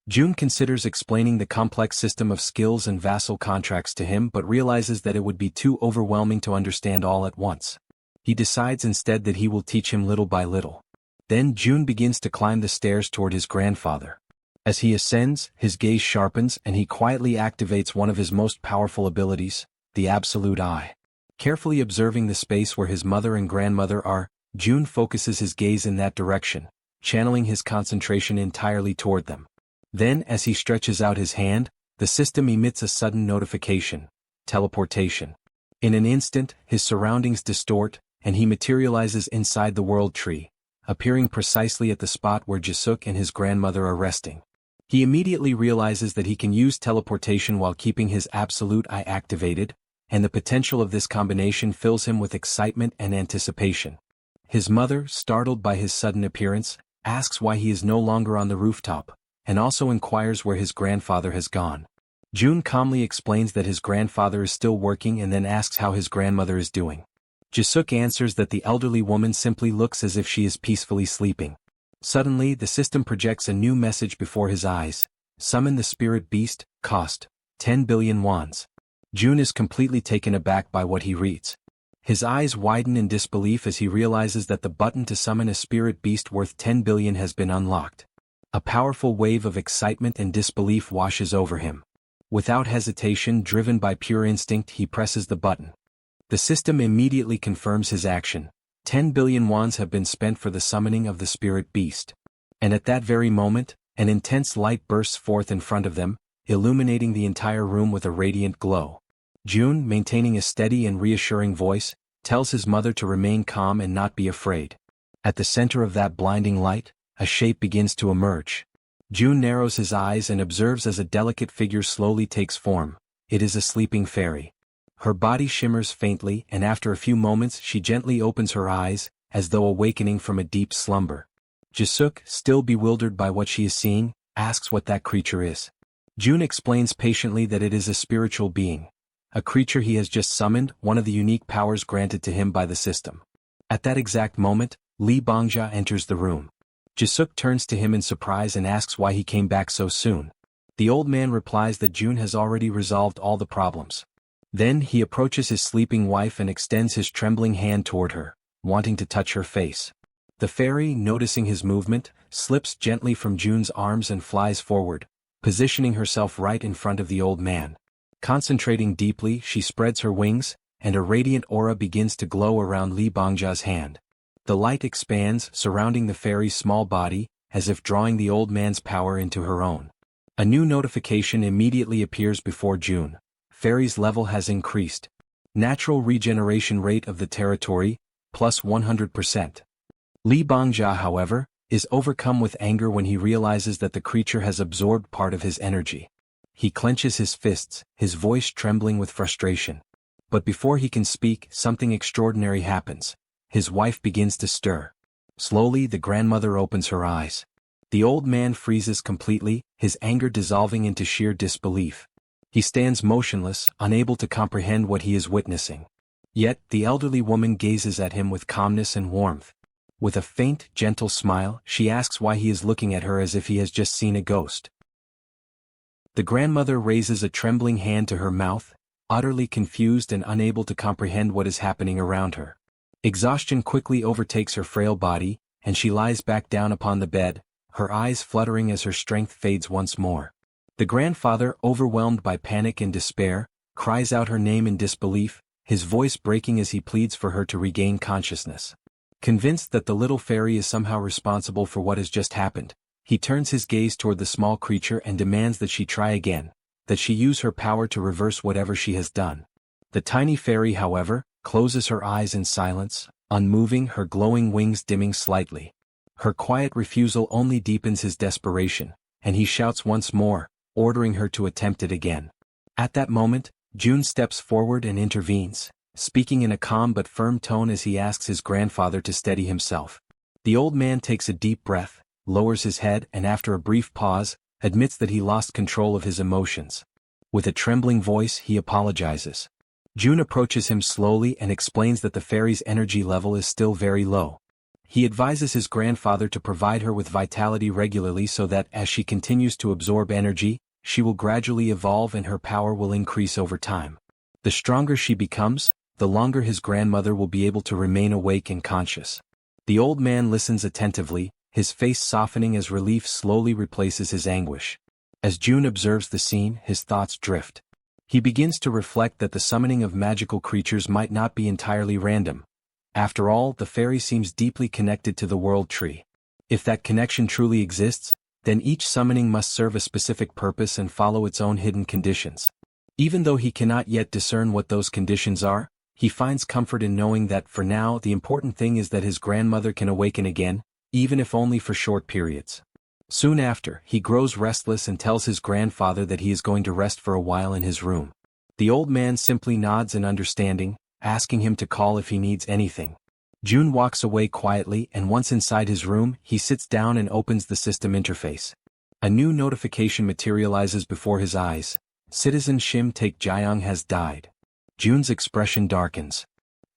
Jun considers explaining the complex system of skills and vassal contracts to him but realizes that it would be too overwhelming to understand all at once. He decides instead that he will teach him little by little. Then Jun begins to climb the stairs toward his grandfather. As he ascends, his gaze sharpens and he quietly activates one of his most powerful abilities, the absolute eye. Carefully observing the space where his mother and grandmother are, Jun focuses his gaze in that direction, channeling his concentration entirely toward them. Then, as he stretches out his hand, the system emits a sudden notification: teleportation. In an instant, his surroundings distort, and he materializes inside the world tree, appearing precisely at the spot where Jae-suk and his grandmother are resting. He immediately realizes that he can use teleportation while keeping his absolute eye activated, and the potential of this combination fills him with excitement and anticipation. His mother, startled by his sudden appearance, asks why he is no longer on the rooftop, and also inquires where his grandfather has gone. Jun calmly explains that his grandfather is still working and then asks how his grandmother is doing. Jae-suk answers that the elderly woman simply looks as if she is peacefully sleeping. Suddenly, the system projects a new message before his eyes: summon the spirit beast, cost 10 billion wons. Jun is completely taken aback by what he reads. His eyes widen in disbelief as he realizes that the button to summon a spirit beast worth 10 billion has been unlocked. A powerful wave of excitement and disbelief washes over him. Without hesitation, driven by pure instinct, he presses the button. The system immediately confirms his action. 10 billion wons have been spent for the summoning of the spirit beast. And at that very moment, an intense light bursts forth in front of them, illuminating the entire room with a radiant glow. Jun, maintaining a steady and reassuring voice, tells his mother to remain calm and not be afraid. At the center of that blinding light, a shape begins to emerge. Jun narrows his eyes and observes as a delicate figure slowly takes form. It is a sleeping fairy. Her body shimmers faintly, and after a few moments she gently opens her eyes, as though awakening from a deep slumber. Jae-suk, still bewildered by what she is seeing, asks what that creature is. Jun explains patiently that it is a spiritual being, a creature he has just summoned, one of the unique powers granted to him by the system. At that exact moment, Lee Bangja enters the room. Jae-suk turns to him in surprise and asks why he came back so soon. The old man replies that Jun has already resolved all the problems. Then he approaches his sleeping wife and extends his trembling hand toward her, wanting to touch her face. The fairy, noticing his movement, slips gently from Jun's arms and flies forward, positioning herself right in front of the old man. Concentrating deeply, she spreads her wings, and a radiant aura begins to glow around Lee Bangja's hand. The light expands, surrounding the fairy's small body, as if drawing the old man's power into her own. A new notification immediately appears before Jun. Fairy's level has increased. Natural regeneration rate of the territory, plus 100%. Lee Bangja, however, is overcome with anger when he realizes that the creature has absorbed part of his energy. He clenches his fists, his voice trembling with frustration. But before he can speak, something extraordinary happens. His wife begins to stir. Slowly, the grandmother opens her eyes. The old man freezes completely, his anger dissolving into sheer disbelief. He stands motionless, unable to comprehend what he is witnessing. Yet, the elderly woman gazes at him with calmness and warmth. With a faint, gentle smile, she asks why he is looking at her as if he has just seen a ghost. The grandmother raises a trembling hand to her mouth, utterly confused and unable to comprehend what is happening around her. Exhaustion quickly overtakes her frail body, and she lies back down upon the bed, her eyes fluttering as her strength fades once more. The grandfather, overwhelmed by panic and despair, cries out her name in disbelief, his voice breaking as he pleads for her to regain consciousness. Convinced that the little fairy is somehow responsible for what has just happened, he turns his gaze toward the small creature and demands that she try again, that she use her power to reverse whatever she has done. The tiny fairy, however, closes her eyes in silence, unmoving, her glowing wings dimming slightly. Her quiet refusal only deepens his desperation, and he shouts once more, ordering her to attempt it again. At that moment, June steps forward and intervenes, speaking in a calm but firm tone as he asks his grandfather to steady himself. The old man takes a deep breath, lowers his head and after a brief pause, admits that he lost control of his emotions. With a trembling voice he apologizes. June approaches him slowly and explains that the fairy's energy level is still very low. He advises his grandfather to provide her with vitality regularly so that as she continues to absorb energy, she will gradually evolve and her power will increase over time. The stronger she becomes, the longer his grandmother will be able to remain awake and conscious. The old man listens attentively, his face softening as relief slowly replaces his anguish. As June observes the scene, his thoughts drift. He begins to reflect that the summoning of magical creatures might not be entirely random. After all, the fairy seems deeply connected to the world tree. If that connection truly exists, then each summoning must serve a specific purpose and follow its own hidden conditions. Even though he cannot yet discern what those conditions are, he finds comfort in knowing that for now the important thing is that his grandmother can awaken again, even if only for short periods. Soon after, he grows restless and tells his grandfather that he is going to rest for a while in his room. The old man simply nods in understanding, asking him to call if he needs anything. June walks away quietly and once inside his room, he sits down and opens the system interface. A new notification materializes before his eyes. Citizen Shim Take Jaehyeon has died. June's expression darkens.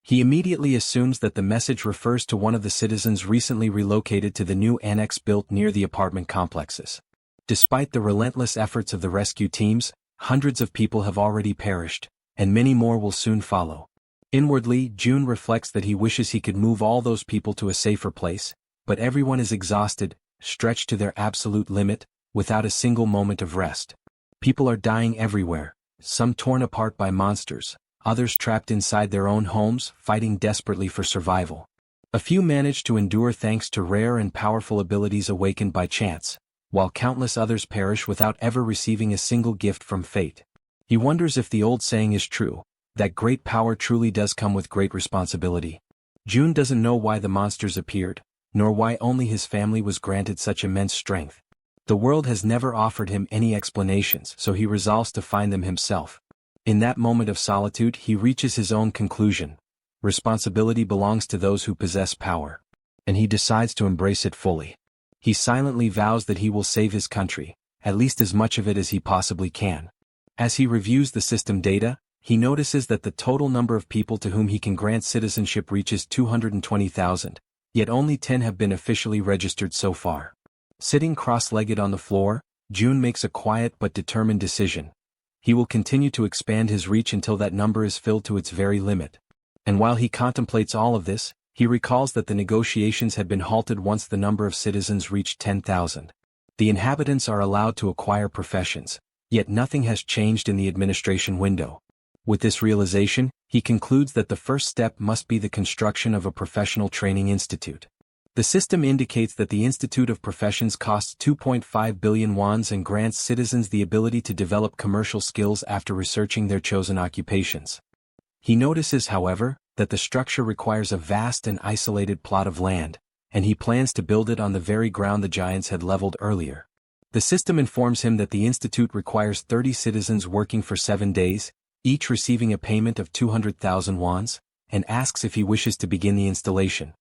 He immediately assumes that the message refers to one of the citizens recently relocated to the new annex built near the apartment complexes. Despite the relentless efforts of the rescue teams, hundreds of people have already perished, and many more will soon follow. Inwardly, June reflects that he wishes he could move all those people to a safer place, but everyone is exhausted, stretched to their absolute limit, without a single moment of rest. People are dying everywhere, some torn apart by monsters, others trapped inside their own homes, fighting desperately for survival. A few manage to endure thanks to rare and powerful abilities awakened by chance, while countless others perish without ever receiving a single gift from fate. He wonders if the old saying is true, that great power truly does come with great responsibility. June doesn't know why the monsters appeared, nor why only his family was granted such immense strength. The world has never offered him any explanations, so he resolves to find them himself. In that moment of solitude, he reaches his own conclusion. Responsibility belongs to those who possess power. And he decides to embrace it fully. He silently vows that he will save his country, at least as much of it as he possibly can. As he reviews the system data, he notices that the total number of people to whom he can grant citizenship reaches 220,000, yet only 10 have been officially registered so far. Sitting cross-legged on the floor, June makes a quiet but determined decision. He will continue to expand his reach until that number is filled to its very limit. And while he contemplates all of this, he recalls that the negotiations had been halted once the number of citizens reached 10,000. The inhabitants are allowed to acquire professions, yet nothing has changed in the administration window. With this realization, he concludes that the first step must be the construction of a professional training institute. The system indicates that the Institute of Professions costs 2.5 billion wons and grants citizens the ability to develop commercial skills after researching their chosen occupations. He notices, however, that the structure requires a vast and isolated plot of land, and he plans to build it on the very ground the giants had leveled earlier. The system informs him that the institute requires 30 citizens working for 7 days, each receiving a payment of 200,000 wons, and asks if he wishes to begin the installation.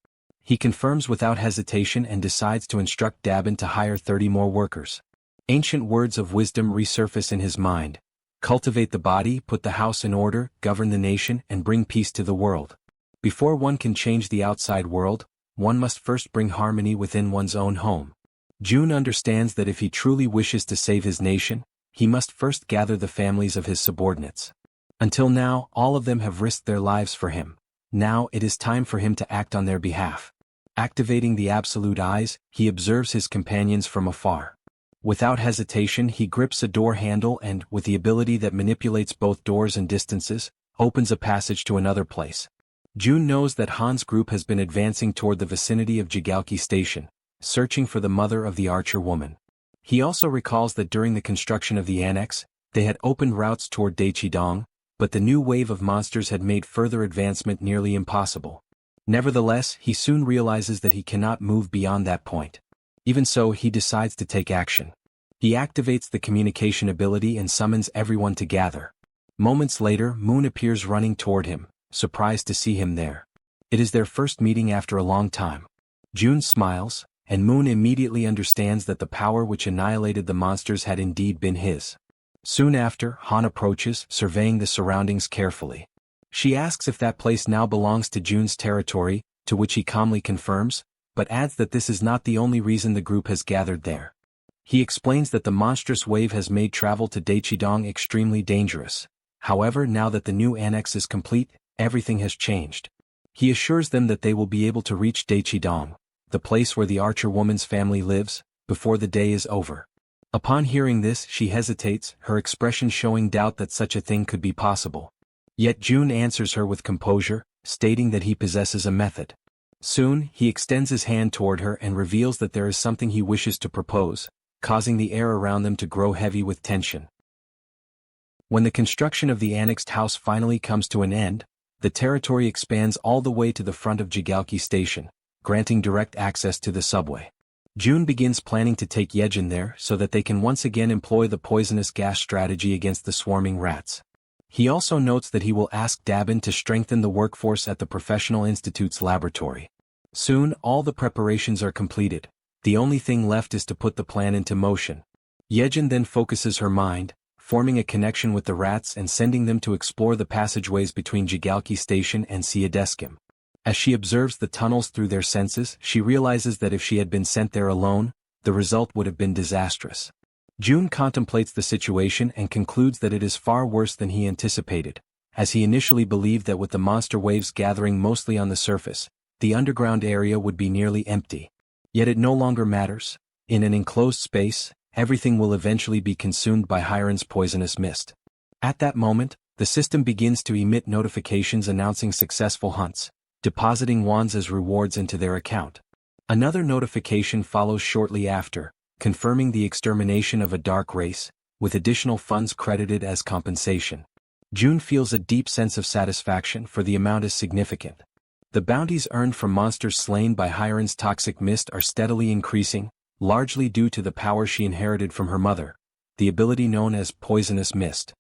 He confirms without hesitation and decides to instruct Dabin to hire 30 more workers. Ancient words of wisdom resurface in his mind. Cultivate the body, put the house in order, govern the nation, and bring peace to the world. Before one can change the outside world, one must first bring harmony within one's own home. Jun understands that if he truly wishes to save his nation, he must first gather the families of his subordinates. Until now, all of them have risked their lives for him. Now it is time for him to act on their behalf. Activating the absolute eyes, he observes his companions from afar. Without hesitation, he grips a door handle and, with the ability that manipulates both doors and distances, opens a passage to another place. Jun knows that Han's group has been advancing toward the vicinity of Jaehyeon Station, searching for the mother of the archer woman. He also recalls that during the construction of the annex, they had opened routes toward Daechidong, but the new wave of monsters had made further advancement nearly impossible. Nevertheless, he soon realizes that he cannot move beyond that point. Even so, he decides to take action. He activates the communication ability and summons everyone to gather. Moments later, Moon appears running toward him, surprised to see him there. It is their first meeting after a long time. Jun smiles, and Moon immediately understands that the power which annihilated the monsters had indeed been his. Soon after, Han approaches, surveying the surroundings carefully. She asks if that place now belongs to Jun's territory, to which he calmly confirms, but adds that this is not the only reason the group has gathered there. He explains that the monstrous wave has made travel to Daechidong extremely dangerous. However, now that the new annex is complete, everything has changed. He assures them that they will be able to reach Daechidong, the place where the archer woman's family lives, before the day is over. Upon hearing this, she hesitates, her expression showing doubt that such a thing could be possible. Yet Jun answers her with composure, stating that he possesses a method. Soon, he extends his hand toward her and reveals that there is something he wishes to propose, causing the air around them to grow heavy with tension. When the construction of the annexed house finally comes to an end, the territory expands all the way to the front of Jaehyeon Station, granting direct access to the subway. Jun begins planning to take Jaehyeon there so that they can once again employ the poisonous gas strategy against the swarming rats. He also notes that he will ask Dabin to strengthen the workforce at the Professional Institute's laboratory. Soon, all the preparations are completed. The only thing left is to put the plan into motion. Jaehyeon then focuses her mind, forming a connection with the rats and sending them to explore the passageways between Jaehyeon Station and Siadeskim. As she observes the tunnels through their senses, she realizes that if she had been sent there alone, the result would have been disastrous. Jun contemplates the situation and concludes that it is far worse than he anticipated, as he initially believed that with the monster waves gathering mostly on the surface, the underground area would be nearly empty. Yet it no longer matters. In an enclosed space, everything will eventually be consumed by Hiren's poisonous mist. At that moment, the system begins to emit notifications announcing successful hunts, depositing wands as rewards into their account. Another notification follows shortly after, confirming the extermination of a dark race, with additional funds credited as compensation. Jun feels a deep sense of satisfaction, for the amount is significant. The bounties earned from monsters slain by Hiren's toxic mist are steadily increasing, largely due to the power she inherited from her mother, the ability known as poisonous mist.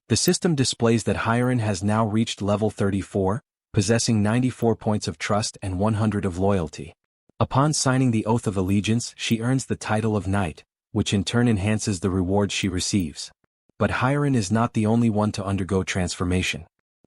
The system displays that Hiren has now reached level 34, possessing 94 points of trust and 100 of loyalty. Upon signing the Oath of Allegiance, she earns the title of Knight, which in turn enhances the rewards she receives. But Hiren is not the only one to undergo transformation.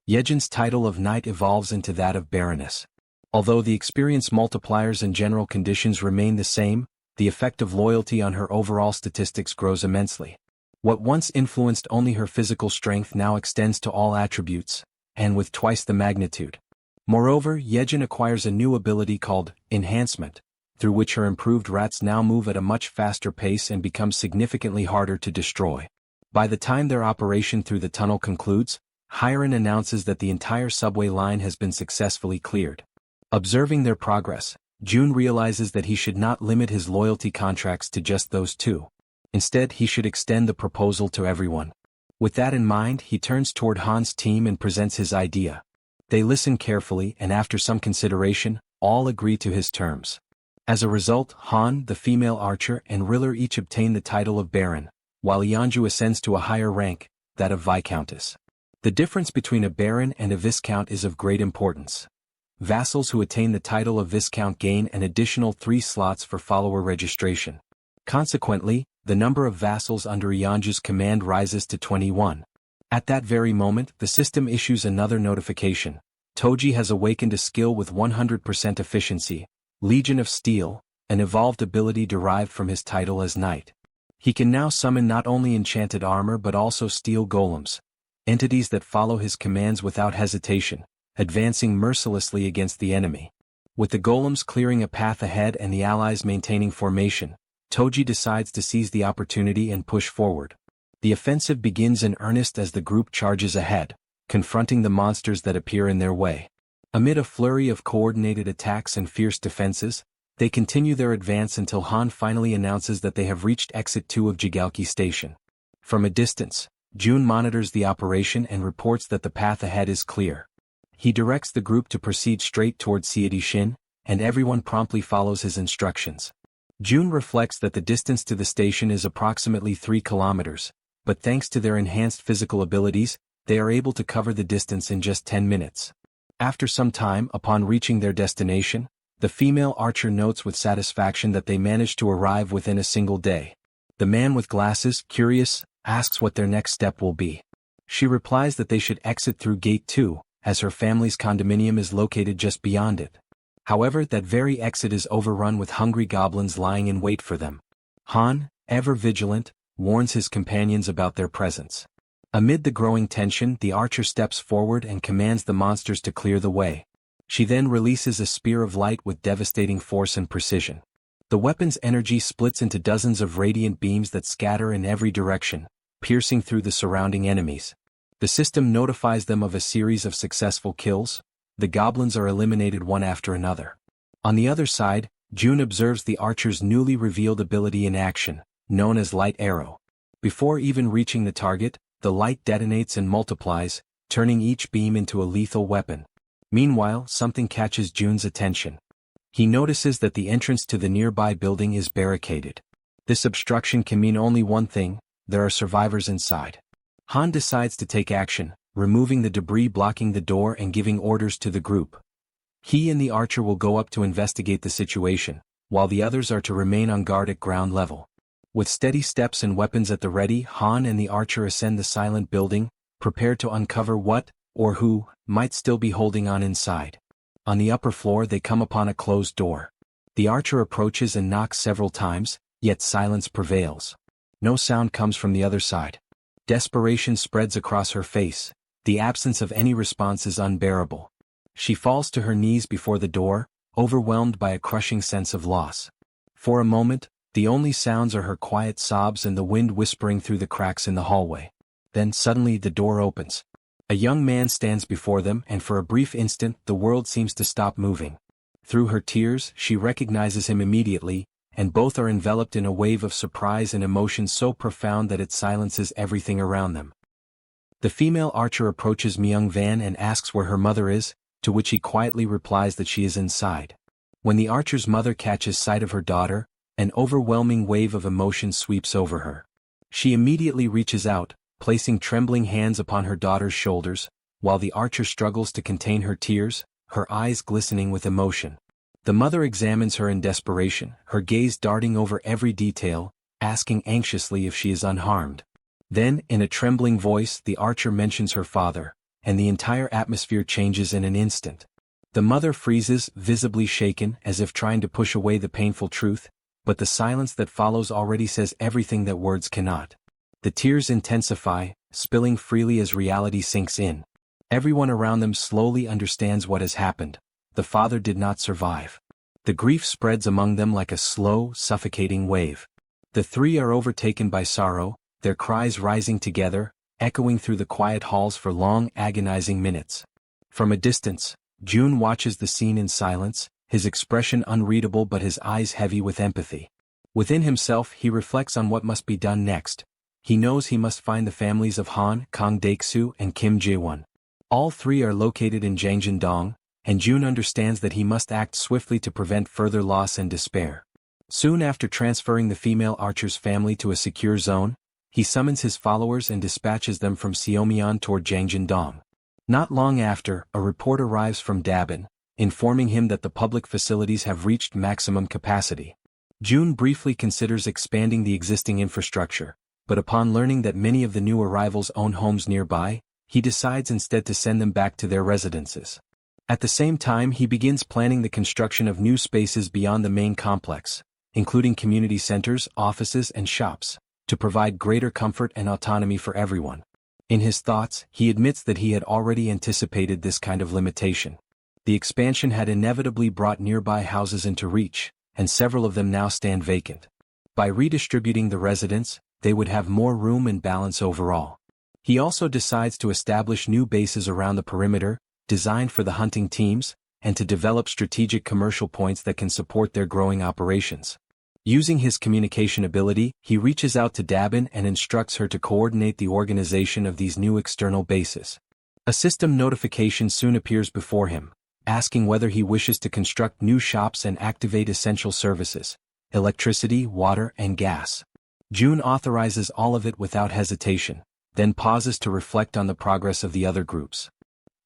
Jaehyeon's title of Knight evolves into that of Baroness. Although the experience multipliers and general conditions remain the same, the effect of loyalty on her overall statistics grows immensely. What once influenced only her physical strength now extends to all attributes, and with twice the magnitude. Moreover, Jaehyeon acquires a new ability called Enhancement, through which her improved rats now move at a much faster pace and become significantly harder to destroy. By the time their operation through the tunnel concludes, Hiren announces that the entire subway line has been successfully cleared. Observing their progress, Jun realizes that he should not limit his loyalty contracts to just those two. Instead, he should extend the proposal to everyone. With that in mind, he turns toward Han's team and presents his idea. They listen carefully and after some consideration, all agree to his terms. As a result, Han, the female archer, and Riller each obtain the title of Baron, while Yeonju ascends to a higher rank, that of Viscountess. The difference between a Baron and a Viscount is of great importance. Vassals who attain the title of Viscount gain an additional 3 slots for follower registration. Consequently, the number of vassals under Yeonju's command rises to 21. At that very moment, the system issues another notification. Toji has awakened a skill with 100% efficiency, Legion of Steel, an evolved ability derived from his title as knight. He can now summon not only enchanted armor but also steel golems, entities that follow his commands without hesitation, advancing mercilessly against the enemy. With the golems clearing a path ahead and the allies maintaining formation, Toji decides to seize the opportunity and push forward. The offensive begins in earnest as the group charges ahead, confronting the monsters that appear in their way. Amid a flurry of coordinated attacks and fierce defenses, they continue their advance until Han finally announces that they have reached Exit 2 of Jigalki Station. From a distance, Jun monitors the operation and reports that the path ahead is clear. He directs the group to proceed straight toward Seedishin, and everyone promptly follows his instructions. Jun reflects that the distance to the station is approximately 3 kilometers, but thanks to their enhanced physical abilities, they are able to cover the distance in just 10 minutes. After some time, upon reaching their destination, the female archer notes with satisfaction that they managed to arrive within a single day. The man with glasses, curious, asks what their next step will be. She replies that they should exit through Gate 2, as her family's condominium is located just beyond it. However, that very exit is overrun with hungry goblins lying in wait for them. Han, ever vigilant, warns his companions about their presence. Amid the growing tension, the archer steps forward and commands the monsters to clear the way. She then releases a spear of light with devastating force and precision. The weapon's energy splits into dozens of radiant beams that scatter in every direction, piercing through the surrounding enemies. The system notifies them of a series of successful kills. The goblins are eliminated one after another. On the other side, Jun observes the archer's newly revealed ability in action, known as Light Arrow. Before even reaching the target, the light detonates and multiplies, turning each beam into a lethal weapon. Meanwhile, something catches Jun's attention. He notices that the entrance to the nearby building is barricaded. This obstruction can mean only one thing: there are survivors inside. Han decides to take action, removing the debris blocking the door and giving orders to the group. He and the archer will go up to investigate the situation, while the others are to remain on guard at ground level. With steady steps and weapons at the ready, Han and the archer ascend the silent building, prepared to uncover what, or who, might still be holding on inside. On the upper floor they come upon a closed door. The archer approaches and knocks several times, yet silence prevails. No sound comes from the other side. Desperation spreads across her face. The absence of any response is unbearable. She falls to her knees before the door, overwhelmed by a crushing sense of loss. For a moment, the only sounds are her quiet sobs and the wind whispering through the cracks in the hallway. Then suddenly the door opens. A young man stands before them, and for a brief instant the world seems to stop moving. Through her tears, she recognizes him immediately, and both are enveloped in a wave of surprise and emotion so profound that it silences everything around them. The female archer approaches Myung Van and asks where her mother is, to which he quietly replies that she is inside. When the archer's mother catches sight of her daughter, an overwhelming wave of emotion sweeps over her. She immediately reaches out, placing trembling hands upon her daughter's shoulders, while the archer struggles to contain her tears, her eyes glistening with emotion. The mother examines her in desperation, her gaze darting over every detail, asking anxiously if she is unharmed. Then, in a trembling voice, the archer mentions her father, and the entire atmosphere changes in an instant. The mother freezes, visibly shaken, as if trying to push away the painful truth, but the silence that follows already says everything that words cannot. The tears intensify, spilling freely as reality sinks in. Everyone around them slowly understands what has happened. The father did not survive. The grief spreads among them like a slow, suffocating wave. The three are overtaken by sorrow, their cries rising together, echoing through the quiet halls for long, agonizing minutes. From a distance, Jun watches the scene in silence, his expression unreadable but his eyes heavy with empathy. Within himself he reflects on what must be done next. He knows he must find the families of Han, Kang Daeksu, and Kim Jaehyeon. All three are located in Jangjin-dong, and Jun understands that he must act swiftly to prevent further loss and despair. Soon after transferring the female archer's family to a secure zone, he summons his followers and dispatches them from Seomyeon toward Jangjin-dong. Not long after, a report arrives from Dabin, informing him that the public facilities have reached maximum capacity. Jun briefly considers expanding the existing infrastructure, but upon learning that many of the new arrivals own homes nearby, he decides instead to send them back to their residences. At the same time, he begins planning the construction of new spaces beyond the main complex, including community centers, offices, and shops, to provide greater comfort and autonomy for everyone. In his thoughts, he admits that he had already anticipated this kind of limitation. The expansion had inevitably brought nearby houses into reach, and several of them now stand vacant. By redistributing the residents, they would have more room and balance overall. He also decides to establish new bases around the perimeter, designed for the hunting teams, and to develop strategic commercial points that can support their growing operations. Using his communication ability, he reaches out to Dabin and instructs her to coordinate the organization of these new external bases. A system notification soon appears before him, asking whether he wishes to construct new shops and activate essential services, electricity, water, and gas. June authorizes all of it without hesitation, then pauses to reflect on the progress of the other groups.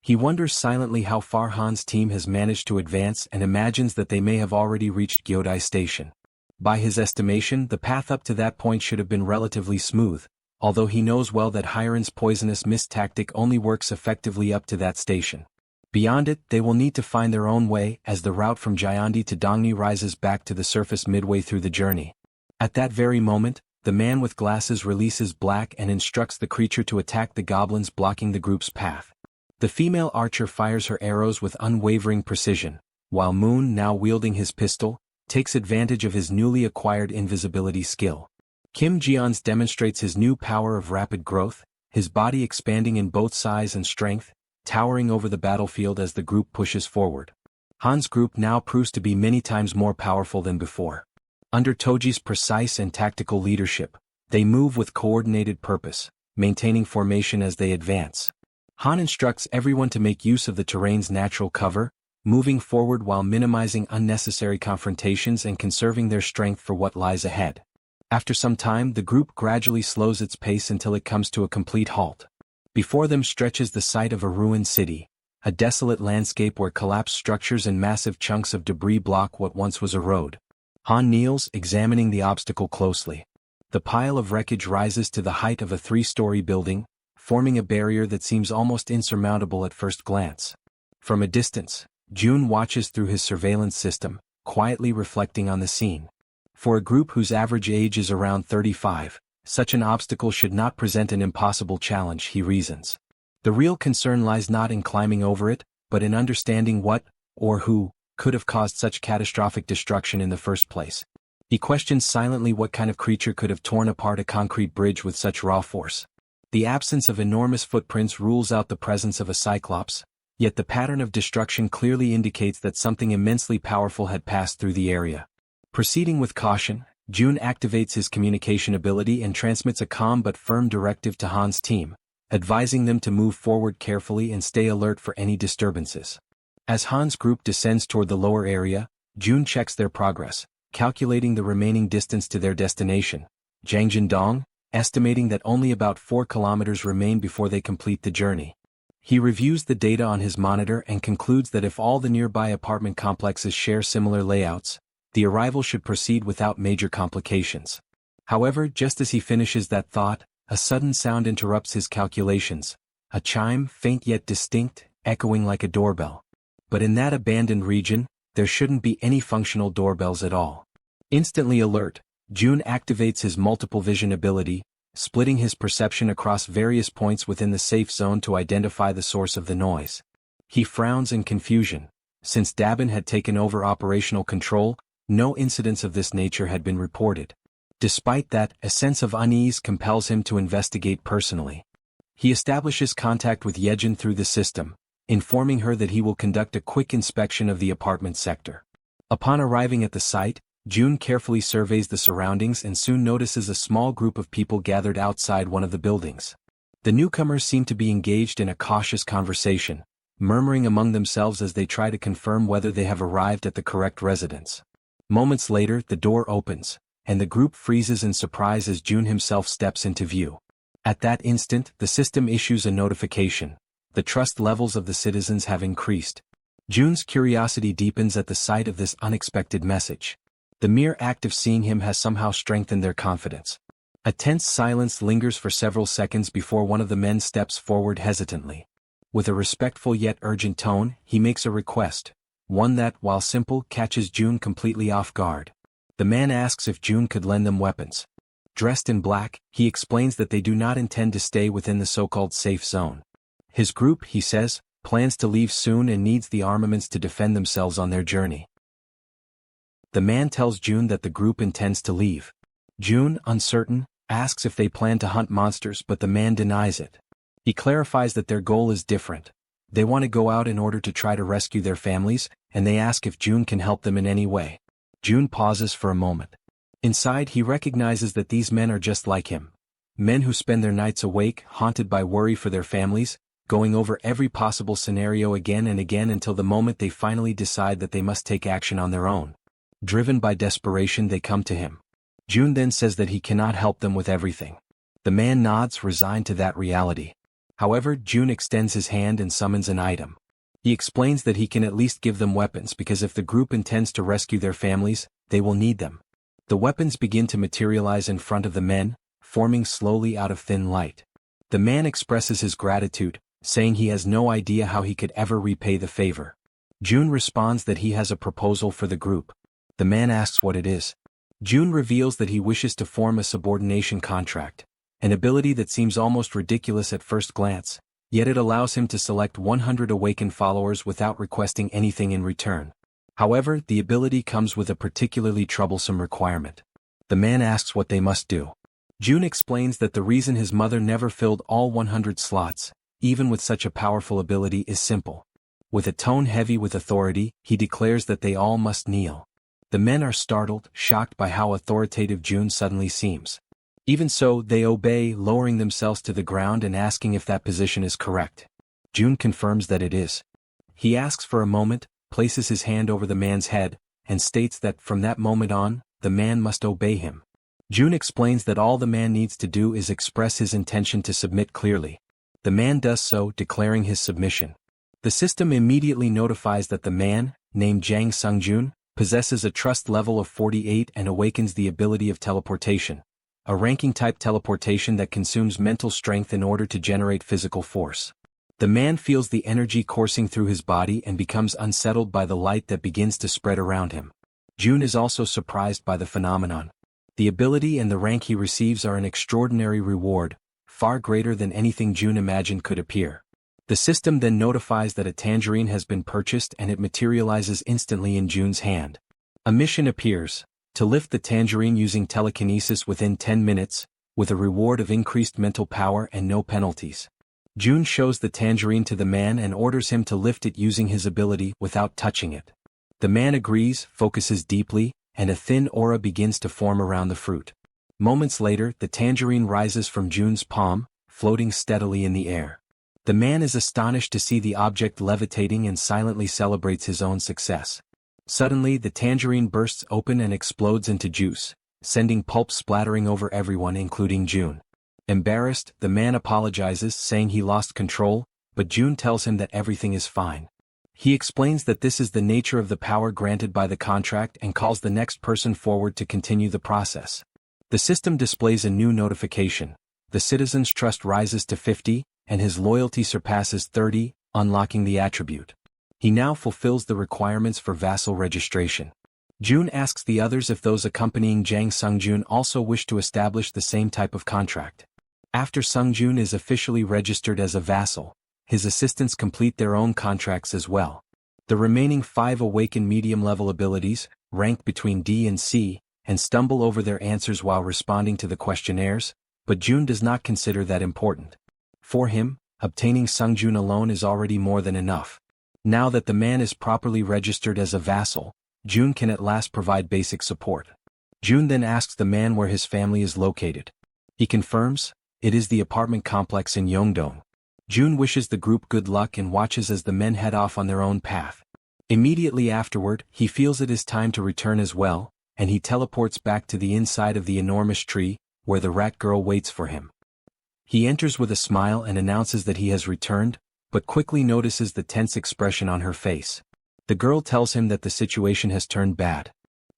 He wonders silently how far Han's team has managed to advance and imagines that they may have already reached Gyodai Station. By his estimation, the path up to that point should have been relatively smooth, although he knows well that Hiren's poisonous mist tactic only works effectively up to that station. Beyond it, they will need to find their own way as the route from Jaehyeon to Dongni rises back to the surface midway through the journey. At that very moment, the man with glasses releases Black and instructs the creature to attack the goblins blocking the group's path. The female archer fires her arrows with unwavering precision, while Moon, now wielding his pistol, takes advantage of his newly acquired invisibility skill. Kim Jeons demonstrates his new power of rapid growth, his body expanding in both size and strength, towering over the battlefield as the group pushes forward. Han's group now proves to be many times more powerful than before. Under Toji's precise and tactical leadership, they move with coordinated purpose, maintaining formation as they advance. Han instructs everyone to make use of the terrain's natural cover, moving forward while minimizing unnecessary confrontations and conserving their strength for what lies ahead. After some time, the group gradually slows its pace until it comes to a complete halt. Before them stretches the site of a ruined city, a desolate landscape where collapsed structures and massive chunks of debris block what once was a road. Han kneels, examining the obstacle closely. The pile of wreckage rises to the height of a 3-story building, forming a barrier that seems almost insurmountable at first glance. From a distance, June watches through his surveillance system, quietly reflecting on the scene. For a group whose average age is around 35, such an obstacle should not present an impossible challenge, he reasons. The real concern lies not in climbing over it, but in understanding what, or who, could have caused such catastrophic destruction in the first place. He questions silently what kind of creature could have torn apart a concrete bridge with such raw force. The absence of enormous footprints rules out the presence of a cyclops, yet the pattern of destruction clearly indicates that something immensely powerful had passed through the area. Proceeding with caution, June activates his communication ability and transmits a calm but firm directive to Han's team, advising them to move forward carefully and stay alert for any disturbances. As Han's group descends toward the lower area, June checks their progress, calculating the remaining distance to their destination, Jangjindong, estimating that only about 4 kilometers remain before they complete the journey. He reviews the data on his monitor and concludes that if all the nearby apartment complexes share similar layouts, the arrival should proceed without major complications. However, just as he finishes that thought, a sudden sound interrupts his calculations, a chime, faint yet distinct, echoing like a doorbell. But in that abandoned region, there shouldn't be any functional doorbells at all. Instantly alert, June activates his multiple vision ability, splitting his perception across various points within the safe zone to identify the source of the noise. He frowns in confusion. Since Dabin had taken over operational control, no incidents of this nature had been reported. Despite that, a sense of unease compels him to investigate personally. He establishes contact with Yejin through the system, informing her that he will conduct a quick inspection of the apartment sector. Upon arriving at the site, June carefully surveys the surroundings and soon notices a small group of people gathered outside one of the buildings. The newcomers seem to be engaged in a cautious conversation, murmuring among themselves as they try to confirm whether they have arrived at the correct residence. Moments later, the door opens, and the group freezes in surprise as June himself steps into view. At that instant, the system issues a notification. The trust levels of the citizens have increased. June's curiosity deepens at the sight of this unexpected message. The mere act of seeing him has somehow strengthened their confidence. A tense silence lingers for several seconds before one of the men steps forward hesitantly. With a respectful yet urgent tone, he makes a request, one that, while simple, catches June completely off guard. The man asks if June could lend them weapons. Dressed in black, he explains that they do not intend to stay within the so-called safe zone. His group, he says, plans to leave soon and needs the armaments to defend themselves on their journey. The man tells June that the group intends to leave. June, uncertain, asks if they plan to hunt monsters, but the man denies it. He clarifies that their goal is different. They want to go out in order to try to rescue their families, and they ask if June can help them in any way. June pauses for a moment. Inside, he recognizes that these men are just like him. Men who spend their nights awake, haunted by worry for their families, going over every possible scenario again and again until the moment they finally decide that they must take action on their own. Driven by desperation, they come to him. June then says that he cannot help them with everything. The man nods, resigned to that reality. However, June extends his hand and summons an item. He explains that he can at least give them weapons because if the group intends to rescue their families, they will need them. The weapons begin to materialize in front of the men, forming slowly out of thin light. The man expresses his gratitude, saying he has no idea how he could ever repay the favor. June responds that he has a proposal for the group. The man asks what it is. June reveals that he wishes to form a subordination contract, an ability that seems almost ridiculous at first glance, yet it allows him to select 100 awakened followers without requesting anything in return. However, the ability comes with a particularly troublesome requirement. The man asks what they must do. June explains that the reason his mother never filled all 100 slots, even with such a powerful ability, is simple. With a tone heavy with authority, he declares that they all must kneel. The men are startled, shocked by how authoritative June suddenly seems. Even so, they obey, lowering themselves to the ground and asking if that position is correct. June confirms that it is. He asks for a moment, places his hand over the man's head, and states that from that moment on, the man must obey him. June explains that all the man needs to do is express his intention to submit clearly. The man does so, declaring his submission. The system immediately notifies that the man, named Jang Sungjun, possesses a trust level of 48 and awakens the ability of teleportation, a ranking-type teleportation that consumes mental strength in order to generate physical force. The man feels the energy coursing through his body and becomes unsettled by the light that begins to spread around him. June is also surprised by the phenomenon. The ability and the rank he receives are an extraordinary reward, far greater than anything June imagined could appear. The system then notifies that a tangerine has been purchased and it materializes instantly in June's hand. A mission appears, to lift the tangerine using telekinesis within 10 minutes, with a reward of increased mental power and no penalties. June shows the tangerine to the man and orders him to lift it using his ability without touching it. The man agrees, focuses deeply, and a thin aura begins to form around the fruit. Moments later, the tangerine rises from June's palm, floating steadily in the air. The man is astonished to see the object levitating and silently celebrates his own success. Suddenly, the tangerine bursts open and explodes into juice, sending pulp splattering over everyone including June. Embarrassed, the man apologizes, saying he lost control, but June tells him that everything is fine. He explains that this is the nature of the power granted by the contract and calls the next person forward to continue the process. The system displays a new notification. The citizen's trust rises to 50, and his loyalty surpasses 30, unlocking the attribute. He now fulfills the requirements for vassal registration. June asks the others if those accompanying Jang Sungjun also wish to establish the same type of contract. After Sungjun is officially registered as a vassal, his assistants complete their own contracts as well. The remaining 5 awaken medium-level abilities, rank between D and C, and stumble over their answers while responding to the questionnaires, but June does not consider that important. For him, obtaining Sungjun alone is already more than enough. Now that the man is properly registered as a vassal, June can at last provide basic support. June then asks the man where his family is located. He confirms, it is the apartment complex in Yeongdong. June wishes the group good luck and watches as the men head off on their own path. Immediately afterward, he feels it is time to return as well, and he teleports back to the inside of the enormous tree, where the rat girl waits for him. He enters with a smile and announces that he has returned, but quickly notices the tense expression on her face. The girl tells him that the situation has turned bad.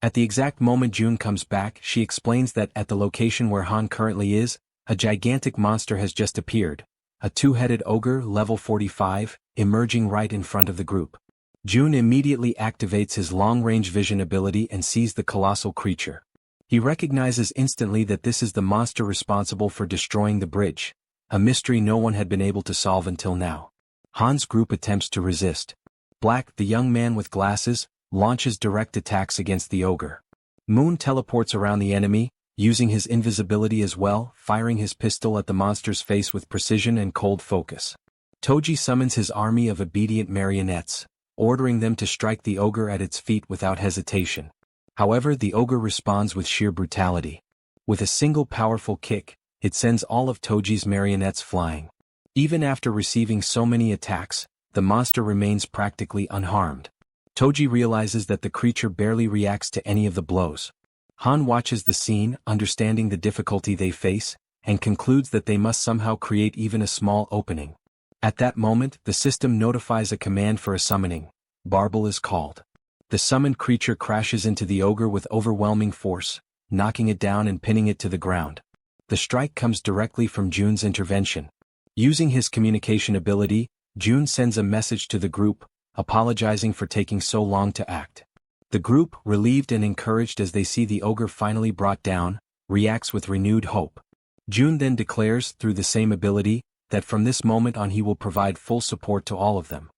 At the exact moment June comes back, she explains that at the location where Han currently is, a gigantic monster has just appeared, a two-headed ogre level 45, emerging right in front of the group. June immediately activates his long-range vision ability and sees the colossal creature. He recognizes instantly that this is the monster responsible for destroying the bridge, a mystery no one had been able to solve until now. Han's group attempts to resist. Black, the young man with glasses, launches direct attacks against the ogre. Moon teleports around the enemy, using his invisibility as well, firing his pistol at the monster's face with precision and cold focus. Toji summons his army of obedient marionettes, ordering them to strike the ogre at its feet without hesitation. However, the ogre responds with sheer brutality. With a single powerful kick, it sends all of Toji's marionettes flying. Even after receiving so many attacks, the monster remains practically unharmed. Toji realizes that the creature barely reacts to any of the blows. Han watches the scene, understanding the difficulty they face, and concludes that they must somehow create even a small opening. At that moment, the system notifies a command for a summoning. Barbel is called. The summoned creature crashes into the ogre with overwhelming force, knocking it down and pinning it to the ground. The strike comes directly from June's intervention. Using his communication ability, June sends a message to the group, apologizing for taking so long to act. The group, relieved and encouraged as they see the ogre finally brought down, reacts with renewed hope. June then declares, through the same ability, that from this moment on he will provide full support to all of them.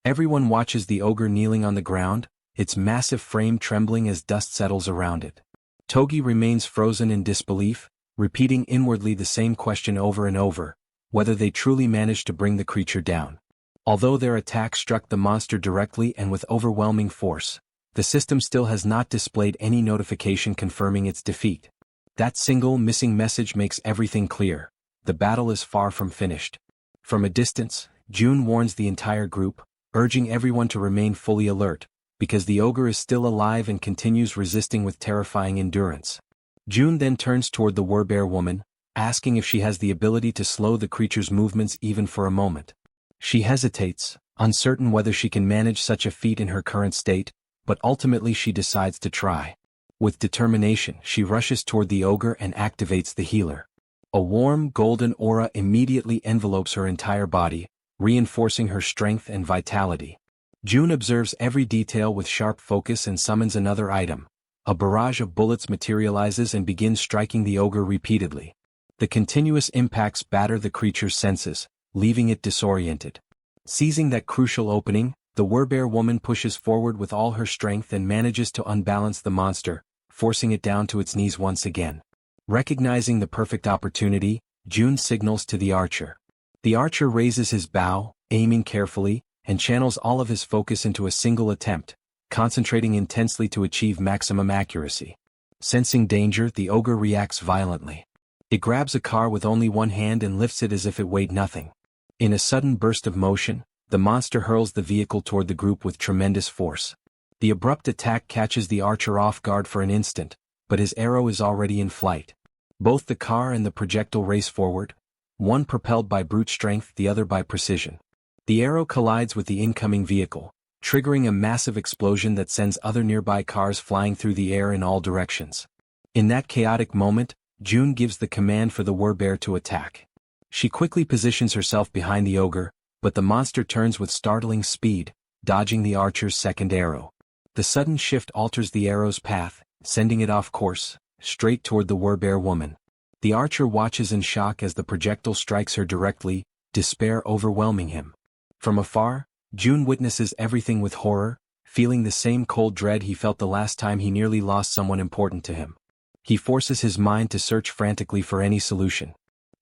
Everyone watches the ogre kneeling on the ground, its massive frame trembling as dust settles around it. Togi remains frozen in disbelief, repeating inwardly the same question over and over, whether they truly managed to bring the creature down. Although their attack struck the monster directly and with overwhelming force, the system still has not displayed any notification confirming its defeat. That single missing message makes everything clear. The battle is far from finished. From a distance, June warns the entire group, urging everyone to remain fully alert, because the ogre is still alive and continues resisting with terrifying endurance. June then turns toward the Werbear woman, asking if she has the ability to slow the creature's movements even for a moment. She hesitates, uncertain whether she can manage such a feat in her current state, but ultimately she decides to try. With determination, she rushes toward the ogre and activates the healer. A warm, golden aura immediately envelopes her entire body, reinforcing her strength and vitality. June observes every detail with sharp focus and summons another item. A barrage of bullets materializes and begins striking the ogre repeatedly. The continuous impacts batter the creature's senses, leaving it disoriented. Seizing that crucial opening, the Werbear woman pushes forward with all her strength and manages to unbalance the monster, forcing it down to its knees once again. Recognizing the perfect opportunity, June signals to the archer. The archer raises his bow, aiming carefully, and channels all of his focus into a single attempt, concentrating intensely to achieve maximum accuracy. Sensing danger, the ogre reacts violently. It grabs a car with only one hand and lifts it as if it weighed nothing. In a sudden burst of motion, the monster hurls the vehicle toward the group with tremendous force. The abrupt attack catches the archer off guard for an instant, but his arrow is already in flight. Both the car and the projectile race forward, one propelled by brute strength, the other by precision. The arrow collides with the incoming vehicle, triggering a massive explosion that sends other nearby cars flying through the air in all directions. In that chaotic moment, June gives the command for the Werbear to attack. She quickly positions herself behind the ogre, but the monster turns with startling speed, dodging the archer's second arrow. The sudden shift alters the arrow's path, sending it off course, straight toward the Werbear woman. The archer watches in shock as the projectile strikes her directly, despair overwhelming him. From afar, June witnesses everything with horror, feeling the same cold dread he felt the last time he nearly lost someone important to him. He forces his mind to search frantically for any solution.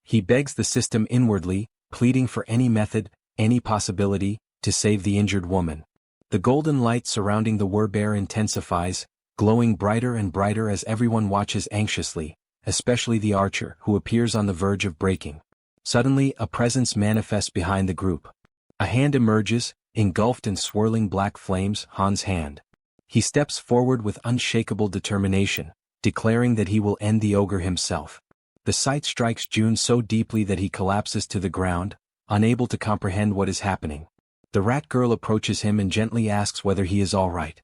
He begs the system inwardly, pleading for any method, any possibility, to save the injured woman. The golden light surrounding the Werbear intensifies, glowing brighter and brighter as everyone watches anxiously, especially the archer, who appears on the verge of breaking. Suddenly, a presence manifests behind the group. A hand emerges, engulfed in swirling black flames, Han's hand. He steps forward with unshakable determination, declaring that he will end the ogre himself. The sight strikes June so deeply that he collapses to the ground, unable to comprehend what is happening. The rat girl approaches him and gently asks whether he is all right.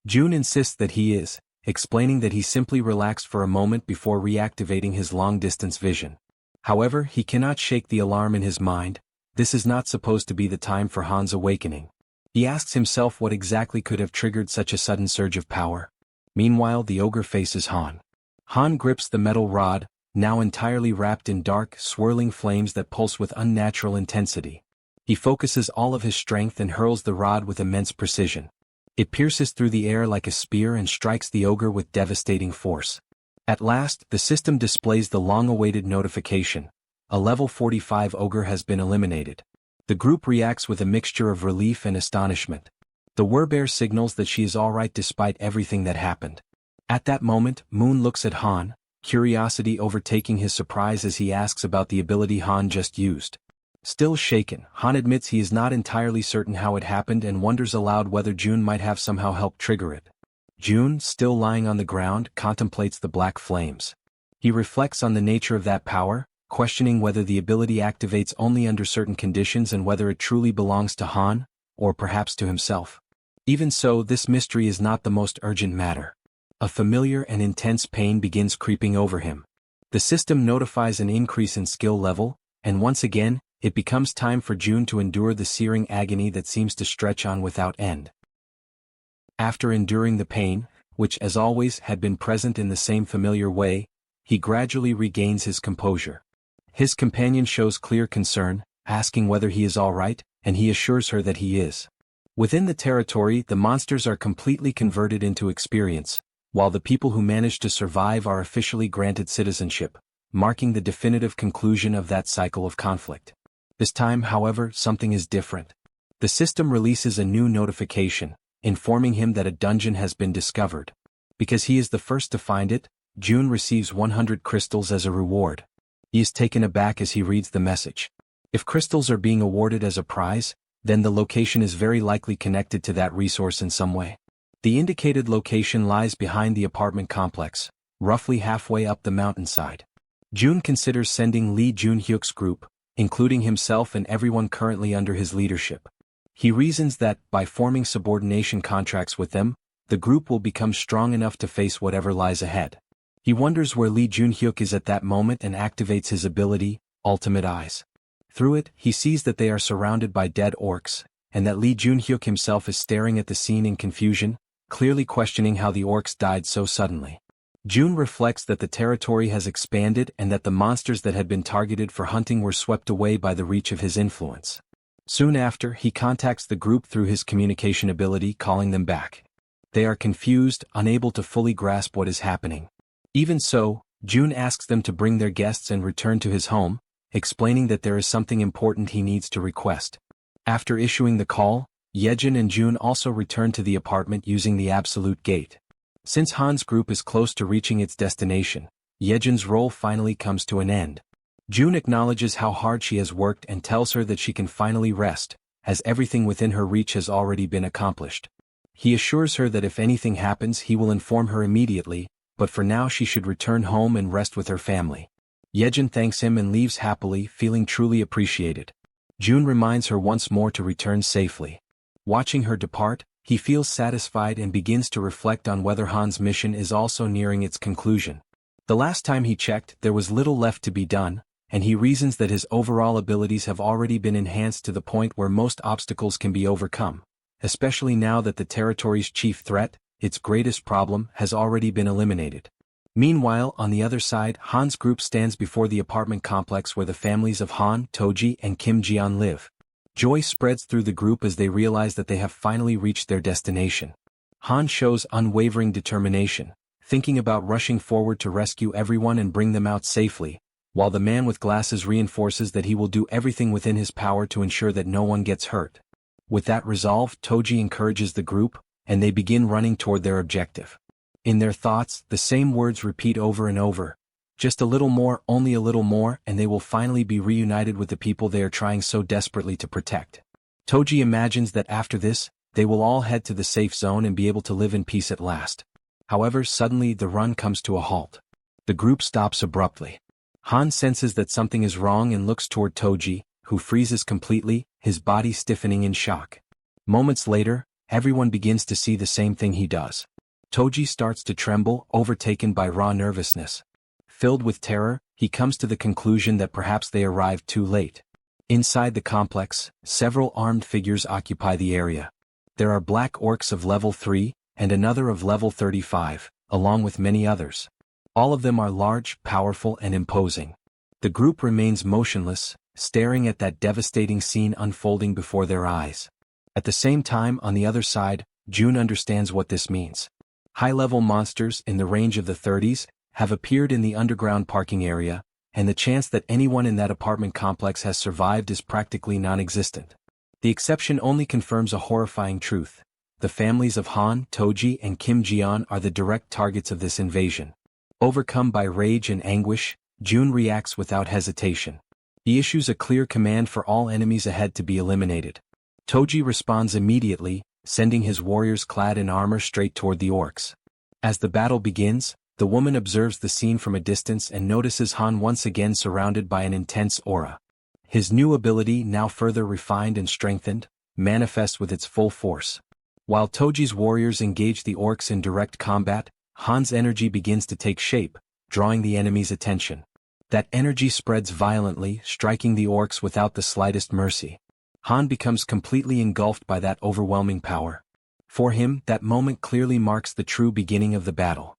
June insists that he is, explaining that he simply relaxed for a moment before reactivating his long-distance vision. However, he cannot shake the alarm in his mind. This is not supposed to be the time for Han's awakening. He asks himself what exactly could have triggered such a sudden surge of power. Meanwhile, the ogre faces Han. Han grips the metal rod, now entirely wrapped in dark, swirling flames that pulse with unnatural intensity. He focuses all of his strength and hurls the rod with immense precision. It pierces through the air like a spear and strikes the ogre with devastating force. At last, the system displays the long-awaited notification. A level 45 ogre has been eliminated. The group reacts with a mixture of relief and astonishment. The werebear signals that she is alright despite everything that happened. At that moment, Moon looks at Han, curiosity overtaking his surprise as he asks about the ability Han just used. Still shaken, Han admits he is not entirely certain how it happened and wonders aloud whether June might have somehow helped trigger it. June, still lying on the ground, contemplates the black flames. He reflects on the nature of that power, questioning whether the ability activates only under certain conditions and whether it truly belongs to Han, or perhaps to himself. Even so, this mystery is not the most urgent matter. A familiar and intense pain begins creeping over him. The system notifies an increase in skill level, and once again, it becomes time for June to endure the searing agony that seems to stretch on without end. After enduring the pain, which as always had been present in the same familiar way, he gradually regains his composure. His companion shows clear concern, asking whether he is all right, and he assures her that he is. Within the territory, the monsters are completely converted into experience, while the people who manage to survive are officially granted citizenship, marking the definitive conclusion of that cycle of conflict. This time, however, something is different. The system releases a new notification, informing him that a dungeon has been discovered. Because he is the first to find it, June receives 100 crystals as a reward. He is taken aback as he reads the message. If crystals are being awarded as a prize, then the location is very likely connected to that resource in some way. The indicated location lies behind the apartment complex, roughly halfway up the mountainside. June considers sending Lee Junhyuk's group, including himself and everyone currently under his leadership. He reasons that, by forming subordination contracts with them, the group will become strong enough to face whatever lies ahead. He wonders where Lee Junhyuk is at that moment and activates his ability, Ultimate Eyes. Through it, he sees that they are surrounded by dead orcs, and that Lee Junhyuk himself is staring at the scene in confusion, clearly questioning how the orcs died so suddenly. June reflects that the territory has expanded and that the monsters that had been targeted for hunting were swept away by the reach of his influence. Soon after, he contacts the group through his communication ability, calling them back. They are confused, unable to fully grasp what is happening. Even so, June asks them to bring their guests and return to his home, explaining that there is something important he needs to request. After issuing the call, Jaehyeon and June also return to the apartment using the absolute gate. Since Han's group is close to reaching its destination, Jaehyeon's role finally comes to an end. June acknowledges how hard she has worked and tells her that she can finally rest, as everything within her reach has already been accomplished. He assures her that if anything happens he will inform her immediately, but for now she should return home and rest with her family. Jaehyeon thanks him and leaves happily, feeling truly appreciated. June reminds her once more to return safely. Watching her depart, he feels satisfied and begins to reflect on whether Han's mission is also nearing its conclusion. The last time he checked, there was little left to be done, and he reasons that his overall abilities have already been enhanced to the point where most obstacles can be overcome, especially now that the territory's chief threat, its greatest problem, has already been eliminated. Meanwhile, on the other side, Han's group stands before the apartment complex where the families of Han, Toji, and Kim Jian live. Joy spreads through the group as they realize that they have finally reached their destination. Han shows unwavering determination, thinking about rushing forward to rescue everyone and bring them out safely, while the man with glasses reinforces that he will do everything within his power to ensure that no one gets hurt. With that resolve, Toji encourages the group, and they begin running toward their objective. In their thoughts, the same words repeat over and over. Just a little more, only a little more, and they will finally be reunited with the people they are trying so desperately to protect. Toji imagines that after this, they will all head to the safe zone and be able to live in peace at last. However, suddenly the run comes to a halt. The group stops abruptly. Han senses that something is wrong and looks toward Toji, who freezes completely, his body stiffening in shock. Moments later, everyone begins to see the same thing he does. Toji starts to tremble, overtaken by raw nervousness. Filled with terror, he comes to the conclusion that perhaps they arrived too late. Inside the complex, several armed figures occupy the area. There are black orcs of level 3, and another of level 35, along with many others. All of them are large, powerful, and imposing. The group remains motionless, staring at that devastating scene unfolding before their eyes. At the same time, on the other side, June understands what this means. High-level monsters in the range of the 30s have appeared in the underground parking area, and the chance that anyone in that apartment complex has survived is practically non-existent. The exception only confirms a horrifying truth. The families of Han, Toji, and Kim Ji-yeon are the direct targets of this invasion. Overcome by rage and anguish, June reacts without hesitation. He issues a clear command for all enemies ahead to be eliminated. Toji responds immediately, sending his warriors clad in armor straight toward the orcs. As the battle begins, the woman observes the scene from a distance and notices Han once again surrounded by an intense aura. His new ability, now further refined and strengthened, manifests with its full force. While Toji's warriors engage the orcs in direct combat, Han's energy begins to take shape, drawing the enemy's attention. That energy spreads violently, striking the orcs without the slightest mercy. Han becomes completely engulfed by that overwhelming power. For him, that moment clearly marks the true beginning of the battle.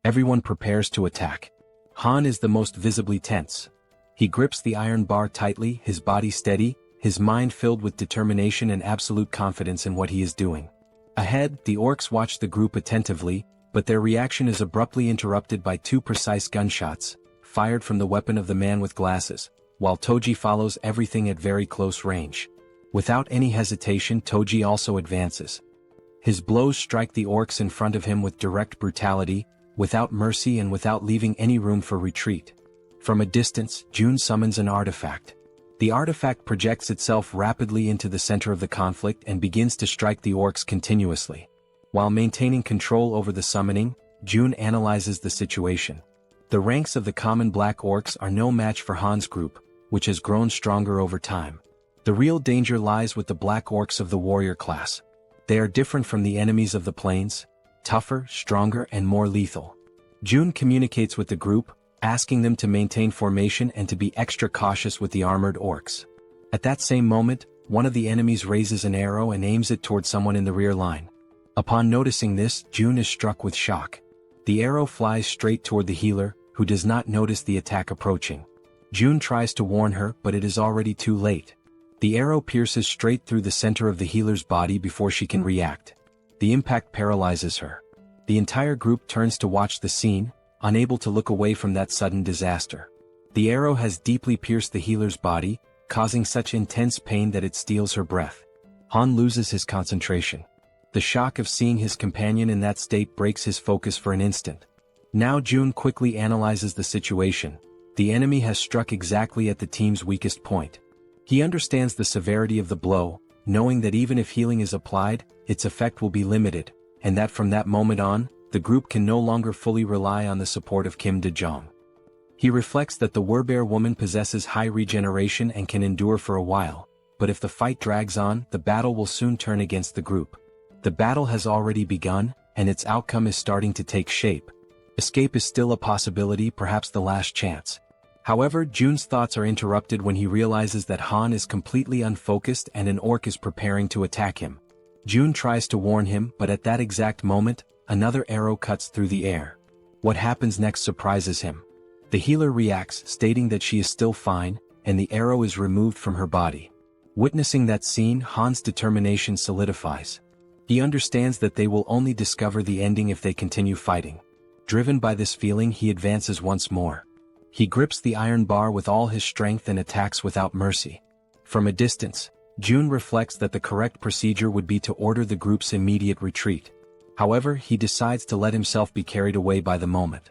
Everyone prepares to attack. Han is the most visibly tense. He grips the iron bar tightly, his body steady, his mind filled with determination and absolute confidence in what he is doing. Ahead, the orcs watch the group attentively, but their reaction is abruptly interrupted by two precise gunshots, fired from the weapon of the man with glasses, while Toji follows everything at very close range. Without any hesitation, Toji also advances. His blows strike the orcs in front of him with direct brutality, without mercy and without leaving any room for retreat. From a distance, June summons an artifact. The artifact projects itself rapidly into the center of the conflict and begins to strike the orcs continuously. While maintaining control over the summoning, June analyzes the situation. The ranks of the common black orcs are no match for Han's group, which has grown stronger over time. The real danger lies with the black orcs of the warrior class. They are different from the enemies of the plains, tougher, stronger, and more lethal. June communicates with the group, asking them to maintain formation and to be extra cautious with the armored orcs. At that same moment, one of the enemies raises an arrow and aims it toward someone in the rear line. Upon noticing this, June is struck with shock. The arrow flies straight toward the healer, who does not notice the attack approaching. June tries to warn her, but it is already too late. The arrow pierces straight through the center of the healer's body before she can react. The impact paralyzes her. The entire group turns to watch the scene, unable to look away from that sudden disaster. The arrow has deeply pierced the healer's body, causing such intense pain that it steals her breath. Han loses his concentration. The shock of seeing his companion in that state breaks his focus for an instant. Now June quickly analyzes the situation. The enemy has struck exactly at the team's weakest point. He understands the severity of the blow, knowing that even if healing is applied, its effect will be limited, and that from that moment on, the group can no longer fully rely on the support of Kim De-jong. He reflects that the Werbear woman possesses high regeneration and can endure for a while, but if the fight drags on, the battle will soon turn against the group. The battle has already begun, and its outcome is starting to take shape. Escape is still a possibility, perhaps the last chance. However, June's thoughts are interrupted when he realizes that Han is completely unfocused and an orc is preparing to attack him. June tries to warn him, but at that exact moment, another arrow cuts through the air. What happens next surprises him. The healer reacts, stating that she is still fine, and the arrow is removed from her body. Witnessing that scene, Han's determination solidifies. He understands that they will only discover the ending if they continue fighting. Driven by this feeling, he advances once more. He grips the iron bar with all his strength and attacks without mercy. From a distance, June reflects that the correct procedure would be to order the group's immediate retreat. However, he decides to let himself be carried away by the moment.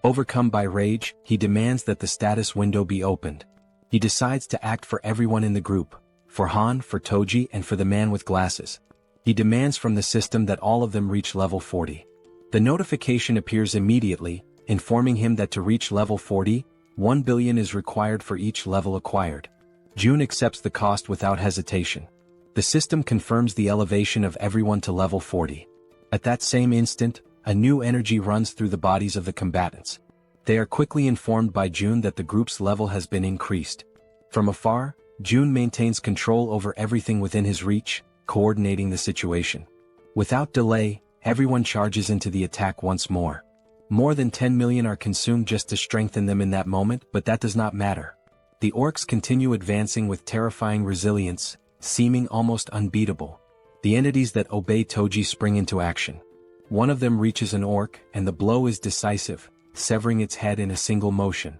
Overcome by rage, he demands that the status window be opened. He decides to act for everyone in the group, for Han, for Toji, and for the man with glasses. He demands from the system that all of them reach level 40. The notification appears immediately, informing him that to reach level 40, 1 billion is required for each level acquired. June accepts the cost without hesitation. The system confirms the elevation of everyone to level 40. At that same instant, a new energy runs through the bodies of the combatants. They are quickly informed by June that the group's level has been increased. From afar, June maintains control over everything within his reach, coordinating the situation. Without delay, everyone charges into the attack once more. More than 10 million are consumed just to strengthen them in that moment, but that does not matter. The orcs continue advancing with terrifying resilience, seeming almost unbeatable. The entities that obey Toji spring into action. One of them reaches an orc, and the blow is decisive, severing its head in a single motion.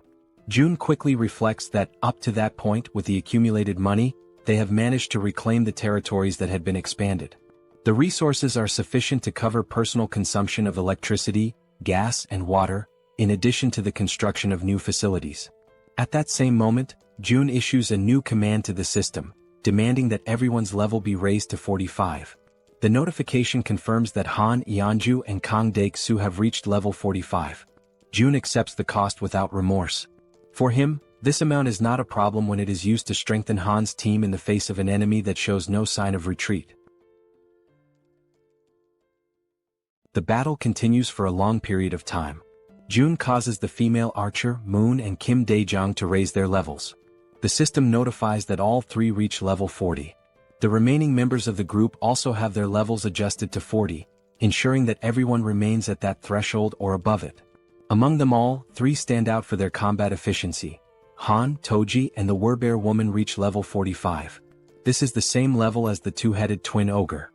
June quickly reflects that, up to that point, with the accumulated money, they have managed to reclaim the territories that had been expanded. The resources are sufficient to cover personal consumption of electricity, gas, and water, in addition to the construction of new facilities. At that same moment, June issues a new command to the system, demanding that everyone's level be raised to 45. The notification confirms that Han Yeonju and Kang Dae-soo have reached level 45. June accepts the cost without remorse. For him, this amount is not a problem when it is used to strengthen Han's team in the face of an enemy that shows no sign of retreat. The battle continues for a long period of time. June causes the female archer, Moon and Kim Dae-jung to raise their levels. The system notifies that all three reach level 40. The remaining members of the group also have their levels adjusted to 40, ensuring that everyone remains at that threshold or above it. Among them all, three stand out for their combat efficiency. Han, Toji, and the Werbear woman reach level 45. This is the same level as the two-headed twin ogre.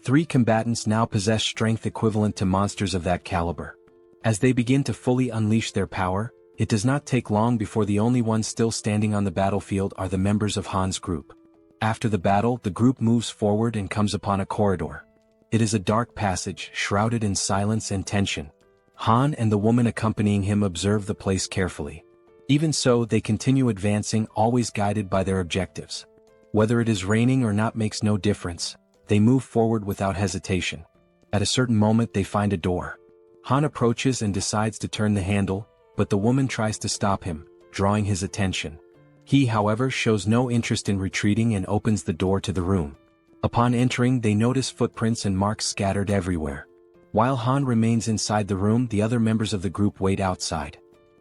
Three combatants now possess strength equivalent to monsters of that caliber. As they begin to fully unleash their power, it does not take long before the only ones still standing on the battlefield are the members of Han's group. After the battle, the group moves forward and comes upon a corridor. It is a dark passage, shrouded in silence and tension. Han and the woman accompanying him observe the place carefully. Even so, they continue advancing, always guided by their objectives. Whether it is raining or not makes no difference. They move forward without hesitation. At a certain moment they find a door. Han approaches and decides to turn the handle, but the woman tries to stop him, drawing his attention. He, however, shows no interest in retreating and opens the door to the room. Upon entering, they notice footprints and marks scattered everywhere. While Han remains inside the room, the other members of the group wait outside.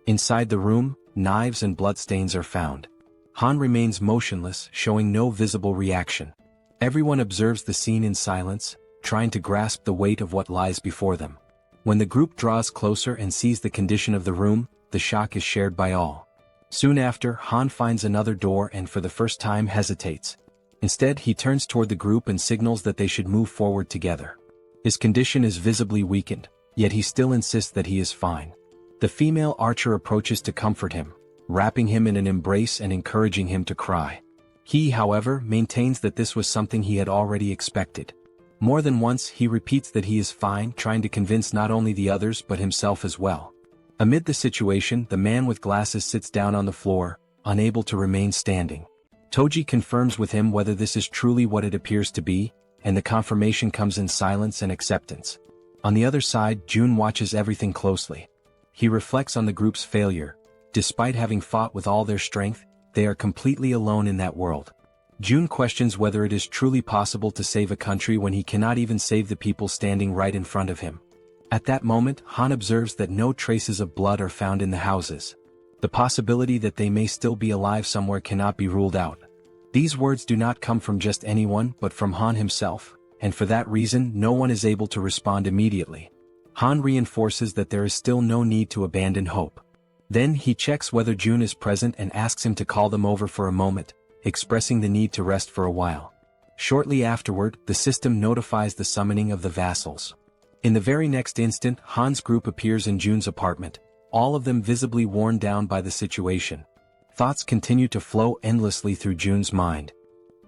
Inside the room, knives and bloodstains are found. Han remains motionless, showing no visible reaction. Everyone observes the scene in silence, trying to grasp the weight of what lies before them. When the group draws closer and sees the condition of the room, the shock is shared by all. Soon after, Han finds another door and for the first time hesitates. Instead, he turns toward the group and signals that they should move forward together. His condition is visibly weakened, yet he still insists that he is fine. The female archer approaches to comfort him, wrapping him in an embrace and encouraging him to cry. He, however, maintains that this was something he had already expected. More than once he repeats that he is fine, trying to convince not only the others but himself as well. Amid the situation, the man with glasses sits down on the floor, unable to remain standing. Toji confirms with him whether this is truly what it appears to be, and the confirmation comes in silence and acceptance. On the other side, June watches everything closely. He reflects on the group's failure. Despite having fought with all their strength, they are completely alone in that world. June questions whether it is truly possible to save a country when he cannot even save the people standing right in front of him. At that moment, Han observes that no traces of blood are found in the houses. The possibility that they may still be alive somewhere cannot be ruled out. These words do not come from just anyone but from Han himself, and for that reason no one is able to respond immediately. Han reinforces that there is still no need to abandon hope. Then he checks whether June is present and asks him to call them over for a moment, expressing the need to rest for a while. Shortly afterward, the system notifies the summoning of the vassals. In the very next instant, Han's group appears in June's apartment, all of them visibly worn down by the situation. Thoughts continue to flow endlessly through June's mind.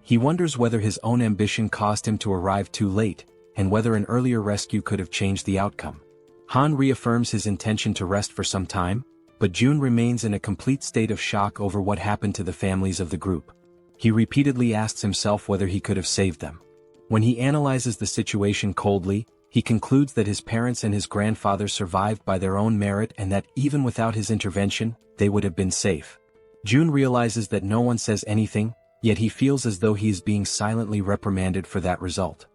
He wonders whether his own ambition caused him to arrive too late, and whether an earlier rescue could have changed the outcome. Han reaffirms his intention to rest for some time, but June remains in a complete state of shock over what happened to the families of the group. He repeatedly asks himself whether he could have saved them. When he analyzes the situation coldly, he concludes that his parents and his grandfather survived by their own merit and that even without his intervention, they would have been safe. June realizes that no one says anything, yet he feels as though he is being silently reprimanded for that result.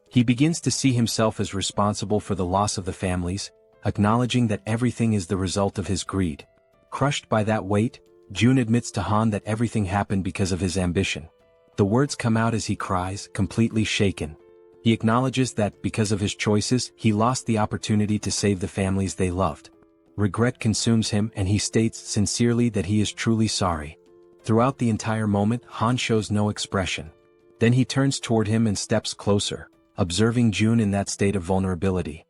He begins to see himself as responsible for the loss of the families, acknowledging that everything is the result of his greed. Crushed by that weight, Jun admits to Han that everything happened because of his ambition. The words come out as he cries, completely shaken. He acknowledges that, because of his choices, he lost the opportunity to save the families they loved. Regret consumes him and he states sincerely that he is truly sorry. Throughout the entire moment, Han shows no expression. Then he turns toward him and steps closer, observing Jun in that state of vulnerability.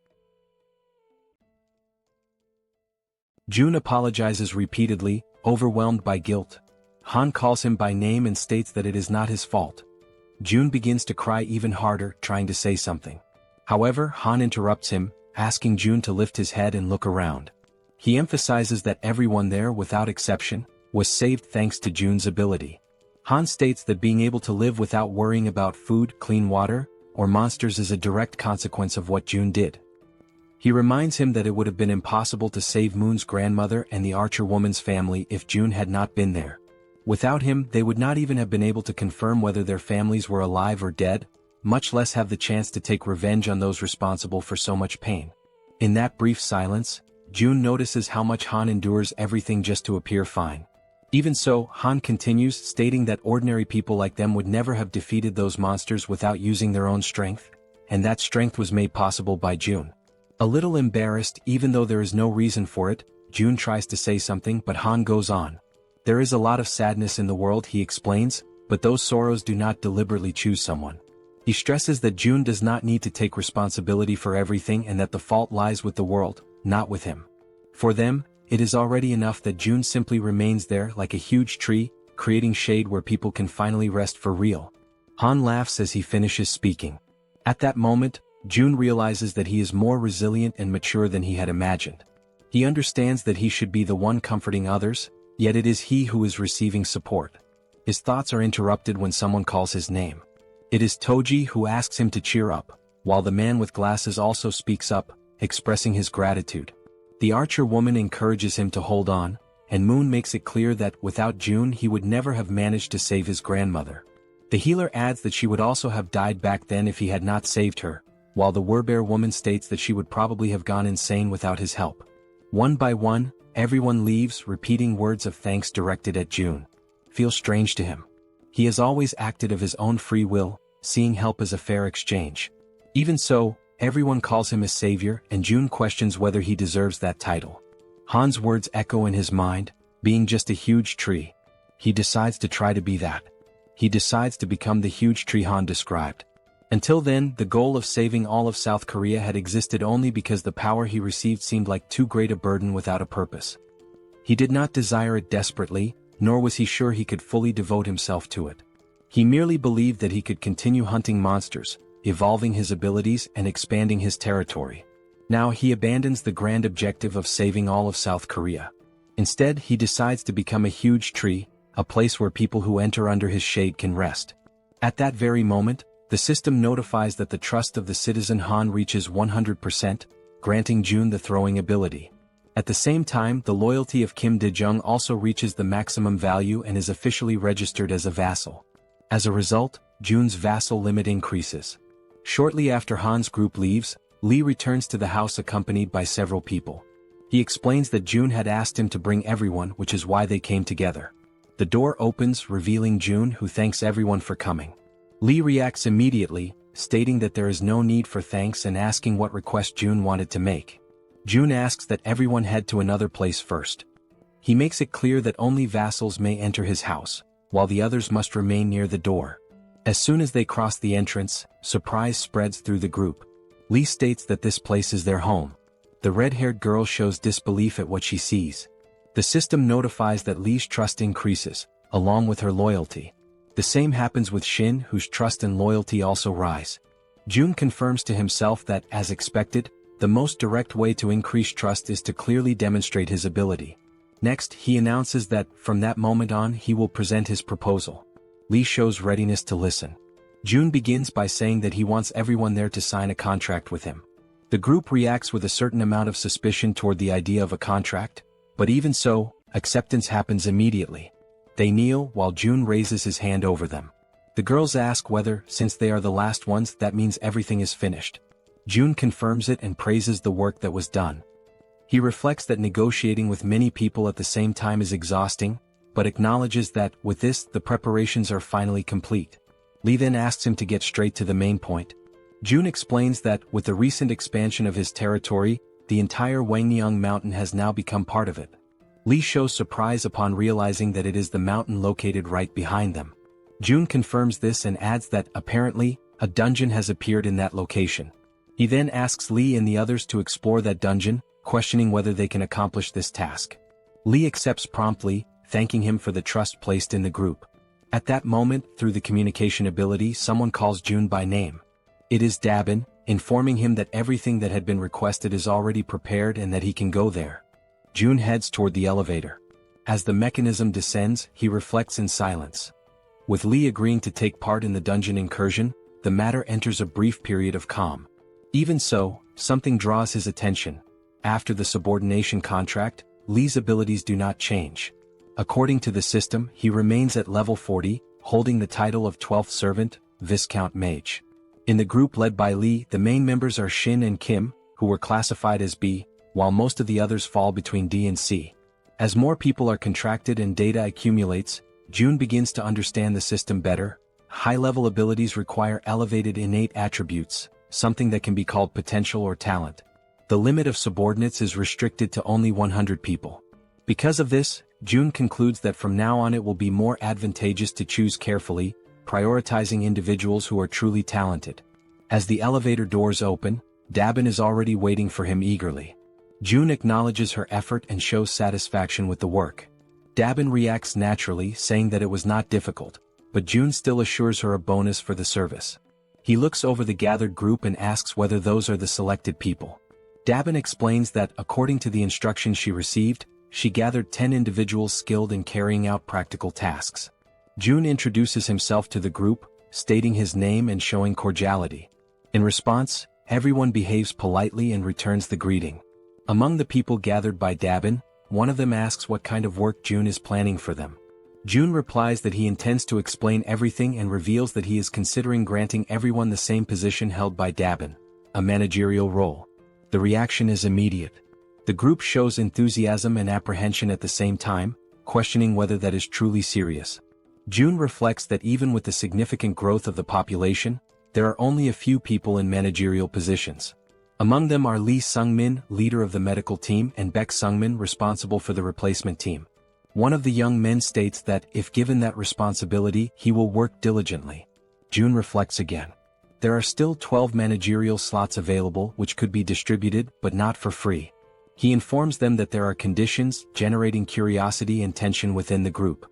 Jun apologizes repeatedly, overwhelmed by guilt. Han calls him by name and states that it is not his fault. Jun begins to cry even harder, trying to say something. However, Han interrupts him, asking Jun to lift his head and look around. He emphasizes that everyone there, without exception, was saved thanks to Jun's ability. Han states that being able to live without worrying about food, clean water, or monsters is a direct consequence of what Jun did. He reminds him that it would have been impossible to save Moon's grandmother and the Archer woman's family if Jun had not been there. Without him, they would not even have been able to confirm whether their families were alive or dead, much less have the chance to take revenge on those responsible for so much pain. In that brief silence, Jun notices how much Han endures everything just to appear fine. Even so, Han continues, stating that ordinary people like them would never have defeated those monsters without using their own strength, and that strength was made possible by Jun. A little embarrassed, even though there is no reason for it, Jun tries to say something but Han goes on. There is a lot of sadness in the world, he explains, but those sorrows do not deliberately choose someone. He stresses that Jun does not need to take responsibility for everything and that the fault lies with the world, not with him. For them, it is already enough that Jun simply remains there like a huge tree, creating shade where people can finally rest for real. Han laughs as he finishes speaking. At that moment, Jun realizes that he is more resilient and mature than he had imagined. He understands that he should be the one comforting others, yet it is he who is receiving support. His thoughts are interrupted when someone calls his name. It is Toji who asks him to cheer up, while the man with glasses also speaks up, expressing his gratitude. The Archer woman encourages him to hold on, and Moon makes it clear that without Jun he would never have managed to save his grandmother. The healer adds that she would also have died back then if he had not saved her, while the Werbear woman states that she would probably have gone insane without his help. One by one, everyone leaves, repeating words of thanks directed at Jun. Feels strange to him. He has always acted of his own free will, seeing help as a fair exchange. Even so, everyone calls him a savior and Jun questions whether he deserves that title. Han's words echo in his mind, being just a huge tree. He decides to try to be that. He decides to become the huge tree Han described. Until then, the goal of saving all of South Korea had existed only because the power he received seemed like too great a burden without a purpose. He did not desire it desperately, nor was he sure he could fully devote himself to it. He merely believed that he could continue hunting monsters, evolving his abilities and expanding his territory. Now he abandons the grand objective of saving all of South Korea. Instead, he decides to become a huge tree, a place where people who enter under his shade can rest. At that very moment, the system notifies that the trust of the citizen Han reaches 100%, granting Jun the throwing ability. At the same time, the loyalty of Kim Dae-jung also reaches the maximum value and is officially registered as a vassal. As a result, Jun's vassal limit increases. Shortly after Han's group leaves, Lee returns to the house accompanied by several people. He explains that Jun had asked him to bring everyone, which is why they came together. The door opens, revealing Jun, who thanks everyone for coming. Lee reacts immediately, stating that there is no need for thanks and asking what request Jun wanted to make. Jun asks that everyone head to another place first. He makes it clear that only vassals may enter his house, while the others must remain near the door. As soon as they cross the entrance, surprise spreads through the group. Lee states that this place is their home. The red-haired girl shows disbelief at what she sees. The system notifies that Lee's trust increases, along with her loyalty. The same happens with Shin, whose trust and loyalty also rise. Jun confirms to himself that, as expected, the most direct way to increase trust is to clearly demonstrate his ability. Next, he announces that, from that moment on, he will present his proposal. Lee shows readiness to listen. Jun begins by saying that he wants everyone there to sign a contract with him. The group reacts with a certain amount of suspicion toward the idea of a contract, but even so, acceptance happens immediately. They kneel while June raises his hand over them. The girls ask whether, since they are the last ones, that means everything is finished. June confirms it and praises the work that was done. He reflects that negotiating with many people at the same time is exhausting, but acknowledges that, with this, the preparations are finally complete. Lee then asks him to get straight to the main point. June explains that, with the recent expansion of his territory, the entire Wangnyang mountain has now become part of it. Lee shows surprise upon realizing that it is the mountain located right behind them. June confirms this and adds that, apparently, a dungeon has appeared in that location. He then asks Lee and the others to explore that dungeon, questioning whether they can accomplish this task. Lee accepts promptly, thanking him for the trust placed in the group. At that moment, through the communication ability, someone calls June by name. It is Dabin, informing him that everything that had been requested is already prepared and that he can go there. June heads toward the elevator. As the mechanism descends, he reflects in silence. With Lee agreeing to take part in the dungeon incursion, the matter enters a brief period of calm. Even so, something draws his attention. After the subordination contract, Lee's abilities do not change. According to the system, he remains at level 40, holding the title of 12th Servant, Viscount Mage. In the group led by Lee, the main members are Shin and Kim, who were classified as B, while most of the others fall between D and C. As more people are contracted and data accumulates, June begins to understand the system better. High-level abilities require elevated innate attributes, something that can be called potential or talent. The limit of subordinates is restricted to only 100 people. Because of this, June concludes that from now on it will be more advantageous to choose carefully, prioritizing individuals who are truly talented. As the elevator doors open, Dabin is already waiting for him eagerly. June acknowledges her effort and shows satisfaction with the work. Dabin reacts naturally, saying that it was not difficult, but June still assures her a bonus for the service. He looks over the gathered group and asks whether those are the selected people. Dabin explains that, according to the instructions she received, she gathered 10 individuals skilled in carrying out practical tasks. June introduces himself to the group, stating his name and showing cordiality. In response, everyone behaves politely and returns the greeting. Among the people gathered by Dabin, one of them asks what kind of work June is planning for them. June replies that he intends to explain everything and reveals that he is considering granting everyone the same position held by Dabin, a managerial role. The reaction is immediate. The group shows enthusiasm and apprehension at the same time, questioning whether that is truly serious. June reflects that even with the significant growth of the population, there are only a few people in managerial positions. Among them are Lee Sungmin, leader of the medical team, and Baek Sungmin, responsible for the replacement team. One of the young men states that, if given that responsibility, he will work diligently. June reflects again. There are still 12 managerial slots available which could be distributed, but not for free. He informs them that there are conditions, generating curiosity and tension within the group.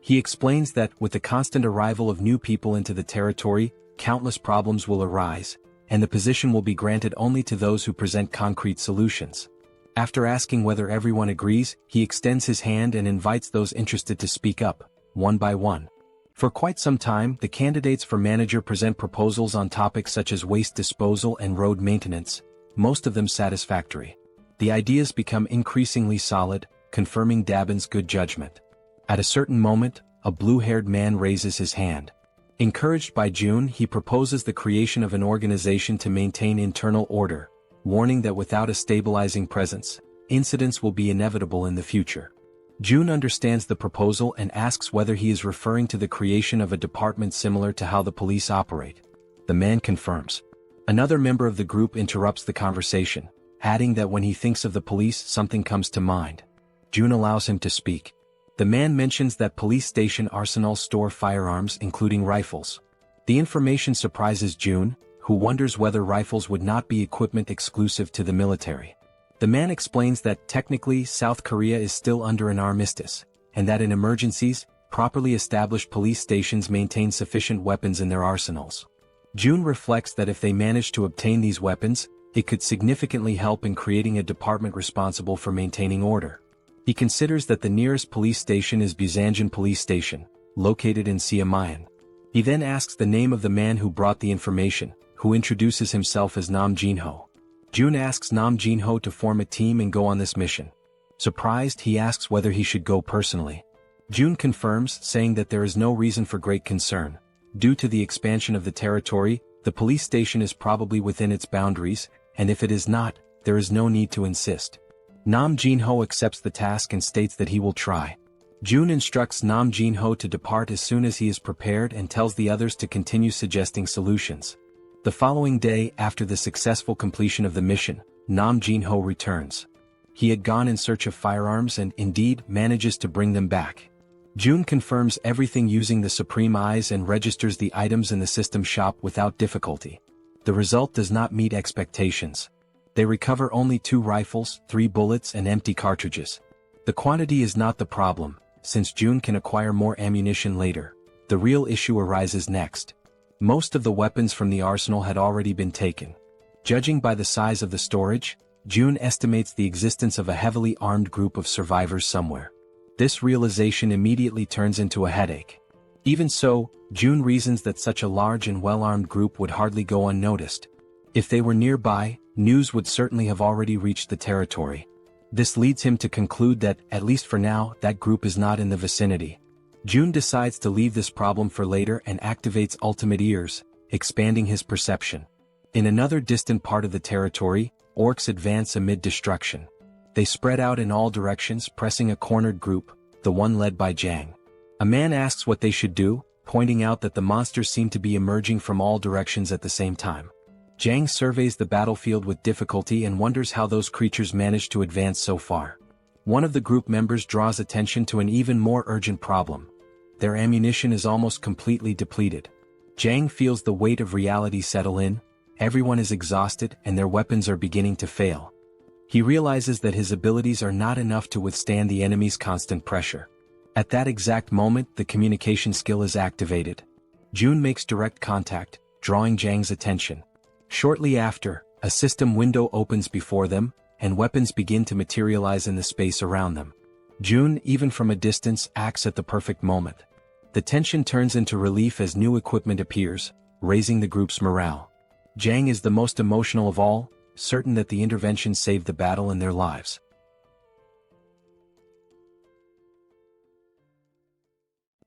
He explains that, with the constant arrival of new people into the territory, countless problems will arise, and the position will be granted only to those who present concrete solutions. After asking whether everyone agrees, he extends his hand and invites those interested to speak up, one by one. For quite some time, the candidates for manager present proposals on topics such as waste disposal and road maintenance, most of them satisfactory. The ideas become increasingly solid, confirming Dabin's good judgment. At a certain moment, a blue-haired man raises his hand. Encouraged by June, he proposes the creation of an organization to maintain internal order, warning that without a stabilizing presence, incidents will be inevitable in the future. June understands the proposal and asks whether he is referring to the creation of a department similar to how the police operate. The man confirms. Another member of the group interrupts the conversation, adding that when he thinks of the police, something comes to mind. June allows him to speak. The man mentions that police station arsenals store firearms including rifles. The information surprises June, who wonders whether rifles would not be equipment exclusive to the military. The man explains that technically South Korea is still under an armistice, and that in emergencies, properly established police stations maintain sufficient weapons in their arsenals. June reflects that if they manage to obtain these weapons, it could significantly help in creating a department responsible for maintaining order. He considers that the nearest police station is Busanjan Police Station, located in Siamayan. He then asks the name of the man who brought the information, who introduces himself as Nam Jinho. June asks Nam Jinho to form a team and go on this mission. Surprised, he asks whether he should go personally. June confirms, saying that there is no reason for great concern. Due to the expansion of the territory, the police station is probably within its boundaries, and if it is not, there is no need to insist. Nam Jin-ho accepts the task and states that he will try. June instructs Nam Jin-ho to depart as soon as he is prepared and tells the others to continue suggesting solutions. The following day, after the successful completion of the mission, Nam Jin-ho returns. He had gone in search of firearms and, indeed, manages to bring them back. June confirms everything using the Supreme Eyes and registers the items in the system shop without difficulty. The result does not meet expectations. They recover only 2 rifles, 3 bullets and empty cartridges. The quantity is not the problem, since June can acquire more ammunition later. The real issue arises next. Most of the weapons from the arsenal had already been taken. Judging by the size of the storage, June estimates the existence of a heavily armed group of survivors somewhere. This realization immediately turns into a headache. Even so, June reasons that such a large and well-armed group would hardly go unnoticed. If they were nearby, news would certainly have already reached the territory. This leads him to conclude that, at least for now, that group is not in the vicinity. June decides to leave this problem for later and activates Ultimate Ears, expanding his perception. In another distant part of the territory, orcs advance amid destruction. They spread out in all directions, pressing a cornered group, the one led by Jang. A man asks what they should do, pointing out that the monsters seem to be emerging from all directions at the same time. Jang surveys the battlefield with difficulty and wonders how those creatures managed to advance so far. One of the group members draws attention to an even more urgent problem. Their ammunition is almost completely depleted. Jang feels the weight of reality settle in. Everyone is exhausted and their weapons are beginning to fail. He realizes that his abilities are not enough to withstand the enemy's constant pressure. At that exact moment, the communication skill is activated. June makes direct contact, drawing Jang's attention. Shortly after, a system window opens before them, and weapons begin to materialize in the space around them. June, even from a distance, acts at the perfect moment. The tension turns into relief as new equipment appears, raising the group's morale. Jang is the most emotional of all, certain that the intervention saved the battle and their lives.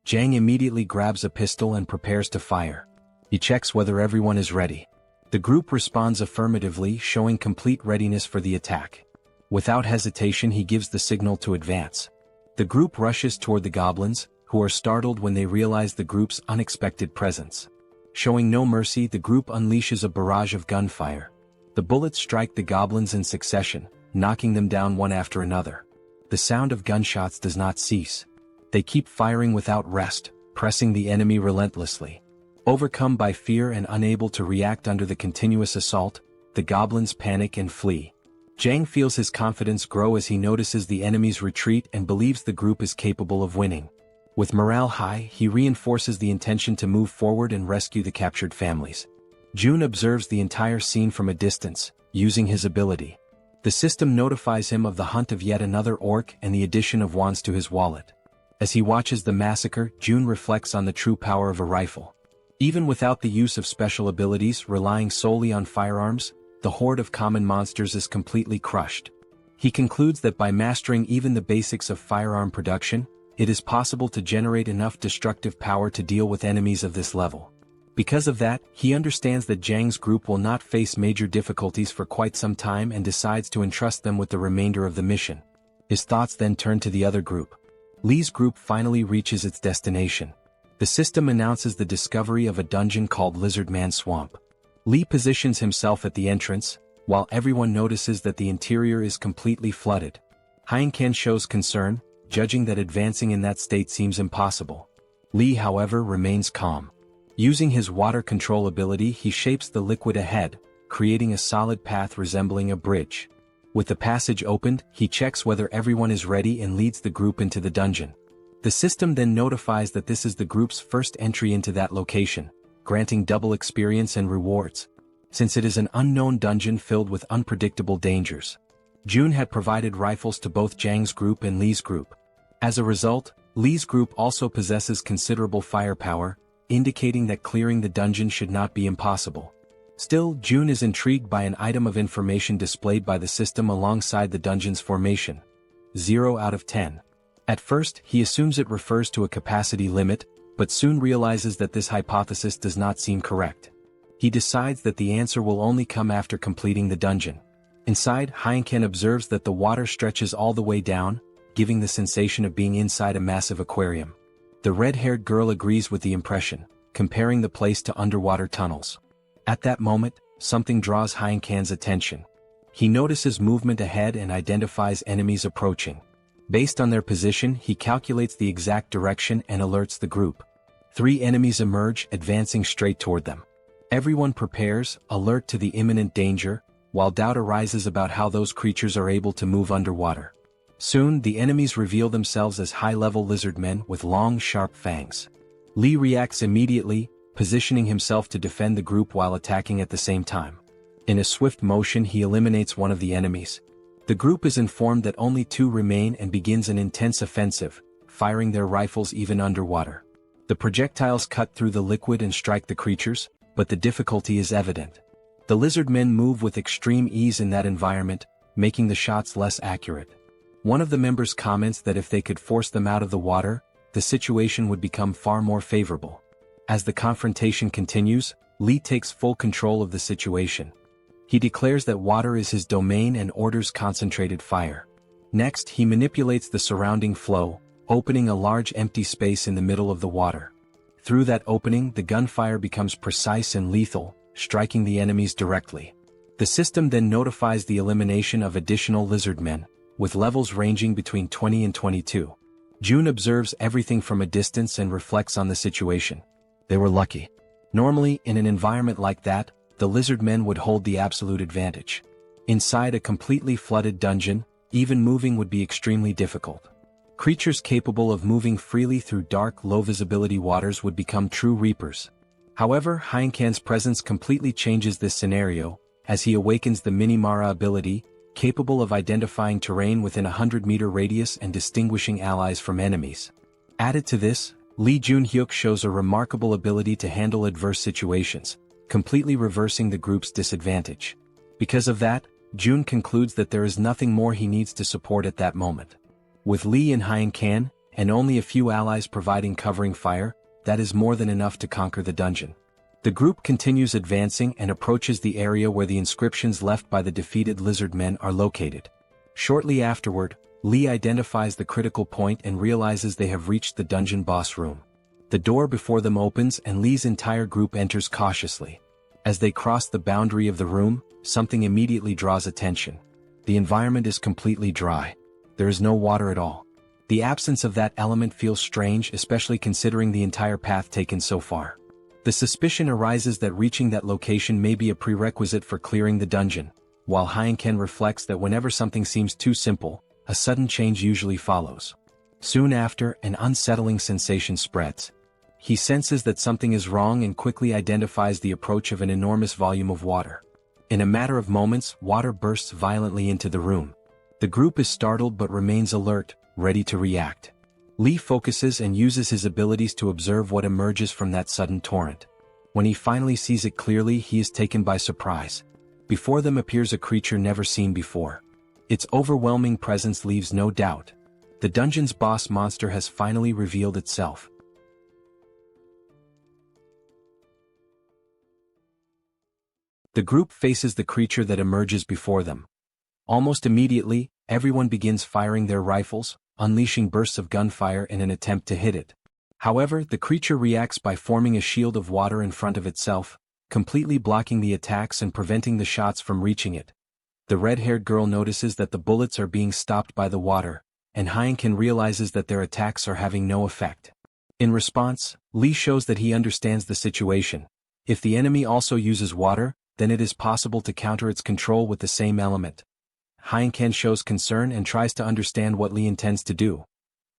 Jang immediately grabs a pistol and prepares to fire. He checks whether everyone is ready. The group responds affirmatively, showing complete readiness for the attack. Without hesitation, he gives the signal to advance. The group rushes toward the goblins, who are startled when they realize the group's unexpected presence. Showing no mercy, the group unleashes a barrage of gunfire. The bullets strike the goblins in succession, knocking them down one after another. The sound of gunshots does not cease. They keep firing without rest, pressing the enemy relentlessly. Overcome by fear and unable to react under the continuous assault, the goblins panic and flee. Jang feels his confidence grow as he notices the enemy's retreat and believes the group is capable of winning. With morale high, he reinforces the intention to move forward and rescue the captured families. June observes the entire scene from a distance, using his ability. The system notifies him of the hunt of yet another orc and the addition of wands to his wallet. As he watches the massacre, June reflects on the true power of a rifle. Even without the use of special abilities, relying solely on firearms, the horde of common monsters is completely crushed. He concludes that by mastering even the basics of firearm production, it is possible to generate enough destructive power to deal with enemies of this level. Because of that, he understands that Jang's group will not face major difficulties for quite some time and decides to entrust them with the remainder of the mission. His thoughts then turn to the other group. Lee's group finally reaches its destination. The system announces the discovery of a dungeon called Lizard Man Swamp. Lee positions himself at the entrance, while everyone notices that the interior is completely flooded. Heinkan shows concern, judging that advancing in that state seems impossible. Lee, however, remains calm. Using his water control ability, he shapes the liquid ahead, creating a solid path resembling a bridge. With the passage opened, he checks whether everyone is ready and leads the group into the dungeon. The system then notifies that this is the group's first entry into that location, granting double experience and rewards, since it is an unknown dungeon filled with unpredictable dangers. June had provided rifles to both Jang's group and Lee's group. As a result, Lee's group also possesses considerable firepower, indicating that clearing the dungeon should not be impossible. Still, June is intrigued by an item of information displayed by the system alongside the dungeon's formation. 0 out of 10. At first, he assumes it refers to a capacity limit, but soon realizes that this hypothesis does not seem correct. He decides that the answer will only come after completing the dungeon. Inside, Heinken observes that the water stretches all the way down, giving the sensation of being inside a massive aquarium. The red-haired girl agrees with the impression, comparing the place to underwater tunnels. At that moment, something draws Heinken's attention. He notices movement ahead and identifies enemies approaching. Based on their position, he calculates the exact direction and alerts the group. 3 enemies emerge, advancing straight toward them. Everyone prepares, alert to the imminent danger, while doubt arises about how those creatures are able to move underwater. Soon, the enemies reveal themselves as high-level lizard men with long, sharp fangs. Lee reacts immediately, positioning himself to defend the group while attacking at the same time. In a swift motion, he eliminates one of the enemies. The group is informed that only 2 remain and begins an intense offensive, firing their rifles even underwater. The projectiles cut through the liquid and strike the creatures, but the difficulty is evident. The lizard men move with extreme ease in that environment, making the shots less accurate. One of the members comments that if they could force them out of the water, the situation would become far more favorable. As the confrontation continues, Lee takes full control of the situation. He declares that water is his domain and orders concentrated fire. Next, he manipulates the surrounding flow, opening a large empty space in the middle of the water. Through that opening, the gunfire becomes precise and lethal, striking the enemies directly. The system then notifies the elimination of additional lizard men, with levels ranging between 20 and 22. June observes everything from a distance and reflects on the situation. They were lucky. Normally, in an environment like that, the lizard men would hold the absolute advantage. Inside a completely flooded dungeon, even moving would be extremely difficult. Creatures capable of moving freely through dark, low-visibility waters would become true reapers. However, Heinken's presence completely changes this scenario, as he awakens the Minimara ability, capable of identifying terrain within a 100-meter radius and distinguishing allies from enemies. Added to this, Lee Jun-hyuk shows a remarkable ability to handle adverse situations, completely reversing the group's disadvantage. Because of that, Jun concludes that there is nothing more he needs to support at that moment. With Lee and Heinken, and only a few allies providing covering fire, that is more than enough to conquer the dungeon. The group continues advancing and approaches the area where the inscriptions left by the defeated lizard men are located. Shortly afterward, Lee identifies the critical point and realizes they have reached the dungeon boss room. The door before them opens and Lee's entire group enters cautiously. As they cross the boundary of the room, something immediately draws attention. The environment is completely dry. There is no water at all. The absence of that element feels strange, especially considering the entire path taken so far. The suspicion arises that reaching that location may be a prerequisite for clearing the dungeon, while Heinken reflects that whenever something seems too simple, a sudden change usually follows. Soon after, an unsettling sensation spreads. He senses that something is wrong and quickly identifies the approach of an enormous volume of water. In a matter of moments, water bursts violently into the room. The group is startled but remains alert, ready to react. Lee focuses and uses his abilities to observe what emerges from that sudden torrent. When he finally sees it clearly, he is taken by surprise. Before them appears a creature never seen before. Its overwhelming presence leaves no doubt. The dungeon's boss monster has finally revealed itself. The group faces the creature that emerges before them. Almost immediately, everyone begins firing their rifles, unleashing bursts of gunfire in an attempt to hit it. However, the creature reacts by forming a shield of water in front of itself, completely blocking the attacks and preventing the shots from reaching it. The red-haired girl notices that the bullets are being stopped by the water, and Heinken realizes that their attacks are having no effect. In response, Lee shows that he understands the situation. If the enemy also uses water, then it is possible to counter its control with the same element. Heinken shows concern and tries to understand what Lee intends to do.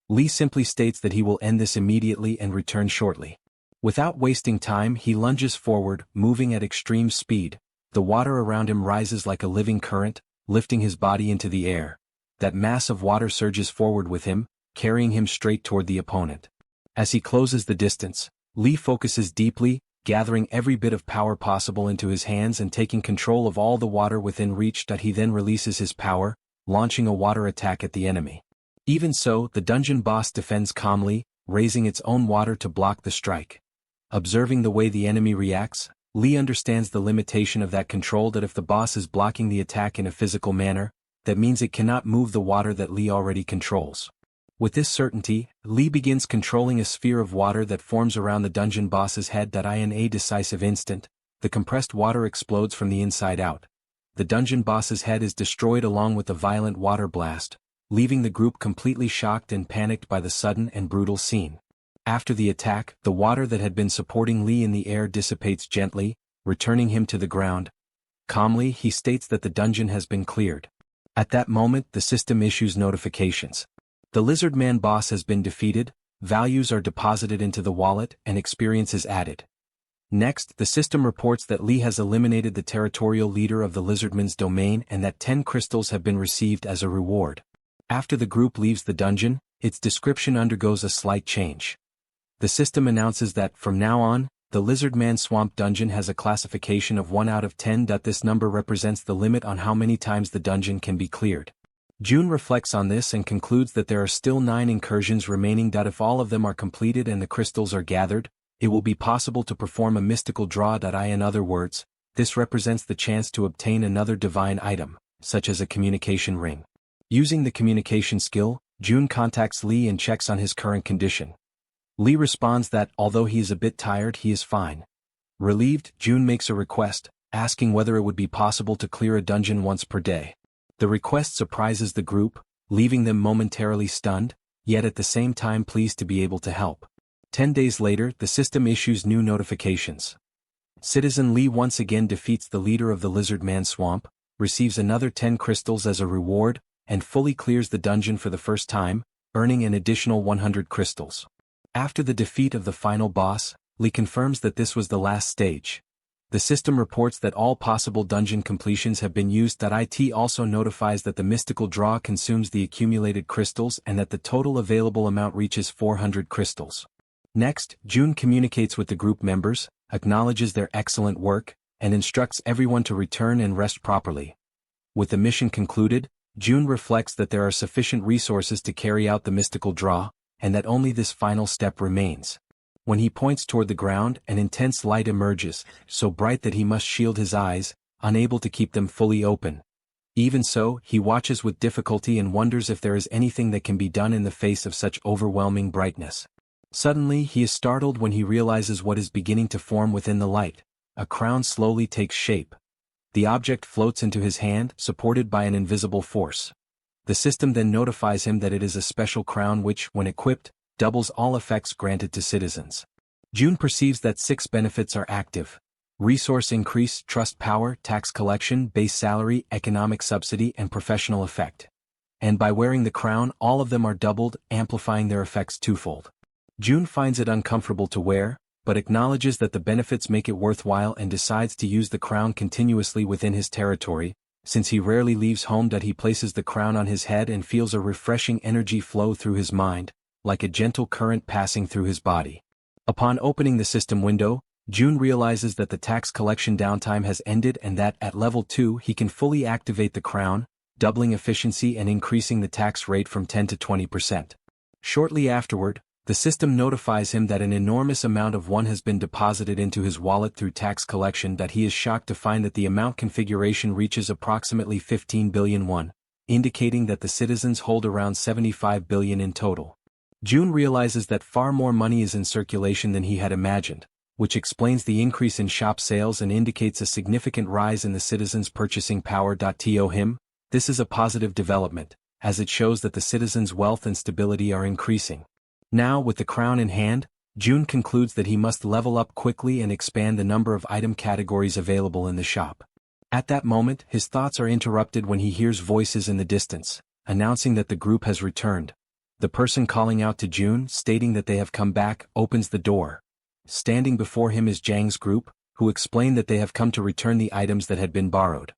Lee simply states that he will end this immediately and return shortly. Without wasting time, he lunges forward, moving at extreme speed. The water around him rises like a living current, lifting his body into the air. That mass of water surges forward with him, carrying him straight toward the opponent. As he closes the distance, Lee focuses deeply, gathering every bit of power possible into his hands and taking control of all the water within reach. He then releases his power, launching a water attack at the enemy. Even so, the dungeon boss defends calmly, raising its own water to block the strike. Observing the way the enemy reacts, Lee understands the limitation of that control, that if the boss is blocking the attack in a physical manner, that means it cannot move the water that Lee already controls. With this certainty, Lee begins controlling a sphere of water that forms around the dungeon boss's head. In a decisive instant, the compressed water explodes from the inside out. The dungeon boss's head is destroyed along with a violent water blast, leaving the group completely shocked and panicked by the sudden and brutal scene. After the attack, the water that had been supporting Lee in the air dissipates gently, returning him to the ground. Calmly, he states that the dungeon has been cleared. At that moment, the system issues notifications. The lizard man boss has been defeated, values are deposited into the wallet, and experience is added. Next, the system reports that Lee has eliminated the territorial leader of the lizardman's domain and that 10 crystals have been received as a reward. After the group leaves the dungeon, its description undergoes a slight change. The system announces that, from now on, the Lizardman Swamp Dungeon has a classification of 1 out of 10. This number represents the limit on how many times the dungeon can be cleared. June reflects on this and concludes that there are still 9 incursions remaining. If all of them are completed and the crystals are gathered, it will be possible to perform a mystical draw. In other words, this represents the chance to obtain another divine item, such as a communication ring. Using the communication skill, June contacts Lee and checks on his current condition. Lee responds that, although he is a bit tired, he is fine. Relieved, June makes a request, asking whether it would be possible to clear a dungeon once per day. The request surprises the group, leaving them momentarily stunned, yet at the same time pleased to be able to help. 10 days later, the system issues new notifications. Citizen Lee once again defeats the leader of the Lizard Man Swamp, receives another 10 crystals as a reward, and fully clears the dungeon for the first time, earning an additional 100 crystals. After the defeat of the final boss, Lee confirms that this was the last stage. The system reports that all possible dungeon completions have been used. It also notifies that the mystical draw consumes the accumulated crystals and that the total available amount reaches 400 crystals. Next, June communicates with the group members, acknowledges their excellent work, and instructs everyone to return and rest properly. With the mission concluded, June reflects that there are sufficient resources to carry out the mystical draw, and that only this final step remains. When he points toward the ground, an intense light emerges, so bright that he must shield his eyes, unable to keep them fully open. Even so, he watches with difficulty and wonders if there is anything that can be done in the face of such overwhelming brightness. Suddenly, he is startled when he realizes what is beginning to form within the light. A crown slowly takes shape. The object floats into his hand, supported by an invisible force. The system then notifies him that it is a special crown which, when equipped, doubles all effects granted to citizens. June perceives that 6 benefits are active: resource increase, trust power, tax collection, base salary, economic subsidy, and professional effect. And by wearing the crown, all of them are doubled, amplifying their effects twofold. June finds it uncomfortable to wear, but acknowledges that the benefits make it worthwhile and decides to use the crown continuously within his territory. Since he rarely leaves home, he places the crown on his head and feels a refreshing energy flow through his mind, like a gentle current passing through his body. Upon opening the system window, June realizes that the tax collection downtime has ended and that, at level 2, he can fully activate the crown, doubling efficiency and increasing the tax rate from 10 to 20%. Shortly afterward, the system notifies him that an enormous amount of won has been deposited into his wallet through tax collection. He is shocked to find that the amount configuration reaches approximately 15 billion won, indicating that the citizens hold around 75 billion in total. June realizes that far more money is in circulation than he had imagined, which explains the increase in shop sales and indicates a significant rise in the citizens' purchasing power. To him, this is a positive development, as it shows that the citizens' wealth and stability are increasing. Now, with the crown in hand, June concludes that he must level up quickly and expand the number of item categories available in the shop. At that moment, his thoughts are interrupted when he hears voices in the distance, announcing that the group has returned. The person calling out to June, stating that they have come back, opens the door. Standing before him is Jang's group, who explain that they have come to return the items that had been borrowed.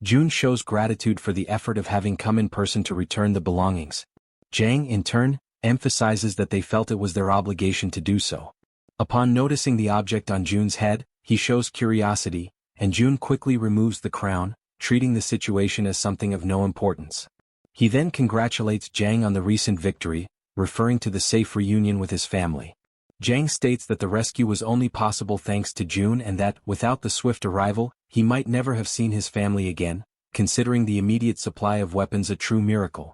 June shows gratitude for the effort of having come in person to return the belongings. Jang, in turn, emphasizes that they felt it was their obligation to do so. Upon noticing the object on June's head, he shows curiosity, and June quickly removes the crown, treating the situation as something of no importance. He then congratulates Jang on the recent victory, referring to the safe reunion with his family. Jang states that the rescue was only possible thanks to June and that, without the swift arrival, he might never have seen his family again, considering the immediate supply of weapons a true miracle.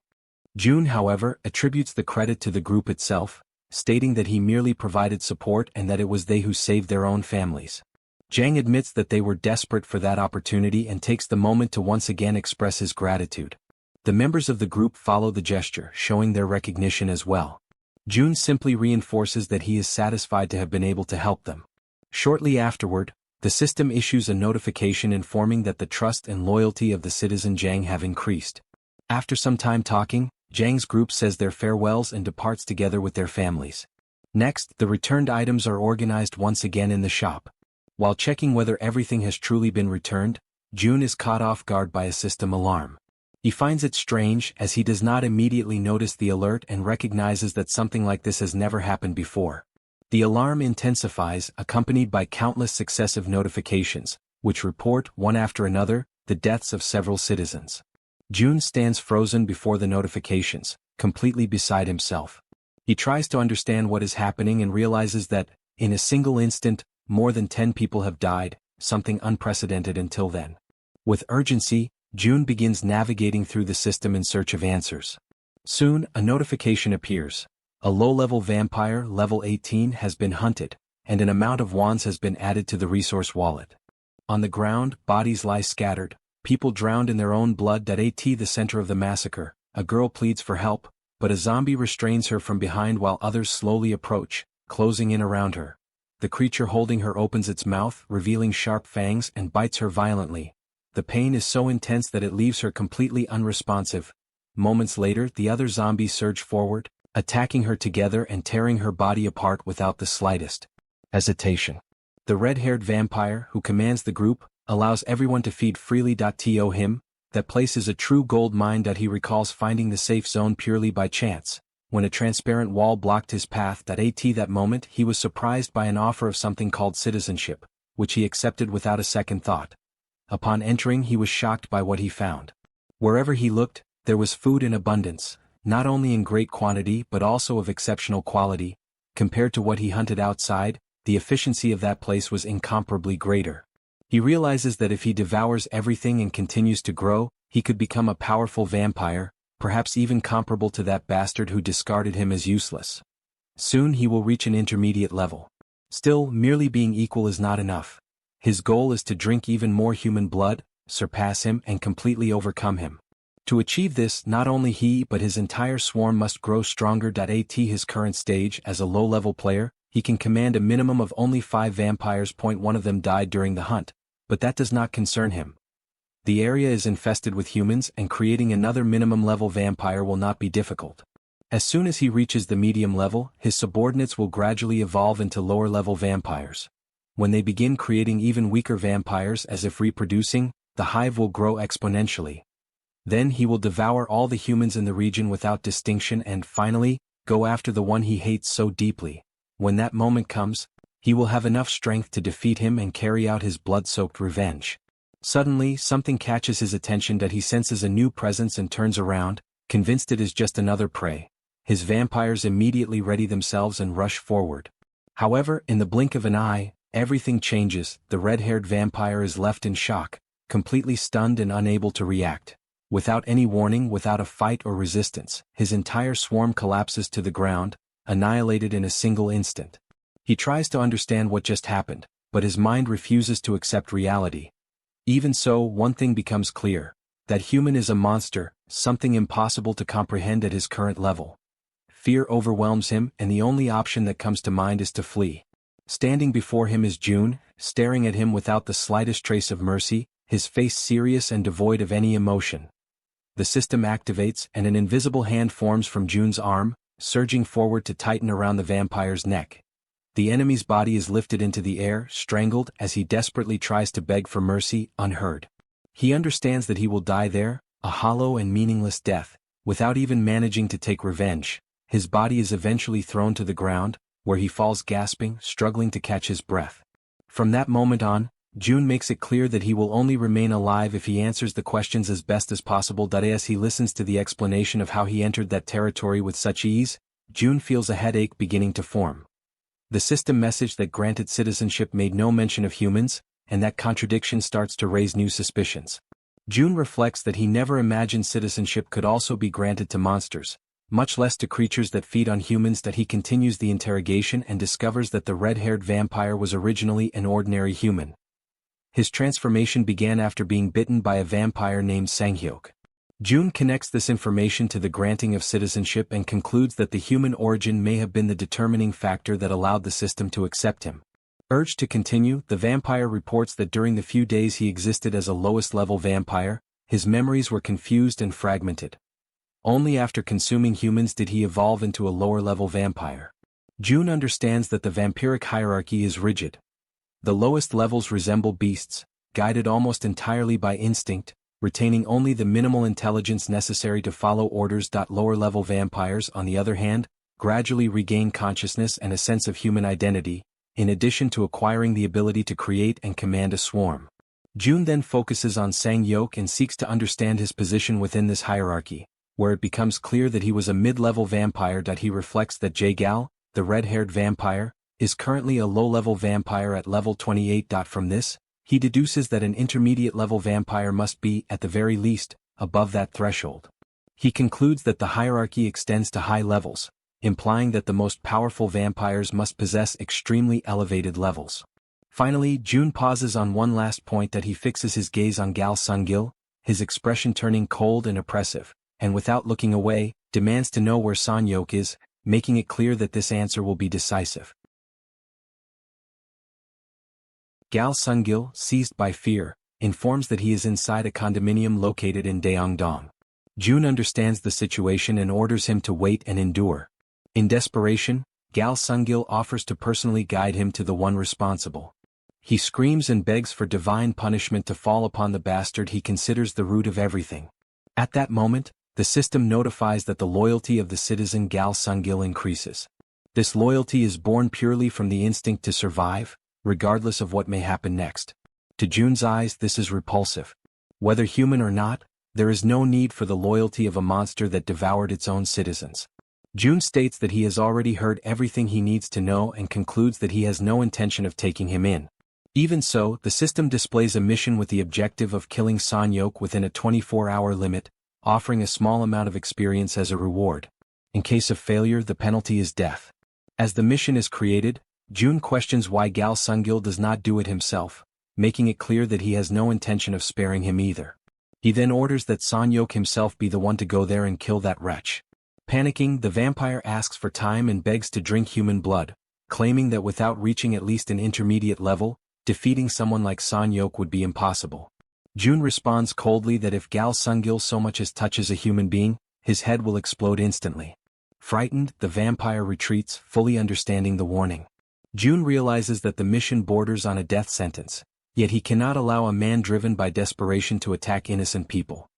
June, however, attributes the credit to the group itself, stating that he merely provided support and that it was they who saved their own families. Jang admits that they were desperate for that opportunity and takes the moment to once again express his gratitude. The members of the group follow the gesture, showing their recognition as well. June simply reinforces that he is satisfied to have been able to help them. Shortly afterward, the system issues a notification informing that the trust and loyalty of the citizen Jang have increased. After some time talking, Jang's group says their farewells and departs together with their families. Next, the returned items are organized once again in the shop. While checking whether everything has truly been returned, June is caught off guard by a system alarm. He finds it strange as he does not immediately notice the alert and recognizes that something like this has never happened before. The alarm intensifies, accompanied by countless successive notifications, which report, one after another, the deaths of several citizens. June stands frozen before the notifications, completely beside himself. He tries to understand what is happening and realizes that, in a single instant, more than 10 people have died, something unprecedented until then. With urgency, June begins navigating through the system in search of answers. Soon, a notification appears. A low-level vampire, level 18, has been hunted, and an amount of wands has been added to the resource wallet. On the ground, bodies lie scattered, people drowned in their own blood. At the center of the massacre, a girl pleads for help, but a zombie restrains her from behind while others slowly approach, closing in around her. The creature holding her opens its mouth, revealing sharp fangs, and bites her violently. The pain is so intense that it leaves her completely unresponsive. Moments later, the other zombies surge forward, attacking her together and tearing her body apart without the slightest hesitation. The red-haired vampire, who commands the group, allows everyone to feed freely. To him, that place is a true gold mine. He recalls finding the safe zone purely by chance, when a transparent wall blocked his path. That moment he was surprised by an offer of something called citizenship, which he accepted without a second thought. Upon entering, he was shocked by what he found. Wherever he looked, there was food in abundance, not only in great quantity but also of exceptional quality. Compared to what he hunted outside, the efficiency of that place was incomparably greater. He realizes that if he devours everything and continues to grow, he could become a powerful vampire, perhaps even comparable to that bastard who discarded him as useless. Soon he will reach an intermediate level. Still, merely being equal is not enough. His goal is to drink even more human blood, surpass him and completely overcome him. To achieve this, not only he but his entire swarm must grow stronger. At his current stage as a low-level player, he can command a minimum of only 5 vampires. One of them died during the hunt, but that does not concern him. The area is infested with humans and creating another minimum-level vampire will not be difficult. As soon as he reaches the medium level, his subordinates will gradually evolve into lower-level vampires. When they begin creating even weaker vampires as if reproducing, the hive will grow exponentially. Then he will devour all the humans in the region without distinction and, finally, go after the one he hates so deeply. When that moment comes, he will have enough strength to defeat him and carry out his blood-soaked revenge. Suddenly, something catches his attention. He senses a new presence and turns around, convinced it is just another prey. His vampires immediately ready themselves and rush forward. However, in the blink of an eye, everything changes. The red-haired vampire is left in shock, completely stunned and unable to react. Without any warning, without a fight or resistance, his entire swarm collapses to the ground, annihilated in a single instant. He tries to understand what just happened, but his mind refuses to accept reality. Even so, one thing becomes clear: that human is a monster, something impossible to comprehend at his current level. Fear overwhelms him, and the only option that comes to mind is to flee. Standing before him is June, staring at him without the slightest trace of mercy, his face serious and devoid of any emotion. The system activates and an invisible hand forms from June's arm, surging forward to tighten around the vampire's neck. The enemy's body is lifted into the air, strangled as he desperately tries to beg for mercy, unheard. He understands that he will die there, a hollow and meaningless death, without even managing to take revenge. His body is eventually thrown to the ground, where he falls gasping, struggling to catch his breath. From that moment on, June makes it clear that he will only remain alive if he answers the questions as best as possible. As he listens to the explanation of how he entered that territory with such ease, June feels a headache beginning to form. The system message that granted citizenship made no mention of humans, and that contradiction starts to raise new suspicions. June reflects that he never imagined citizenship could also be granted to monsters, much less to creatures that feed on humans. He continues the interrogation and discovers that the red-haired vampire was originally an ordinary human. His transformation began after being bitten by a vampire named Sanghyok. June connects this information to the granting of citizenship and concludes that the human origin may have been the determining factor that allowed the system to accept him. Urged to continue, the vampire reports that during the few days he existed as a lowest-level vampire, his memories were confused and fragmented. Only after consuming humans did he evolve into a lower-level vampire. June understands that the vampiric hierarchy is rigid. The lowest levels resemble beasts, guided almost entirely by instinct, retaining only the minimal intelligence necessary to follow orders. Lower-level vampires, on the other hand, gradually regain consciousness and a sense of human identity, in addition to acquiring the ability to create and command a swarm. June then focuses on Sanghyok and seeks to understand his position within this hierarchy, where it becomes clear that he was a mid-level vampire. He reflects that Jaehyeon, the red-haired vampire, is currently a low-level vampire at level 28. From this, he deduces that an intermediate-level vampire must be, at the very least, above that threshold. He concludes that the hierarchy extends to high levels, implying that the most powerful vampires must possess extremely elevated levels. Finally, June pauses on one last point. He fixes his gaze on Gal Sungil, his expression turning cold and oppressive, and without looking away, demands to know where Sanghyok is, making it clear that this answer will be decisive. Gal Sungil, seized by fear, informs that he is inside a condominium located in Daeongdong. June understands the situation and orders him to wait and endure. In desperation, Gal Sungil offers to personally guide him to the one responsible. He screams and begs for divine punishment to fall upon the bastard he considers the root of everything. At that moment, the system notifies that the loyalty of the citizen Gal Sungil increases. This loyalty is born purely from the instinct to survive, regardless of what may happen next. To June's eyes, this is repulsive. Whether human or not, there is no need for the loyalty of a monster that devoured its own citizens. June states that he has already heard everything he needs to know and concludes that he has no intention of taking him in. Even so, the system displays a mission with the objective of killing Sanghyok within a 24-hour limit, offering a small amount of experience as a reward. In case of failure, the penalty is death. As the mission is created, June questions why Gal Sungil does not do it himself, making it clear that he has no intention of sparing him either. He then orders that Sanghyok himself be the one to go there and kill that wretch. Panicking, the vampire asks for time and begs to drink human blood, claiming that without reaching at least an intermediate level, defeating someone like Sanghyok would be impossible. June responds coldly that if Gal Sungil so much as touches a human being, his head will explode instantly. Frightened, the vampire retreats, fully understanding the warning. June realizes that the mission borders on a death sentence, yet he cannot allow a man driven by desperation to attack innocent people.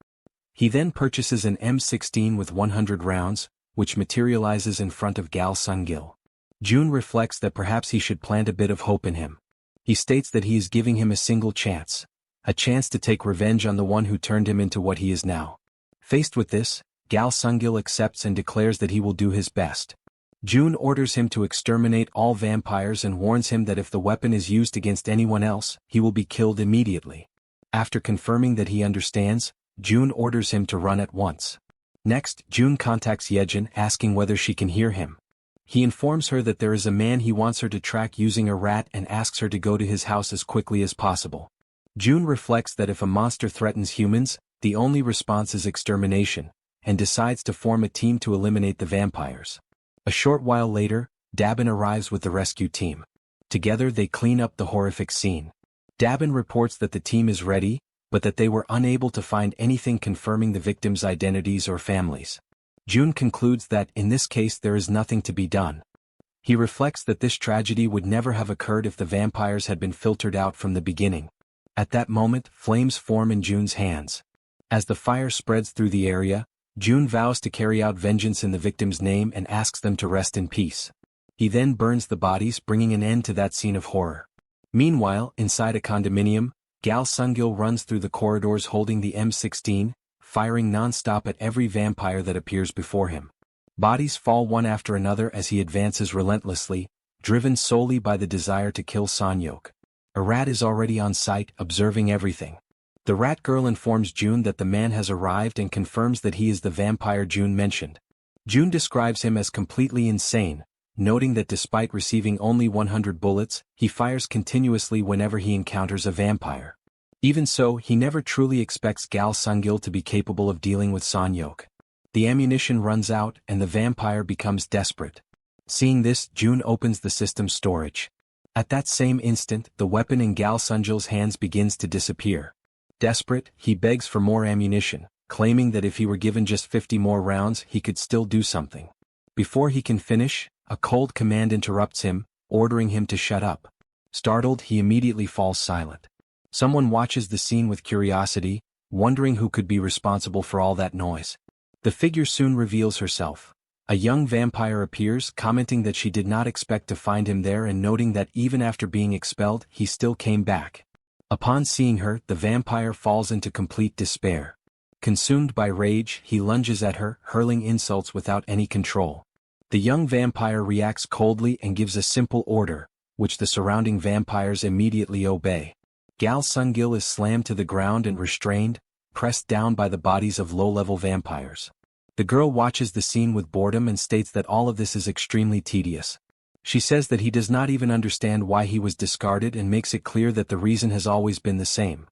He then purchases an M16 with 100 rounds, which materializes in front of Gal Sungil. June reflects that perhaps he should plant a bit of hope in him. He states that he is giving him a single chance, a chance to take revenge on the one who turned him into what he is now. Faced with this, Gal Sungil accepts and declares that he will do his best. June orders him to exterminate all vampires and warns him that if the weapon is used against anyone else, he will be killed immediately. After confirming that he understands, June orders him to run at once. Next, June contacts Jaehyeon asking whether she can hear him. He informs her that there is a man he wants her to track using a rat and asks her to go to his house as quickly as possible. June reflects that if a monster threatens humans, the only response is extermination, and decides to form a team to eliminate the vampires. A short while later, Dabin arrives with the rescue team. Together they clean up the horrific scene. Dabin reports that the team is ready, but that they were unable to find anything confirming the victims' identities or families. June concludes that, in this case, there is nothing to be done. He reflects that this tragedy would never have occurred if the vampires had been filtered out from the beginning. At that moment, flames form in June's hands. As the fire spreads through the area, June vows to carry out vengeance in the victim's name and asks them to rest in peace. He then burns the bodies, bringing an end to that scene of horror. Meanwhile, inside a condominium, Gal Sungil runs through the corridors holding the M16, firing non-stop at every vampire that appears before him. Bodies fall one after another as he advances relentlessly, driven solely by the desire to kill Sanyok. A rat is already on site, observing everything. The rat girl informs June that the man has arrived and confirms that he is the vampire June mentioned. June describes him as completely insane, noting that despite receiving only 100 bullets, he fires continuously whenever he encounters a vampire. Even so, he never truly expects Gal Sungil to be capable of dealing with Sanyok. The ammunition runs out and the vampire becomes desperate. Seeing this, June opens the system's storage. At that same instant, the weapon in Gal Sungil's hands begins to disappear. Desperate, he begs for more ammunition, claiming that if he were given just 50 more rounds he could still do something. Before he can finish, a cold command interrupts him, ordering him to shut up. Startled, he immediately falls silent. Someone watches the scene with curiosity, wondering who could be responsible for all that noise. The figure soon reveals herself. A young vampire appears, commenting that she did not expect to find him there and noting that even after being expelled, he still came back. Upon seeing her, the vampire falls into complete despair. Consumed by rage, he lunges at her, hurling insults without any control. The young vampire reacts coldly and gives a simple order, which the surrounding vampires immediately obey. Gal Sungil is slammed to the ground and restrained, pressed down by the bodies of low-level vampires. The girl watches the scene with boredom and states that all of this is extremely tedious. She says that he does not even understand why he was discarded and makes it clear that the reason has always been the same: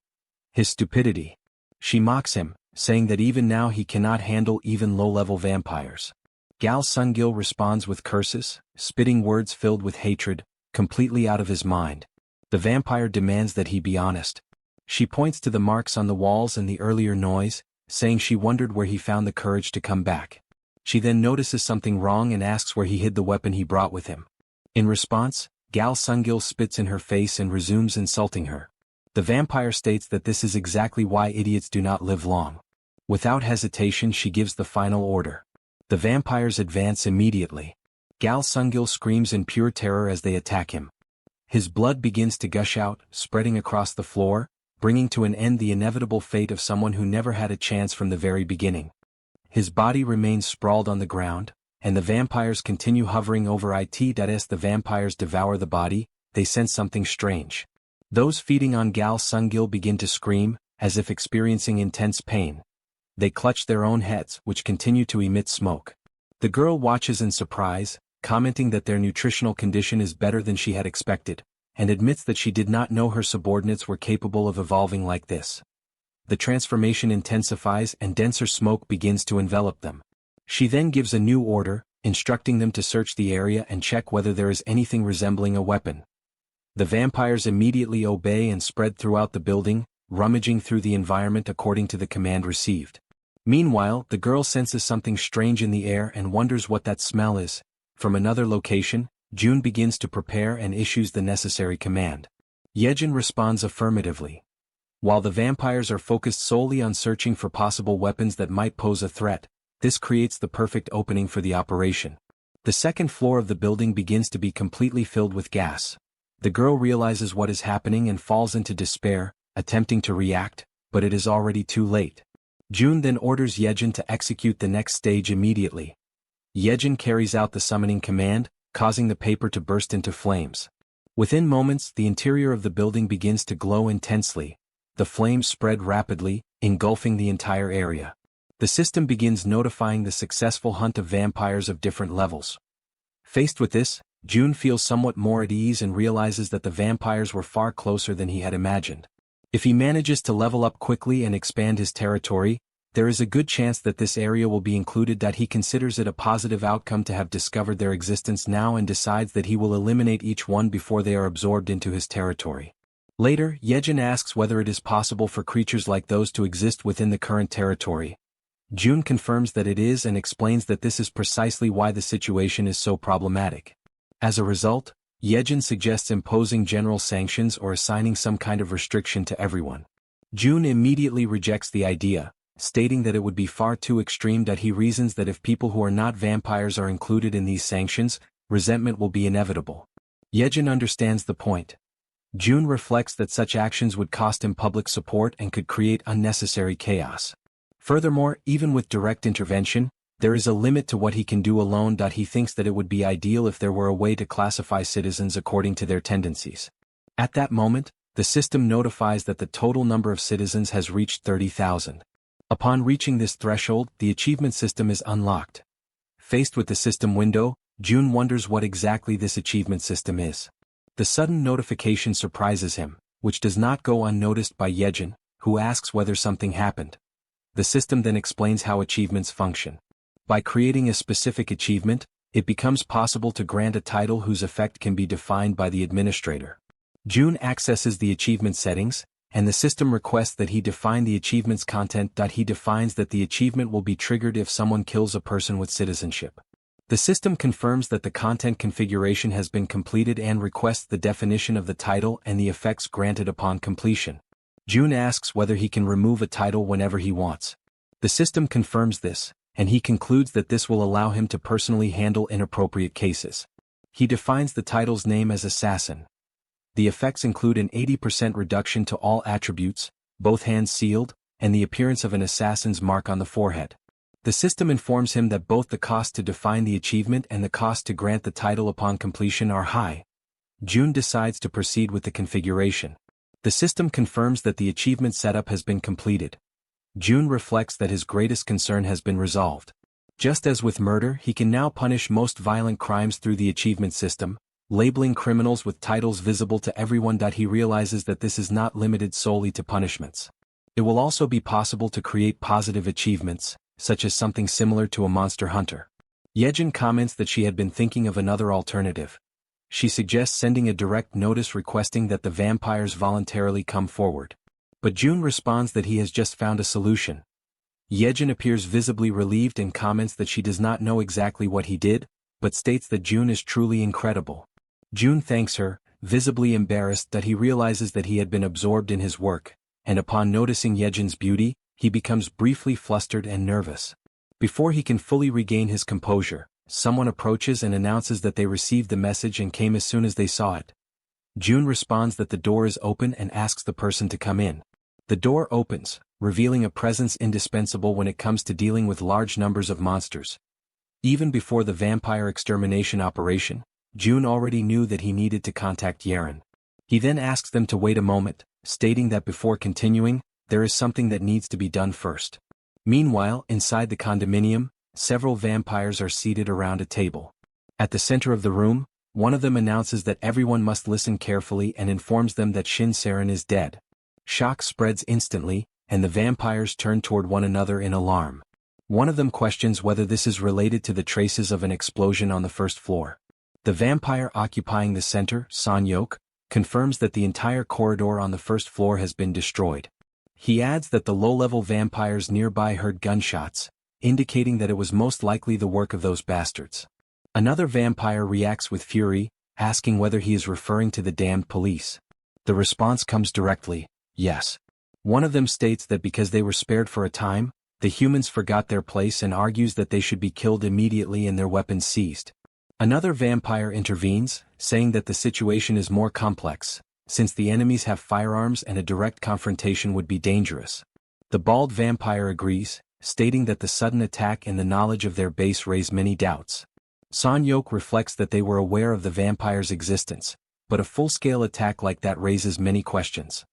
his stupidity. She mocks him, saying that even now he cannot handle even low-level vampires. Gal Sungil responds with curses, spitting words filled with hatred, completely out of his mind. The vampire demands that he be honest. She points to the marks on the walls and the earlier noise, saying she wondered where he found the courage to come back. She then notices something wrong and asks where he hid the weapon he brought with him. In response, Gal Sungil spits in her face and resumes insulting her. The vampire states that this is exactly why idiots do not live long. Without hesitation, she gives the final order. The vampires advance immediately. Gal Sungil screams in pure terror as they attack him. His blood begins to gush out, spreading across the floor, bringing to an end the inevitable fate of someone who never had a chance from the very beginning. His body remains sprawled on the ground, and the vampires continue hovering over it. As the vampires devour the body, they sense something strange. Those feeding on Gal Sungil begin to scream, as if experiencing intense pain. They clutch their own heads, which continue to emit smoke. The girl watches in surprise, commenting that their nutritional condition is better than she had expected, and admits that she did not know her subordinates were capable of evolving like this. The transformation intensifies and denser smoke begins to envelop them. She then gives a new order, instructing them to search the area and check whether there is anything resembling a weapon. The vampires immediately obey and spread throughout the building, rummaging through the environment according to the command received. Meanwhile, the girl senses something strange in the air and wonders what that smell is. From another location, June begins to prepare and issues the necessary command. Jaehyeon responds affirmatively. While the vampires are focused solely on searching for possible weapons that might pose a threat, this creates the perfect opening for the operation. The second floor of the building begins to be completely filled with gas. The girl realizes what is happening and falls into despair, attempting to react, but it is already too late. June then orders Jaehyeon to execute the next stage immediately. Jaehyeon carries out the summoning command, causing the paper to burst into flames. Within moments, the interior of the building begins to glow intensely. The flames spread rapidly, engulfing the entire area. The system begins notifying the successful hunt of vampires of different levels. Faced with this, June feels somewhat more at ease and realizes that the vampires were far closer than he had imagined. If he manages to level up quickly and expand his territory, there is a good chance that this area will be included. He considers it a positive outcome to have discovered their existence now and decides that he will eliminate each one before they are absorbed into his territory. Later, Jaehyeon asks whether it is possible for creatures like those to exist within the current territory. June confirms that it is and explains that this is precisely why the situation is so problematic. As a result, Jaehyeon suggests imposing general sanctions or assigning some kind of restriction to everyone. June immediately rejects the idea, stating that it would be far too extreme. He reasons that if people who are not vampires are included in these sanctions, resentment will be inevitable. Jaehyeon understands the point. June reflects that such actions would cost him public support and could create unnecessary chaos. Furthermore, even with direct intervention, there is a limit to what he can do alone. He thinks that it would be ideal if there were a way to classify citizens according to their tendencies. At that moment, the system notifies that the total number of citizens has reached 30,000. Upon reaching this threshold, the achievement system is unlocked. Faced with the system window, June wonders what exactly this achievement system is. The sudden notification surprises him, which does not go unnoticed by Jaehyeon, who asks whether something happened. The system then explains how achievements function. By creating a specific achievement, it becomes possible to grant a title whose effect can be defined by the administrator. June accesses the achievement settings, and the system requests that he define the achievement's content. He defines that the achievement will be triggered if someone kills a person with citizenship. The system confirms that the content configuration has been completed and requests the definition of the title and the effects granted upon completion. June asks whether he can remove a title whenever he wants. The system confirms this, and he concludes that this will allow him to personally handle inappropriate cases. He defines the title's name as Assassin. The effects include an 80% reduction to all attributes, both hands sealed, and the appearance of an assassin's mark on the forehead. The system informs him that both the cost to define the achievement and the cost to grant the title upon completion are high. June decides to proceed with the configuration. The system confirms that the achievement setup has been completed. June reflects that his greatest concern has been resolved. Just as with murder, he can now punish most violent crimes through the achievement system, labeling criminals with titles visible to everyone. He realizes that this is not limited solely to punishments. It will also be possible to create positive achievements, such as something similar to a monster hunter. Jaehyeon comments that she had been thinking of another alternative. She suggests sending a direct notice requesting that the vampires voluntarily come forward. But June responds that he has just found a solution. Jaehyeon appears visibly relieved and comments that she does not know exactly what he did, but states that June is truly incredible. June thanks her, visibly embarrassed. He realizes that he had been absorbed in his work, and upon noticing Jaehyeon's beauty, he becomes briefly flustered and nervous. Before he can fully regain his composure, someone approaches and announces that they received the message and came as soon as they saw it. June responds that the door is open and asks the person to come in. The door opens, revealing a presence indispensable when it comes to dealing with large numbers of monsters. Even before the vampire extermination operation, June already knew that he needed to contact Jaehyeon. He then asks them to wait a moment, stating that before continuing, there is something that needs to be done first. Meanwhile, inside the condominium, several vampires are seated around a table. At the center of the room, one of them announces that everyone must listen carefully and informs them that Shin Saren is dead. Shock spreads instantly, and the vampires turn toward one another in alarm. One of them questions whether this is related to the traces of an explosion on the first floor. The vampire occupying the center, Sanyok, confirms that the entire corridor on the first floor has been destroyed. He adds that the low-level vampires nearby heard gunshots, indicating that it was most likely the work of those bastards. Another vampire reacts with fury, asking whether he is referring to the damned police. The response comes directly, yes. One of them states that because they were spared for a time, the humans forgot their place and argues that they should be killed immediately and their weapons seized. Another vampire intervenes, saying that the situation is more complex, since the enemies have firearms and a direct confrontation would be dangerous. The bald vampire agrees, stating that the sudden attack and the knowledge of their base raise many doubts. Sanyok reflects that they were aware of the vampire's existence, but a full-scale attack like that raises many questions.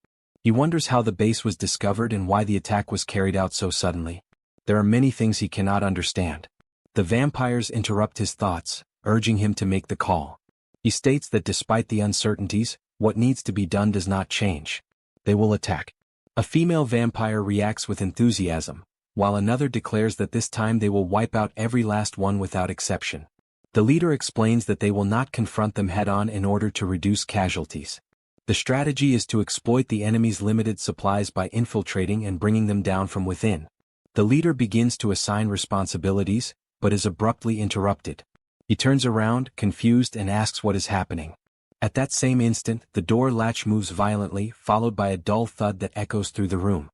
He wonders how the base was discovered and why the attack was carried out so suddenly. There are many things he cannot understand. The vampires interrupt his thoughts, urging him to make the call. He states that despite the uncertainties, what needs to be done does not change. They will attack. A female vampire reacts with enthusiasm, while another declares that this time they will wipe out every last one without exception. The leader explains that they will not confront them head-on in order to reduce casualties. The strategy is to exploit the enemy's limited supplies by infiltrating and bringing them down from within. The leader begins to assign responsibilities, but is abruptly interrupted. He turns around, confused, and asks what is happening. At that same instant, the door latch moves violently, followed by a dull thud that echoes through the room.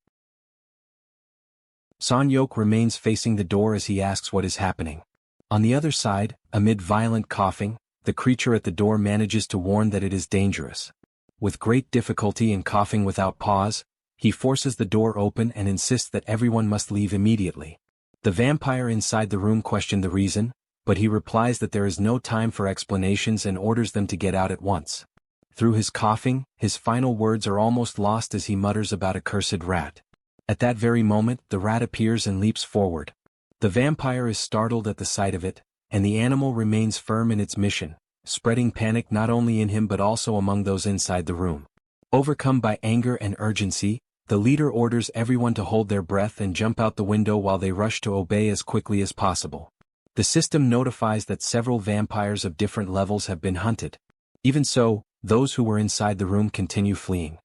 Sanyok remains facing the door as he asks what is happening. On the other side, amid violent coughing, the creature at the door manages to warn that it is dangerous. with great difficulty and coughing without pause, he forces the door open and insists that everyone must leave immediately. The vampire inside the room questions the reason, but he replies that there is no time for explanations and orders them to get out at once. Through his coughing, his final words are almost lost as he mutters about a cursed rat. At that very moment, the rat appears and leaps forward. The vampire is startled at the sight of it, and the animal remains firm in its mission, spreading panic not only in him but also among those inside the room. Overcome by anger and urgency, the leader orders everyone to hold their breath and jump out the window while they rush to obey as quickly as possible. The system notifies that several vampires of different levels have been hunted. Even so, those who were inside the room continue fleeing.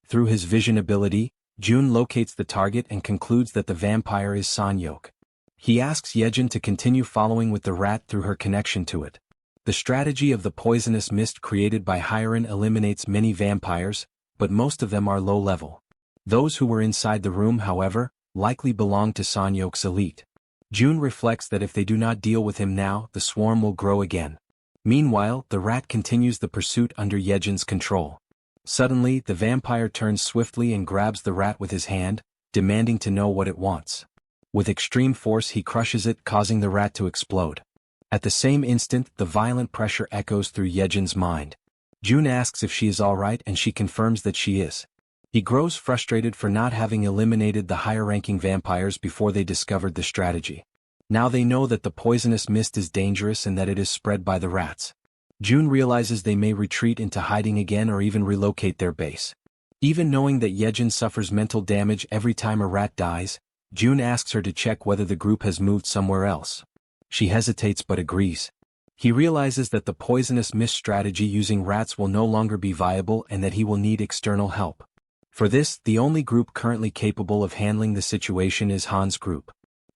Through his vision ability, Jun locates the target and concludes that the vampire is Sanyok. He asks Jaehyeon to continue following with the rat through her connection to it. The strategy of the poisonous mist created by Hyeon eliminates many vampires, but most of them are low level. Those who were inside the room, however, likely belong to Sanyok's elite. Jun reflects that if they do not deal with him now, the swarm will grow again. Meanwhile, the rat continues the pursuit under Jaehyeon's control. Suddenly, the vampire turns swiftly and grabs the rat with his hand, demanding to know what it wants. With extreme force he crushes it, causing the rat to explode. At the same instant, the violent pressure echoes through Jaehyeon's mind. Jun asks if she is alright and she confirms that she is. He grows frustrated for not having eliminated the higher-ranking vampires before they discovered the strategy. Now they know that the poisonous mist is dangerous and that it is spread by the rats. Jun realizes they may retreat into hiding again or even relocate their base. Even knowing that Jaehyeon suffers mental damage every time a rat dies, Jun asks her to check whether the group has moved somewhere else. She hesitates but agrees. He realizes that the poisonous mist strategy using rats will no longer be viable and that he will need external help. For this, the only group currently capable of handling the situation is Han's group.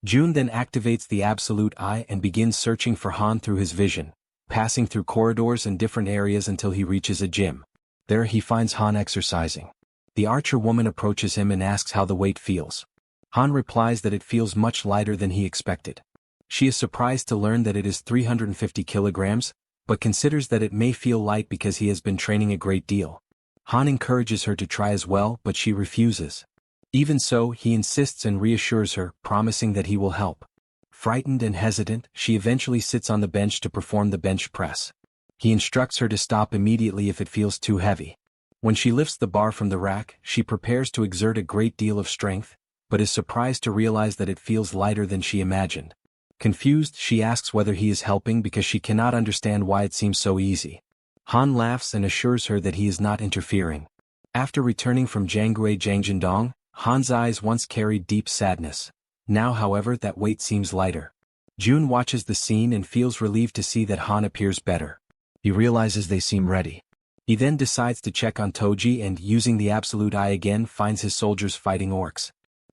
Jun then activates the Absolute Eye and begins searching for Han through his vision, passing through corridors and different areas until he reaches a gym. There he finds Han exercising. The archer woman approaches him and asks how the weight feels. Han replies that it feels much lighter than he expected. She is surprised to learn that it is 350 kilograms, but considers that it may feel light because he has been training a great deal. Han encourages her to try as well, but she refuses. Even so, he insists and reassures her, promising that he will help. Frightened and hesitant, she eventually sits on the bench to perform the bench press. He instructs her to stop immediately if it feels too heavy. When she lifts the bar from the rack, she prepares to exert a great deal of strength, but is surprised to realize that it feels lighter than she imagined. Confused, she asks whether he is helping because she cannot understand why it seems so easy. Han laughs and assures her that he is not interfering. After returning from Janggui Jangjindong, Han's eyes once carried deep sadness. Now, however, that weight seems lighter. Jun watches the scene and feels relieved to see that Han appears better. He realizes they seem ready. He then decides to check on Toji and, using the Absolute Eye again, finds his soldiers fighting orcs.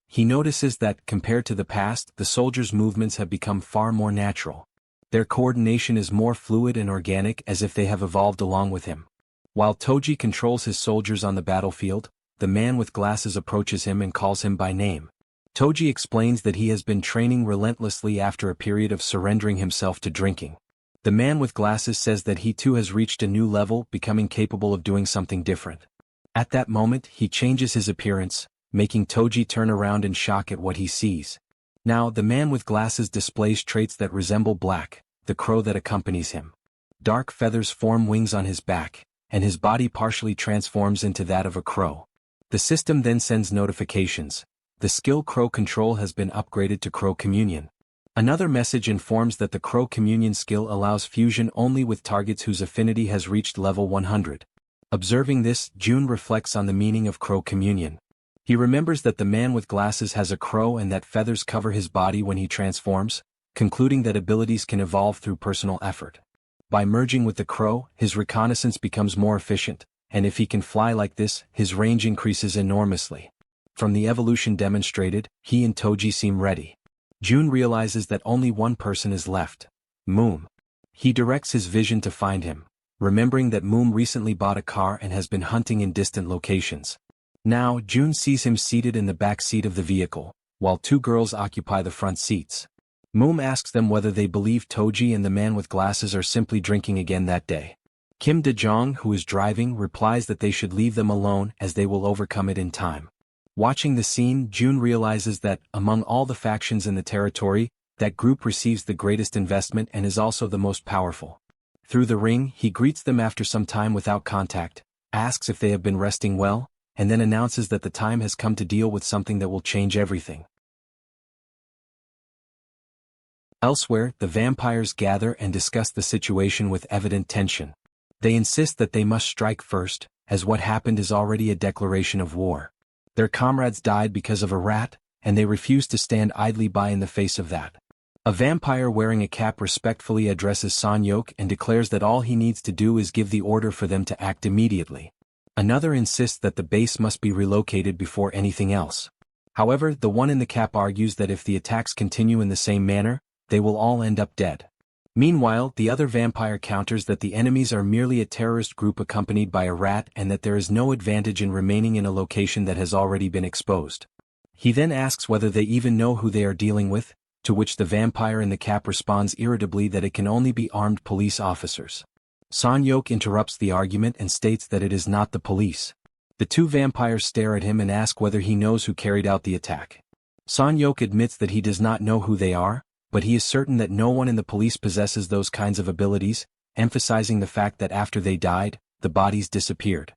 He notices that, compared to the past, the soldiers' movements have become far more natural. Their coordination is more fluid and organic, as if they have evolved along with him. While Toji controls his soldiers on the battlefield, the man with glasses approaches him and calls him by name. Toji explains that he has been training relentlessly after a period of surrendering himself to drinking. The man with glasses says that he too has reached a new level, becoming capable of doing something different. At that moment, he changes his appearance, making Toji turn around in shock at what he sees. Now, the man with glasses displays traits that resemble Black, the crow that accompanies him. Dark feathers form wings on his back, and his body partially transforms into that of a crow. The system then sends notifications. The skill Crow Control has been upgraded to Crow Communion. Another message informs that the Crow Communion skill allows fusion only with targets whose affinity has reached level 100. Observing this, Jun reflects on the meaning of Crow Communion. He remembers that the man with glasses has a crow and that feathers cover his body when he transforms, concluding that abilities can evolve through personal effort. By merging with the crow, his reconnaissance becomes more efficient, and if he can fly like this, his range increases enormously. From the evolution demonstrated, he and Toji seem ready. Jun realizes that only one person is left: Moom. He directs his vision to find him, remembering that Moom recently bought a car and has been hunting in distant locations. Now, Jun sees him seated in the back seat of the vehicle, while two girls occupy the front seats. Moom asks them whether they believe Toji and the man with glasses are simply drinking again that day. Kim De-jong, who is driving, replies that they should leave them alone as they will overcome it in time. Watching the scene, June realizes that, among all the factions in the territory, that group receives the greatest investment and is also the most powerful. Through the ring, he greets them after some time without contact, asks if they have been resting well, and then announces that the time has come to deal with something that will change everything. Elsewhere, the vampires gather and discuss the situation with evident tension. They insist that they must strike first, as what happened is already a declaration of war. Their comrades died because of a rat, and they refuse to stand idly by in the face of that. A vampire wearing a cap respectfully addresses Son-hyuk and declares that all he needs to do is give the order for them to act immediately. Another insists that the base must be relocated before anything else. However, the one in the cap argues that if the attacks continue in the same manner, they will all end up dead. Meanwhile, the other vampire counters that the enemies are merely a terrorist group accompanied by a rat and that there is no advantage in remaining in a location that has already been exposed. He then asks whether they even know who they are dealing with, to which the vampire in the cap responds irritably that it can only be armed police officers. Son-hyuk interrupts the argument and states that it is not the police. The two vampires stare at him and ask whether he knows who carried out the attack. Son-hyuk admits that he does not know who they are, but he is certain that no one in the police possesses those kinds of abilities, emphasizing the fact that after they died, the bodies disappeared.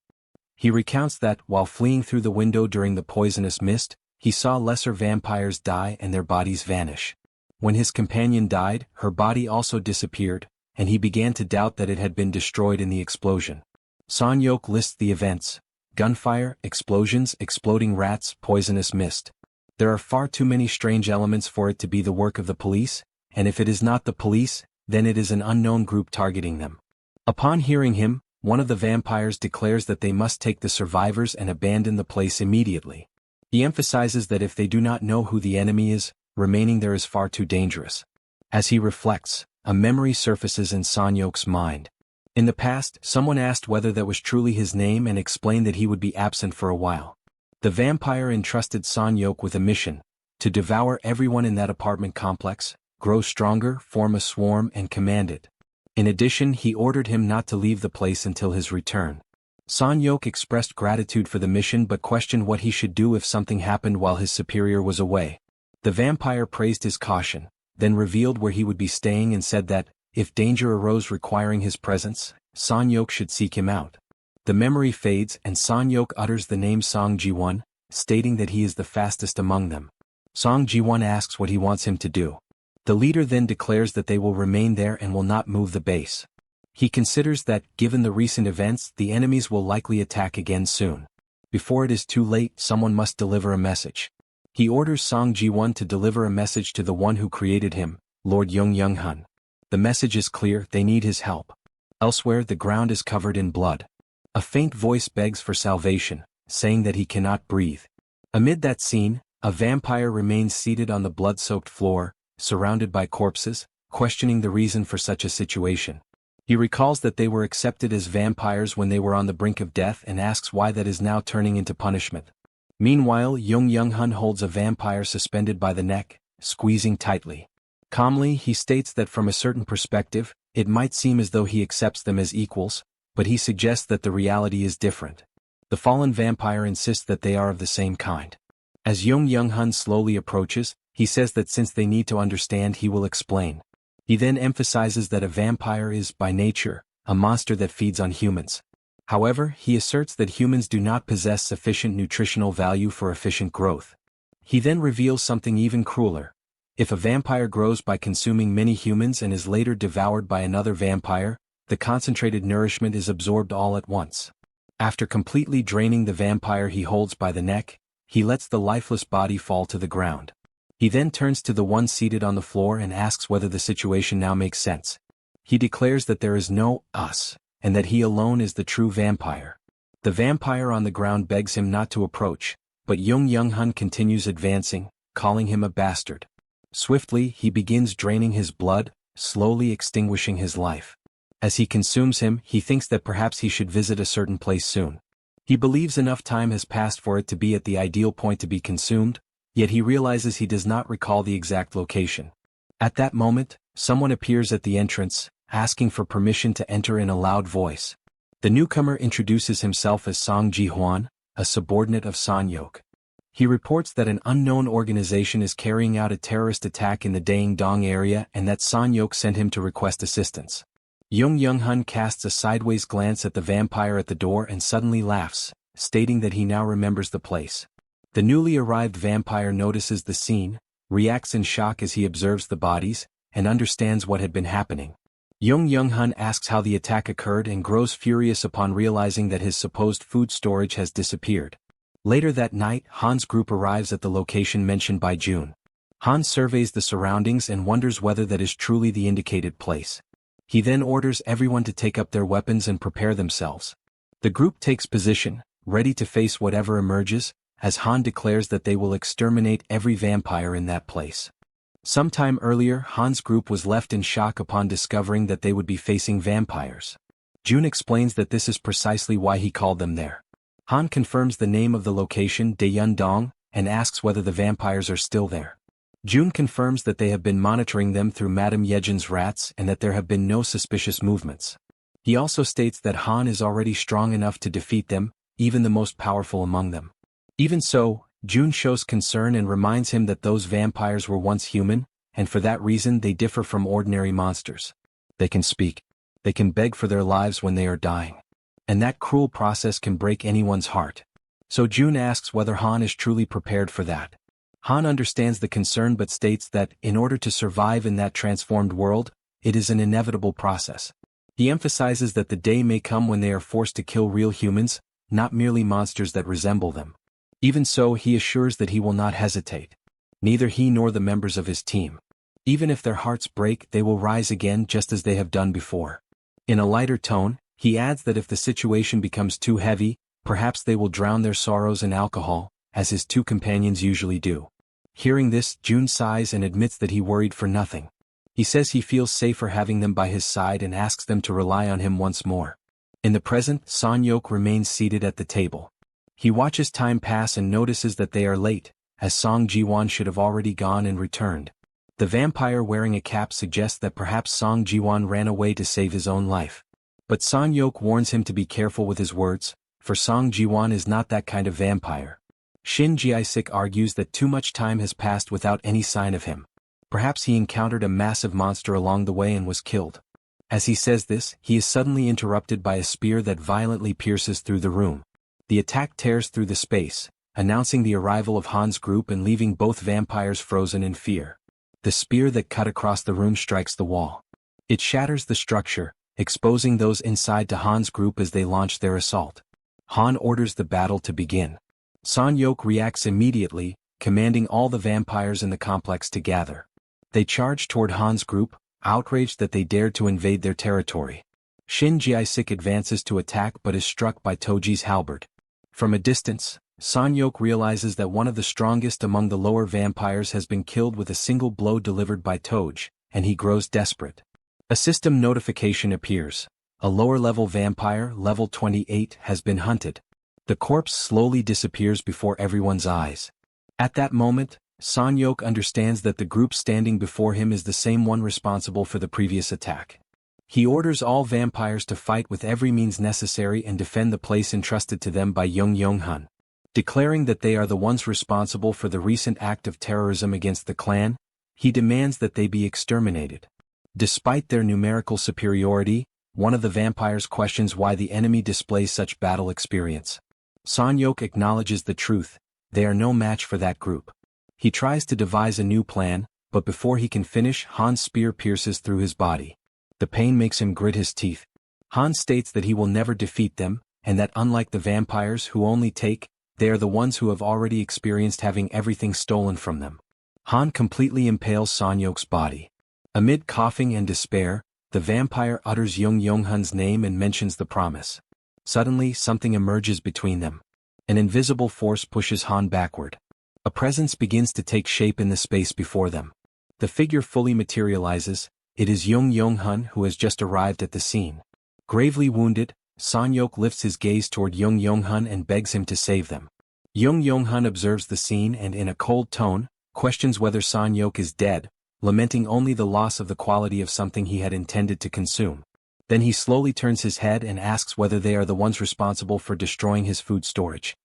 He recounts that, while fleeing through the window during the poisonous mist, he saw lesser vampires die and their bodies vanish. When his companion died, her body also disappeared, and he began to doubt that it had been destroyed in the explosion. Son-hyuk lists the events: gunfire, explosions, exploding rats, poisonous mist. There are far too many strange elements for it to be the work of the police, and if it is not the police, then it is an unknown group targeting them. Upon hearing him, one of the vampires declares that they must take the survivors and abandon the place immediately. He emphasizes that if they do not know who the enemy is, remaining there is far too dangerous. As he reflects, a memory surfaces in Son-hyuk's mind. In the past, someone asked whether that was truly his name and explained that he would be absent for a while. The vampire entrusted Son-hyuk with a mission: to devour everyone in that apartment complex, grow stronger, form a swarm and command it. In addition, he ordered him not to leave the place until his return. Son-hyuk expressed gratitude for the mission but questioned what he should do if something happened while his superior was away. The vampire praised his caution, then revealed where he would be staying and said that, if danger arose requiring his presence, Son-hyuk should seek him out. The memory fades and Son-hyuk utters the name Song Ji-won, stating that he is the fastest among them. Song Ji-won asks what he wants him to do. The leader then declares that they will remain there and will not move the base. He considers that, given the recent events, the enemies will likely attack again soon. Before it is too late, someone must deliver a message. He orders Song Ji-won to deliver a message to the one who created him, Lord Young-Young-hun. The message is clear: they need his help. Elsewhere, the ground is covered in blood. A faint voice begs for salvation, saying that he cannot breathe. Amid that scene, a vampire remains seated on the blood-soaked floor, surrounded by corpses, questioning the reason for such a situation. He recalls that they were accepted as vampires when they were on the brink of death and asks why that is now turning into punishment. Meanwhile, Young-Young-hun holds a vampire suspended by the neck, squeezing tightly. Calmly, he states that from a certain perspective, it might seem as though he accepts them as equals, but he suggests that the reality is different. The fallen vampire insists that they are of the same kind. As Young-Young-hun slowly approaches, he says that since they need to understand, he will explain. He then emphasizes that a vampire is, by nature, a monster that feeds on humans. However, he asserts that humans do not possess sufficient nutritional value for efficient growth. He then reveals something even crueler. If a vampire grows by consuming many humans and is later devoured by another vampire, the concentrated nourishment is absorbed all at once. After completely draining the vampire he holds by the neck, he lets the lifeless body fall to the ground. He then turns to the one seated on the floor and asks whether the situation now makes sense. He declares that there is no us, and that he alone is the true vampire. The vampire on the ground begs him not to approach, but Young-Young-hun continues advancing, calling him a bastard. Swiftly, he begins draining his blood, slowly extinguishing his life. As he consumes him, he thinks that perhaps he should visit a certain place soon. He believes enough time has passed for it to be at the ideal point to be consumed, yet he realizes he does not recall the exact location. At that moment, someone appears at the entrance, asking for permission to enter in a loud voice. The newcomer introduces himself as Song Jaehyeon, a subordinate of Sanyok. He reports that an unknown organization is carrying out a terrorist attack in the Daeng-dong area and that Sanyok sent him to request assistance. Young-hun casts a sideways glance at the vampire at the door and suddenly laughs, stating that he now remembers the place. The newly arrived vampire notices the scene, reacts in shock as he observes the bodies, and understands what had been happening. Young-hun asks how the attack occurred and grows furious upon realizing that his supposed food storage has disappeared. Later that night, Han's group arrives at the location mentioned by June. Han surveys the surroundings and wonders whether that is truly the indicated place. He then orders everyone to take up their weapons and prepare themselves. The group takes position, ready to face whatever emerges, as Han declares that they will exterminate every vampire in that place. Sometime earlier, Han's group was left in shock upon discovering that they would be facing vampires. June explains that this is precisely why he called them there. Han confirms the name of the location, Daeyeon-dong, and asks whether the vampires are still there. June confirms that they have been monitoring them through Madame Yejin's rats and that there have been no suspicious movements. He also states that Han is already strong enough to defeat them, even the most powerful among them. Even so, June shows concern and reminds him that those vampires were once human, and for that reason they differ from ordinary monsters. They can speak. They can beg for their lives when they are dying. And that cruel process can break anyone's heart. So June asks whether Han is truly prepared for that. Han understands the concern but states that, in order to survive in that transformed world, it is an inevitable process. He emphasizes that the day may come when they are forced to kill real humans, not merely monsters that resemble them. Even so, he assures that he will not hesitate. Neither he nor the members of his team. Even if their hearts break, they will rise again just as they have done before. In a lighter tone, he adds that if the situation becomes too heavy, perhaps they will drown their sorrows in alcohol, as his two companions usually do. Hearing this, June sighs and admits that he worried for nothing. He says he feels safer having them by his side and asks them to rely on him once more. In the present, Sanyok remains seated at the table. He watches time pass and notices that they are late, as Song Ji-won should have already gone and returned. The vampire wearing a cap suggests that perhaps Song Ji-won ran away to save his own life. But Sanyok warns him to be careful with his words, for Song Ji-won is not that kind of vampire. Shin Jae-sik argues that too much time has passed without any sign of him. Perhaps he encountered a massive monster along the way and was killed. As he says this, he is suddenly interrupted by a spear that violently pierces through the room. The attack tears through the space, announcing the arrival of Han's group and leaving both vampires frozen in fear. The spear that cut across the room strikes the wall. It shatters the structure, exposing those inside to Han's group as they launch their assault. Han orders the battle to begin. Sanyok reacts immediately, commanding all the vampires in the complex to gather. They charge toward Han's group, outraged that they dared to invade their territory. Shin Jae-sik advances to attack but is struck by Toji's halberd. From a distance, Sanyok realizes that one of the strongest among the lower vampires has been killed with a single blow delivered by Toj, and he grows desperate. A system notification appears. A lower-level vampire, level 28, has been hunted. The corpse slowly disappears before everyone's eyes. At that moment, Sanyok understands that the group standing before him is the same one responsible for the previous attack. He orders all vampires to fight with every means necessary and defend the place entrusted to them by Young-hun. Declaring that they are the ones responsible for the recent act of terrorism against the clan, he demands that they be exterminated. Despite their numerical superiority, one of the vampires questions why the enemy displays such battle experience. Sanyok acknowledges the truth, they are no match for that group. He tries to devise a new plan, but before he can finish, Han's spear pierces through his body. The pain makes him grit his teeth. Han states that he will never defeat them, and that unlike the vampires who only take, they are the ones who have already experienced having everything stolen from them. Han completely impales Sanyok's body. Amid coughing and despair, the vampire utters Young-hun's name and mentions the promise. Suddenly, something emerges between them. An invisible force pushes Han backward. A presence begins to take shape in the space before them. The figure fully materializes. It is Young-hun who has just arrived at the scene. Gravely wounded, Sanyok lifts his gaze toward Young-hun and begs him to save them. Young-hun observes the scene and in a cold tone, questions whether Sanyok is dead, lamenting only the loss of the quality of something he had intended to consume. Then he slowly turns his head and asks whether they are the ones responsible for destroying his food storage.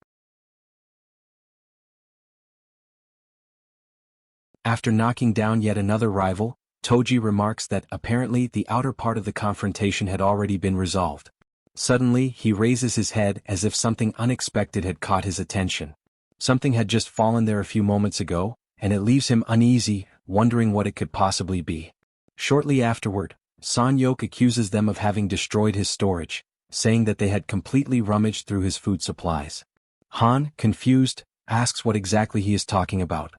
After knocking down yet another rival, Toji remarks that apparently the outer part of the confrontation had already been resolved. Suddenly, he raises his head as if something unexpected had caught his attention. Something had just fallen there a few moments ago, and it leaves him uneasy, wondering what it could possibly be. Shortly afterward, San-yok accuses them of having destroyed his storage, saying that they had completely rummaged through his food supplies. Han, confused, asks what exactly he is talking about.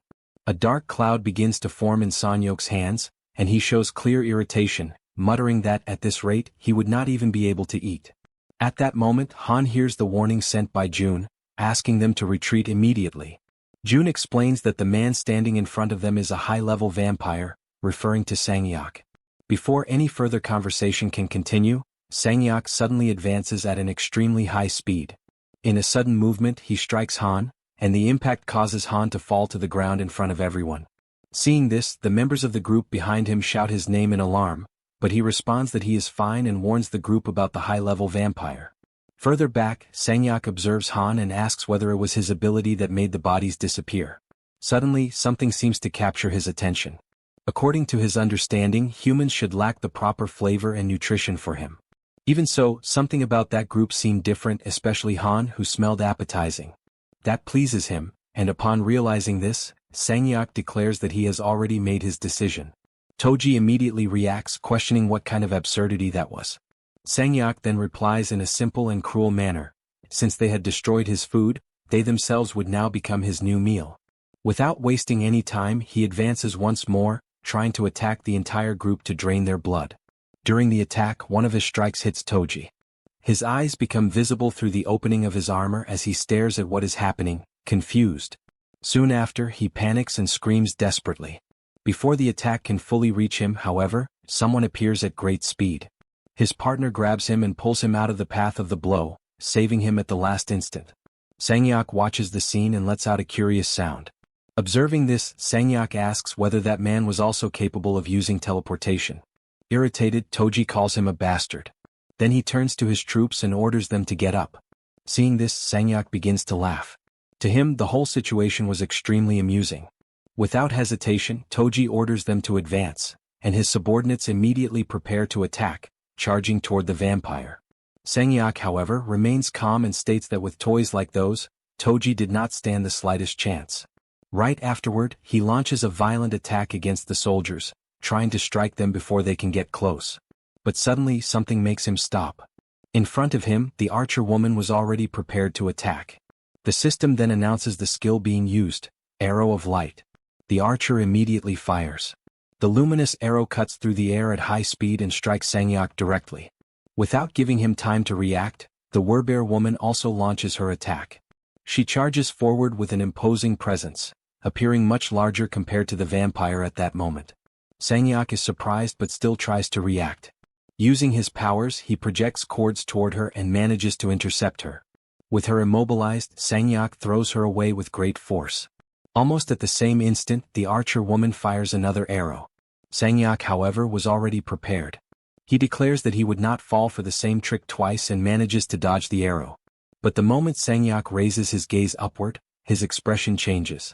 A dark cloud begins to form in San-yok's hands, and he shows clear irritation, muttering that at this rate he would not even be able to eat. At that moment, Han hears the warning sent by June, asking them to retreat immediately. June explains that the man standing in front of them is a high-level vampire, referring to Sang-yok. Before any further conversation can continue, Sang-yok suddenly advances at an extremely high speed. In a sudden movement he strikes Han, and the impact causes Han to fall to the ground in front of everyone. Seeing this, the members of the group behind him shout his name in alarm, but he responds that he is fine and warns the group about the high-level vampire. Further back, Sang-yok observes Han and asks whether it was his ability that made the bodies disappear. Suddenly, something seems to capture his attention. According to his understanding, humans should lack the proper flavor and nutrition for him. Even so, something about that group seemed different, especially Han, who smelled appetizing. That pleases him, and upon realizing this, Sang-yok declares that he has already made his decision. Toji immediately reacts, questioning what kind of absurdity that was. Sang-yok then replies in a simple and cruel manner. Since they had destroyed his food, they themselves would now become his new meal. Without wasting any time, he advances once more, trying to attack the entire group to drain their blood. During the attack, one of his strikes hits Toji. His eyes become visible through the opening of his armor as he stares at what is happening, confused. Soon after, he panics and screams desperately. Before the attack can fully reach him, however, someone appears at great speed. His partner grabs him and pulls him out of the path of the blow, saving him at the last instant. Sang-yok watches the scene and lets out a curious sound. Observing this, Sang-yok asks whether that man was also capable of using teleportation. Irritated, Toji calls him a bastard. Then he turns to his troops and orders them to get up. Seeing this, Sang-yok begins to laugh. To him, the whole situation was extremely amusing. Without hesitation, Toji orders them to advance, and his subordinates immediately prepare to attack, charging toward the vampire. Sang-yok, however, remains calm and states that with toys like those, Toji did not stand the slightest chance. Right afterward, he launches a violent attack against the soldiers, trying to strike them before they can get close. But suddenly something makes him stop. In front of him, the archer woman was already prepared to attack. The system then announces the skill being used, Arrow of Light. The archer immediately fires. The luminous arrow cuts through the air at high speed and strikes Sang-yok directly. Without giving him time to react, the Werbear woman also launches her attack. She charges forward with an imposing presence, appearing much larger compared to the vampire at that moment. Sang-yok is surprised but still tries to react. Using his powers, he projects cords toward her and manages to intercept her. With her immobilized, Sang-yok throws her away with great force. Almost at the same instant, the archer woman fires another arrow. Sang-yok, however, was already prepared. He declares that he would not fall for the same trick twice and manages to dodge the arrow. But the moment Sang-yok raises his gaze upward, his expression changes.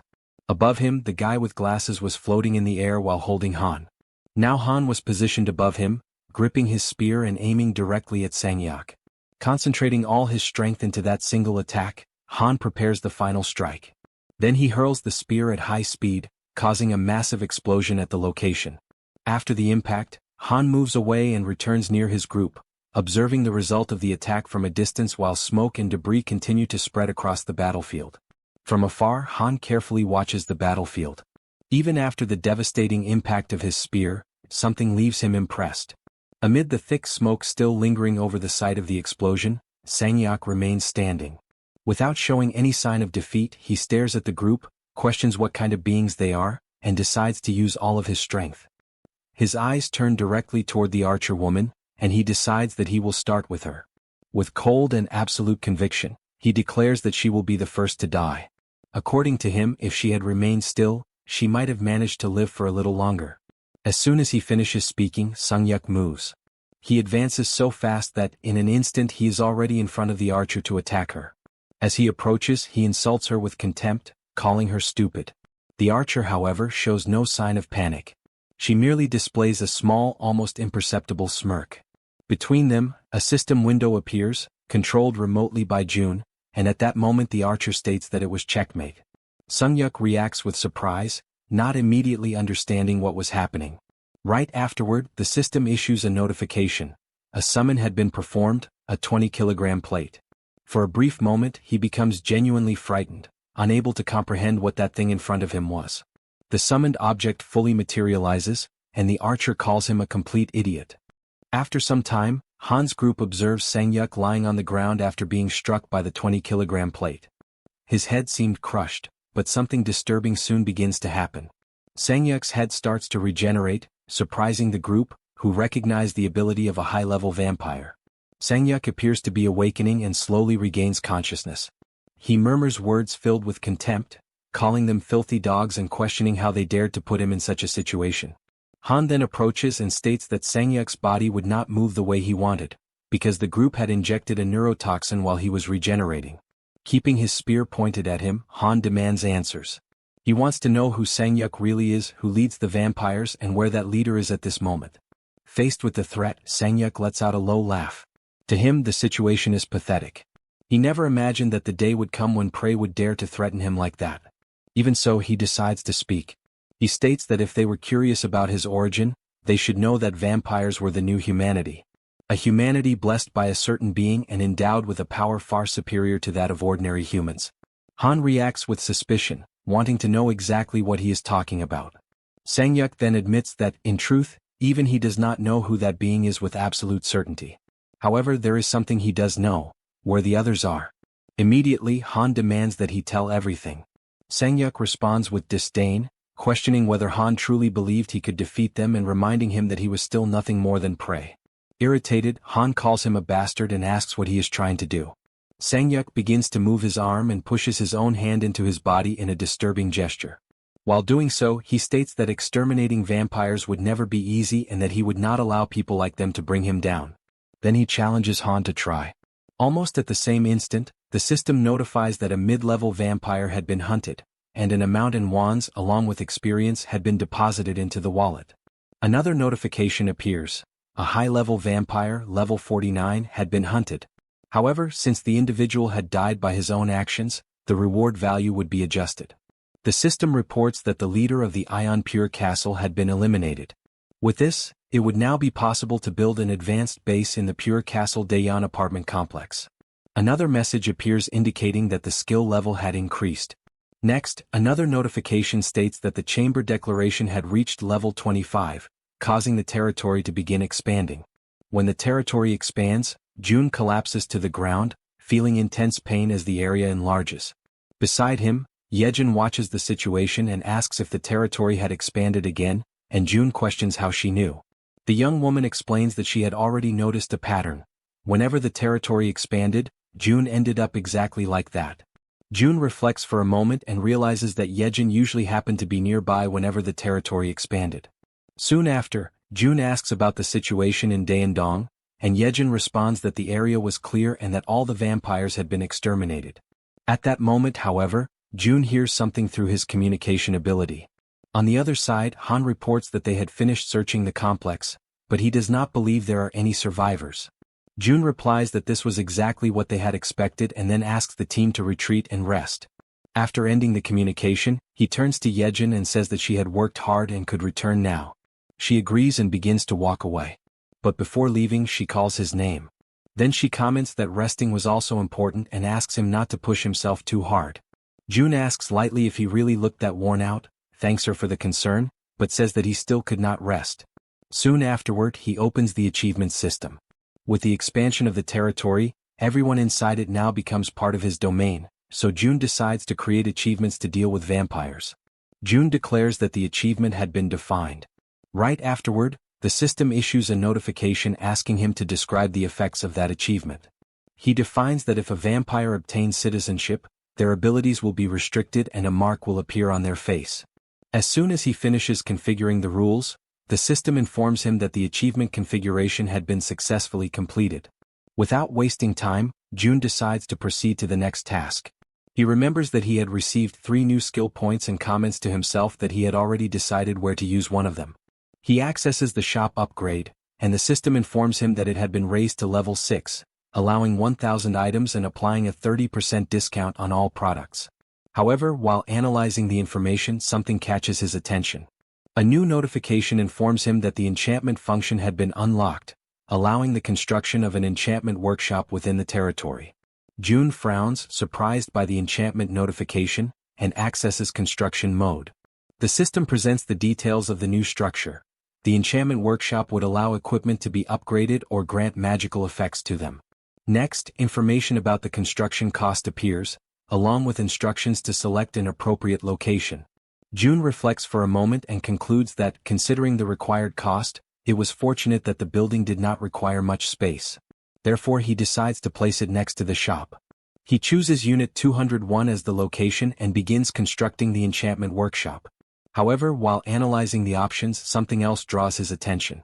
Above him, the guy with glasses was floating in the air while holding Han. Now Han was positioned above him, gripping his spear and aiming directly at Sang-yok. Concentrating all his strength into that single attack, Han prepares the final strike. Then he hurls the spear at high speed, causing a massive explosion at the location. After the impact, Han moves away and returns near his group, observing the result of the attack from a distance while smoke and debris continue to spread across the battlefield. From afar, Han carefully watches the battlefield. Even after the devastating impact of his spear, something leaves him impressed. Amid the thick smoke still lingering over the site of the explosion, Sang-yok remains standing. Without showing any sign of defeat, he stares at the group, questions what kind of beings they are, and decides to use all of his strength. His eyes turn directly toward the archer woman, and he decides that he will start with her. With cold and absolute conviction, he declares that she will be the first to die. According to him, if she had remained still, she might have managed to live for a little longer. As soon as he finishes speaking, Sung-yuk moves. He advances so fast that, in an instant, he is already in front of the archer to attack her. As he approaches, he insults her with contempt, calling her stupid. The archer, however, shows no sign of panic. She merely displays a small, almost imperceptible smirk. Between them, a system window appears, controlled remotely by June, and at that moment the archer states that it was checkmate. Sung-yuk reacts with surprise, not immediately understanding what was happening. Right afterward, the system issues a notification. A summon had been performed, a 20-kilogram plate. For a brief moment, he becomes genuinely frightened, unable to comprehend what that thing in front of him was. The summoned object fully materializes, and the archer calls him a complete idiot. After some time, Han's group observes Sang-yuk lying on the ground after being struck by the 20-kilogram plate. His head seemed crushed, but something disturbing soon begins to happen. Sang-yuk's head starts to regenerate, surprising the group, who recognize the ability of a high-level vampire. Sang-yuk appears to be awakening and slowly regains consciousness. He murmurs words filled with contempt, calling them filthy dogs and questioning how they dared to put him in such a situation. Han then approaches and states that Sang-yuk's body would not move the way he wanted, because the group had injected a neurotoxin while he was regenerating. Keeping his spear pointed at him, Han demands answers. He wants to know who Sang-yuk really is, who leads the vampires, and where that leader is at this moment. Faced with the threat, Sang-yuk lets out a low laugh. To him, the situation is pathetic. He never imagined that the day would come when prey would dare to threaten him like that. Even so, he decides to speak. He states that if they were curious about his origin, they should know that vampires were the new humanity. A humanity blessed by a certain being and endowed with a power far superior to that of ordinary humans. Han reacts with suspicion, wanting to know exactly what he is talking about. Sang-yuk then admits that, in truth, even he does not know who that being is with absolute certainty. However, there is something he does know, where the others are. Immediately, Han demands that he tell everything. Sang-yuk responds with disdain, questioning whether Han truly believed he could defeat them and reminding him that he was still nothing more than prey. Irritated, Han calls him a bastard and asks what he is trying to do. Sang-yuk begins to move his arm and pushes his own hand into his body in a disturbing gesture. While doing so, he states that exterminating vampires would never be easy and that he would not allow people like them to bring him down. Then he challenges Han to try. Almost at the same instant, the system notifies that a mid-level vampire had been hunted, and an amount in wands along with experience had been deposited into the wallet. Another notification appears. A high-level vampire, level 49, had been hunted. However, since the individual had died by his own actions, the reward value would be adjusted. The system reports that the leader of the Ion Pure Castle had been eliminated. With this, it would now be possible to build an advanced base in the Pure Castle Jaehyeon apartment complex. Another message appears indicating that the skill level had increased. Next, another notification states that the chamber declaration had reached level 25, causing the territory to begin expanding. When the territory expands, June collapses to the ground, feeling intense pain as the area enlarges. Beside him, Jaehyeon watches the situation and asks if the territory had expanded again, and June questions how she knew. The young woman explains that she had already noticed a pattern. Whenever the territory expanded, June ended up exactly like that. June reflects for a moment and realizes that Jaehyeon usually happened to be nearby whenever the territory expanded. Soon after, June asks about the situation in Daeandong, and Jaehyeon responds that the area was clear and that all the vampires had been exterminated. At that moment, however, June hears something through his communication ability. On the other side, Han reports that they had finished searching the complex, but he does not believe there are any survivors. June replies that this was exactly what they had expected and then asks the team to retreat and rest. After ending the communication, he turns to Jaehyeon and says that she had worked hard and could return now. She agrees and begins to walk away. But before leaving, she calls his name. Then she comments that resting was also important and asks him not to push himself too hard. June asks lightly if he really looked that worn out, thanks her for the concern, but says that he still could not rest. Soon afterward, he opens the achievement system. With the expansion of the territory, everyone inside it now becomes part of his domain, so June decides to create achievements to deal with vampires. June declares that the achievement had been defined. Right afterward, the system issues a notification asking him to describe the effects of that achievement. He defines that if a vampire obtains citizenship, their abilities will be restricted and a mark will appear on their face. As soon as he finishes configuring the rules, The system informs him that the achievement configuration had been successfully completed. Without wasting time, Jun decides to proceed to the next task. He remembers that he had received 3 new skill points and comments to himself that he had already decided where to use one of them. He accesses the shop upgrade, and the system informs him that it had been raised to level 6, allowing 1,000 items and applying a 30% discount on all products. However, while analyzing the information, something catches his attention. A new notification informs him that the enchantment function had been unlocked, allowing the construction of an enchantment workshop within the territory. Jun frowns, surprised by the enchantment notification, and accesses construction mode. The system presents the details of the new structure. The enchantment workshop would allow equipment to be upgraded or grant magical effects to them. Next, information about the construction cost appears, along with instructions to select an appropriate location. Jun reflects for a moment and concludes that, considering the required cost, it was fortunate that the building did not require much space. Therefore he decides to place it next to the shop. He chooses Unit 201 as the location and begins constructing the enchantment workshop. However, while analyzing the options, something else draws his attention.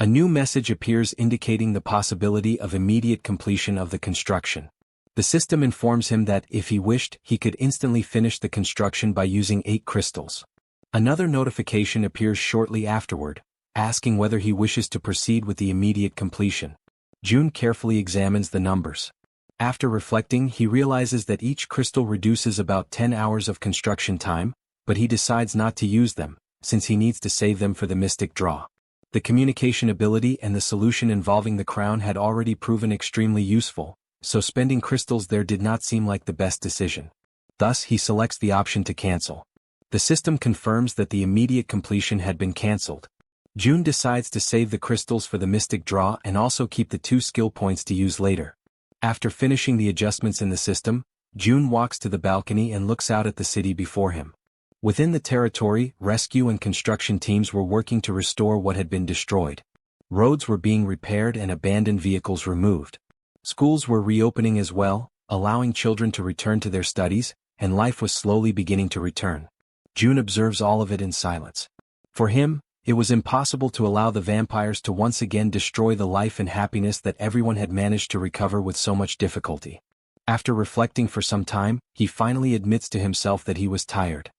A new message appears indicating the possibility of immediate completion of the construction. The system informs him that, if he wished, he could instantly finish the construction by using 8 crystals. Another notification appears shortly afterward, asking whether he wishes to proceed with the immediate completion. Jun carefully examines the numbers. After reflecting, he realizes that each crystal reduces about 10 hours of construction time, but he decides not to use them, since he needs to save them for the mystic draw. The communication ability and the solution involving the crown had already proven extremely useful, so spending crystals there did not seem like the best decision. Thus he selects the option to cancel. The system confirms that the immediate completion had been cancelled. Jun decides to save the crystals for the mystic draw and also keep the 2 skill points to use later. After finishing the adjustments in the system, Jun walks to the balcony and looks out at the city before him. Within the territory, rescue and construction teams were working to restore what had been destroyed. Roads were being repaired and abandoned vehicles removed. Schools were reopening as well, allowing children to return to their studies, and life was slowly beginning to return. Jun observes all of it in silence. For him, it was impossible to allow the vampires to once again destroy the life and happiness that everyone had managed to recover with so much difficulty. After reflecting for some time, he finally admits to himself that he was tired.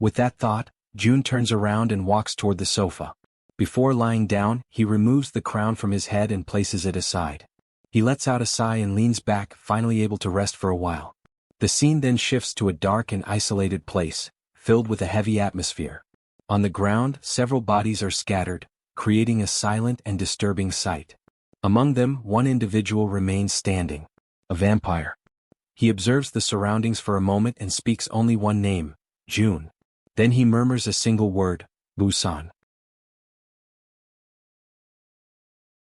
With that thought, Jun turns around and walks toward the sofa. Before lying down, he removes the crown from his head and places it aside. He lets out a sigh and leans back, finally able to rest for a while. The scene then shifts to a dark and isolated place, filled with a heavy atmosphere. On the ground, several bodies are scattered, creating a silent and disturbing sight. Among them, one individual remains standing. A vampire. He observes the surroundings for a moment and speaks only one name, Jun. Then he murmurs a single word, Busan.